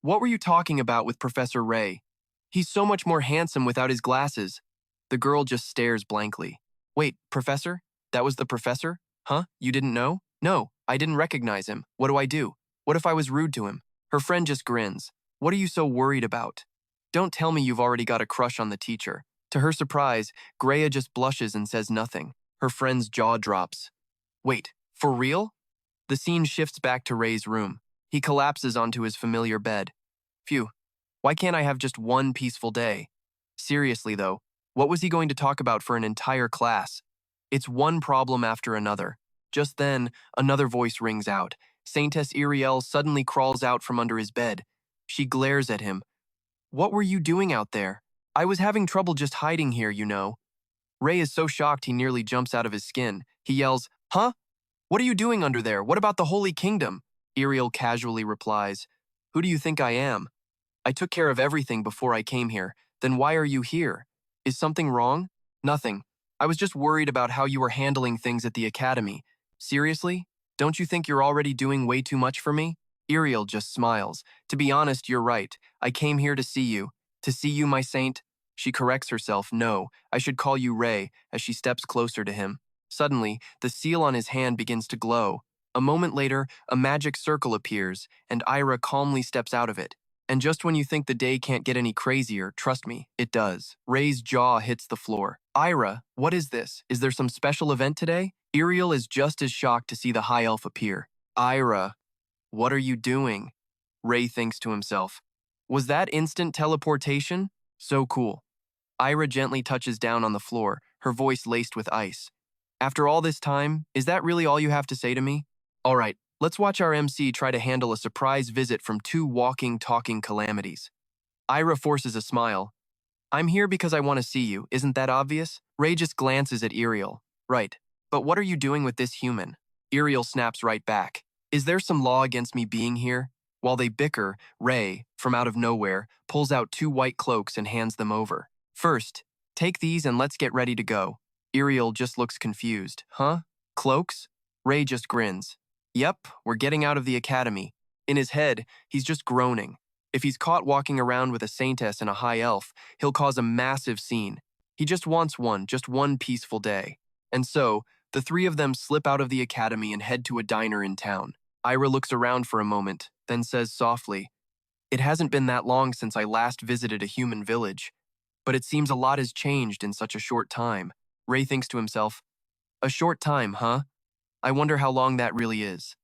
what were you talking about with Professor Ray? He's so much more handsome without his glasses." The girl just stares blankly. "Wait, Professor? That was the professor? Huh? You didn't know?" "No, I didn't recognize him. What do I do? What if I was rude to him?" Her friend just grins. "What are you so worried about? Don't tell me you've already got a crush on the teacher." To her surprise, Greya just blushes and says nothing. Her friend's jaw drops. "Wait, for real?" The scene shifts back to Ray's room. He collapses onto his familiar bed. Phew, why can't I have just one peaceful day? Seriously though, what was he going to talk about for an entire class? It's one problem after another. Just then, another voice rings out. Saintess Iriel suddenly crawls out from under his bed. She glares at him. "What were you doing out there? I was having trouble just hiding here, you know." Ray is so shocked he nearly jumps out of his skin. He yells, "Huh? What are you doing under there? What about the Holy Kingdom?" Iriel casually replies, "Who do you think I am? I took care of everything before I came here. Then why are you here? Is something wrong?" "Nothing. I was just worried about how you were handling things at the academy." "Seriously? Don't you think you're already doing way too much for me?" Iriel just smiles. "To be honest, you're right. I came here to see you. To see you, my saint." She corrects herself, no, I should call you Ray, as she steps closer to him. Suddenly, the seal on his hand begins to glow. A moment later, a magic circle appears, and Ira calmly steps out of it. And just when you think the day can't get any crazier, trust me, it does. Ray's jaw hits the floor. Ira, what is this? Is there some special event today? Iriel is just as shocked to see the high elf appear. Ira, what are you doing? Ray thinks to himself. Was that instant teleportation? So cool. Ira gently touches down on the floor, her voice laced with ice. After all this time, is that really all you have to say to me? All right, let's watch our MC try to handle a surprise visit from two walking, talking calamities. Ira forces a smile. I'm here because I want to see you, isn't that obvious? Ray just glances at Iriel. Right, but what are you doing with this human? Iriel snaps right back. Is there some law against me being here? While they bicker, Ray, from out of nowhere, pulls out two white cloaks and hands them over. First, take these and let's get ready to go. Iriel just looks confused. Huh? Cloaks? Ray just grins. Yep, we're getting out of the academy. In his head, he's just groaning. If he's caught walking around with a Saintess and a high elf, he'll cause a massive scene. He just wants just one peaceful day. And so, the three of them slip out of the academy and head to a diner in town. Ira looks around for a moment, then says softly, It hasn't been that long since I last visited a human village, but it seems a lot has changed in such a short time. Ray thinks to himself, A short time, huh? I wonder how long that really is.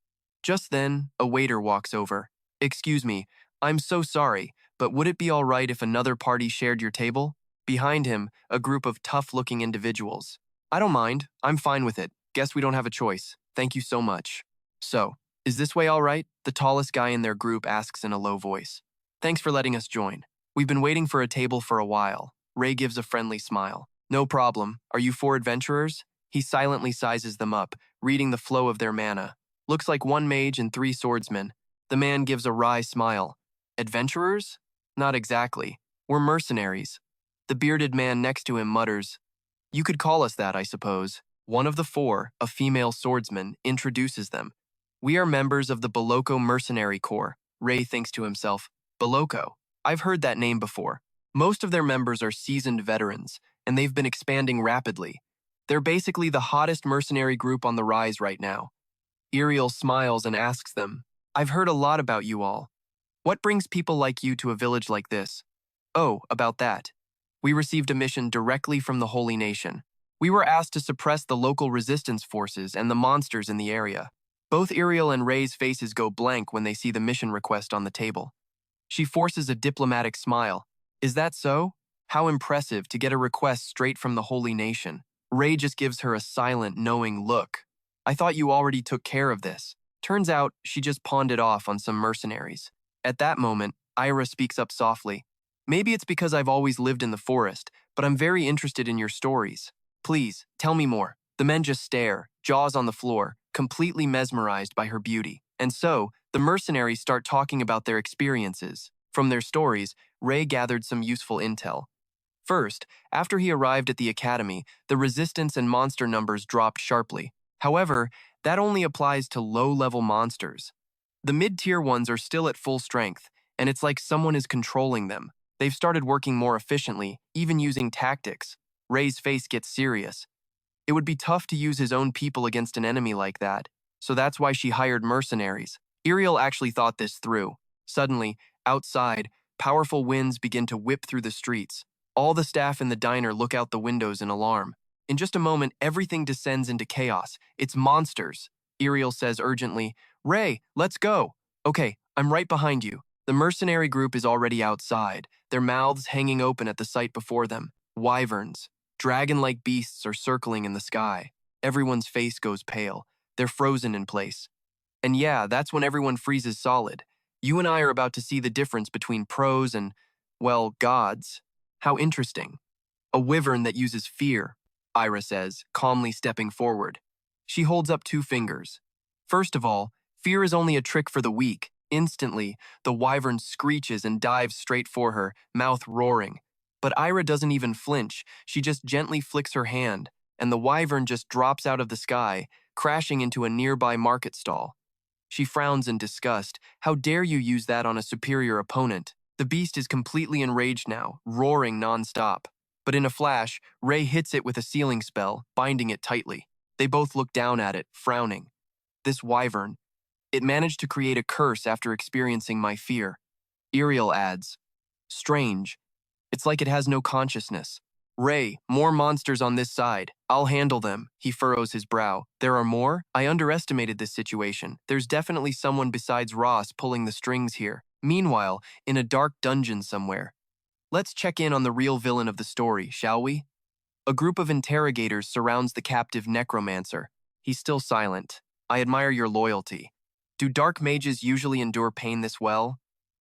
Just then, a waiter walks over. Excuse me, I'm so sorry, but would it be all right if another party shared your table? Behind him, a group of tough-looking individuals. I don't mind, I'm fine with it. Guess we don't have a choice. Thank you so much. So, is this way all right? The tallest guy in their group asks in a low voice. Thanks for letting us join. We've been waiting for a table for a while. Ray gives a friendly smile. No problem. Are you four adventurers? He silently sizes them up, reading the flow of their mana. Looks like one mage and three swordsmen. The man gives a wry smile. Adventurers? Not exactly. We're mercenaries. The bearded man next to him mutters, You could call us that, I suppose. One of the four, a female swordsman, introduces them. We are members of the Boloko Mercenary Corps. Ray thinks to himself, Boloko. I've heard that name before. Most of their members are seasoned veterans, and they've been expanding rapidly. They're basically the hottest mercenary group on the rise right now. Iriel smiles and asks them, I've heard a lot about you all. What brings people like you to a village like this? Oh, about that. We received a mission directly from the Holy Nation. We were asked to suppress the local resistance forces and the monsters in the area. Both Iriel and Ray's faces go blank when they see the mission request on the table. She forces a diplomatic smile. Is that so? How impressive to get a request straight from the Holy Nation. Ray just gives her a silent, knowing look. I thought you already took care of this. Turns out, she just pawned it off on some mercenaries. At that moment, Ira speaks up softly. Maybe it's because I've always lived in the forest, but I'm very interested in your stories. Please, tell me more. The men just stare, jaws on the floor, completely mesmerized by her beauty. And so, the mercenaries start talking about their experiences. From their stories, Ray gathered some useful intel. First, after he arrived at the academy, the resistance and monster numbers dropped sharply. However, that only applies to low-level monsters. The mid-tier ones are still at full strength, and it's like someone is controlling them. They've started working more efficiently, even using tactics. Ray's face gets serious. It would be tough to use his own people against an enemy like that, so that's why she hired mercenaries. Iriel actually thought this through. Suddenly, outside, powerful winds begin to whip through the streets. All the staff in the diner look out the windows in alarm. In just a moment, everything descends into chaos. It's monsters. Iriel says urgently, Ray, let's go. Okay, I'm right behind you. The mercenary group is already outside, their mouths hanging open at the sight before them. Wyverns, dragon-like beasts are circling in the sky. Everyone's face goes pale. They're frozen in place. And yeah, that's when everyone freezes solid. You and I are about to see the difference between pros and, well, gods. How interesting. A wyvern that uses fear, Ira says, calmly stepping forward. She holds up two fingers. First of all, fear is only a trick for the weak. Instantly, the wyvern screeches and dives straight for her, mouth roaring. But Ira doesn't even flinch. She just gently flicks her hand, and the wyvern just drops out of the sky, crashing into a nearby market stall. She frowns in disgust. How dare you use that on a superior opponent? The beast is completely enraged now, roaring non-stop. But in a flash, Ray hits it with a sealing spell, binding it tightly. They both look down at it, frowning. This wyvern, it managed to create a curse after experiencing my fear. Iriel adds, strange. It's like it has no consciousness. Ray, more monsters on this side. I'll handle them. He furrows his brow. There are more? I underestimated this situation. There's definitely someone besides Ross pulling the strings here. Meanwhile, in a dark dungeon somewhere. Let's check in on the real villain of the story, shall we? A group of interrogators surrounds the captive necromancer. He's still silent. I admire your loyalty. Do dark mages usually endure pain this well?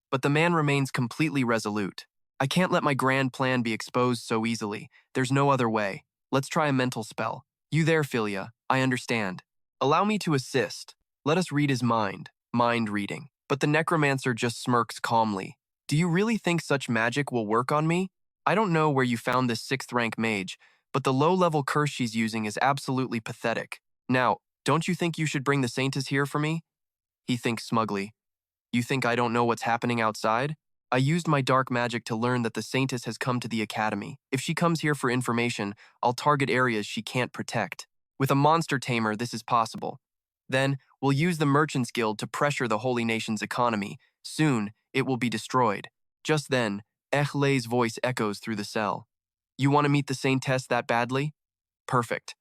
But the man remains completely resolute. I can't let my grand plan be exposed so easily. There's no other way. Let's try a mental spell. You there, Philia. I understand. Allow me to assist. Let us read his mind. Mind reading. But the necromancer just smirks calmly. Do you really think such magic will work on me? I don't know where you found this 6th rank mage, but the low-level curse she's using is absolutely pathetic. Now, don't you think you should bring the Saintess here for me? He thinks smugly. You think I don't know what's happening outside? I used my dark magic to learn that the Saintess has come to the academy. If she comes here for information, I'll target areas she can't protect. With a monster tamer, this is possible. Then, we'll use the Merchants Guild to pressure the Holy Nation's economy. Soon, it will be destroyed. Just then, Echlei's voice echoes through the cell. You want to meet the Saintess that badly? Perfect.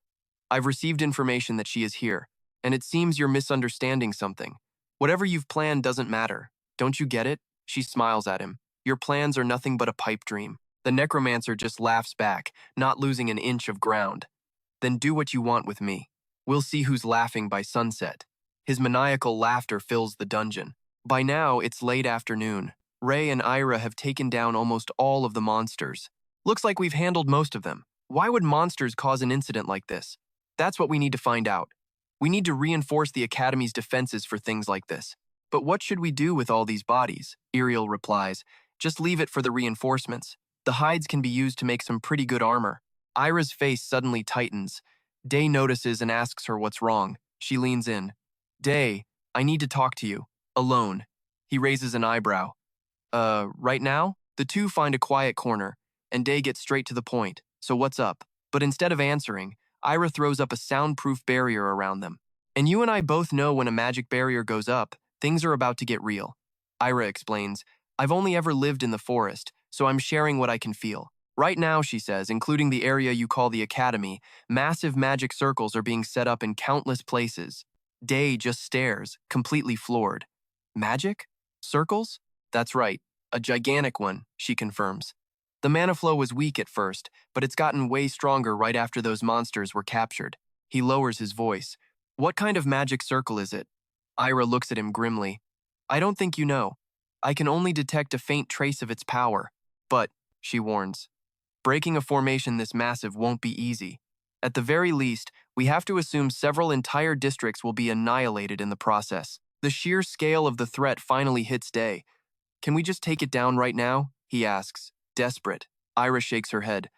I've received information that she is here, and it seems you're misunderstanding something. Whatever you've planned doesn't matter. Don't you get it? She smiles at him. Your plans are nothing but a pipe dream. The necromancer just laughs back, not losing an inch of ground. Then do what you want with me. We'll see who's laughing by sunset. His maniacal laughter fills the dungeon. By now, it's late afternoon. Ray and Ira have taken down almost all of the monsters. Looks like we've handled most of them. Why would monsters cause an incident like this? That's what we need to find out. We need to reinforce the Academy's defenses for things like this. But what should we do with all these bodies? Iriel replies. Just leave it for the reinforcements. The hides can be used to make some pretty good armor. Ira's face suddenly tightens. Day notices and asks her what's wrong. She leans in. Day, I need to talk to you. Alone. He raises an eyebrow. Right now? The two find a quiet corner, and Day gets straight to the point. So what's up? But instead of answering, Ira throws up a soundproof barrier around them. And you and I both know when a magic barrier goes up, things are about to get real. Ira explains, I've only ever lived in the forest, so I'm sharing what I can feel. Right now, she says, including the area you call the Academy, massive magic circles are being set up in countless places. Day just stares, completely floored. Magic? Circles? That's right, a gigantic one, she confirms. The mana flow was weak at first, but it's gotten way stronger right after those monsters were captured. He lowers his voice. What kind of magic circle is it? Ira looks at him grimly. I don't think you know. I can only detect a faint trace of its power. But, she warns, breaking a formation this massive won't be easy. At the very least, we have to assume several entire districts will be annihilated in the process. The sheer scale of the threat finally hits Day. Can we just take it down right now? He asks, desperate. Ira shakes her head.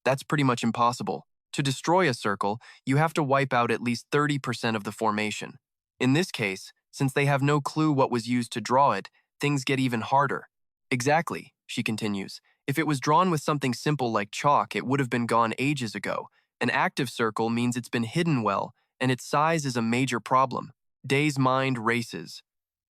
That's pretty much impossible. To destroy a circle, you have to wipe out at least 30% of the formation. In this case, since they have no clue what was used to draw it, things get even harder. Exactly, she continues. If it was drawn with something simple like chalk, it would have been gone ages ago. An active circle means it's been hidden well, and its size is a major problem. Day's mind races.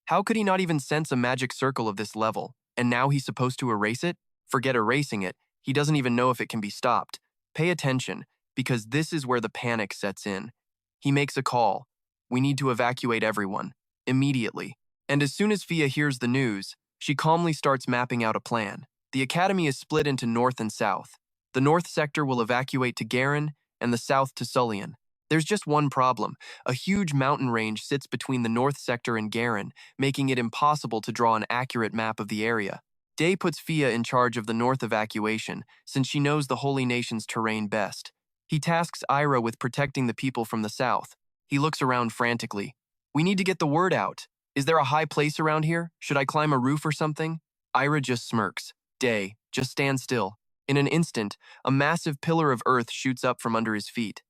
How could he not even sense a magic circle of this level, and now he's supposed to erase it? Forget erasing it, he doesn't even know if it can be stopped. Pay attention, because this is where the panic sets in. He makes a call. We need to evacuate everyone, immediately. And as soon as Fia hears the news, she calmly starts mapping out a plan. The Academy is split into north and south. The north sector will evacuate to Garen, and the south to Sullian. There's just one problem. A huge mountain range sits between the north sector and Garen, making it impossible to draw an accurate map of the area. Day puts Fia in charge of the north evacuation, since she knows the Holy Nation's terrain best. He tasks Ira with protecting the people from the south. He looks around frantically. We need to get the word out. Is there a high place around here? Should I climb a roof or something? Ira just smirks. Day, just stand still. In an instant, a massive pillar of earth shoots up from under his feet.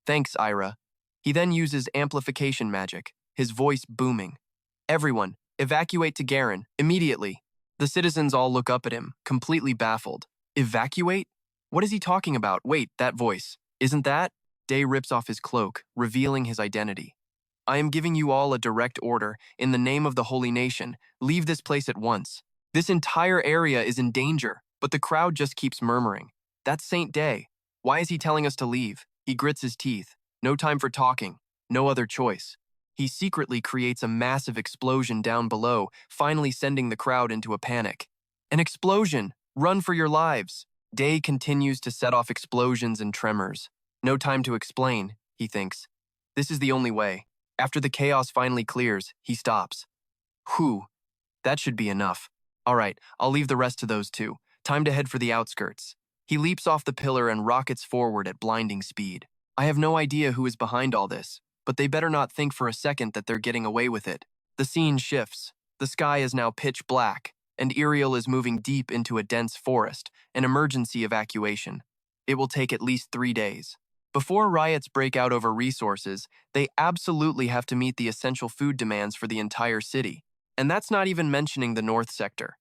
Thanks, Ira. He then uses amplification magic, his voice booming. Everyone, evacuate to Garen, immediately. The The citizens all look up at him, completely baffled. Evacuate? What is he talking about? Wait, that voice. Isn't that? Day rips off his cloak, revealing his identity. I am giving you all a direct order. In the name of the Holy Nation, leave this place at once. This entire area is in danger, but the crowd just keeps murmuring. That's Saint Day. Why is he telling us to leave? He grits his teeth. No time for talking. No other choice. He secretly creates a massive explosion down below, finally sending the crowd into a panic. An explosion! Run for your lives! Day continues to set off explosions and tremors. No time to explain, he thinks. This is the only way. After the chaos finally clears, he stops. Whew, that should be enough. All right, I'll leave the rest to those two. Time to head for the outskirts. He leaps off the pillar and rockets forward at blinding speed. I have no idea who is behind all this, but they better not think for a second that they're getting away with it. The scene shifts. The sky is now pitch black, and Iriel is moving deep into a dense forest, an emergency evacuation. It will take at least 3 days. Before riots break out over resources, they absolutely have to meet the essential food demands for the entire city. And that's not even mentioning the north sector.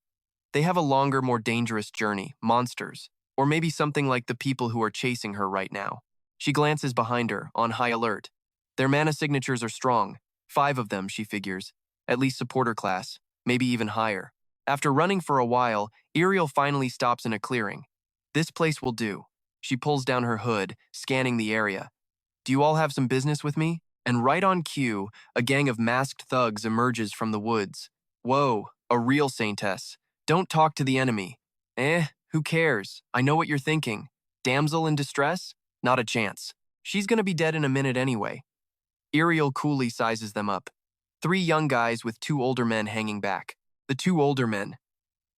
They have a longer, more dangerous journey, monsters, or maybe something like the people who are chasing her right now. She glances behind her, on high alert. Their mana signatures are strong, 5 of them, she figures, at least supporter class, maybe even higher. After running for a while, Iriel finally stops in a clearing. This place will do. She pulls down her hood, scanning the area. Do you all have some business with me? And right on cue, a gang of masked thugs emerges from the woods. Whoa, a real Saintess. Don't talk to the enemy. Who cares? I know what you're thinking. Damsel in distress? Not a chance. She's gonna be dead in a minute anyway. Iriel coolly sizes them up. 3 young guys with 2 older men hanging back. The 2 older men.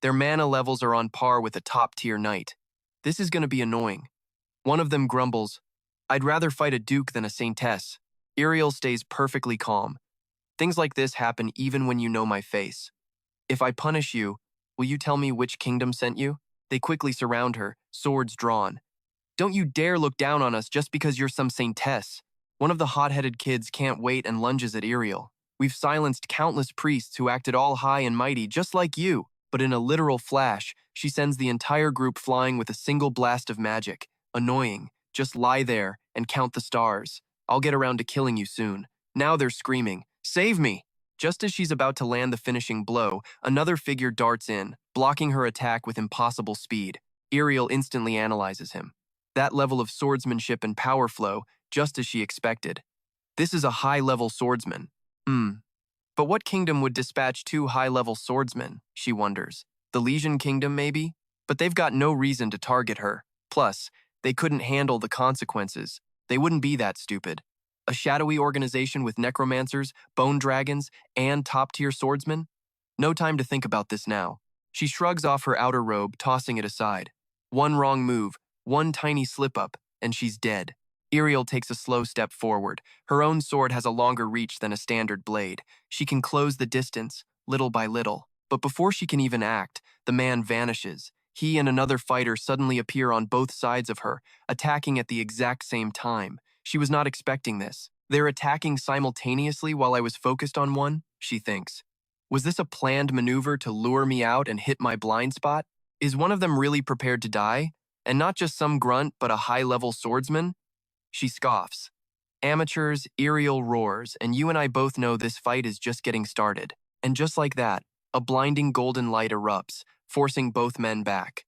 Their mana levels are on par with a top-tier knight. This is gonna be annoying. One of them grumbles, I'd rather fight a duke than a saintess. Iriel stays perfectly calm. Things like this happen even when you know my face. If I punish you, will you tell me which kingdom sent you? They quickly surround her, swords drawn. Don't you dare look down on us just because you're some saintess. One of the hot-headed kids can't wait and lunges at Iriel. We've silenced countless priests who acted all high and mighty just like you, but in a literal flash, she sends the entire group flying with a single blast of magic. Annoying. Just lie there and count the stars. I'll get around to killing you soon. Now they're screaming, save me! Just as she's about to land the finishing blow, another figure darts in, blocking her attack with impossible speed. Iriel instantly analyzes him. That level of swordsmanship and power flow, just as she expected. This is a high-level swordsman. But what kingdom would dispatch 2 high-level swordsmen, she wonders. The Legion Kingdom, maybe? But they've got no reason to target her. Plus, they couldn't handle the consequences. They wouldn't be that stupid. A shadowy organization with necromancers, bone dragons, and top-tier swordsmen? No time to think about this now. She shrugs off her outer robe, tossing it aside. One wrong move, one tiny slip-up, and she's dead. Iriel takes a slow step forward. Her own sword has a longer reach than a standard blade. She can close the distance, little by little. But before she can even act, the man vanishes. He and another fighter suddenly appear on both sides of her, attacking at the exact same time. She was not expecting this. They're attacking simultaneously while I was focused on one, she thinks. Was this a planned maneuver to lure me out and hit my blind spot? Is one of them really prepared to die? And not just some grunt, but a high-level swordsman? She scoffs. Amateurs, Iriel roars, and you and I both know this fight is just getting started. And just like that, a blinding golden light erupts, forcing both men back.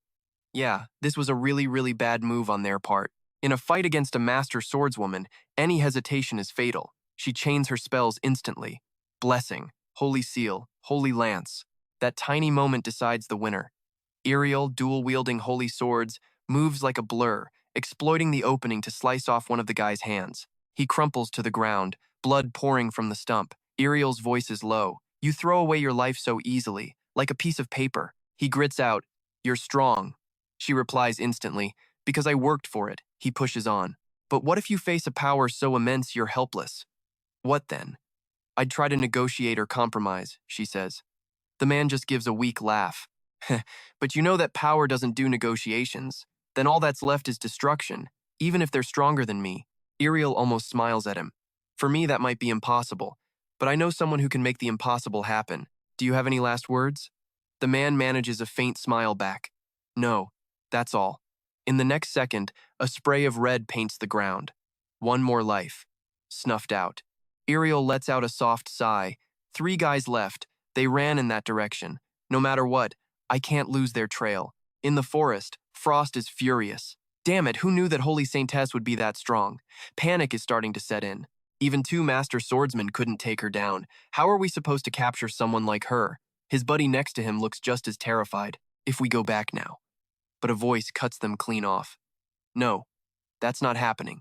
Yeah, this was a really bad move on their part. In a fight against a master swordswoman, any hesitation is fatal. She chains her spells instantly. Blessing, Holy Seal, Holy Lance. That tiny moment decides the winner. Iriel, dual-wielding holy swords, moves like a blur, exploiting the opening to slice off one of the guy's hands. He crumples to the ground, blood pouring from the stump. Iriel's voice is low. You throw away your life so easily, like a piece of paper. He grits out, "You're strong." She replies instantly, "Because I worked for it." He pushes on. "But what if you face a power so immense you're helpless?" "What then?" "I'd try to negotiate or compromise," she says. The man just gives a weak laugh. "But you know that power doesn't do negotiations. Then all that's left is destruction, even if they're stronger than me." Iriel almost smiles at him. "For me, that might be impossible, but I know someone who can make the impossible happen. Do you have any last words?" The man manages a faint smile back. No, that's all. In the next second, a spray of red paints the ground. One more life. Snuffed out. Iriel lets out a soft sigh. 3 guys left. They ran in that direction. No matter what, I can't lose their trail. In the forest, Frost is furious. Damn it, who knew that Holy Saintess would be that strong? Panic is starting to set in. Even 2 master swordsmen couldn't take her down. How are we supposed to capture someone like her? His buddy next to him looks just as terrified. If we go back now. But a voice cuts them clean off. No, that's not happening.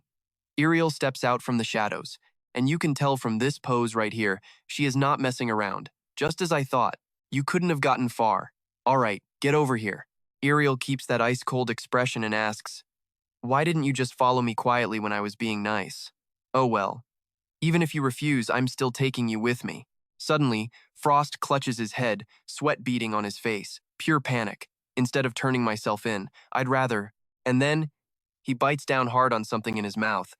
Iriel steps out from the shadows, and you can tell from this pose right here, she is not messing around. Just as I thought, you couldn't have gotten far. All right, get over here. Iriel keeps that ice-cold expression and asks, why didn't you just follow me quietly when I was being nice? Oh well. Even if you refuse, I'm still taking you with me. Suddenly, Frost clutches his head, sweat beading on his face, pure panic. Instead of turning myself in, I'd rather… And then, he bites down hard on something in his mouth.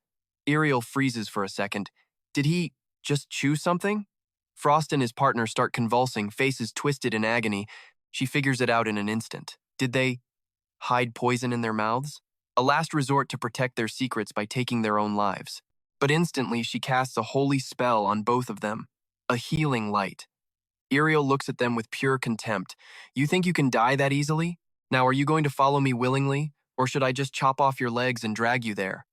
Iriel freezes for a second. Did he just chew something? Frost and his partner start convulsing, faces twisted in agony. She figures it out in an instant. Did they hide poison in their mouths? A last resort to protect their secrets by taking their own lives. But instantly she casts a holy spell on both of them. A healing light. Iriel looks at them with pure contempt. You think you can die that easily? Now are you going to follow me willingly? Or should I just chop off your legs and drag you there?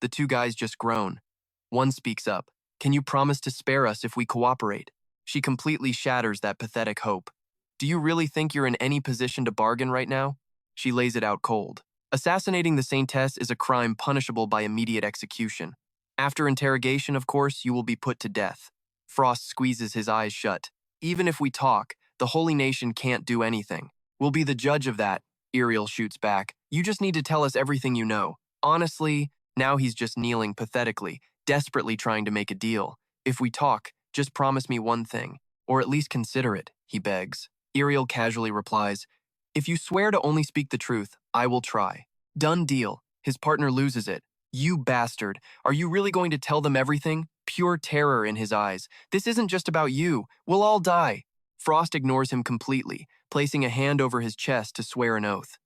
The 2 guys just groan. One speaks up. Can you promise to spare us if we cooperate? She completely shatters that pathetic hope. Do you really think you're in any position to bargain right now? She lays it out cold. Assassinating the Saintess is a crime punishable by immediate execution. After interrogation, of course, you will be put to death. Frost squeezes his eyes shut. Even if we talk, the Holy Nation can't do anything. We'll be the judge of that, Iriel shoots back. You just need to tell us everything you know. Honestly, now he's just kneeling pathetically, desperately trying to make a deal. If we talk, just promise me one thing, or at least consider it, he begs. Iriel casually replies, if you swear to only speak the truth, I will try. Done deal. His partner loses it. You bastard. Are you really going to tell them everything? Pure terror in his eyes. This isn't just about you. We'll all die. Frost ignores him completely, placing a hand over his chest to swear an oath.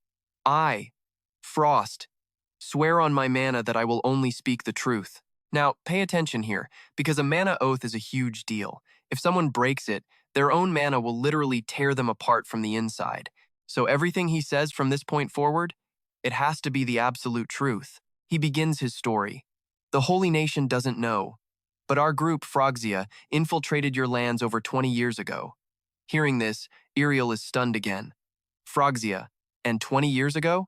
I, Frost, swear on my mana that I will only speak the truth. Now, pay attention here, because a mana oath is a huge deal. If someone breaks it, their own mana will literally tear them apart from the inside. So everything he says from this point forward, it has to be the absolute truth. He begins his story. The Holy Nation doesn't know, but our group, Frogzia, infiltrated your lands over 20 years ago. Hearing this, Iriel is stunned again. Frogzia, and 20 years ago?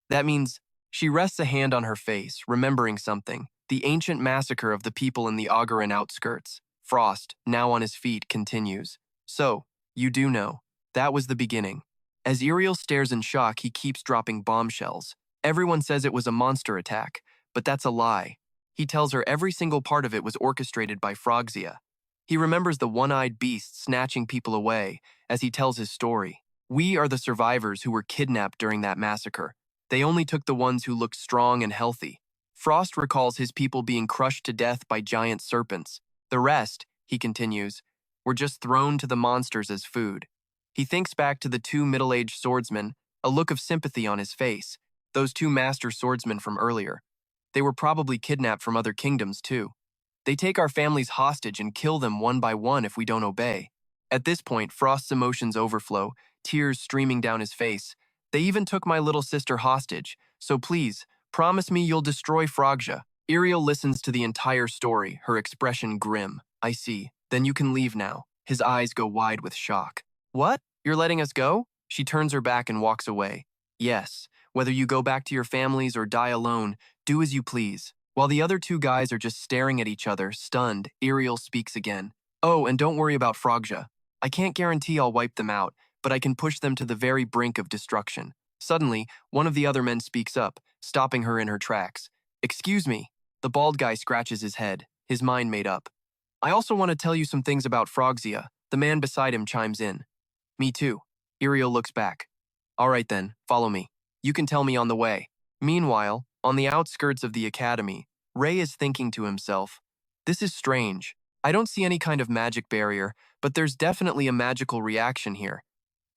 That means she rests a hand on her face, remembering something, the ancient massacre of the people in the Auguran outskirts. Frost, now on his feet, continues. So, you do know. That was the beginning. As Iriel stares in shock, he keeps dropping bombshells. Everyone says it was a monster attack, but that's a lie. He tells her every single part of it was orchestrated by Frogzia. He remembers the one-eyed beast snatching people away as he tells his story. We are the survivors who were kidnapped during that massacre. They only took the ones who looked strong and healthy. Frost recalls his people being crushed to death by giant serpents. The rest, he continues, were just thrown to the monsters as food. He thinks back to the 2 middle-aged swordsmen, a look of sympathy on his face, those 2 master swordsmen from earlier. They were probably kidnapped from other kingdoms, too. They take our families hostage and kill them one by one if we don't obey. At this point, Frost's emotions overflow, tears streaming down his face. They even took my little sister hostage, so please, promise me you'll destroy Frogzia. Iriel listens to the entire story, her expression grim. I see. Then you can leave now. His eyes go wide with shock. What? You're letting us go? She turns her back and walks away. Yes. Whether you go back to your families or die alone, do as you please. While the other 2 guys are just staring at each other, stunned, Iriel speaks again. Oh, and don't worry about Frogzia. I can't guarantee I'll wipe them out, but I can push them to the very brink of destruction. Suddenly, one of the other men speaks up, stopping her in her tracks. Excuse me. The bald guy scratches his head, his mind made up. I also want to tell you some things about Frogzia. The man beside him chimes in. Me too. Iriel looks back. All right then, follow me. You can tell me on the way. Meanwhile, on the outskirts of the academy, Ray is thinking to himself, this is strange. I don't see any kind of magic barrier, but there's definitely a magical reaction here.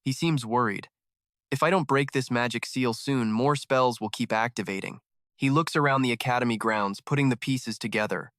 He seems worried. If I don't break this magic seal soon, more spells will keep activating. He looks around the academy grounds, putting the pieces together.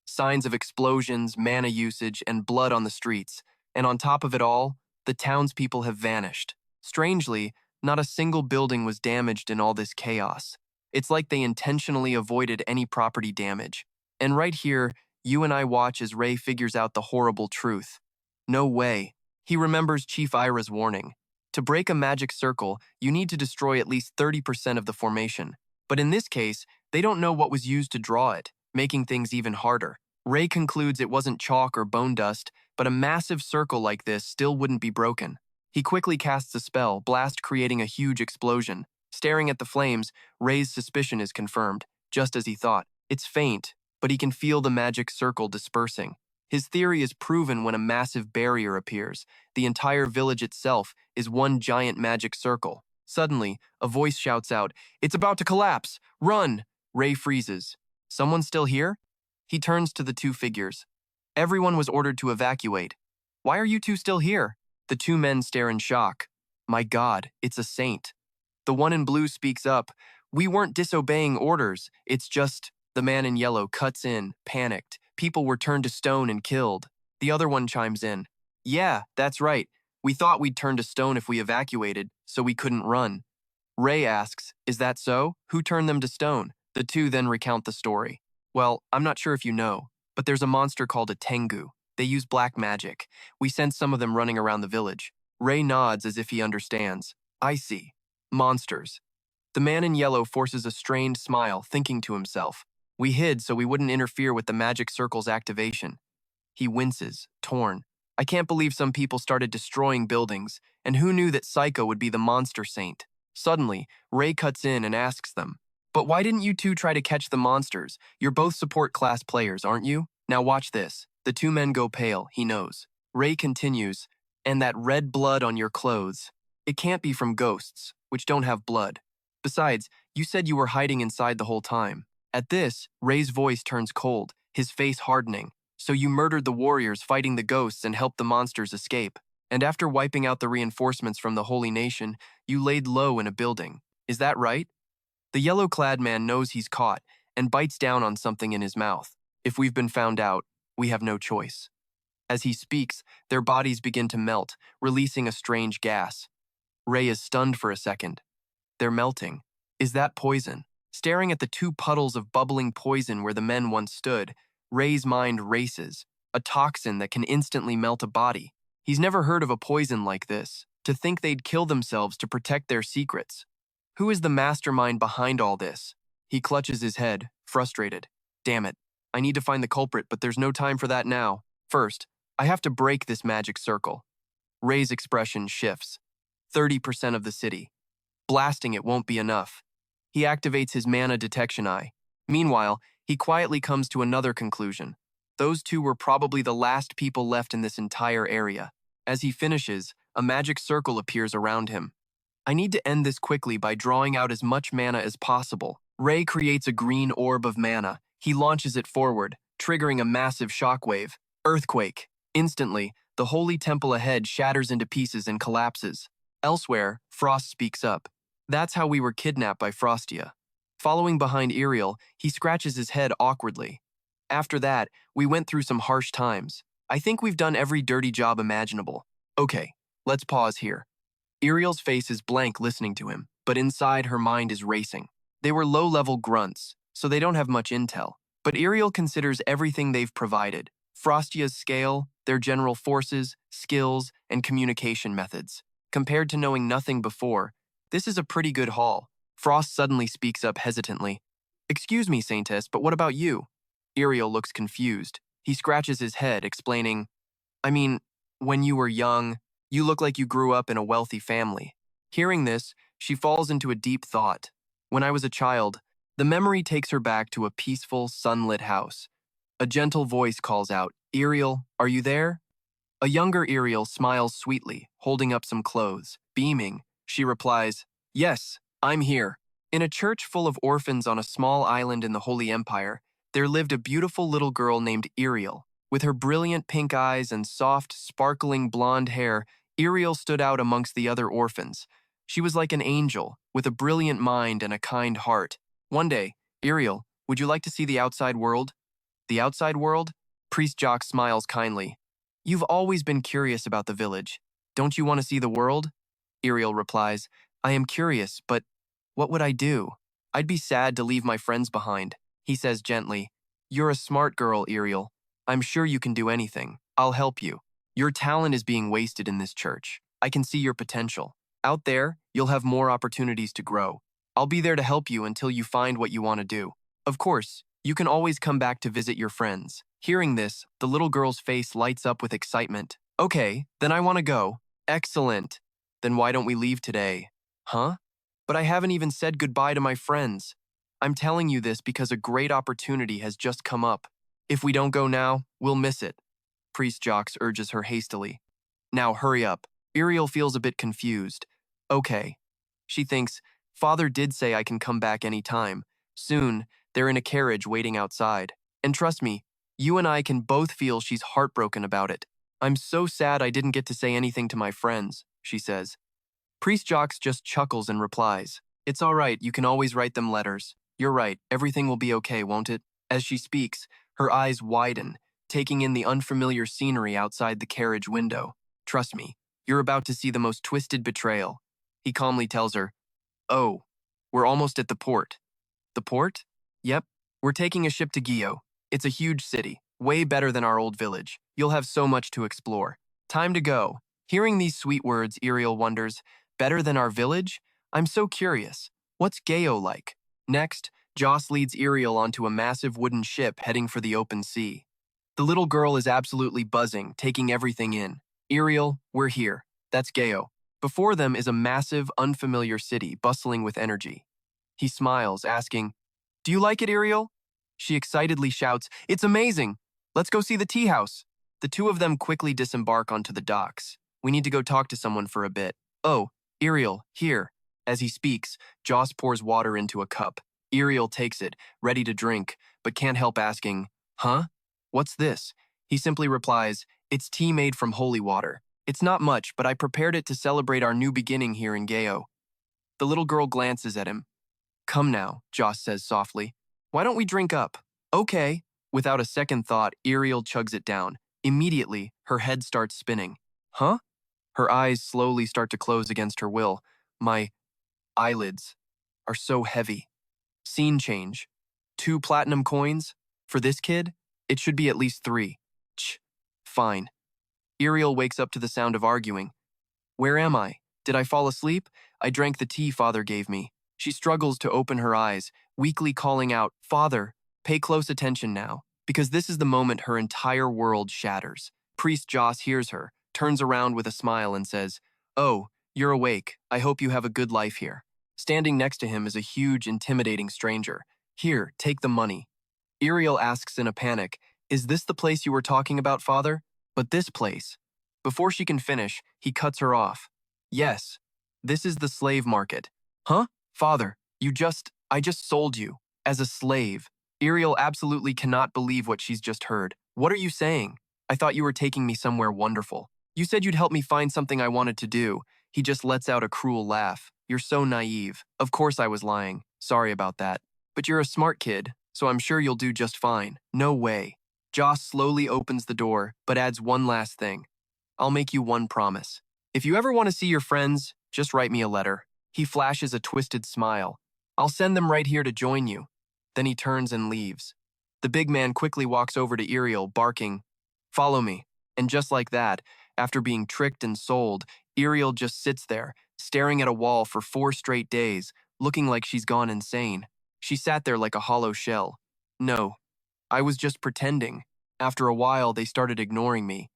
Signs of explosions, mana usage, and blood on the streets. And on top of it all, the townspeople have vanished. Strangely, not a single building was damaged in all this chaos. It's like they intentionally avoided any property damage. And right here, you and I watch as Ray figures out the horrible truth. No way. He remembers Chief Ira's warning. To break a magic circle, you need to destroy at least 30% of the formation. But in this case, they don't know what was used to draw it, making things even harder. Ray concludes it wasn't chalk or bone dust, but a massive circle like this still wouldn't be broken. He quickly casts a spell, blast creating a huge explosion. Staring at the flames, Ray's suspicion is confirmed, just as he thought. It's faint, but he can feel the magic circle dispersing. His theory is proven when a massive barrier appears. The entire village itself is one giant magic circle. Suddenly, a voice shouts out, "It's about to collapse! Run!" Ray freezes. Someone still here? He turns to the two figures. Everyone was ordered to evacuate. Why are you two still here? The two men stare in shock. My God, it's a saint. The one in blue speaks up. We weren't disobeying orders. It's just... The man in yellow cuts in, panicked. People were turned to stone and killed. The other one chimes in. Yeah, that's right. We thought we'd turn to stone if we evacuated, so we couldn't run. Ray asks, is that so? Who turned them to stone? The two then recount the story. Well, I'm not sure if you know, but there's a monster called a Tengu. They use black magic. We sent some of them running around the village. Ray nods as if he understands. I see. Monsters. The man in yellow forces a strained smile, thinking to himself. We hid so we wouldn't interfere with the magic circle's activation. He winces, torn. I can't believe some people started destroying buildings, and who knew that Psycho would be the monster saint? Suddenly, Ray cuts in and asks them, but why didn't you two try to catch the monsters? You're both support class players, aren't you? Now watch this. The two men go pale, he knows. Ray continues, and that red blood on your clothes. It can't be from ghosts, which don't have blood. Besides, you said you were hiding inside the whole time. At this, Ray's voice turns cold, his face hardening. So you murdered the warriors fighting the ghosts and helped the monsters escape. And after wiping out the reinforcements from the Holy Nation, you laid low in a building. Is that right? The yellow-clad man knows he's caught and bites down on something in his mouth. If we've been found out, we have no choice. As he speaks, their bodies begin to melt, releasing a strange gas. Ray is stunned for a second. They're melting. Is that poison? Staring at the two puddles of bubbling poison where the men once stood, Ray's mind races, a toxin that can instantly melt a body. He's never heard of a poison like this. To think they'd kill themselves to protect their secrets. Who is the mastermind behind all this? He clutches his head, frustrated. Damn it. I need to find the culprit, but there's no time for that now. First, I have to break this magic circle. Ray's expression shifts. 30% of the city. Blasting it won't be enough. He activates his mana detection eye. Meanwhile, he quietly comes to another conclusion. Those two were probably the last people left in this entire area. As he finishes, a magic circle appears around him. I need to end this quickly by drawing out as much mana as possible. Ray creates a green orb of mana. He launches it forward, triggering a massive shockwave. Earthquake. Instantly, the holy temple ahead shatters into pieces and collapses. Elsewhere, Frost speaks up. That's how we were kidnapped by Frostia. Following behind Iriel, he scratches his head awkwardly. After that, we went through some harsh times. I think we've done every dirty job imaginable. Okay, let's pause here. Iriel's face is blank listening to him, but inside her mind is racing. They were low-level grunts, so they don't have much intel. But Iriel considers everything they've provided. Frostia's scale, their general forces, skills, and communication methods. Compared to knowing nothing before, this is a pretty good haul. Frost suddenly speaks up hesitantly. Excuse me, Saintess, but what about you? Iriel looks confused. He scratches his head, explaining, I mean, when you were young, you look like you grew up in a wealthy family. Hearing this, she falls into a deep thought. When I was a child, the memory takes her back to a peaceful, sunlit house. A gentle voice calls out, Iriel, are you there? A younger Iriel smiles sweetly, holding up some clothes. Beaming, she replies, Yes, I'm here. In a church full of orphans on a small island in the Holy Empire, there lived a beautiful little girl named Iriel. With her brilliant pink eyes and soft, sparkling blonde hair, Iriel stood out amongst the other orphans. She was like an angel, with a brilliant mind and a kind heart. One day, Iriel, would you like to see the outside world? The outside world? Priest Jock smiles kindly. You've always been curious about the village. Don't you want to see the world? Iriel replies, I am curious, but what would I do? I'd be sad to leave my friends behind. He says gently, You're a smart girl, Iriel. I'm sure you can do anything. I'll help you. Your talent is being wasted in this church. I can see your potential. Out there, you'll have more opportunities to grow. I'll be there to help you until you find what you want to do. Of course, you can always come back to visit your friends. Hearing this, the little girl's face lights up with excitement. Okay, then I want to go. Excellent. Then why don't we leave today? Huh? But I haven't even said goodbye to my friends. I'm telling you this because a great opportunity has just come up. If we don't go now, we'll miss it. Priest Jocks urges her hastily. Now hurry up. Iriel feels a bit confused. Okay. She thinks, Father did say I can come back any time. Soon, they're in a carriage waiting outside. And trust me, you and I can both feel she's heartbroken about it. I'm so sad I didn't get to say anything to my friends, she says. Priest Jocks just chuckles and replies, It's all right, you can always write them letters. You're right, everything will be okay, won't it? As she speaks, her eyes widen, taking in the unfamiliar scenery outside the carriage window. Trust me, you're about to see the most twisted betrayal. He calmly tells her, Oh, we're almost at the port. The port? Yep, we're taking a ship to Gio. It's a huge city, way better than our old village. You'll have so much to explore. Time to go. Hearing these sweet words, Iriel wonders, better than our village? I'm so curious. What's Geo like? Next, Joss leads Iriel onto a massive wooden ship heading for the open sea. The little girl is absolutely buzzing, taking everything in. Iriel, we're here. That's Geo. Before them is a massive, unfamiliar city bustling with energy. He smiles, asking, Do you like it, Iriel? She excitedly shouts, It's amazing! Let's go see the tea house. The two of them quickly disembark onto the docks. We need to go talk to someone for a bit. Oh, Iriel, here. As he speaks, Joss pours water into a cup. Iriel takes it, ready to drink, but can't help asking, Huh? What's this? He simply replies, It's tea made from holy water. It's not much, but I prepared it to celebrate our new beginning here in Geo. The little girl glances at him. Come now, Joss says softly. Why don't we drink up? Okay. Without a second thought, Iriel chugs it down. Immediately, her head starts spinning. Huh? Her eyes slowly start to close against her will. My eyelids are so heavy. Scene change. 2 platinum coins? For this kid? It should be at least 3. Fine. Iriel wakes up to the sound of arguing. Where am I? Did I fall asleep? I drank the tea Father gave me. She struggles to open her eyes, weakly calling out, Father, pay close attention now, because this is the moment her entire world shatters. Priest Joss hears her, turns around with a smile and says, Oh, you're awake. I hope you have a good life here. Standing next to him is a huge, intimidating stranger. Here, take the money. Iriel asks in a panic, Is this the place you were talking about, Father? But this place. Before she can finish, he cuts her off. Yes, this is the slave market. Huh? Father, I just sold you. As a slave. Iriel absolutely cannot believe what she's just heard. What are you saying? I thought you were taking me somewhere wonderful. You said you'd help me find something I wanted to do. He just lets out a cruel laugh. You're so naive. Of course I was lying. Sorry about that. But you're a smart kid, so I'm sure you'll do just fine. No way. Joss slowly opens the door, but adds one last thing. I'll make you one promise. If you ever want to see your friends, just write me a letter. He flashes a twisted smile. I'll send them right here to join you. Then he turns and leaves. The big man quickly walks over to Iriel, barking, Follow me. And just like that, after being tricked and sold, Iriel just sits there, staring at a wall for 4 straight days, looking like she's gone insane. She sat there like a hollow shell. No, I was just pretending. After a while, they started ignoring me.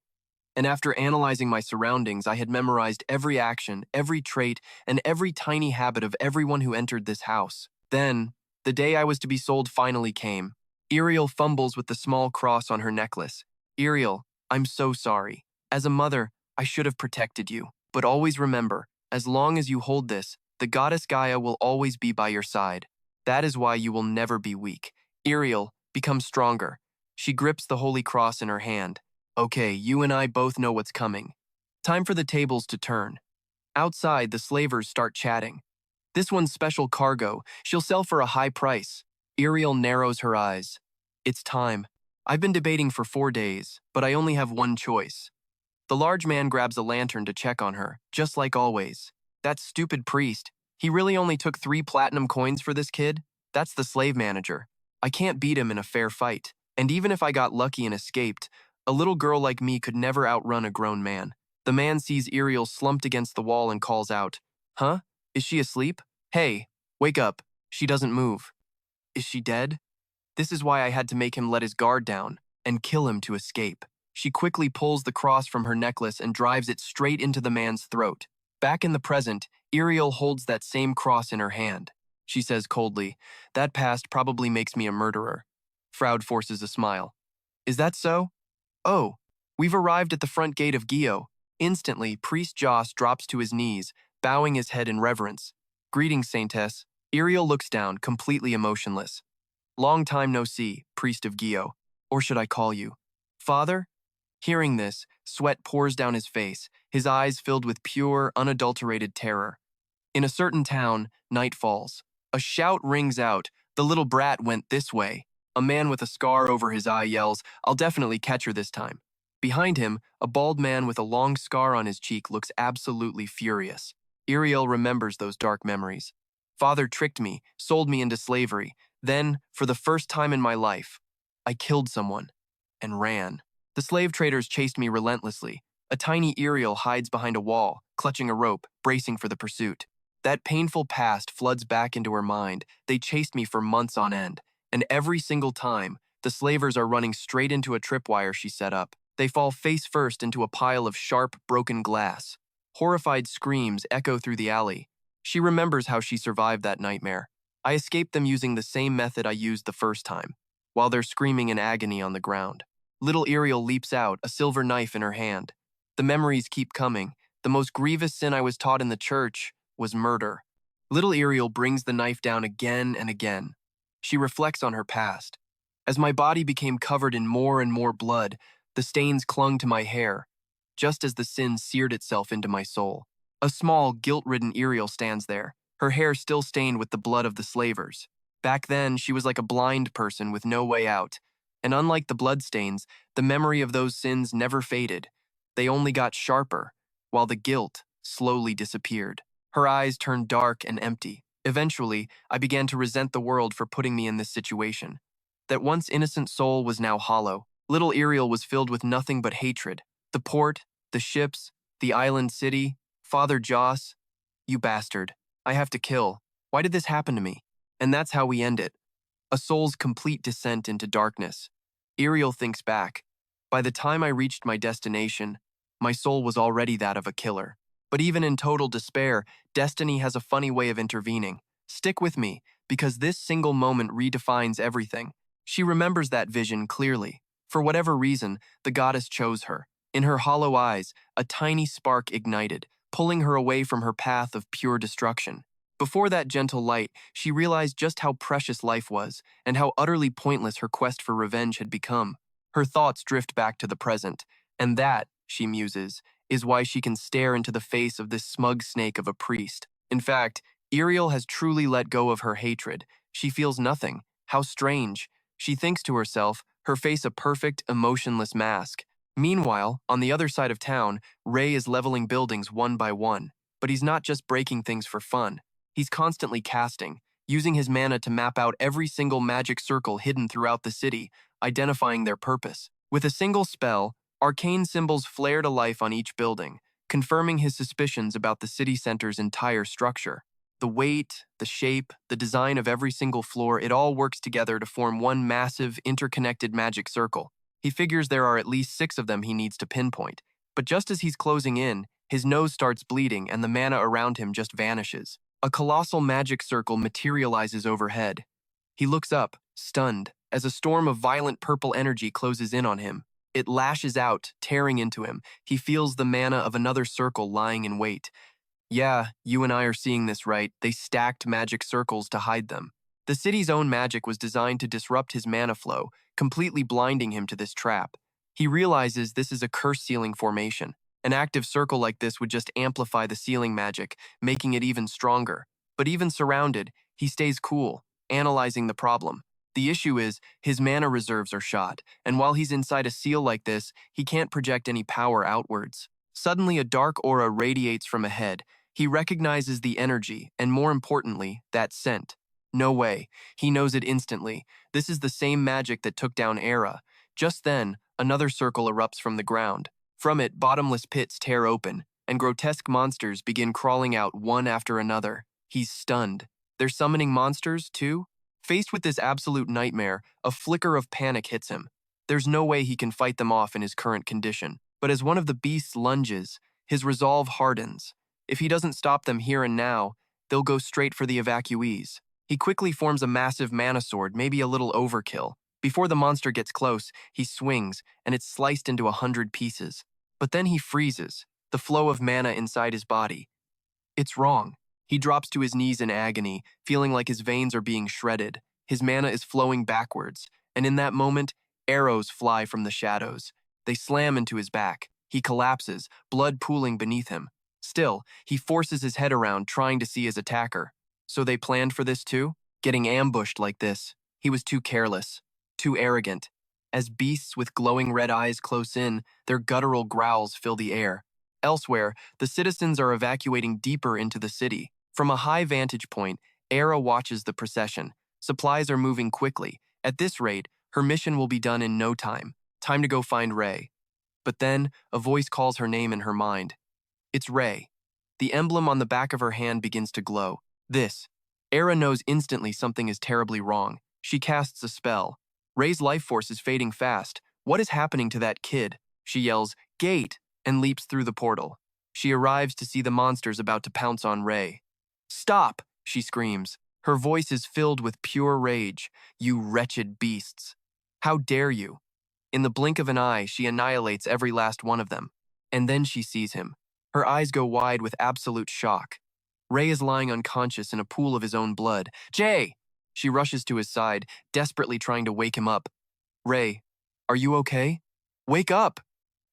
And after analyzing my surroundings, I had memorized every action, every trait, and every tiny habit of everyone who entered this house. Then, the day I was to be sold finally came. Iriel fumbles with the small cross on her necklace. Iriel, I'm so sorry. As a mother, I should have protected you. But always remember, as long as you hold this, the goddess Gaia will always be by your side. That is why you will never be weak. Iriel, become stronger. She grips the holy cross in her hand. Okay, you and I both know what's coming. Time for the tables to turn. Outside, the slavers start chatting. This one's special cargo. She'll sell for a high price. Iriel narrows her eyes. It's time. I've been debating for 4 days, but I only have one choice. The large man grabs a lantern to check on her, just like always. That stupid priest. He really only took 3 platinum coins for this kid? That's the slave manager. I can't beat him in a fair fight. And even if I got lucky and escaped, a little girl like me could never outrun a grown man. The man sees Iriel slumped against the wall and calls out, "Huh? Is she asleep? Hey, wake up." She doesn't move. Is she dead? This is why I had to make him let his guard down and kill him to escape. She quickly pulls the cross from her necklace and drives it straight into the man's throat. Back in the present, Iriel holds that same cross in her hand. She says coldly, "That past probably makes me a murderer." Froud forces a smile. "Is that so? Oh, we've arrived at the front gate of Gio." Instantly, Priest Joss drops to his knees, bowing his head in reverence. "Greetings, Saintess." Iriel looks down, completely emotionless. "Long time no see, Priest of Gio. Or should I call you Father?" Hearing this, sweat pours down his face, his eyes filled with pure, unadulterated terror. In a certain town, night falls. A shout rings out, "The little brat went this way." A man with a scar over his eye yells, "I'll definitely catch her this time." Behind him, a bald man with a long scar on his cheek looks absolutely furious. Iriel remembers those dark memories. Father tricked me, sold me into slavery. Then, for the first time in my life, I killed someone and ran. The slave traders chased me relentlessly. A tiny Iriel hides behind a wall, clutching a rope, bracing for the pursuit. That painful past floods back into her mind. They chased me for months on end, and every single time, the slavers are running straight into a tripwire she set up. They fall face first into a pile of sharp, broken glass. Horrified screams echo through the alley. She remembers how she survived that nightmare. I escaped them using the same method I used the first time, while they're screaming in agony on the ground. Little Iriel leaps out, a silver knife in her hand. The memories keep coming. The most grievous sin I was taught in the church was murder. Little Iriel brings the knife down again and again. She reflects on her past. As my body became covered in more and more blood, the stains clung to my hair, just as the sin seared itself into my soul. A small, guilt-ridden Iriel stands there, her hair still stained with the blood of the slavers. Back then, she was like a blind person with no way out. And unlike the bloodstains, the memory of those sins never faded. They only got sharper, while the guilt slowly disappeared. Her eyes turned dark and empty. Eventually, I began to resent the world for putting me in this situation. That once innocent soul was now hollow. Little Iriel was filled with nothing but hatred. The port, the ships, the island city, Father Joss. You bastard. I have to kill. Why did this happen to me? And that's how we end it. A soul's complete descent into darkness. Iriel thinks back. By the time I reached my destination, my soul was already that of a killer. But even in total despair, destiny has a funny way of intervening. Stick with me, because this single moment redefines everything. She remembers that vision clearly. For whatever reason, the goddess chose her. In her hollow eyes, a tiny spark ignited, pulling her away from her path of pure destruction. Before that gentle light, she realized just how precious life was, and how utterly pointless her quest for revenge had become. Her thoughts drift back to the present, and that, she muses, is why she can stare into the face of this smug snake of a priest. In fact, Iriel has truly let go of her hatred. She feels nothing. How strange. She thinks to herself, her face a perfect, emotionless mask. Meanwhile, on the other side of town, Ray is leveling buildings one by one. But he's not just breaking things for fun. He's constantly casting, using his mana to map out every single magic circle hidden throughout the city, identifying their purpose. With a single spell, arcane symbols flare to life on each building, confirming his suspicions about the city center's entire structure. The weight, the shape, the design of every single floor, it all works together to form one massive, interconnected magic circle. He figures there are at least 6 of them he needs to pinpoint. But just as he's closing in, his nose starts bleeding and the mana around him just vanishes. A colossal magic circle materializes overhead. He looks up, stunned, as a storm of violent purple energy closes in on him. It lashes out, tearing into him. He feels the mana of another circle lying in wait. Yeah, you and I are seeing this right. They stacked magic circles to hide them. The city's own magic was designed to disrupt his mana flow, completely blinding him to this trap. He realizes this is a curse-sealing formation, An active circle like this would just amplify the sealing magic, making it even stronger. But even surrounded, he stays cool, analyzing the problem. The issue is, his mana reserves are shot, and while he's inside a seal like this, he can't project any power outwards. Suddenly, a dark aura radiates from ahead. He recognizes the energy, and more importantly, that scent. No way. He knows it instantly. This is the same magic that took down Ira. Just then, another circle erupts from the ground. From it, bottomless pits tear open, and grotesque monsters begin crawling out one after another. He's stunned. They're summoning monsters, too? Faced with this absolute nightmare, a flicker of panic hits him. There's no way he can fight them off in his current condition. But as one of the beasts lunges, his resolve hardens. If he doesn't stop them here and now, they'll go straight for the evacuees. He quickly forms a massive mana sword, maybe a little overkill. Before the monster gets close, he swings, and it's sliced into 100 pieces. But then he freezes, the flow of mana inside his body. It's wrong. He drops to his knees in agony, feeling like his veins are being shredded. His mana is flowing backwards, and in that moment, arrows fly from the shadows. They slam into his back. He collapses, blood pooling beneath him. Still, he forces his head around, trying to see his attacker. So they planned for this too? Getting ambushed like this. He was too careless, too arrogant. As beasts with glowing red eyes close in, their guttural growls fill the air. Elsewhere, the citizens are evacuating deeper into the city. From a high vantage point, Ira watches the procession. Supplies are moving quickly. At this rate, her mission will be done in no time. Time to go find Ray. But then, a voice calls her name in her mind. It's Ray. The emblem on the back of her hand begins to glow. This. Ira knows instantly something is terribly wrong. She casts a spell. Ray's life force is fading fast. What is happening to that kid? She yells, "Gate!" and leaps through the portal. She arrives to see the monsters about to pounce on Ray. "Stop!" she screams. Her voice is filled with pure rage. "You wretched beasts! How dare you!" In the blink of an eye, she annihilates every last one of them. And then she sees him. Her eyes go wide with absolute shock. Ray is lying unconscious in a pool of his own blood. "Jay!" She rushes to his side, desperately trying to wake him up. "Ray, are you okay? Wake up!"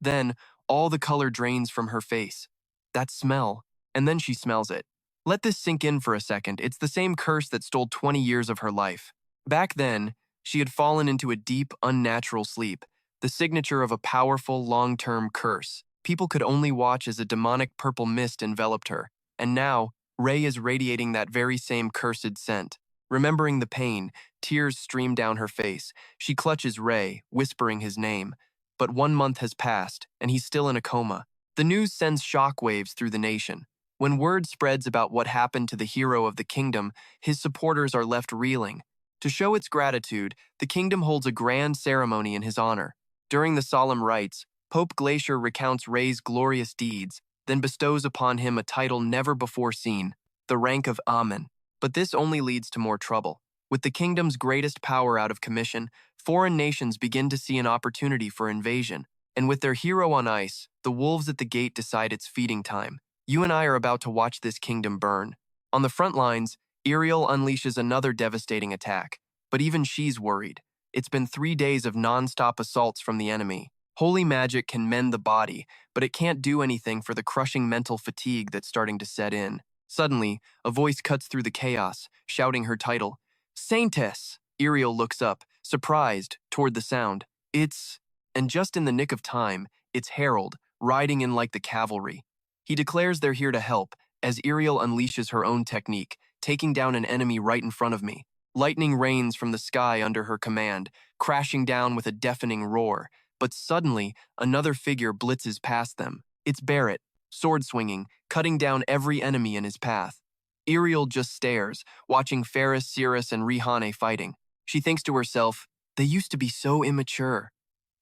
Then, all the color drains from her face. That smell, and then she smells it. Let this sink in for a second. It's the same curse that stole 20 years of her life. Back then, she had fallen into a deep, unnatural sleep, the signature of a powerful, long-term curse. People could only watch as a demonic purple mist enveloped her. And now, Ray is radiating that very same cursed scent. Remembering the pain, tears stream down her face. She clutches Ray, whispering his name. But 1 month has passed, and he's still in a coma. The news sends shockwaves through the nation. When word spreads about what happened to the hero of the kingdom, his supporters are left reeling. To show its gratitude, the kingdom holds a grand ceremony in his honor. During the solemn rites, Pope Glacier recounts Ray's glorious deeds, then bestows upon him a title never before seen, the rank of Amen. But this only leads to more trouble. With the kingdom's greatest power out of commission, foreign nations begin to see an opportunity for invasion. And with their hero on ice, the wolves at the gate decide it's feeding time. You and I are about to watch this kingdom burn. On the front lines, Iriel unleashes another devastating attack. But even she's worried. It's been 3 days of non-stop assaults from the enemy. Holy magic can mend the body, but it can't do anything for the crushing mental fatigue that's starting to set in. Suddenly, a voice cuts through the chaos, shouting her title. "Saintess!" Iriel looks up, surprised, toward the sound. And just in the nick of time, it's Harold, riding in like the cavalry. He declares they're here to help, as Iriel unleashes her own technique, taking down an enemy right in front of me. Lightning rains from the sky under her command, crashing down with a deafening roar. But suddenly, another figure blitzes past them. It's Barrett, sword swinging, cutting down every enemy in his path. Iriel just stares, watching Ferris, Cirrus, and Rihane fighting. She thinks to herself, they used to be so immature.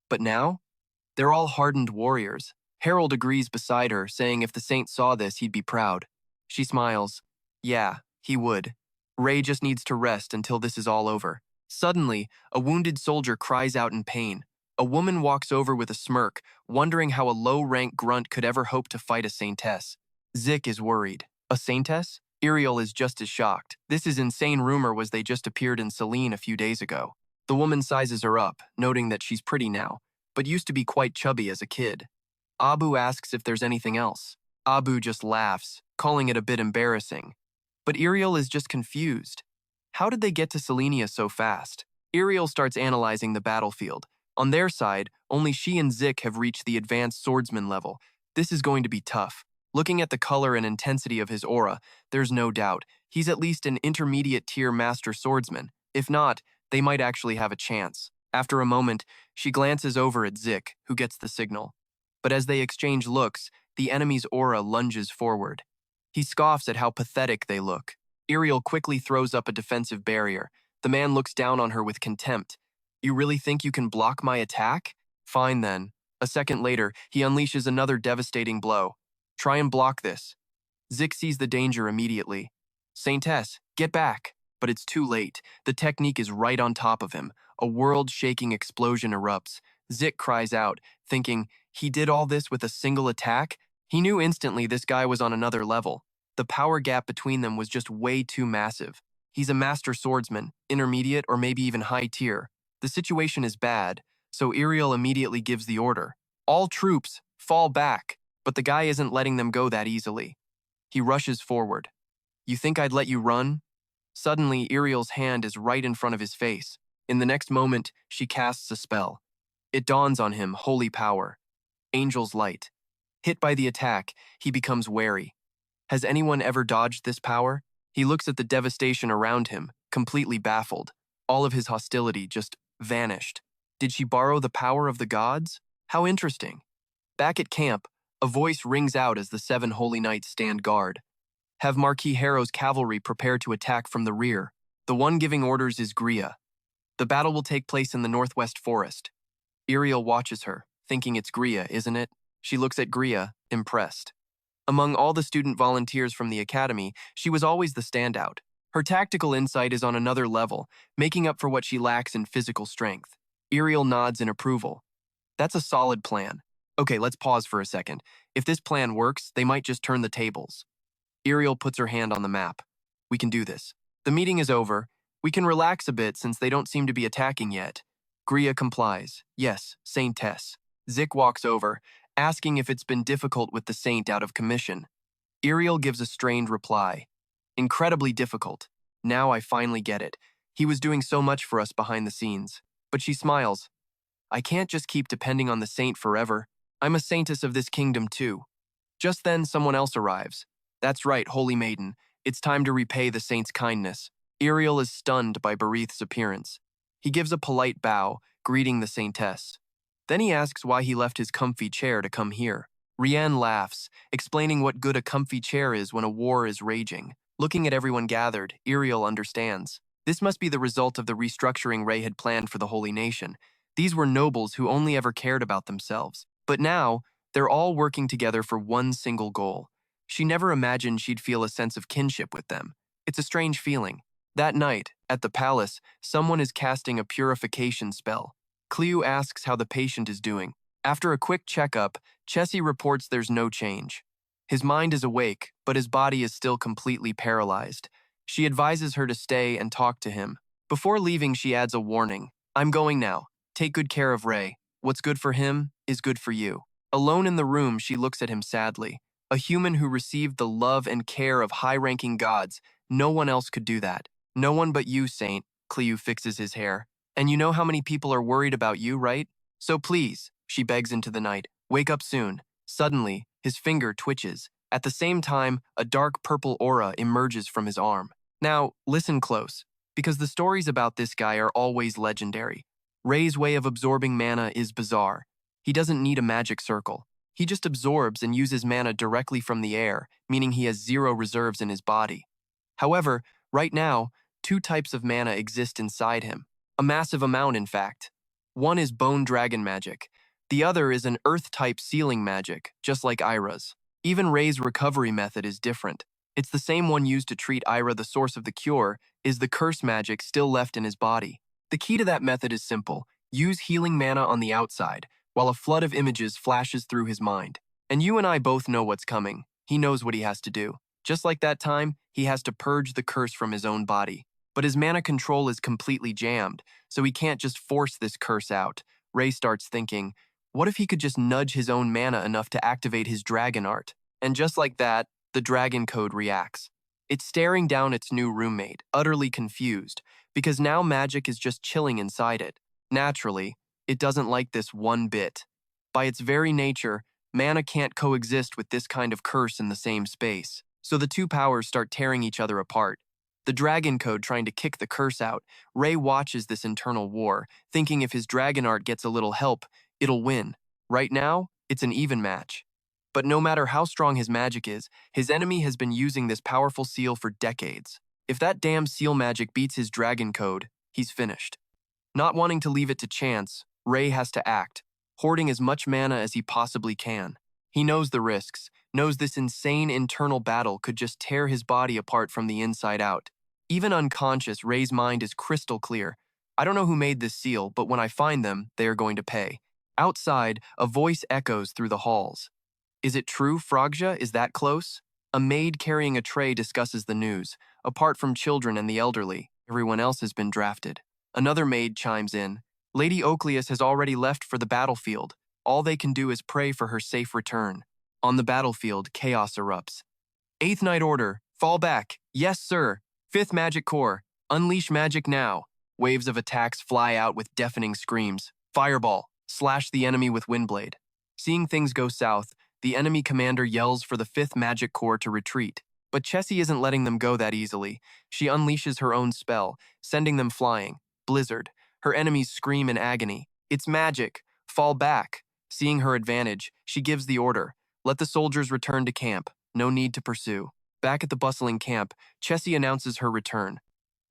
But now? They're all hardened warriors. Harold agrees beside her, saying if the saint saw this, he'd be proud. She smiles. Yeah, he would. Ray just needs to rest until this is all over. Suddenly, a wounded soldier cries out in pain. A woman walks over with a smirk, wondering how a low-rank grunt could ever hope to fight a Saintess. Zik is worried. A Saintess? Iriel is just as shocked. This is insane rumor was they just appeared in Selene a few days ago. The woman sizes her up, noting that she's pretty now, but used to be quite chubby as a kid. Abu asks if there's anything else. Abu just laughs, calling it a bit embarrassing. But Iriel is just confused. How did they get to Selenia so fast? Iriel starts analyzing the battlefield. On their side, only she and Zik have reached the advanced swordsman level. This is going to be tough. Looking at the color and intensity of his aura, there's no doubt. He's at least an intermediate tier master swordsman. If not, they might actually have a chance. After a moment, she glances over at Zik, who gets the signal. But as they exchange looks, the enemy's aura lunges forward. He scoffs at how pathetic they look. Iriel quickly throws up a defensive barrier. The man looks down on her with contempt. You really think you can block my attack? Fine then. A second later, he unleashes another devastating blow. Try and block this. Zik sees the danger immediately. Saintess, get back. But it's too late. The technique is right on top of him. A world-shaking explosion erupts. Zik cries out, thinking, he did all this with a single attack? He knew instantly this guy was on another level. The power gap between them was just way too massive. He's a master swordsman, intermediate or maybe even high tier. The situation is bad, so Iriel immediately gives the order. All troops, fall back. But the guy isn't letting them go that easily. He rushes forward. You think I'd let you run? Suddenly, Iriel's hand is right in front of his face. In the next moment, she casts a spell. It dawns on him, holy power. Angel's light. Hit by the attack, he becomes wary. Has anyone ever dodged this power? He looks at the devastation around him, completely baffled. All of his hostility just vanished. Did she borrow the power of the gods? How interesting. Back at camp, a voice rings out as the 7 holy knights stand guard. Have Marquis Harrow's cavalry prepare to attack from the rear. The one giving orders is Gria. The battle will take place in the northwest forest. Iriel watches her, thinking it's Gria, isn't it? She looks at Gria, impressed. Among all the student volunteers from the academy, she was always the standout. Her tactical insight is on another level, making up for what she lacks in physical strength. Iriel nods in approval. That's a solid plan. Okay, let's pause for a second. If this plan works, they might just turn the tables. Iriel puts her hand on the map. We can do this. The meeting is over. We can relax a bit since they don't seem to be attacking yet. Gria complies. Yes, Saintess. Zik walks over, asking if it's been difficult with the saint out of commission. Iriel gives a strained reply. Incredibly difficult. Now I finally get it. He was doing so much for us behind the scenes. But she smiles. I can't just keep depending on the saint forever. I'm a saintess of this kingdom too. Just then, someone else arrives. That's right, holy maiden. It's time to repay the saint's kindness. Iriel is stunned by Berith's appearance. He gives a polite bow, greeting the saintess. Then he asks why he left his comfy chair to come here. Rianne laughs, explaining what good a comfy chair is when a war is raging. Looking at everyone gathered, Iriel understands. This must be the result of the restructuring Ray had planned for the Holy Nation. These were nobles who only ever cared about themselves. But now, they're all working together for one single goal. She never imagined she'd feel a sense of kinship with them. It's a strange feeling. That night, at the palace, someone is casting a purification spell. Cleo asks how the patient is doing. After a quick checkup, Chessie reports there's no change. His mind is awake, but his body is still completely paralyzed. She advises her to stay and talk to him. Before leaving, she adds a warning. I'm going now. Take good care of Ray. What's good for him is good for you. Alone in the room, she looks at him sadly. A human who received the love and care of high-ranking gods. No one else could do that. No one but you, Saint. Cleo fixes his hair. And you know how many people are worried about you, right? So please, she begs into the night, wake up soon. Suddenly, his finger twitches. At the same time, a dark purple aura emerges from his arm. Now, listen close, because the stories about this guy are always legendary. Ray's way of absorbing mana is bizarre. He doesn't need a magic circle. He just absorbs and uses mana directly from the air, meaning he has 0 reserves in his body. However, right now, 2 types of mana exist inside him. A massive amount, in fact. One is bone dragon magic. The other is an earth-type sealing magic, just like Ira's. Even Ray's recovery method is different. It's the same one used to treat Ira. The source of the cure is the curse magic still left in his body. The key to that method is simple. Use healing mana on the outside, while a flood of images flashes through his mind. And you and I both know what's coming. He knows what he has to do. Just like that time, he has to purge the curse from his own body. But his mana control is completely jammed, so he can't just force this curse out. Ray starts thinking, What if he could just nudge his own mana enough to activate his dragon art? And just like that, the dragon code reacts. It's staring down its new roommate, utterly confused, because now magic is just chilling inside it. Naturally, it doesn't like this one bit. By its very nature, mana can't coexist with this kind of curse in the same space. So the two powers start tearing each other apart. The dragon code trying to kick the curse out, Ray watches this internal war, thinking if his dragon art gets a little help, it'll win. Right now, it's an even match. But no matter how strong his magic is, his enemy has been using this powerful seal for decades. If that damn seal magic beats his dragon code, he's finished. Not wanting to leave it to chance, Ray has to act, hoarding as much mana as he possibly can. He knows the risks, knows this insane internal battle could just tear his body apart from the inside out. Even unconscious, Ray's mind is crystal clear. I don't know who made this seal, but when I find them, they are going to pay. Outside, a voice echoes through the halls. Is it true Frogja is that close? A maid carrying a tray discusses the news. Apart from children and the elderly, everyone else has been drafted. Another maid chimes in. Lady Oakleus has already left for the battlefield. All they can do is pray for her safe return. On the battlefield, chaos erupts. 8th Night Order, fall back. Yes, sir. 5th Magic Corps, unleash magic now. Waves of attacks fly out with deafening screams. Fireball, slash the enemy with Windblade. Seeing things go south, the enemy commander yells for the 5th Magic Corps to retreat. But Chessie isn't letting them go that easily. She unleashes her own spell, sending them flying. Blizzard. Her enemies scream in agony. It's magic. Fall back. Seeing her advantage, she gives the order. Let the soldiers return to camp. No need to pursue. Back at the bustling camp, Chessie announces her return.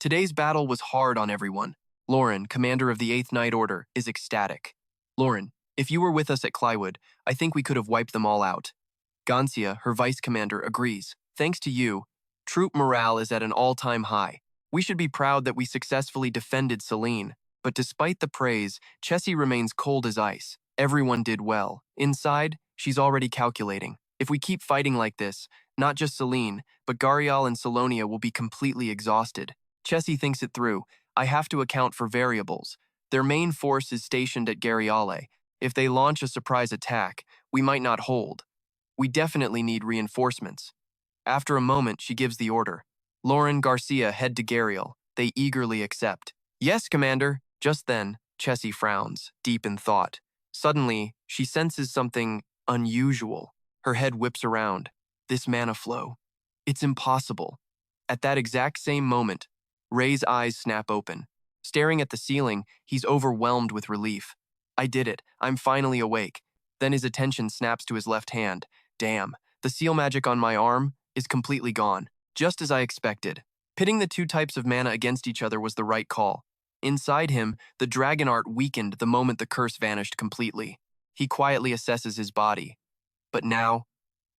Today's battle was hard on everyone. Lauren, commander of the 8th Night Order, is ecstatic. Lauren, if you were with us at Clywood, I think we could have wiped them all out. Gancia, her vice commander, agrees. Thanks to you, troop morale is at an all-time high. We should be proud that we successfully defended Selene. But despite the praise, Chessie remains cold as ice. Everyone did well. Inside, she's already calculating. If we keep fighting like this, not just Selene, but Garial and Salonia will be completely exhausted. Chessie thinks it through. I have to account for variables. Their main force is stationed at Gariale. If they launch a surprise attack, we might not hold. We definitely need reinforcements. After a moment, she gives the order. Lauren, Garcia head to Garial. They eagerly accept. Yes, Commander. Just then, Chessie frowns, deep in thought. Suddenly, she senses something unusual. Her head whips around. This mana flow. It's impossible. At that exact same moment, Ray's eyes snap open. Staring at the ceiling, he's overwhelmed with relief. I did it. I'm finally awake. Then his attention snaps to his left hand. Damn, the seal magic on my arm is completely gone. Just as I expected. Pitting the two types of mana against each other was the right call. Inside him, the dragon art weakened the moment the curse vanished completely. He quietly assesses his body. But now,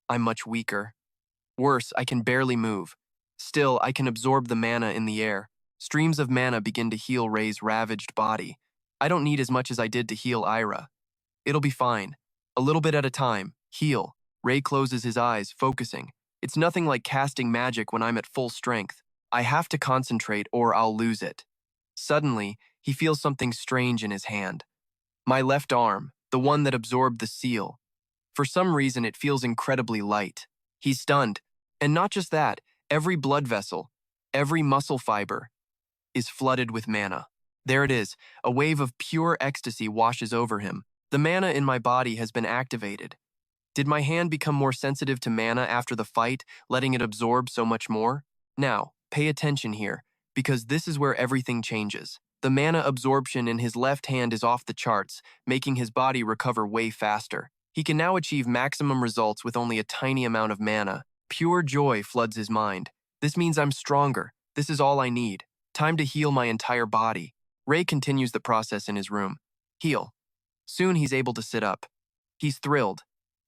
I'm much weaker. Worse, I can barely move. Still, I can absorb the mana in the air. Streams of mana begin to heal Ray's ravaged body. I don't need as much as I did to heal Ira. It'll be fine. A little bit at a time. Heal. Ray closes his eyes, focusing. It's nothing like casting magic when I'm at full strength. I have to concentrate or I'll lose it. Suddenly, he feels something strange in his hand. My left arm, the one that absorbed the seal. For some reason, it feels incredibly light. He's stunned. And not just that, every blood vessel, every muscle fiber, is flooded with mana. There it is, a wave of pure ecstasy washes over him. The mana in my body has been activated. Did my hand become more sensitive to mana after the fight, letting it absorb so much more? Now, pay attention here, because this is where everything changes. The mana absorption in his left hand is off the charts, making his body recover way faster. He can now achieve maximum results with only a tiny amount of mana. Pure joy floods his mind. This means I'm stronger. This is all I need. Time to heal my entire body. Ray continues the process in his room. Heal. Soon he's able to sit up. He's thrilled.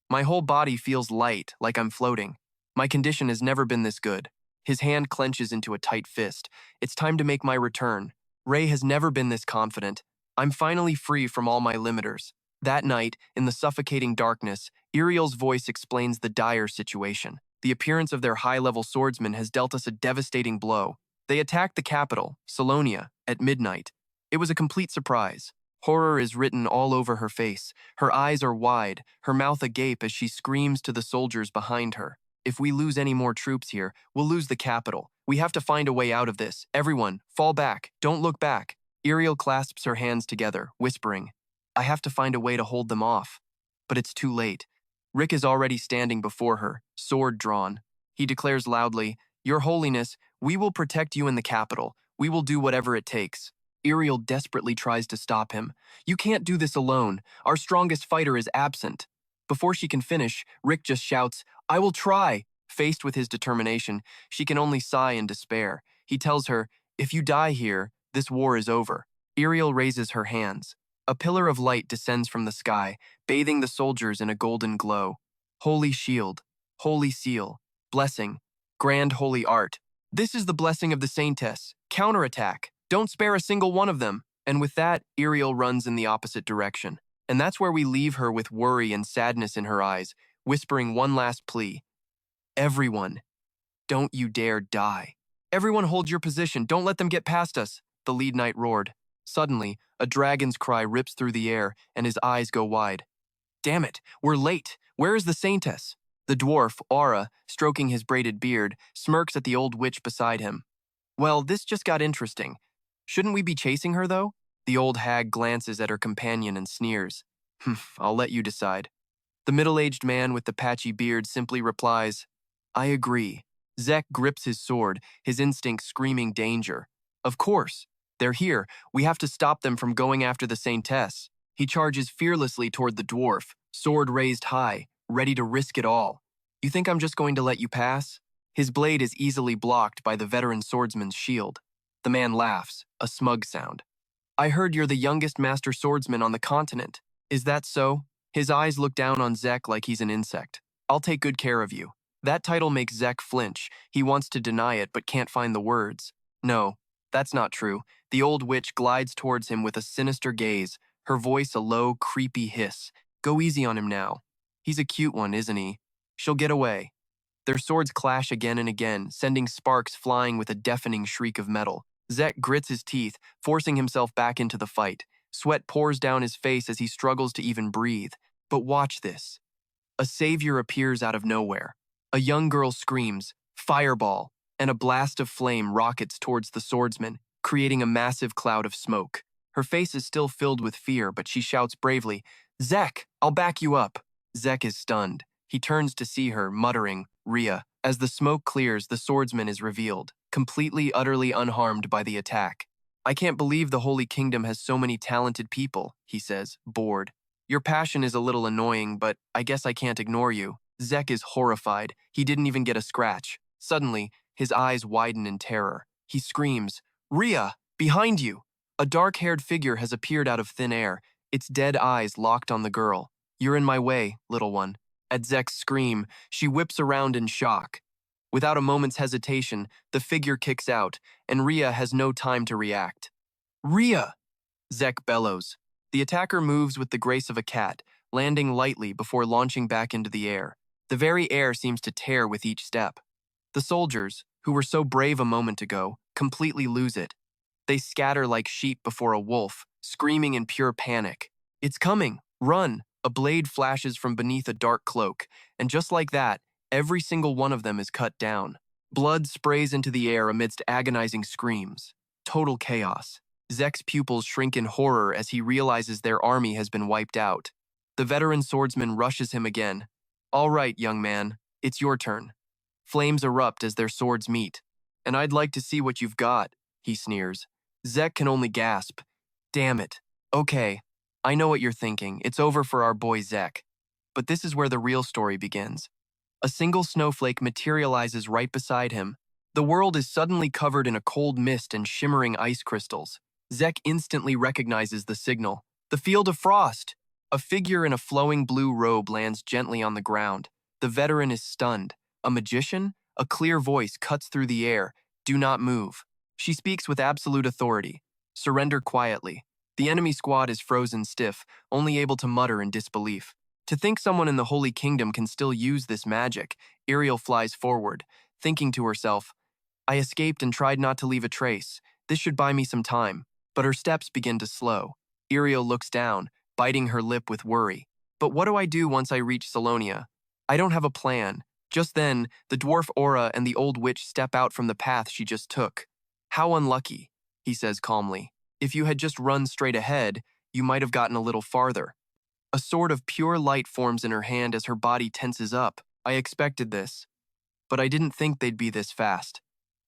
My whole body feels light, like I'm floating. My condition has never been this good. His hand clenches into a tight fist. It's time to make my return. Ray has never been this confident. I'm finally free from all my limiters. That night, in the suffocating darkness, Iriel's voice explains the dire situation. The appearance of their high-level swordsman has dealt us a devastating blow. They attacked the capital, Salonia, at midnight. It was a complete surprise. Horror is written all over her face. Her eyes are wide, her mouth agape as she screams to the soldiers behind her. If we lose any more troops here, we'll lose the capital. We have to find a way out of this. Everyone, fall back. Don't look back. Iriel clasps her hands together, whispering, I have to find a way to hold them off. But it's too late. Rick is already standing before her, sword drawn. He declares loudly, Your Holiness, we will protect you in the capital. We will do whatever it takes. Iriel desperately tries to stop him. You can't do this alone. Our strongest fighter is absent. Before she can finish, Rick just shouts, I will try. Faced with his determination, she can only sigh in despair. He tells her, If you die here, this war is over. Iriel raises her hands. A pillar of light descends from the sky, bathing the soldiers in a golden glow. Holy shield, holy seal, blessing, grand holy art. This is the blessing of the Saintess. Counterattack. Don't spare a single one of them. And with that, Iriel runs in the opposite direction. And that's where we leave her with worry and sadness in her eyes, whispering one last plea. Everyone, don't you dare die. Everyone hold your position. Don't let them get past us, the lead knight roared. Suddenly, a dragon's cry rips through the air, and his eyes go wide. Damn it, we're late. Where is the Saintess? The dwarf, Aura, stroking his braided beard, smirks at the old witch beside him. Well, this just got interesting. Shouldn't we be chasing her, though? The old hag glances at her companion and sneers. I'll let you decide. The middle-aged man with the patchy beard simply replies, I agree. Zek grips his sword, his instinct screaming danger. Of course. They're here. We have to stop them from going after the Saintess. He charges fearlessly toward the dwarf, sword raised high, ready to risk it all. You think I'm just going to let you pass? His blade is easily blocked by the veteran swordsman's shield. The man laughs, a smug sound. I heard you're the youngest master swordsman on the continent. Is that so? His eyes look down on Zek like he's an insect. I'll take good care of you. That title makes Zek flinch. He wants to deny it but can't find the words. No, that's not true. The old witch glides towards him with a sinister gaze, her voice a low, creepy hiss. Go easy on him now. He's a cute one, isn't he? She'll get away. Their swords clash again and again, sending sparks flying with a deafening shriek of metal. Zek grits his teeth, forcing himself back into the fight. Sweat pours down his face as he struggles to even breathe. But watch this. A savior appears out of nowhere. A young girl screams, "Fireball!" and a blast of flame rockets towards the swordsman, creating a massive cloud of smoke. Her face is still filled with fear, but she shouts bravely, "Zek, I'll back you up." Zek is stunned. He turns to see her, muttering, "Rhea." As the smoke clears, the swordsman is revealed, completely, utterly unharmed by the attack. "I can't believe the Holy Kingdom has so many talented people," he says, bored. "Your passion is a little annoying, but I guess I can't ignore you." Zek is horrified. He didn't even get a scratch. Suddenly, his eyes widen in terror. He screams, "Rhea, behind you!" A dark-haired figure has appeared out of thin air, its dead eyes locked on the girl. "You're in my way, little one." At Zek's scream, she whips around in shock. Without a moment's hesitation, the figure kicks out, and Rhea has no time to react. "Rhea!" Zek bellows. The attacker moves with the grace of a cat, landing lightly before launching back into the air. The very air seems to tear with each step. The soldiers, who were so brave a moment ago, completely lose it. They scatter like sheep before a wolf, screaming in pure panic. "It's coming! Run!" A blade flashes from beneath a dark cloak, and just like that, every single one of them is cut down. Blood sprays into the air amidst agonizing screams. Total chaos. Zek's pupils shrink in horror as he realizes their army has been wiped out. The veteran swordsman rushes him again. "All right, young man, it's your turn." Flames erupt as their swords meet. "And I'd like to see what you've got," he sneers. Zek can only gasp. "Damn it. Okay, I know what you're thinking. It's over for our boy Zek." But this is where the real story begins. A single snowflake materializes right beside him. The world is suddenly covered in a cold mist and shimmering ice crystals. Zek instantly recognizes the signal. The Field of Frost! A figure in a flowing blue robe lands gently on the ground. The veteran is stunned. A magician? A clear voice cuts through the air. "Do not move." She speaks with absolute authority. "Surrender quietly." The enemy squad is frozen stiff, only able to mutter in disbelief. To think someone in the Holy Kingdom can still use this magic, Iriel flies forward, thinking to herself, "I escaped and tried not to leave a trace. This should buy me some time." But her steps begin to slow. Iriel looks down, biting her lip with worry. But what do I do once I reach Salonia? I don't have a plan. Just then, the dwarf Aura and the old witch step out from the path she just took. How unlucky, he says calmly. If you had just run straight ahead, you might have gotten a little farther. A sword of pure light forms in her hand as her body tenses up. I expected this, but I didn't think they'd be this fast.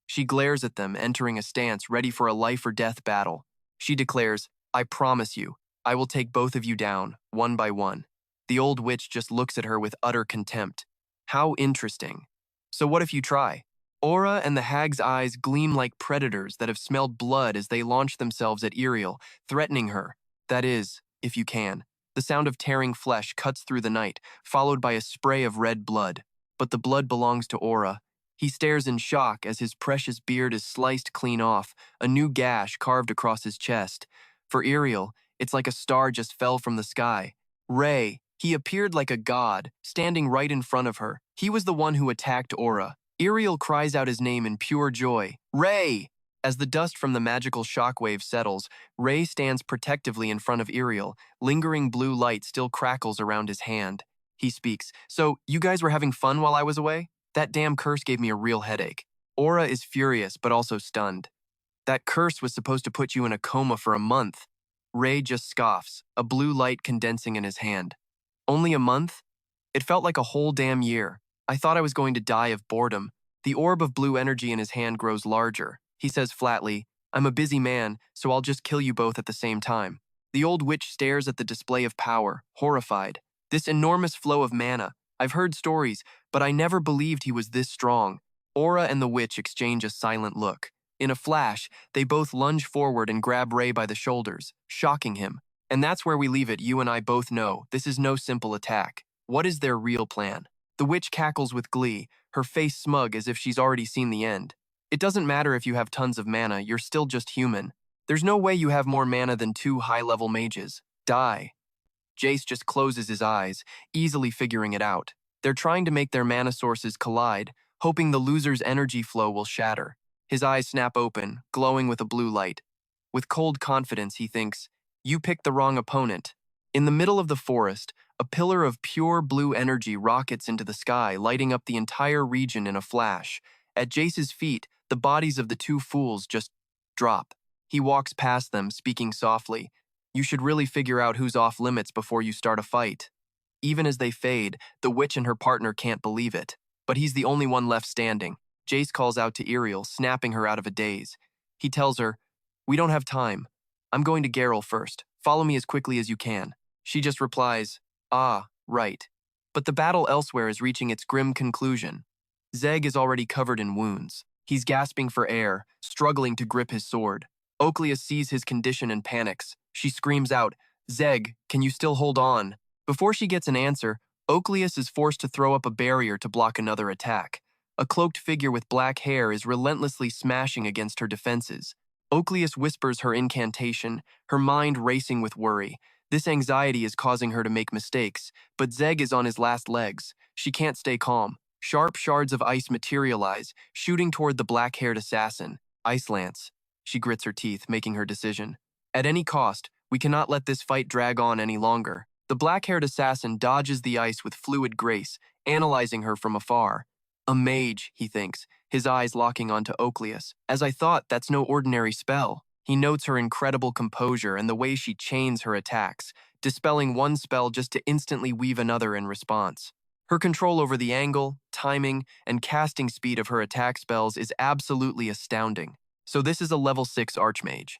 She glares at them, entering a stance ready for a life-or-death battle. She declares, I promise you, I will take both of you down, one by one. The old witch just looks at her with utter contempt. How interesting. So what if you try? Aura and the hag's eyes gleam like predators that have smelled blood as they launch themselves at Iriel, threatening her. That is, if you can. The sound of tearing flesh cuts through the night, followed by a spray of red blood. But the blood belongs to Aura. He stares in shock as his precious beard is sliced clean off, a new gash carved across his chest. For Iriel, it's like a star just fell from the sky. Ray, he appeared like a god, standing right in front of her. He was the one who attacked Aura. Iriel cries out his name in pure joy. Ray! As the dust from the magical shockwave settles, Ray stands protectively in front of Iriel. Lingering blue light still crackles around his hand. He speaks. So, you guys were having fun while I was away? That damn curse gave me a real headache. Aura is furious, but also stunned. That curse was supposed to put you in a coma for a month. Ray just scoffs, a blue light condensing in his hand. Only a month? It felt like a whole damn year. I thought I was going to die of boredom. The orb of blue energy in his hand grows larger. He says flatly, I'm a busy man, so I'll just kill you both at the same time. The old witch stares at the display of power, horrified. This enormous flow of mana. I've heard stories, but I never believed he was this strong. Aura and the witch exchange a silent look. In a flash, they both lunge forward and grab Ray by the shoulders, shocking him. And that's where we leave it. You and I both know this is no simple attack. What is their real plan? The witch cackles with glee, her face smug as if she's already seen the end. It doesn't matter if you have tons of mana, you're still just human. There's no way you have more mana than 2 high-level mages. Die. Jace just closes his eyes, easily figuring it out. They're trying to make their mana sources collide, hoping the loser's energy flow will shatter. His eyes snap open, glowing with a blue light. With cold confidence, he thinks, you picked the wrong opponent. In the middle of the forest, a pillar of pure blue energy rockets into the sky, lighting up the entire region in a flash. At Jace's feet, the bodies of the 2 fools just drop. He walks past them, speaking softly. You should really figure out who's off limits before you start a fight. Even as they fade, the witch and her partner can't believe it. But he's the only one left standing. Jace calls out to Iriel, snapping her out of a daze. He tells her, we don't have time. I'm going to Geralt first. Follow me as quickly as you can. She just replies, ah, right. But the battle elsewhere is reaching its grim conclusion. Zeg is already covered in wounds. He's gasping for air, struggling to grip his sword. Oakleus sees his condition and panics. She screams out, Zeg, can you still hold on? Before she gets an answer, Oakleus is forced to throw up a barrier to block another attack. A cloaked figure with black hair is relentlessly smashing against her defenses. Oakleus whispers her incantation, her mind racing with worry. This anxiety is causing her to make mistakes, but Zeg is on his last legs. She can't stay calm. Sharp shards of ice materialize, shooting toward the black-haired assassin. Ice Lance. She grits her teeth, making her decision. At any cost, we cannot let this fight drag on any longer. The black-haired assassin dodges the ice with fluid grace, analyzing her from afar. A mage, he thinks, his eyes locking onto Oakleus. As I thought, that's no ordinary spell. He notes her incredible composure and the way she chains her attacks, dispelling one spell just to instantly weave another in response. Her control over the angle, timing, and casting speed of her attack spells is absolutely astounding. So this is a level 6 archmage.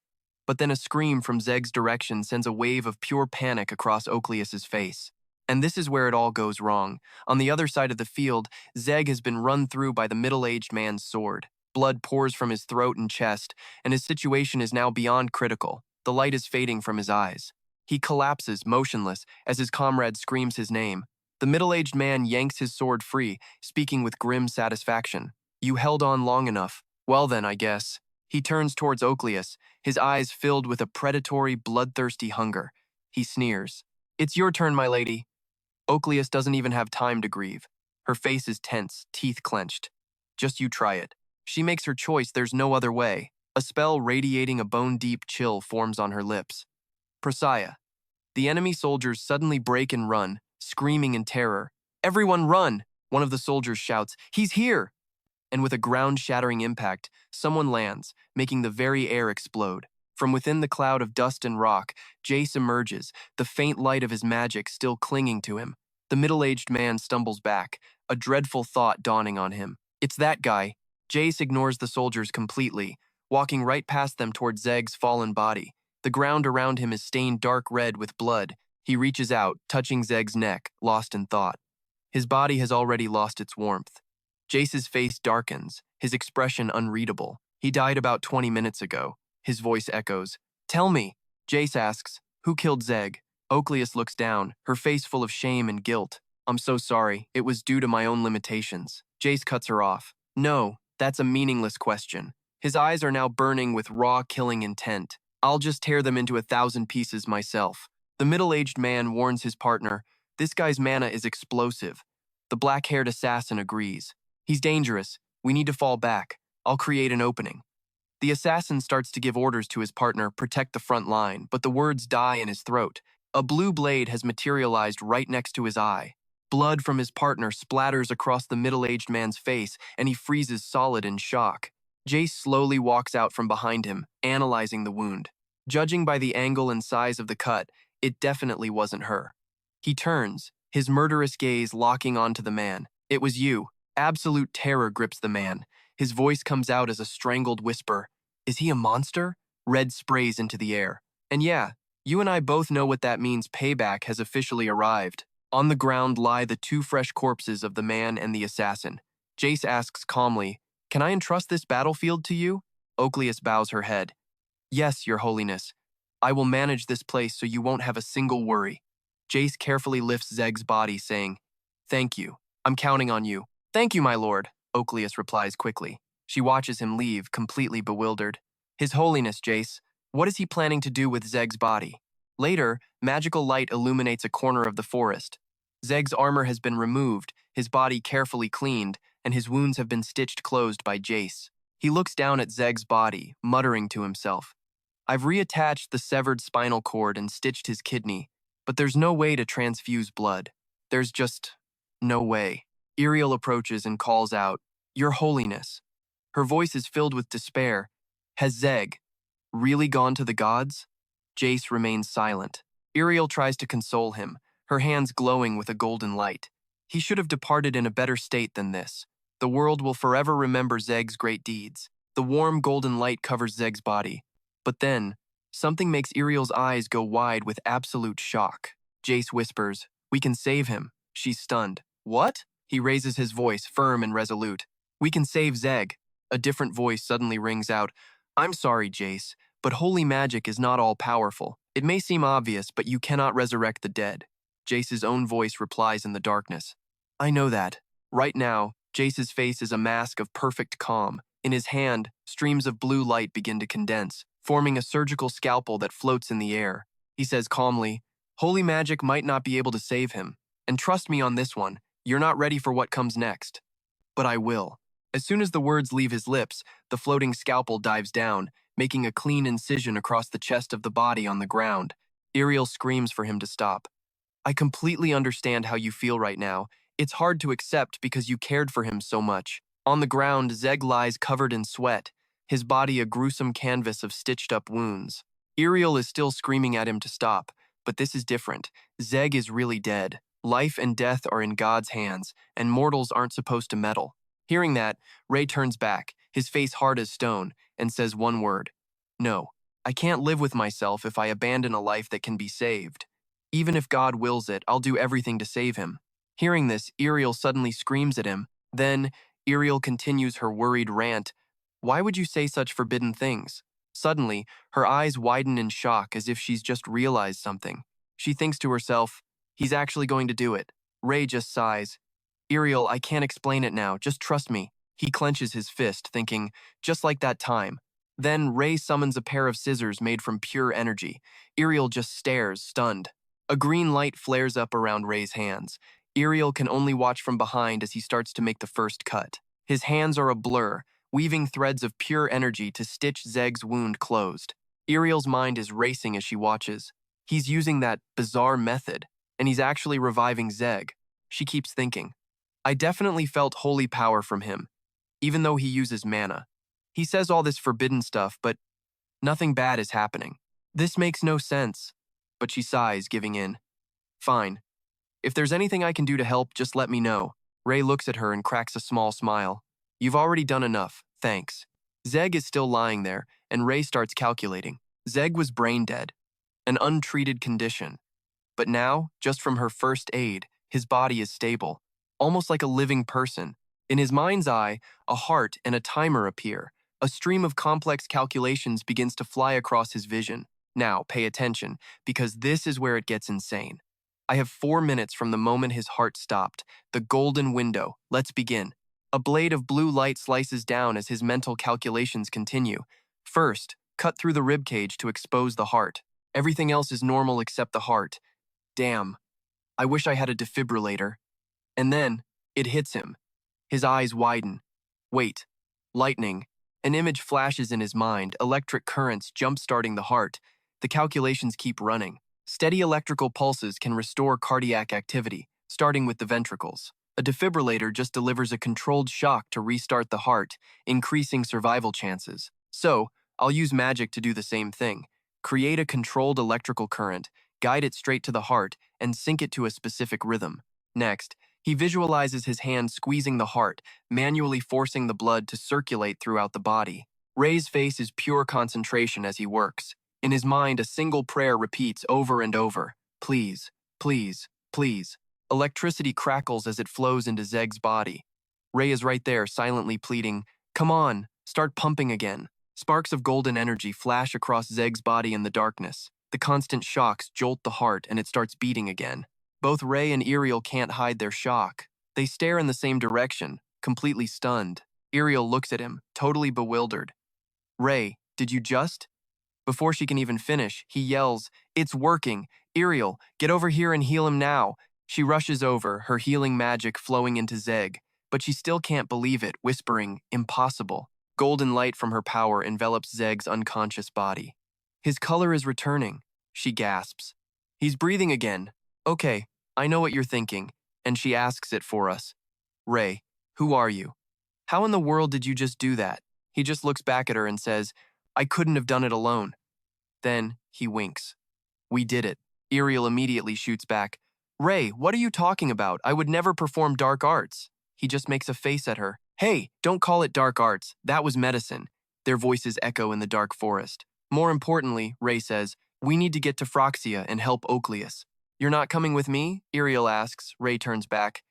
But then a scream from Zeg's direction sends a wave of pure panic across Oakleus's face. And this is where it all goes wrong. On the other side of the field, Zeg has been run through by the middle-aged man's sword. Blood pours from his throat and chest, and his situation is now beyond critical. The light is fading from his eyes. He collapses, motionless, as his comrade screams his name. The middle-aged man yanks his sword free, speaking with grim satisfaction. You held on long enough. Well then, I guess. He turns towards Oakleus, his eyes filled with a predatory, bloodthirsty hunger. He sneers. It's your turn, my lady. Oakleus doesn't even have time to grieve. Her face is tense, teeth clenched. Just you try it. She makes her choice, there's no other way. A spell radiating a bone-deep chill forms on her lips. Prosaya. The enemy soldiers suddenly break and run, screaming in terror. "Everyone run!" One of the soldiers shouts, "He's here!" And with a ground-shattering impact, someone lands, making the very air explode. From within the cloud of dust and rock, Jace emerges, the faint light of his magic still clinging to him. The middle-aged man stumbles back, a dreadful thought dawning on him. It's that guy. Jace ignores the soldiers completely, walking right past them toward Zeg's fallen body. The ground around him is stained dark red with blood. He reaches out, touching Zeg's neck, lost in thought. His body has already lost its warmth. Jace's face darkens, his expression unreadable. He died about 20 minutes ago. His voice echoes. "Tell me." Jace asks, "Who killed Zeg?" Oakleus looks down, her face full of shame and guilt. "I'm so sorry. It was due to my own limitations." Jace cuts her off. "No, that's a meaningless question." His eyes are now burning with raw killing intent. "I'll just tear them into 1,000 pieces myself." The middle-aged man warns his partner, "This guy's mana is explosive." The black-haired assassin agrees. "He's dangerous. We need to fall back. I'll create an opening." The assassin starts to give orders to his partner, "Protect the front line," but the words die in his throat. A blue blade has materialized right next to his eye. Blood from his partner splatters across the middle-aged man's face, and he freezes solid in shock. Jace slowly walks out from behind him, analyzing the wound. Judging by the angle and size of the cut, it definitely wasn't her. He turns, his murderous gaze locking onto the man. "It was you." Absolute terror grips the man. His voice comes out as a strangled whisper. "Is he a monster?" Red sprays into the air. "And yeah, you and I both know what that means. Payback has officially arrived." On the ground lie the two fresh corpses of the man and the assassin. Jace asks calmly, "Can I entrust this battlefield to you?" Oakleus bows her head. "Yes, your holiness. I will manage this place so you won't have a single worry." Jace carefully lifts Zeg's body, saying, "Thank you. I'm counting on you." "Thank you, my lord," Oakleus replies quickly. She watches him leave, completely bewildered. "His holiness, Jace, what is he planning to do with Zeg's body?" Later, magical light illuminates a corner of the forest. Zeg's armor has been removed, his body carefully cleaned, and his wounds have been stitched closed by Jace. He looks down at Zeg's body, muttering to himself, "I've reattached the severed spinal cord and stitched his kidney, but there's no way to transfuse blood. There's just no way." Iriel approaches and calls out, "Your holiness." Her voice is filled with despair. "Has Zeg really gone to the gods?" Jace remains silent. Iriel tries to console him, her hands glowing with a golden light. "He should have departed in a better state than this. The world will forever remember Zeg's great deeds." The warm golden light covers Zeg's body. But then, something makes Iriel's eyes go wide with absolute shock. Jace whispers, "We can save him." She's stunned. "What?" He raises his voice, firm and resolute. "We can save Zeg." A different voice suddenly rings out, "I'm sorry, Jace, but holy magic is not all-powerful. It may seem obvious, but you cannot resurrect the dead." Jace's own voice replies in the darkness, "I know that." Right now, Jace's face is a mask of perfect calm. In his hand, streams of blue light begin to condense, forming a surgical scalpel that floats in the air. He says calmly, "Holy magic might not be able to save him. And trust me on this one, you're not ready for what comes next. But I will." As soon as the words leave his lips, the floating scalpel dives down, making a clean incision across the chest of the body on the ground. Iriel screams for him to stop. "I completely understand how you feel right now. It's hard to accept because you cared for him so much." On the ground, Zeg lies covered in sweat, his body a gruesome canvas of stitched-up wounds. Iriel is still screaming at him to stop, but this is different. Zeg is really dead. Life and death are in God's hands, and mortals aren't supposed to meddle. Hearing that, Ray turns back, his face hard as stone, and says one word. "No, I can't live with myself if I abandon a life that can be saved. Even if God wills it, I'll do everything to save him." Hearing this, Iriel suddenly screams at him. Then, Iriel continues her worried rant. "Why would you say such forbidden things?" Suddenly, her eyes widen in shock as if she's just realized something. She thinks to herself, "He's actually going to do it." Ray just sighs. "Iriel, I can't explain it now, just trust me." He clenches his fist, thinking, "Just like that time." Then Ray summons a pair of scissors made from pure energy. Iriel just stares, stunned. A green light flares up around Ray's hands. Iriel can only watch from behind as he starts to make the first cut. His hands are a blur, weaving threads of pure energy to stitch Zeg's wound closed. Iriel's mind is racing as she watches. He's using that bizarre method, and he's actually reviving Zeg. She keeps thinking. I definitely felt holy power from him, even though he uses mana. He says all this forbidden stuff, but nothing bad is happening. This makes no sense. But she sighs, giving in. Fine. If there's anything I can do to help, just let me know. Ray looks at her and cracks a small smile. You've already done enough, thanks. Zeg is still lying there, and Ray starts calculating. Zeg was brain dead, an untreated condition. But now, just from her first aid, his body is stable, almost like a living person. In his mind's eye, a heart and a timer appear. A stream of complex calculations begins to fly across his vision. Now, pay attention, because this is where it gets insane. I have 4 minutes from the moment his heart stopped. The golden window. Let's begin. A blade of blue light slices down as his mental calculations continue. First, cut through the ribcage to expose the heart. Everything else is normal except the heart. Damn. I wish I had a defibrillator. And then, it hits him. His eyes widen. Wait. Lightning. An image flashes in his mind, electric currents jump-starting the heart. The calculations keep running. Steady electrical pulses can restore cardiac activity, starting with the ventricles. A defibrillator just delivers a controlled shock to restart the heart, increasing survival chances. So, I'll use magic to do the same thing. Create a controlled electrical current, guide it straight to the heart, and sync it to a specific rhythm. Next, he visualizes his hand squeezing the heart, manually forcing the blood to circulate throughout the body. Ray's face is pure concentration as he works. In his mind, a single prayer repeats over and over. Please, please, please. Electricity crackles as it flows into Zeg's body. Ray is right there, silently pleading, come on, start pumping again. Sparks of golden energy flash across Zeg's body in the darkness. The constant shocks jolt the heart and it starts beating again. Both Ray and Iriel can't hide their shock. They stare in the same direction, completely stunned. Iriel looks at him, totally bewildered. Ray, did you just? Before she can even finish, he yells, it's working. Iriel, get over here and heal him now. She rushes over, her healing magic flowing into Zeg, but she still can't believe it, whispering, impossible. Golden light from her power envelops Zeg's unconscious body. His color is returning, she gasps. He's breathing again. Okay, I know what you're thinking, and she asks it for us. Ray, who are you? How in the world did you just do that? He just looks back at her and says, I couldn't have done it alone. Then he winks. We did it. Iriel immediately shoots back. Ray, what are you talking about? I would never perform dark arts. He just makes a face at her. Hey, don't call it dark arts. That was medicine. Their voices echo in the dark forest. More importantly, Ray says, we need to get to Phroxia and help Oakleus. You're not coming with me? Iriel asks. Ray turns back.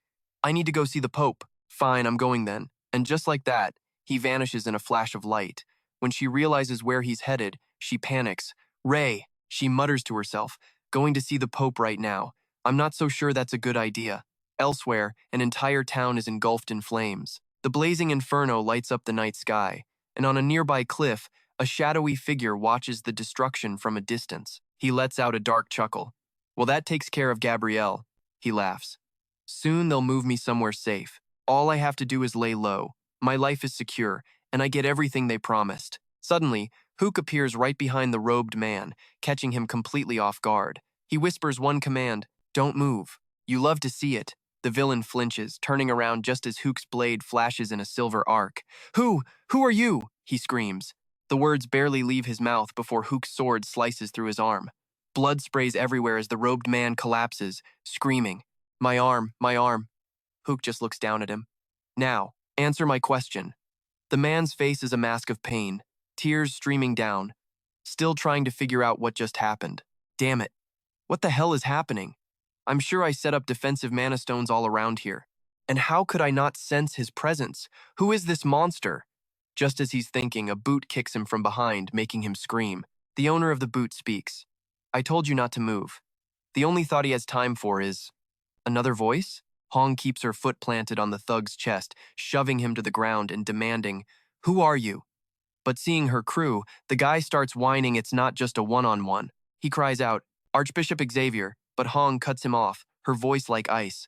I need to go see the Pope. Fine, I'm going then. And just like that, he vanishes in a flash of light. When she realizes where he's headed, she panics. Ray, she mutters to herself, going to see the Pope right now. I'm not so sure that's a good idea. Elsewhere, an entire town is engulfed in flames. The blazing inferno lights up the night sky, and on a nearby cliff, a shadowy figure watches the destruction from a distance. He lets out a dark chuckle. Well, that takes care of Gabrielle, he laughs. Soon they'll move me somewhere safe. All I have to do is lay low. My life is secure, and I get everything they promised. Suddenly, Hook appears right behind the robed man, catching him completely off guard. He whispers one command, don't move. You love to see it. The villain flinches, turning around just as Hook's blade flashes in a silver arc. Who are you? He screams. The words barely leave his mouth before Hook's sword slices through his arm. Blood sprays everywhere as the robed man collapses, screaming, my arm, my arm. Hook just looks down at him. Now, answer my question. The man's face is a mask of pain, tears streaming down, still trying to figure out what just happened. Damn it. What the hell is happening? I'm sure I set up defensive mana stones all around here. And how could I not sense his presence? Who is this monster? Just as he's thinking, a boot kicks him from behind, making him scream. The owner of the boot speaks. I told you not to move. The only thought he has time for is... Another voice? Hong keeps her foot planted on the thug's chest, shoving him to the ground and demanding, who are you? But seeing her crew, the guy starts whining it's not just a one-on-one. He cries out, Archbishop Xavier, but Hong cuts him off, her voice like ice.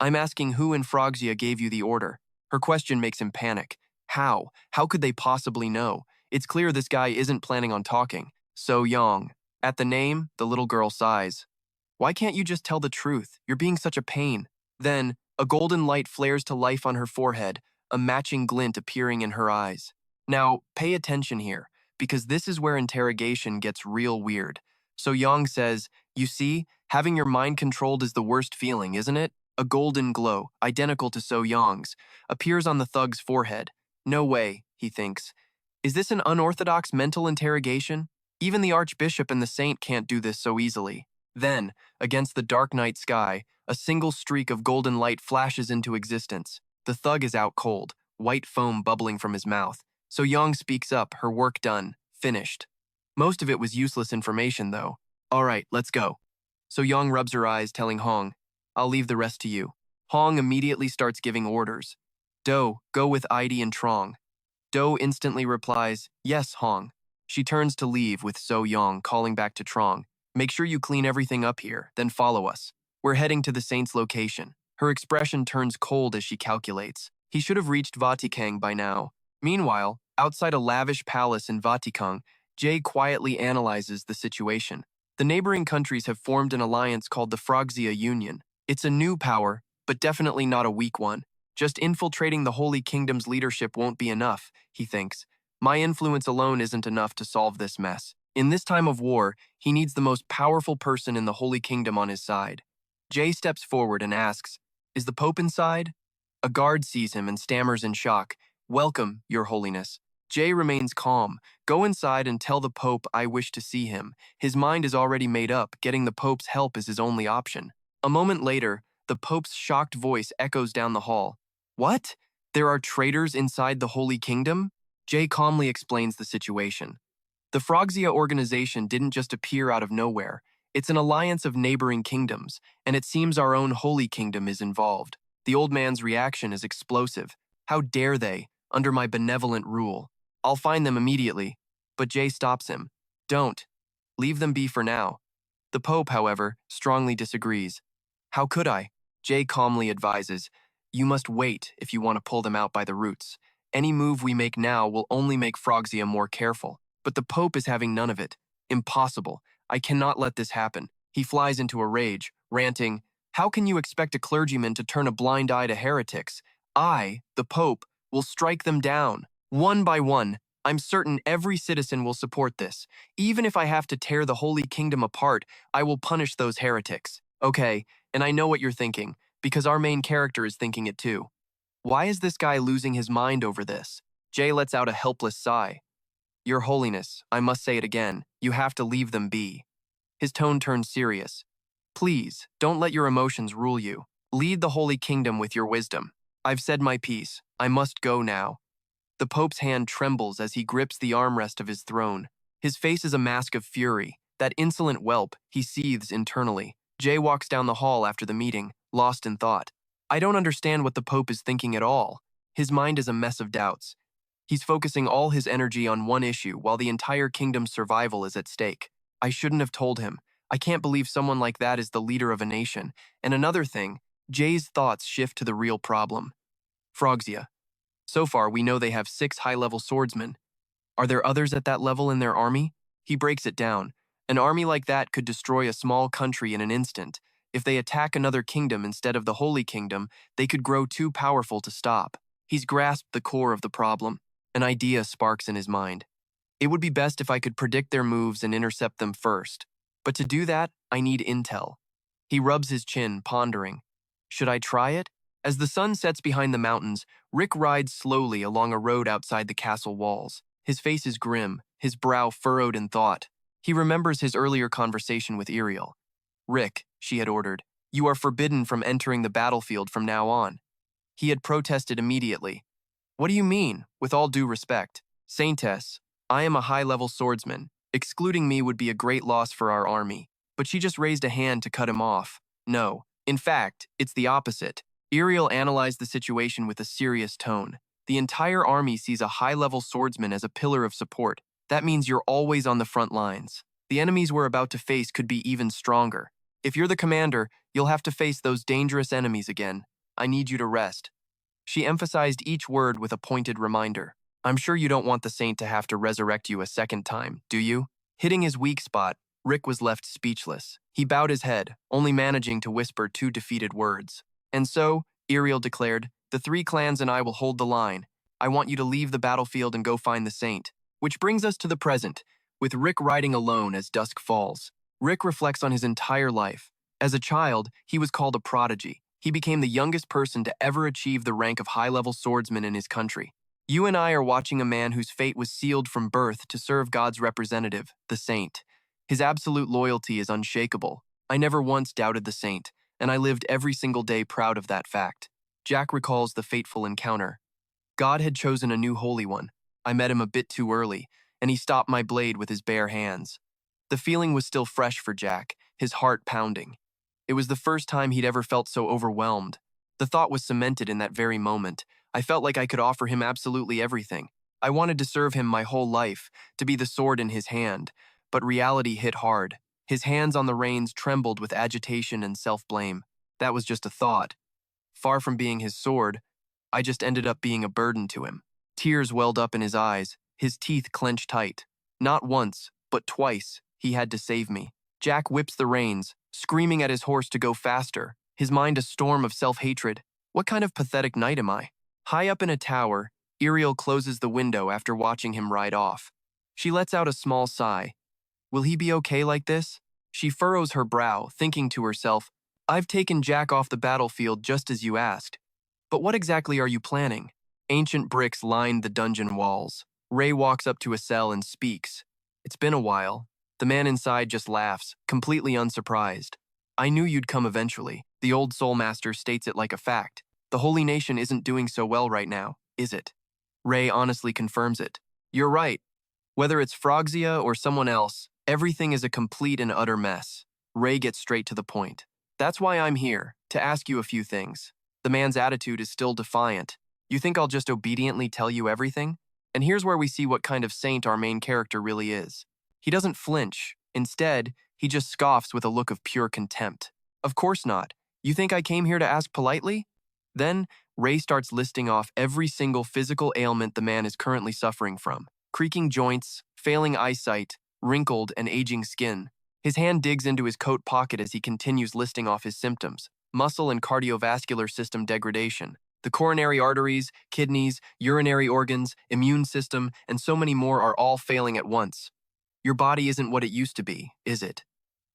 I'm asking who in Phroxia gave you the order. Her question makes him panic. How? How could they possibly know? It's clear this guy isn't planning on talking. So Yong. At the name, the little girl sighs. Why can't you just tell the truth? You're being such a pain. Then, a golden light flares to life on her forehead, a matching glint appearing in her eyes. Now, pay attention here, because this is where interrogation gets real weird. So Yang says, you see, having your mind controlled is the worst feeling, isn't it? A golden glow, identical to So Yang's, appears on the thug's forehead. No way, he thinks. Is this an unorthodox mental interrogation? Even the archbishop and the saint can't do this so easily. Then, against the dark night sky, a single streak of golden light flashes into existence. The thug is out cold, white foam bubbling from his mouth. So Yang speaks up, her work done, finished. Most of it was useless information, though. All right, let's go. So Yang rubs her eyes, telling Hong, I'll leave the rest to you. Hong immediately starts giving orders. Do, go with Idi and Trong. Do instantly replies, yes, Hong. She turns to leave with So Yang calling back to Trong. Make sure you clean everything up here, then follow us. We're heading to the saint's location. Her expression turns cold as she calculates. He should have reached Vatikang by now. Meanwhile, outside a lavish palace in Vatikang, Jay quietly analyzes the situation. The neighboring countries have formed an alliance called the Frogzia Union. It's a new power, but definitely not a weak one. Just infiltrating the Holy Kingdom's leadership won't be enough, he thinks. My influence alone isn't enough to solve this mess. In this time of war, he needs the most powerful person in the Holy Kingdom on his side. Jay steps forward and asks, is the Pope inside? A guard sees him and stammers in shock, welcome, Your Holiness. Jay remains calm. Go inside and tell the Pope I wish to see him. His mind is already made up. Getting the Pope's help is his only option. A moment later, the Pope's shocked voice echoes down the hall. What? There are traitors inside the Holy Kingdom? Jay calmly explains the situation. The Frogzia organization didn't just appear out of nowhere. It's an alliance of neighboring kingdoms, and it seems our own Holy Kingdom is involved. The old man's reaction is explosive. How dare they, under my benevolent rule? I'll find them immediately. But Jay stops him. Don't. Leave them be for now. The Pope, however, strongly disagrees. How could I? Jay calmly advises. You must wait if you want to pull them out by the roots. Any move we make now will only make Frogzia more careful. But the Pope is having none of it. Impossible. I cannot let this happen. He flies into a rage, ranting, how can you expect a clergyman to turn a blind eye to heretics? I, the Pope, will strike them down. One by one, I'm certain every citizen will support this. Even if I have to tear the Holy Kingdom apart, I will punish those heretics. Okay, and I know what you're thinking, because our main character is thinking it too. Why is this guy losing his mind over this? Jay lets out a helpless sigh. Your Holiness, I must say it again, you have to leave them be. His tone turns serious. Please, don't let your emotions rule you. Lead the Holy Kingdom with your wisdom. I've said my piece. I must go now. The Pope's hand trembles as he grips the armrest of his throne. His face is a mask of fury. That insolent whelp, he seethes internally. Jay walks down the hall after the meeting, lost in thought. I don't understand what the Pope is thinking at all. His mind is a mess of doubts. He's focusing all his energy on one issue while the entire kingdom's survival is at stake. I shouldn't have told him. I can't believe someone like that is the leader of a nation. And another thing, Jay's thoughts shift to the real problem. Frogzia. So far, we know they have 6 high-level swordsmen. Are there others at that level in their army? He breaks it down. An army like that could destroy a small country in an instant. If they attack another kingdom instead of the Holy Kingdom, they could grow too powerful to stop. He's grasped the core of the problem. An idea sparks in his mind. It would be best if I could predict their moves and intercept them first. But to do that, I need intel. He rubs his chin, pondering. Should I try it? As the sun sets behind the mountains, Rick rides slowly along a road outside the castle walls. His face is grim, his brow furrowed in thought. He remembers his earlier conversation with Iriel. Rick, she had ordered, you are forbidden from entering the battlefield from now on. He had protested immediately. What do you mean, with all due respect? Saintess, I am a high-level swordsman. Excluding me would be a great loss for our army. But she just raised a hand to cut him off. No, in fact, it's the opposite. Iriel analyzed the situation with a serious tone. The entire army sees a high-level swordsman as a pillar of support. That means you're always on the front lines. The enemies we're about to face could be even stronger. If you're the commander, you'll have to face those dangerous enemies again. I need you to rest. She emphasized each word with a pointed reminder. I'm sure you don't want the saint to have to resurrect you a second time, do you? Hitting his weak spot, Rick was left speechless. He bowed his head, only managing to whisper two defeated words. And so, Iriel declared, the three clans and I will hold the line. I want you to leave the battlefield and go find the saint. Which brings us to the present, with Rick riding alone as dusk falls. Rick reflects on his entire life. As a child, he was called a prodigy. He became the youngest person to ever achieve the rank of high-level swordsman in his country. You and I are watching a man whose fate was sealed from birth to serve God's representative, the saint. His absolute loyalty is unshakable. I never once doubted the saint, and I lived every single day proud of that fact. Jack recalls the fateful encounter. God had chosen a new holy one. I met him a bit too early, and he stopped my blade with his bare hands. The feeling was still fresh for Jack, his heart pounding. It was the first time he'd ever felt so overwhelmed. The thought was cemented in that very moment. I felt like I could offer him absolutely everything. I wanted to serve him my whole life, to be the sword in his hand. But reality hit hard. His hands on the reins trembled with agitation and self-blame. That was just a thought. Far from being his sword, I just ended up being a burden to him. Tears welled up in his eyes, his teeth clenched tight. Not once, but twice, he had to save me. Jack whips the reins, screaming at his horse to go faster, his mind a storm of self-hatred. What kind of pathetic knight am I? High up in a tower, Iriel closes the window after watching him ride off. She lets out a small sigh. Will he be okay like this? She furrows her brow, thinking to herself, I've taken Jack off the battlefield just as you asked. But what exactly are you planning? Ancient bricks lined the dungeon walls. Ray walks up to a cell and speaks. It's been a while. The man inside just laughs, completely unsurprised. I knew you'd come eventually. The old soul master states it like a fact. The Holy Nation isn't doing so well right now, is it? Ray honestly confirms it. You're right. Whether it's Frogzia or someone else, everything is a complete and utter mess. Ray gets straight to the point. That's why I'm here, to ask you a few things. The man's attitude is still defiant. You think I'll just obediently tell you everything? And here's where we see what kind of saint our main character really is. He doesn't flinch. Instead, he just scoffs with a look of pure contempt. Of course not. You think I came here to ask politely? Then, Ray starts listing off every single physical ailment the man is currently suffering from. Creaking joints, failing eyesight, wrinkled and aging skin. His hand digs into his coat pocket as he continues listing off his symptoms. Muscle and cardiovascular system degradation. The coronary arteries, kidneys, urinary organs, immune system, and so many more are all failing at once. Your body isn't what it used to be, is it?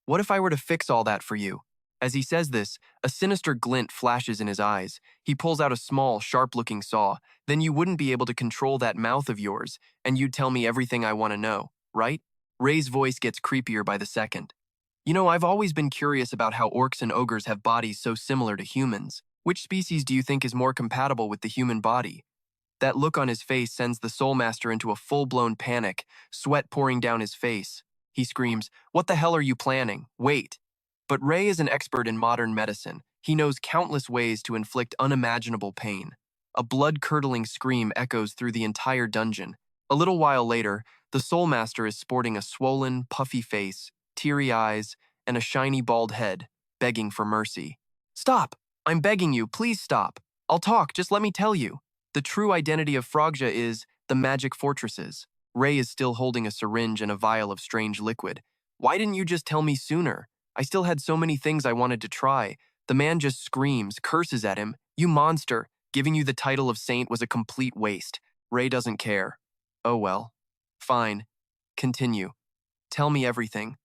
What if I were to fix all that for you? As he says this, a sinister glint flashes in his eyes. He pulls out a small, sharp-looking saw. Then you wouldn't be able to control that mouth of yours, and you'd tell me everything I want to know, right? Ray's voice gets creepier by the second. You know, I've always been curious about how orcs and ogres have bodies so similar to humans. Which species do you think is more compatible with the human body? That look on his face sends the Soul Master into a full-blown panic, sweat pouring down his face. He screams, "What the hell are you planning? Wait!" But Ray is an expert in modern medicine. He knows countless ways to inflict unimaginable pain. A blood-curdling scream echoes through the entire dungeon. A little while later, the Soul Master is sporting a swollen, puffy face, teary eyes, and a shiny bald head, begging for mercy. Stop! I'm begging you, please stop. I'll talk, just let me tell you. The true identity of Frogja is the magic fortresses. Ray is still holding a syringe and a vial of strange liquid. Why didn't you just tell me sooner? I still had so many things I wanted to try. The man just screams, curses at him. You monster! Giving you the title of saint was a complete waste. Ray doesn't care. Oh well. Fine. Continue. Tell me everything.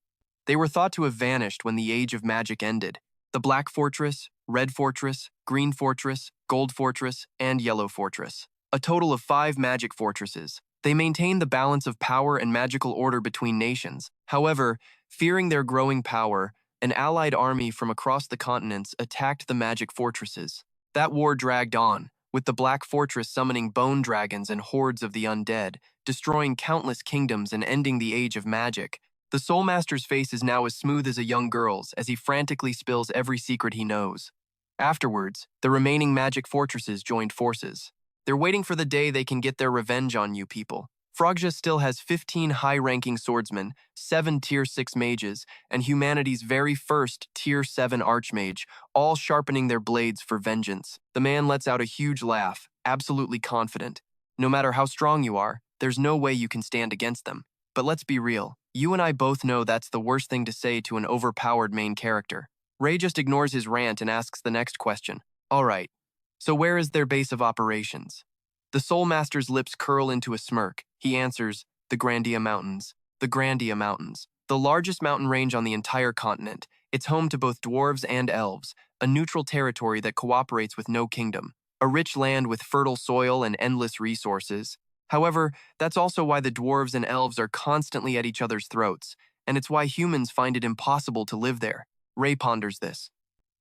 They were thought to have vanished when the age of magic ended. The Black Fortress, Red Fortress, Green Fortress, Gold Fortress, and Yellow Fortress. A total of 5 magic fortresses. They maintained the balance of power and magical order between nations. However, fearing their growing power, an allied army from across the continents attacked the magic fortresses. That war dragged on, with the Black Fortress summoning bone dragons and hordes of the undead, destroying countless kingdoms and ending the age of magic. The Soul Master's face is now as smooth as a young girl's as he frantically spills every secret he knows. Afterwards, the remaining magic fortresses joined forces. They're waiting for the day they can get their revenge on you people. Frogja still has 15 high-ranking swordsmen, 7 Tier 6 mages, and humanity's very first Tier 7 archmage, all sharpening their blades for vengeance. The man lets out a huge laugh, absolutely confident. No matter how strong you are, there's no way you can stand against them. But let's be real. You and I both know that's the worst thing to say to an overpowered main character. Ray just ignores his rant and asks the next question. All right, so where is their base of operations? The Soul Master's lips curl into a smirk. He answers, the Grandia Mountains. The Grandia Mountains. The largest mountain range on the entire continent. It's home to both dwarves and elves, a neutral territory that cooperates with no kingdom. A rich land with fertile soil and endless resources. However, that's also why the dwarves and elves are constantly at each other's throats, and it's why humans find it impossible to live there. Ray ponders this.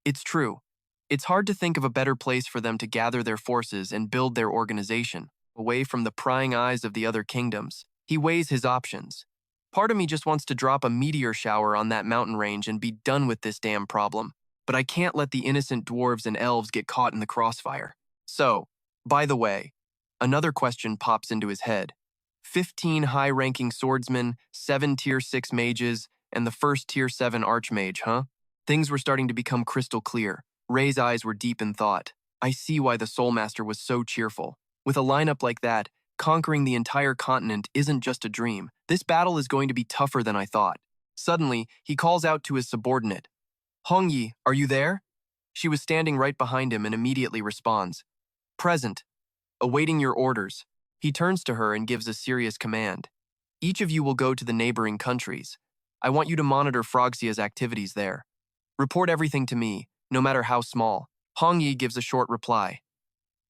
It's true. It's hard to think of a better place for them to gather their forces and build their organization, away from the prying eyes of the other kingdoms. He weighs his options. Part of me just wants to drop a meteor shower on that mountain range and be done with this damn problem, but I can't let the innocent dwarves and elves get caught in the crossfire. So, by the way, another question pops into his head. 15 high-ranking swordsmen, 7 Tier 6 mages, and the first Tier 7 archmage, huh? Things were starting to become crystal clear. Ray's eyes were deep in thought. I see why the Soul Master was so cheerful. With a lineup like that, conquering the entire continent isn't just a dream. This battle is going to be tougher than I thought. Suddenly, he calls out to his subordinate. Hongyi, are you there? She was standing right behind him and immediately responds. Present. Awaiting your orders. He turns to her and gives a serious command. Each of you will go to the neighboring countries. I want you to monitor Frogsia's activities there. Report everything to me, no matter how small. Hongyi gives a short reply.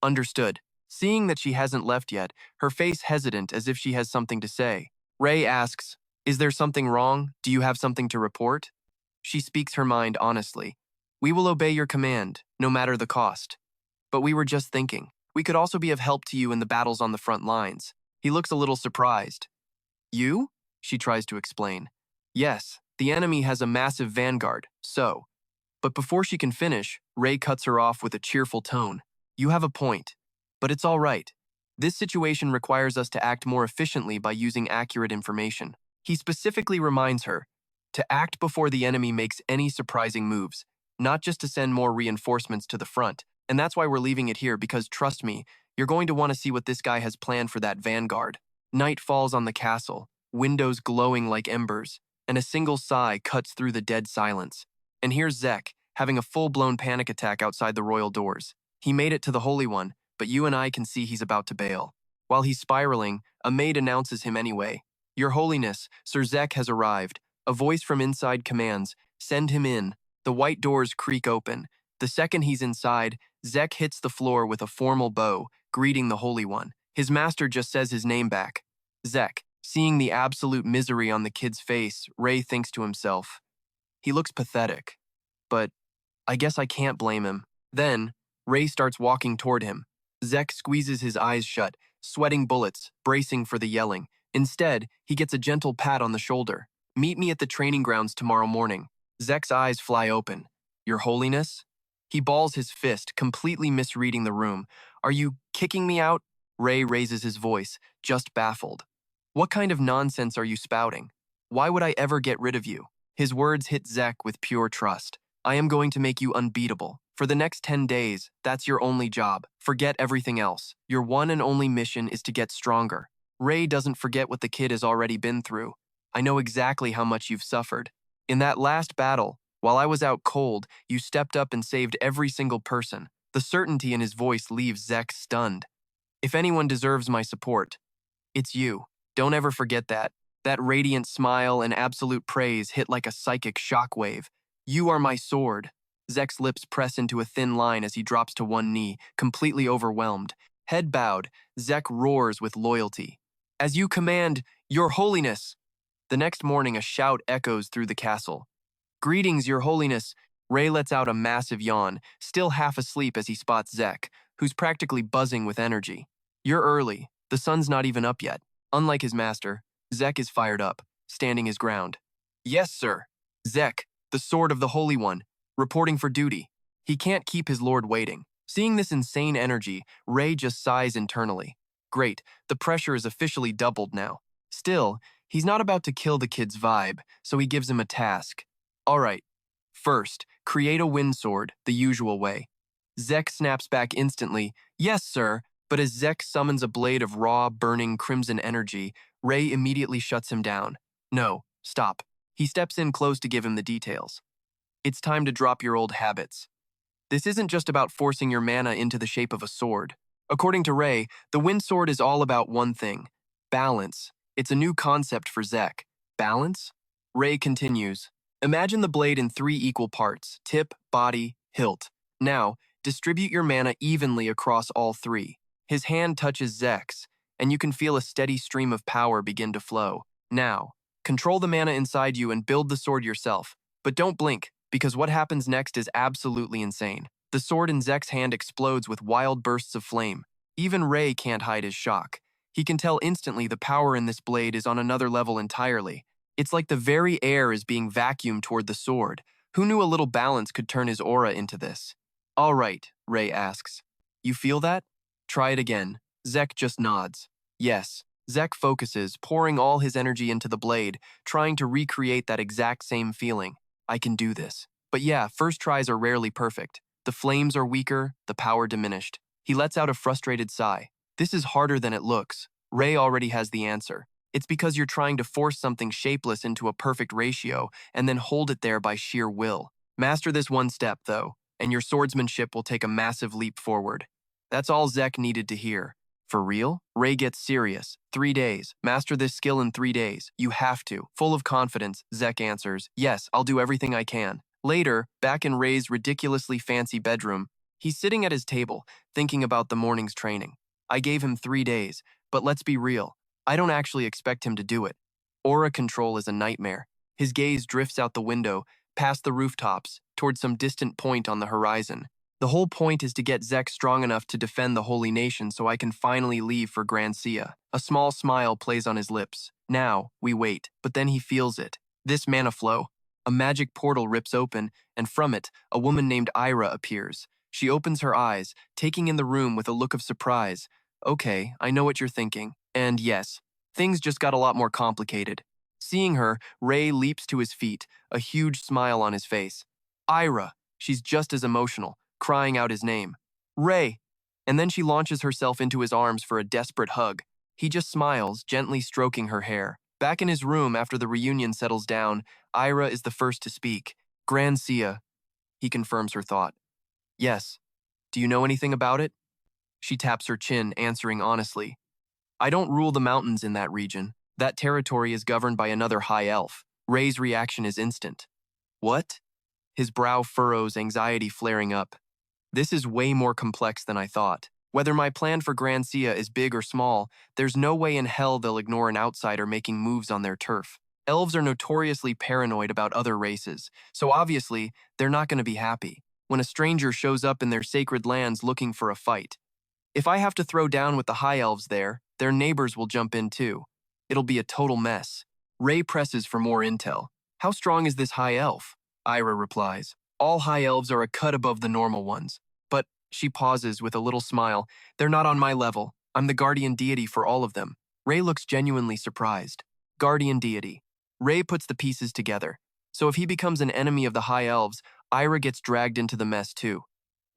Understood. Seeing that she hasn't left yet, her face hesitant as if she has something to say. Ray asks, Is there something wrong? Do you have something to report? She speaks her mind honestly. We will obey your command, no matter the cost. But we were just thinking. We could also be of help to you in the battles on the front lines. He looks a little surprised. You? She tries to explain. Yes, the enemy has a massive vanguard, so. But before she can finish, Ray cuts her off with a cheerful tone. You have a point. But it's all right. This situation requires us to act more efficiently by using accurate information. He specifically reminds her to act before the enemy makes any surprising moves, not just to send more reinforcements to the front. And that's why we're leaving it here because, trust me, you're going to want to see what this guy has planned for that vanguard. Night falls on the castle, windows glowing like embers, and a single sigh cuts through the dead silence. And here's Zek, having a full-blown panic attack outside the royal doors. He made it to the Holy One, but you and I can see he's about to bail. While he's spiraling, a maid announces him anyway. Your Holiness, Sir Zek has arrived. A voice from inside commands, send him in. The white doors creak open. The second he's inside, Zek hits the floor with a formal bow, greeting the Holy One. His master just says his name back. Zek. Seeing the absolute misery on the kid's face, Ray thinks to himself, he looks pathetic. But I guess I can't blame him. Then, Ray starts walking toward him. Zek squeezes his eyes shut, sweating bullets, bracing for the yelling. Instead, he gets a gentle pat on the shoulder. Meet me at the training grounds tomorrow morning. Zek's eyes fly open. Your Holiness? He balls his fist, completely misreading the room. Are you kicking me out? Ray raises his voice, just baffled. What kind of nonsense are you spouting? Why would I ever get rid of you? His words hit Zek with pure trust. I am going to make you unbeatable. For the next 10 days, that's your only job. Forget everything else. Your one and only mission is to get stronger. Ray doesn't forget what the kid has already been through. I know exactly how much you've suffered. In that last battle, while I was out cold, you stepped up and saved every single person. The certainty in his voice leaves Zek stunned. If anyone deserves my support, it's you. Don't ever forget that. That radiant smile and absolute praise hit like a psychic shockwave. You are my sword. Zek's lips press into a thin line as he drops to one knee, completely overwhelmed. Head bowed, Zek roars with loyalty. As you command, Your Holiness! The next morning, a shout echoes through the castle. Greetings, Your Holiness! Ray lets out a massive yawn, still half asleep as he spots Zek, who's practically buzzing with energy. You're early. The sun's not even up yet. Unlike his master, Zek is fired up, standing his ground. Yes, sir. Zek, the sword of the Holy One, reporting for duty. He can't keep his lord waiting. Seeing this insane energy, Ray just sighs internally. Great, the pressure is officially doubled now. Still, he's not about to kill the kid's vibe, so he gives him a task. All right. First, create a wind sword, the usual way. Zek snaps back instantly, yes, sir, but as Zek summons a blade of raw, burning crimson energy, Ray immediately shuts him down. No, Stop. He steps in close to give him the details. It's time to drop your old habits. This isn't just about forcing your mana into the shape of a sword. According to Ray, the wind sword is all about one thing: balance. It's a new concept for Zek. Balance? Ray continues. Imagine the blade in 3 equal parts: tip, body, hilt. Now, distribute your mana evenly across all 3. His hand touches Zek's, and you can feel a steady stream of power begin to flow. Now, control the mana inside you and build the sword yourself. But don't blink, because what happens next is absolutely insane. The sword in Zek's hand explodes with wild bursts of flame. Even Ray can't hide his shock. He can tell instantly the power in this blade is on another level entirely. It's like the very air is being vacuumed toward the sword. Who knew a little balance could turn his aura into this? All right, Ray asks. You feel that? Try it again. Zek just nods. Yes. Zek focuses, pouring all his energy into the blade, trying to recreate that exact same feeling. I can do this. But yeah, first tries are rarely perfect. The flames are weaker, the power diminished. He lets out a frustrated sigh. This is harder than it looks. Ray already has the answer. It's because you're trying to force something shapeless into a perfect ratio and then hold it there by sheer will. Master this one step, though, and your swordsmanship will take a massive leap forward. That's all Zek needed to hear. For real? Ray gets serious. 3 days. Master this skill in 3 days. You have to. Full of confidence, Zek answers, yes, I'll do everything I can. Later, back in Ray's ridiculously fancy bedroom, he's sitting at his table, thinking about the morning's training. I gave him 3 days, but let's be real. I don't actually expect him to do it. Aura control is a nightmare. His gaze drifts out the window, past the rooftops, toward some distant point on the horizon. The whole point is to get Zek strong enough to defend the Holy Nation so I can finally leave for Grand Sia. A small smile plays on his lips. Now, we wait, but then he feels it. This mana flow. A magic portal rips open, and from it, a woman named Ira appears. She opens her eyes, taking in the room with a look of surprise. Okay, I know what you're thinking. And yes, things just got a lot more complicated. Seeing her, Ray leaps to his feet, a huge smile on his face. Ira! She's just as emotional, crying out his name. Ray! And then she launches herself into his arms for a desperate hug. He just smiles, gently stroking her hair. Back in his room after the reunion settles down, Ira is the first to speak. Grand Sia. He confirms her thought. Yes. Do you know anything about it? She taps her chin, answering honestly. I don't rule the mountains in that region. That territory is governed by another high elf. Ray's reaction is instant. What? His brow furrows, anxiety flaring up. This is way more complex than I thought. Whether my plan for Grand Sia is big or small, there's no way in hell they'll ignore an outsider making moves on their turf. Elves are notoriously paranoid about other races, so obviously, they're not going to be happy when a stranger shows up in their sacred lands looking for a fight. If I have to throw down with the high elves there, their neighbors will jump in too. It'll be a total mess. Ray presses for more intel. How strong is this high elf? Ira replies. All high elves are a cut above the normal ones. But, she pauses with a little smile, they're not on my level. I'm the guardian deity for all of them. Ray looks genuinely surprised. Guardian deity. Ray puts the pieces together. So if he becomes an enemy of the high elves, Ira gets dragged into the mess too.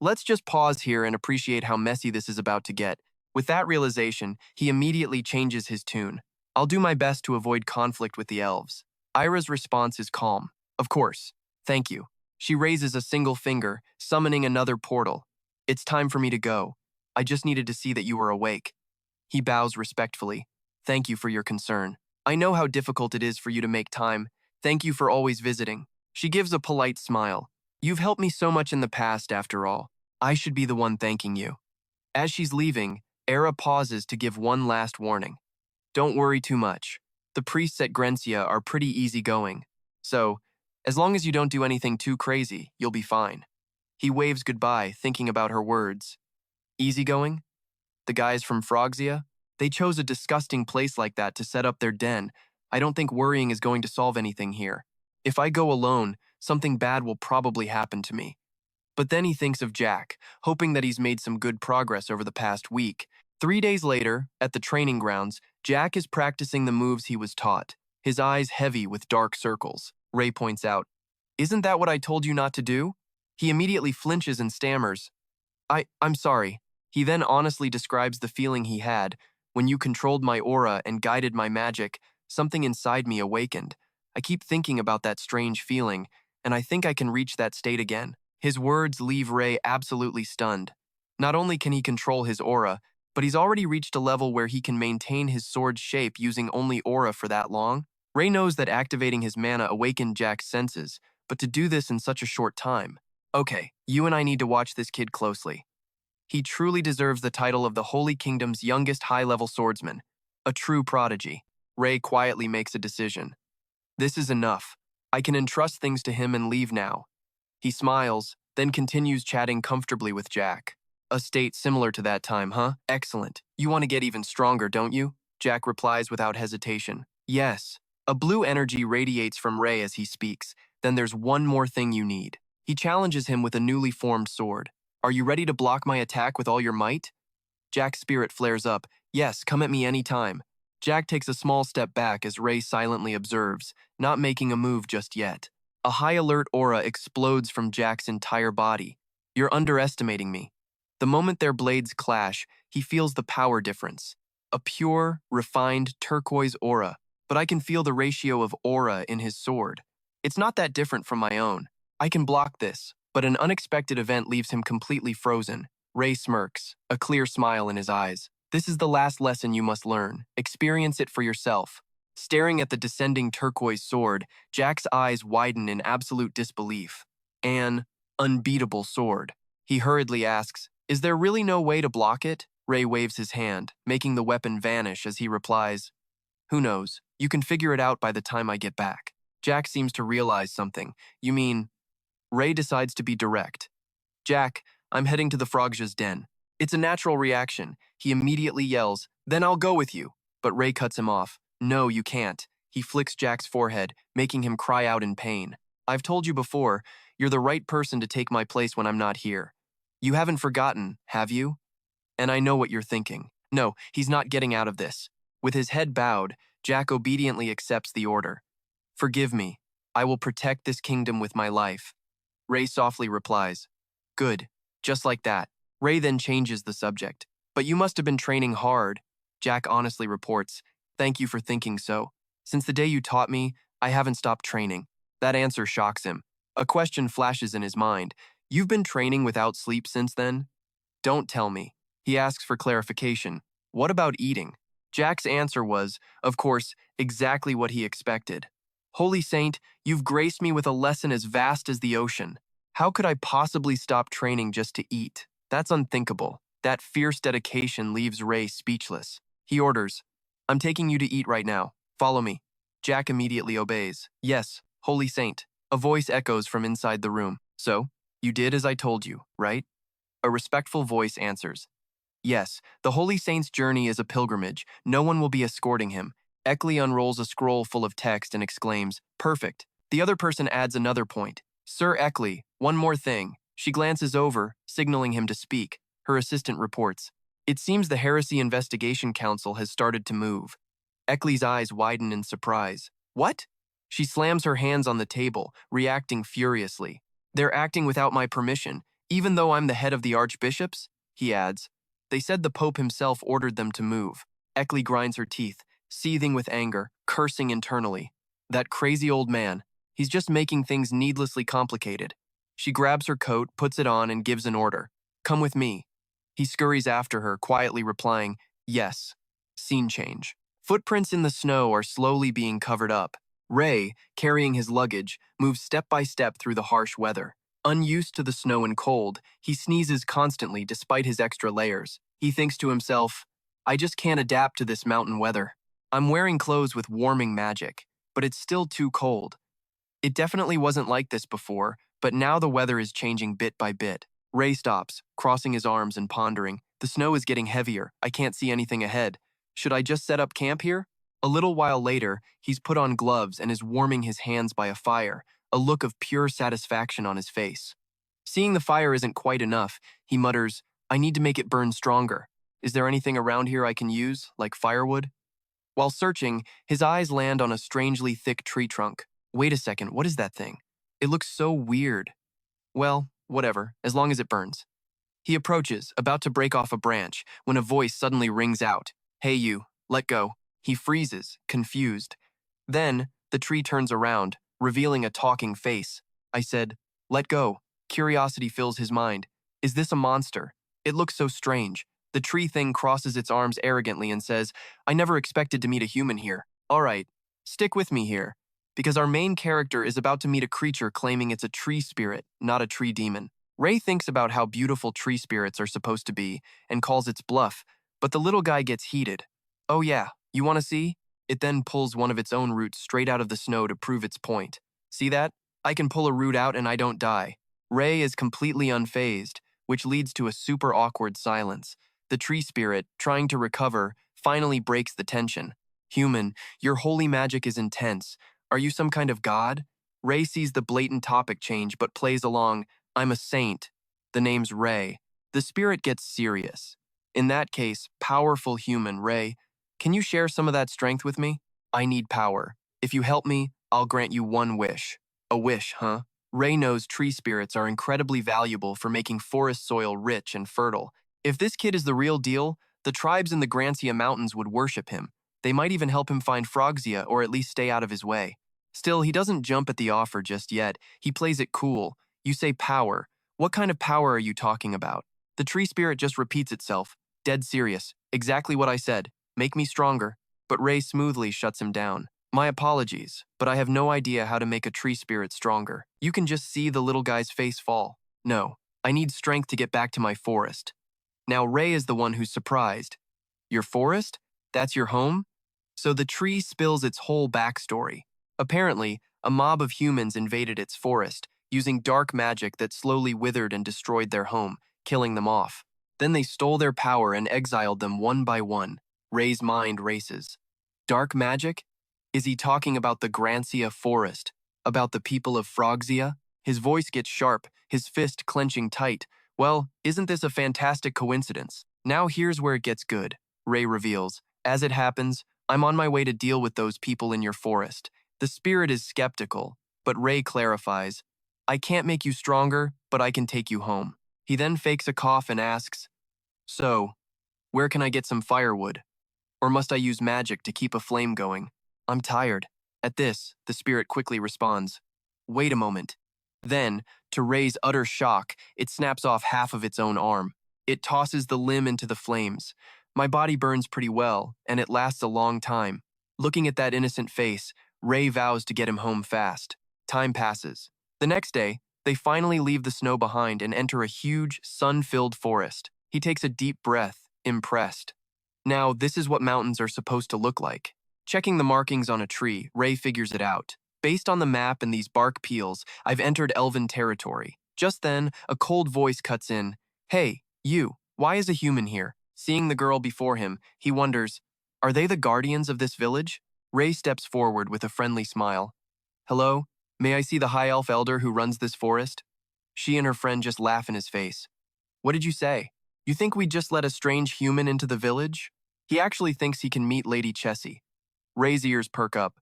Let's just pause here and appreciate how messy this is about to get. With that realization, he immediately changes his tune. I'll do my best to avoid conflict with the elves. Ira's response is calm. Of course. Thank you. She raises a single finger, summoning another portal. It's time for me to go. I just needed to see that you were awake. He bows respectfully. Thank you for your concern. I know how difficult it is for you to make time. Thank you for always visiting. She gives a polite smile. You've helped me so much in the past, after all. I should be the one thanking you. As she's leaving, Era pauses to give one last warning. Don't worry too much. The priests at Grencia are pretty easygoing. So, as long as you don't do anything too crazy, you'll be fine. He waves goodbye, thinking about her words. Easygoing? The guys from Frogsia? They chose a disgusting place like that to set up their den. I don't think worrying is going to solve anything here. If I go alone, something bad will probably happen to me. But then he thinks of Jack, hoping that he's made some good progress over the past week. 3 days later, at the training grounds, Jack is practicing the moves he was taught, his eyes heavy with dark circles. Ray points out, "Isn't that what I told you not to do?" He immediately flinches and stammers. I'm sorry. He then honestly describes the feeling he had. When you controlled my aura and guided my magic, something inside me awakened. I keep thinking about that strange feeling, and I think I can reach that state again. His words leave Ray absolutely stunned. Not only can he control his aura, but he's already reached a level where he can maintain his sword's shape using only aura for that long. Ray knows that activating his mana awakened Jack's senses, but to do this in such a short time. Okay, you and I need to watch this kid closely. He truly deserves the title of the Holy Kingdom's youngest high-level swordsman, a true prodigy. Ray quietly makes a decision. This is enough. I can entrust things to him and leave now. He smiles, then continues chatting comfortably with Jack. A state similar to that time, huh? Excellent. You want to get even stronger, don't you? Jack replies without hesitation. Yes. A blue energy radiates from Ray as he speaks. Then there's one more thing you need. He challenges him with a newly formed sword. Are you ready to block my attack with all your might? Jack's spirit flares up. Yes, come at me anytime. Jack takes a small step back as Ray silently observes, not making a move just yet. A high alert aura explodes from Jack's entire body. You're underestimating me. The moment their blades clash, he feels the power difference. A pure, refined turquoise aura, but I can feel the ratio of aura in his sword. It's not that different from my own. I can block this, but an unexpected event leaves him completely frozen. Ray smirks, a clear smile in his eyes. This is the last lesson you must learn. Experience it for yourself. Staring at the descending turquoise sword, Jack's eyes widen in absolute disbelief. An unbeatable sword. He hurriedly asks, is there really no way to block it? Ray waves his hand, making the weapon vanish as he replies, who knows? You can figure it out by the time I get back. Jack seems to realize something. You mean... Ray decides to be direct. Jack, I'm heading to the Frogja's den. It's a natural reaction. He immediately yells, then I'll go with you. But Ray cuts him off. No, you can't. He flicks Jack's forehead, making him cry out in pain. I've told you before, you're the right person to take my place when I'm not here. You haven't forgotten, have you? And I know what you're thinking. No, he's not getting out of this. With his head bowed, Jack obediently accepts the order. Forgive me. I will protect this kingdom with my life. Ray softly replies, good, just like that. Ray then changes the subject. But you must have been training hard. Jack honestly reports, thank you for thinking so. Since the day you taught me, I haven't stopped training. That answer shocks him. A question flashes in his mind. You've been training without sleep since then? Don't tell me. He asks for clarification. What about eating? Jack's answer was, of course, exactly what he expected. Holy Saint, you've graced me with a lesson as vast as the ocean. How could I possibly stop training just to eat? That's unthinkable. That fierce dedication leaves Ray speechless. He orders, I'm taking you to eat right now. Follow me. Jack immediately obeys. Yes, Holy Saint. A voice echoes from inside the room. So, you did as I told you, right? A respectful voice answers. Yes, the Holy Saint's journey is a pilgrimage. No one will be escorting him. Eckley unrolls a scroll full of text and exclaims, perfect. The other person adds another point. Sir Eckley, one more thing. She glances over, signaling him to speak. Her assistant reports. It seems the Heresy Investigation Council has started to move. Eckley's eyes widen in surprise. What? She slams her hands on the table, reacting furiously. They're acting without my permission, even though I'm the head of the archbishops? He adds. They said the Pope himself ordered them to move. Eckley grinds her teeth, seething with anger, cursing internally. That crazy old man. He's just making things needlessly complicated. She grabs her coat, puts it on, and gives an order. Come with me. He scurries after her, quietly replying, yes. Scene change. Footprints in the snow are slowly being covered up. Ray, carrying his luggage, moves step by step through the harsh weather. Unused to the snow and cold, he sneezes constantly despite his extra layers. He thinks to himself, I just can't adapt to this mountain weather. I'm wearing clothes with warming magic, but it's still too cold. It definitely wasn't like this before, but now the weather is changing bit by bit. Ray stops, crossing his arms and pondering. The snow is getting heavier. I can't see anything ahead. Should I just set up camp here? A little while later, he's put on gloves and is warming his hands by a fire, a look of pure satisfaction on his face. Seeing the fire isn't quite enough, he mutters, I need to make it burn stronger. Is there anything around here I can use, like firewood? While searching, his eyes land on a strangely thick tree trunk. Wait a second, what is that thing? It looks so weird. Well, whatever, as long as it burns. He approaches, about to break off a branch, when a voice suddenly rings out. Hey you, let go. He freezes, confused. Then, The tree turns around, revealing a talking face. I said, "Let go." Curiosity fills his mind. Is this a monster? It looks so strange. The tree thing crosses its arms arrogantly and says, "I never expected to meet a human here." All right, stick with me here, because our main character is about to meet a creature claiming it's a tree spirit, not a tree demon. Ray thinks about how beautiful tree spirits are supposed to be and calls its bluff, but the little guy gets heated. "Oh yeah, you want to see?" It then pulls one of its own roots straight out of the snow to prove its point. "See that? I can pull a root out and I don't die." Ray is completely unfazed, which leads to a super awkward silence. The tree spirit, trying to recover, finally breaks the tension. "Human, your holy magic is intense. Are you some kind of god?" Ray sees the blatant topic change but plays along. "I'm a saint." The name's Ray. The spirit gets serious. "In that case, powerful human, Ray, can you share some of that strength with me? I need power. If you help me, I'll grant you one wish." "A wish, huh?" Ray knows tree spirits are incredibly valuable for making forest soil rich and fertile. If this kid is the real deal, the tribes in the Grancia Mountains would worship him. They might even help him find Frogzia or at least stay out of his way. Still, he doesn't jump at the offer just yet. He plays it cool. "You say power. What kind of power are you talking about?" The tree spirit just repeats itself, dead serious. "Exactly what I said. Make me stronger." But Ray smoothly shuts him down. "My apologies, but I have no idea how to make a tree spirit stronger." You can just see the little guy's face fall. "No, I need strength to get back to my forest." Now Ray is the one who's surprised. "Your forest? That's your home?" So the tree spills its whole backstory. Apparently, a mob of humans invaded its forest, using dark magic that slowly withered and destroyed their home, killing them off. Then they stole their power and exiled them one by one. Ray's mind races. Dark magic? Is he talking about the Grancia forest? About the people of Frogzia? His voice gets sharp, his fist clenching tight. "Well, isn't this a fantastic coincidence? Now here's where it gets good," Ray reveals. "As it happens, I'm on my way to deal with those people in your forest." The spirit is skeptical, but Ray clarifies, "I can't make you stronger, but I can take you home." He then fakes a cough and asks, "So, where can I get some firewood? Or must I use magic to keep a flame going? I'm tired." At this, the spirit quickly responds, "Wait a moment." Then, to Ray's utter shock, it snaps off half of its own arm. It tosses the limb into the flames. "My body burns pretty well, and it lasts a long time." Looking at that innocent face, Ray vows to get him home fast. Time passes. The next day, they finally leave the snow behind and enter a huge, sun-filled forest. He takes a deep breath, impressed. Now, this is what mountains are supposed to look like. Checking the markings on a tree, Ray figures it out. Based on the map and these bark peels, I've entered elven territory. Just then, a cold voice cuts in. "Hey, you, why is a human here?" Seeing the girl before him, he wonders, are they the guardians of this village? Ray steps forward with a friendly smile. "Hello, may I see the high elf elder who runs this forest?" She and her friend just laugh in his face. "What did you say? You think we just let a strange human into the village?" He actually thinks he can meet Lady Chessie. Ray's ears perk up.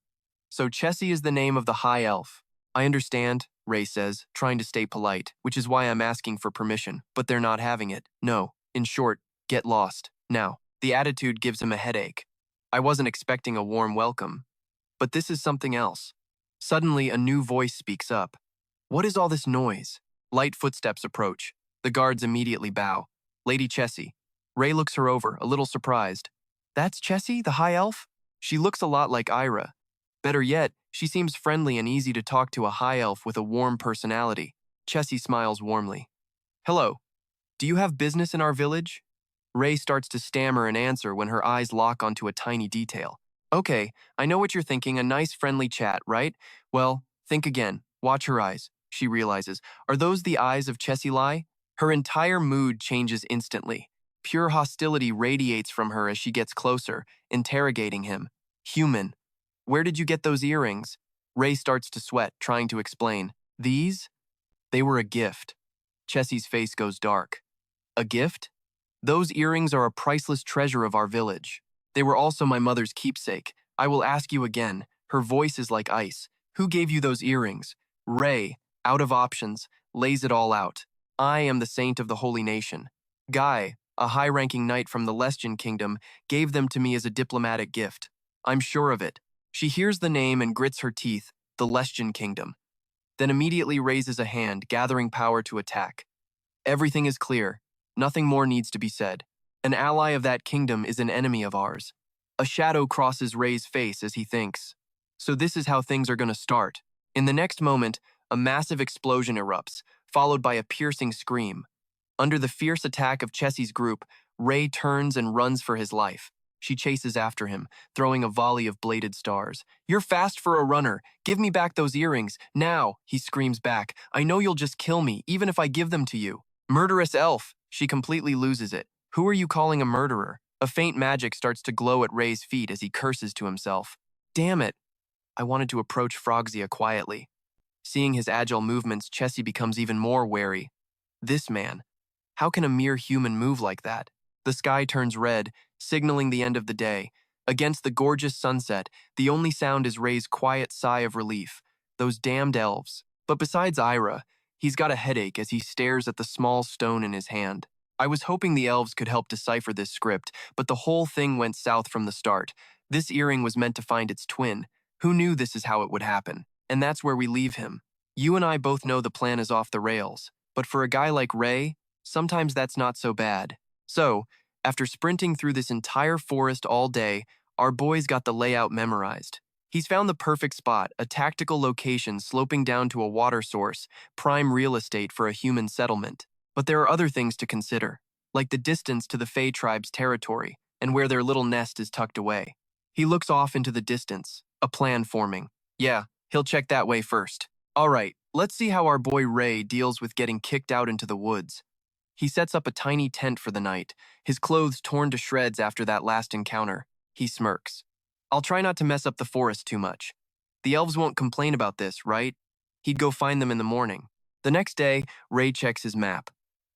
"So Chessie is the name of the high elf." "I understand," Ray says, trying to stay polite, which is why I'm asking for permission, but they're not having it. "No, in short, get lost. Now." The attitude gives him a headache. I wasn't expecting a warm welcome. But this is something else. Suddenly, a new voice speaks up. "What is all this noise?" Light footsteps approach. The guards immediately bow. "Lady Chessie." Ray looks her over, a little surprised. "That's Chessie, the high elf?" She looks a lot like Ira. Better yet, she seems friendly and easy to talk to, a high elf with a warm personality. Chessie smiles warmly. "Hello. Do you have business in our village?" Ray starts to stammer an answer when her eyes lock onto a tiny detail. "Okay, I know what you're thinking, a nice friendly chat, right? Well, think again. Watch her eyes." She realizes. Are those the eyes of Chessie Lai? Her entire mood changes instantly. Pure hostility radiates from her as she gets closer, interrogating him. "Human. Where did you get those earrings?" Ray starts to sweat, trying to explain. "These? They were a gift." Chessie's face goes dark. "A gift? Those earrings are a priceless treasure of our village. They were also my mother's keepsake. I will ask you again." Her voice is like ice. "Who gave you those earrings?" Ray, out of options, lays it all out. "I am the saint of the holy nation. Guy, a high-ranking knight from the Lesgian kingdom, gave them to me as a diplomatic gift. I'm sure of it. She hears the name and grits her teeth, the Lestian Kingdom, then immediately raises a hand, gathering power to attack. Everything is clear. Nothing more needs to be said. An ally of that kingdom is an enemy of ours. A shadow crosses Ray's face as he thinks. So this is how things are going to start. In the next moment, a massive explosion erupts, followed by a piercing scream. Under the fierce attack of Chessie's group, Ray turns and runs for his life. She chases after him, throwing a volley of bladed stars. "You're fast for a runner. Give me back those earrings. Now," he screams back. "I know you'll just kill me, even if I give them to you." "Murderous elf!" She completely loses it. "Who are you calling a murderer?" A faint magic starts to glow at Ray's feet as he curses to himself. "Damn it." I wanted to approach Frogzia quietly. Seeing his agile movements, Chessie becomes even more wary. This man. How can a mere human move like that? The sky turns red, signaling the end of the day. Against the gorgeous sunset, the only sound is Ray's quiet sigh of relief. Those damned elves. But besides Ira, he's got a headache as he stares at the small stone in his hand. I was hoping the elves could help decipher this script, but the whole thing went south from the start. This earring was meant to find its twin. Who knew this is how it would happen? And that's where we leave him. You and I both know the plan is off the rails, but for a guy like Ray, sometimes that's not so bad. So, after sprinting through this entire forest all day, our boy's got the layout memorized. He's found the perfect spot, a tactical location sloping down to a water source, prime real estate for a human settlement. But there are other things to consider, like the distance to the Fey tribe's territory and where their little nest is tucked away. He looks off into the distance, a plan forming. Yeah, he'll check that way first. All right, let's see how our boy Ray deals with getting kicked out into the woods. He sets up a tiny tent for the night, his clothes torn to shreds after that last encounter. He smirks. I'll try not to mess up the forest too much. The elves won't complain about this, right? He'd go find them in the morning. The next day, Ray checks his map.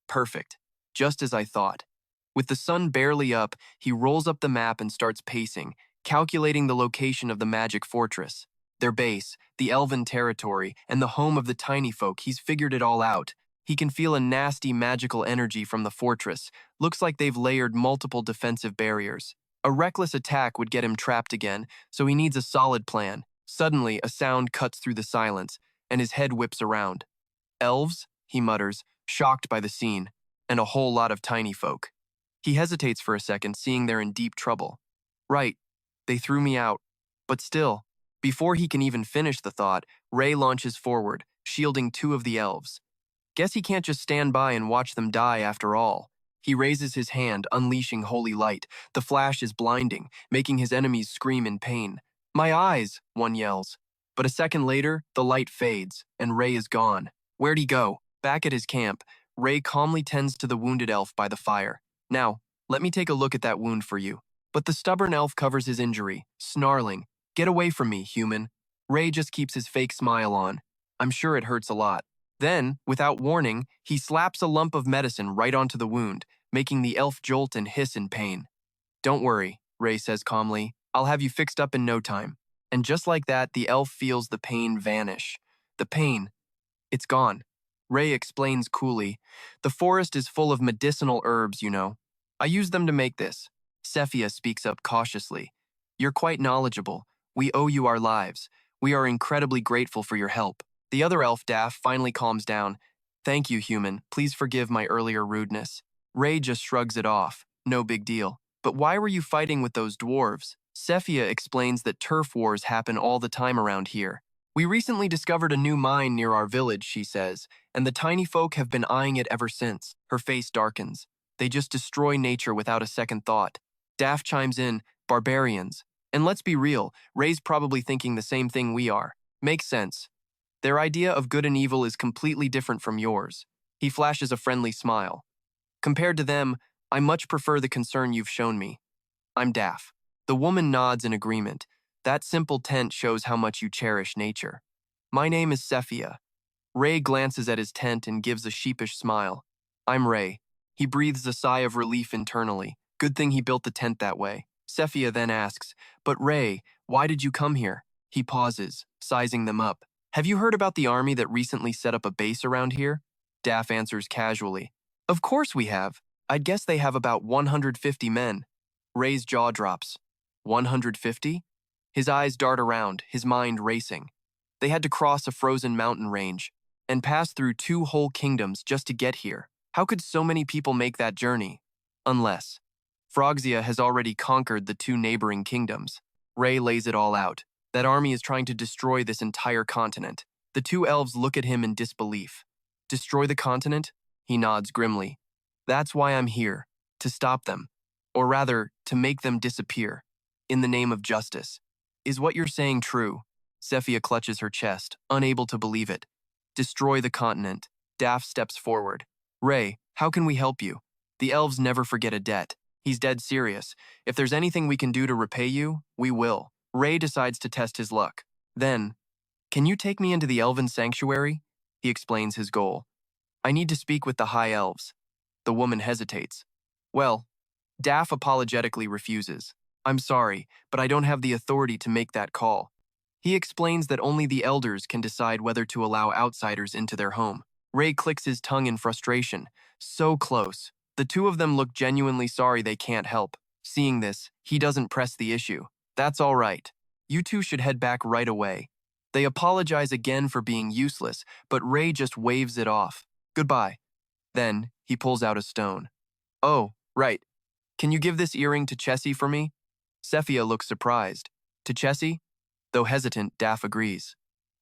Perfect. Just as I thought. With the sun barely up, he rolls up the map and starts pacing, calculating the location of the magic fortress. Their base, the elven territory, and the home of the tiny folk. He's figured it all out. He can feel a nasty magical energy from the fortress. Looks like they've layered multiple defensive barriers. A reckless attack would get him trapped again, so he needs a solid plan. Suddenly, a sound cuts through the silence, and his head whips around. "Elves?" he mutters, shocked by the scene, and a whole lot of tiny folk. He hesitates for a second, seeing they're in deep trouble. Right, they threw me out. But still, before he can even finish the thought, Ray launches forward, shielding two of the elves. Guess he can't just stand by and watch them die after all. He raises his hand, unleashing holy light. The flash is blinding, making his enemies scream in pain. "My eyes!" one yells. But a second later, the light fades, and Ray is gone. Where'd he go? Back at his camp, Ray calmly tends to the wounded elf by the fire. "Now, let me take a look at that wound for you." But the stubborn elf covers his injury, snarling, "Get away from me, human." Ray just keeps his fake smile on. I'm sure it hurts a lot. Then, without warning, he slaps a lump of medicine right onto the wound, making the elf jolt and hiss in pain. "Don't worry," Ray says calmly. "I'll have you fixed up in no time." And just like that, the elf feels the pain vanish. The pain. It's gone. Ray explains coolly. "The forest is full of medicinal herbs, you know. I use them to make this." Sephia speaks up cautiously. "You're quite knowledgeable. We owe you our lives. We are incredibly grateful for your help." The other elf, Daff, finally calms down. "Thank you, human. Please forgive my earlier rudeness." Ray just shrugs it off. No big deal. "But why were you fighting with those dwarves?" Sephia explains that turf wars happen all the time around here. "We recently discovered a new mine near our village," she says, "and the tiny folk have been eyeing it ever since." Her face darkens. "They just destroy nature without a second thought." Daff chimes in, "Barbarians." And let's be real, Ray's probably thinking the same thing we are. Makes sense. Their idea of good and evil is completely different from yours. He flashes a friendly smile. "Compared to them, I much prefer the concern you've shown me. I'm Daff." The woman nods in agreement. "That simple tent shows how much you cherish nature." "My name is Sephia." Ray glances at his tent and gives a sheepish smile. "I'm Ray." He breathes a sigh of relief internally. Good thing he built the tent that way. Sephia then asks, "But Ray, why did you come here?" He pauses, sizing them up. "Have you heard about the army that recently set up a base around here?" Daff answers casually. "Of course we have. I'd guess they have about 150 men." Ray's jaw drops. 150? His eyes dart around, his mind racing. They had to cross a frozen mountain range and pass through 2 whole kingdoms just to get here. How could so many people make that journey? Unless Frogzia has already conquered the 2 neighboring kingdoms. Ray lays it all out. That army is trying to destroy this entire continent. The 2 elves look at him in disbelief. Destroy the continent? He nods grimly. That's why I'm here, to stop them. Or rather, to make them disappear. In the name of justice. Is what you're saying true? Sephia clutches her chest, unable to believe it. Destroy the continent. Daff steps forward. Ray, how can we help you? The elves never forget a debt. He's dead serious. If there's anything we can do to repay you, we will. Ray decides to test his luck. Then, can you take me into the elven sanctuary? He explains his goal. I need to speak with the high elves. The woman hesitates. Well, Daff apologetically refuses. I'm sorry, but I don't have the authority to make that call. He explains that only the elders can decide whether to allow outsiders into their home. Ray clicks his tongue in frustration. So close. The 2 of them look genuinely sorry they can't help. Seeing this, he doesn't press the issue. That's all right. You 2 should head back right away. They apologize again for being useless, but Ray just waves it off. Goodbye. Then, he pulls out a stone. Oh, right. Can you give this earring to Chessie for me? Sephia looks surprised. To Chessie? Though hesitant, Daff agrees.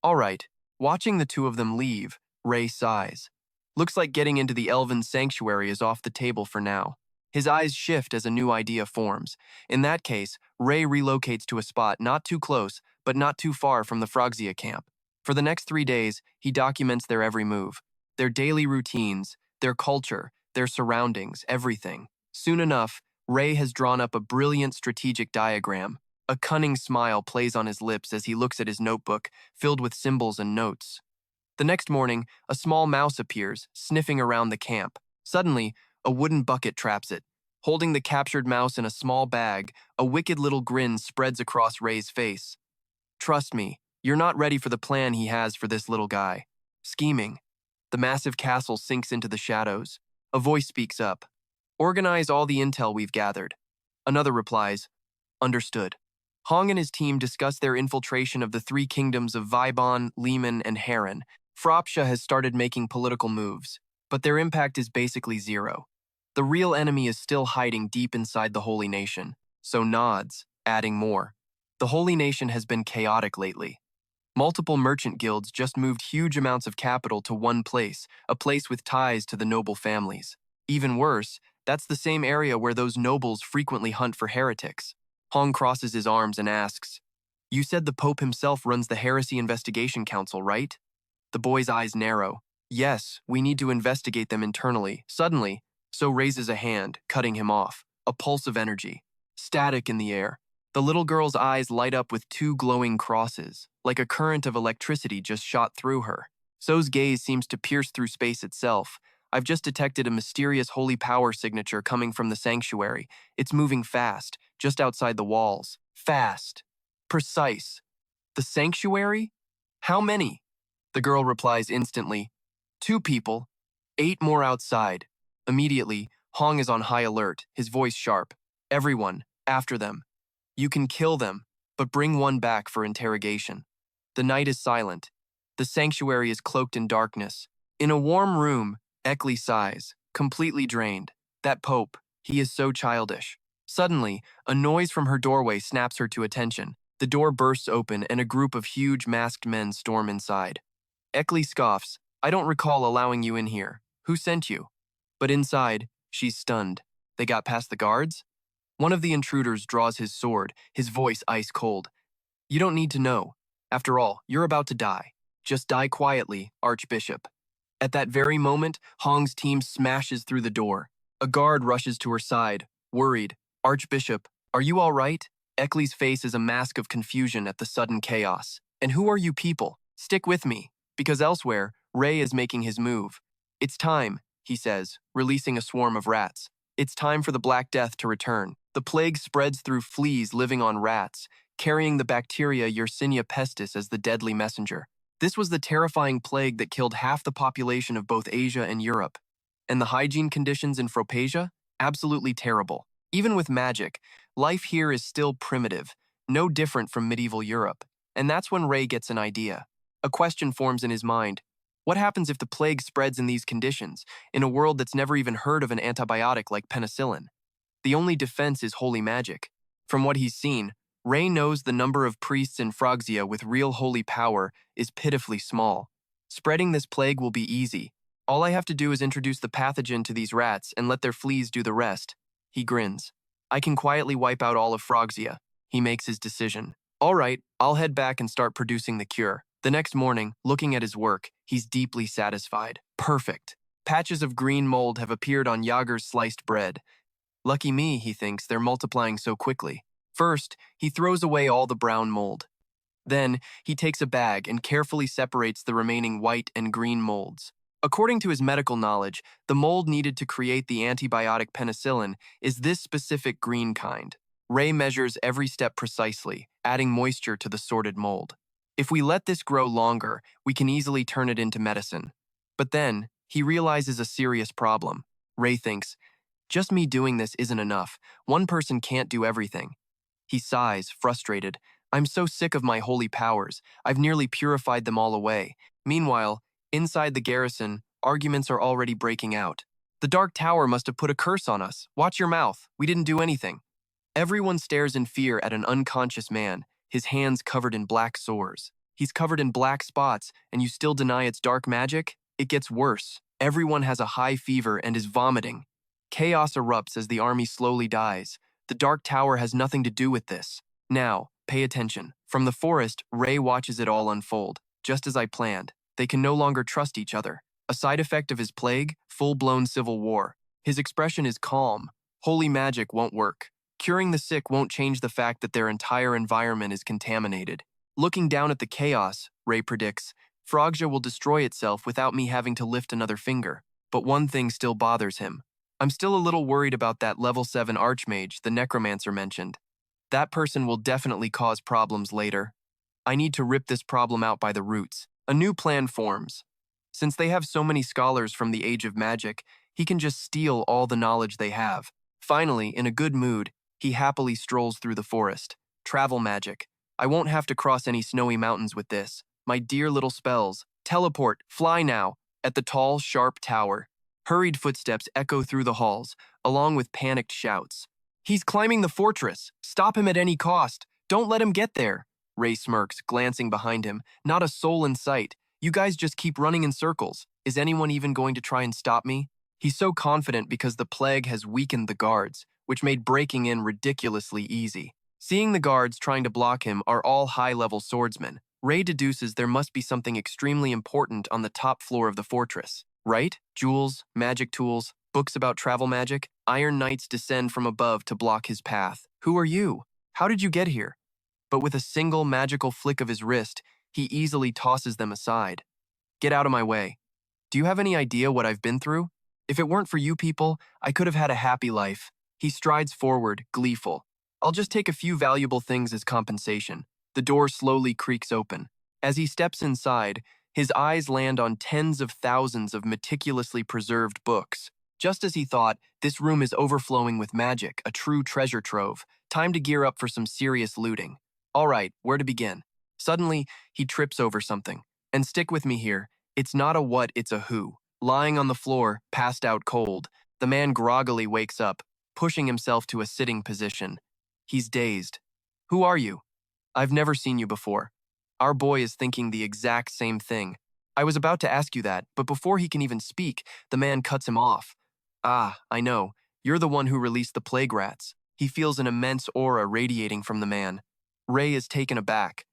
All right. Watching the 2 of them leave, Ray sighs. Looks like getting into the elven sanctuary is off the table for now. His eyes shift as a new idea forms. In that case, Ray relocates to a spot not too close, but not too far from the Frogzia camp. For the next 3 days, he documents their every move. Their daily routines, their culture, their surroundings, everything. Soon enough, Ray has drawn up a brilliant strategic diagram. A cunning smile plays on his lips as he looks at his notebook, filled with symbols and notes. The next morning, a small mouse appears, sniffing around the camp. Suddenly, a wooden bucket traps it. Holding the captured mouse in a small bag, a wicked little grin spreads across Ray's face. Trust me, you're not ready for the plan he has for this little guy. Scheming. The massive castle sinks into the shadows. A voice speaks up. Organize all the intel we've gathered. Another replies, understood. Hong and his team discuss their infiltration of the 3 kingdoms of Vibon, Lehman, and Heron. Fropsha has started making political moves, but their impact is basically zero. The real enemy is still hiding deep inside the Holy Nation, so nods, adding more. The Holy Nation has been chaotic lately. Multiple merchant guilds just moved huge amounts of capital to one place, a place with ties to the noble families. Even worse, that's the same area where those nobles frequently hunt for heretics. Hong crosses his arms and asks, You said the Pope himself runs the Heresy Investigation Council, right? The boy's eyes narrow. Yes, we need to investigate them internally. Suddenly, So raises a hand, cutting him off. A pulse of energy. Static in the air. The little girl's eyes light up with 2 glowing crosses, like a current of electricity just shot through her. So's gaze seems to pierce through space itself. I've just detected a mysterious holy power signature coming from the sanctuary. It's moving fast, just outside the walls. Fast. Precise. The sanctuary? How many? The girl replies instantly. 2 people. 8 more outside. Immediately, Hong is on high alert, his voice sharp. Everyone, after them. You can kill them, but bring one back for interrogation. The night is silent. The sanctuary is cloaked in darkness. In a warm room, Eckley sighs, completely drained. That Pope, he is so childish. Suddenly, a noise from her doorway snaps her to attention. The door bursts open and a group of huge masked men storm inside. Eckley scoffs, I don't recall allowing you in here. Who sent you? But inside, she's stunned. They got past the guards? One of the intruders draws his sword, his voice ice cold. You don't need to know. After all, you're about to die. Just die quietly, Archbishop. At that very moment, Hong's team smashes through the door. A guard rushes to her side, worried. Archbishop, are you all right? Eckley's face is a mask of confusion at the sudden chaos. And who are you people? Stick with me, because elsewhere, Ray is making his move. It's time, he says, releasing a swarm of rats. It's time for the Black Death to return. The plague spreads through fleas living on rats, carrying the bacteria Yersinia pestis as the deadly messenger. This was the terrifying plague that killed half the population of both Asia and Europe. And the hygiene conditions in Fropasia? Absolutely terrible. Even with magic, life here is still primitive. no different from medieval Europe. And that's when Ray gets an idea. A question forms in his mind. What happens if the plague spreads in these conditions, in a world that's never even heard of an antibiotic like penicillin? The only defense is holy magic. From what he's seen, Ray knows the number of priests in Frogzia with real holy power is pitifully small. Spreading this plague will be easy. All I have to do is introduce the pathogen to these rats and let their fleas do the rest. He grins. I can quietly wipe out all of Frogzia. He makes his decision. All right, I'll head back and start producing the cure. The next morning, looking at his work, he's deeply satisfied. Perfect. Patches of green mold have appeared on Jager's sliced bread. Lucky me, he thinks, they're multiplying so quickly. First, he throws away all the brown mold. Then, he takes a bag and carefully separates the remaining white and green molds. According to his medical knowledge, the mold needed to create the antibiotic penicillin is this specific green kind. Ray measures every step precisely, adding moisture to the sorted mold. If we let this grow longer, we can easily turn it into medicine. But then, he realizes a serious problem. Ray thinks, just me doing this isn't enough. One person can't do everything. He sighs, frustrated. I'm so sick of my holy powers. I've nearly purified them all away. Meanwhile, inside the garrison, arguments are already breaking out. The Dark Tower must have put a curse on us. Watch your mouth. We didn't do anything. Everyone stares in fear at an unconscious man, his hands covered in black sores. He's covered in black spots, and you still deny it's dark magic? It gets worse. Everyone has a high fever and is vomiting. Chaos erupts as the army slowly dies. The Dark Tower has nothing to do with this. Now, pay attention. From the forest, Ray watches it all unfold. Just as I planned. They can no longer trust each other. A side effect of his plague, full-blown civil war. His expression is calm. Holy magic won't work. Curing the sick won't change the fact that their entire environment is contaminated. Looking down at the chaos, Ray predicts, Froggia will destroy itself without me having to lift another finger. But one thing still bothers him. I'm still a little worried about that level 7 archmage the necromancer mentioned. That person will definitely cause problems later. I need to rip this problem out by the roots. A new plan forms. Since they have so many scholars from the Age of Magic, he can just steal all the knowledge they have. Finally, in a good mood, he happily strolls through the forest. Travel magic. I won't have to cross any snowy mountains with this. My dear little spells. Teleport, fly now, at the tall, sharp tower. Hurried footsteps echo through the halls, along with panicked shouts. He's climbing the fortress. Stop him at any cost. Don't let him get there. Ray smirks, glancing behind him. Not a soul in sight. You guys just keep running in circles. Is anyone even going to try and stop me? He's so confident because the plague has weakened the guards, which made breaking in ridiculously easy. Seeing the guards trying to block him are all high-level swordsmen, Ray deduces there must be something extremely important on the top floor of the fortress. Right? Jewels, magic tools, books about travel magic. Iron Knights descend from above to block his path. Who are you? How did you get here? But with a single magical flick of his wrist, he easily tosses them aside. Get out of my way. Do you have any idea what I've been through? If it weren't for you people, I could have had a happy life. He strides forward, gleeful. I'll just take a few valuable things as compensation. The door slowly creaks open. As he steps inside, his eyes land on tens of thousands of meticulously preserved books. Just as he thought, this room is overflowing with magic, a true treasure trove. Time to gear up for some serious looting. All right, where to begin? Suddenly, he trips over something. And stick with me here, it's not a what, it's a who. Lying on the floor, passed out cold, the man groggily wakes up, pushing himself to a sitting position. He's dazed. Who are you? I've never seen you before. Our boy is thinking the exact same thing. I was about to ask you that, but before he can even speak, the man cuts him off. Ah, I know. You're the one who released the plague rats. He feels an immense aura radiating from the man. Ray is taken aback.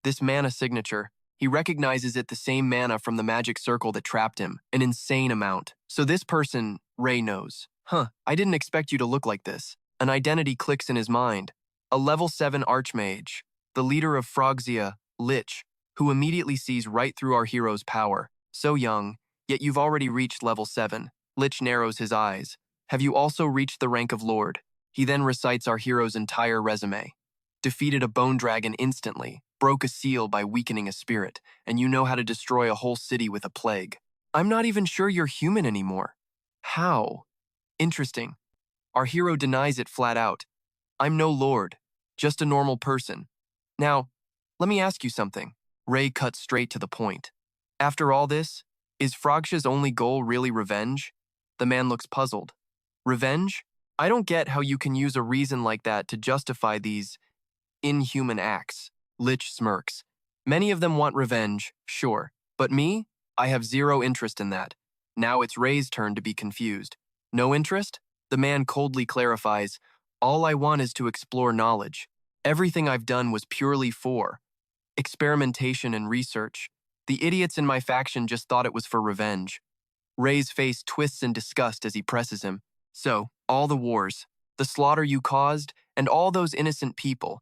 This mana signature, he recognizes it the same mana from the magic circle that trapped him, an insane amount. So this person, Ray knows. I didn't expect you to look like this. An identity clicks in his mind. A level 7 archmage, the leader of Frogzia, Lich, who immediately sees right through our hero's power. So young, yet you've already reached level 7. Lich narrows his eyes. Have you also reached the rank of Lord? He then recites our hero's entire resume. Defeated a bone dragon instantly, broke a seal by weakening a spirit, and you know how to destroy a whole city with a plague. I'm not even sure you're human anymore. How? Interesting. Our hero denies it flat out. I'm no lord. just a normal person. Now, let me ask you something. Ray cuts straight to the point. After all this, is Frogsh's only goal really revenge? The man looks puzzled. Revenge? I don't get how you can use a reason like that to justify these inhuman acts. Lich smirks. Many of them want revenge, sure. But me? I have zero interest in that. Now it's Ray's turn to be confused. No interest? The man coldly clarifies. All I want is to explore knowledge. Everything I've done was purely for experimentation and research. The idiots in my faction just thought it was for revenge. Ray's face twists in disgust as he presses him. So, all the wars, the slaughter you caused, and all those innocent people,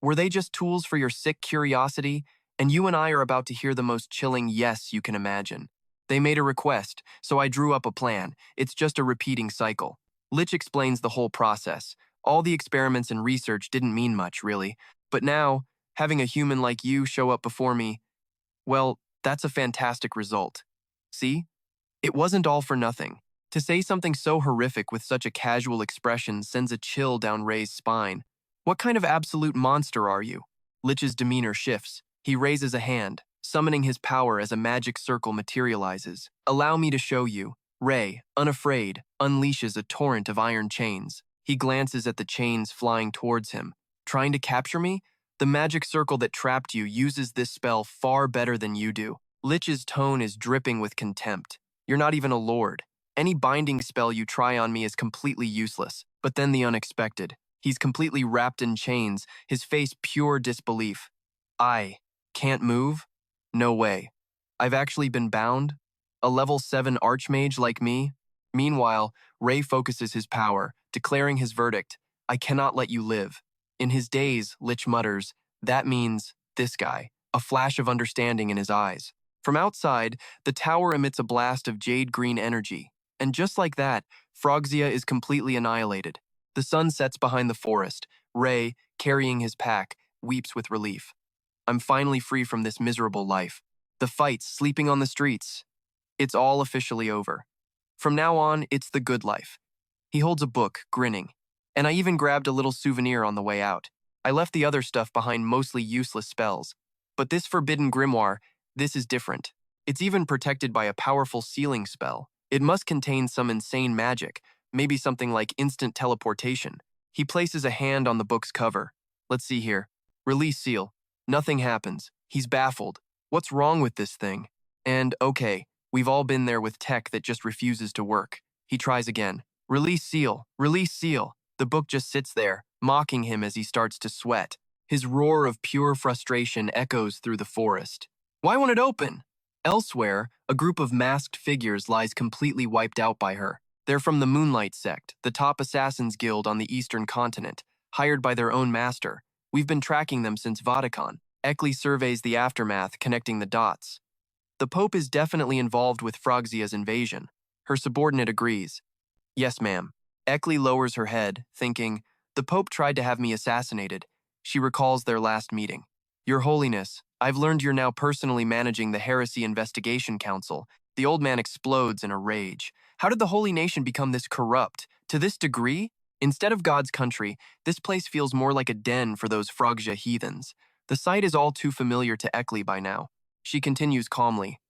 were they just tools for your sick curiosity? And you and I are about to hear the most chilling yes you can imagine. They made a request, so I drew up a plan. It's just a repeating cycle. Lich explains the whole process. All the experiments and research didn't mean much, really. But now, having a human like you show up before me, well, that's a fantastic result. See? It wasn't all for nothing. To say something so horrific with such a casual expression sends a chill down Ray's spine. What kind of absolute monster are you? Lich's demeanor shifts. He raises a hand, summoning his power as a magic circle materializes. Allow me to show you. Ray, unafraid, unleashes a torrent of iron chains. He glances at the chains flying towards him. Trying to capture me? The magic circle that trapped you uses this spell far better than you do. Lich's tone is dripping with contempt. You're not even a lord. Any binding spell you try on me is completely useless. But then the unexpected. He's completely wrapped in chains, his face pure disbelief. I can't move? No way. I've actually been bound? A level 7 archmage like me? Meanwhile, Ray focuses his power, declaring his verdict. I cannot let you live. In his daze, Lich mutters, that means this guy, a flash of understanding in his eyes. From outside, the tower emits a blast of jade green energy. And just like that, Frogzia is completely annihilated. The sun sets behind the forest. Ray, carrying his pack, weeps with relief. I'm finally free from this miserable life. The fights, sleeping on the streets. It's all officially over. From now on, it's the good life. He holds a book, grinning. And I even grabbed a little souvenir on the way out. I left the other stuff behind, mostly useless spells. But this forbidden grimoire, this is different. It's even protected by a powerful sealing spell. It must contain some insane magic, maybe something like instant teleportation. He places a hand on the book's cover. Let's see here. Release seal. Nothing happens. He's baffled. What's wrong with this thing? And, okay, we've all been there with tech that just refuses to work. He tries again. Release seal. Release seal. The book just sits there, mocking him as he starts to sweat. His roar of pure frustration echoes through the forest. Why won't it open? Elsewhere, a group of masked figures lies completely wiped out by her. They're from the Moonlight Sect, the top assassins guild on the eastern continent, hired by their own master. We've been tracking them since Vatican. Eckley surveys the aftermath, connecting the dots. The Pope is definitely involved with Frogzia's invasion. Her subordinate agrees. Yes, ma'am. Eckley lowers her head, thinking, the Pope tried to have me assassinated. She recalls their last meeting. Your Holiness, I've learned you're now personally managing the Heresy Investigation Council. The old man explodes in a rage. How did the Holy Nation become this corrupt? To this degree? Instead of God's country, this place feels more like a den for those Froggia heathens. The sight is all too familiar to Eckley by now. She continues calmly.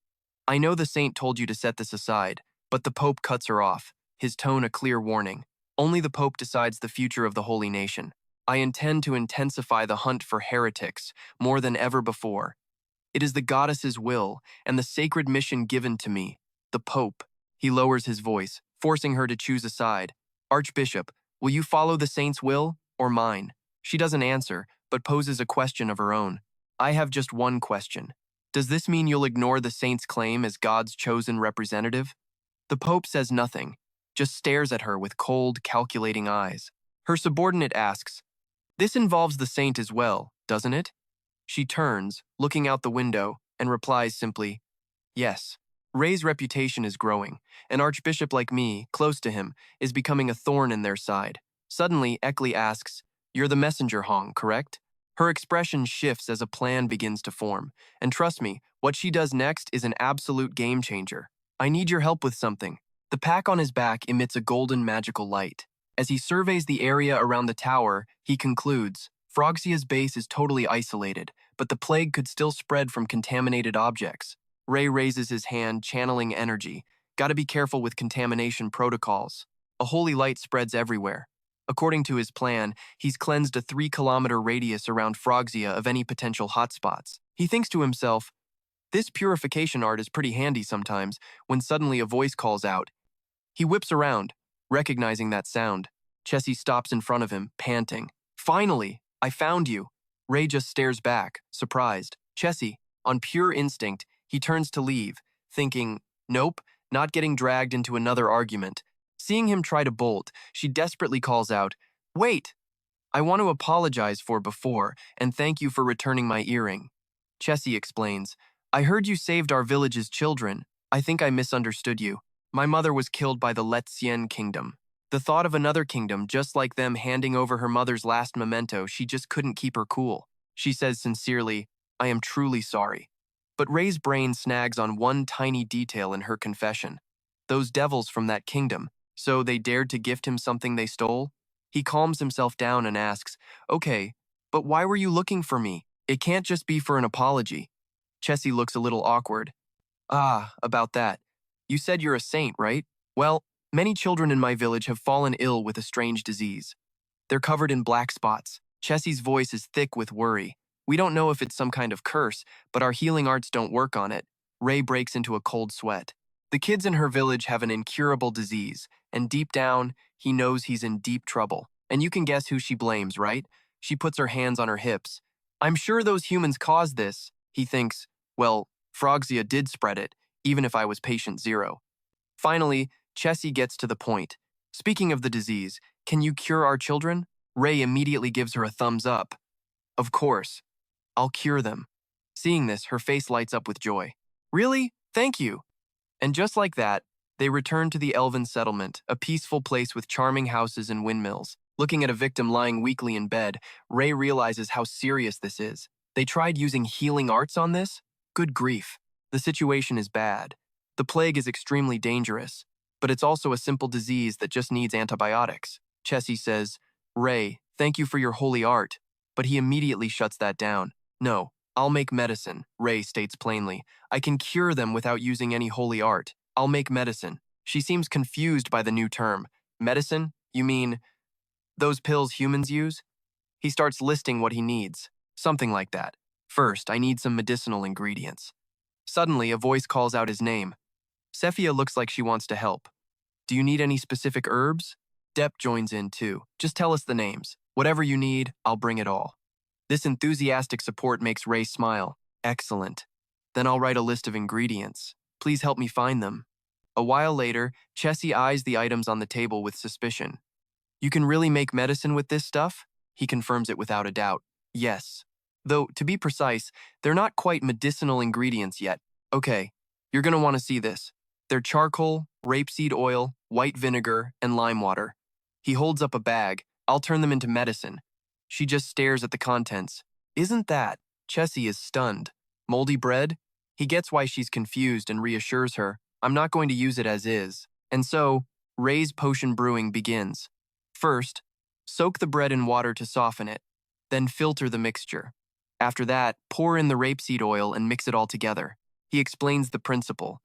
I know the saint told you to set this aside, but the Pope cuts her off, his tone a clear warning. Only the Pope decides the future of the Holy Nation. I intend to intensify the hunt for heretics more than ever before. It is the goddess's will and the sacred mission given to me, the Pope. He lowers his voice, forcing her to choose a side. Archbishop, will you follow the saint's will or mine? She doesn't answer, but poses a question of her own. I have just one question. Does this mean you'll ignore the saint's claim as God's chosen representative? The Pope says nothing, just stares at her with cold, calculating eyes. Her subordinate asks, this involves the saint as well, doesn't it? She turns, looking out the window, and replies simply, yes. Ray's reputation is growing. An archbishop like me, close to him, is becoming a thorn in their side. Suddenly, Eckley asks, you're the messenger Hong, correct? Her expression shifts as a plan begins to form. And trust me, what she does next is an absolute game changer. I need your help with something. The pack on his back emits a golden magical light. As he surveys the area around the tower, he concludes, Frogzia's base is totally isolated, but the plague could still spread from contaminated objects. Ray raises his hand, channeling energy. Gotta be careful with contamination protocols. A holy light spreads everywhere. According to his plan, he's cleansed a 3-kilometer radius around Frogzia of any potential hotspots. He thinks to himself, this purification art is pretty handy sometimes, when suddenly a voice calls out. He whips around, recognizing that sound. Chessie stops in front of him, panting. Finally, I found you. Ray just stares back, surprised. Chessie, on pure instinct, he turns to leave, thinking, nope, not getting dragged into another argument. Seeing him try to bolt, she desperately calls out, wait! I want to apologize for before, and thank you for returning my earring. Chessie explains, I heard you saved our village's children. I think I misunderstood you. My mother was killed by the Letsien kingdom. The thought of another kingdom just like them handing over her mother's last memento, she just couldn't keep her cool. She says sincerely, I am truly sorry. But Ray's brain snags on one tiny detail in her confession. Those devils from that kingdom, so they dared to gift him something they stole? He calms himself down and asks, okay, but why were you looking for me? It can't just be for an apology. Chessie looks a little awkward. Ah, about that. You said you're a saint, right? Well, many children in my village have fallen ill with a strange disease. They're covered in black spots. Chessie's voice is thick with worry. We don't know if it's some kind of curse, but our healing arts don't work on it. Ray breaks into a cold sweat. The kids in her village have an incurable disease, and deep down, he knows he's in deep trouble. And you can guess who she blames, right? She puts her hands on her hips. I'm sure those humans caused this. He thinks, well, Frogzia did spread it, even if I was patient zero. Finally, Chessie gets to the point. Speaking of the disease, can you cure our children? Ray immediately gives her a thumbs up. Of course. I'll cure them. Seeing this, her face lights up with joy. Really? Thank you. And just like that, they return to the elven settlement, a peaceful place with charming houses and windmills. Looking at a victim lying weakly in bed, Ray realizes how serious this is. They tried using healing arts on this? Good grief. The situation is bad. The plague is extremely dangerous, but it's also a simple disease that just needs antibiotics. Chessie says, Ray, thank you for your holy art, but he immediately shuts that down. No, I'll make medicine, Ray states plainly. I can cure them without using any holy art. I'll make medicine. She seems confused by the new term. Medicine? You mean those pills humans use? He starts listing what he needs. Something like that. First, I need some medicinal ingredients. Suddenly, a voice calls out his name. Sephia looks like she wants to help. Do you need any specific herbs? Depp joins in too. Just tell us the names. Whatever you need, I'll bring it all. This enthusiastic support makes Ray smile. Excellent. Then I'll write a list of ingredients. Please help me find them. A while later, Chessie eyes the items on the table with suspicion. You can really make medicine with this stuff? He confirms it without a doubt. Yes. Though, to be precise, they're not quite medicinal ingredients yet. Okay, you're gonna want to see this. They're charcoal, rapeseed oil, white vinegar, and lime water. He holds up a bag. I'll turn them into medicine. She just stares at the contents. Isn't that? Chessie is stunned. Moldy bread? He gets why she's confused and reassures her. I'm not going to use it as is. And so, Ray's potion brewing begins. First, soak the bread in water to soften it. Then filter the mixture. After that, pour in the rapeseed oil and mix it all together. He explains the principle.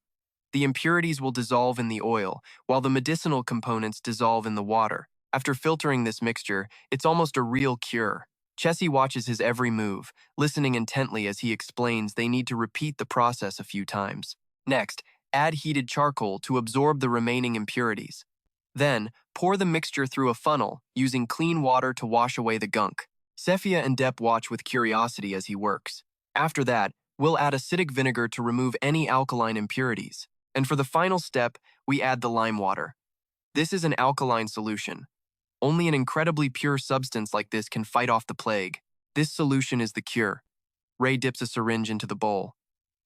The impurities will dissolve in the oil, while the medicinal components dissolve in the water. After filtering this mixture, it's almost a real cure. Chessie watches his every move, listening intently as he explains they need to repeat the process a few times. Next, add heated charcoal to absorb the remaining impurities. Then, pour the mixture through a funnel, using clean water to wash away the gunk. Sephia and Depp watch with curiosity as he works. After that, we'll add acidic vinegar to remove any alkaline impurities. And for the final step, we add the lime water. This is an alkaline solution. Only an incredibly pure substance like this can fight off the plague. This solution is the cure. Ray dips a syringe into the bowl.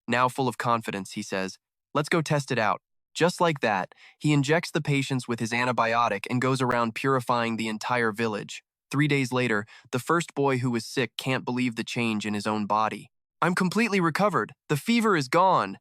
Now full of confidence, he says, let's go test it out. Just like that, he injects the patients with his antibiotic and goes around purifying the entire village. 3 days later, the first boy who was sick can't believe the change in his own body. I'm completely recovered. The fever is gone.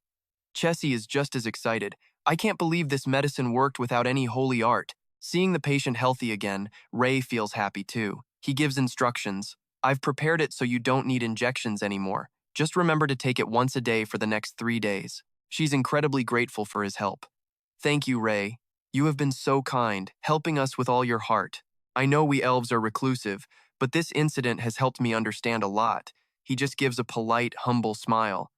Chessie is just as excited. I can't believe this medicine worked without any holy art. Seeing the patient healthy again, Ray feels happy too. He gives instructions. I've prepared it so you don't need injections anymore. Just remember to take it once a day for the next 3 days. She's incredibly grateful for his help. Thank you, Ray. You have been so kind, helping us with all your heart. I know we elves are reclusive, but this incident has helped me understand a lot. He just gives a polite, humble smile.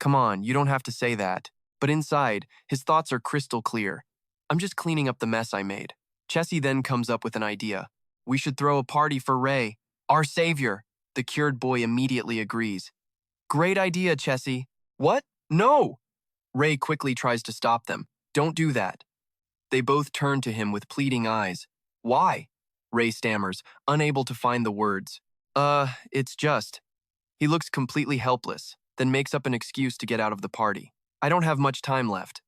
Come on, you don't have to say that. But inside, his thoughts are crystal clear. I'm just cleaning up the mess I made. Chessie then comes up with an idea. We should throw a party for Ray, our savior. The cured boy immediately agrees. Great idea, Chessie. What? No! Ray quickly tries to stop them. Don't do that. They both turn to him with pleading eyes. Why? Ray stammers, unable to find the words. It's just. He looks completely helpless, then makes up an excuse to get out of the party. I don't have much time left.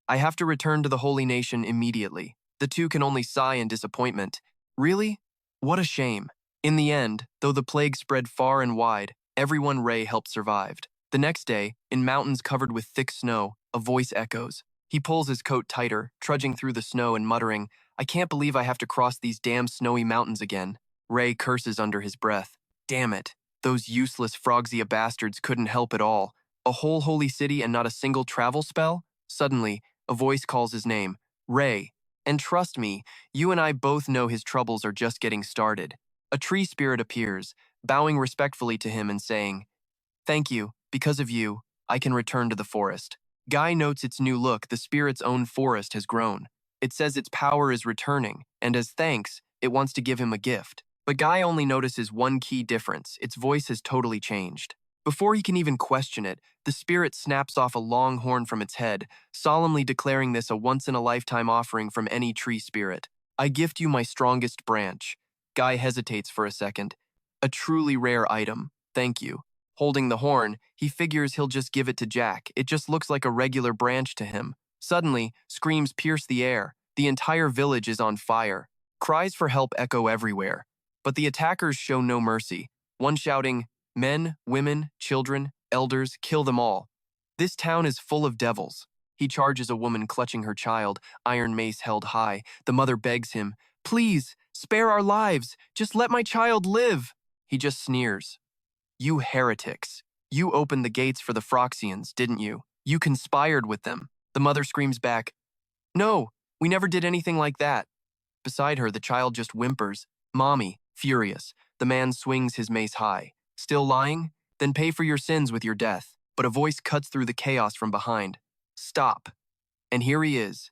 I have to return to the Holy Nation immediately. The two can only sigh in disappointment. Really? What a shame. In the end, though the plague spread far and wide, everyone Ray helped survived. The next day, in mountains covered with thick snow, a voice echoes. He pulls his coat tighter, trudging through the snow and muttering, I can't believe I have to cross these damn snowy mountains again. Ray curses under his breath. Damn it. Those useless Frogsia bastards couldn't help at all. A whole holy city and not a single travel spell? Suddenly, a voice calls his name. Ray. And trust me, you and I both know his troubles are just getting started. A tree spirit appears, bowing respectfully to him and saying, Thank you. Because of you, I can return to the forest. Guy notes its new look. The spirit's own forest has grown. It says its power is returning, and as thanks, it wants to give him a gift. But Guy only notices one key difference. Its voice has totally changed. Before he can even question it, the spirit snaps off a long horn from its head, solemnly declaring this a once-in-a-lifetime offering from any tree spirit. I gift you my strongest branch. Guy hesitates for a second. A truly rare item. Thank you. Holding the horn, he figures he'll just give it to Jack. It just looks like a regular branch to him. Suddenly, screams pierce the air. The entire village is on fire. Cries for help echo everywhere. But the attackers show no mercy. One shouting, Men, women, children, elders, kill them all. This town is full of devils. He charges a woman clutching her child, iron mace held high. The mother begs him, Please, spare our lives. Just let my child live. He just sneers. You heretics. You opened the gates for the Froxians, didn't you? You conspired with them. The mother screams back, No, we never did anything like that. Beside her, the child just whimpers. Mommy, furious. The man swings his mace high. Still lying? Then pay for your sins with your death. But a voice cuts through the chaos from behind. Stop. And here he is.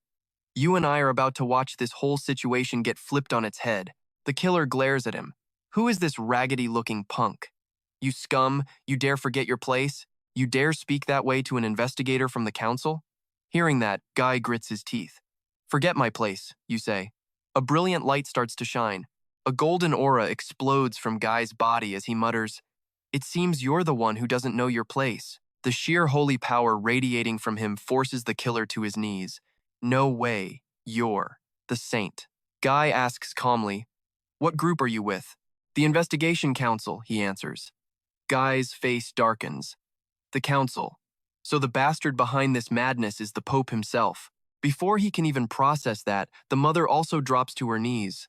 You and I are about to watch this whole situation get flipped on its head. The killer glares at him. Who is this raggedy-looking punk? You scum, you dare forget your place? You dare speak that way to an investigator from the council? Hearing that, Guy grits his teeth. Forget my place, you say. A brilliant light starts to shine. A golden aura explodes from Guy's body as he mutters, It seems you're the one who doesn't know your place. The sheer holy power radiating from him forces the killer to his knees. No way, you're the saint. Guy asks calmly, What group are you with? The Investigation Council, he answers. Guy's face darkens. The council. So the bastard behind this madness is the Pope himself. Before he can even process that, the mother also drops to her knees.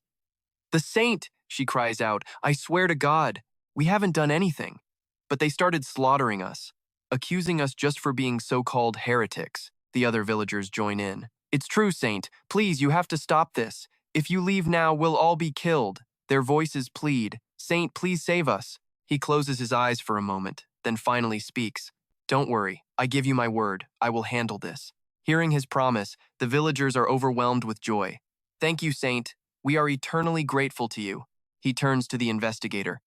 The saint, she cries out, I swear to God, we haven't done anything. But they started slaughtering us, accusing us just for being so-called heretics. The other villagers join in. It's true, Saint. Please, you have to stop this. If you leave now, we'll all be killed. Their voices plead. Saint, please save us. He closes his eyes for a moment, then finally speaks. Don't worry, I give you my word, I will handle this. Hearing his promise, the villagers are overwhelmed with joy. Thank you, Saint. We are eternally grateful to you. He turns to the investigator.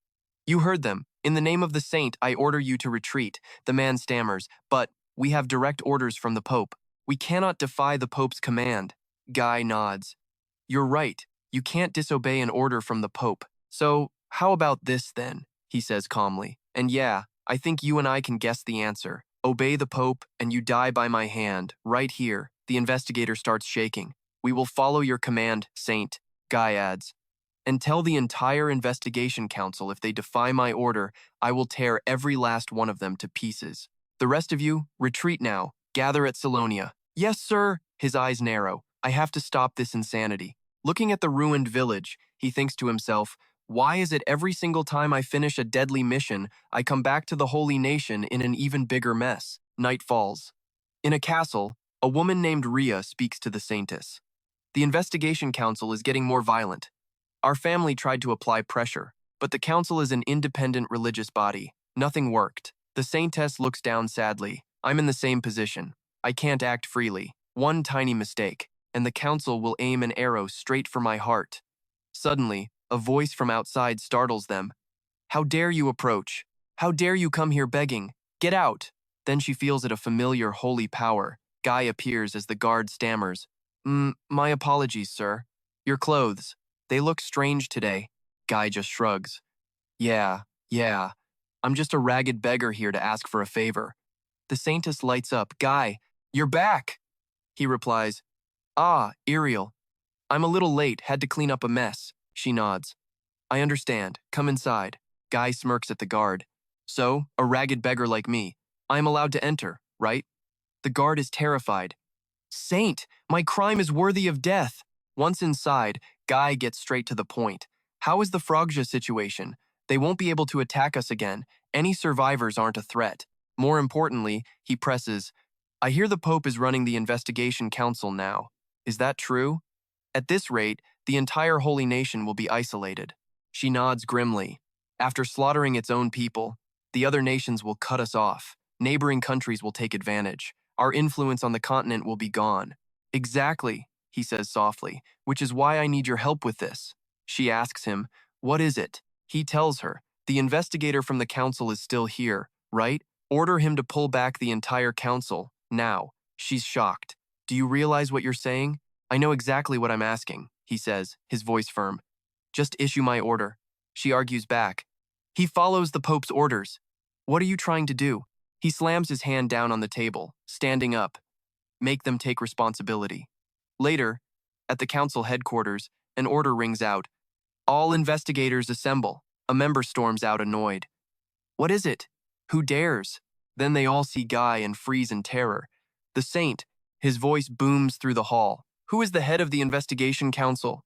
You heard them. In the name of the saint, I order you to retreat. The man stammers, but we have direct orders from the Pope. We cannot defy the Pope's command. Guy nods. You're right. You can't disobey an order from the Pope. So, how about this then? He says calmly. And yeah, I think you and I can guess the answer. Obey the Pope, and you die by my hand, right here. The investigator starts shaking. We will follow your command, Saint, Guy adds. And tell the entire investigation council if they defy my order, I will tear every last one of them to pieces. The rest of you, retreat now. Gather at Salonia. Yes, sir. His eyes narrow. I have to stop this insanity. Looking at the ruined village, he thinks to himself, Why is it every single time I finish a deadly mission, I come back to the Holy Nation in an even bigger mess? Night falls. In a castle, a woman named Rhea speaks to the Saintess. The investigation council is getting more violent. Our family tried to apply pressure, but the council is an independent religious body. Nothing worked. The Saintess looks down sadly. I'm in the same position. I can't act freely. One tiny mistake, and the council will aim an arrow straight for my heart. Suddenly, a voice from outside startles them. How dare you approach? How dare you come here begging? Get out! Then she feels it a familiar holy power. Guy appears as the guard stammers. My apologies, sir. Your clothes. They look strange today. Guy just shrugs. Yeah. I'm just a ragged beggar here to ask for a favor. The Saintess lights up. Guy, you're back! He replies, Ah, Iriel. I'm a little late, had to clean up a mess. She nods. I understand. Come inside. Guy smirks at the guard. So, a ragged beggar like me. I am allowed to enter, right? The guard is terrified. Saint, my crime is worthy of death. Once inside, Guy gets straight to the point. How is the Frogja situation? They won't be able to attack us again. Any survivors aren't a threat. More importantly, he presses, I hear the Pope is running the investigation council now. Is that true? At this rate, the entire Holy Nation will be isolated. She nods grimly. After slaughtering its own people, the other nations will cut us off. Neighboring countries will take advantage. Our influence on the continent will be gone. Exactly, he says softly, which is why I need your help with this. She asks him, what is it? He tells her, the investigator from the council is still here, right? Order him to pull back the entire council, now. She's shocked. Do you realize what you're saying? I know exactly what I'm asking, he says, his voice firm. Just issue my order. She argues back. He follows the Pope's orders. What are you trying to do? He slams his hand down on the table, standing up. Make them take responsibility. Later, at the council headquarters, an order rings out. All investigators assemble. A member storms out annoyed. What is it? Who dares? Then they all see Guy and freeze in terror. The Saint, his voice booms through the hall. Who is the head of the investigation council?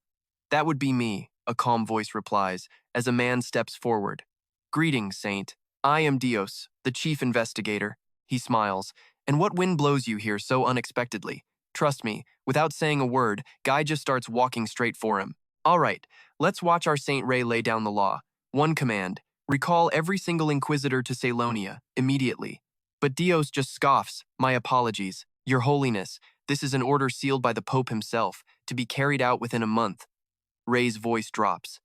That would be me, a calm voice replies, as a man steps forward. Greetings, Saint. I am Dios, the chief investigator. He smiles. And what wind blows you here so unexpectedly? Trust me, without saying a word, Guy just starts walking straight for him. All right, let's watch our Saint Ray lay down the law. One command, recall every single inquisitor to Salonia, immediately. But Dios just scoffs. My apologies. Your Holiness, this is an order sealed by the Pope himself, to be carried out within a month. Ray's voice drops.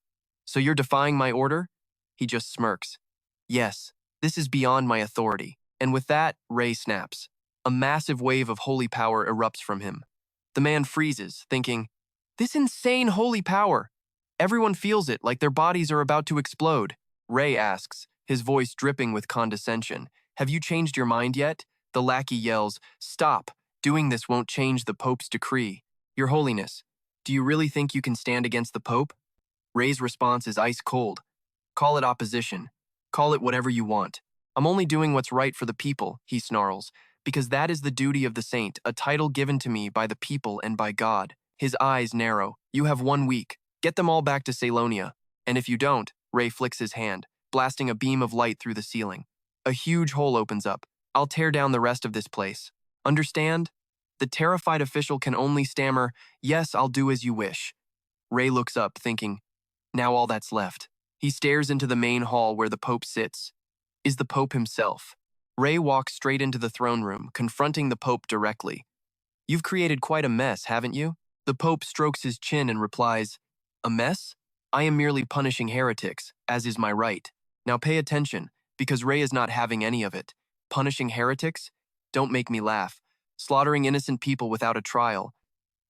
So you're defying my order? He just smirks. Yes, this is beyond my authority. And with that, Ray snaps. A massive wave of holy power erupts from him. The man freezes, thinking, this insane holy power! Everyone feels it like their bodies are about to explode. Ray asks, his voice dripping with condescension, have you changed your mind yet? The lackey yells, stop! Doing this won't change the Pope's decree. Your Holiness, do you really think you can stand against the Pope? Ray's response is ice cold. Call it opposition. Call it whatever you want. I'm only doing what's right for the people, he snarls, because that is the duty of the saint, a title given to me by the people and by God. His eyes narrow. You have 1 week. Get them all back to Salonia. And if you don't, Ray flicks his hand, blasting a beam of light through the ceiling. A huge hole opens up. I'll tear down the rest of this place. Understand? The terrified official can only stammer, yes, I'll do as you wish. Ray looks up, thinking, now all that's left. He stares into the main hall where the Pope sits. Is the Pope himself. Ray walks straight into the throne room, confronting the Pope directly. You've created quite a mess, haven't you? The Pope strokes his chin and replies, a mess? I am merely punishing heretics, as is my right. Now pay attention, because Ray is not having any of it. Punishing heretics? Don't make me laugh. Slaughtering innocent people without a trial.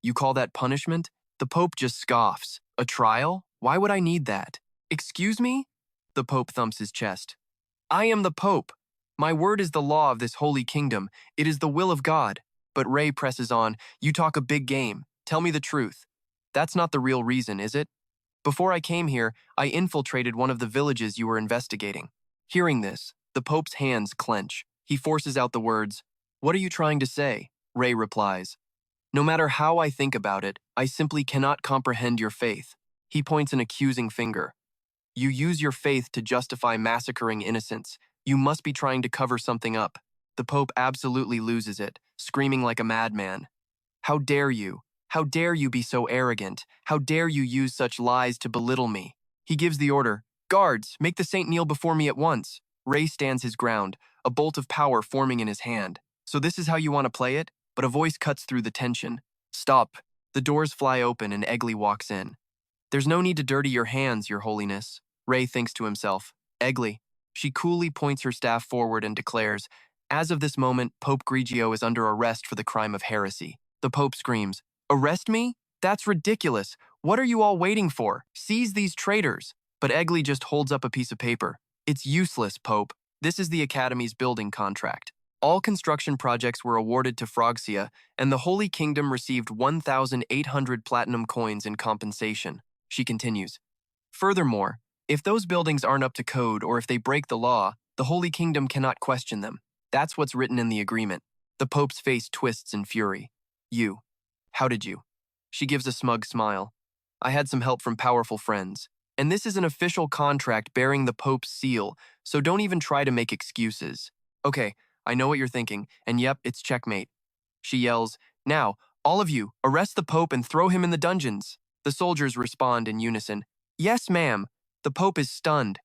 You call that punishment? The Pope just scoffs. A trial? Why would I need that? Excuse me? The Pope thumps his chest. I am the Pope. My word is the law of this holy kingdom. It is the will of God. But Ray presses on, you talk a big game. Tell me the truth. That's not the real reason, is it? Before I came here, I infiltrated one of the villages you were investigating. Hearing this, the Pope's hands clench. He forces out the words, what are you trying to say? Ray replies, no matter how I think about it, I simply cannot comprehend your faith. He points an accusing finger. You use your faith to justify massacring innocents. You must be trying to cover something up. The Pope absolutely loses it, screaming like a madman. How dare you? How dare you be so arrogant? How dare you use such lies to belittle me? He gives the order, "Guards, make the saint kneel before me at once." Ray stands his ground, a bolt of power forming in his hand. So this is how you want to play it? But a voice cuts through the tension. Stop. The doors fly open and Egli walks in. There's no need to dirty your hands, Your Holiness. Ray thinks to himself. Egli. She coolly points her staff forward and declares, as of this moment, Pope Grigio is under arrest for the crime of heresy. The Pope screams, Arrest me? That's ridiculous. What are you all waiting for? Seize these traitors. But Egli just holds up a piece of paper. It's useless, Pope. This is the Academy's building contract. All construction projects were awarded to Frogsia, and the Holy Kingdom received 1,800 platinum coins in compensation. She continues. Furthermore, if those buildings aren't up to code or if they break the law, the Holy Kingdom cannot question them. That's what's written in the agreement. The Pope's face twists in fury. You. How did you? She gives a smug smile. I had some help from powerful friends. And this is an official contract bearing the Pope's seal, so don't even try to make excuses. Okay, I know what you're thinking, and yep, it's checkmate. She yells, Now, all of you, arrest the Pope and throw him in the dungeons. The soldiers respond in unison. Yes, ma'am. The Pope is stunned.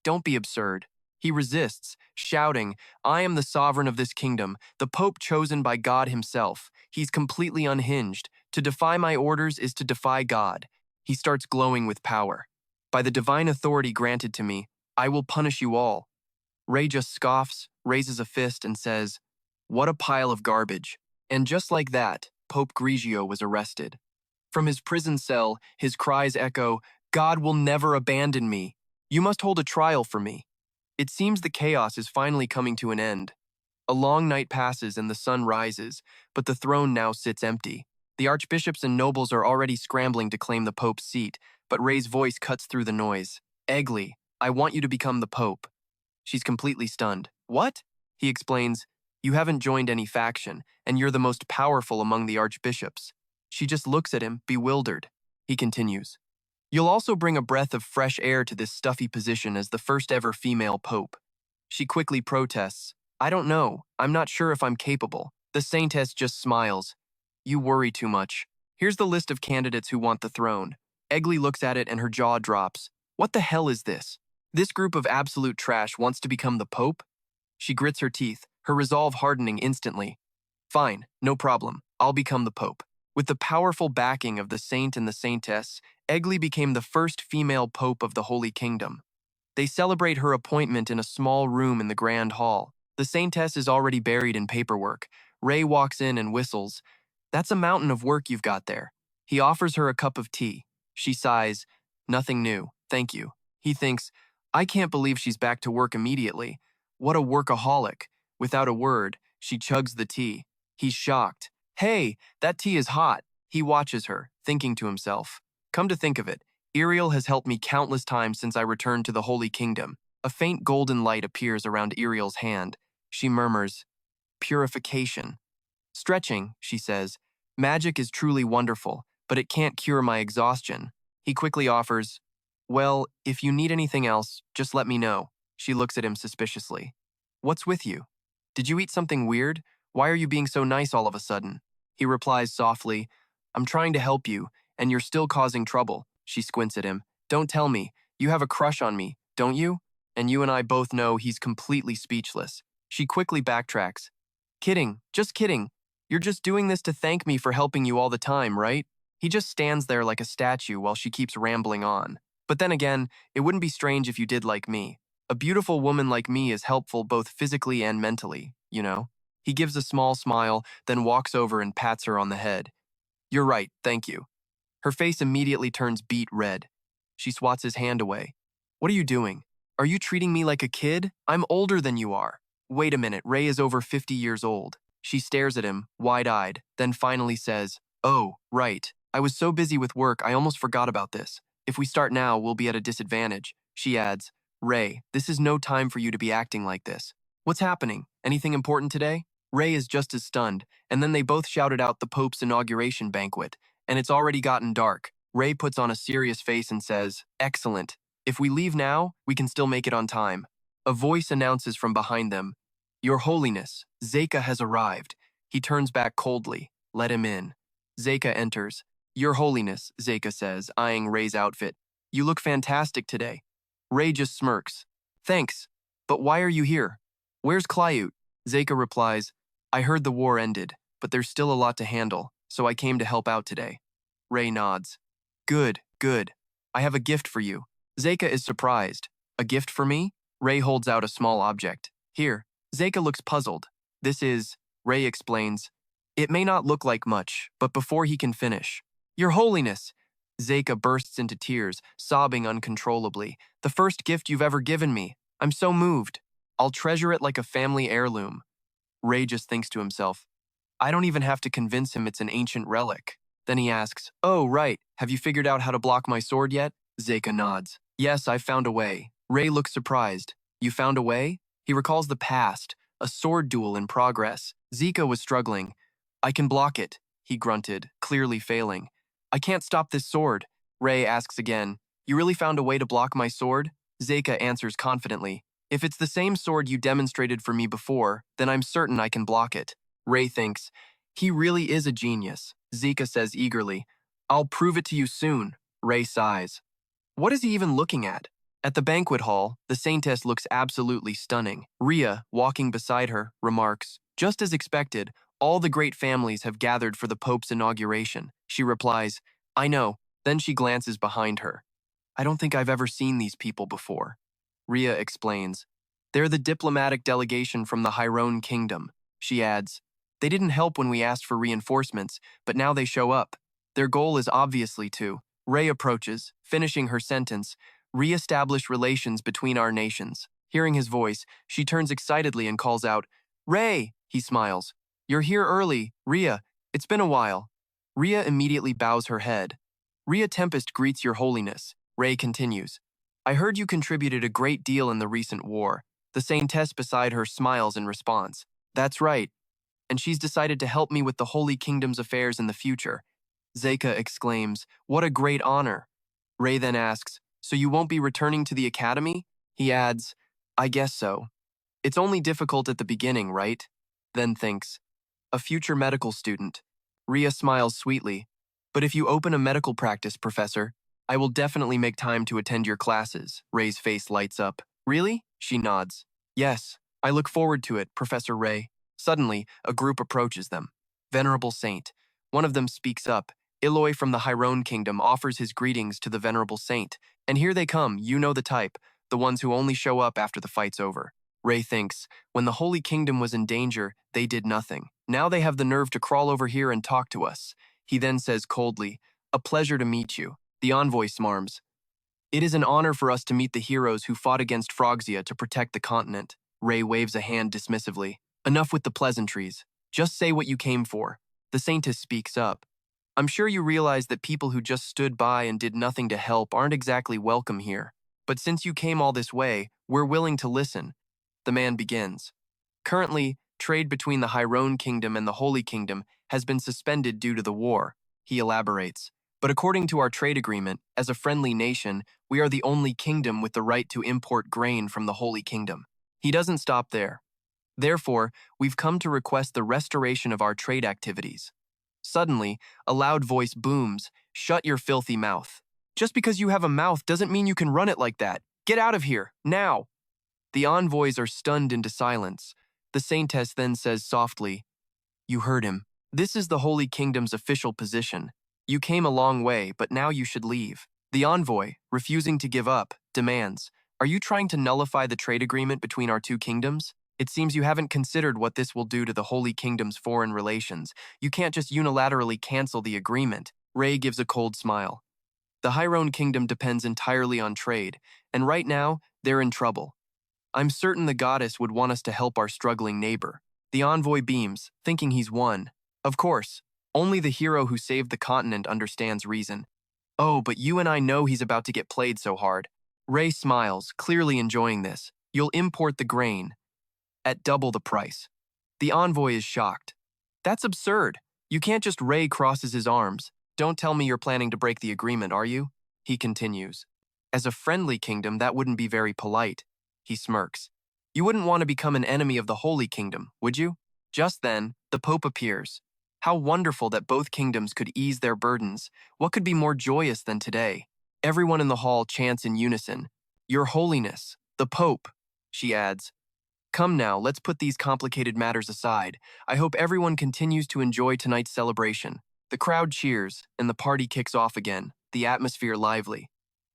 Don't be absurd. He resists, shouting, I am the sovereign of this kingdom, the Pope chosen by God himself. He's completely unhinged. To defy my orders is to defy God. He starts glowing with power. By the divine authority granted to me, I will punish you all. Ray just scoffs, raises a fist, and says, What a pile of garbage. And just like that, Pope Grigio was arrested. From his prison cell, his cries echo, God will never abandon me. You must hold a trial for me. It seems the chaos is finally coming to an end. A long night passes and the sun rises, but the throne now sits empty. The archbishops and nobles are already scrambling to claim the Pope's seat, but Ray's voice cuts through the noise. Egli, I want you to become the Pope. She's completely stunned. What? He explains, You haven't joined any faction, and you're the most powerful among the archbishops. She just looks at him, bewildered. He continues, You'll also bring a breath of fresh air to this stuffy position as the first ever female pope. She quickly protests, I don't know, I'm not sure if I'm capable. The Saintess just smiles. You worry too much. Here's the list of candidates who want the throne. Egli looks at it and her jaw drops. What the hell is this? This group of absolute trash wants to become the Pope? She grits her teeth, her resolve hardening instantly. Fine, no problem, I'll become the Pope. With the powerful backing of the Saint and the Saintess, Egli became the first female Pope of the Holy Kingdom. They celebrate her appointment in a small room in the Grand Hall. The Saintess is already buried in paperwork. Ray walks in and whistles. That's a mountain of work you've got there. He offers her a cup of tea. She sighs, Nothing new, thank you. He thinks, I can't believe she's back to work immediately. What a workaholic. Without a word, she chugs the tea. He's shocked. Hey, that tea is hot. He watches her, thinking to himself. Come to think of it, Iriel has helped me countless times since I returned to the Holy Kingdom. A faint golden light appears around Iriel's hand. She murmurs, Purification. Stretching, she says, Magic is truly wonderful, but it can't cure my exhaustion. He quickly offers, Well, if you need anything else, just let me know. She looks at him suspiciously. What's with you? Did you eat something weird? Why are you being so nice all of a sudden? He replies softly, I'm trying to help you, and you're still causing trouble. She squints at him. Don't tell me. You have a crush on me, don't you? And you and I both know he's completely speechless. She quickly backtracks. Kidding, just kidding. You're just doing this to thank me for helping you all the time, right? He just stands there like a statue while she keeps rambling on. But then again, it wouldn't be strange if you did like me. A beautiful woman like me is helpful both physically and mentally, you know? He gives a small smile, then walks over and pats her on the head. You're right, thank you. Her face immediately turns beet red. She swats his hand away. What are you doing? Are you treating me like a kid? I'm older than you are. Wait a minute, Ray is over 50 years old. She stares at him, wide-eyed, then finally says, Oh, right. I was so busy with work, I almost forgot about this. If we start now, we'll be at a disadvantage. She adds, Ray, this is no time for you to be acting like this. What's happening? Anything important today? Ray is just as stunned, and then they both shouted out the Pope's inauguration banquet, and it's already gotten dark. Ray puts on a serious face and says, Excellent. If we leave now, we can still make it on time. A voice announces from behind them, Your Holiness, Zeka has arrived. He turns back coldly. Let him in. Zeka enters. Your Holiness, Zeka says, eyeing Ray's outfit. You look fantastic today. Ray just smirks. Thanks. But why are you here? Where's Clyute? Zeka replies, I heard the war ended, but there's still a lot to handle, so I came to help out today. Ray nods. Good, good. I have a gift for you. Zeka is surprised. A gift for me? Ray holds out a small object. Here. Zeka looks puzzled. This is, Ray explains. It may not look like much, but before he can finish. Your Holiness! Zeka bursts into tears, sobbing uncontrollably. The first gift you've ever given me. I'm so moved. I'll treasure it like a family heirloom. Ray just thinks to himself, I don't even have to convince him it's an ancient relic. Then he asks, Oh, right, have you figured out how to block my sword yet? Zeka nods. Yes, I've found a way. Ray looks surprised. You found a way? He recalls the past, a sword duel in progress. Zeka was struggling. I can block it, he grunted, clearly failing. I can't stop this sword. Ray asks again, You really found a way to block my sword? Zeka answers confidently, If it's the same sword you demonstrated for me before, then I'm certain I can block it. Ray thinks, He really is a genius. Zeka says eagerly, I'll prove it to you soon. Ray sighs. What is he even looking at? At the banquet hall, the Saintess looks absolutely stunning. Rhea, walking beside her, remarks, Just as expected, all the great families have gathered for the Pope's inauguration. She replies, I know. Then she glances behind her. I don't think I've ever seen these people before. Rhea explains, They're the diplomatic delegation from the Hyrone Kingdom. She adds, They didn't help when we asked for reinforcements, but now they show up. Their goal is obviously to. Ray approaches, finishing her sentence, re-establish relations between our nations. Hearing his voice, she turns excitedly and calls out, Ray! He smiles. You're here early, Rhea. It's been a while. Rhea immediately bows her head. Rhea Tempest greets your holiness. Ray continues. I heard you contributed a great deal in the recent war. The Saintess beside her smiles in response. That's right. And she's decided to help me with the Holy Kingdom's affairs in the future. Zeka exclaims, What a great honor. Ray then asks, So you won't be returning to the academy? He adds, I guess so. It's only difficult at the beginning, right? Then thinks, A future medical student. Rhea smiles sweetly. But if you open a medical practice, Professor, I will definitely make time to attend your classes. Ray's face lights up. Really? She nods. Yes, I look forward to it, Professor Ray. Suddenly, a group approaches them. Venerable Saint. One of them speaks up. Eloy from the Hyrone Kingdom offers his greetings to the Venerable Saint. And here they come, you know the type, the ones who only show up after the fight's over. Ray thinks, when the Holy Kingdom was in danger, they did nothing. Now they have the nerve to crawl over here and talk to us. He then says coldly, A pleasure to meet you. The envoy smarms. It is an honor for us to meet the heroes who fought against Frogzia to protect the continent. Ray waves a hand dismissively. Enough with the pleasantries. Just say what you came for. The Saintess speaks up. I'm sure you realize that people who just stood by and did nothing to help aren't exactly welcome here. But since you came all this way, we're willing to listen. The man begins. Currently, trade between the Hyrone Kingdom and the Holy Kingdom has been suspended due to the war. He elaborates. But according to our trade agreement, as a friendly nation, we are the only kingdom with the right to import grain from the Holy Kingdom. He doesn't stop there. Therefore, we've come to request the restoration of our trade activities. Suddenly, a loud voice booms, Shut your filthy mouth. Just because you have a mouth doesn't mean you can run it like that. Get out of here, now! The envoys are stunned into silence. The Saintess then says softly, You heard him. This is the Holy Kingdom's official position. You came a long way, but now you should leave. The envoy, refusing to give up, demands, Are you trying to nullify the trade agreement between our two kingdoms? It seems you haven't considered what this will do to the Holy Kingdom's foreign relations. You can't just unilaterally cancel the agreement. Ray gives a cold smile. The Hyrone Kingdom depends entirely on trade, and right now, they're in trouble. I'm certain the goddess would want us to help our struggling neighbor. The envoy beams, thinking he's won. Of course, only the hero who saved the continent understands reason. Oh, but you and I know he's about to get played so hard. Ray smiles, clearly enjoying this. You'll import the grain at double the price. The envoy is shocked. That's absurd. You can't just. Ray crosses his arms. Don't tell me you're planning to break the agreement, are you? He continues. As a friendly kingdom, that wouldn't be very polite. He smirks. You wouldn't want to become an enemy of the Holy Kingdom, would you? Just then, the Pope appears. How wonderful that both kingdoms could ease their burdens. What could be more joyous than today? Everyone in the hall chants in unison, Your Holiness, the Pope, she adds. Come now, let's put these complicated matters aside. I hope everyone continues to enjoy tonight's celebration. The crowd cheers, and the party kicks off again, the atmosphere lively.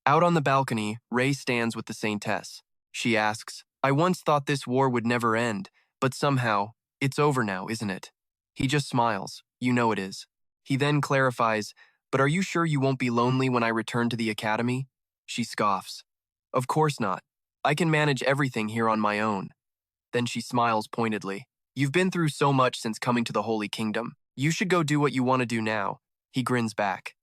Out on the balcony, Ray stands with the Saintess. She asks, I once thought this war would never end, but somehow, it's over now, isn't it? He just smiles. You know it is. He then clarifies, but are you sure you won't be lonely when I return to the academy? She scoffs. Of course not. I can manage everything here on my own. Then she smiles pointedly. You've been through so much since coming to the Holy Kingdom. You should go do what you want to do now. He grins back.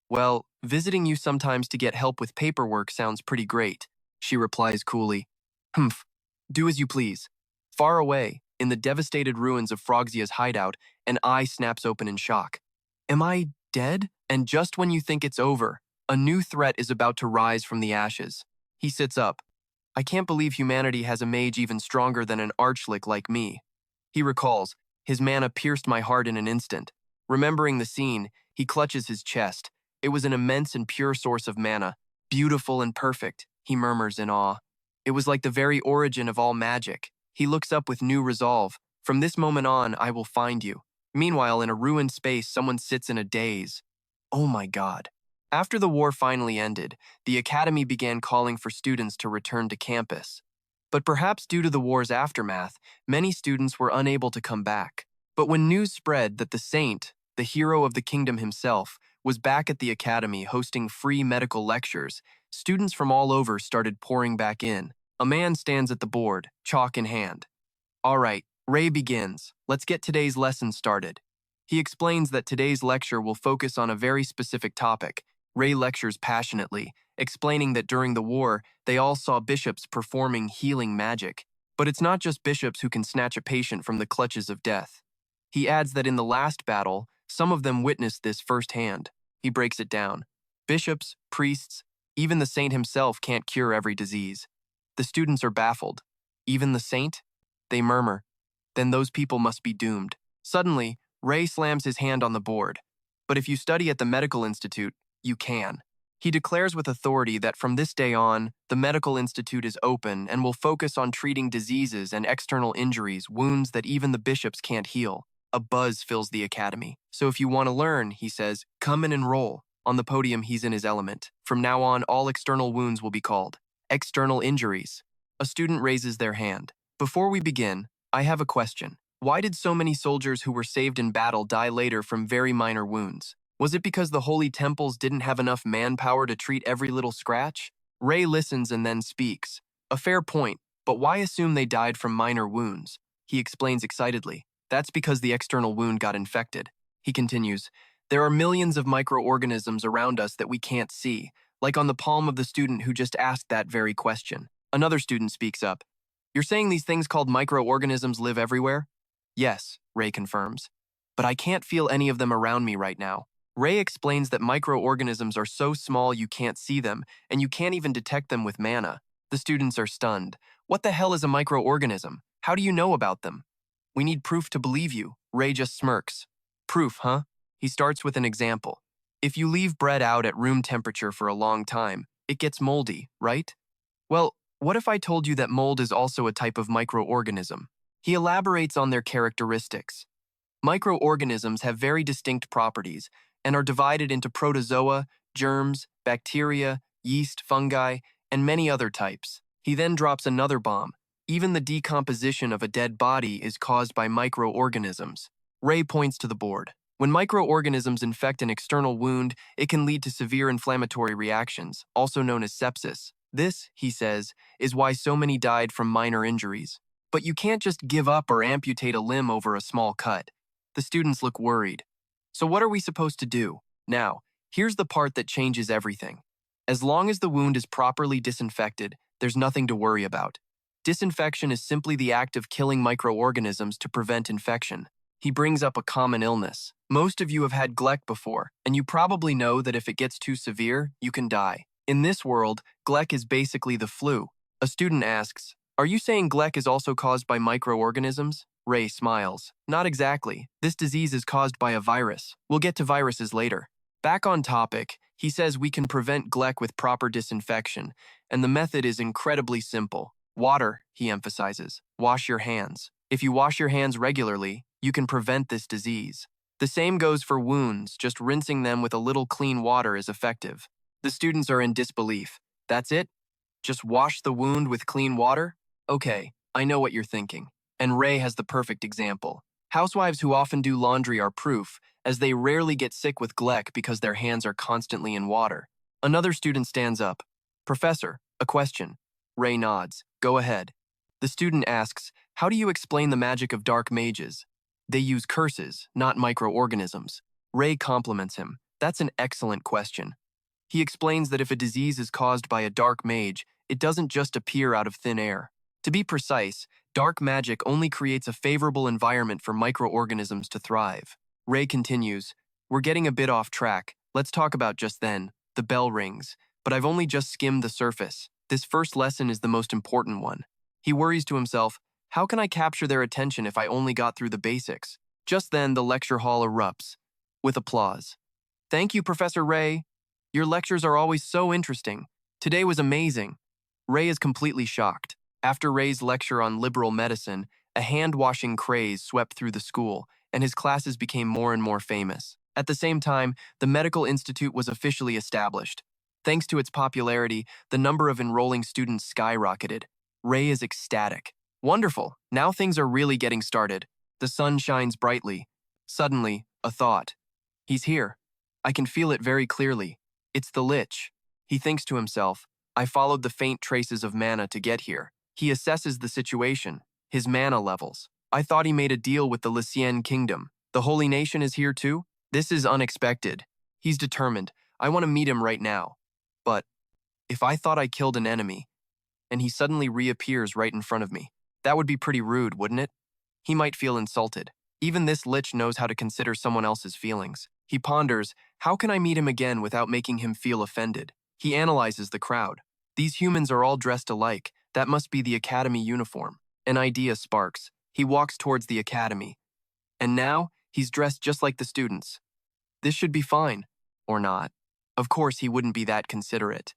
Well, visiting you sometimes to get help with paperwork sounds pretty great, she replies coolly. Humph. Do as you please. Far away, in the devastated ruins of Frogzia's hideout, an eye snaps open in shock. Am I dead? And just when you think it's over, a new threat is about to rise from the ashes. He sits up. I can't believe humanity has a mage even stronger than an archlick like me. He recalls, his mana pierced my heart in an instant. Remembering the scene, he clutches his chest. It was an immense and pure source of mana, beautiful and perfect, he murmurs in awe. It was like the very origin of all magic. He looks up with new resolve. From this moment on, I will find you. Meanwhile, in a ruined space, someone sits in a daze. Oh my God. After the war finally ended, the academy began calling for students to return to campus. But perhaps due to the war's aftermath, many students were unable to come back. But when news spread that the saint, the hero of the kingdom himself, was back at the academy hosting free medical lectures, students from all over started pouring back in. A man stands at the board, chalk in hand. All right, Ray begins. Let's get today's lesson started. He explains that today's lecture will focus on a very specific topic. Ray lectures passionately, explaining that during the war, they all saw bishops performing healing magic. But it's not just bishops who can snatch a patient from the clutches of death. He adds that in the last battle, some of them witnessed this firsthand. He breaks it down. Bishops, priests, even the saint himself can't cure every disease. The students are baffled. Even the saint? They murmur. Then those people must be doomed. Suddenly, Ray slams his hand on the board. But if you study at the medical institute, you can. He declares with authority that from this day on, the medical institute is open and will focus on treating diseases and external injuries, wounds that even the bishops can't heal. A buzz fills the academy. So if you want to learn, he says, come and enroll. On the podium, he's in his element. From now on, all external wounds will be called external injuries. A student raises their hand. Before we begin, I have a question. Why did so many soldiers who were saved in battle die later from very minor wounds? Was it because the holy temples didn't have enough manpower to treat every little scratch? Ray listens and then speaks. A fair point, but why assume they died from minor wounds? He explains excitedly. That's because the external wound got infected. He continues, there are millions of microorganisms around us that we can't see, like on the palm of the student who just asked that very question. Another student speaks up. You're saying these things called microorganisms live everywhere? Yes, Ray confirms. But I can't feel any of them around me right now. Ray explains that microorganisms are so small you can't see them, and you can't even detect them with mana. The students are stunned. What the hell is a microorganism? How do you know about them? We need proof to believe you. Ray just smirks. Proof, huh? He starts with an example. If you leave bread out at room temperature for a long time, it gets moldy, right? Well, what if I told you that mold is also a type of microorganism? He elaborates on their characteristics. Microorganisms have very distinct properties and are divided into protozoa, germs, bacteria, yeast, fungi, and many other types. He then drops another bomb. Even the decomposition of a dead body is caused by microorganisms. Ray points to the board. When microorganisms infect an external wound, it can lead to severe inflammatory reactions, also known as sepsis. This, he says, is why so many died from minor injuries. But you can't just give up or amputate a limb over a small cut. The students look worried. So what are we supposed to do? Now, here's the part that changes everything. As long as the wound is properly disinfected, there's nothing to worry about. Disinfection is simply the act of killing microorganisms to prevent infection. He brings up a common illness. Most of you have had Gleck before, and you probably know that if it gets too severe, you can die. In this world, Gleck is basically the flu. A student asks, "Are you saying Gleck is also caused by microorganisms?" Ray smiles. "Not exactly. This disease is caused by a virus. We'll get to viruses later." Back on topic, he says we can prevent Gleck with proper disinfection, and the method is incredibly simple. Water, he emphasizes. Wash your hands. If you wash your hands regularly, you can prevent this disease. The same goes for wounds, just rinsing them with a little clean water is effective. The students are in disbelief. That's it? Just wash the wound with clean water? Okay, I know what you're thinking. And Ray has the perfect example. Housewives who often do laundry are proof, as they rarely get sick with Gleck because their hands are constantly in water. Another student stands up. "Professor, a question." Ray nods. "Go ahead." The student asks, "How do you explain the magic of dark mages?" "They use curses, not microorganisms." Ray compliments him. "That's an excellent question." He explains that if a disease is caused by a dark mage, it doesn't just appear out of thin air. To be precise, dark magic only creates a favorable environment for microorganisms to thrive. Ray continues, "We're getting a bit off track. Let's talk about just then. The bell rings. But I've only just skimmed the surface. This first lesson is the most important one." He worries to himself, "How can I capture their attention if I only got through the basics?" Just then, the lecture hall erupts with applause. "Thank you, Professor Ray. Your lectures are always so interesting. Today was amazing." Ray is completely shocked. After Ray's lecture on liberal medicine, a hand-washing craze swept through the school, and his classes became more and more famous. At the same time, the medical institute was officially established. Thanks to its popularity, the number of enrolling students skyrocketed. Ray is ecstatic. "Wonderful, now things are really getting started." The sun shines brightly. Suddenly, a thought. "He's here. I can feel it very clearly. It's the Lich." He thinks to himself, "I followed the faint traces of mana to get here." He assesses the situation, his mana levels. "I thought he made a deal with the Lycian kingdom. The Holy Nation is here too? This is unexpected." He's determined. "I want to meet him right now." But if I thought I killed an enemy, and he suddenly reappears right in front of me, that would be pretty rude, wouldn't it? He might feel insulted. Even this Lich knows how to consider someone else's feelings. He ponders, how can I meet him again without making him feel offended? He analyzes the crowd. These humans are all dressed alike. That must be the academy uniform. An idea sparks. He walks towards the academy. And now, he's dressed just like the students. This should be fine. Or not. Of course, he wouldn't be that considerate.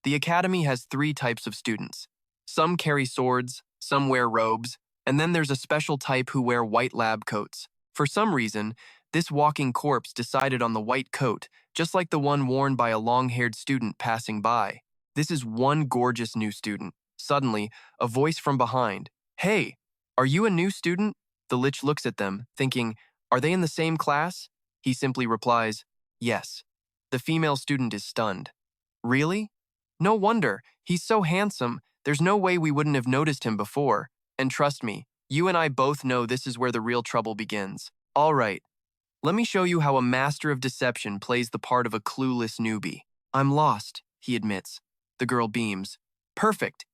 The academy has 3 types of students. Some carry swords, some wear robes, and then there's a special type who wear white lab coats. For some reason, this walking corpse decided on the white coat, just like the one worn by a long-haired student passing by. This is one gorgeous new student. Suddenly, a voice from behind. "Hey, are you a new student?" The Lich looks at them, thinking, are they in the same class? He simply replies, "Yes." The female student is stunned. "Really? No wonder. He's so handsome. There's no way we wouldn't have noticed him before. And trust me, you and I both know this is where the real trouble begins. All right. Let me show you how a master of deception plays the part of a clueless newbie." "I'm lost," he admits. The girl beams. "Perfect.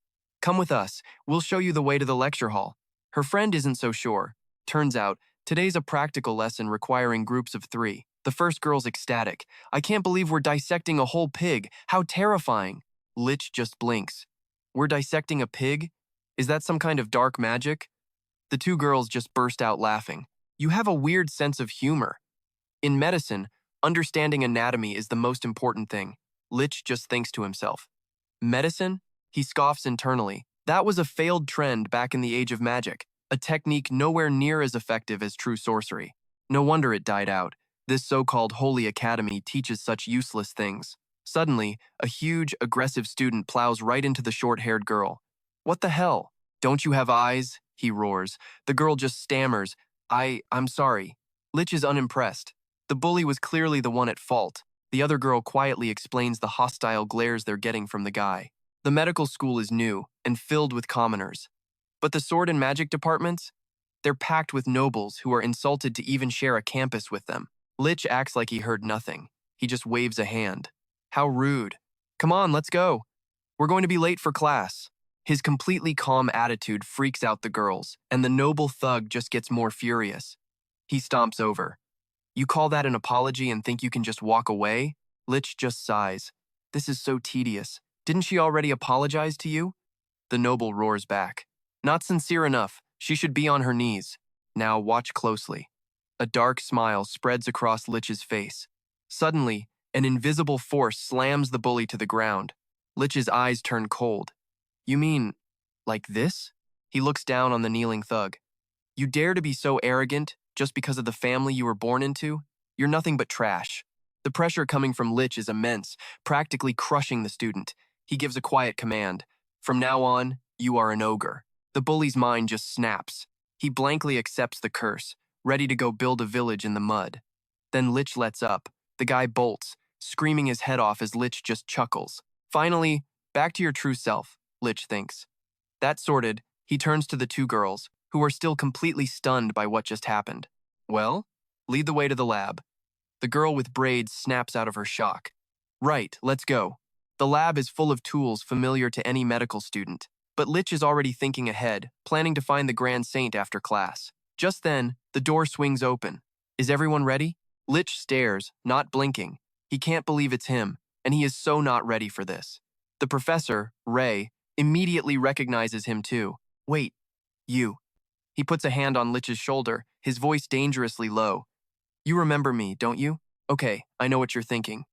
Come with us. We'll show you the way to the lecture hall." Her friend isn't so sure. Turns out, today's a practical lesson requiring groups of 3. The first girl's ecstatic. "I can't believe we're dissecting a whole pig. How terrifying." Lich just blinks. "We're dissecting a pig? Is that some kind of dark magic?" The 2 girls just burst out laughing. "You have a weird sense of humor." In medicine, understanding anatomy is the most important thing. Lich just thinks to himself. "Medicine?" He scoffs internally. That was a failed trend back in the age of magic, a technique nowhere near as effective as true sorcery. No wonder it died out. This so-called holy academy teaches such useless things. Suddenly, a huge, aggressive student plows right into the short-haired girl. "What the hell? Don't you have eyes?" he roars. The girl just stammers, I'm sorry." Lich is unimpressed. The bully was clearly the one at fault. The other girl quietly explains the hostile glares they're getting from the guy. The medical school is new and filled with commoners. But the sword and magic departments? They're packed with nobles who are insulted to even share a campus with them. Lich acts like he heard nothing. He just waves a hand. How rude. "Come on, let's go. We're going to be late for class." His completely calm attitude freaks out the girls, and the noble thug just gets more furious. He stomps over. "You call that an apology and think you can just walk away?" Lich just sighs. This is so tedious. Didn't she already apologize to you? The noble roars back. Not sincere enough. She should be on her knees. Now watch closely. A dark smile spreads across Lich's face. Suddenly, an invisible force slams the bully to the ground. Lich's eyes turn cold. You mean, like this? He looks down on the kneeling thug. You dare to be so arrogant just because of the family you were born into? You're nothing but trash. The pressure coming from Lich is immense, practically crushing the student. He gives a quiet command. From now on, you are an ogre. The bully's mind just snaps. He blankly accepts the curse, ready to go build a village in the mud. Then Lich lets up. The guy bolts, screaming his head off as Lich just chuckles. Finally, back to your true self, Lich thinks. That sorted, he turns to the two girls, who are still completely stunned by what just happened. Well, lead the way to the lab. The girl with braids snaps out of her shock. Right, let's go. The lab is full of tools familiar to any medical student, but Lich is already thinking ahead, planning to find the Grand Saint after class. Just then, the door swings open. Is everyone ready? Lich stares, not blinking. He can't believe it's him, and he is so not ready for this. The professor, Ray, immediately recognizes him too. Wait, you. He puts a hand on Lich's shoulder, his voice dangerously low. You remember me, don't you? Okay, I know what you're thinking.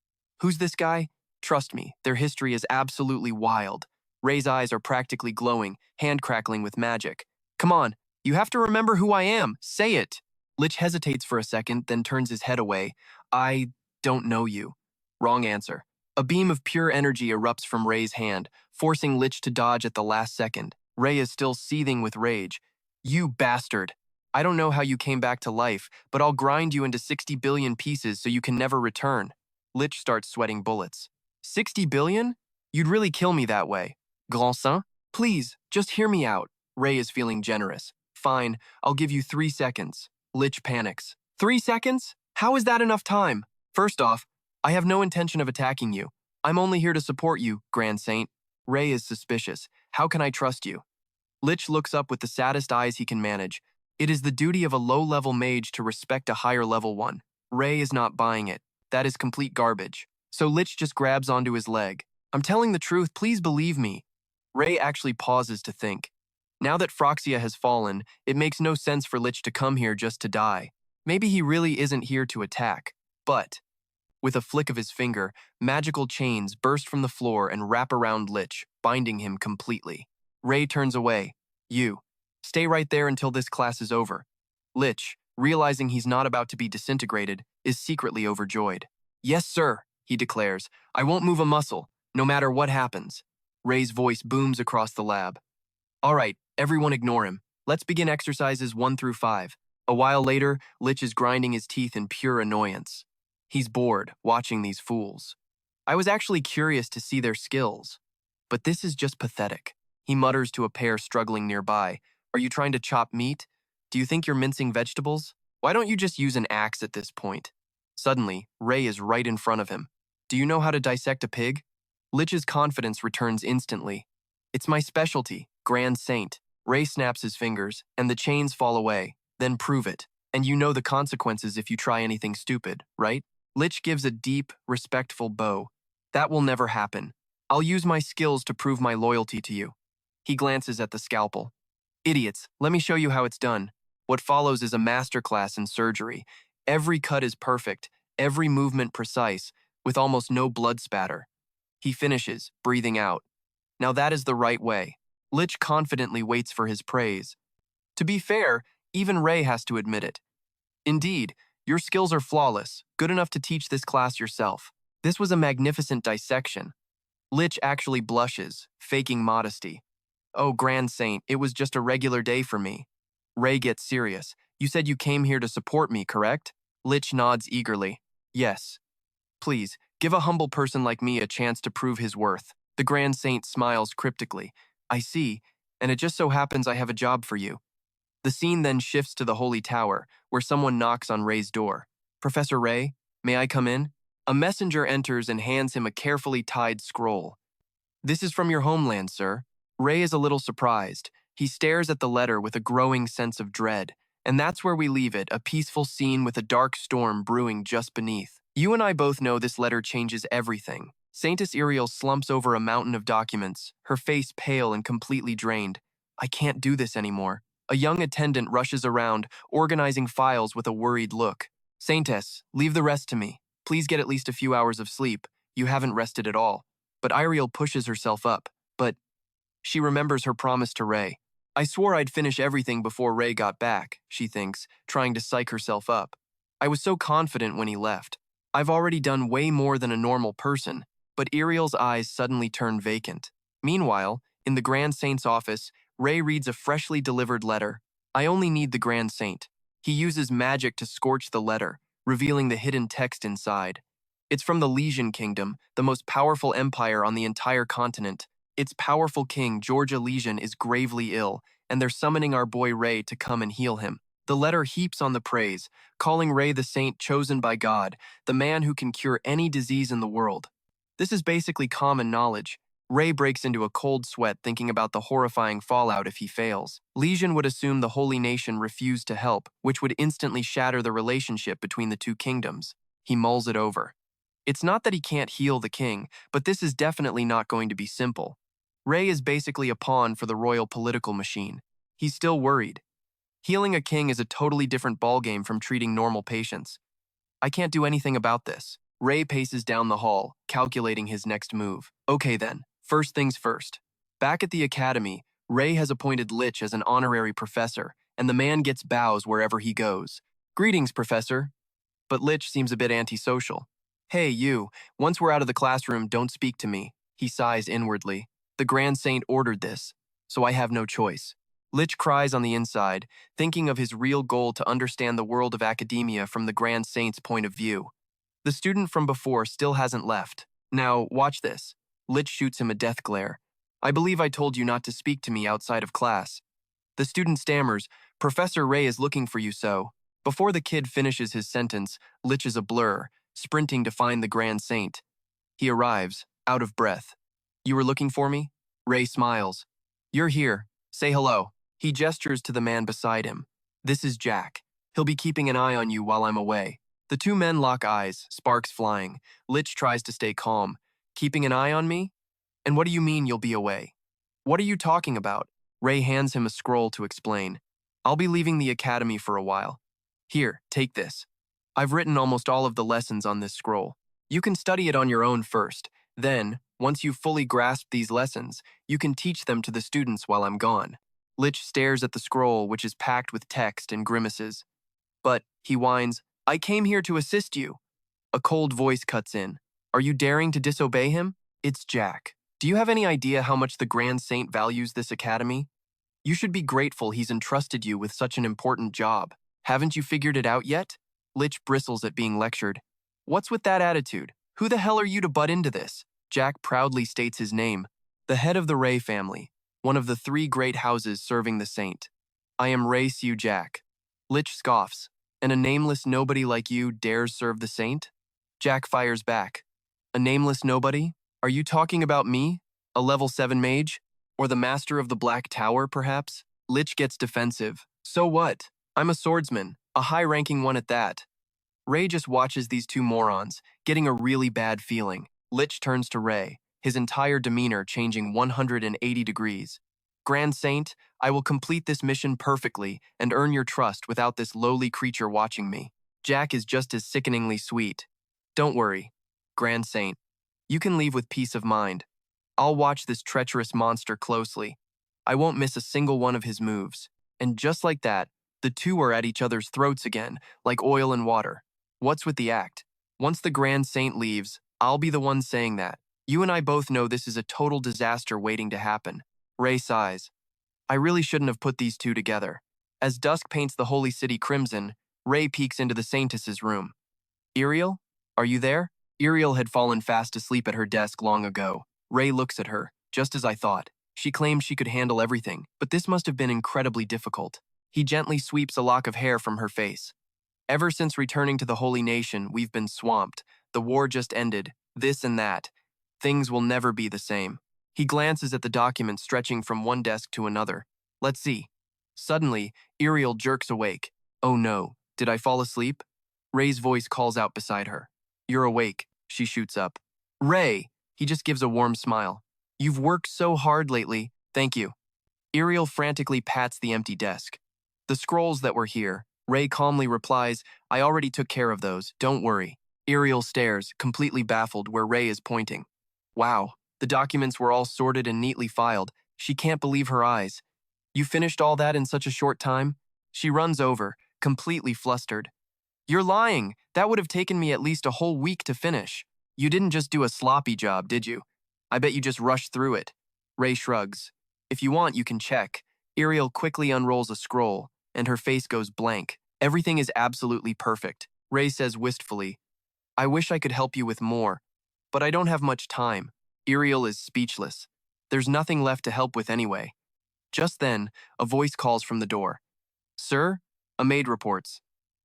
Who's this guy? Trust me, their history is absolutely wild. Ray's eyes are practically glowing, hand crackling with magic. Come on, you have to remember who I am. Say it. Lich hesitates for a second, then turns his head away. I don't know you. Wrong answer. A beam of pure energy erupts from Ray's hand, forcing Lich to dodge at the last second. Ray is still seething with rage. You bastard. I don't know how you came back to life, but I'll grind you into 60 billion pieces so you can never return. Lich starts sweating bullets. 60 billion? You'd really kill me that way. Grand Saint? Please, just hear me out. Ray is feeling generous. Fine, I'll give you 3 seconds. Lich panics. 3 seconds? How is that enough time? First off, I have no intention of attacking you. I'm only here to support you, Grand Saint. Ray is suspicious. How can I trust you? Lich looks up with the saddest eyes he can manage. It is the duty of a low-level mage to respect a higher-level one. Ray is not buying it. That is complete garbage. So Lich just grabs onto his leg. I'm telling the truth, please believe me. Ray actually pauses to think. Now that Phroxia has fallen, it makes no sense for Lich to come here just to die. Maybe he really isn't here to attack. But, with a flick of his finger, magical chains burst from the floor and wrap around Lich, binding him completely. Ray turns away. You. Stay right there until this class is over. Lich, realizing he's not about to be disintegrated, is secretly overjoyed. Yes, sir, he declares. I won't move a muscle, no matter what happens. Ray's voice booms across the lab. All right, everyone ignore him. Let's begin exercises 1 through 5. A while later, Lich is grinding his teeth in pure annoyance. He's bored, watching these fools. I was actually curious to see their skills. But this is just pathetic. He mutters to a pair struggling nearby. Are you trying to chop meat? Do you think you're mincing vegetables? Why don't you just use an axe at this point? Suddenly, Ray is right in front of him. Do you know how to dissect a pig? Lich's confidence returns instantly. It's my specialty, Grand Saint. Ray snaps his fingers, and the chains fall away. Then prove it. And you know the consequences if you try anything stupid, right? Lich gives a deep, respectful bow. That will never happen. I'll use my skills to prove my loyalty to you. He glances at the scalpel. Idiots, let me show you how it's done. What follows is a masterclass in surgery. Every cut is perfect, every movement precise, with almost no blood spatter. He finishes, breathing out. Now that is the right way. Lich confidently waits for his praise. To be fair, even Ray has to admit it. Indeed, your skills are flawless, good enough to teach this class yourself. This was a magnificent dissection. Lich actually blushes, faking modesty. Oh, Grand Saint, it was just a regular day for me. Ray gets serious. You said you came here to support me, correct? Lich nods eagerly. Yes. Please, give a humble person like me a chance to prove his worth. The Grand Saint smiles cryptically. I see, and it just so happens I have a job for you. The scene then shifts to the Holy Tower, where someone knocks on Ray's door. Professor Ray, may I come in? A messenger enters and hands him a carefully tied scroll. This is from your homeland, sir. Ray is a little surprised. He stares at the letter with a growing sense of dread. And that's where we leave it, a peaceful scene with a dark storm brewing just beneath. You and I both know this letter changes everything. Saintess Iriel slumps over a mountain of documents, her face pale and completely drained. I can't do this anymore. A young attendant rushes around, organizing files with a worried look. Saintess, leave the rest to me. Please get at least a few hours of sleep. You haven't rested at all. But Iriel pushes herself up. But she remembers her promise to Ray. I swore I'd finish everything before Ray got back, she thinks, trying to psych herself up. I was so confident when he left. I've already done way more than a normal person, but Iriel's eyes suddenly turn vacant. Meanwhile, in the Grand Saint's office, Ray reads a freshly delivered letter. I only need the Grand Saint. He uses magic to scorch the letter, revealing the hidden text inside. It's from the Legion Kingdom, the most powerful empire on the entire continent. Its powerful king, Georgia Legion, is gravely ill, and they're summoning our boy Ray to come and heal him. The letter heaps on the praise, calling Ray the saint chosen by God, the man who can cure any disease in the world. This is basically common knowledge. Ray breaks into a cold sweat thinking about the horrifying fallout if he fails. Legion would assume the Holy Nation refused to help, which would instantly shatter the relationship between the two kingdoms. He mulls it over. It's not that he can't heal the king, but this is definitely not going to be simple. Ray is basically a pawn for the royal political machine. He's still worried. Healing a king is a totally different ballgame from treating normal patients. I can't do anything about this. Ray paces down the hall, calculating his next move. Okay then, first things first. Back at the academy, Ray has appointed Lich as an honorary professor, and the man gets bows wherever he goes. Greetings, professor. But Lich seems a bit antisocial. Hey, you, once we're out of the classroom, don't speak to me. He sighs inwardly. The Grand Saint ordered this, so I have no choice. Lich cries on the inside, thinking of his real goal to understand the world of academia from the Grand Saint's point of view. The student from before still hasn't left. Now, watch this. Lich shoots him a death glare. I believe I told you not to speak to me outside of class. The student stammers, Professor Ray is looking for you so. Before the kid finishes his sentence, Lich is a blur, sprinting to find the Grand Saint. He arrives, out of breath. You were looking for me? Ray smiles. You're here. Say hello. He gestures to the man beside him. This is Jack. He'll be keeping an eye on you while I'm away. The two men lock eyes, sparks flying. Lich tries to stay calm. Keeping an eye on me? And what do you mean you'll be away? What are you talking about? Ray hands him a scroll to explain. I'll be leaving the academy for a while. Here, take this. I've written almost all of the lessons on this scroll. You can study it on your own first. Then, once you've fully grasped these lessons, you can teach them to the students while I'm gone. Lich stares at the scroll, which is packed with text and grimaces. But, he whines, I came here to assist you. A cold voice cuts in. Are you daring to disobey him? It's Jack. Do you have any idea how much the Grand Saint values this academy? You should be grateful he's entrusted you with such an important job. Haven't you figured it out yet? Lich bristles at being lectured. What's with that attitude? Who the hell are you to butt into this? Jack proudly states his name. The head of the Ray family, one of the 3 great houses serving the saint. I am Ray Sue Jack. Lich scoffs. And a nameless nobody like you dares serve the saint? Jack fires back. A nameless nobody? Are you talking about me? A level 7 mage? Or the master of the Black Tower, perhaps? Lich gets defensive. So what? I'm a swordsman, a high-ranking one at that. Ray just watches these two morons, getting a really bad feeling. Lich turns to Ray, his entire demeanor changing 180 degrees. Grand Saint, I will complete this mission perfectly and earn your trust without this lowly creature watching me. Jack is just as sickeningly sweet. Don't worry, Grand Saint. You can leave with peace of mind. I'll watch this treacherous monster closely. I won't miss a single one of his moves. And just like that, the two are at each other's throats again, like oil and water. What's with the act? Once the Grand Saint leaves, I'll be the one saying that. You and I both know this is a total disaster waiting to happen. Ray sighs. I really shouldn't have put these two together. As dusk paints the holy city crimson, Ray peeks into the Saintess's room. Iriel? Are you there? Iriel had fallen fast asleep at her desk long ago. Ray looks at her, just as I thought. She claimed she could handle everything, but this must have been incredibly difficult. He gently sweeps a lock of hair from her face. Ever since returning to the Holy Nation, we've been swamped. The war just ended, this and that. Things will never be the same. He glances at the document stretching from one desk to another. Let's see. Suddenly, Iriel jerks awake. Oh no, did I fall asleep? Ray's voice calls out beside her. You're awake, she shoots up. Ray! He just gives a warm smile. You've worked so hard lately, thank you. Iriel frantically pats the empty desk. The scrolls that were here, Ray calmly replies, I already took care of those, don't worry. Iriel stares, completely baffled where Ray is pointing. Wow, the documents were all sorted and neatly filed. She can't believe her eyes. You finished all that in such a short time? She runs over, completely flustered. You're lying. That would have taken me at least a whole week to finish. You didn't just do a sloppy job, did you? I bet you just rushed through it. Ray shrugs. If you want, you can check. Iriel quickly unrolls a scroll, and her face goes blank. Everything is absolutely perfect. Ray says wistfully, I wish I could help you with more, but I don't have much time. Iriel is speechless. There's nothing left to help with anyway. Just then, a voice calls from the door. Sir? A maid reports.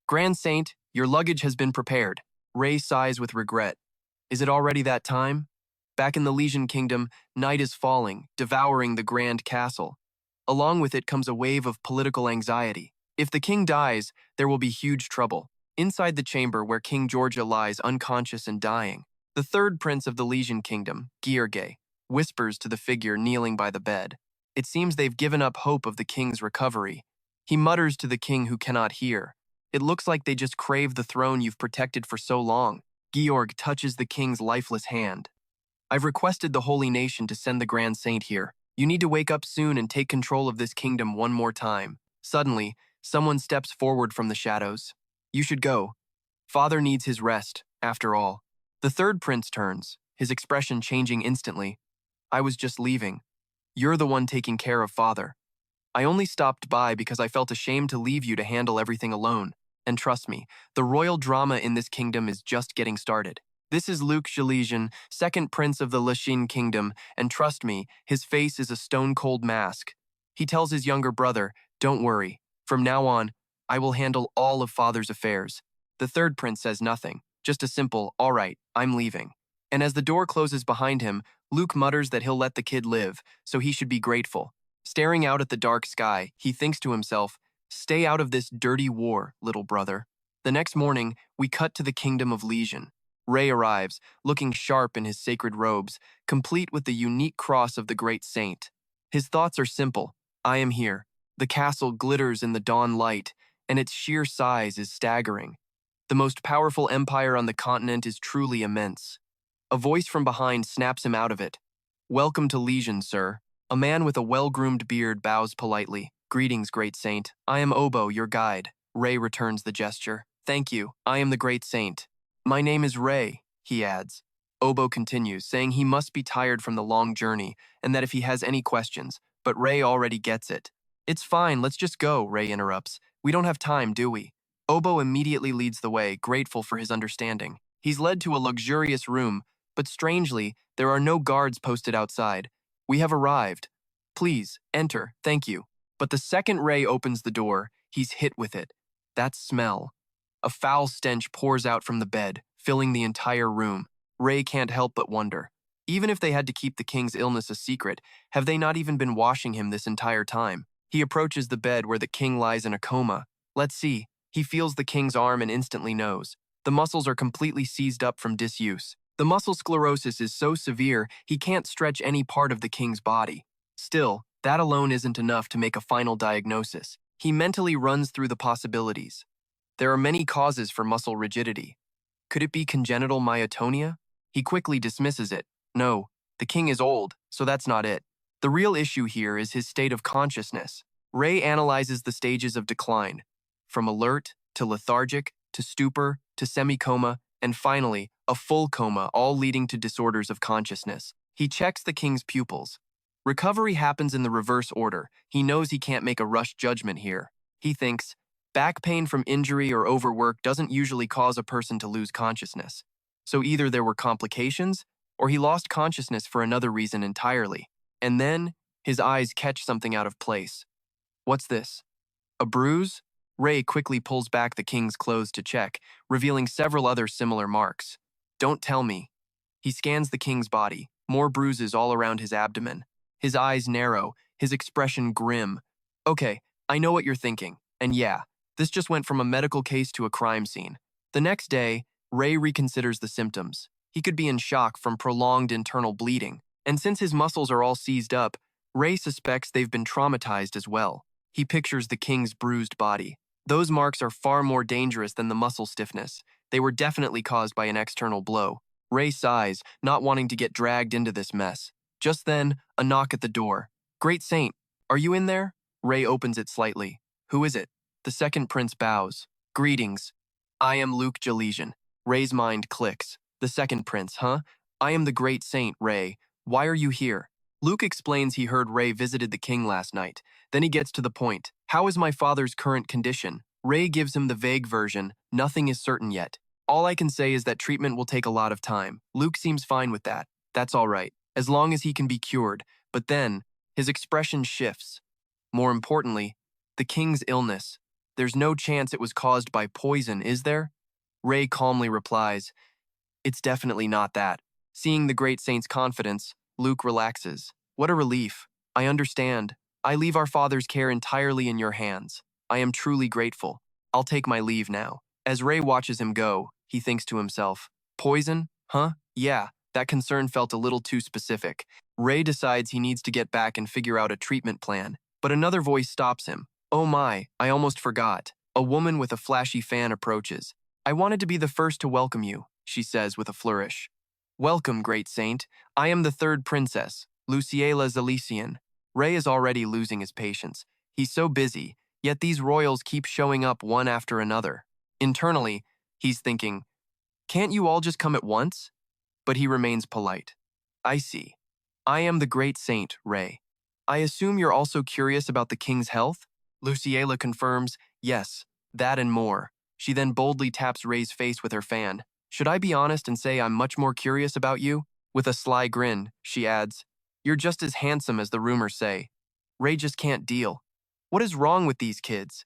Grand Saint, your luggage has been prepared. Ray sighs with regret. Is it already that time? Back in the Legion Kingdom, night is falling, devouring the grand castle. Along with it comes a wave of political anxiety. If the king dies, there will be huge trouble. Inside the chamber where King Georgia lies unconscious and dying, the third prince of the Legion Kingdom, Gierge, whispers to the figure kneeling by the bed. It seems they've given up hope of the king's recovery. He mutters to the king who cannot hear. It looks like they just crave the throne you've protected for so long. Georg touches the king's lifeless hand. I've requested the Holy Nation to send the Grand Saint here. You need to wake up soon and take control of this kingdom one more time. Suddenly, someone steps forward from the shadows. You should go. Father needs his rest, after all. The third prince turns, his expression changing instantly. I was just leaving. You're the one taking care of Father. I only stopped by because I felt ashamed to leave you to handle everything alone. And trust me, the royal drama in this kingdom is just getting started. This is Luke Shalesian, second prince of the Lashin kingdom, and trust me, his face is a stone-cold mask. He tells his younger brother, don't worry. From now on, I will handle all of Father's affairs. The third prince says nothing, just a simple, all right, I'm leaving. And as the door closes behind him, Luke mutters that he'll let the kid live, so he should be grateful. Staring out at the dark sky, he thinks to himself, stay out of this dirty war, little brother. The next morning, we cut to the kingdom of Legion. Ray arrives, looking sharp in his sacred robes, complete with the unique cross of the great saint. His thoughts are simple. I am here. The castle glitters in the dawn light, and its sheer size is staggering. The most powerful empire on the continent is truly immense. A voice from behind snaps him out of it. Welcome to Legion, sir. A man with a well-groomed beard bows politely. Greetings, great saint. I am Obo, your guide. Ray returns the gesture. Thank you. I am the great saint. My name is Ray, he adds. Obo continues, saying he must be tired from the long journey and that if he has any questions, but Ray already gets it. It's fine, let's just go, Ray interrupts. We don't have time, do we? Obo immediately leads the way, grateful for his understanding. He's led to a luxurious room, but strangely, there are no guards posted outside. We have arrived. Please, enter, thank you. But the second Ray opens the door, he's hit with it. That smell. A foul stench pours out from the bed, filling the entire room. Ray can't help but wonder. Even if they had to keep the king's illness a secret, have they not even been washing him this entire time? He approaches the bed where the king lies in a coma. Let's see. He feels the king's arm and instantly knows. The muscles are completely seized up from disuse. The muscle sclerosis is so severe, he can't stretch any part of the king's body. Still, that alone isn't enough to make a final diagnosis. He mentally runs through the possibilities. There are many causes for muscle rigidity. Could it be congenital myotonia? He quickly dismisses it. No, the king is old, so that's not it. The real issue here is his state of consciousness. Ray analyzes the stages of decline, from alert to lethargic to stupor to semi-coma, and finally, a full coma, all leading to disorders of consciousness. He checks the king's pupils. Recovery happens in the reverse order. He knows he can't make a rushed judgment here. He thinks, back pain from injury or overwork doesn't usually cause a person to lose consciousness. So either there were complications, or he lost consciousness for another reason entirely. And then, his eyes catch something out of place. What's this? A bruise? Ray quickly pulls back the king's clothes to check, revealing several other similar marks. Don't tell me. He scans the king's body, more bruises all around his abdomen. His eyes narrow, his expression grim. Okay, I know what you're thinking. And yeah, this just went from a medical case to a crime scene. The next day, Ray reconsiders the symptoms. He could be in shock from prolonged internal bleeding, and since his muscles are all seized up, Ray suspects they've been traumatized as well. He pictures the king's bruised body. Those marks are far more dangerous than the muscle stiffness. They were definitely caused by an external blow. Ray sighs, not wanting to get dragged into this mess. Just then, a knock at the door. "Great Saint, are you in there?" Ray opens it slightly. "Who is it?" The second prince bows. "Greetings. I am Luke Jalesian." Ray's mind clicks. "The second prince, huh? I am the Great Saint, Ray. Why are you here?" Luke explains he heard Ray visited the king last night. Then he gets to the point. "How is my father's current condition?" Ray gives him the vague version. "Nothing is certain yet. All I can say is that treatment will take a lot of time." Luke seems fine with that. That's all right, as long as he can be cured. But then, his expression shifts. More importantly, the king's illness. "There's no chance it was caused by poison, is there?" Ray calmly replies, "It's definitely not that." Seeing the Great Saint's confidence, Luke relaxes. "What a relief. I understand. I leave our father's care entirely in your hands. I am truly grateful. I'll take my leave now." As Ray watches him go, he thinks to himself, "Poison? Huh? Yeah, that concern felt a little too specific." Ray decides he needs to get back and figure out a treatment plan, but another voice stops him. "Oh my, I almost forgot." A woman with a flashy fan approaches. "I wanted to be the first to welcome you," she says with a flourish. "Welcome, Great Saint. I am the third princess, Luciela Zalesian." Ray is already losing his patience. He's so busy, yet these royals keep showing up one after another. Internally, he's thinking, "Can't you all just come at once?" But he remains polite. "I see. I am the Great Saint, Ray. I assume you're also curious about the king's health?" Luciela confirms, "Yes, that and more." She then boldly taps Ray's face with her fan. "Should I be honest and say I'm much more curious about you?" With a sly grin, she adds, "You're just as handsome as the rumors say." Ray just can't deal. What is wrong with these kids?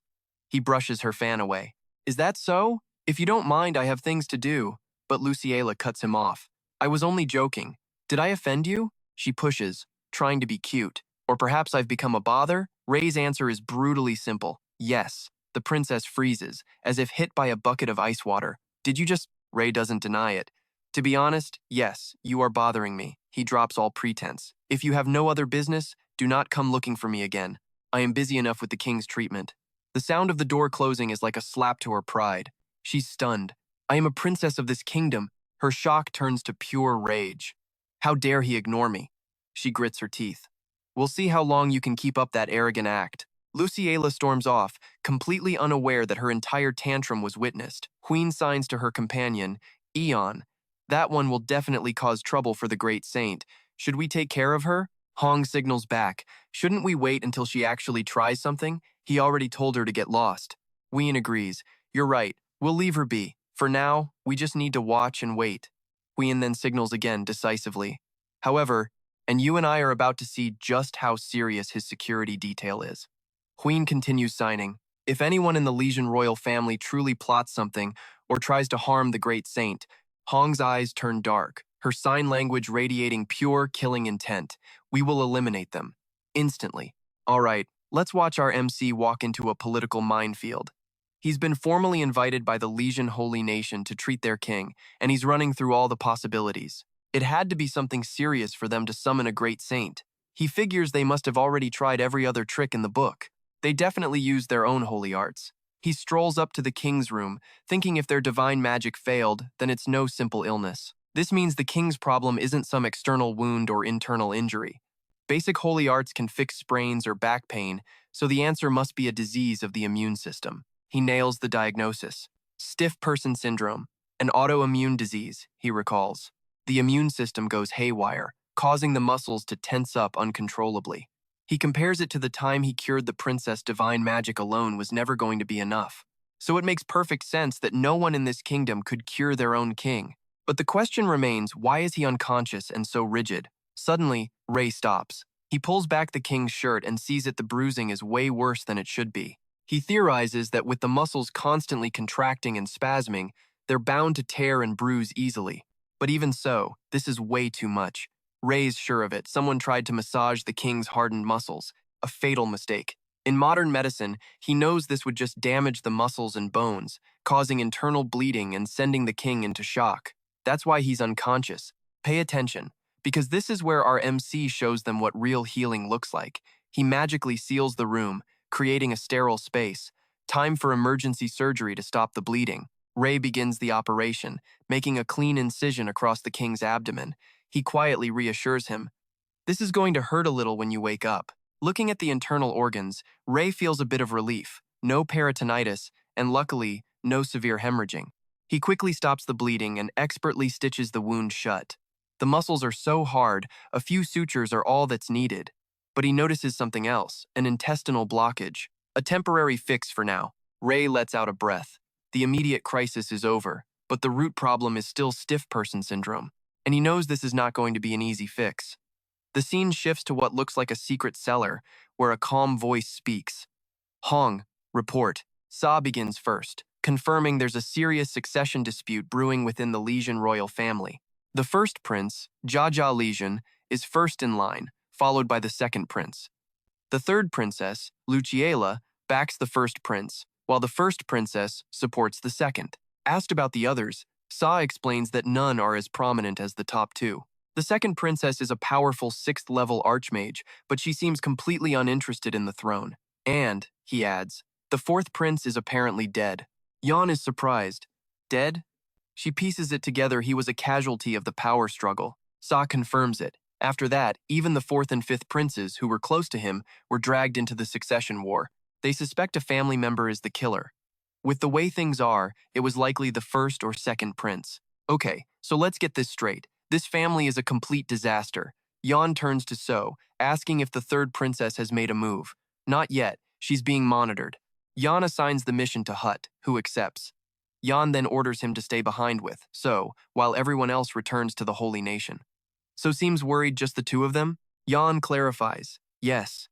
He brushes her fan away. "Is that so? If you don't mind, I have things to do." But Luciela cuts him off. "I was only joking. Did I offend you?" She pushes, trying to be cute. "Or perhaps I've become a bother?" Ray's answer is brutally simple. "Yes." The princess freezes, as if hit by a bucket of ice water. "Did you just—" Ray doesn't deny it. "To be honest, yes, you are bothering me." He drops all pretense. "If you have no other business, do not come looking for me again. I am busy enough with the king's treatment." The sound of the door closing is like a slap to her pride. She's stunned. I am a princess of this kingdom. Her shock turns to pure rage. How dare he ignore me? She grits her teeth. "We'll see how long you can keep up that arrogant act." Luciela storms off, completely unaware that her entire tantrum was witnessed. Queen signs to her companion, Eon. "That one will definitely cause trouble for the Great Saint. Should we take care of her?" Hong signals back. "Shouldn't we wait until she actually tries something? He already told her to get lost." Wien agrees. "You're right. We'll leave her be. For now, we just need to watch and wait." Wien then signals again decisively. "However, and you and I are about to see just how serious his security detail is." Queen continues signing. "If anyone in the Legion Royal family truly plots something or tries to harm the Great Saint," Hong's eyes turn dark, her sign language radiating pure killing intent. "We will eliminate them. Instantly." All right, let's watch our MC walk into a political minefield. He's been formally invited by the Legion Holy Nation to treat their king, and he's running through all the possibilities. It had to be something serious for them to summon a Great Saint. He figures they must have already tried every other trick in the book. They definitely used their own holy arts. He strolls up to the king's room, thinking if their divine magic failed, then it's no simple illness. This means the king's problem isn't some external wound or internal injury. Basic holy arts can fix sprains or back pain, so the answer must be a disease of the immune system. He nails the diagnosis. Stiff person syndrome, an autoimmune disease, he recalls. The immune system goes haywire, causing the muscles to tense up uncontrollably. He compares it to the time he cured the princess. Divine magic alone was never going to be enough. So it makes perfect sense that no one in this kingdom could cure their own king. But the question remains, why is he unconscious and so rigid? Suddenly, Ray stops. He pulls back the king's shirt and sees that the bruising is way worse than it should be. He theorizes that with the muscles constantly contracting and spasming, they're bound to tear and bruise easily. But even so, this is way too much. Ray's sure of it. Someone tried to massage the king's hardened muscles. A fatal mistake. In modern medicine, he knows this would just damage the muscles and bones, causing internal bleeding and sending the king into shock. That's why he's unconscious. Pay attention, because this is where our MC shows them what real healing looks like. He magically seals the room, creating a sterile space. Time for emergency surgery to stop the bleeding. Ray begins the operation, making a clean incision across the king's abdomen. He quietly reassures him, "This is going to hurt a little when you wake up." Looking at the internal organs, Ray feels a bit of relief. No peritonitis, and luckily, no severe hemorrhaging. He quickly stops the bleeding and expertly stitches the wound shut. The muscles are so hard, a few sutures are all that's needed. But he notices something else, an intestinal blockage. A temporary fix for now. Ray lets out a breath. The immediate crisis is over, but the root problem is still stiff person syndrome, and he knows this is not going to be an easy fix. The scene shifts to what looks like a secret cellar, where a calm voice speaks. "Hong, report." Sa begins first, confirming there's a serious succession dispute brewing within the Legion royal family. The first prince, Jaja Legion, is first in line, followed by the second prince. The third princess, Luciela, backs the first prince, while the first princess supports the second. Asked about the others, Sa explains that none are as prominent as the top two. The second princess is a powerful 6th-level archmage, but she seems completely uninterested in the throne. And, he adds, the fourth prince is apparently dead. Yan is surprised. Dead? She pieces it together he was a casualty of the power struggle. Sa confirms it. After that, even the fourth and fifth princes, who were close to him, were dragged into the succession war. They suspect a family member is the killer. With the way things are, it was likely the first or second prince. Okay, so let's get this straight. This family is a complete disaster. Yan turns to So, asking if the third princess has made a move. Not yet, she's being monitored. Yan assigns the mission to Hut, who accepts. Yan then orders him to stay behind with So, while everyone else returns to the Holy Nation. So seems worried just the two of them? Yan clarifies, yes.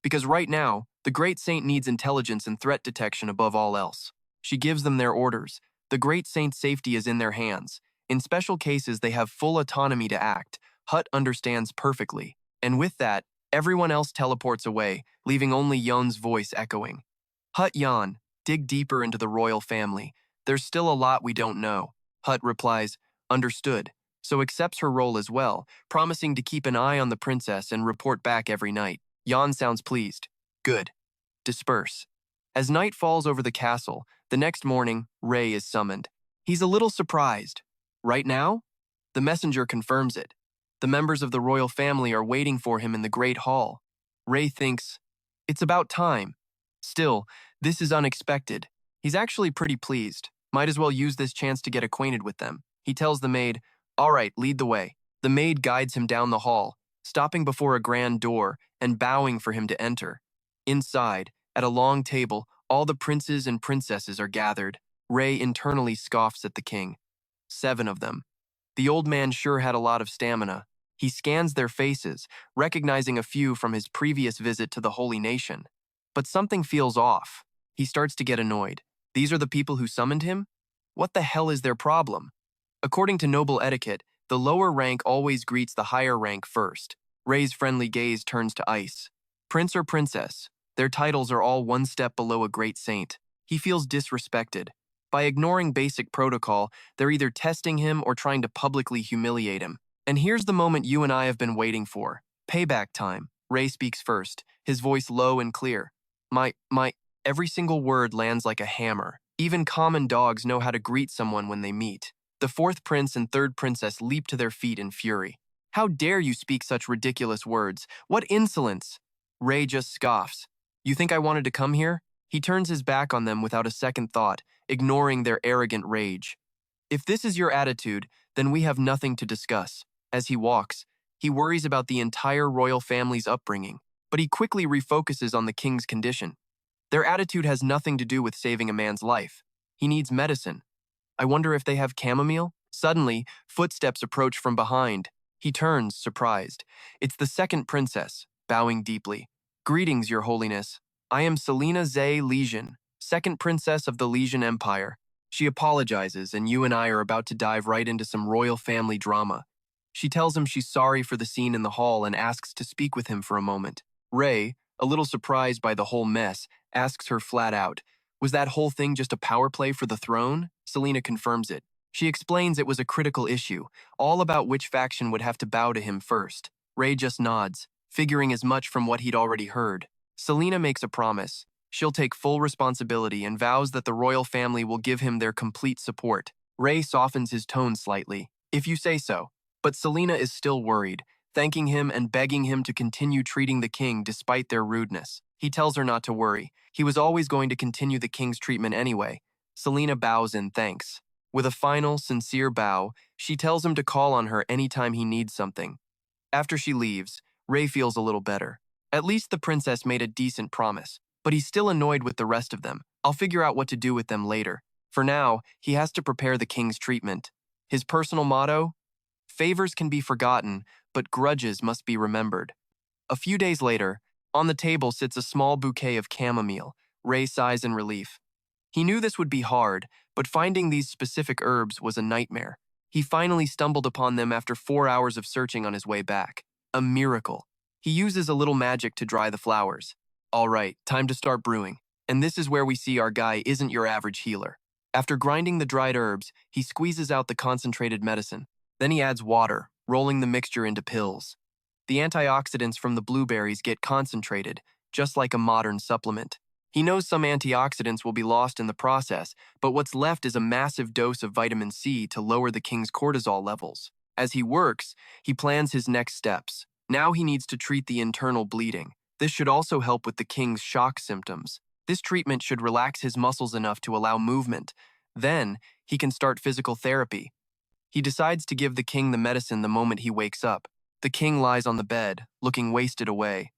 Because right now, the Great Saint needs intelligence and threat detection above all else. She gives them their orders. The Great Saint's safety is in their hands. In special cases, they have full autonomy to act. Hut understands perfectly. And with that, everyone else teleports away, leaving only Yon's voice echoing. Hut Yan, dig deeper into the royal family. There's still a lot we don't know. Hut replies, understood. So accepts her role as well, promising to keep an eye on the princess and report back every night. Yan sounds pleased. Good. Disperse. As night falls over the castle, the next morning, Ray is summoned. He's a little surprised. Right now? The messenger confirms it. The members of the royal family are waiting for him in the Great Hall. Ray thinks, it's about time. Still, this is unexpected. He's actually pretty pleased. Might as well use this chance to get acquainted with them. He tells the maid, all right, lead the way. The maid guides him down the hall, stopping before a grand door and bowing for him to enter. Inside, at a long table, all the princes and princesses are gathered. Ray internally scoffs at the king. 7 of them. The old man sure had a lot of stamina. He scans their faces, recognizing a few from his previous visit to the Holy Nation. But something feels off. He starts to get annoyed. These are the people who summoned him? What the hell is their problem? According to noble etiquette, the lower rank always greets the higher rank first. Ray's friendly gaze turns to ice. Prince or princess, their titles are all one step below a great saint. He feels disrespected. By ignoring basic protocol, they're either testing him or trying to publicly humiliate him. And here's the moment you and I have been waiting for. Payback time. Ray speaks first, his voice low and clear. Every single word lands like a hammer. Even common dogs know how to greet someone when they meet. The fourth prince and third princess leap to their feet in fury. How dare you speak such ridiculous words? What insolence! Ray just scoffs. You think I wanted to come here? He turns his back on them without a second thought, ignoring their arrogant rage. If this is your attitude, then we have nothing to discuss. As he walks, he worries about the entire royal family's upbringing, but he quickly refocuses on the king's condition. Their attitude has nothing to do with saving a man's life. He needs medicine. I wonder if they have chamomile? Suddenly, footsteps approach from behind. He turns, surprised. It's the second princess, bowing deeply. Greetings, your holiness. I am Selena Zay Legion, second princess of the Legion Empire. She apologizes, and you and I are about to dive right into some royal family drama. She tells him she's sorry for the scene in the hall and asks to speak with him for a moment. Ray, a little surprised by the whole mess, asks her flat out, was that whole thing just a power play for the throne? Selena confirms it. She explains it was a critical issue, all about which faction would have to bow to him first. Ray just nods, figuring as much from what he'd already heard. Selena makes a promise. She'll take full responsibility and vows that the royal family will give him their complete support. Ray softens his tone slightly. If you say so. But Selena is still worried, thanking him and begging him to continue treating the king despite their rudeness. He tells her not to worry. He was always going to continue the king's treatment anyway. Selena bows in thanks. With a final, sincere bow, she tells him to call on her anytime he needs something. After she leaves, Ray feels a little better. At least the princess made a decent promise, but he's still annoyed with the rest of them. I'll figure out what to do with them later. For now, he has to prepare the king's treatment. His personal motto? Favors can be forgotten, but grudges must be remembered. A few days later, on the table sits a small bouquet of chamomile. Ray sighs in relief. He knew this would be hard, but finding these specific herbs was a nightmare. He finally stumbled upon them after 4 hours of searching on his way back. A miracle. He uses a little magic to dry the flowers. All right, time to start brewing. And this is where we see our guy isn't your average healer. After grinding the dried herbs, he squeezes out the concentrated medicine. Then he adds water, rolling the mixture into pills. The antioxidants from the blueberries get concentrated, just like a modern supplement. He knows some antioxidants will be lost in the process, but what's left is a massive dose of vitamin C to lower the king's cortisol levels. As he works, he plans his next steps. Now he needs to treat the internal bleeding. This should also help with the king's shock symptoms. This treatment should relax his muscles enough to allow movement. Then, he can start physical therapy. He decides to give the king the medicine the moment he wakes up. The king lies on the bed, looking wasted away.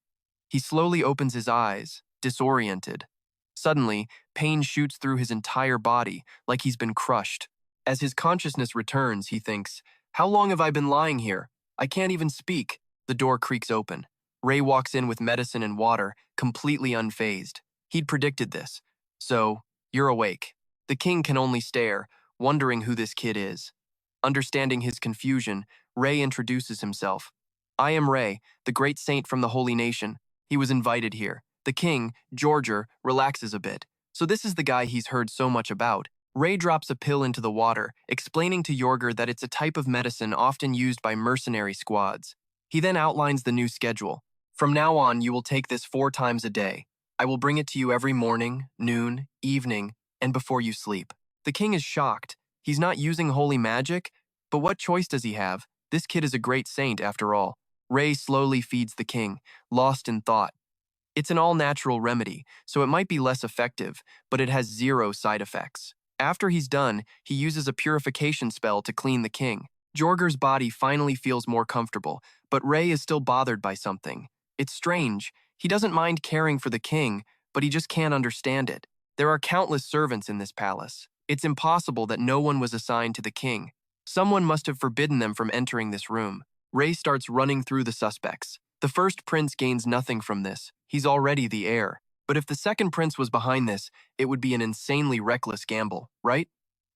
He slowly opens his eyes, disoriented. Suddenly, pain shoots through his entire body, like he's been crushed. As his consciousness returns, he thinks, "How long have I been lying here? I can't even speak." The door creaks open. Ray walks in with medicine and water, completely unfazed. He'd predicted this. "So, you're awake." The king can only stare, wondering who this kid is. Understanding his confusion, Ray introduces himself. "I am Ray, the great saint from the Holy Nation." He was invited here. The king, Georger, relaxes a bit. So this is the guy he's heard so much about. Ray drops a pill into the water, explaining to Jorger that it's a type of medicine often used by mercenary squads. He then outlines the new schedule. "From now on, you will take this 4 times a day. I will bring it to you every morning, noon, evening, and before you sleep." The king is shocked. He's not using holy magic, but what choice does he have? This kid is a great saint, after all. Ray slowly feeds the king, lost in thought. It's an all-natural remedy, so it might be less effective, but it has 0 side effects. After he's done, he uses a purification spell to clean the king. Jorger's body finally feels more comfortable, but Ray is still bothered by something. It's strange. He doesn't mind caring for the king, but he just can't understand it. There are countless servants in this palace. It's impossible that no one was assigned to the king. Someone must have forbidden them from entering this room. Ray starts running through the suspects. The first prince gains nothing from this. He's already the heir. But if the second prince was behind this, it would be an insanely reckless gamble, right?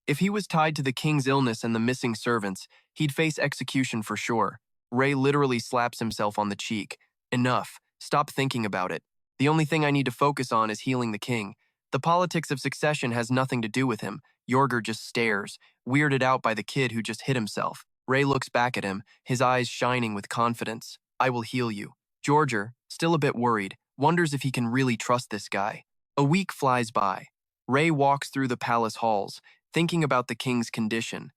If he was tied to the king's illness and the missing servants, he'd face execution for sure. Ray literally slaps himself on the cheek. Enough. Stop thinking about it. The only thing I need to focus on is healing the king. The politics of succession has nothing to do with him. Jorger just stares, weirded out by the kid who just hit himself. Ray looks back at him, his eyes shining with confidence. "I will heal you." Georger, still a bit worried, wonders if he can really trust this guy. A week flies by. Ray walks through the palace halls, thinking about the king's condition.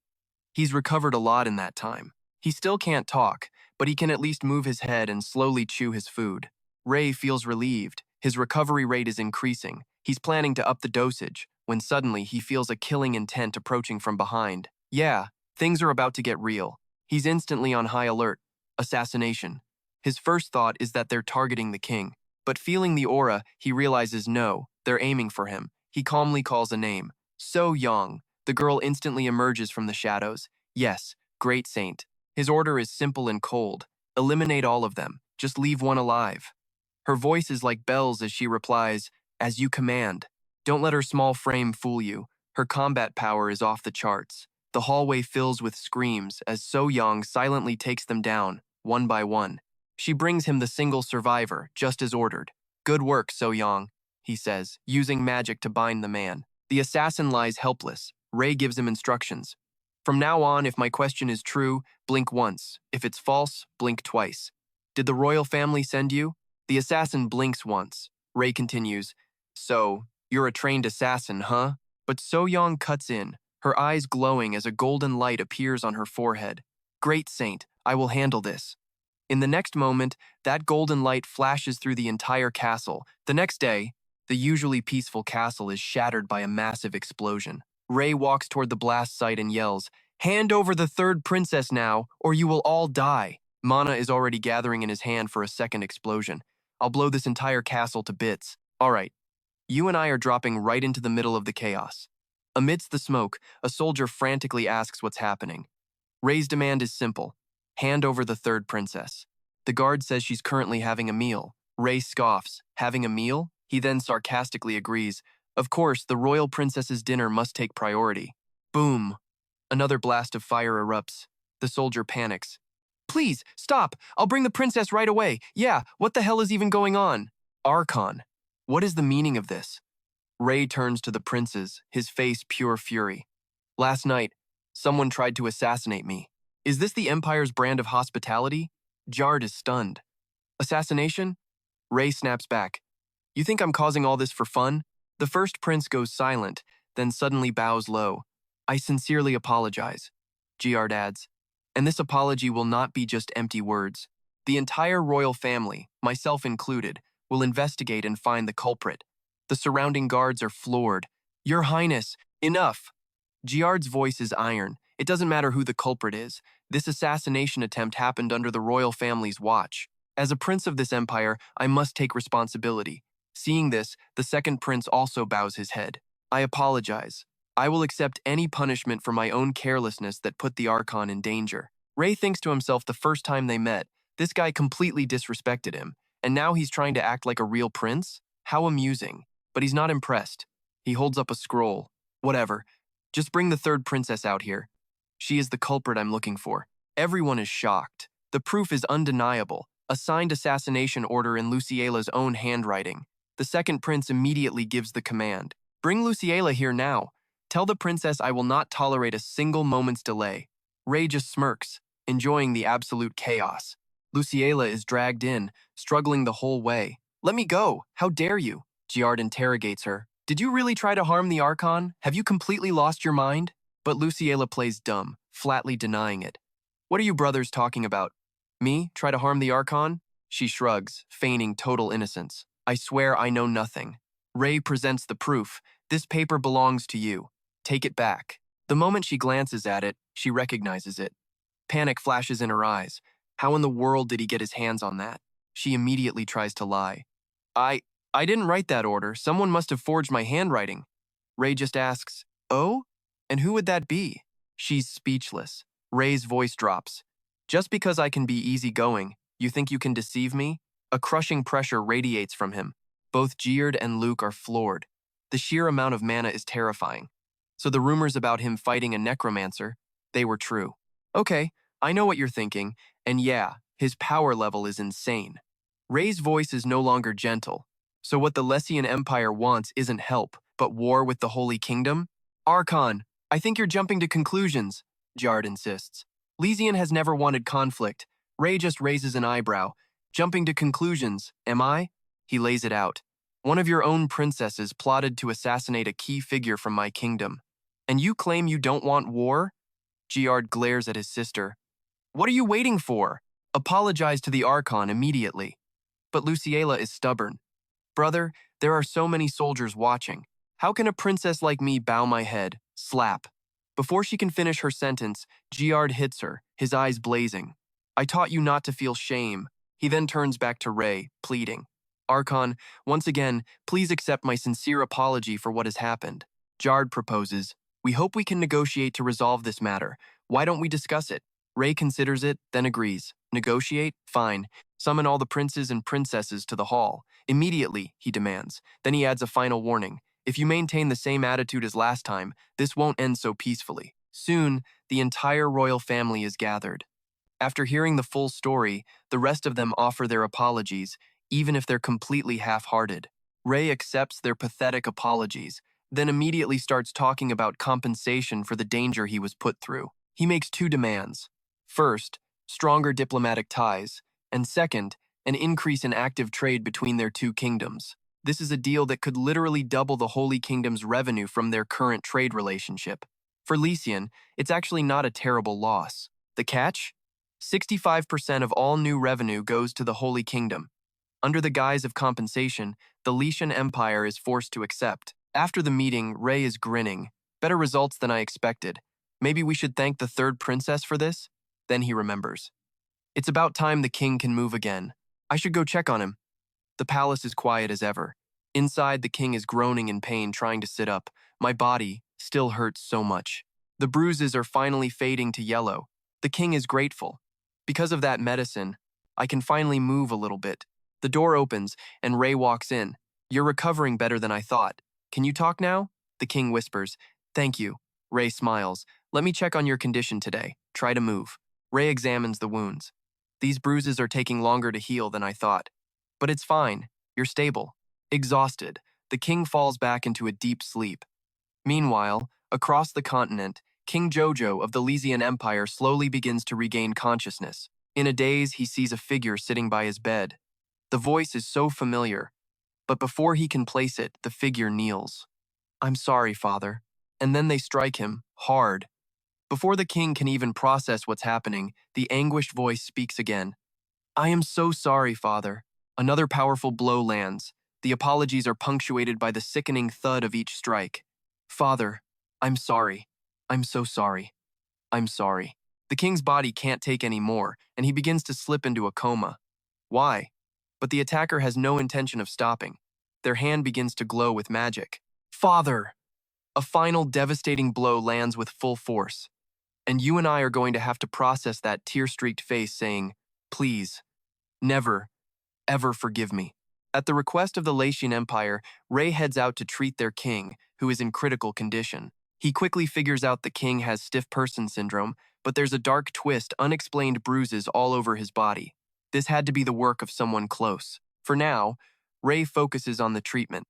He's recovered a lot in that time. He still can't talk, but he can at least move his head and slowly chew his food. Ray feels relieved. His recovery rate is increasing. He's planning to up the dosage, when suddenly he feels a killing intent approaching from behind. Yeah, things are about to get real. He's instantly on high alert. Assassination. His first thought is that they're targeting the king. But feeling the aura, he realizes no, they're aiming for him. He calmly calls a name. So Young. The girl instantly emerges from the shadows. Yes, great saint. His order is simple and cold. Eliminate all of them. Just leave one alive. Her voice is like bells as she replies, "As you command." Don't let her small frame fool you. Her combat power is off the charts. The hallway fills with screams as So Young silently takes them down, one by one. She brings him the single survivor, just as ordered. "Good work, So Young," he says, using magic to bind the man. The assassin lies helpless. Ray gives him instructions. From now on, if my question is true, blink once. If it's false, blink twice. Did the royal family send you? The assassin blinks once. Ray continues, So, you're a trained assassin, huh? But So Young cuts in, her eyes glowing as a golden light appears on her forehead. Great Saint, I will handle this. In the next moment, that golden light flashes through the entire castle. The next day, the usually peaceful castle is shattered by a massive explosion. Ray walks toward the blast site and yells, Hand over the third princess now, or you will all die. Mana is already gathering in his hand for a second explosion. I'll blow this entire castle to bits. All right, you and I are dropping right into the middle of the chaos. Amidst the smoke, a soldier frantically asks what's happening. Ray's demand is simple. Hand over the third princess. The guard says she's currently having a meal. Ray scoffs. Having a meal? He then sarcastically agrees. Of course, the royal princess's dinner must take priority. Boom. Another blast of fire erupts. The soldier panics. Please, stop! I'll bring the princess right away. Yeah, what the hell is even going on? Archon. What is the meaning of this? Ray turns to the princes, his face pure fury. Last night, someone tried to assassinate me. Is this the Empire's brand of hospitality? Jard is stunned. Assassination? Ray snaps back. You think I'm causing all this for fun? The first prince goes silent, then suddenly bows low. I sincerely apologize, Giard adds. And this apology will not be just empty words. The entire royal family, myself included, will investigate and find the culprit. The surrounding guards are floored. Your Highness, enough! Giard's voice is iron. It doesn't matter who the culprit is. This assassination attempt happened under the royal family's watch. As a prince of this empire, I must take responsibility. Seeing this, the second prince also bows his head. I apologize. I will accept any punishment for my own carelessness that put the Archon in danger. Ray thinks to himself the first time they met, this guy completely disrespected him, and now he's trying to act like a real prince? How amusing. But he's not impressed. He holds up a scroll. Whatever. Just bring the third princess out here. She is the culprit I'm looking for. Everyone is shocked. The proof is undeniable. A signed assassination order in Luciela's own handwriting. The second prince immediately gives the command. Bring Luciela here now. Tell the princess I will not tolerate a single moment's delay. Ray just smirks, enjoying the absolute chaos. Luciela is dragged in, struggling the whole way. Let me go. How dare you? Giard interrogates her. Did you really try to harm the Archon? Have you completely lost your mind? But Luciela plays dumb, flatly denying it. What are you brothers talking about? Me? Try to harm the Archon? She shrugs, feigning total innocence. I swear I know nothing. Ray presents the proof. This paper belongs to you. Take it back. The moment she glances at it, she recognizes it. Panic flashes in her eyes. How in the world did he get his hands on that? She immediately tries to lie. I didn't write that order. Someone must have forged my handwriting. Ray just asks, Oh? And who would that be? She's speechless. Ray's voice drops. Just because I can be easygoing, you think you can deceive me? A crushing pressure radiates from him. Both Giard and Luke are floored. The sheer amount of mana is terrifying. So the rumors about him fighting a necromancer, they were true. Okay, I know what you're thinking, and yeah, his power level is insane. Ray's voice is no longer gentle. So what the Lessian Empire wants isn't help, but war with the Holy Kingdom? Archon, I think you're jumping to conclusions, Giard insists. Lesian has never wanted conflict. Ray just raises an eyebrow. Jumping to conclusions, am I? He lays it out. One of your own princesses plotted to assassinate a key figure from my kingdom. And you claim you don't want war? Giard glares at his sister. What are you waiting for? Apologize to the Archon immediately. But Luciela is stubborn. Brother, there are so many soldiers watching. How can a princess like me bow my head? Slap. Before she can finish her sentence, Giard hits her, his eyes blazing. I taught you not to feel shame. He then turns back to Ray, pleading. Archon, once again, please accept my sincere apology for what has happened. Giard proposes. We hope we can negotiate to resolve this matter. Why don't we discuss it? Ray considers it, then agrees. Negotiate? Fine. Summon all the princes and princesses to the hall. Immediately, he demands. Then he adds a final warning. If you maintain the same attitude as last time, this won't end so peacefully. Soon, the entire royal family is gathered. After hearing the full story, the rest of them offer their apologies, even if they're completely half-hearted. Ray accepts their pathetic apologies. then immediately starts talking about compensation for the danger he was put through. He makes two demands. First, stronger diplomatic ties, and second, an increase in active trade between their two kingdoms. This is a deal that could literally double the Holy Kingdom's revenue from their current trade relationship. For Lycian, it's actually not a terrible loss. The catch? 65% of all new revenue goes to the Holy Kingdom. Under the guise of compensation, the Lycian Empire is forced to accept. After the meeting, Ray is grinning. Better results than I expected. Maybe we should thank the third princess for this? Then he remembers. It's about time the king can move again. I should go check on him. The palace is quiet as ever. Inside, the king is groaning in pain trying to sit up. My body still hurts so much. The bruises are finally fading to yellow. The king is grateful. Because of that medicine, I can finally move a little bit. The door opens, and Ray walks in. You're recovering better than I thought. Can you talk now? The king whispers. Thank you. Ray smiles. Let me check on your condition today. Try to move. Ray examines the wounds. These bruises are taking longer to heal than I thought. But it's fine. You're stable. Exhausted, the king falls back into a deep sleep. Meanwhile, across the continent, King Jojo of the Lycian Empire slowly begins to regain consciousness. In a daze, he sees a figure sitting by his bed. The voice is so familiar, but before he can place it, the figure kneels. I'm sorry, father. And then they strike him, hard. Before the king can even process what's happening, the anguished voice speaks again. I am so sorry, father. Another powerful blow lands. The apologies are punctuated by the sickening thud of each strike. Father, I'm sorry. I'm so sorry. I'm sorry. The king's body can't take any more, and he begins to slip into a coma. Why? But the attacker has no intention of stopping. Their hand begins to glow with magic. Father! A final devastating blow lands with full force. And you and I are going to have to process that tear-streaked face saying, please, never, ever forgive me. At the request of the Lycian Empire, Ray heads out to treat their king, who is in critical condition. He quickly figures out the king has stiff person syndrome, but there's a dark twist, unexplained bruises all over his body. This had to be the work of someone close. For now, Ray focuses on the treatment.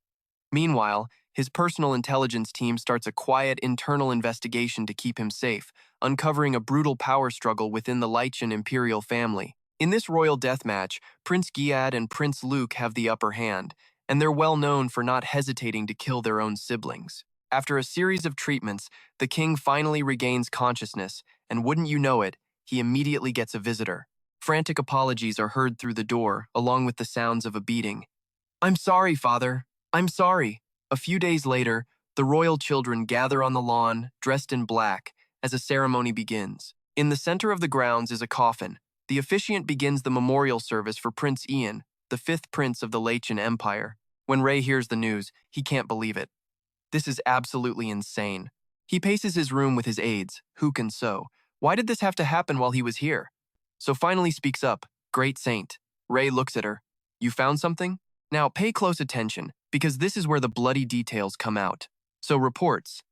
Meanwhile, his personal intelligence team starts a quiet internal investigation to keep him safe, uncovering a brutal power struggle within the Lycian imperial family. In this royal deathmatch, Prince Giad and Prince Luke have the upper hand, and they're well known for not hesitating to kill their own siblings. After a series of treatments, the king finally regains consciousness, and wouldn't you know it, he immediately gets a visitor. Frantic apologies are heard through the door, along with the sounds of a beating. I'm sorry, father. I'm sorry. A few days later, the royal children gather on the lawn, dressed in black, as a ceremony begins. In the center of the grounds is a coffin. The officiant begins the memorial service for Prince Ian, the fifth prince of the Lycian Empire. When Ray hears the news, he can't believe it. This is absolutely insane. He paces his room with his aides, Hook and So. Why did this have to happen while he was here? So finally speaks up, Great Saint. Ray looks at her. You found something? Now pay close attention, because this is where the bloody details come out. So reports.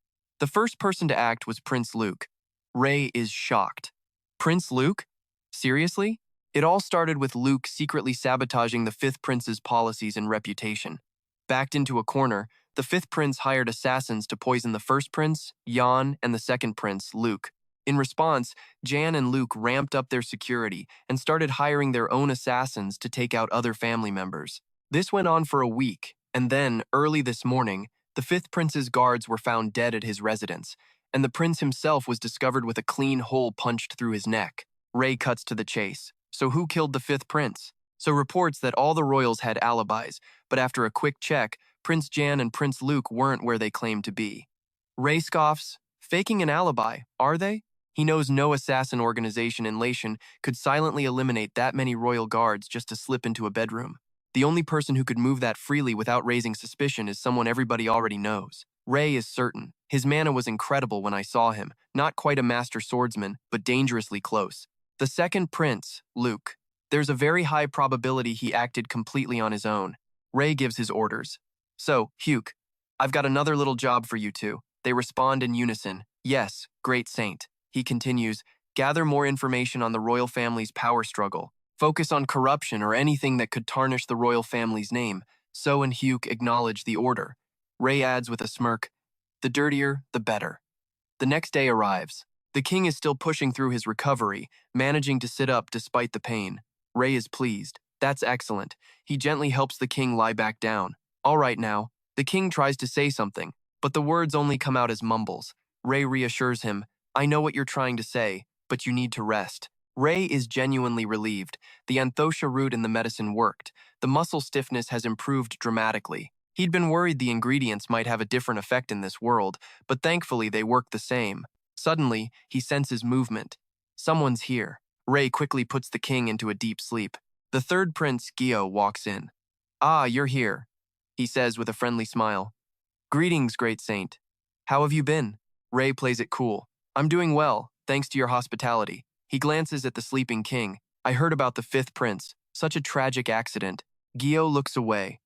The first person to act was Prince Luke. Ray is shocked. Prince Luke? Seriously? It all started with Luke secretly sabotaging the fifth prince's policies and reputation. Backed into a corner, the fifth prince hired assassins to poison the first prince, Jan, and the second prince, Luke. In response, Jan and Luke ramped up their security and started hiring their own assassins to take out other family members. This went on for a week, and then, early this morning, the fifth prince's guards were found dead at his residence, and the prince himself was discovered with a clean hole punched through his neck. Ray cuts to the chase. So who killed the fifth prince? So reports that all the royals had alibis, but after a quick check, Prince Jan and Prince Luke weren't where they claimed to be. Ray scoffs, faking an alibi, are they? He knows no assassin organization in Latian could silently eliminate that many royal guards just to slip into a bedroom. The only person who could move that freely without raising suspicion is someone everybody already knows. Ray is certain. His mana was incredible when I saw him, not quite a master swordsman, but dangerously close. The second prince, Luke. There's a very high probability he acted completely on his own. Ray gives his orders. So, Hugh, I've got another little job for you two. They respond in unison. Yes, great saint. He continues, gather more information on the royal family's power struggle. Focus on corruption or anything that could tarnish the royal family's name. So and Hugh acknowledge the order. Ray adds with a smirk, The dirtier, the better. The next day arrives. The king is still pushing through his recovery, managing to sit up despite the pain. Ray is pleased. That's excellent. He gently helps the king lie back down. All right now. The king tries to say something, but the words only come out as mumbles. Ray reassures him, I know what you're trying to say, but you need to rest. Ray is genuinely relieved. The anthocia root in the medicine worked. The muscle stiffness has improved dramatically. He'd been worried the ingredients might have a different effect in this world, but thankfully they work the same. Suddenly, he senses movement. Someone's here. Ray quickly puts the king into a deep sleep. The third prince, Gio, walks in. Ah, you're here, he says with a friendly smile. Greetings, great saint. How have you been? Ray plays it cool. I'm doing well, thanks to your hospitality. He glances at the sleeping king. I heard about the fifth prince. Such a tragic accident. Gio looks away.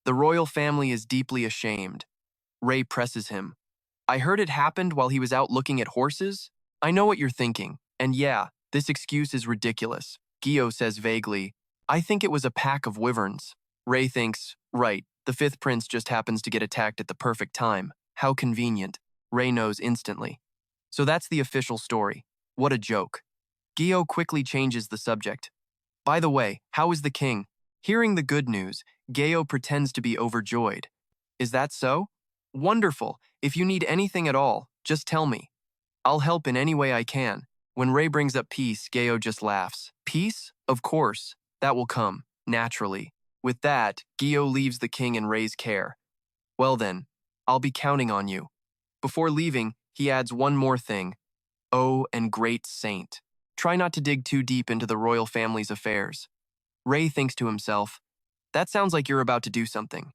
The royal family is deeply ashamed. Ray presses him. I heard it happened while he was out looking at horses? I know what you're thinking, and yeah, this excuse is ridiculous. Gio says vaguely, I think it was a pack of wyverns. Ray thinks, right, the fifth prince just happens to get attacked at the perfect time. How convenient. Ray knows instantly. So that's the official story. What a joke. Gio quickly changes the subject. By the way, how is the king? Hearing the good news, Gio pretends to be overjoyed. Is that so? Wonderful. If you need anything at all, just tell me. I'll help in any way I can. When Ray brings up peace, Gio just laughs. Peace? Of course. That will come, naturally. With that, Gio leaves the king in Ray's care. Well then, I'll be counting on you. Before leaving, he adds one more thing. Oh, and great saint. Try not to dig too deep into the royal family's affairs. Ray thinks to himself, that sounds like you're about to do something.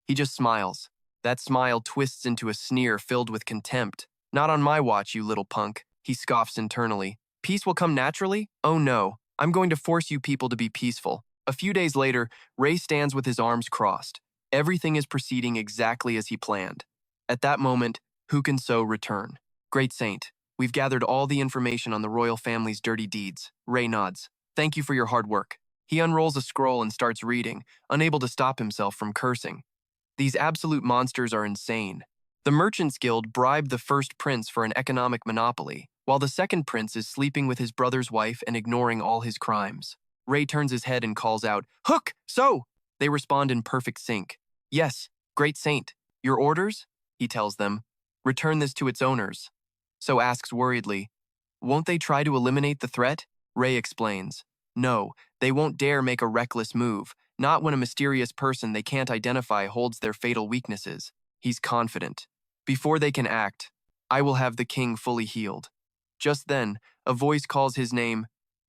He just smiles. That smile twists into a sneer filled with contempt. Not on my watch, you little punk. He scoffs internally. Peace will come naturally? Oh no, I'm going to force you people to be peaceful. A few days later, Ray stands with his arms crossed. Everything is proceeding exactly as he planned. At that moment, who can so return? Great saint, we've gathered all the information on the royal family's dirty deeds. Ray nods. Thank you for your hard work. He unrolls a scroll and starts reading, unable to stop himself from cursing. These absolute monsters are insane. The Merchants Guild bribed the first prince for an economic monopoly, while the second prince is sleeping with his brother's wife and ignoring all his crimes. Ray turns his head and calls out, Hook! So! They respond in perfect sync. Yes, great saint. Your orders? He tells them. Return this to its owners. So asks worriedly, won't they try to eliminate the threat? Ray explains. No, they won't dare make a reckless move, not when a mysterious person they can't identify holds their fatal weaknesses. He's confident. Before they can act, I will have the king fully healed. Just then, a voice calls his name,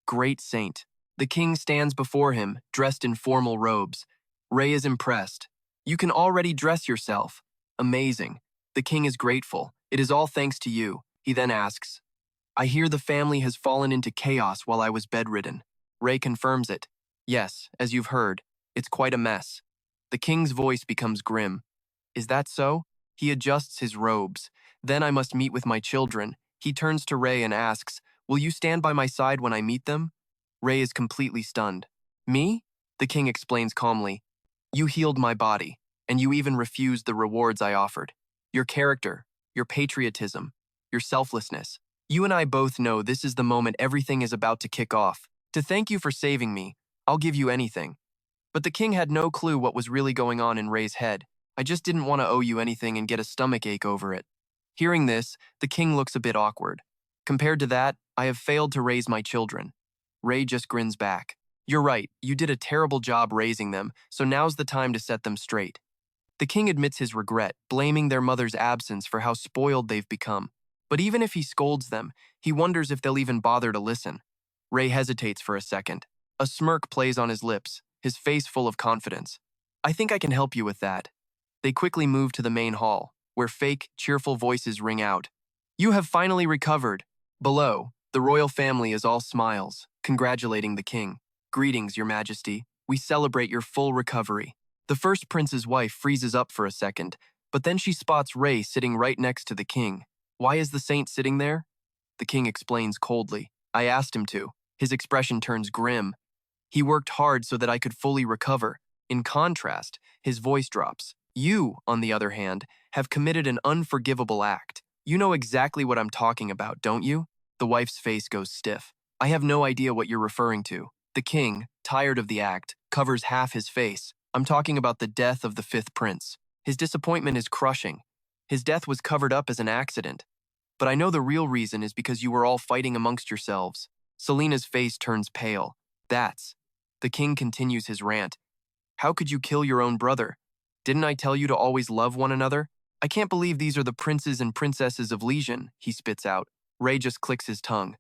Great Saint. The king stands before him, dressed in formal robes. Ray is impressed. You can already dress yourself. Amazing. The king is grateful. It is all thanks to you. He then asks, I hear the family has fallen into chaos while I was bedridden. Ray confirms it. Yes, as you've heard, it's quite a mess. The king's voice becomes grim. Is that so? He adjusts his robes. Then I must meet with my children. He turns to Ray and asks, will you stand by my side when I meet them? Ray is completely stunned. Me? The king explains calmly. You healed my body, and you even refused the rewards I offered. Your character, your patriotism, your selflessness. You and I both know this is the moment everything is about to kick off. To thank you for saving me, I'll give you anything. But the king had no clue what was really going on in Ray's head. I just didn't want to owe you anything and get a stomachache over it. Hearing this, the king looks a bit awkward. Compared to that, I have failed to raise my children. Ray just grins back. You're right, you did a terrible job raising them, so now's the time to set them straight. The king admits his regret, blaming their mother's absence for how spoiled they've become. But even if he scolds them, he wonders if they'll even bother to listen. Ray hesitates for a second. A smirk plays on his lips, his face full of confidence. I think I can help you with that. They quickly move to the main hall, where fake, cheerful voices ring out. You have finally recovered. Below, the royal family is all smiles, congratulating the king. Greetings, your majesty. We celebrate your full recovery. The first prince's wife freezes up for a second, but then she spots Ray sitting right next to the king. Why is the saint sitting there? The king explains coldly. I asked him to. His expression turns grim. He worked hard so that I could fully recover. In contrast, his voice drops. You, on the other hand, have committed an unforgivable act. You know exactly what I'm talking about, don't you? The wife's face goes stiff. I have no idea what you're referring to. The king, tired of the act, covers half his face. I'm talking about the death of the fifth prince. His disappointment is crushing. His death was covered up as an accident. But I know the real reason is because you were all fighting amongst yourselves. Selena's face turns pale. That's. The king continues his rant. How could you kill your own brother? Didn't I tell you to always love one another? I can't believe these are the princes and princesses of Legion, he spits out. Ray just clicks his tongue.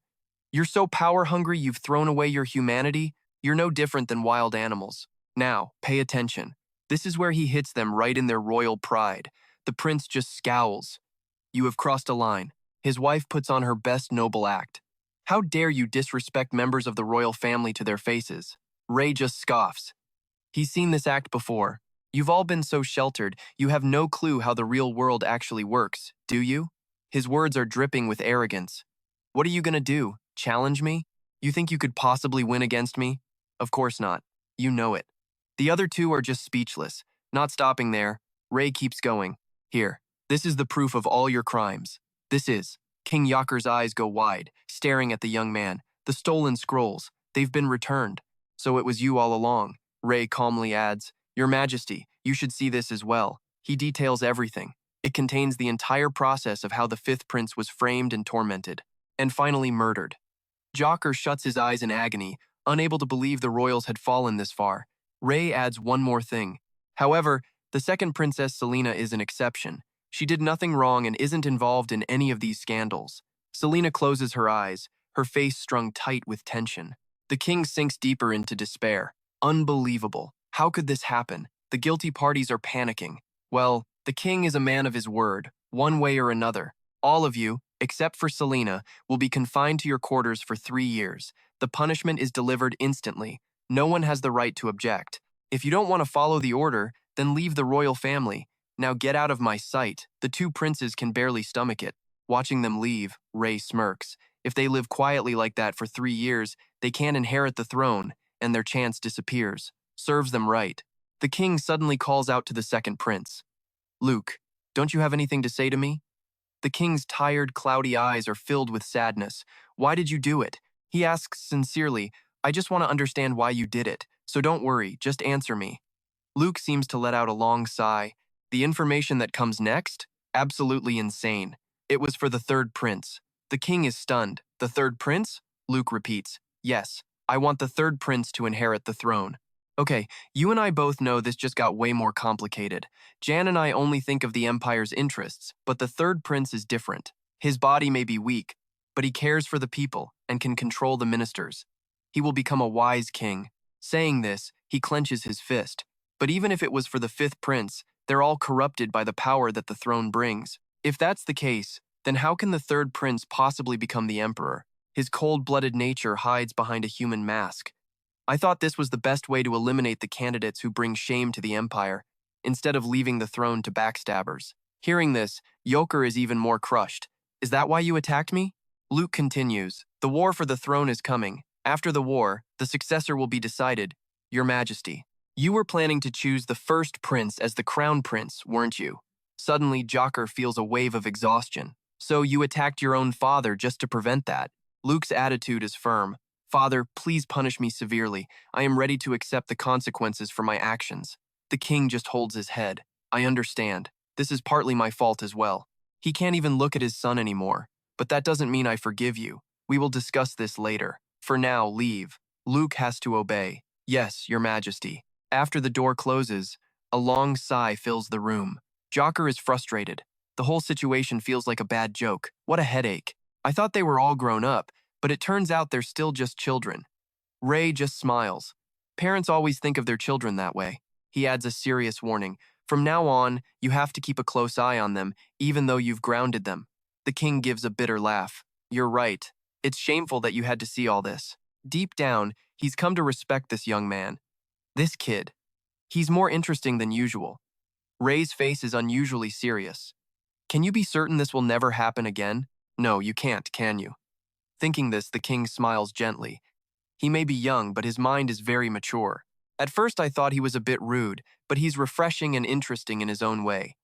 You're so power-hungry you've thrown away your humanity? You're no different than wild animals. Now, pay attention. This is where he hits them right in their royal pride. The prince just scowls. You have crossed a line. His wife puts on her best noble act. How dare you disrespect members of the royal family to their faces? Ray just scoffs. He's seen this act before. You've all been so sheltered, you have no clue how the real world actually works, do you? His words are dripping with arrogance. What are you gonna do? Challenge me? You think you could possibly win against me? Of course not. You know it. The other two are just speechless. Not stopping there, Ray keeps going. Here, this is the proof of all your crimes. This is. King Yakar's eyes go wide, staring at the young man. The stolen scrolls. They've been returned. So it was you all along. Ray calmly adds, Your Majesty, you should see this as well. He details everything. It contains the entire process of how the fifth prince was framed and tormented, and finally murdered. Jocker shuts his eyes in agony, unable to believe the royals had fallen this far. Ray adds one more thing. However, the second princess Selena is an exception. She did nothing wrong and isn't involved in any of these scandals. Selena closes her eyes, her face strung tight with tension. The king sinks deeper into despair. Unbelievable. How could this happen? The guilty parties are panicking. Well, the king is a man of his word, one way or another. All of you, except for Selena, will be confined to your quarters for 3 years. The punishment is delivered instantly. No one has the right to object. If you don't want to follow the order, then leave the royal family. Now get out of my sight. The two princes can barely stomach it. Watching them leave, Ray smirks. If they live quietly like that for 3 years, they can't inherit the throne, and their chance disappears. Serves them right. The king suddenly calls out to the second prince. Luke, don't you have anything to say to me? The king's tired, cloudy eyes are filled with sadness. Why did you do it? He asks sincerely, I just want to understand why you did it, so don't worry, just answer me. Luke seems to let out a long sigh. The information that comes next? Absolutely insane. It was for the third prince. The king is stunned. The third prince? Luke repeats. Yes, I want the third prince to inherit the throne. Okay, you and I both know this just got way more complicated. Jan and I only think of the Empire's interests, but the third prince is different. His body may be weak, but he cares for the people and can control the ministers. He will become a wise king. Saying this, he clenches his fist. But even if it was for the fifth prince, they're all corrupted by the power that the throne brings. If that's the case, then how can the third prince possibly become the emperor? His cold-blooded nature hides behind a human mask. I thought this was the best way to eliminate the candidates who bring shame to the Empire, instead of leaving the throne to backstabbers. Hearing this, Yoker is even more crushed. Is that why you attacked me? Luke continues, the war for the throne is coming. After the war, the successor will be decided. Your Majesty, you were planning to choose the first prince as the crown prince, weren't you? Suddenly, Jocker feels a wave of exhaustion. So you attacked your own father just to prevent that. Luke's attitude is firm. Father, please punish me severely. I am ready to accept the consequences for my actions. The king just holds his head. I understand. This is partly my fault as well. He can't even look at his son anymore. But that doesn't mean I forgive you. We will discuss this later. For now, leave. Luke has to obey. Yes, Your Majesty. After the door closes, a long sigh fills the room. Jocker is frustrated. The whole situation feels like a bad joke. What a headache. I thought they were all grown up, but it turns out they're still just children. Ray just smiles. Parents always think of their children that way. He adds a serious warning. From now on, you have to keep a close eye on them, even though you've grounded them. The king gives a bitter laugh. You're right. It's shameful that you had to see all this. Deep down, he's come to respect this young man. This kid. He's more interesting than usual. Ray's face is unusually serious. Can you be certain this will never happen again? No, you can't, can you? Thinking this, the king smiles gently. He may be young, but his mind is very mature. At first I thought he was a bit rude, but he's refreshing and interesting in his own way.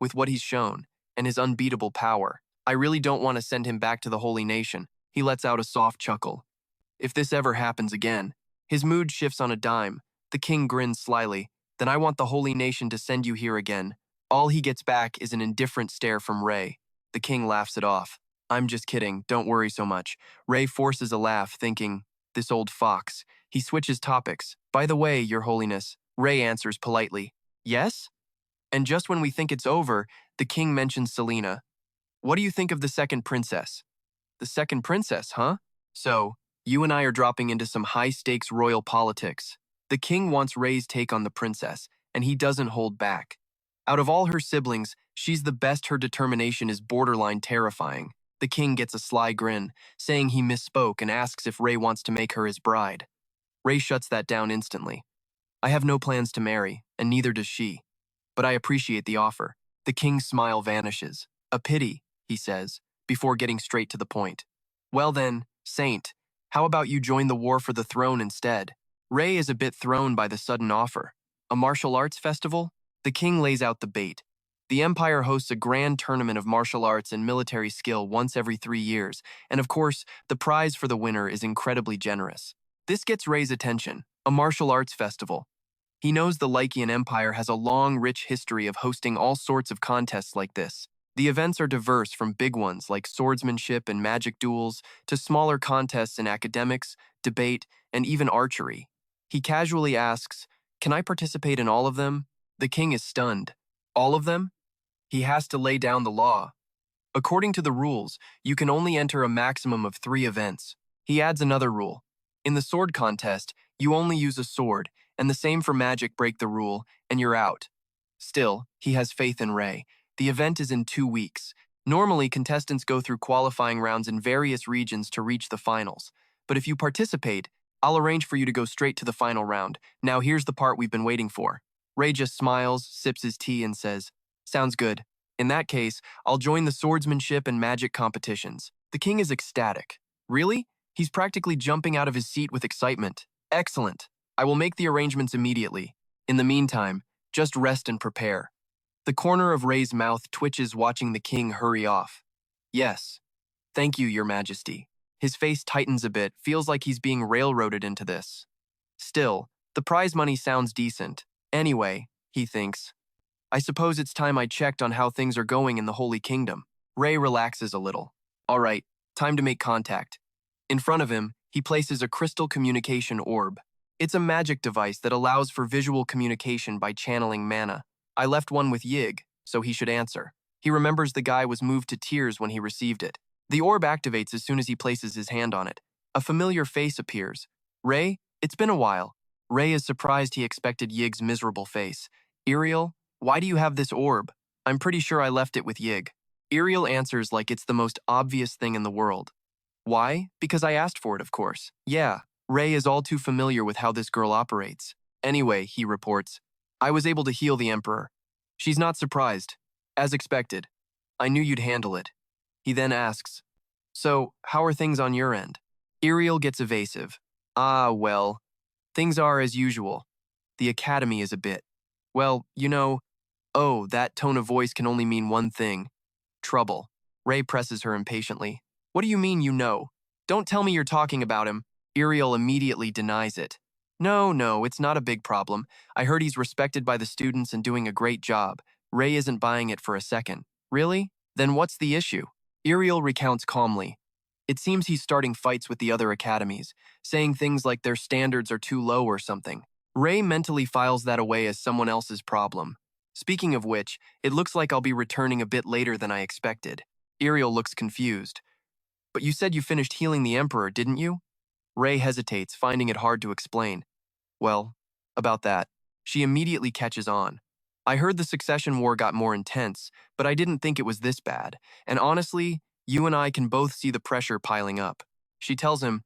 With what he's shown, and his unbeatable power, I really don't want to send him back to the Holy Nation. He lets out a soft chuckle. If this ever happens again, his mood shifts on a dime. The king grins slyly. Then I want the Holy Nation to send you here again. All he gets back is an indifferent stare from Ray. The king laughs it off. I'm just kidding, don't worry so much. Ray forces a laugh, thinking, this old fox. He switches topics. By the way, Your Holiness, Ray answers politely. Yes? And just when we think it's over, the king mentions Selena. What do you think of the second princess? The second princess, huh? So, you and I are dropping into some high-stakes royal politics. The king wants Ray's take on the princess, and he doesn't hold back. Out of all her siblings, she's the best. Her determination is borderline terrifying. The king gets a sly grin, saying he misspoke and asks if Ray wants to make her his bride. Ray shuts that down instantly. I have no plans to marry, and neither does she. But I appreciate the offer. The king's smile vanishes. A pity, he says, before getting straight to the point. Well then, Saint, how about you join the war for the throne instead? Ray is a bit thrown by the sudden offer. A martial arts festival? The king lays out the bait. The Empire hosts a grand tournament of martial arts and military skill once every 3 years, and of course, the prize for the winner is incredibly generous. This gets Ray's attention, a martial arts festival. He knows the Lycian Empire has a long, rich history of hosting all sorts of contests like this. The events are diverse, from big ones like swordsmanship and magic duels to smaller contests in academics, debate, and even archery. He casually asks, "Can I participate in all of them?" The king is stunned. All of them? He has to lay down the law. According to the rules, you can only enter a maximum of 3 events. He adds another rule. In the sword contest, you only use a sword, and the same for magic. Break the rule, and you're out. Still, he has faith in Ray. The event is in 2 weeks. Normally, contestants go through qualifying rounds in various regions to reach the finals. But if you participate, I'll arrange for you to go straight to the final round. Now here's the part we've been waiting for. Ray just smiles, sips his tea, and says, sounds good. In that case, I'll join the swordsmanship and magic competitions. The king is ecstatic. Really? He's practically jumping out of his seat with excitement. Excellent. I will make the arrangements immediately. In the meantime, just rest and prepare. The corner of Ray's mouth twitches, watching the king hurry off. Yes. Thank you, Your Majesty. His face tightens a bit, feels like he's being railroaded into this. Still, the prize money sounds decent. Anyway, he thinks, I suppose it's time I checked on how things are going in the Holy Kingdom. Ray relaxes a little. All right, time to make contact. In front of him, he places a crystal communication orb. It's a magic device that allows for visual communication by channeling mana. I left one with Yig, so he should answer. He remembers the guy was moved to tears when he received it. The orb activates as soon as he places his hand on it. A familiar face appears. Ray, it's been a while. Ray is surprised. He expected Yig's miserable face. Iriel, why do you have this orb? I'm pretty sure I left it with Yig. Iriel answers like it's the most obvious thing in the world. Why? Because I asked for it, of course. Yeah, Ray is all too familiar with how this girl operates. Anyway, he reports, I was able to heal the Emperor. She's not surprised. As expected. I knew you'd handle it. He then asks, so, how are things on your end? Iriel gets evasive. Well, things are as usual. The academy is a bit. Well, you know, that tone of voice can only mean one thing. Trouble. Ray presses her impatiently. What do you mean you know? Don't tell me you're talking about him. Iriel immediately denies it. No, it's not a big problem. I heard he's respected by the students and doing a great job. Ray isn't buying it for a second. Really? Then what's the issue? Iriel recounts calmly. It seems he's starting fights with the other academies, saying things like their standards are too low or something. Ray mentally files that away as someone else's problem. Speaking of which, it looks like I'll be returning a bit later than I expected. Iriel looks confused. But you said you finished healing the Emperor, didn't you? Ray hesitates, finding it hard to explain. Well, about that. She immediately catches on. I heard the succession war got more intense, but I didn't think it was this bad. And honestly, you and I can both see the pressure piling up. She tells him,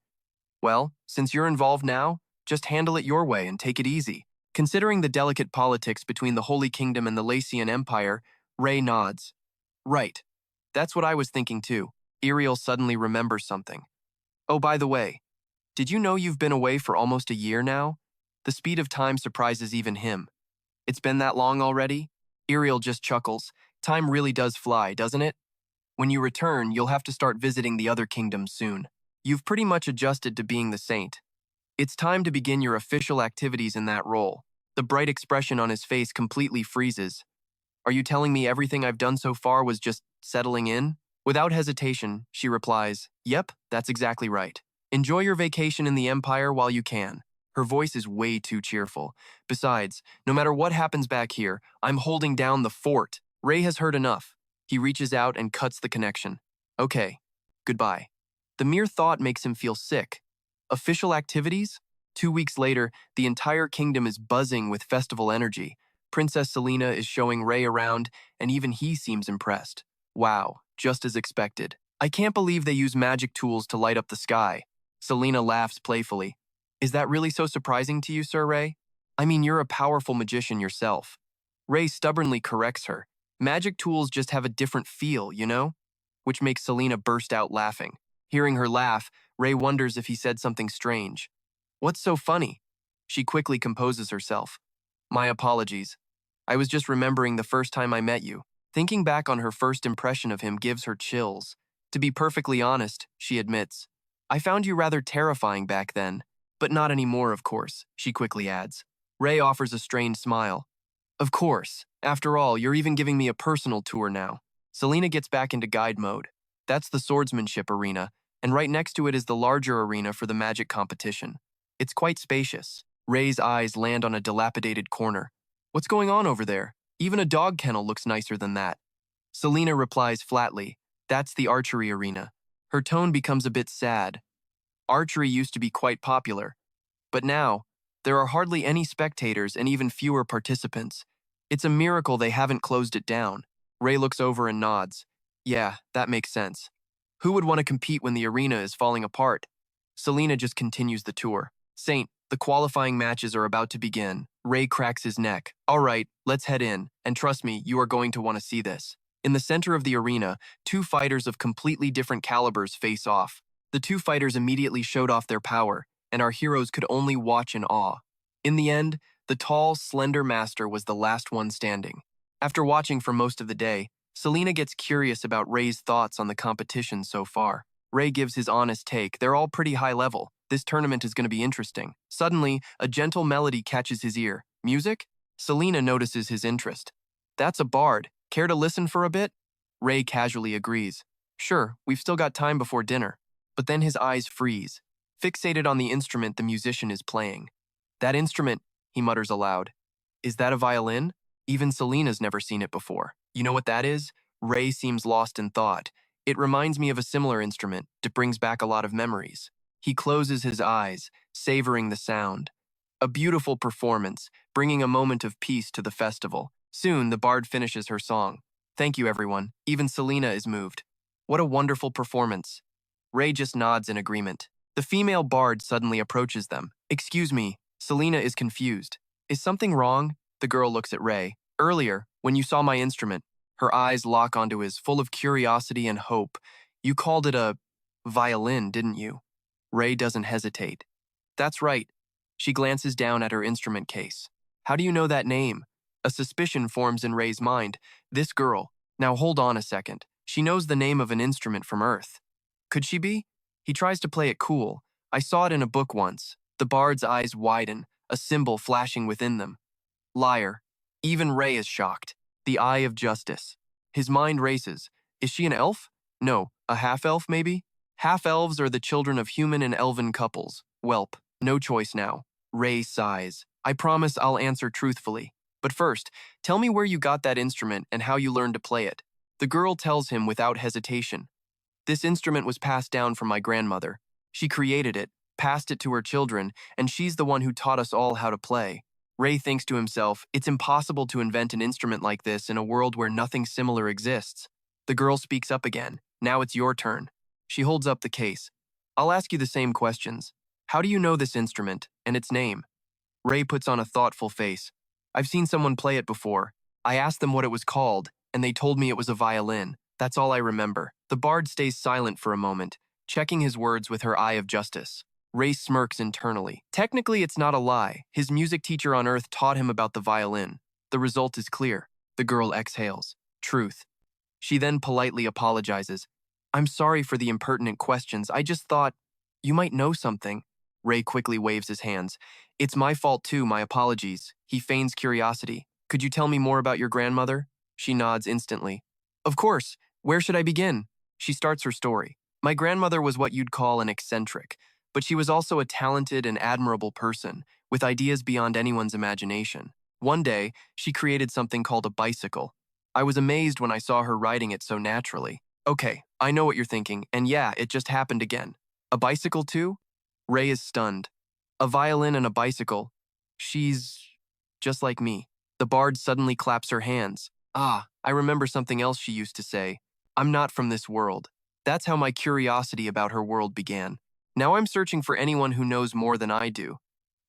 well, since you're involved now, just handle it your way and take it easy. Considering the delicate politics between the Holy Kingdom and the Lycian Empire, Ray nods. Right. That's what I was thinking too. Iriel suddenly remembers something. Oh, by the way, did you know you've been away for almost a year now? The speed of time surprises even him. It's been that long already? Iriel just chuckles. Time really does fly, doesn't it? When you return, you'll have to start visiting the other kingdoms soon. You've pretty much adjusted to being the saint. It's time to begin your official activities in that role. The bright expression on his face completely freezes. Are you telling me everything I've done so far was just settling in? Without hesitation, she replies, "Yep, that's exactly right. Enjoy your vacation in the Empire while you can." Her voice is way too cheerful. Besides, no matter what happens back here, I'm holding down the fort. Ray has heard enough. He reaches out and cuts the connection. Okay, goodbye. The mere thought makes him feel sick. Official activities? 2 weeks later, the entire kingdom is buzzing with festival energy. Princess Selena is showing Ray around, and even he seems impressed. Wow, just as expected. I can't believe they use magic tools to light up the sky. Selena laughs playfully. Is that really so surprising to you, Sir Ray? I mean, you're a powerful magician yourself. Ray stubbornly corrects her. Magic tools just have a different feel, you know? Which makes Selena burst out laughing. Hearing her laugh, Ray wonders if he said something strange. What's so funny? She quickly composes herself. My apologies. I was just remembering the first time I met you. Thinking back on her first impression of him gives her chills. To be perfectly honest, she admits, I found you rather terrifying back then, but not anymore, of course, she quickly adds. Ray offers a strained smile. Of course. After all, you're even giving me a personal tour now. Selena gets back into guide mode. That's the Swordsmanship arena, and right next to it is the larger arena for the magic competition. It's quite spacious. Ray's eyes land on a dilapidated corner. What's going on over there? Even a dog kennel looks nicer than that. Selena replies flatly, that's the archery arena. Her tone becomes a bit sad. Archery used to be quite popular, but now, there are hardly any spectators and even fewer participants. It's a miracle they haven't closed it down. Ray looks over and nods. Yeah, that makes sense. Who would want to compete when the arena is falling apart? Selena just continues the tour. Saint, the qualifying matches are about to begin. Ray cracks his neck. All right, let's head in, and trust me, you are going to want to see this. In the center of the arena, two fighters of completely different calibers face off. The two fighters immediately showed off their power, and our heroes could only watch in awe. In the end, the tall, slender master was the last one standing. After watching for most of the day, Selena gets curious about Ray's thoughts on the competition so far. Ray gives his honest take. They're all pretty high level. This tournament is going to be interesting. Suddenly, a gentle melody catches his ear. Music? Selena notices his interest. That's a bard. Care to listen for a bit? Ray casually agrees. Sure, we've still got time before dinner. But then his eyes freeze, fixated on the instrument the musician is playing. That instrument, he mutters aloud. Is that a violin? Even Selena's never seen it before. You know what that is? Ray seems lost in thought. It reminds me of a similar instrument. It brings back a lot of memories. He closes his eyes, savoring the sound. A beautiful performance, bringing a moment of peace to the festival. Soon, the bard finishes her song. Thank you, everyone. Even Selena is moved. What a wonderful performance. Ray just nods in agreement. The female bard suddenly approaches them. Excuse me, Selena is confused. Is something wrong? The girl looks at Ray. Earlier, when you saw my instrument, her eyes lock onto his, full of curiosity and hope. You called it a violin, didn't you? Ray doesn't hesitate. That's right. She glances down at her instrument case. How do you know that name? A suspicion forms in Ray's mind. This girl. Now hold on a second. She knows the name of an instrument from Earth. Could she be? He tries to play it cool. I saw it in a book once. The bard's eyes widen, a symbol flashing within them. Liar. Even Ray is shocked. The eye of justice. His mind races. Is she an elf? No, a half-elf maybe? Half-elves are the children of human and elven couples. Welp, no choice now. Ray sighs. I promise I'll answer truthfully. But first, tell me where you got that instrument and how you learned to play it. The girl tells him without hesitation. This instrument was passed down from my grandmother. She created it, passed it to her children, and she's the one who taught us all how to play. Ray thinks to himself, it's impossible to invent an instrument like this in a world where nothing similar exists. The girl speaks up again. Now it's your turn. She holds up the case. I'll ask you the same questions. How do you know this instrument and its name? Ray puts on a thoughtful face. I've seen someone play it before. I asked them what it was called, and they told me it was a violin. That's all I remember. The bard stays silent for a moment, checking his words with her eye of justice. Ray smirks internally. Technically, it's not a lie. His music teacher on Earth taught him about the violin. The result is clear. The girl exhales. Truth. She then politely apologizes. I'm sorry for the impertinent questions. I just thought you might know something. Ray quickly waves his hands. It's my fault too, my apologies. He feigns curiosity. Could you tell me more about your grandmother? She nods instantly. Of course. Where should I begin? She starts her story. My grandmother was what you'd call an eccentric, but she was also a talented and admirable person, with ideas beyond anyone's imagination. One day, she created something called a bicycle. I was amazed when I saw her riding it so naturally. Okay, I know what you're thinking, and yeah, it just happened again. A bicycle too? Ray is stunned. A violin and a bicycle. She's just like me. The bard suddenly claps her hands. Ah, I remember something else she used to say. I'm not from this world. That's how my curiosity about her world began. Now I'm searching for anyone who knows more than I do.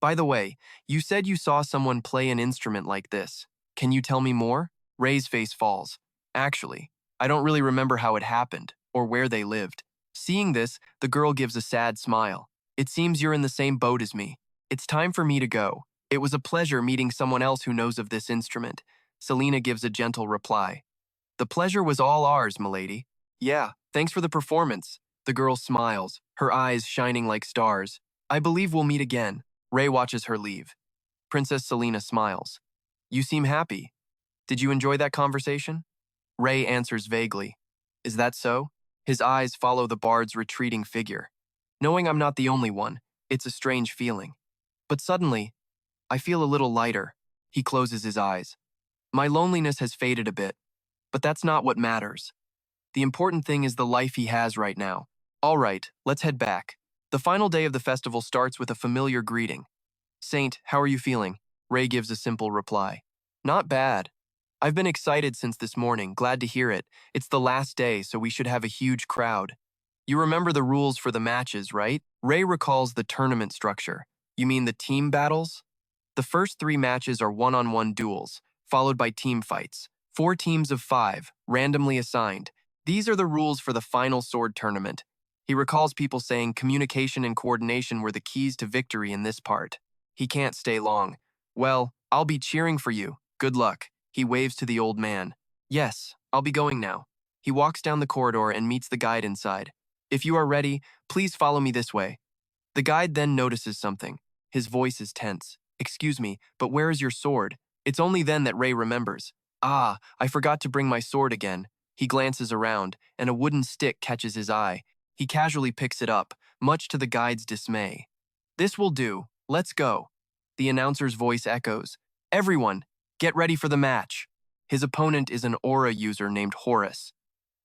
By the way, you said you saw someone play an instrument like this. Can you tell me more? Ray's face falls. Actually, I don't really remember how it happened, or where they lived. Seeing this, the girl gives a sad smile. It seems you're in the same boat as me. It's time for me to go. It was a pleasure meeting someone else who knows of this instrument. Selena gives a gentle reply. The pleasure was all ours, milady. Yeah, thanks for the performance. The girl smiles, her eyes shining like stars. I believe we'll meet again. Ray watches her leave. Princess Selena smiles. You seem happy. Did you enjoy that conversation? Ray answers vaguely. Is that so? His eyes follow the bard's retreating figure. Knowing I'm not the only one, it's a strange feeling. But suddenly, I feel a little lighter. He closes his eyes. My loneliness has faded a bit, but that's not what matters. The important thing is the life he has right now. All right, let's head back. The final day of the festival starts with a familiar greeting. Saint, how are you feeling? Ray gives a simple reply. Not bad. I've been excited since this morning, glad to hear it. It's the last day, so we should have a huge crowd. You remember the rules for the matches, right? Ray recalls the tournament structure. You mean the team battles? The first 3 matches are one-on-one duels, followed by team fights. 4 teams of 5, randomly assigned. These are the rules for the final sword tournament. He recalls people saying communication and coordination were the keys to victory in this part. He can't stay long. Well, I'll be cheering for you. Good luck. He waves to the old man. Yes, I'll be going now. He walks down the corridor and meets the guide inside. If you are ready, please follow me this way. The guide then notices something. His voice is tense. Excuse me, but where is your sword? It's only then that Ray remembers. Ah, I forgot to bring my sword again. He glances around, and a wooden stick catches his eye. He casually picks it up, much to the guide's dismay. This will do. Let's go. The announcer's voice echoes. Everyone, get ready for the match. His opponent is an aura user named Horus.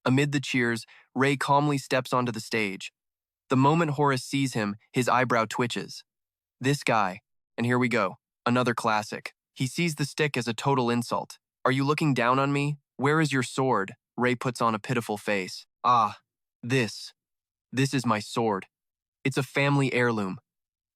Amid the cheers, Ray calmly steps onto the stage. The moment Horus sees him, his eyebrow twitches. This guy. And here we go. Another classic. He sees the stick as a total insult. Are you looking down on me? Where is your sword? Ray puts on a pitiful face. Ah, this. This is my sword. It's a family heirloom.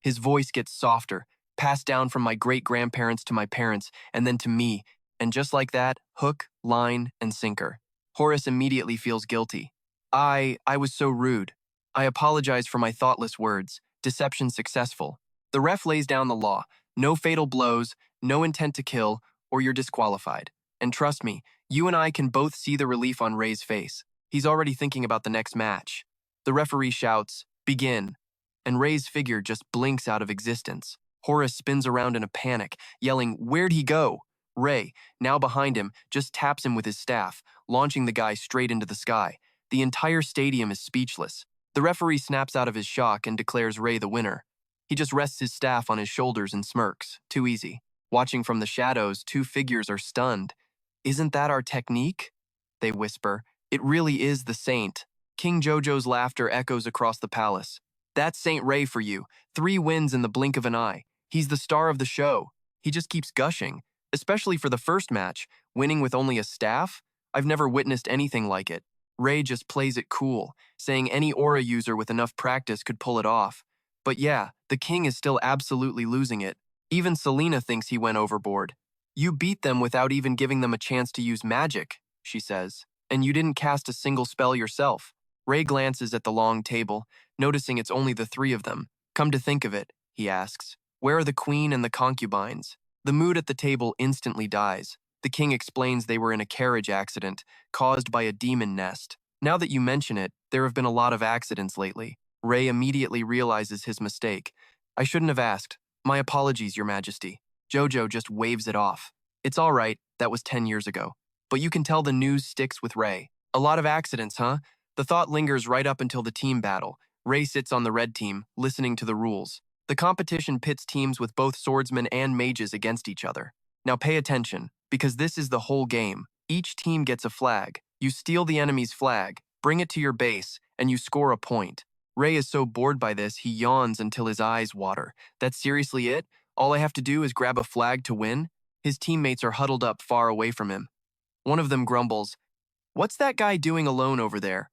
His voice gets softer, passed down from my great-grandparents to my parents, and then to me. And just like that, hook, line, and sinker. Horace immediately feels guilty. I was so rude. I apologize for my thoughtless words. Deception successful. The ref lays down the law. No fatal blows, no intent to kill, or you're disqualified. And trust me, you and I can both see the relief on Ray's face. He's already thinking about the next match. The referee shouts, "Begin," and Ray's figure just blinks out of existence. Horace spins around in a panic, yelling, "Where'd he go?" Ray, now behind him, just taps him with his staff, launching the guy straight into the sky. The entire stadium is speechless. The referee snaps out of his shock and declares Ray the winner. He just rests his staff on his shoulders and smirks. Too easy. Watching from the shadows, 2 figures are stunned. "Isn't that our technique?" they whisper. "It really is the Saint." King Jojo's laughter echoes across the palace. "That's Saint Ray for you. 3 wins in the blink of an eye. He's the star of the show. He just keeps gushing, especially for the first match, winning with only a staff. I've never witnessed anything like it." Ray just plays it cool, saying any aura user with enough practice could pull it off. But yeah, the king is still absolutely losing it. Even Selena thinks he went overboard. "You beat them without even giving them a chance to use magic," she says. "And you didn't cast a single spell yourself." Ray glances at the long table, noticing it's only the 3 of them. Come to think of it, he asks, where are the queen and the concubines? The mood at the table instantly dies. The king explains they were in a carriage accident caused by a demon nest. Now that you mention it, there have been a lot of accidents lately. Ray immediately realizes his mistake. I shouldn't have asked. My apologies, Your Majesty. Jojo just waves it off. It's all right, that was 10 years ago. But you can tell the news sticks with Ray. A lot of accidents, huh? The thought lingers right up until the team battle. Ray sits on the red team, listening to the rules. The competition pits teams with both swordsmen and mages against each other. Now pay attention, because this is the whole game. Each team gets a flag. You steal the enemy's flag, bring it to your base, and you score a point. Ray is so bored by this, he yawns until his eyes water. That's seriously it? All I have to do is grab a flag to win? His teammates are huddled up far away from him. One of them grumbles, "What's that guy doing alone over there?"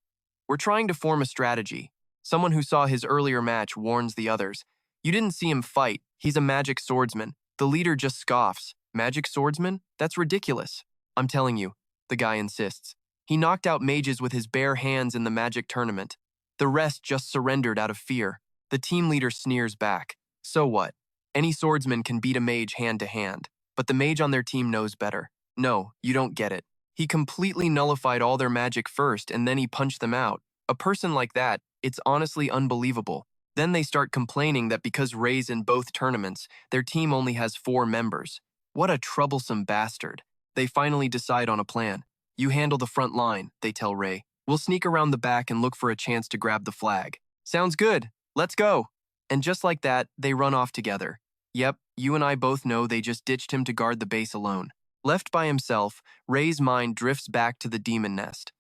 We're trying to form a strategy. Someone who saw his earlier match warns the others. You didn't see him fight. He's a magic swordsman. The leader just scoffs. Magic swordsman? That's ridiculous. I'm telling you, the guy insists. He knocked out mages with his bare hands in the magic tournament. The rest just surrendered out of fear. The team leader sneers back. So what? Any swordsman can beat a mage hand to hand, but the mage on their team knows better. No, you don't get it. He completely nullified all their magic first and then he punched them out. A person like that, it's honestly unbelievable. Then they start complaining that because Ray's in both tournaments, their team only has 4 members. What a troublesome bastard. They finally decide on a plan. You handle the front line, they tell Ray. We'll sneak around the back and look for a chance to grab the flag. Sounds good. Let's go. And just like that, they run off together. Yep, you and I both know they just ditched him to guard the base alone. Left by himself, Ray's mind drifts back to the demon nest.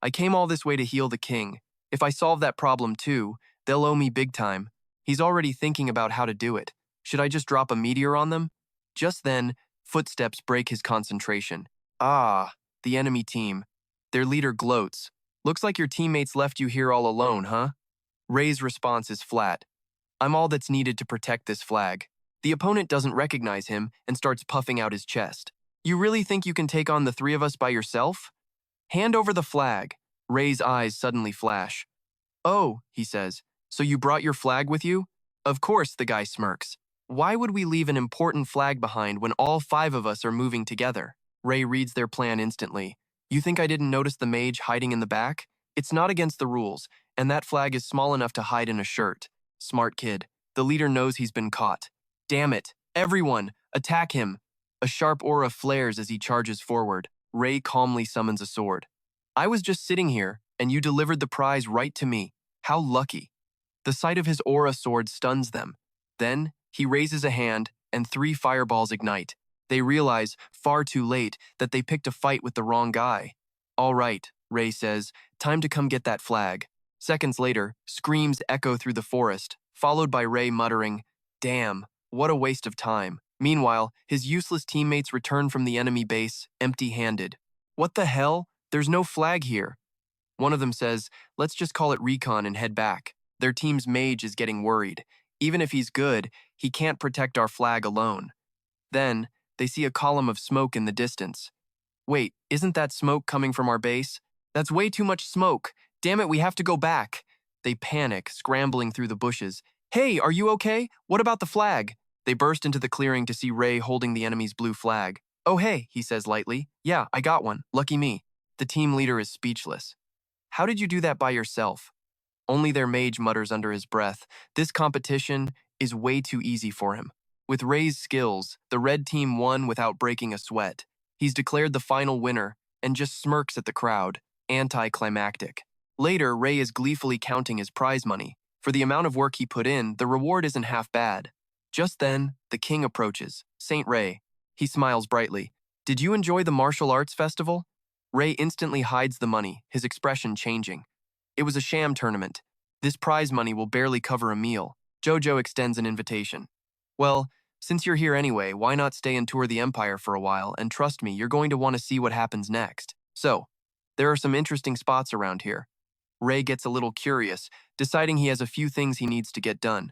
I came all this way to heal the king. If I solve that problem too, they'll owe me big time. He's already thinking about how to do it. Should I just drop a meteor on them? Just then, footsteps break his concentration. Ah, the enemy team. Their leader gloats. Looks like your teammates left you here all alone, huh? Ray's response is flat. I'm all that's needed to protect this flag. The opponent doesn't recognize him and starts puffing out his chest. You really think you can take on the 3 of us by yourself? Hand over the flag. Ray's eyes suddenly flash. Oh, he says, so you brought your flag with you? Of course, the guy smirks. Why would we leave an important flag behind when all 5 of us are moving together? Ray reads their plan instantly. You think I didn't notice the mage hiding in the back? It's not against the rules, and that flag is small enough to hide in a shirt. Smart kid. The leader knows he's been caught. Damn it. Everyone, attack him. A sharp aura flares as he charges forward. Ray calmly summons a sword. I was just sitting here, and you delivered the prize right to me. How lucky. The sight of his aura sword stuns them. Then, he raises a hand, and 3 fireballs ignite. They realize, far too late, that they picked a fight with the wrong guy. All right, Ray says, time to come get that flag. Seconds later, screams echo through the forest, followed by Ray muttering, damn, what a waste of time. Meanwhile, his useless teammates return from the enemy base, empty-handed. What the hell? There's no flag here. One of them says, let's just call it recon and head back. Their team's mage is getting worried. Even if he's good, he can't protect our flag alone. Then, they see a column of smoke in the distance. Wait, isn't that smoke coming from our base? That's way too much smoke. Damn it, we have to go back. They panic, scrambling through the bushes. Hey, are you okay? What about the flag? They burst into the clearing to see Ray holding the enemy's blue flag. Oh hey, he says lightly. Yeah, I got one. Lucky me. The team leader is speechless. How did you do that by yourself? Only their mage mutters under his breath. This competition is way too easy for him. With Ray's skills, the red team won without breaking a sweat. He's declared the final winner and just smirks at the crowd, anticlimactic. Later, Ray is gleefully counting his prize money. For the amount of work he put in, the reward isn't half bad. Just then, the king approaches, Saint Ray. He smiles brightly. Did you enjoy the martial arts festival? Ray instantly hides the money, his expression changing. It was a sham tournament. This prize money will barely cover a meal. Jojo extends an invitation. Well, since you're here anyway, why not stay and tour the Empire for a while, and trust me, you're going to want to see what happens next. So, there are some interesting spots around here. Ray gets a little curious, deciding he has a few things he needs to get done.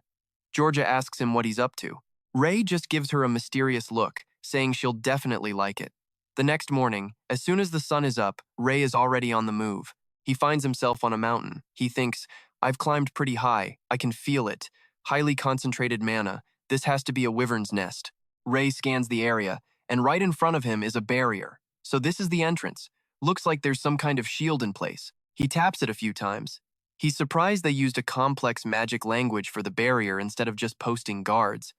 Georgia asks him what he's up to. Ray just gives her a mysterious look, saying she'll definitely like it. The next morning, as soon as the sun is up, Ray is already on the move. He finds himself on a mountain. He thinks, I've climbed pretty high, I can feel it. highly concentrated mana. This has to be a wyvern's nest. Ray scans the area, and right in front of him is a barrier. So this is the entrance. Looks like there's some kind of shield in place. He taps it a few times. He's surprised they used a complex magic language for the barrier instead of just posting guards.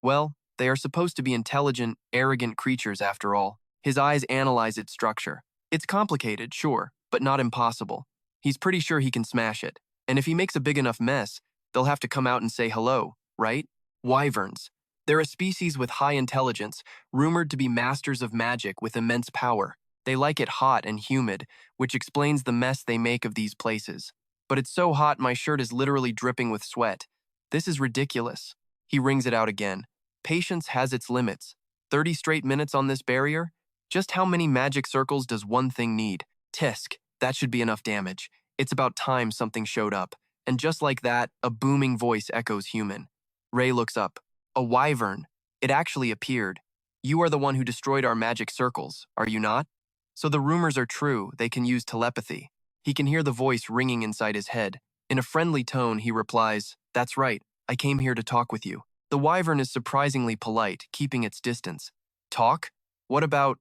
Well, they are supposed to be intelligent, arrogant creatures after all. His eyes analyze its structure. It's complicated, sure, but not impossible. He's pretty sure he can smash it. And if he makes a big enough mess, they'll have to come out and say hello, right? Wyverns. They're a species with high intelligence, rumored to be masters of magic with immense power. They like it hot and humid, which explains the mess they make of these places. But it's so hot my shirt is literally dripping with sweat. This is ridiculous. He rings it out again. Patience has its limits. 30 straight minutes on this barrier? Just how many magic circles does one thing need? Tisk, that should be enough damage. It's about time something showed up. And just like that, a booming voice echoes human. Ray looks up. A wyvern. It actually appeared. You are the one who destroyed our magic circles, are you not? So the rumors are true, they can use telepathy. He can hear the voice ringing inside his head. In a friendly tone, he replies, "That's right, I came here to talk with you." The wyvern is surprisingly polite, keeping its distance. Talk? What about?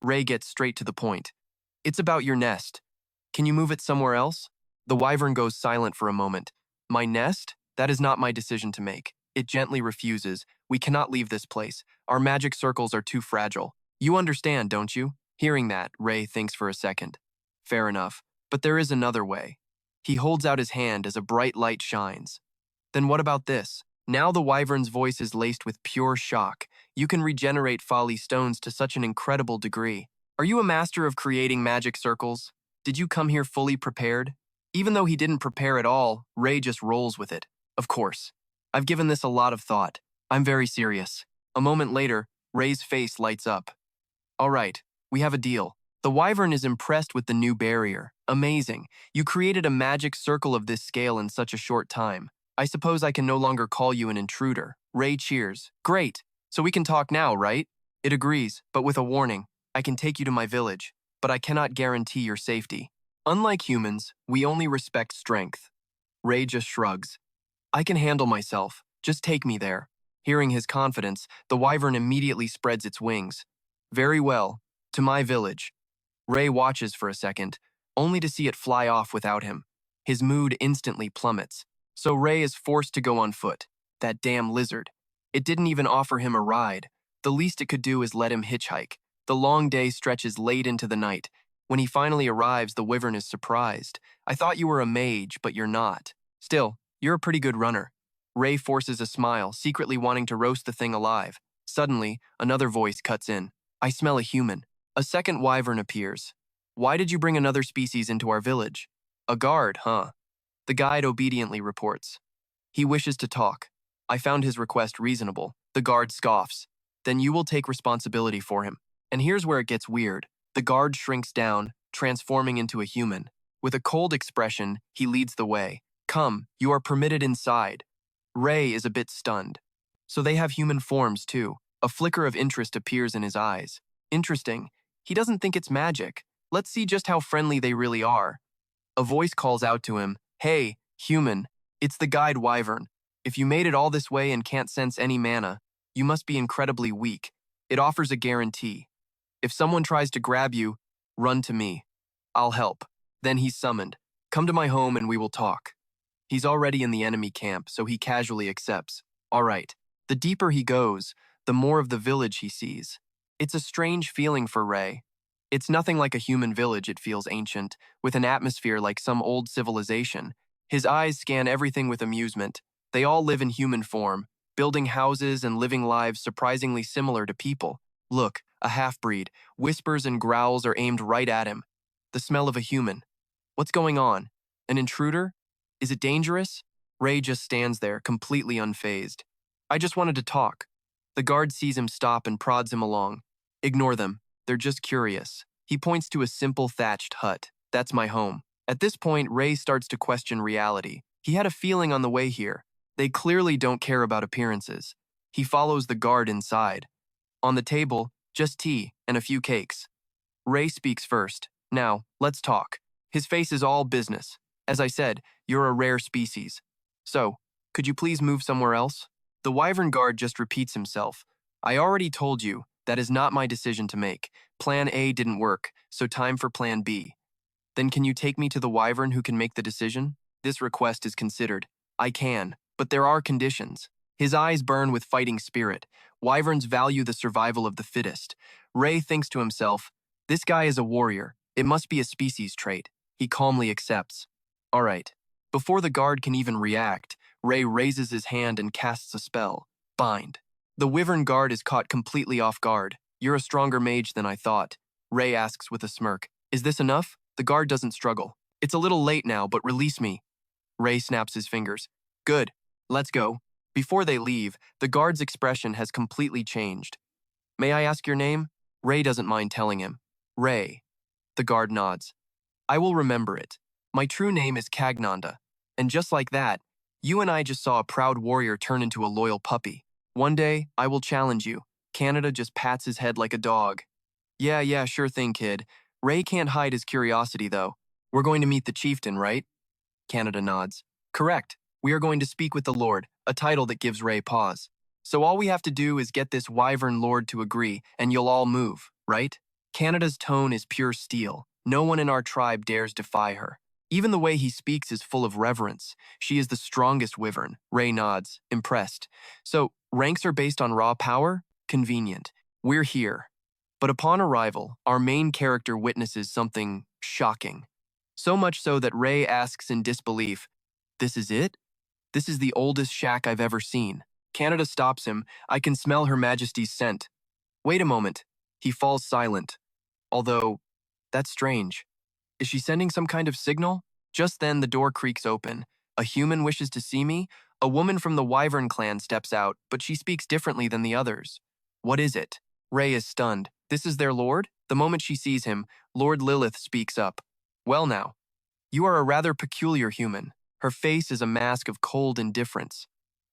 Ray gets straight to the point. It's about your nest. Can you move it somewhere else? The wyvern goes silent for a moment. My nest? That is not my decision to make. It gently refuses. We cannot leave this place. Our magic circles are too fragile. You understand, don't you? Hearing that, Ray thinks for a second. Fair enough. But there is another way. He holds out his hand as a bright light shines. Then what about this? Now the wyvern's voice is laced with pure shock. You can regenerate folly stones to such an incredible degree. Are you a master of creating magic circles? Did you come here fully prepared? Even though he didn't prepare at all, Ray just rolls with it. Of course. I've given this a lot of thought. I'm very serious. A moment later, Ray's face lights up. All right, we have a deal. The wyvern is impressed with the new barrier. Amazing. You created a magic circle of this scale in such a short time. I suppose I can no longer call you an intruder. Ray cheers. Great. So we can talk now, right? It agrees, but with a warning. I can take you to my village, but I cannot guarantee your safety. Unlike humans, we only respect strength. Ray just shrugs. I can handle myself. Just take me there. Hearing his confidence, the wyvern immediately spreads its wings. Very well. To my village. Ray watches for a second, only to see it fly off without him. His mood instantly plummets. So Ray is forced to go on foot. That damn lizard. It didn't even offer him a ride. The least it could do is let him hitchhike. The long day stretches late into the night. When he finally arrives, the wyvern is surprised. I thought you were a mage, but you're not. Still, you're a pretty good runner. Ray forces a smile, secretly wanting to roast the thing alive. Suddenly, another voice cuts in. I smell a human. A second wyvern appears. Why did you bring another species into our village? A guard, huh? The guide obediently reports. He wishes to talk. I found his request reasonable. The guard scoffs. Then you will take responsibility for him. And here's where it gets weird. The guard shrinks down, transforming into a human. With a cold expression, he leads the way. Come, you are permitted inside. Ray is a bit stunned. So they have human forms too. A flicker of interest appears in his eyes. Interesting. He doesn't think it's magic. Let's see just how friendly they really are. A voice calls out to him. Hey, human. It's the guide wyvern. If you made it all this way and can't sense any mana, you must be incredibly weak. It offers a guarantee. If someone tries to grab you, run to me. I'll help. Then he's summoned. Come to my home and we will talk. He's already in the enemy camp, so he casually accepts. All right. The deeper he goes, the more of the village he sees. It's a strange feeling for Ray. It's nothing like a human village, it feels ancient, with an atmosphere like some old civilization. His eyes scan everything with amusement. They all live in human form, building houses and living lives surprisingly similar to people. Look, a half-breed. Whispers and growls are aimed right at him. The smell of a human. What's going on? An intruder? Is it dangerous? Ray just stands there, completely unfazed. I just wanted to talk. The guard sees him stop and prods him along. Ignore them. They're just curious. He points to a simple thatched hut. That's my home. At this point, Ray starts to question reality. He had a feeling on the way here. They clearly don't care about appearances. He follows the guard inside. On the table, just tea and a few cakes. Ray speaks first. Now, let's talk. His face is all business. As I said, you're a rare species. So, Could you please move somewhere else? The Wyvern guard just repeats himself. I already told you, that is not my decision to make. Plan A didn't work, so time for Plan B. Then can you take me to the Wyvern who can make the decision? This request is considered. I can, but there are conditions. His eyes burn with fighting spirit. Wyverns value the survival of the fittest. Ray thinks to himself, this guy is a warrior. It must be a species trait. He calmly accepts. All right. Before the guard can even react, Ray raises his hand and casts a spell. Bind. The Wyvern guard is caught completely off guard. You're a stronger mage than I thought. Ray asks with a smirk. Is this enough? The guard doesn't struggle. It's a little late now, but release me. Ray snaps his fingers. Good. Let's go. Before they leave, the guard's expression has completely changed. May I ask your name? Ray doesn't mind telling him. Ray. The guard nods. I will remember it. My true name is Cagnanda. And just like that, you and I just saw a proud warrior turn into a loyal puppy. One day, I will challenge you. Canada just pats his head like a dog. Yeah, sure thing, kid. Ray can't hide his curiosity, though. We're going to meet the chieftain, right? Canada nods. Correct. We are going to speak with the Lord, a title that gives Ray pause. So all we have to do is get this Wyvern Lord to agree, and you'll all move, right? Canada's tone is pure steel. No one in our tribe dares defy her. Even the way he speaks is full of reverence. She is the strongest Wyvern. Ray nods, impressed. So, ranks are based on raw power? Convenient. We're here. But upon arrival, our main character witnesses something shocking. So much so that Ray asks in disbelief, this is it? This is the oldest shack I've ever seen. Canada stops him. I can smell Her Majesty's scent. Wait a moment. He falls silent. Although, that's strange. Is she sending some kind of signal? Just then, the door creaks open. A human wishes to see me? A woman from the Wyvern clan steps out, but she speaks differently than the others. What is it? Ray is stunned. This is their lord? The moment she sees him, Lord Lilith speaks up. Well now, you are a rather peculiar human. Her face is a mask of cold indifference.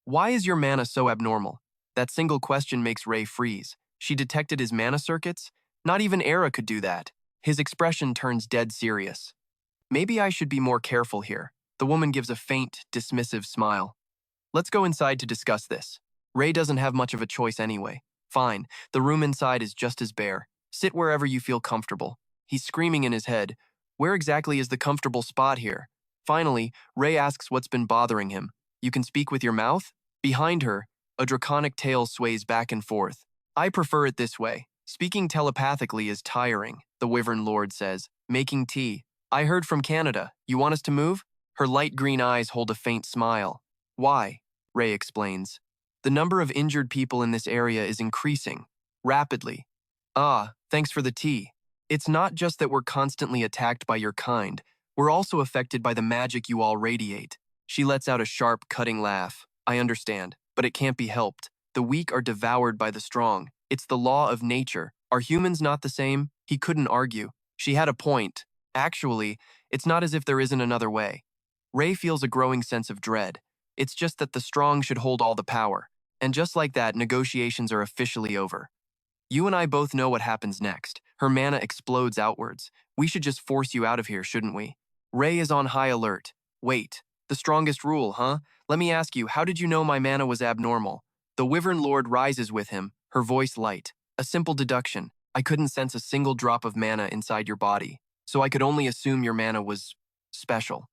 Why is your mana so abnormal? That single question makes Ray freeze. She detected his mana circuits? Not even Ira could do that. His expression turns dead serious. Maybe I should be more careful here. The woman gives a faint, dismissive smile. Let's go inside to discuss this. Ray doesn't have much of a choice anyway. Fine, the room inside is just as bare. Sit wherever you feel comfortable. He's screaming in his head. Where exactly is the comfortable spot here? Finally, Ray asks what's been bothering him. You can speak with your mouth? Behind her, a draconic tail sways back and forth. I prefer it this way. Speaking telepathically is tiring, the Wyvern Lord says. Making tea. I heard from Canada. You want us to move? Her light green eyes hold a faint smile. Why? Ray explains. The number of injured people in this area is increasing. Rapidly. Ah, thanks for the tea. It's not just that we're constantly attacked by your kind. We're also affected by the magic you all radiate. She lets out a sharp, cutting laugh. I understand, but it can't be helped. The weak are devoured by the strong. It's the law of nature. Are humans not the same? He couldn't argue. She had a point. Actually, it's not as if there isn't another way. Ray feels a growing sense of dread. It's just that the strong should hold all the power. And just like that, negotiations are officially over. You and I both know what happens next. Her mana explodes outwards. We should just force you out of here, shouldn't we? Ray is on high alert. Wait, the strongest rule, huh? Let me ask you, how did you know my mana was abnormal? The Wyvern Lord rises with him, her voice light. A simple deduction. I couldn't sense a single drop of mana inside your body, so I could only assume your mana was special.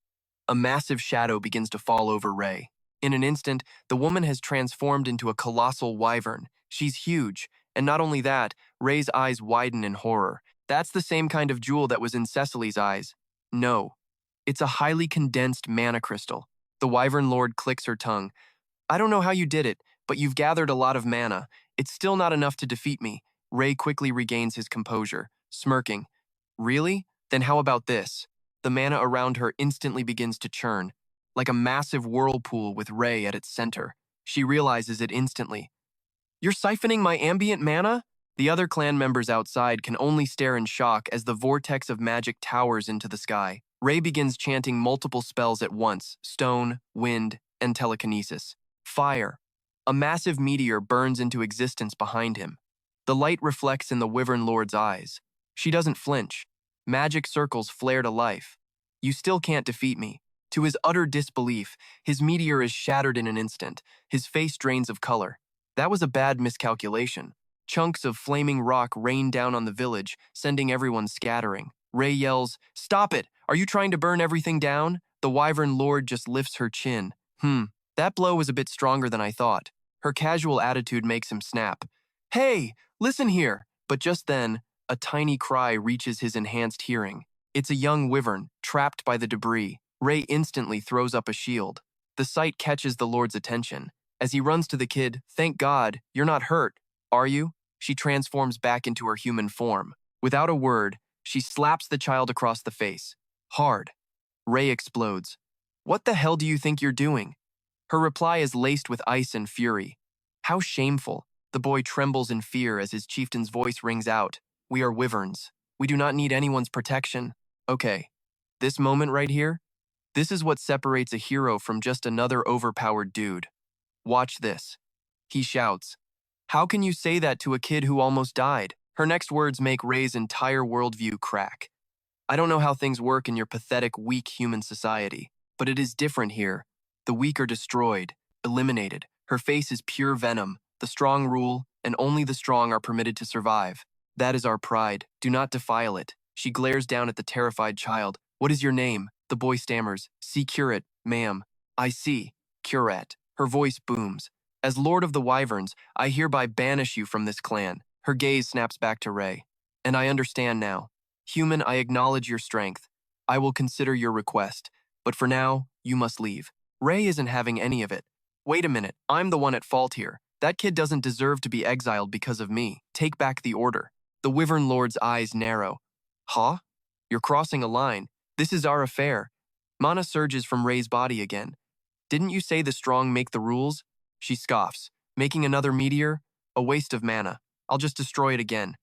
A massive shadow begins to fall over Ray. In an instant, the woman has transformed into a colossal wyvern. She's huge, and not only that, Ray's eyes widen in horror. That's the same kind of jewel that was in Cecily's eyes. No. It's a highly condensed mana crystal. The Wyvern Lord clicks her tongue. I don't know how you did it, but you've gathered a lot of mana. It's still not enough to defeat me. Ray quickly regains his composure, smirking. Really? Then how about this? The mana around her instantly begins to churn, like a massive whirlpool with Ray at its center. She realizes it instantly. You're siphoning my ambient mana? The other clan members outside can only stare in shock as the vortex of magic towers into the sky. Ray begins chanting multiple spells at once: stone, wind, and telekinesis. Fire. A massive meteor burns into existence behind him. The light reflects in the Wyvern Lord's eyes. She doesn't flinch. Magic circles flare to life. You still can't defeat me. To his utter disbelief, his meteor is shattered in an instant. His face drains of color. That was a bad miscalculation. Chunks of flaming rock rain down on the village, sending everyone scattering. Ray yells, "Stop it! Are you trying to burn everything down?" The Wyvern Lord just lifts her chin. That blow was a bit stronger than I thought. Her casual attitude makes him snap. "Hey, listen here!" But just then, a tiny cry reaches his enhanced hearing. It's a young wyvern, trapped by the debris. Ray instantly throws up a shield. The sight catches the Lord's attention. As he runs to the kid, "Thank God, you're not hurt, are you?" She transforms back into her human form. Without a word, she slaps the child across the face. Hard. Ray explodes. "What the hell do you think you're doing?" Her reply is laced with ice and fury. How shameful. The boy trembles in fear as his chieftain's voice rings out. "We are wyverns. We do not need anyone's protection." Okay, this moment right here, this is what separates a hero from just another overpowered dude. Watch this. He shouts, "How can you say that to a kid who almost died?" Her next words make Ray's entire worldview crack. I don't know how things work in your pathetic, weak human society, but it is different here. The weak are destroyed, eliminated. Her face is pure venom. The strong rule, and only the strong are permitted to survive. That is our pride. Do not defile it. She glares down at the terrified child. "What is your name?" The boy stammers. "See Curate, ma'am." "I see. Curate." Her voice booms. "As Lord of the Wyverns, I hereby banish you from this clan." Her gaze snaps back to Ray. "And I understand now. Human, I acknowledge your strength. I will consider your request. But for now, you must leave." Ray isn't having any of it. "Wait a minute, I'm the one at fault here. That kid doesn't deserve to be exiled because of me. Take back the order." The Wyvern Lord's eyes narrow. "Huh? You're crossing a line. This is our affair." Mana surges from Ray's body again. "Didn't you say the strong make the rules?" She scoffs. "Making another meteor? A waste of mana. I'll just destroy it again."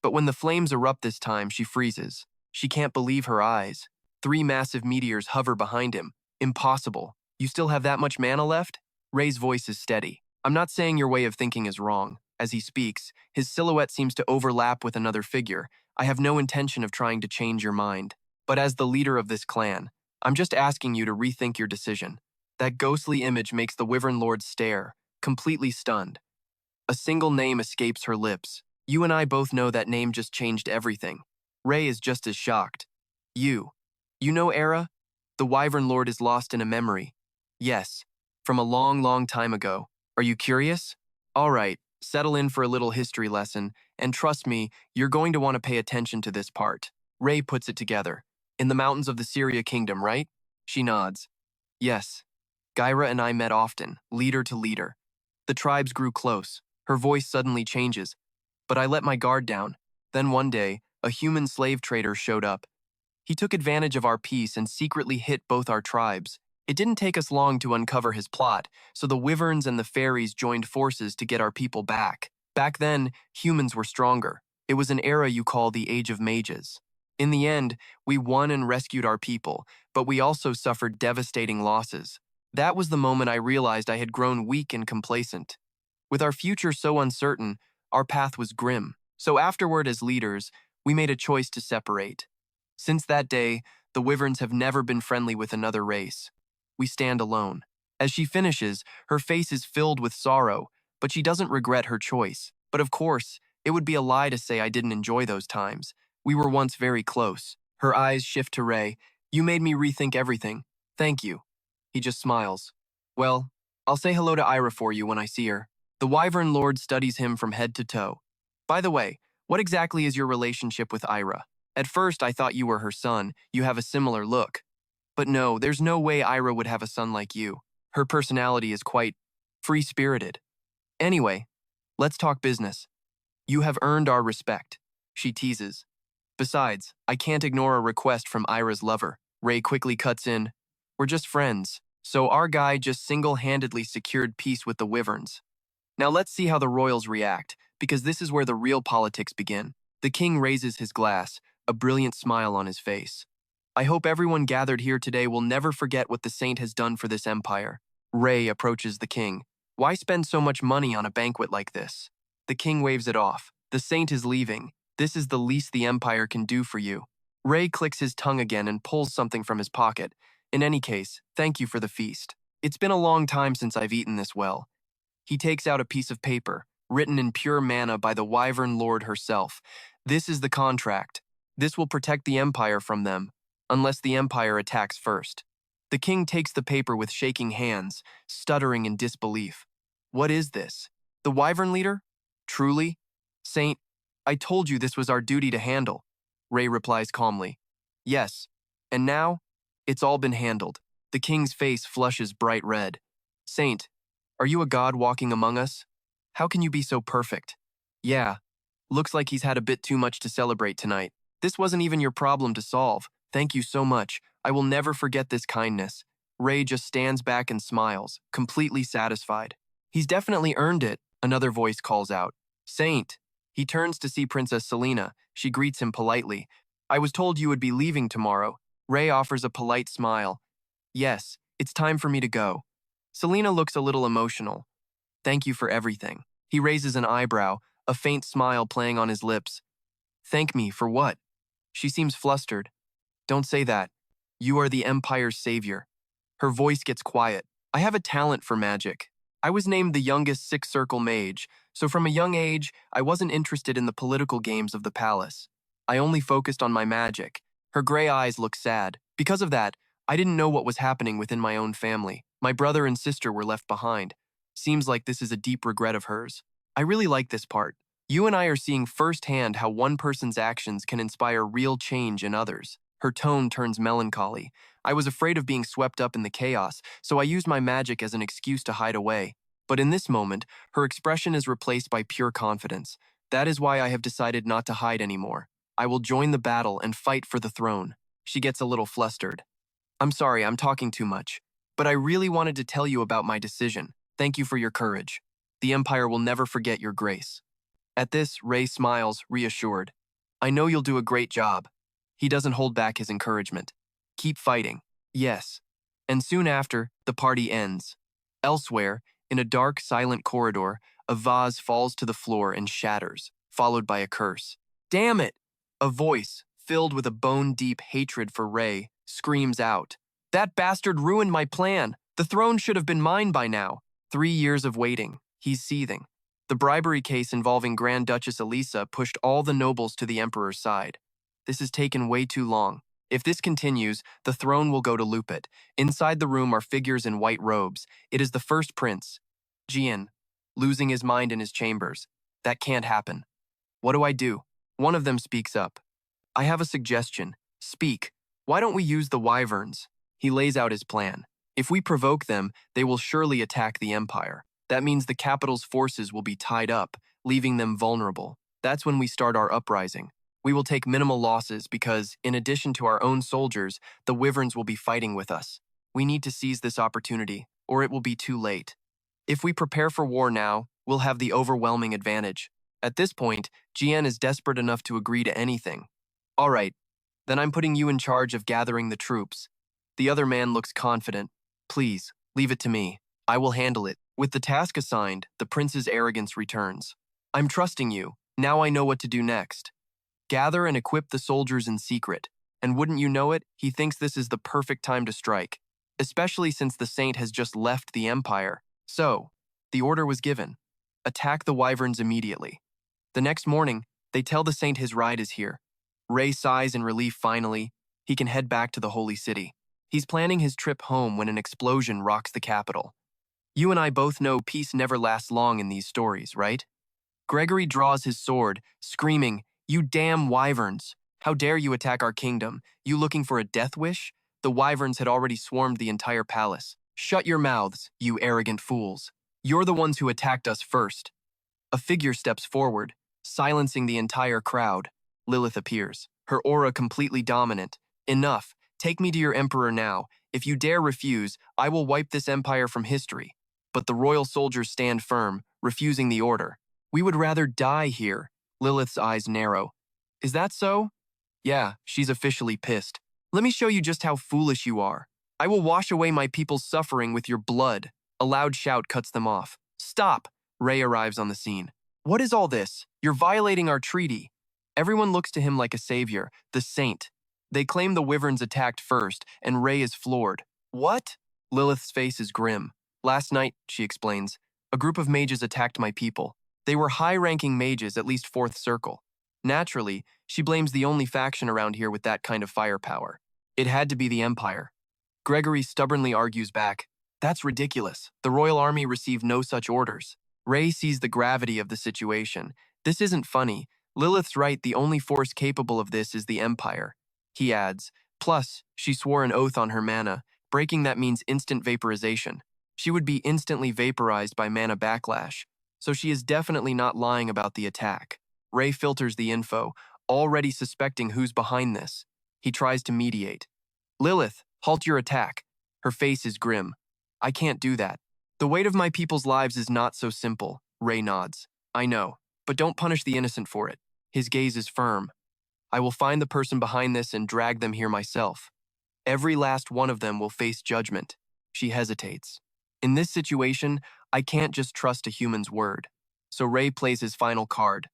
But when the flames erupt this time, she freezes. She can't believe her eyes. 3 massive meteors hover behind him. Impossible. "You still have that much mana left?" Ray's voice is steady. "I'm not saying your way of thinking is wrong." As he speaks, his silhouette seems to overlap with another figure. "I have no intention of trying to change your mind. But as the leader of this clan, I'm just asking you to rethink your decision." That ghostly image makes the Wyvern Lord stare, completely stunned. A single name escapes her lips. You and I both know that name just changed everything. Ray is just as shocked. You know Ira? The Wyvern Lord is lost in a memory. Yes, from a long, long time ago. Are you curious? All right, settle in for a little history lesson, and trust me, you're going to want to pay attention to this part. Ray puts it together. In the mountains of the Syria Kingdom, right? She nods. Yes. Gyra and I met often, leader to leader. The tribes grew close. Her voice suddenly changes. But I let my guard down. Then one day, a human slave trader showed up. He took advantage of our peace and secretly hit both our tribes. It didn't take us long to uncover his plot, so the wyverns and the fairies joined forces to get our people back. Back then, humans were stronger. It was an era you call the Age of Mages. In the end, we won and rescued our people, but we also suffered devastating losses. That was the moment I realized I had grown weak and complacent. With our future so uncertain, our path was grim. So afterward, as leaders, we made a choice to separate. Since that day, the wyverns have never been friendly with another race. We stand alone. As she finishes, her face is filled with sorrow, but she doesn't regret her choice. But of course, it would be a lie to say I didn't enjoy those times. We were once very close. Her eyes shift to Ray. You made me rethink everything. Thank you. He just smiles. Well, I'll say hello to Ira for you when I see her. The Wyvern Lord studies him from head to toe. By the way, what exactly is your relationship with Ira? At first, I thought you were her son. You have a similar look. But no, there's no way Ira would have a son like you. Her personality is quite free-spirited. Anyway, let's talk business. You have earned our respect, she teases. Besides, I can't ignore a request from Ira's lover. Ray quickly cuts in. We're just friends, so our guy just single-handedly secured peace with the wyverns. Now let's see how the royals react, because this is where the real politics begin. The king raises his glass, a brilliant smile on his face. I hope everyone gathered here today will never forget what the saint has done for this empire. Ray approaches the king. Why spend so much money on a banquet like this? The king waves it off. The saint is leaving. This is the least the empire can do for you. Ray clicks his tongue again and pulls something from his pocket. In any case, thank you for the feast. It's been a long time since I've eaten this well. He takes out a piece of paper, written in pure mana by the Wyvern Lord herself. This is the contract. This will protect the Empire from them, unless the Empire attacks first. The king takes the paper with shaking hands, stuttering in disbelief. What is this? The Wyvern leader? Truly? Saint, I told you this was our duty to handle. Ray replies calmly. Yes, and now, it's all been handled. The king's face flushes bright red. Saint, are you a god walking among us? How can you be so perfect? Yeah, looks like he's had a bit too much to celebrate tonight. This wasn't even your problem to solve. Thank you so much. I will never forget this kindness. Ray just stands back and smiles, completely satisfied. He's definitely earned it, another voice calls out. Saint. He turns to see Princess Selena. She greets him politely. I was told you would be leaving tomorrow. Ray offers a polite smile. Yes, it's time for me to go. Selena looks a little emotional. Thank you for everything. He raises an eyebrow, a faint smile playing on his lips. Thank me for what? She seems flustered. Don't say that. You are the Empire's savior. Her voice gets quiet. I have a talent for magic. I was named the youngest six-circle mage, so from a young age, I wasn't interested in the political games of the palace. I only focused on my magic. Her gray eyes look sad. Because of that, I didn't know what was happening within my own family. My brother and sister were left behind. Seems like this is a deep regret of hers. I really like this part. You and I are seeing firsthand how one person's actions can inspire real change in others. Her tone turns melancholy. I was afraid of being swept up in the chaos, so I used my magic as an excuse to hide away. But in this moment, her expression is replaced by pure confidence. That is why I have decided not to hide anymore. I will join the battle and fight for the throne. She gets a little flustered. I'm sorry, I'm talking too much. But I really wanted to tell you about my decision. Thank you for your courage. The Empire will never forget your grace. At this, Ray smiles, reassured. I know you'll do a great job. He doesn't hold back his encouragement. Keep fighting. Yes. And soon after, the party ends. Elsewhere, in a dark, silent corridor, a vase falls to the floor and shatters, followed by a curse. Damn it! A voice, filled with a bone-deep hatred for Ray, screams out. That bastard ruined my plan. The throne should have been mine by now. 3 years of waiting. He's seething. The bribery case involving Grand Duchess Elisa pushed all the nobles to the Emperor's side. This has taken way too long. If this continues, the throne will go to Lupit. Inside the room are figures in white robes. It is the first prince, Jian, losing his mind in his chambers. That can't happen. What do I do? One of them speaks up. I have a suggestion. Speak. Why don't we use the wyverns? He lays out his plan. If we provoke them, they will surely attack the Empire. That means the capital's forces will be tied up, leaving them vulnerable. That's when we start our uprising. We will take minimal losses because, in addition to our own soldiers, the wyverns will be fighting with us. We need to seize this opportunity, or it will be too late. If we prepare for war now, we'll have the overwhelming advantage. At this point, Jian is desperate enough to agree to anything. All right, then I'm putting you in charge of gathering the troops. The other man looks confident. Please, leave it to me. I will handle it. With the task assigned, the prince's arrogance returns. I'm trusting you. Now I know what to do next. Gather and equip the soldiers in secret. And wouldn't you know it, he thinks this is the perfect time to strike, especially since the Saint has just left the Empire. So, the order was given. Attack the wyverns immediately. The next morning, they tell the Saint his ride is here. Ray sighs in relief finally. He can head back to the Holy City. He's planning his trip home when an explosion rocks the capital. You and I both know peace never lasts long in these stories, right? Gregory draws his sword, screaming, You damn wyverns! How dare you attack our kingdom? You looking for a death wish? The wyverns had already swarmed the entire palace. Shut your mouths, you arrogant fools. You're the ones who attacked us first. A figure steps forward, silencing the entire crowd. Lilith appears, her aura completely dominant. Enough. Take me to your emperor now. If you dare refuse, I will wipe this empire from history. But the royal soldiers stand firm, refusing the order. We would rather die here. Lilith's eyes narrow. Is that so? Yeah, she's officially pissed. Let me show you just how foolish you are. I will wash away my people's suffering with your blood. A loud shout cuts them off. Stop! Ray arrives on the scene. What is all this? You're violating our treaty. Everyone looks to him like a savior, the saint. They claim the wyverns attacked first, and Ray is floored. What? Lilith's face is grim. Last night, she explains, a group of mages attacked my people. They were high-ranking mages, at least 4th circle. Naturally, she blames the only faction around here with that kind of firepower. It had to be the Empire. Gregory stubbornly argues back, that's ridiculous. The Royal Army received no such orders. Ray sees the gravity of the situation. This isn't funny. Lilith's right, the only force capable of this is the Empire. He adds, plus, she swore an oath on her mana. Breaking that means instant vaporization. She would be instantly vaporized by mana backlash, so she is definitely not lying about the attack. Ray filters the info, already suspecting who's behind this. He tries to mediate. Lilith, halt your attack. Her face is grim. I can't do that. The weight of my people's lives is not so simple, Ray nods. I know, but don't punish the innocent for it. His gaze is firm. I will find the person behind this and drag them here myself. Every last one of them will face judgment. She hesitates. In this situation, I can't just trust a human's word. So Ray plays his final card.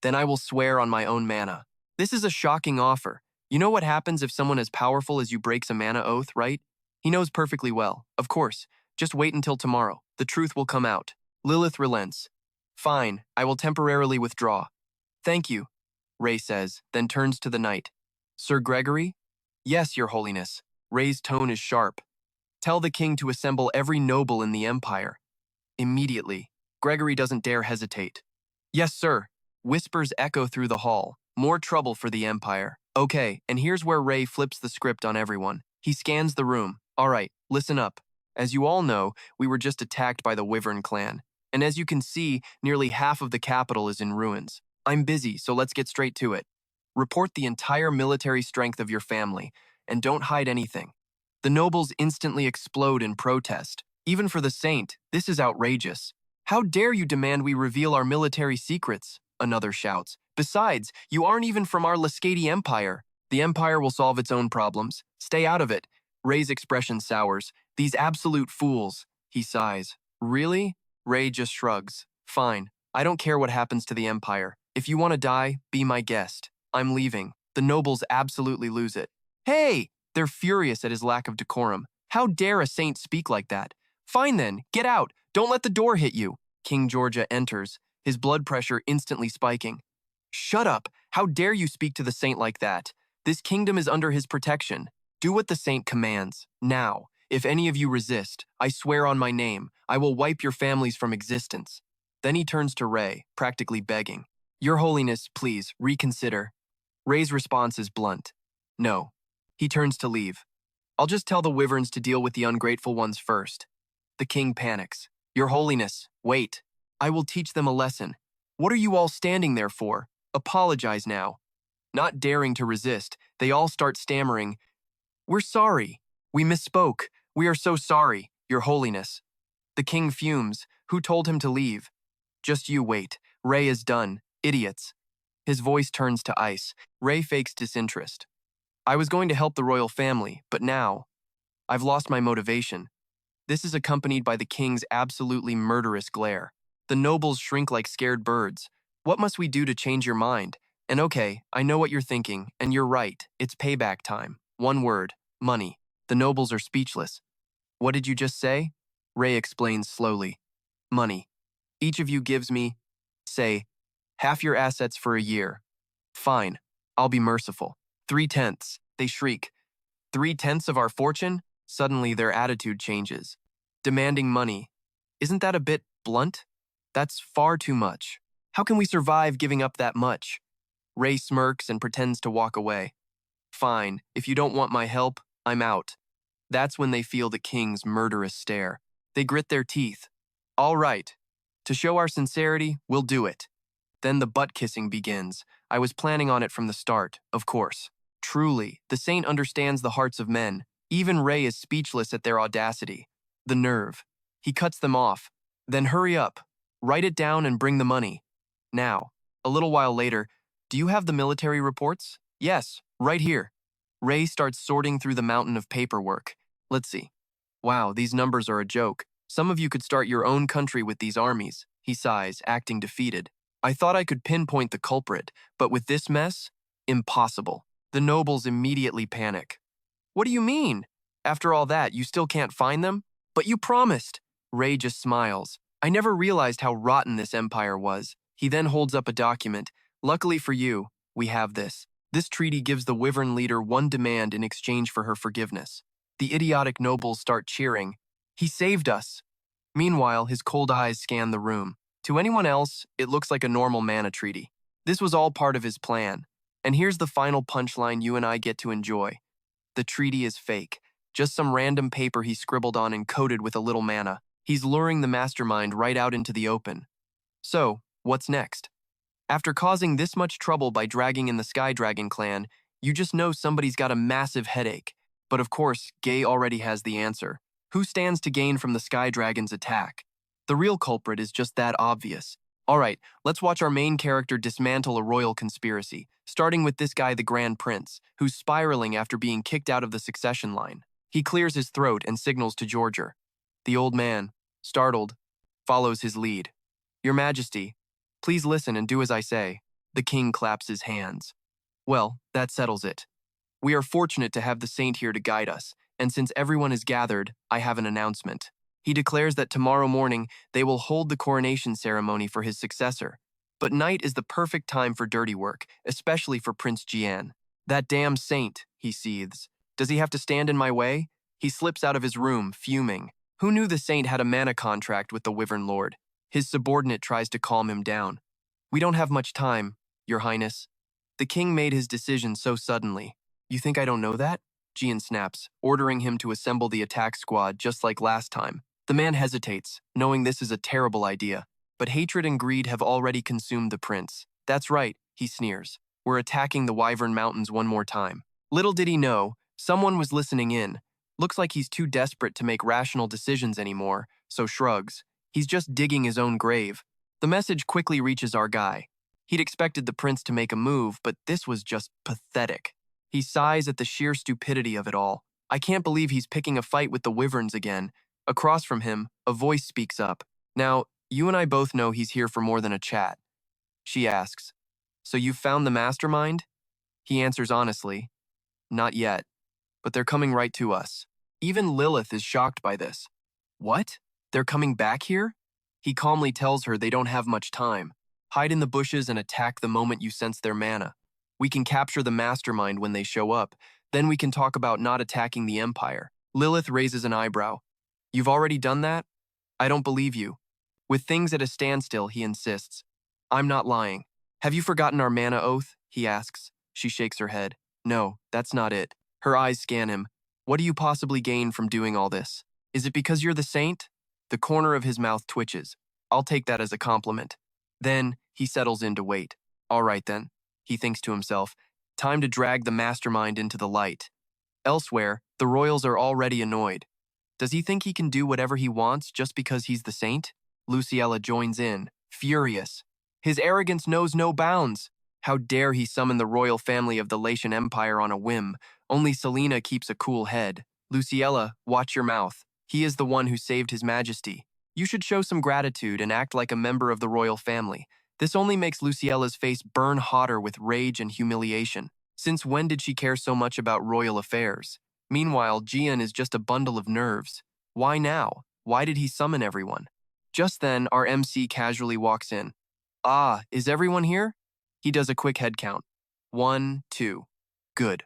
Then I will swear on my own mana. This is a shocking offer. You know what happens if someone as powerful as you breaks a mana oath, right? He knows perfectly well. Of course. Just wait until tomorrow. The truth will come out. Lilith relents. Fine, I will temporarily withdraw. Thank you, Ray says, then turns to the knight. Sir Gregory? Yes, Your Holiness. Ray's tone is sharp. Tell the king to assemble every noble in the Empire. Immediately. Gregory doesn't dare hesitate. Yes, sir. Whispers echo through the hall. More trouble for the Empire. Okay, and here's where Ray flips the script on everyone. He scans the room. All right, listen up. As you all know, we were just attacked by the Wyvern clan. And as you can see, nearly half of the capital is in ruins. I'm busy, so let's get straight to it. Report the entire military strength of your family, and don't hide anything. The nobles instantly explode in protest. Even for the saint, this is outrageous. How dare you demand we reveal our military secrets? Another shouts. Besides, you aren't even from our Lescati Empire. The Empire will solve its own problems. Stay out of it. Ray's expression sours. These absolute fools. He sighs. Really? Ray just shrugs. Fine. I don't care what happens to the Empire. If you want to die, be my guest. I'm leaving. The nobles absolutely lose it. Hey! They're furious at his lack of decorum. How dare a saint speak like that? Fine then, get out. Don't let the door hit you. King Georgia enters, his blood pressure instantly spiking. Shut up. How dare you speak to the saint like that? This kingdom is under his protection. Do what the saint commands. Now, if any of you resist, I swear on my name, I will wipe your families from existence. Then he turns to Ray, practically begging. Your Holiness, please, reconsider. Ray's response is blunt. No. He turns to leave. I'll just tell the wyverns to deal with the ungrateful ones first. The king panics. Your Holiness, wait. I will teach them a lesson. What are you all standing there for? Apologize now. Not daring to resist, they all start stammering. We're sorry. We misspoke. We are so sorry, Your Holiness. The king fumes. Who told him to leave? Just you wait. Ray is done. Idiots. His voice turns to ice. Ray fakes disinterest. I was going to help the royal family, but now, I've lost my motivation. This is accompanied by the king's absolutely murderous glare. The nobles shrink like scared birds. What must we do to change your mind? And okay, I know what you're thinking, and you're right. It's payback time. One word, money. The nobles are speechless. What did you just say? Ray explains slowly. Money. Each of you gives me, say, half your assets for a year. Fine, I'll be merciful. 3/10. They shriek. 3/10 of our fortune? Suddenly their attitude changes. Demanding money. Isn't that a bit blunt? That's far too much. How can we survive giving up that much? Ray smirks and pretends to walk away. Fine, if you don't want my help, I'm out. That's when they feel the king's murderous stare. They grit their teeth. All right. To show our sincerity, we'll do it. Then the butt-kissing begins. I was planning on it from the start, of course. Truly, the saint understands the hearts of men. Even Ray is speechless at their audacity. The nerve. He cuts them off. Then hurry up. Write it down and bring the money. Now, a little while later, do you have the military reports? Yes, right here. Ray starts sorting through the mountain of paperwork. Let's see. Wow, these numbers are a joke. Some of you could start your own country with these armies. He sighs, acting defeated. I thought I could pinpoint the culprit, but with this mess, impossible. The nobles immediately panic. What do you mean? After all that, you still can't find them? But you promised. Ray just smiles. I never realized how rotten this empire was. He then holds up a document. Luckily for you, we have this. This treaty gives the Wyvern leader one demand in exchange for her forgiveness. The idiotic nobles start cheering. He saved us. Meanwhile, his cold eyes scan the room. To anyone else, it looks like a normal mana treaty. This was all part of his plan. And here's the final punchline you and I get to enjoy. The treaty is fake. Just some random paper he scribbled on and coated with a little mana. He's luring the mastermind right out into the open. So, what's next? After causing this much trouble by dragging in the Sky Dragon clan, you just know somebody's got a massive headache. But of course, Gay already has the answer. Who stands to gain from the Sky Dragon's attack? The real culprit is just that obvious. Alright, let's watch our main character dismantle a royal conspiracy, starting with this guy, the Grand Prince, who's spiraling after being kicked out of the succession line. He clears his throat and signals to Georger. The old man, startled, follows his lead. Your Majesty, please listen and do as I say. The king claps his hands. Well, that settles it. We are fortunate to have the saint here to guide us, and since everyone is gathered, I have an announcement. He declares that tomorrow morning they will hold the coronation ceremony for his successor. But night is the perfect time for dirty work, especially for Prince Jian. That damn saint, he seethes. Does he have to stand in my way? He slips out of his room, fuming. Who knew the saint had a mana contract with the Wyvern Lord? His subordinate tries to calm him down. We don't have much time, Your Highness. The king made his decision so suddenly. You think I don't know that? Jian snaps, ordering him to assemble the attack squad just like last time. The man hesitates, knowing this is a terrible idea. But hatred and greed have already consumed the prince. That's right, he sneers. We're attacking the Wyvern Mountains one more time. Little did he know, someone was listening in. Looks like he's too desperate to make rational decisions anymore, so shrugs. He's just digging his own grave. The message quickly reaches our guy. He'd expected the prince to make a move, but this was just pathetic. He sighs at the sheer stupidity of it all. I can't believe he's picking a fight with the Wyverns again. Across from him, a voice speaks up. Now, you and I both know he's here for more than a chat. She asks, so you've found the mastermind? He answers honestly, not yet, but they're coming right to us. Even Lilith is shocked by this. What? They're coming back here? He calmly tells her they don't have much time. Hide in the bushes and attack the moment you sense their mana. We can capture the mastermind when they show up, then we can talk about not attacking the Empire. Lilith raises an eyebrow. You've already done that? I don't believe you. With things at a standstill, he insists. I'm not lying. Have you forgotten our mana oath? He asks. She shakes her head. No, that's not it. Her eyes scan him. What do you possibly gain from doing all this? Is it because you're the saint? The corner of his mouth twitches. I'll take that as a compliment. Then, he settles in to wait. All right then, he thinks to himself. Time to drag the mastermind into the light. Elsewhere, the royals are already annoyed. Does he think he can do whatever he wants just because he's the saint? Luciella joins in, furious. His arrogance knows no bounds. How dare he summon the royal family of the Latian Empire on a whim? Only Selena keeps a cool head. Luciella, watch your mouth. He is the one who saved his majesty. You should show some gratitude and act like a member of the royal family. This only makes Luciella's face burn hotter with rage and humiliation. Since when did she care so much about royal affairs? Meanwhile, Jian is just a bundle of nerves. Why now? Why did he summon everyone? Just then, our MC casually walks in. Ah, is everyone here? He does a quick head count. 1, 2. Good.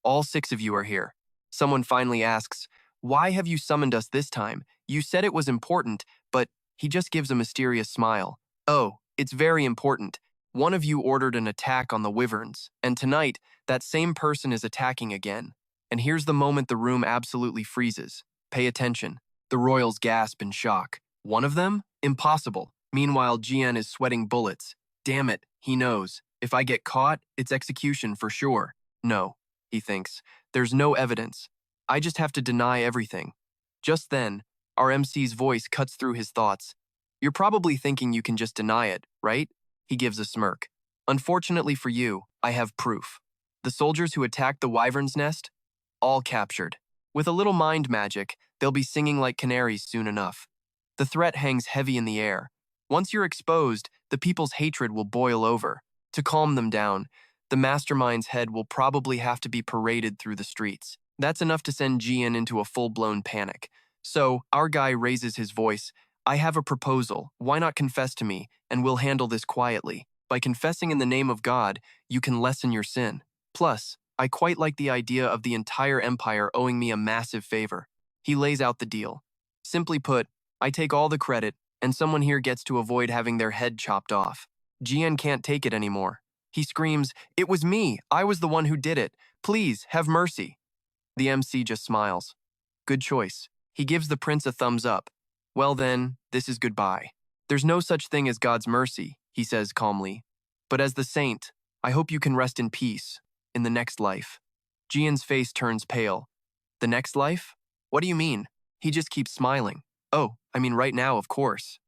All 6 of you are here. Someone finally asks, why have you summoned us this time? You said it was important, but he just gives a mysterious smile. Oh, it's very important. One of you ordered an attack on the Wyverns, and tonight, that same person is attacking again. And here's the moment the room absolutely freezes. Pay attention. The royals gasp in shock. One of them? Impossible. Meanwhile, Jian is sweating bullets. Damn it, he knows. If I get caught, it's execution for sure. No, he thinks. There's no evidence. I just have to deny everything. Just then, our MC's voice cuts through his thoughts. You're probably thinking you can just deny it, right? He gives a smirk. Unfortunately for you, I have proof. The soldiers who attacked the Wyvern's nest? All captured. With a little mind magic, they'll be singing like canaries soon enough. The threat hangs heavy in the air. Once you're exposed, the people's hatred will boil over. To calm them down, the mastermind's head will probably have to be paraded through the streets. That's enough to send Jian into a full-blown panic. So, our guy raises his voice. I have a proposal. Why not confess to me, and we'll handle this quietly. By confessing in the name of God, you can lessen your sin. Plus, I quite like the idea of the entire empire owing me a massive favor. He lays out the deal. Simply put, I take all the credit, and someone here gets to avoid having their head chopped off. Jian can't take it anymore. He screams, "It was me! I was the one who did it! Please, have mercy!" The MC just smiles. Good choice. He gives the prince a thumbs up. Well then, this is goodbye. There's no such thing as God's mercy, he says calmly. But as the saint, I hope you can rest in peace, in the next life. Jian's face turns pale. The next life? What do you mean? He just keeps smiling. Oh, I mean right now, of course.